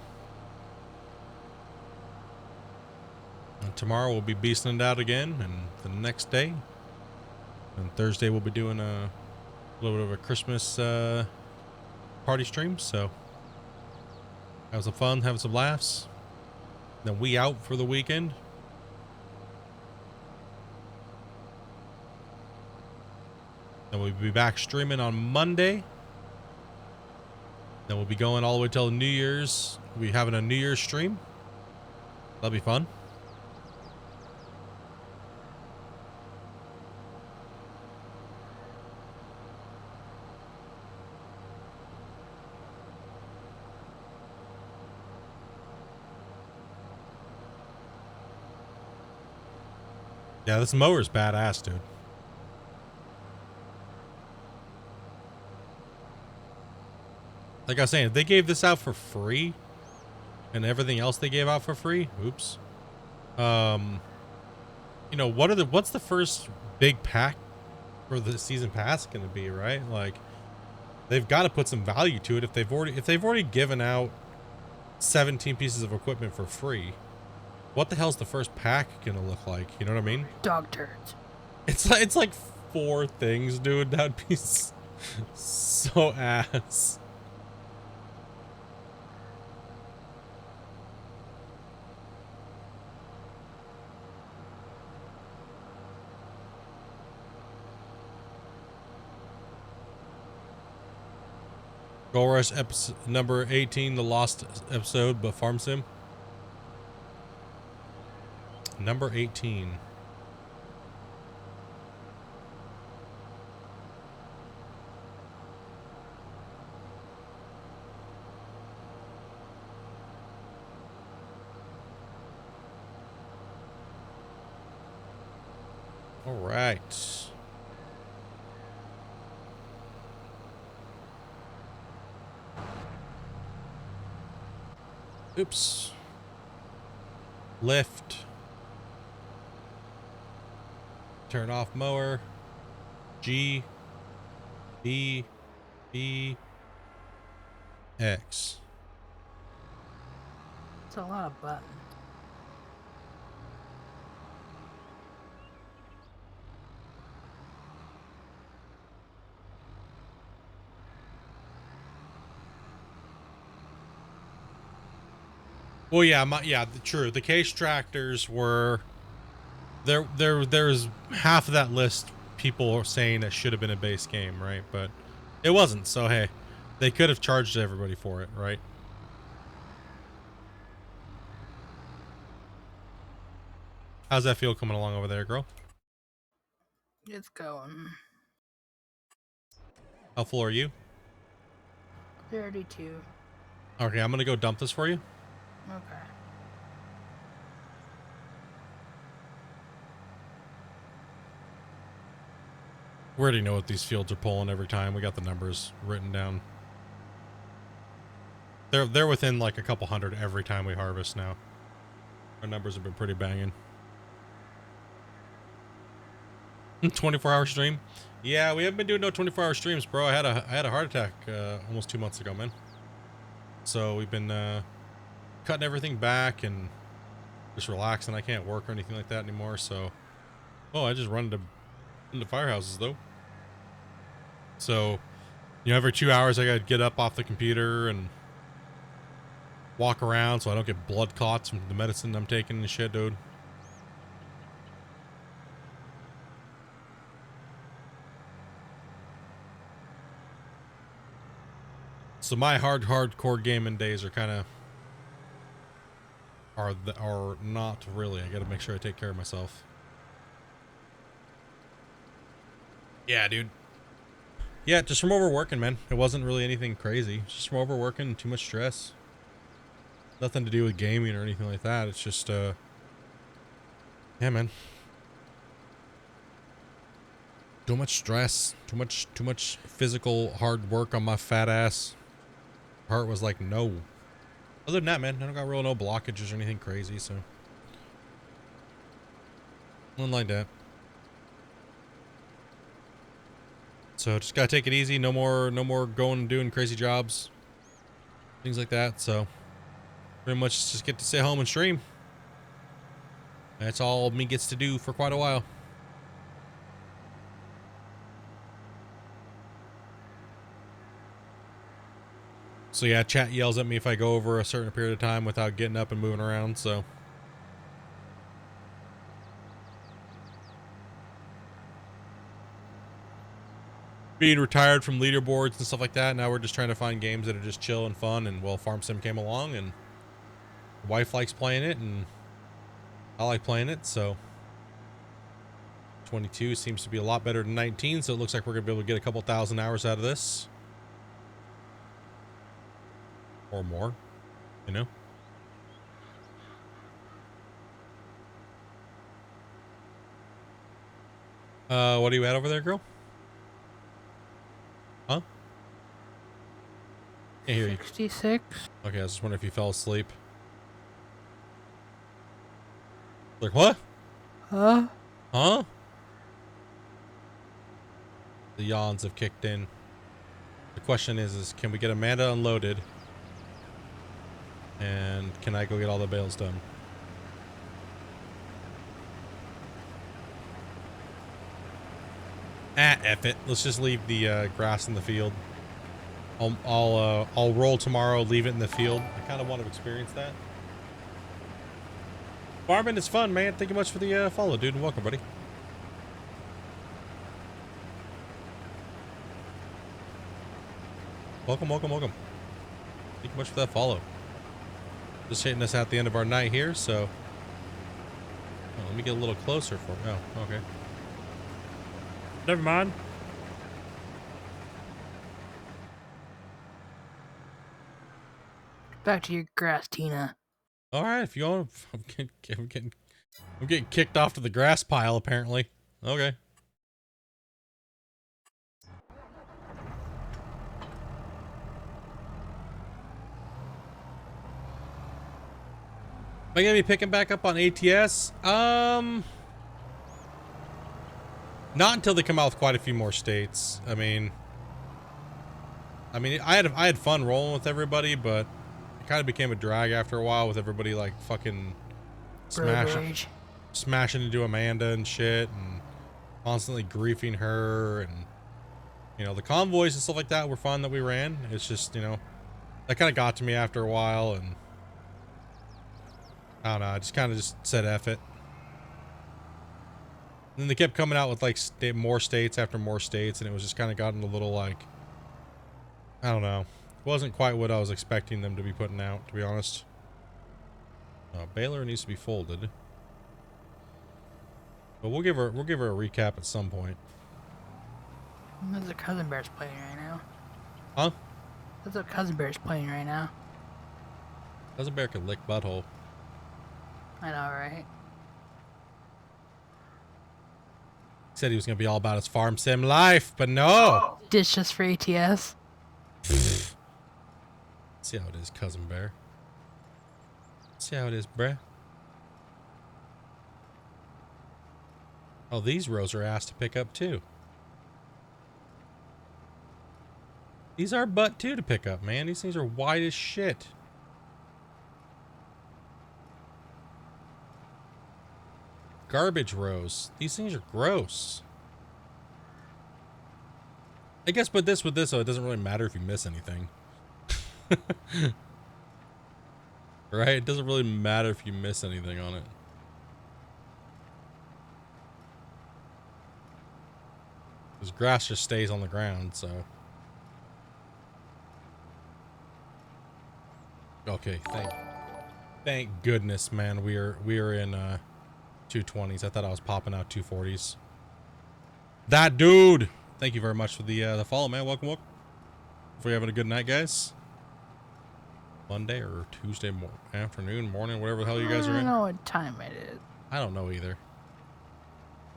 And tomorrow we'll be beasting it out again, and the next day, and Thursday we'll be doing a little bit of a Christmas party stream. So have some fun, having some laughs. Then we out for the weekend. Then we'll be back streaming on Monday. Then we'll be going all the way till New Year's. We'll be having a New Year's stream. That'll be fun. Yeah, this mower's badass, dude. Like I was saying, if they gave this out for free and everything else they gave out for free, oops. You know, what's the first big pack for the season pass going to be, right? Like, they've got to put some value to it if they've already given out 17 pieces of equipment for free. What the hell's the first pack going to look like? You know what I mean?
Dog turds.
It's like 4 things, dude. That'd be so ass. Goal Rush episode number 18, the lost episode, but Farm Sim. Number 18. All right. Oops. Lift. Turn off mower. G. B. B. X.
It's a lot of buttons.
Well, yeah, true. The case tractors were there's half of that list people are saying that should have been a base game, right? But it wasn't. So hey, they could have charged everybody for it, right? How's that feel coming along over there, girl?
It's going.
How full are you?
32.
Okay, I'm gonna go dump this for you.
Okay.
We already know what these fields are pulling every time. We got the numbers written down. They're within like a couple hundred every time we harvest now. Our numbers have been pretty banging. 24-hour stream? Yeah, we haven't been doing no 24-hour streams, bro. I had a heart attack almost 2 months ago, man. So we've been cutting everything back and just relaxing. I can't work or anything like that anymore. So, oh, I just run into firehouses though. So, you know, every 2 hours I gotta get up off the computer and walk around so I don't get blood clots from the medicine I'm taking and shit, dude. So my hardcore gaming days are kind of are not really. I got to make sure I take care of myself. Yeah, dude. Yeah, just from overworking, man. It wasn't really anything crazy. Just from overworking, too much stress. Nothing to do with gaming or anything like that. It's just yeah, man. Too much stress. Too much physical hard work on my fat ass. Heart was like, no. Other than that, man, I don't got no blockages or anything crazy, so. Nothing like that. So just gotta take it easy. No more going and doing crazy jobs. Things like that, so. Pretty much just get to sit home and stream. That's all me gets to do for quite a while. So yeah, chat yells at me if I go over a certain period of time without getting up and moving around, so. Being retired from leaderboards and stuff like that, now we're just trying to find games that are just chill and fun, and well, Farm Sim came along, and the wife likes playing it, and I like playing it, so. 22 seems to be a lot better than 19, so it looks like we're going to be able to get a couple thousand hours out of this. Or more, you know? What are you at over there, girl? Huh? Can't hear you.
66.
Okay, I was just wondering if you fell asleep. Like, what?
Huh?
Huh? The yawns have kicked in. The question is can we get Amanda unloaded? And can I go get all the bales done? F it. Let's just leave the grass in the field. I'll roll tomorrow, leave it in the field. I kind of want to experience that. Farming is fun, man. Thank you much for the follow, dude, and welcome, buddy. Welcome. Thank you much for that follow. Just hitting us at the end of our night here, so. Oh, let me get a little closer for. Oh, okay. Never mind.
Back to your grass, Tina.
All right, if you want, I'm getting kicked off to the grass pile apparently. Okay. Am I gonna be picking back up on ATS? Not until they come out with quite a few more states. I mean, I had fun rolling with everybody, but it kind of became a drag after a while with everybody like fucking smashing into Amanda and shit, and constantly griefing her, and you know the convoys and stuff like that were fun that we ran. It's just, you know, that kind of got to me after a while, and I don't know. I just kind of just said F it. And then they kept coming out with like more states after more states, and it was just kind of gotten a little like, I don't know. It wasn't quite what I was expecting them to be putting out, to be honest. Baylor needs to be folded. But we'll give her a recap at some point.
That's what Cousin Bear's playing right now.
Huh?
That's what Cousin Bear's playing right now.
Cousin Bear can lick butthole.
I know, right?
He said he was gonna be all about his farm sim life, but no.
Ditch just for ATS.
See how it is, Cousin Bear. See how it is, bruh. Oh, these rows are asked to pick up too. These are butt too to pick up, man. These things are wide as shit. Garbage rows. These things are gross. I guess with this, though, it doesn't really matter if you miss anything. Right? It doesn't really matter if you miss anything on it. Because grass just stays on the ground, so. Okay, thank goodness, man. We are in 220s. I thought I was popping out 240s. That dude! Thank you very much for the follow, man. Welcome. Hope you're having a good night, guys. Monday or Tuesday afternoon, morning, whatever the hell you guys are
I
in.
don't know what time it is.
I don't know either.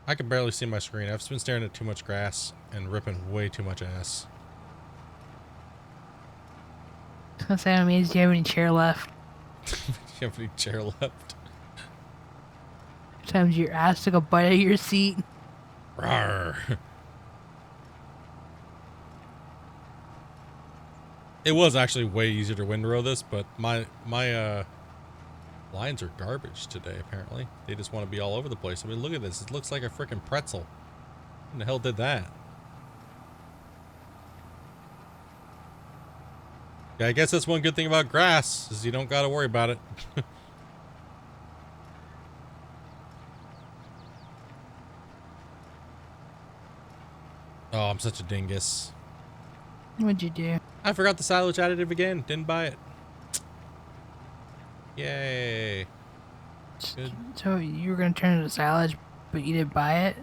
I can barely see my screen. I've been staring at too much grass and ripping way too much ass.
I was gonna say, I mean, do you have any chair left?
Do you have any chair left?
Sometimes your ass took a bite out of your seat.
Rawr. It was actually way easier to windrow this, but my lines are garbage today, apparently. They just want to be all over the place. I mean, look at this. It looks like a freaking pretzel. Who the hell did that? Yeah, I guess that's one good thing about grass, is you don't got to worry about it. Oh, I'm such a dingus.
What'd you do?
I forgot the silage additive again. Didn't buy it. Yay. Good.
So you were gonna turn it to silage, but you didn't buy it?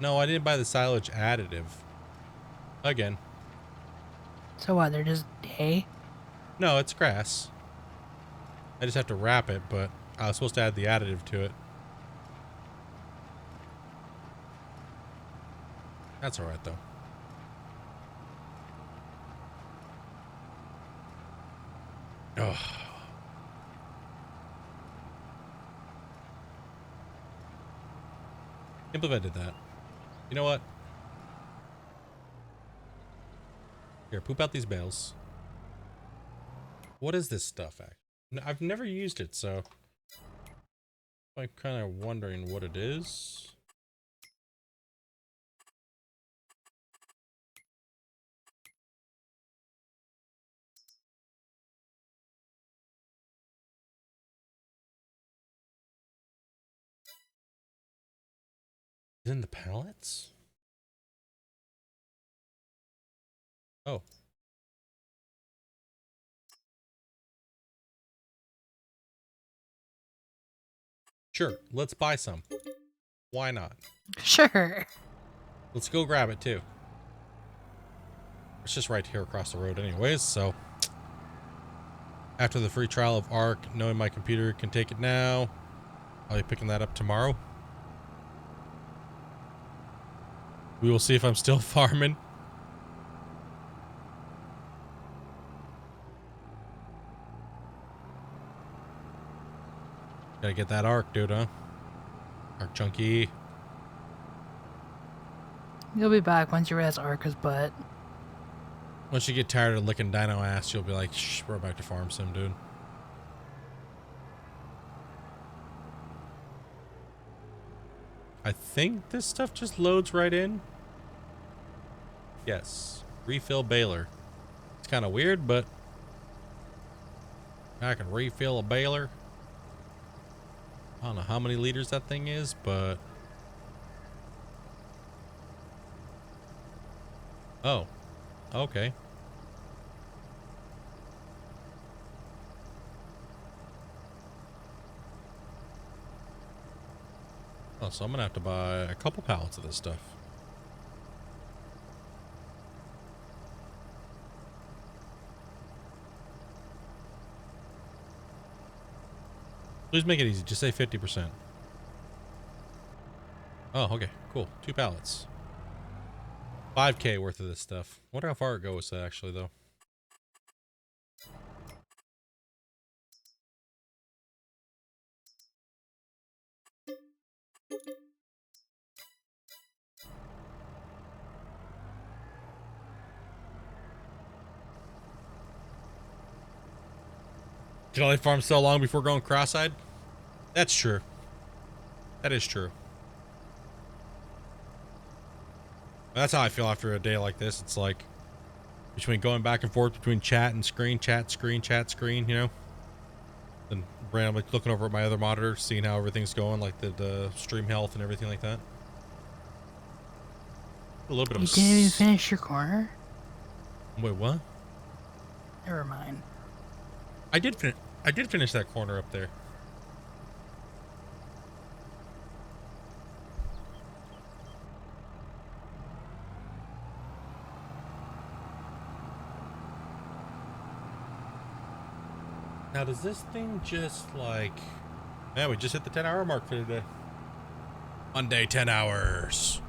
No, I didn't buy the silage additive. Again.
So what, they're just hay?
No, it's grass. I just have to wrap it, but I was supposed to add the additive to it. That's alright, though. Oh. Can't believe I did that. You know what? Here, poop out these bales. What is this stuff, I've never used it, so I'm kind of wondering what it is. Is it in the pallets? Oh. Sure, let's buy some. Why not?
Sure.
Let's go grab it too. It's just right here across the road anyways, so. After the free trial of Arc, knowing my computer can take it now, I'll be picking that up tomorrow. We will see if I'm still farming. Gotta get that Arc, dude, huh? Arc chunky.
You'll be back once you realize Arca's butt.
Once you get tired of licking dino ass, you'll be like, shh, we're back to farm sim, dude. I think this stuff just loads right in. Yes. Refill baler. It's kind of weird, but I can refill a baler. I don't know how many liters that thing is, but... Oh. Okay. Oh, so I'm gonna have to buy a couple pallets of this stuff. Please make it easy. Just say 50%. Oh, okay. Cool. 2 pallets. 5K worth of this stuff. Wonder how far it goes, actually, though. Can only farm so long before going cross-eyed? That's true. That is true. That's how I feel after a day like this. It's like between going back and forth between chat and screen, chat, screen, you know? And randomly looking over at my other monitor, seeing how everything's going, like the stream health and everything like that. A little bit of
You
a
didn't even finish your corner?
Wait, what?
Never mind.
I did finish that corner up there. Now, does this thing just like... Yeah, we just hit the 10-hour mark for today. Monday, 10 hours.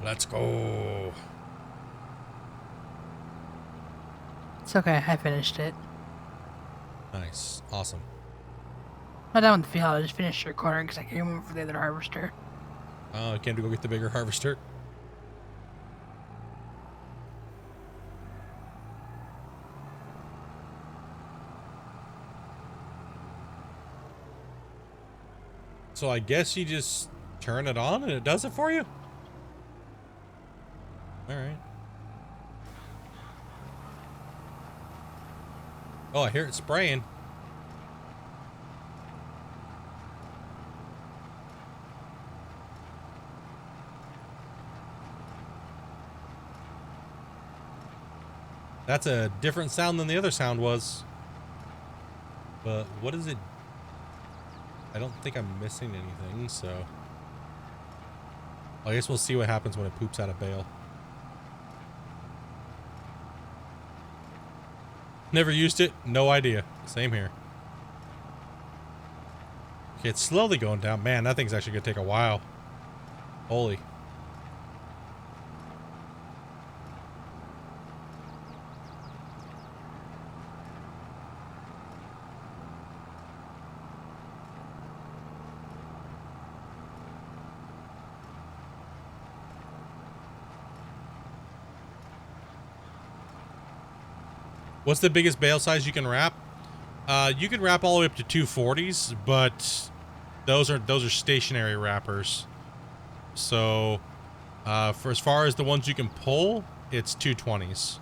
Let's go.
It's okay, I finished it.
Nice. Awesome.
I'm done with the field, I just finished your corner because I came over for the other harvester.
Oh, I came to go get the bigger harvester. So I guess you just turn it on and it does it for you? Alright. Oh, I hear it spraying. That's a different sound than the other sound was. But what is it? I don't think I'm missing anything, so... I guess we'll see what happens when it poops out a bale. Never used it, no idea. Same here. Okay, it's slowly going down. Man, that thing's actually gonna take a while. Holy. What's the biggest bale size you can wrap? You can wrap all the way up to 240s, but those are stationary wrappers. So, for as far as the ones you can pull, it's 220s.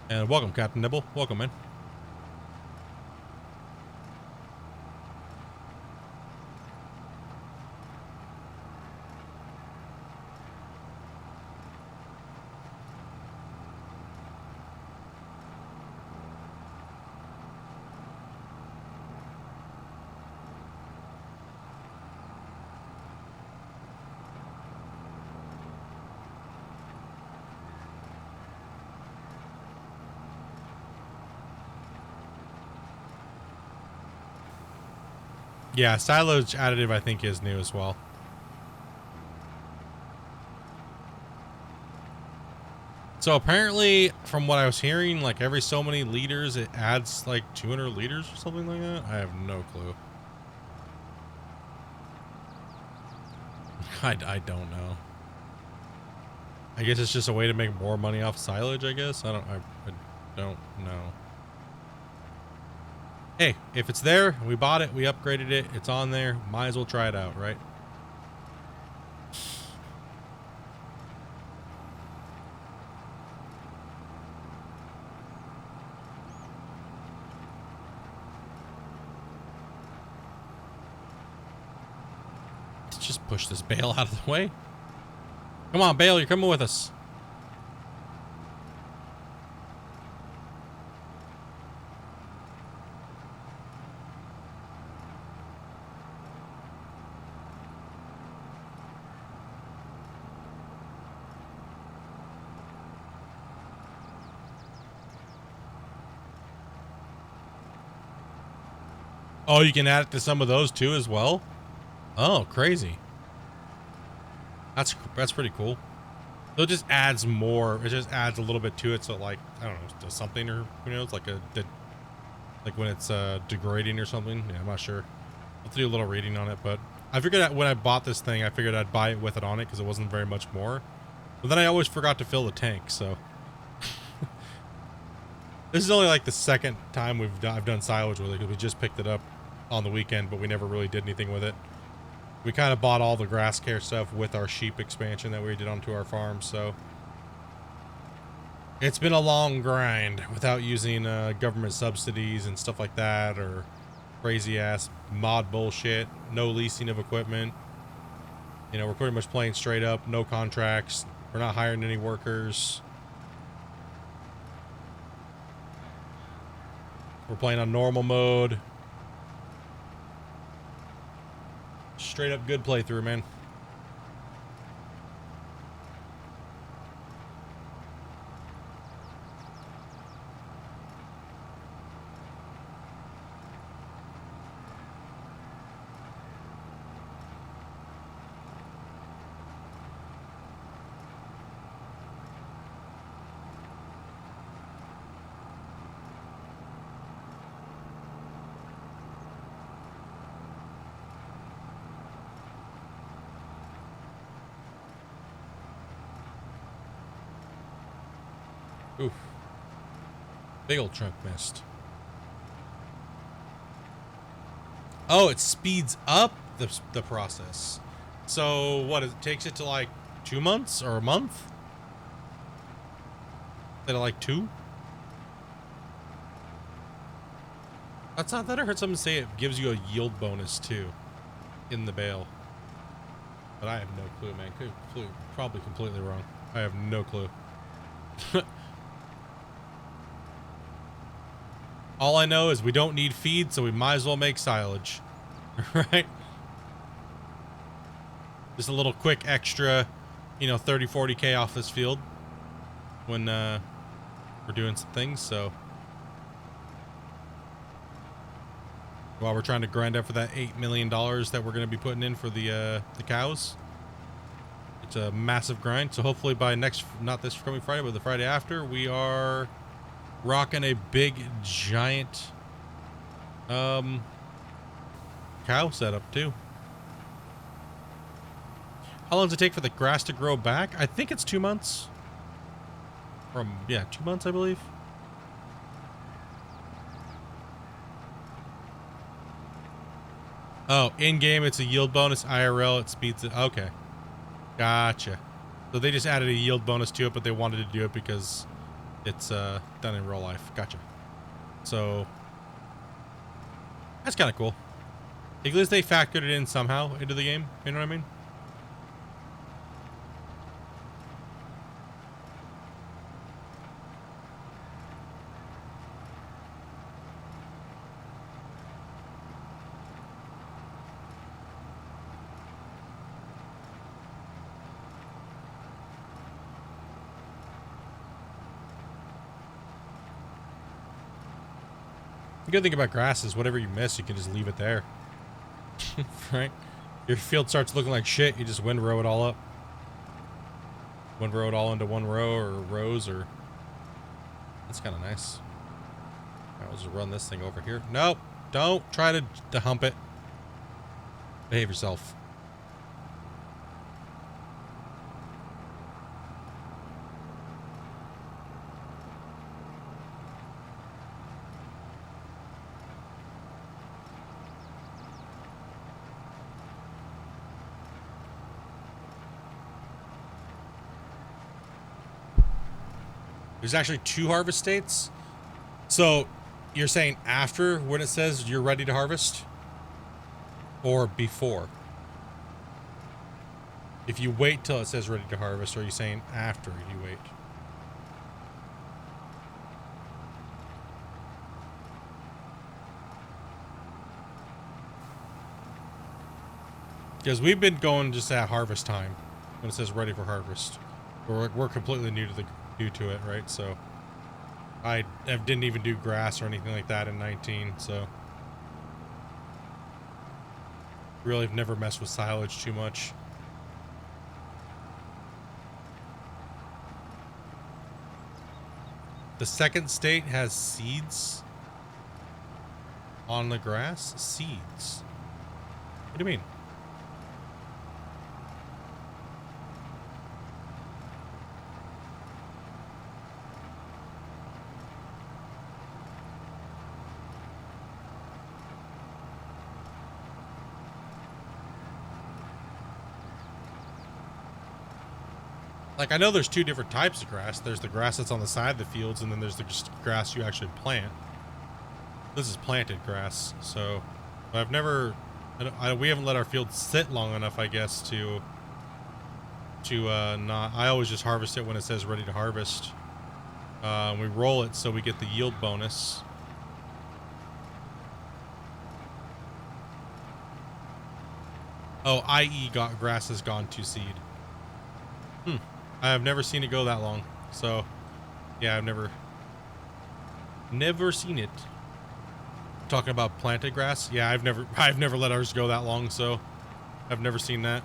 And welcome, Captain Nibble. Welcome, man. Yeah, silage additive I think is new as well. So apparently, from what I was hearing, like every so many liters, it adds like 200 liters or something like that. I have no clue. I don't know. I guess it's just a way to make more money off silage, I guess. I don't know. Hey, if it's there, we bought it, we upgraded it, it's on there, might as well try it out, right? Let's just push this bale out of the way. Come on, bale, you're coming with us. Oh, you can add it to some of those too as well? Oh, crazy. That's pretty cool. So it just adds more. It just adds a little bit to it. So like, I don't know, does something or who knows, like like when it's degrading or something. Yeah, I'm not sure. I'll have to do a little reading on it, but I figured that when I bought this thing, I figured I'd buy it with it on it because it wasn't very much more. But then I always forgot to fill the tank, so. This is only like the second time I've done silage with it because we just picked it up on the weekend, but we never really did anything with it. We kind of bought all the grass care stuff with our sheep expansion that we did onto our farm, so it's been a long grind without using government subsidies and stuff like that, or crazy ass mod bullshit, no leasing of equipment. You know, we're pretty much playing straight up, no contracts. We're not hiring any workers. We're playing on normal mode. Straight up good playthrough, man. Oof. Big old chunk missed. Oh, it speeds up the process. So what, it takes it to like 2 months or a month? Instead of like 2? That's not that. I heard someone say it gives you a yield bonus too in the bale. But I have no clue, man. Probably completely wrong. I have no clue. All I know is we don't need feed, so we might as well make silage. Right? Just a little quick extra, you know, 30, 40K off this field when we're doing some things, so. While we're trying to grind up for that $8 million that we're going to be putting in for the cows. It's a massive grind, so hopefully by not this coming Friday, but the Friday after, we are rocking a big giant cow setup too. How long does it take for the grass to grow back? I think it's 2 months. Yeah, 2 months, I believe. Oh, in game it's a yield bonus. IRL it speeds it. Okay, gotcha. So they just added a yield bonus to it, but they wanted to do it because it's done in real life. Gotcha. So that's kind of cool. At least they factored it in somehow into the game. You know what I mean? The good thing about grass is whatever you miss, you can just leave it there. Right? Your field starts looking like shit, you just windrow it all up. Windrow it all into one row or rows, or... That's kind of nice. Alright, we'll just run this thing over here. Nope! Don't try to hump it. Behave yourself. There's actually 2 harvest states. So you're saying after when it says you're ready to harvest? Or before? If you wait till it says ready to harvest, or are you saying after you wait? Because we've been going just at harvest time when it says ready for harvest. We're completely new to it, right? So I didn't even do grass or anything like that in 19, so really have never messed with silage too much. The second state has seeds on the grass? Seeds? What do you mean? Like, I know there's two different types of grass. There's the grass that's on the side of the fields, and then there's the grass you actually plant. This is planted grass, so I've never, we haven't let our field sit long enough, I guess, to not, I always just harvest it when it says ready to harvest. We roll it so we get the yield bonus. Oh, i.e. grass has gone to seed. I have never seen it go that long. So, yeah, I've never seen it. Talking about planted grass? Yeah, I've never let ours go that long, so I've never seen that.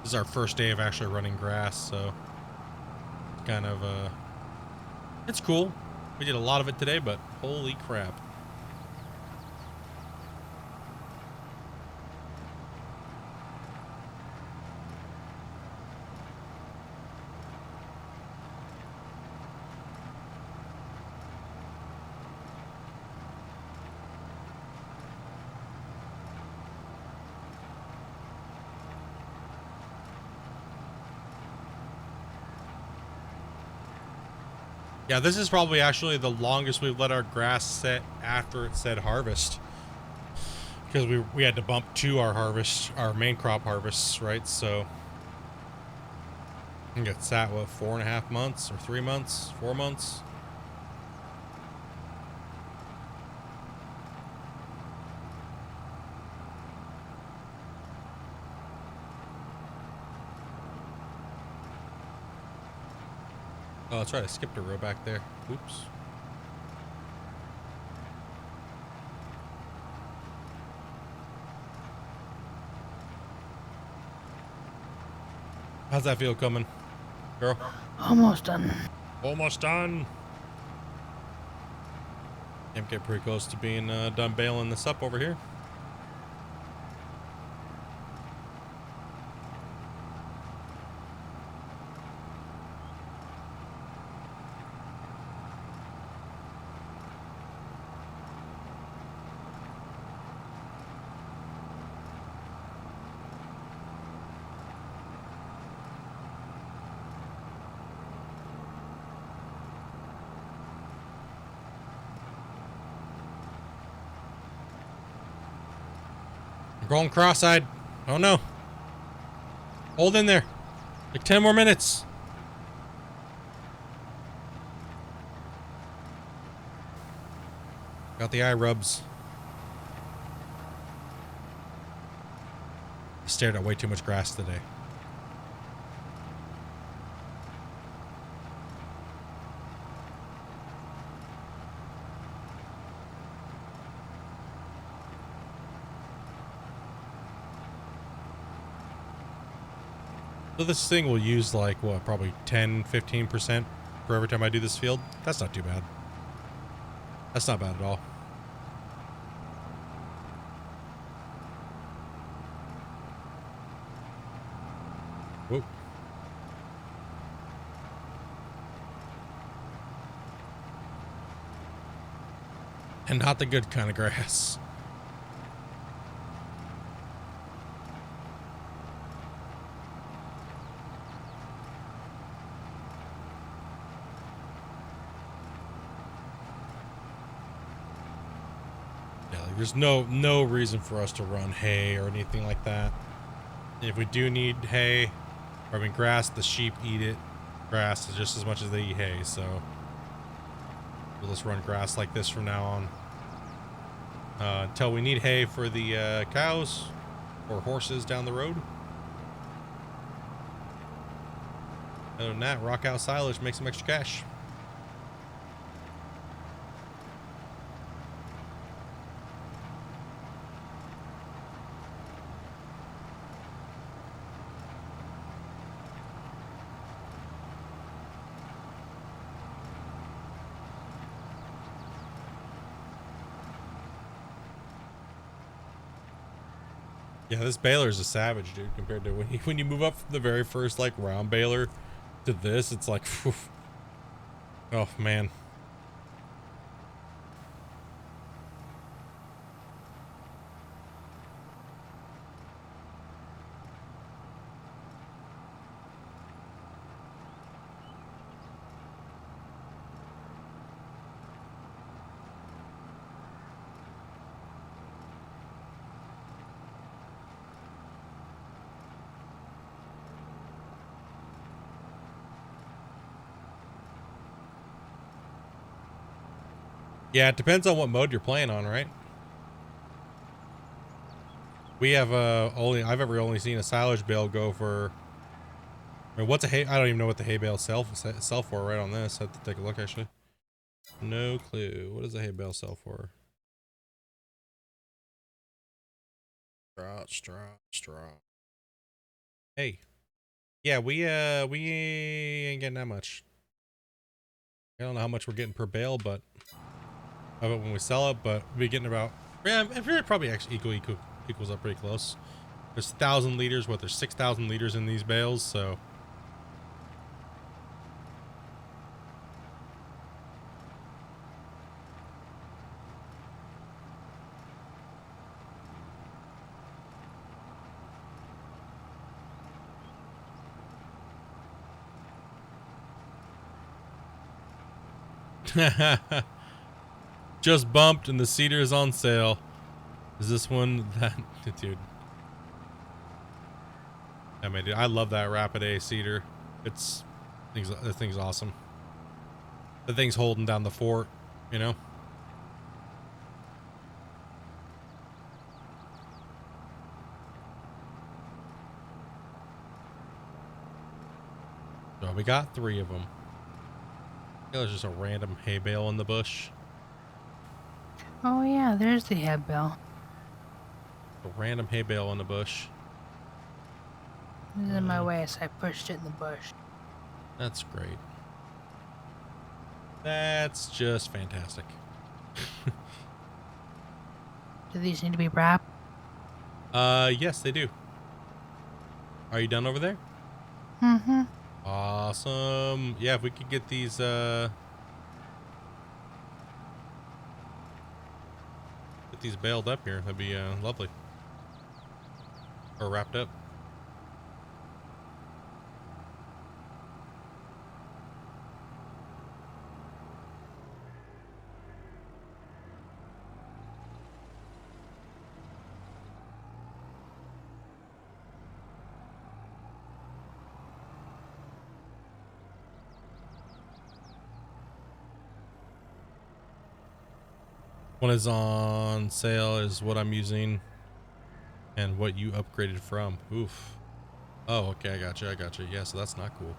This is our first day of actually running grass, so kind of it's cool. We did a lot of it today, but holy crap. Yeah, this is probably actually the longest we've let our grass set after it said harvest. Because we had to bump to our harvest, our main crop harvests, right? So I think it sat, what, 4.5 months or 3 months, 4 months? Oh, that's right, I skipped a row back there. Oops. How's that feel coming, girl?
Almost done.
Almost done. I'm getting pretty close to being done baling this up over here. Going cross-eyed. Oh no. Hold in there. Like 10 more minutes. Got the eye rubs. I stared at way too much grass today. So this thing will use like, what, probably 10-15% for every time I do this field. That's not too bad. That's not bad at all. Whoa. And not the good kind of grass. There's no reason for us to run hay or anything like that. If we do need hay, or I mean grass, the sheep eat it. Grass is just as much as they eat hay, so we'll just run grass like this from now on. Until we need hay for the cows or horses down the road. Other than that, rock out silage, make some extra cash. Yeah, this baler is a savage, dude, compared to when you move up from the very first, like, round baler to this, it's like, whew. Oh, man. Yeah, it depends on what mode you're playing on, right? We have I've ever only seen a silage bale go for. I mean, what's a hay? I don't even know what the hay bale sell for right on this. I have to take a look actually. No clue. What does a hay bale sell for? Straw. Hey, yeah, we ain't getting that much. I don't know how much we're getting per bale, but of it when we sell it, but we're getting about, yeah, it probably actually equals up pretty close. There's 1,000 liters. What? There's 6,000 liters in these bales, so. Just bumped and the cedar is on sale. Is this one that, dude? I mean, dude, I love that Rapid A cedar. That thing's awesome. The thing's holding down the fort, you know. So we got 3 of them. There's just a random hay bale in the bush.
Oh yeah, there's the head bell.
A random hay bale in the bush.
It was in my way, so I pushed it in the bush.
That's great. That's just fantastic.
Do these need to be wrapped?
Yes, they do. Are you done over there?
Mm-hmm.
Awesome. Yeah, if we could get these, get these baled up here, that'd be, lovely. Or wrapped up. One is on sale is what I'm using and what you upgraded from. Oof. Oh, okay, I got you. Yeah, so that's not cool.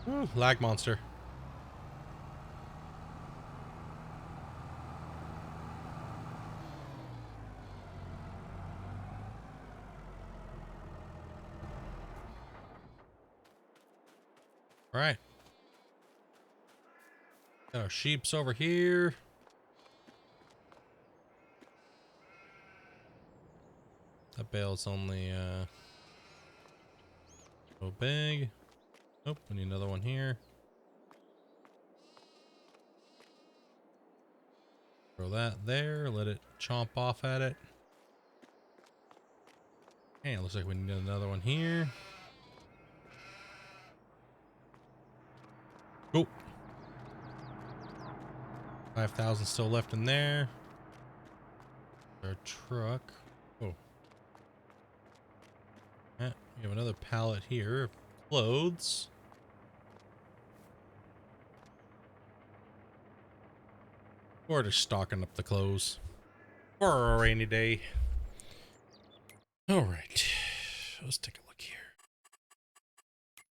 Ooh, lag monster. All right. Got our sheeps over here. That bale's only, so big. Nope, we need another one here. Throw that there, let it chomp off at it. Okay, it looks like we need another one here. Cool. 5,000 still left in there. Our truck. Oh. Yeah, we have another pallet here of clothes. Or just stocking up the clothes for a rainy day. All right, let's take a look here.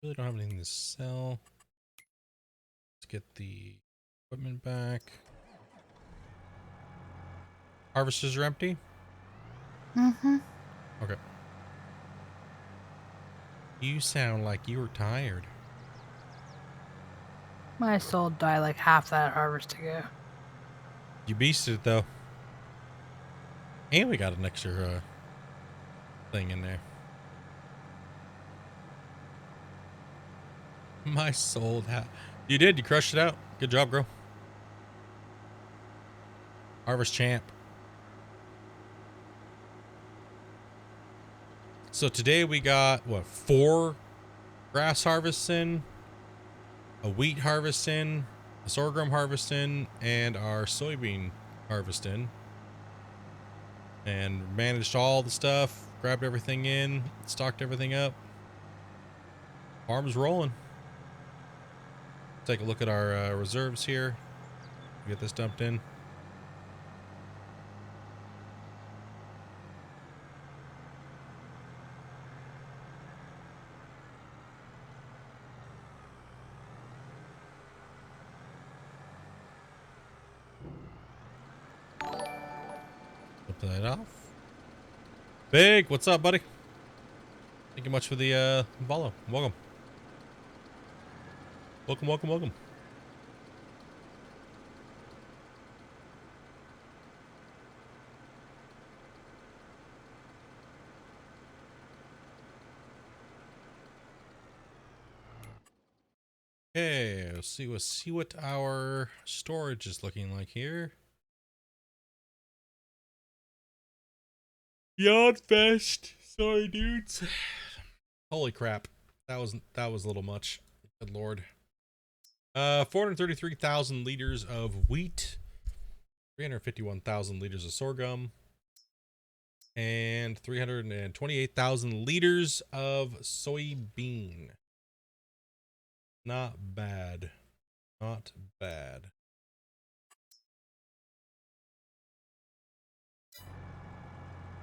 Really don't have anything to sell. Let's get the equipment back. Harvesters are empty.
Mm-hmm.
Okay. You sound like you were tired.
My soul died like half that harvest ago.
You beasted it though. And we got an extra thing in there. My soul. You did. You crushed it out. Good job, bro. Harvest champ. So today we got, what, 4 grass harvests in, a wheat harvest in, a sorghum harvest in, and our soybean harvest in. And managed all the stuff, grabbed everything in, stocked everything up. Farm's rolling. Take a look at our reserves here. Get this dumped in. Flip that off. Big, what's up, buddy? Thank you much for the follow. Welcome. Welcome, welcome, welcome. Okay, let's see what our storage is looking like here. Yawn fest. Sorry, dudes. Holy crap. That was a little much. Good lord. 433,000 liters of wheat, 351,000 liters of sorghum, and 328,000 liters of soybean. Not bad. Not bad.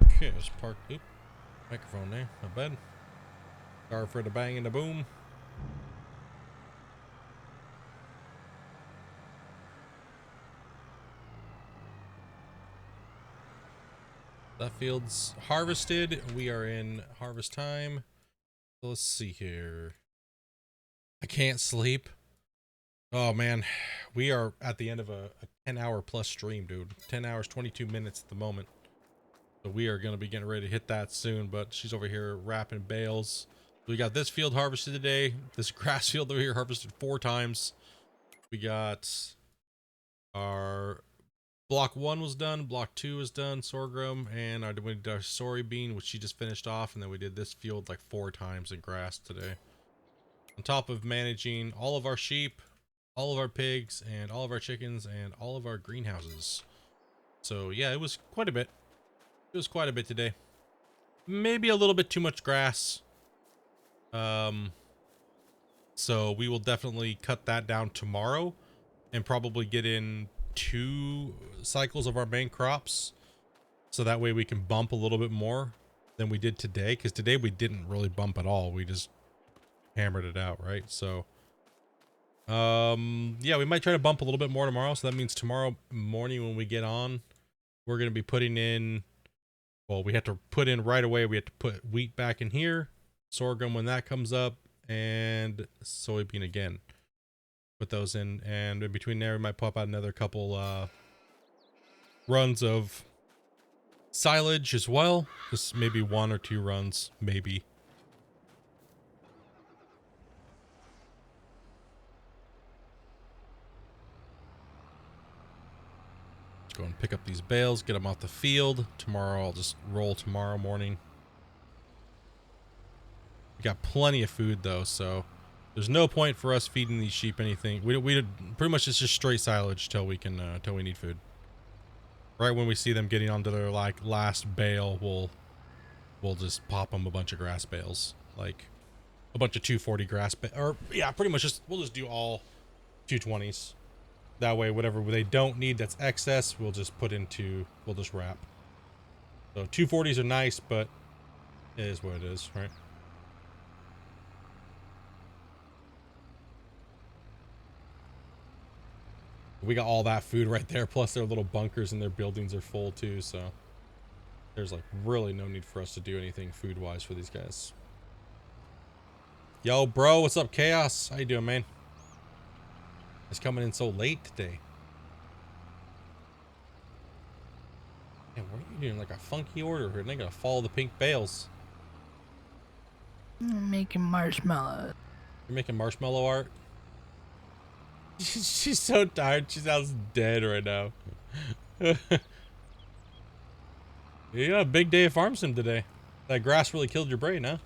Okay, let's park. Oop, microphone there. Not bad. Sorry for the bang and the boom. That field's harvested. We are in harvest time. So let's see here. I can't sleep. Oh man, we are at the end of a 10-hour plus stream, dude. 10 hours, 22 minutes at the moment. So we are going to be getting ready to hit that soon, but she's over here wrapping bales. We got this field harvested today. This grass field over here harvested 4 times. We got our block 1 was done, block 2 was done, sorghum, and we did our soybean, which she just finished off, and then we did this field like 4 times in grass today. On top of managing all of our sheep, all of our pigs, and all of our chickens, and all of our greenhouses. So yeah, it was quite a bit. It was quite a bit today. Maybe a little bit too much grass. So we will definitely cut that down tomorrow and probably get in 2 cycles of our main crops. So that way we can bump a little bit more than we did today. Because today we didn't really bump at all. We just hammered it out, right? So yeah, we might try to bump a little bit more tomorrow. So that means tomorrow morning when we get on, we're going to be putting in, well, we have to put in right away. We have to put wheat back in here, sorghum when that comes up, and soybean again. Put those in, and in between there we might pop out another couple runs of silage as well. Just maybe 1 or 2 runs, maybe. Go and pick up these bales, get them off the field. Tomorrow I'll just roll tomorrow morning. We got plenty of food though, so there's no point for us feeding these sheep anything. We pretty much it's just straight silage till we can till we need food. Right when we see them getting onto their like last bale, we'll just pop them a bunch of grass bales, like a bunch of 240 grass or yeah, pretty much we'll just do all 220s. That way, whatever they don't need that's excess, we'll just wrap. So 240s are nice, but it is what it is, right? We got all that food right there, plus their little bunkers and their buildings are full too, so there's like really no need for us to do anything food-wise for these guys. Yo, bro, what's up, Chaos? How you doing, man? It's coming in so late today. Man, what are you doing? Like a funky order here? And they gotta follow the pink bales.
I'm making marshmallows.
You're making marshmallow art? She's so tired. She sounds dead right now. Yeah, big day of farm sim today. That grass really killed your brain, huh?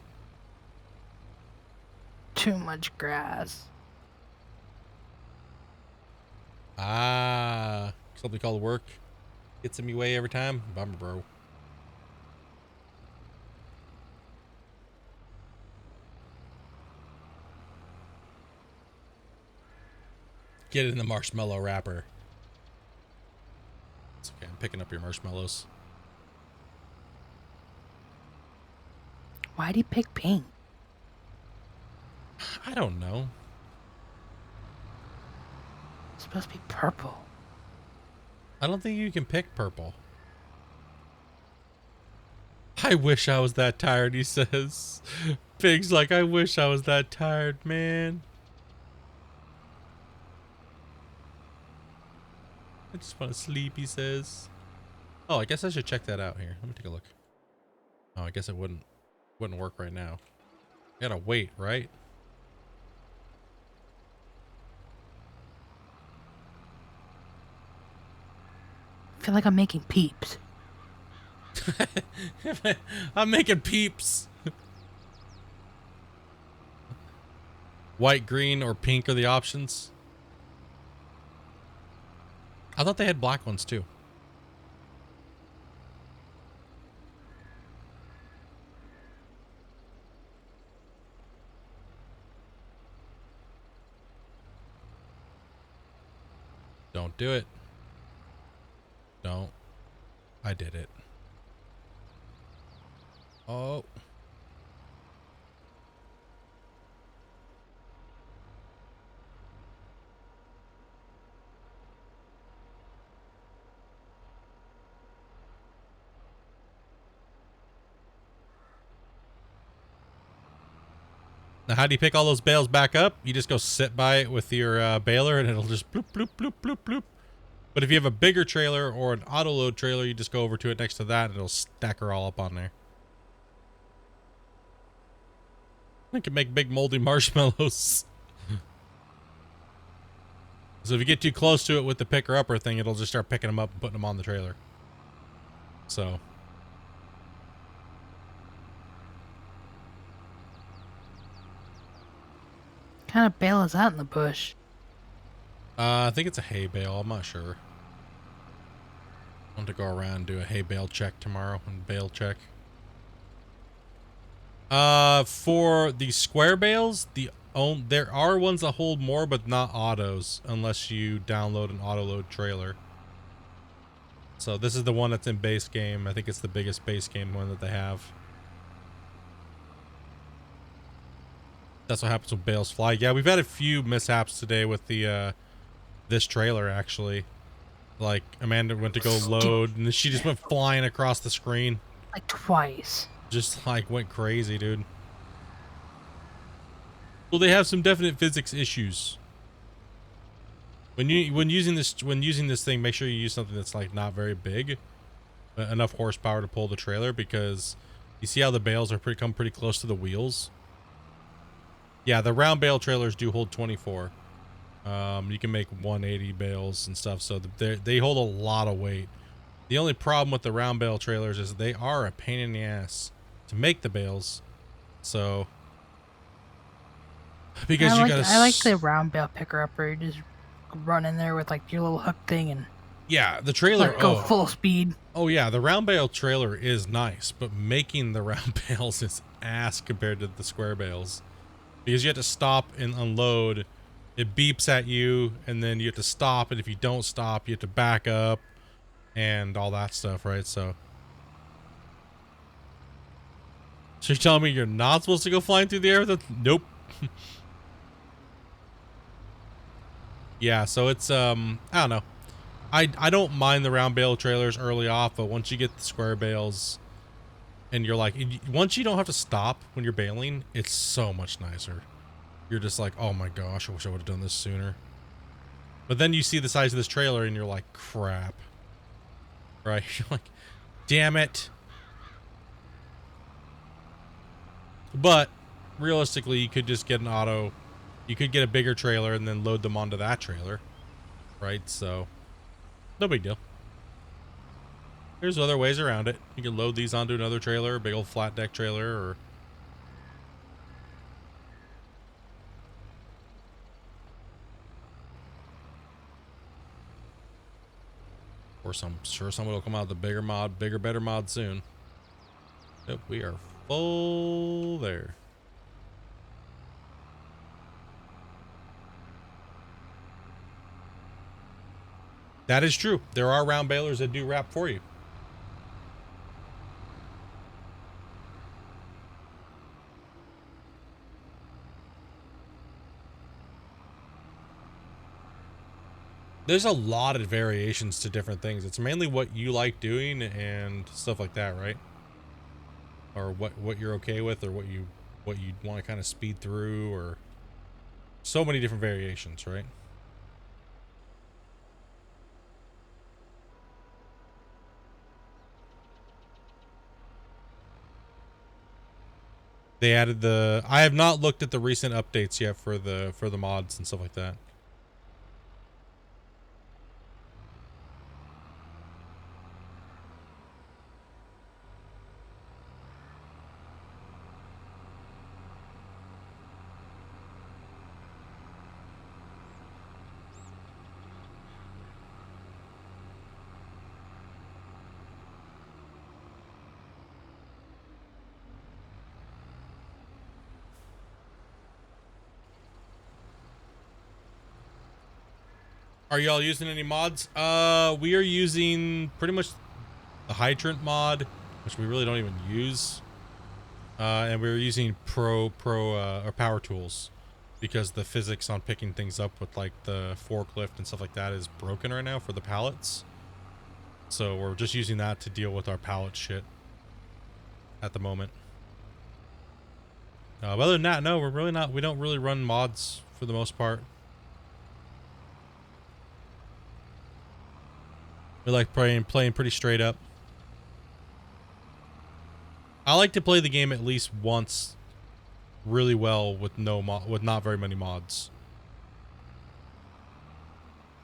Too much grass.
Ah, something called work gets in me way every time. Bummer, bro. Get it in the marshmallow wrapper. It's okay. I'm picking up your marshmallows.
Why'd he pick pink?
I don't know.
It's supposed to be purple.
I don't think you can pick purple. I wish I was that tired, he says. Pig's like, I wish I was that tired, man. I just want to sleep, he says. Oh, I guess I should check that out here. Let me take a look. Oh, I guess it wouldn't work right now. I gotta wait, right?
I feel like I'm making peeps.
I'm making peeps. White, green, or pink are the options. I thought they had black ones too. Don't do it. Don't. I did it. Oh. Now, how do you pick all those bales back up? You just go sit by it with your baler and it'll just bloop, bloop, bloop, bloop, bloop. But if you have a bigger trailer or an auto load trailer, you just go over to it next to that and it'll stack her all up on there. I can make big moldy marshmallows. So if you get too close to it with the picker upper thing, it'll just start picking them up and putting them on the trailer. So.
What kind of bale is that in the bush?
I think it's a hay bale. I'm not sure. I want to go around and do a hay bale check tomorrow and bale check. For the square bales, there are ones that hold more, but not autos, unless you download an auto load trailer. So this is the one that's in base game. I think it's the biggest base game one that they have. That's what happens when bales fly. Yeah, we've had a few mishaps today with the this trailer actually. Like Amanda went to go load and she just went flying across the screen.
Like twice.
Just like went crazy, dude. Well, they have some definite physics issues. When using this thing, make sure you use something that's like not very big, enough horsepower to pull the trailer, because you see how the bales are come pretty close to the wheels. Yeah, the round bale trailers do hold 24. You can make 180 bales and stuff, so they hold a lot of weight. The only problem with the round bale trailers is they are a pain in the ass to make the bales. So because
I like the round bale picker up where you just run in there with like your little hook thing and
yeah, the trailer
go full speed.
Oh yeah, the round bale trailer is nice, but making the round bales is ass compared to the square bales, because you have to stop and unload. It beeps at you, and then you have to stop, and if you don't stop, you have to back up and all that stuff, right? So you're telling me you're not supposed to go flying through the air with it? Nope. Yeah, so it's I don't know. I don't mind the round bale trailers early off, but once you get the square bales and you're like, once you don't have to stop when you're baling, it's so much nicer. You're just like, oh my gosh, I wish I would have done this sooner. But then you see the size of this trailer and you're like, crap. Right? You're like, damn it. But realistically, you could just get an auto. You could get a bigger trailer and then load them onto that trailer. Right? So, no big deal. There's other ways around it. You can load these onto another trailer, a big old flat deck trailer, or sure someone will come out with a bigger mod, better mod soon. Yep, we are full there. That is true. There are round balers that do wrap for you. There's a lot of variations to different things. It's mainly what you like doing and stuff like that, right? Or what you're okay with, or what you want to kind of speed through, or so many different variations, right? They added the. I have not looked at the recent updates yet for the mods and stuff like that. Are y'all using any mods? We are using pretty much the hydrant mod, which we really don't even use. And we're using or power tools, because the physics on picking things up with like the forklift and stuff like that is broken right now for the pallets. So we're just using that to deal with our pallet shit at the moment. But other than that, no, we don't really run mods for the most part. We like playing pretty straight up. I like to play the game at least once really well with not very many mods.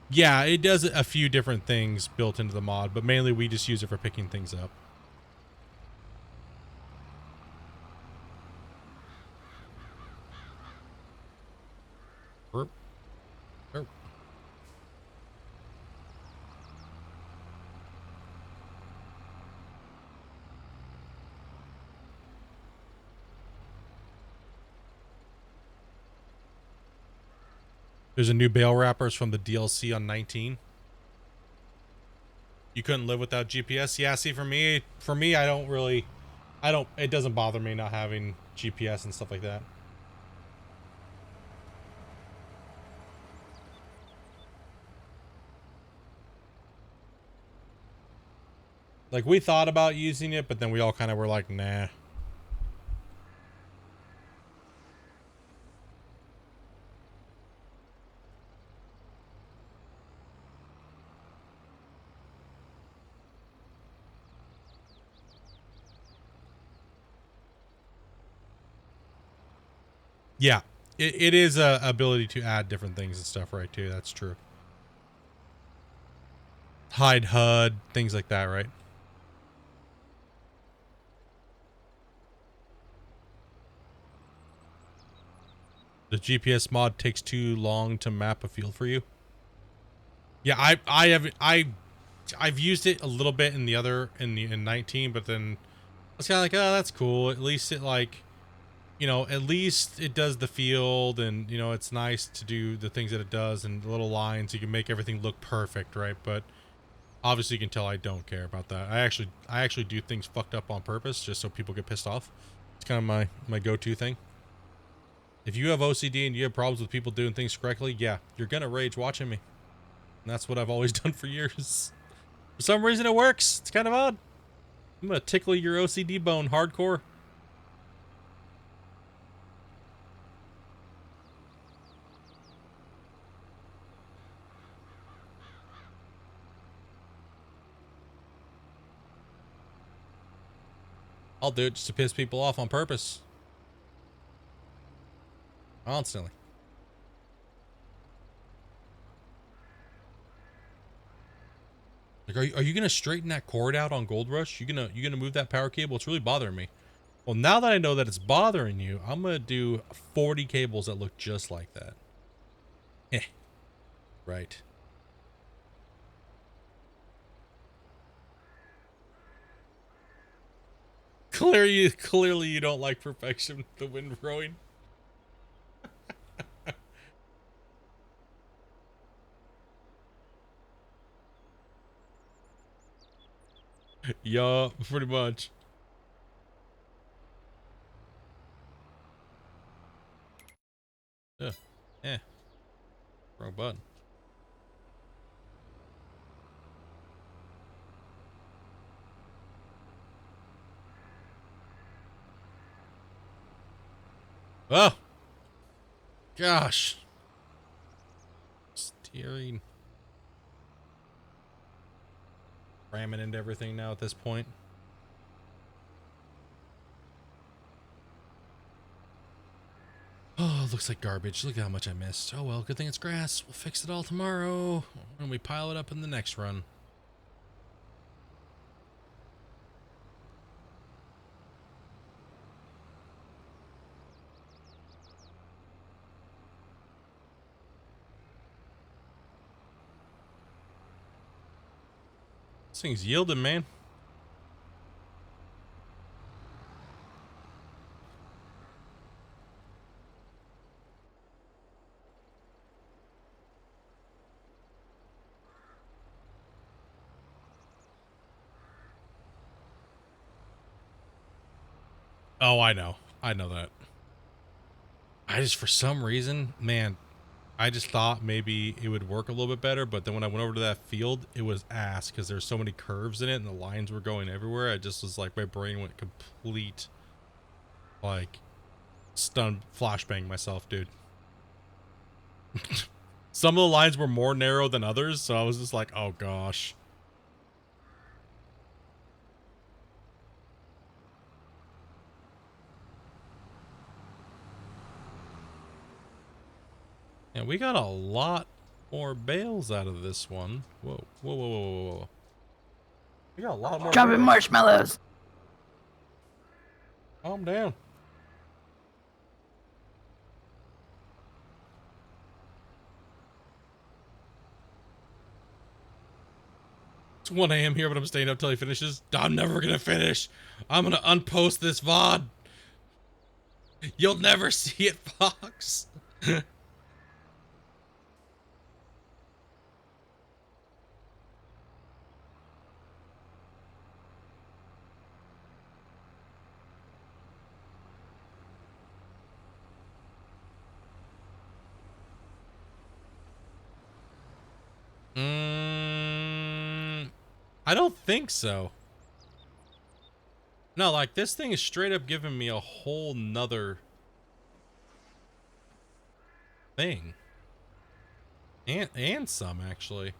Yeah, it does a few different things built into the mod, but mainly we just use it for picking things up. Burp. Burp. There's a new bale wrappers from the DLC on 19. You couldn't live without GPS? Yeah, see, for me, it doesn't bother me not having GPS and stuff like that. Like, we thought about using it, but then we all kind of were like, nah. Yeah, it is a ability to add different things and stuff, right, too. That's true. Hide HUD, things like that, right? The GPS mod takes too long to map a field for you. Yeah, I've used it a little bit in 19, but then I was kind of like, oh, that's cool. At least it like, at least it does the field, and it's nice to do the things that it does, and the little lines. You can make everything look perfect, right? But obviously, you can tell I don't care about that. I actually do things fucked up on purpose just so people get pissed off. It's kind of my go-to thing. If you have OCD and you have problems with people doing things correctly, yeah, you're gonna rage watching me. And that's what I've always done for years. For some reason, it works. It's kind of odd. I'm gonna tickle your OCD bone hardcore. I'll do it just to piss people off on purpose. Constantly. Like, are you gonna straighten that cord out on Gold Rush? You gonna move that power cable? It's really bothering me. Well, now that I know that it's bothering you, I'm gonna do 40 cables that look just like that. Eh. Right. Clearly you don't like perfection with the wind growing. Yeah, pretty much. Yeah. Eh. Wrong button. Oh! Gosh. Steering. Ramming into everything now at this point. Oh, looks like garbage. Look at how much I missed. Oh well, good thing it's grass. We'll fix it all tomorrow when we pile it up in the next run. This thing's yielding, man. Oh, I know. I know that. I just, for some reason, man, I just thought maybe it would work a little bit better, but then when I went over to that field, it was ass because there's so many curves in it and the lines were going everywhere. I just was like, my brain went complete, like, stun flashbang myself, dude. Some of the lines were more narrow than others, so I was just like, oh gosh. And we got a lot more bales out of this one. Whoa, whoa, whoa, whoa, whoa, whoa. We got a lot more.
Dropping marshmallows.
Calm down. It's 1 a.m. here, but I'm staying up till he finishes. I'm never gonna finish. I'm gonna unpost this VOD. You'll never see it, Fox. I don't think so. No, like this thing is straight up giving me a whole nother thing. And some actually.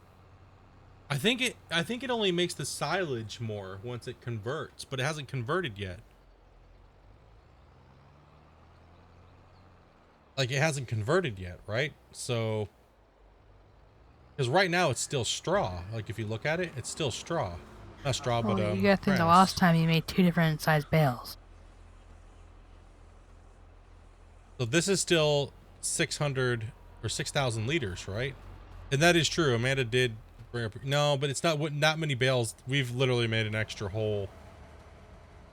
I think it only makes the silage more once it converts, but it hasn't converted yet. Like it hasn't converted yet, right? So because right now it's still straw. Like if you look at it, it's still straw. Not straw, but
You gotta think the
grass.
last time you made 2 different size bales.
So this is still 600 or 6,000 liters, right? And that is true. Amanda did bring up. No, but it's not many bales. We've literally made an extra whole.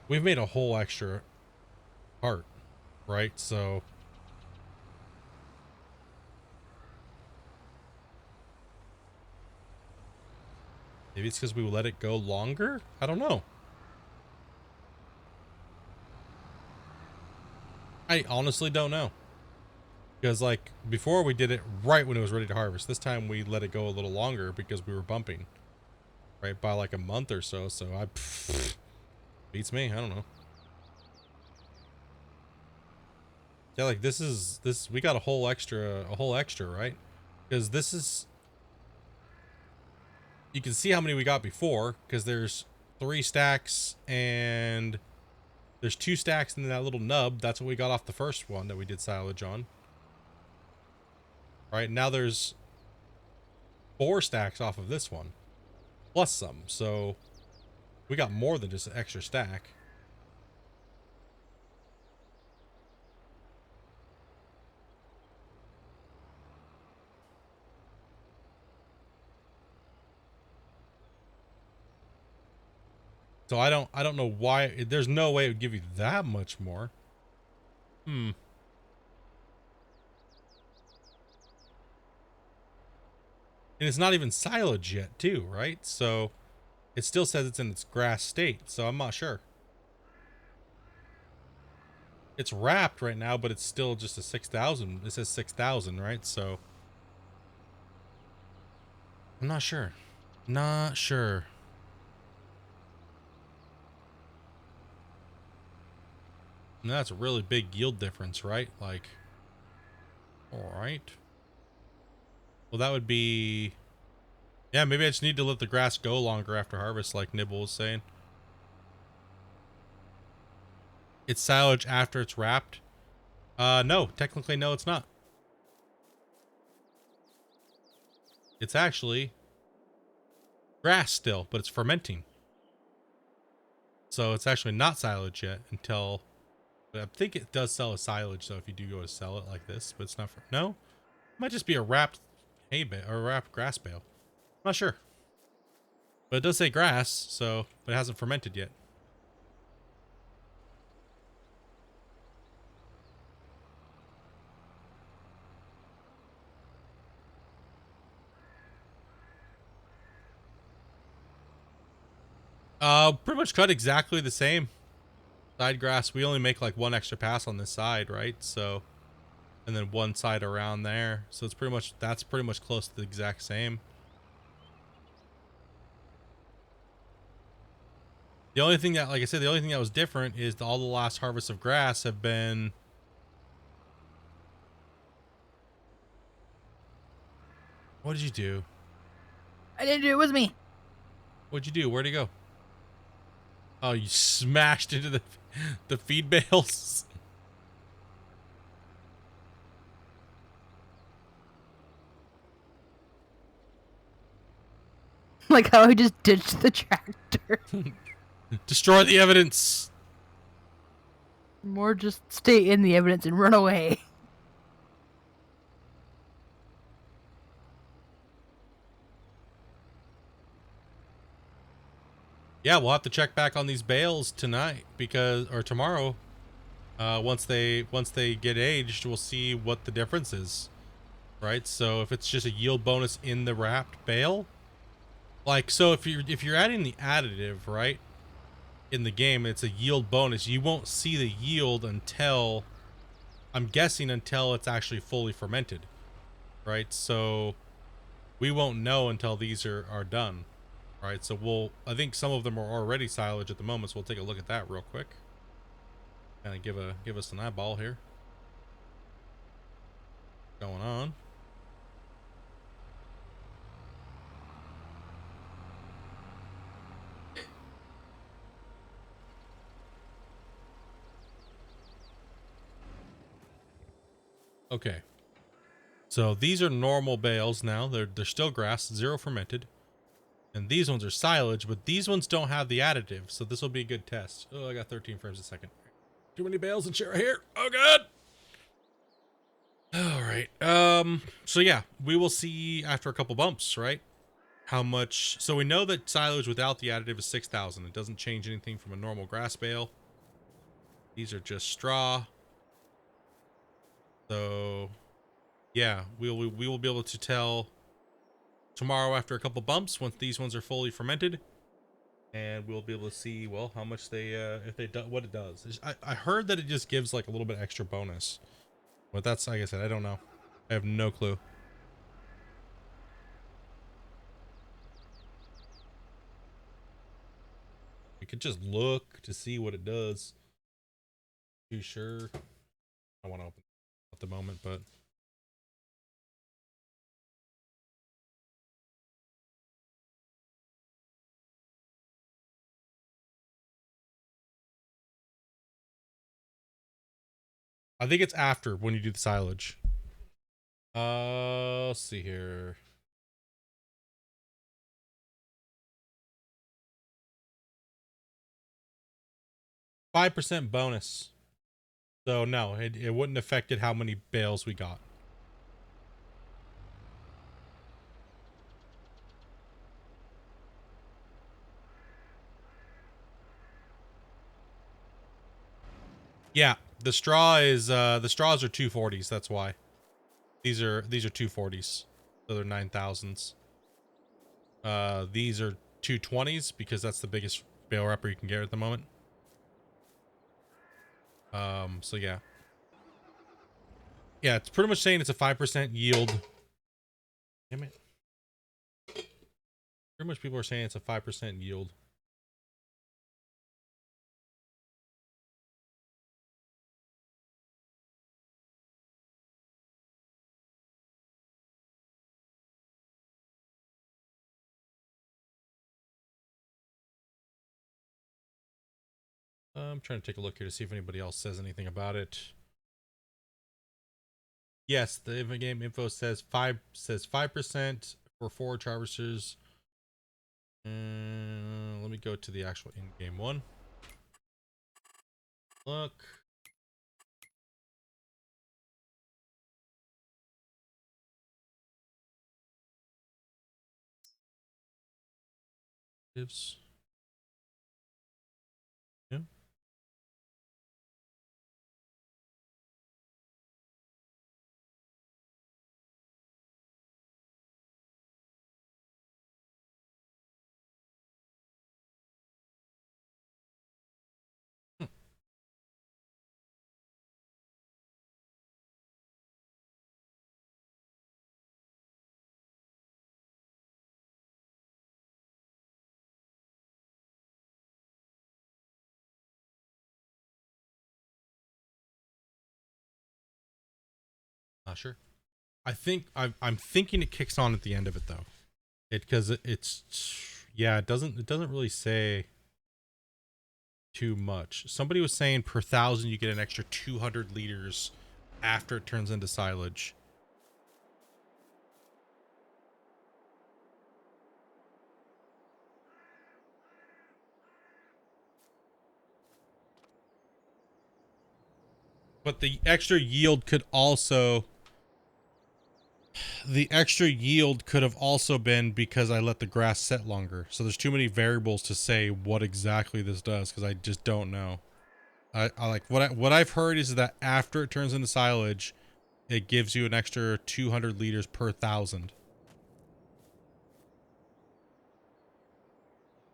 We've made a whole extra part, right? So maybe it's because we let it go longer. I don't know. I honestly don't know. Because like before we did it right when it was ready to harvest. This time we let it go a little longer because we were bumping, right, by like a month or so. So beats me. I don't know. Yeah, like this we got a whole extra, right? Because this is, you can see how many we got before because there's 3 stacks and There's 2 stacks in that little nub. That's what we got off the first one that we did silage on. Right now there's 4 stacks off of this one, plus some. So we got more than just an extra stack. So I don't know why. There's no way it would give you that much more. And it's not even silage yet, too, right? So it still says it's in its grass state. So I'm not sure. It's wrapped right now, but it's still just a 6,000. It says 6,000, right? So I'm not sure. Not sure. And that's a really big yield difference, right? Like, all right. Well, that would be... Yeah, maybe I just need to let the grass go longer after harvest, like Nibble was saying. It's silage after it's wrapped. No, technically, no, it's not. It's actually grass still, but it's fermenting. So it's actually not silage yet until... But I think it does sell as silage, so if you do go to sell it like this, but it's not for... No? It might just be a wrapped hay bale, or a wrapped grass bale. I'm not sure. But it does say grass, so... But it hasn't fermented yet. Pretty much cut exactly the same. Side grass, we only make like 1 extra pass on this side, right? So, and then 1 side around there. So it's pretty much, that's pretty much close to the exact same. The only thing that, like I said, the only thing that was different is all the last harvests of grass have been... What did you do?
I didn't do it. It was me.
What'd you do? Where'd he go? Oh, you smashed into the feed bales.
Like how I just ditched the tractor.
Destroy the evidence.
More just stay in the evidence and run away.
Yeah, we'll have to check back on these bales tonight because, or tomorrow. Once they get aged, we'll see what the difference is, right? So if it's just a yield bonus in the wrapped bale, like, so if you're adding the additive, right, in the game, it's a yield bonus. You won't see the yield until, I'm guessing, until it's actually fully fermented, right? So we won't know until these are done, right? So I think some of them are already silage at the moment, so we'll take a look at that real quick. Kind of give us an eyeball here. Going on. Okay. So these are normal bales now. They're still grass, 0 fermented. And these ones are silage, but these ones don't have the additive, so this will be a good test. Oh, I got 13 frames a second. Too many bales and shit right here. Oh god. All right. So yeah, we will see after a couple bumps, right? How much. So we know that silage without the additive is 6,000. It doesn't change anything from a normal grass bale. These are just straw. So yeah, we will be able to tell tomorrow after a couple bumps once these ones are fully fermented, and we'll be able to see, well, how much they if they do what it does. I heard that it just gives like a little bit extra bonus, but that's, like I said, I don't know. I have no clue. We could just look to see what it does. Too sure. I want to open it at the moment, but I think it's after when you do the silage. Let's see here. %5 bonus. So no, it wouldn't affected how many bales we got. Yeah, the straws are 240s, that's why. These are 240s. So they're 9,000s. These are 220s because that's the biggest bale wrapper you can get at the moment. So yeah. Yeah, it's pretty much saying it's a 5% yield. Damn it. Pretty much people are saying it's a 5% yield. I'm trying to take a look here to see if anybody else says anything about it. Yes, the in-game info says 5% for forage harvesters. Let me go to the actual in-game one. Look. Yeah. Not sure. I'm thinking it kicks on at the end of it though. It's yeah, it doesn't really say too much. Somebody was saying per 1,000 you get an extra 200 liters after it turns into silage. But the extra yield could also have also been because I let the grass set longer. So there's too many variables to say what exactly this does because I just don't know. I like what I've heard is that after it turns into silage, it gives you an extra 200 liters per 1,000.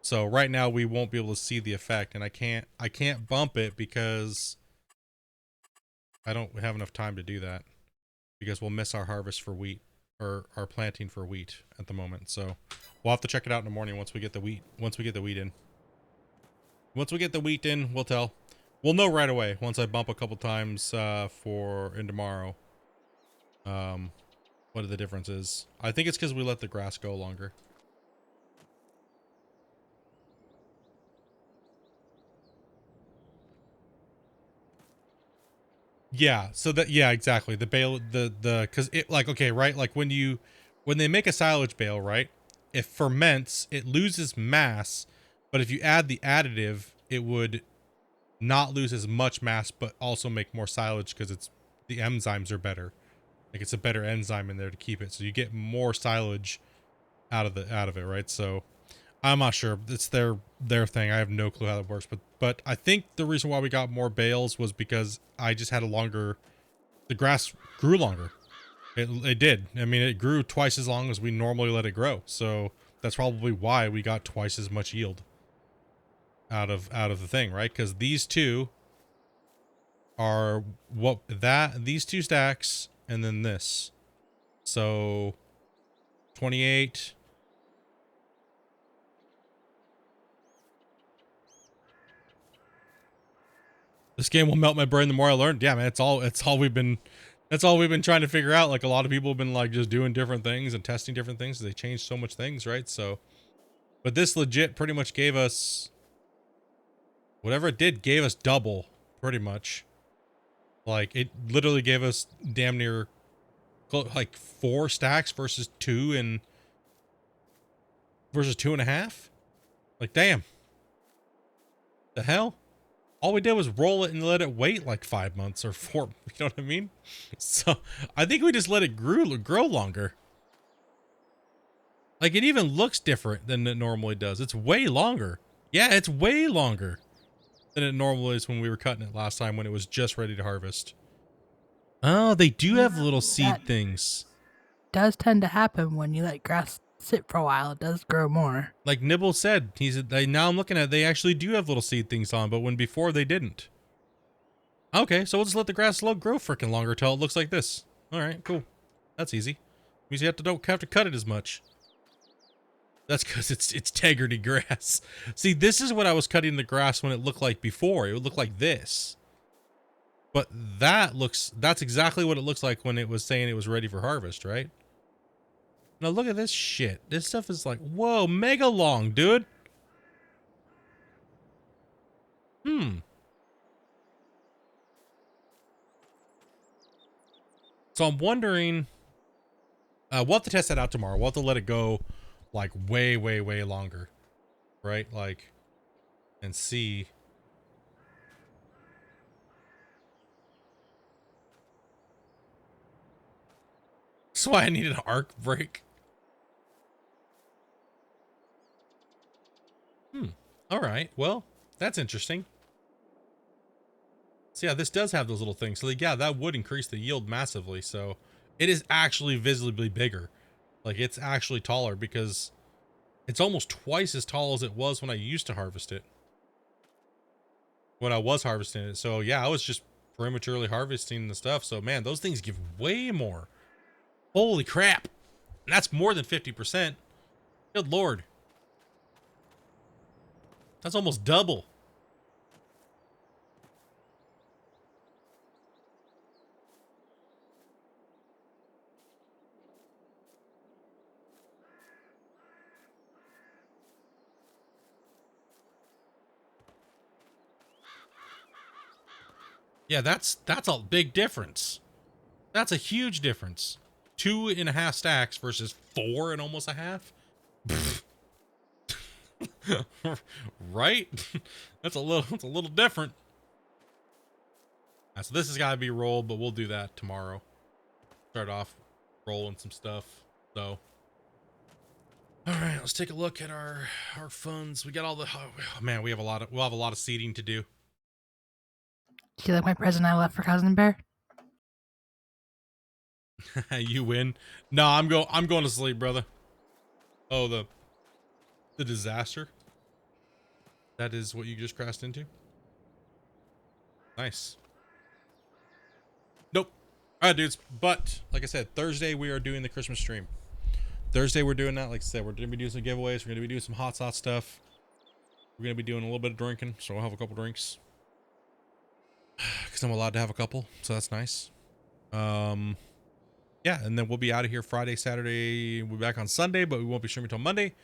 So right now we won't be able to see the effect, and I can't bump it because I don't have enough time to do that because we'll miss our harvest for wheat or our planting for wheat at the moment. So we'll have to check it out in the morning once we get the wheat in. Once we get the wheat in, we'll tell. We'll know right away once I bump a couple times for in tomorrow. What the difference is. I think it's because we let the grass go longer. Yeah, so that yeah, exactly. The bale the cuz it like okay, right? Like when they make a silage bale, right? It ferments, it loses mass, but if you add the additive, it would not lose as much mass but also make more silage because it's the enzymes are better. Like it's a better enzyme in there to keep it. So you get more silage out of it, right? So I'm not sure. It's their thing. I have no clue how that works, but I think the reason why we got more bales was because I just had the grass grew longer. It did. I mean, it grew twice as long as we normally let it grow. So that's probably why we got twice as much yield out of the thing, right? Because these two are these two stacks and then this. So 28. This game will melt my brain the more I learn. Yeah, man, it's all we've been trying to figure out. Like a lot of people have been like just doing different things and testing different things. They changed so much things, right? So, but this legit pretty much gave us whatever it did, gave us double pretty much. Like, it literally gave us damn near like 4 stacks versus 2.5. Like, damn. The hell? All we did was roll it and let it wait like 5 months or 4. You know what I mean? So I think we just let it grow longer. Like, it even looks different than it normally does. It's way longer. Yeah, it's way longer than it normally is when we were cutting it last time when it was just ready to harvest. Oh, they do have little seed
That
things.
does tend to happen when you let grass sit for a while. It does grow more.
Like Nibble said, now I'm looking at it, they actually do have little seed things on, but when before they didn't. Okay, so we'll just let the grass grow freaking longer till it looks like this. All right, cool. That's easy. Means you don't have to cut it as much. That's because it's integrity grass. See, this is what I was cutting the grass when it looked like before. It would look like this. But that's exactly what it looks like when it was saying it was ready for harvest, right? Now look at this shit. This stuff is like, whoa, mega long, dude. So I'm wondering, we'll have to test that out tomorrow. We'll have to let it go like way, way, way longer, right? Like, and see. That's why I need an arc break. All right. Well, that's interesting. So yeah, this does have those little things. So yeah, that would increase the yield massively. So it is actually visibly bigger. Like, it's actually taller because it's almost twice as tall as it was when I used to harvest it. When I was harvesting it. So yeah, I was just prematurely harvesting the stuff. So man, those things give way more. Holy crap. And that's more than 50%. Good Lord. That's almost double. Yeah, that's a big difference. That's a huge difference. 2.5 stacks versus 4 and almost a half. Right? That's a little different. So this has got to be rolled, but we'll do that tomorrow. Start off rolling some stuff. So, all right, let's take a look at our funds. We got all the man. We'll have a lot of seeding to do.
Do you like my present I left for Cousin Bear?
You win. No, I'm going to sleep, brother. Oh, the disaster. That is what you just crashed into. Nice. Nope. All right, dudes. But like I said, Thursday we are doing the Christmas stream. Thursday we're doing that. Like I said, we're gonna be doing some giveaways. We're gonna be doing some hot sauce stuff. We're gonna be doing a little bit of drinking, so we'll have a couple drinks. Because I'm allowed to have a couple, so that's nice. Yeah, and then we'll be out of here Friday, Saturday. We'll be back on Sunday, but we won't be streaming until Monday.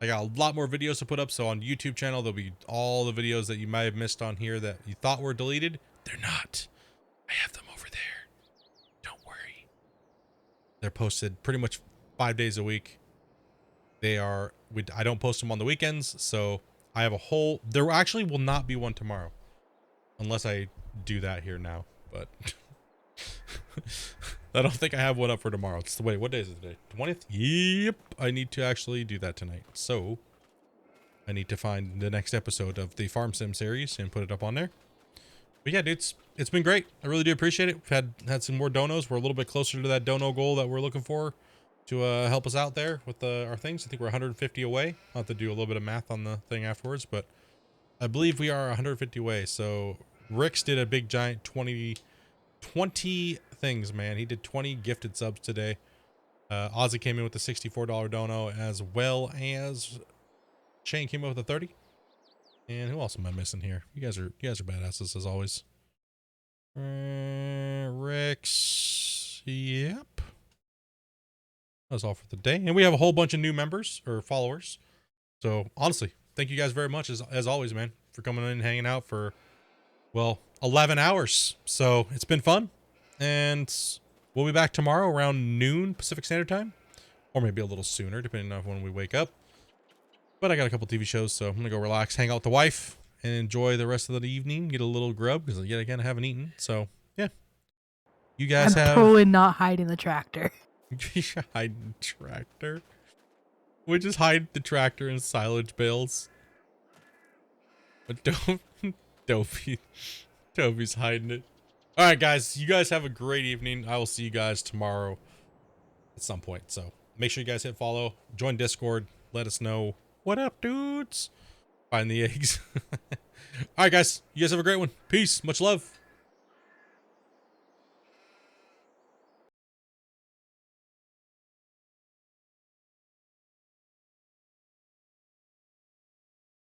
I got a lot more videos to put up, so on YouTube channel, there'll be all the videos that you might have missed on here that you thought were deleted. They're not. I have them over there. Don't worry. They're posted pretty much 5 days a week. I don't post them on the weekends, so I have a whole... There actually will not be one tomorrow. Unless I do that here now, but... I don't think I have one up for tomorrow. Wait, what day is it today? 20th? Yep. I need to actually do that tonight. So I need to find the next episode of the Farm Sim series and put it up on there. But yeah, dude, it's been great. I really do appreciate it. We've had some more donos. We're a little bit closer to that dono goal that we're looking for to help us out there with our things. I think we're 150 away. I'll have to do a little bit of math on the thing afterwards, but I believe we are 150 away. So Rick's did a big giant 20 things, man. He did 20 gifted subs today. Ozzy came in with a $64 dono, as well as Shane came up with a 30. And who else am I missing here? You guys are badasses as always. Rick's, yep. That's all for the day. And we have a whole bunch of new members or followers. So honestly, thank you guys very much as always, man, for coming in and hanging out for, well, 11 hours. So it's been fun. And we'll be back tomorrow around noon Pacific Standard Time. Or maybe a little sooner, depending on when we wake up. But I got a couple TV shows, so I'm going to go relax, hang out with the wife, and enjoy the rest of the evening. Get a little grub, because yet again, I haven't eaten. So, yeah. You guys
I'm
have...
totally not hiding the tractor.
Hide the tractor? We just hide the tractor in silage bales. But Toby's hiding it. All right, guys. You guys have a great evening. I will see you guys tomorrow at some point. So make sure you guys hit follow, join Discord, let us know what up, dudes. Find the eggs. All right, guys. You guys have a great one. Peace. Much love.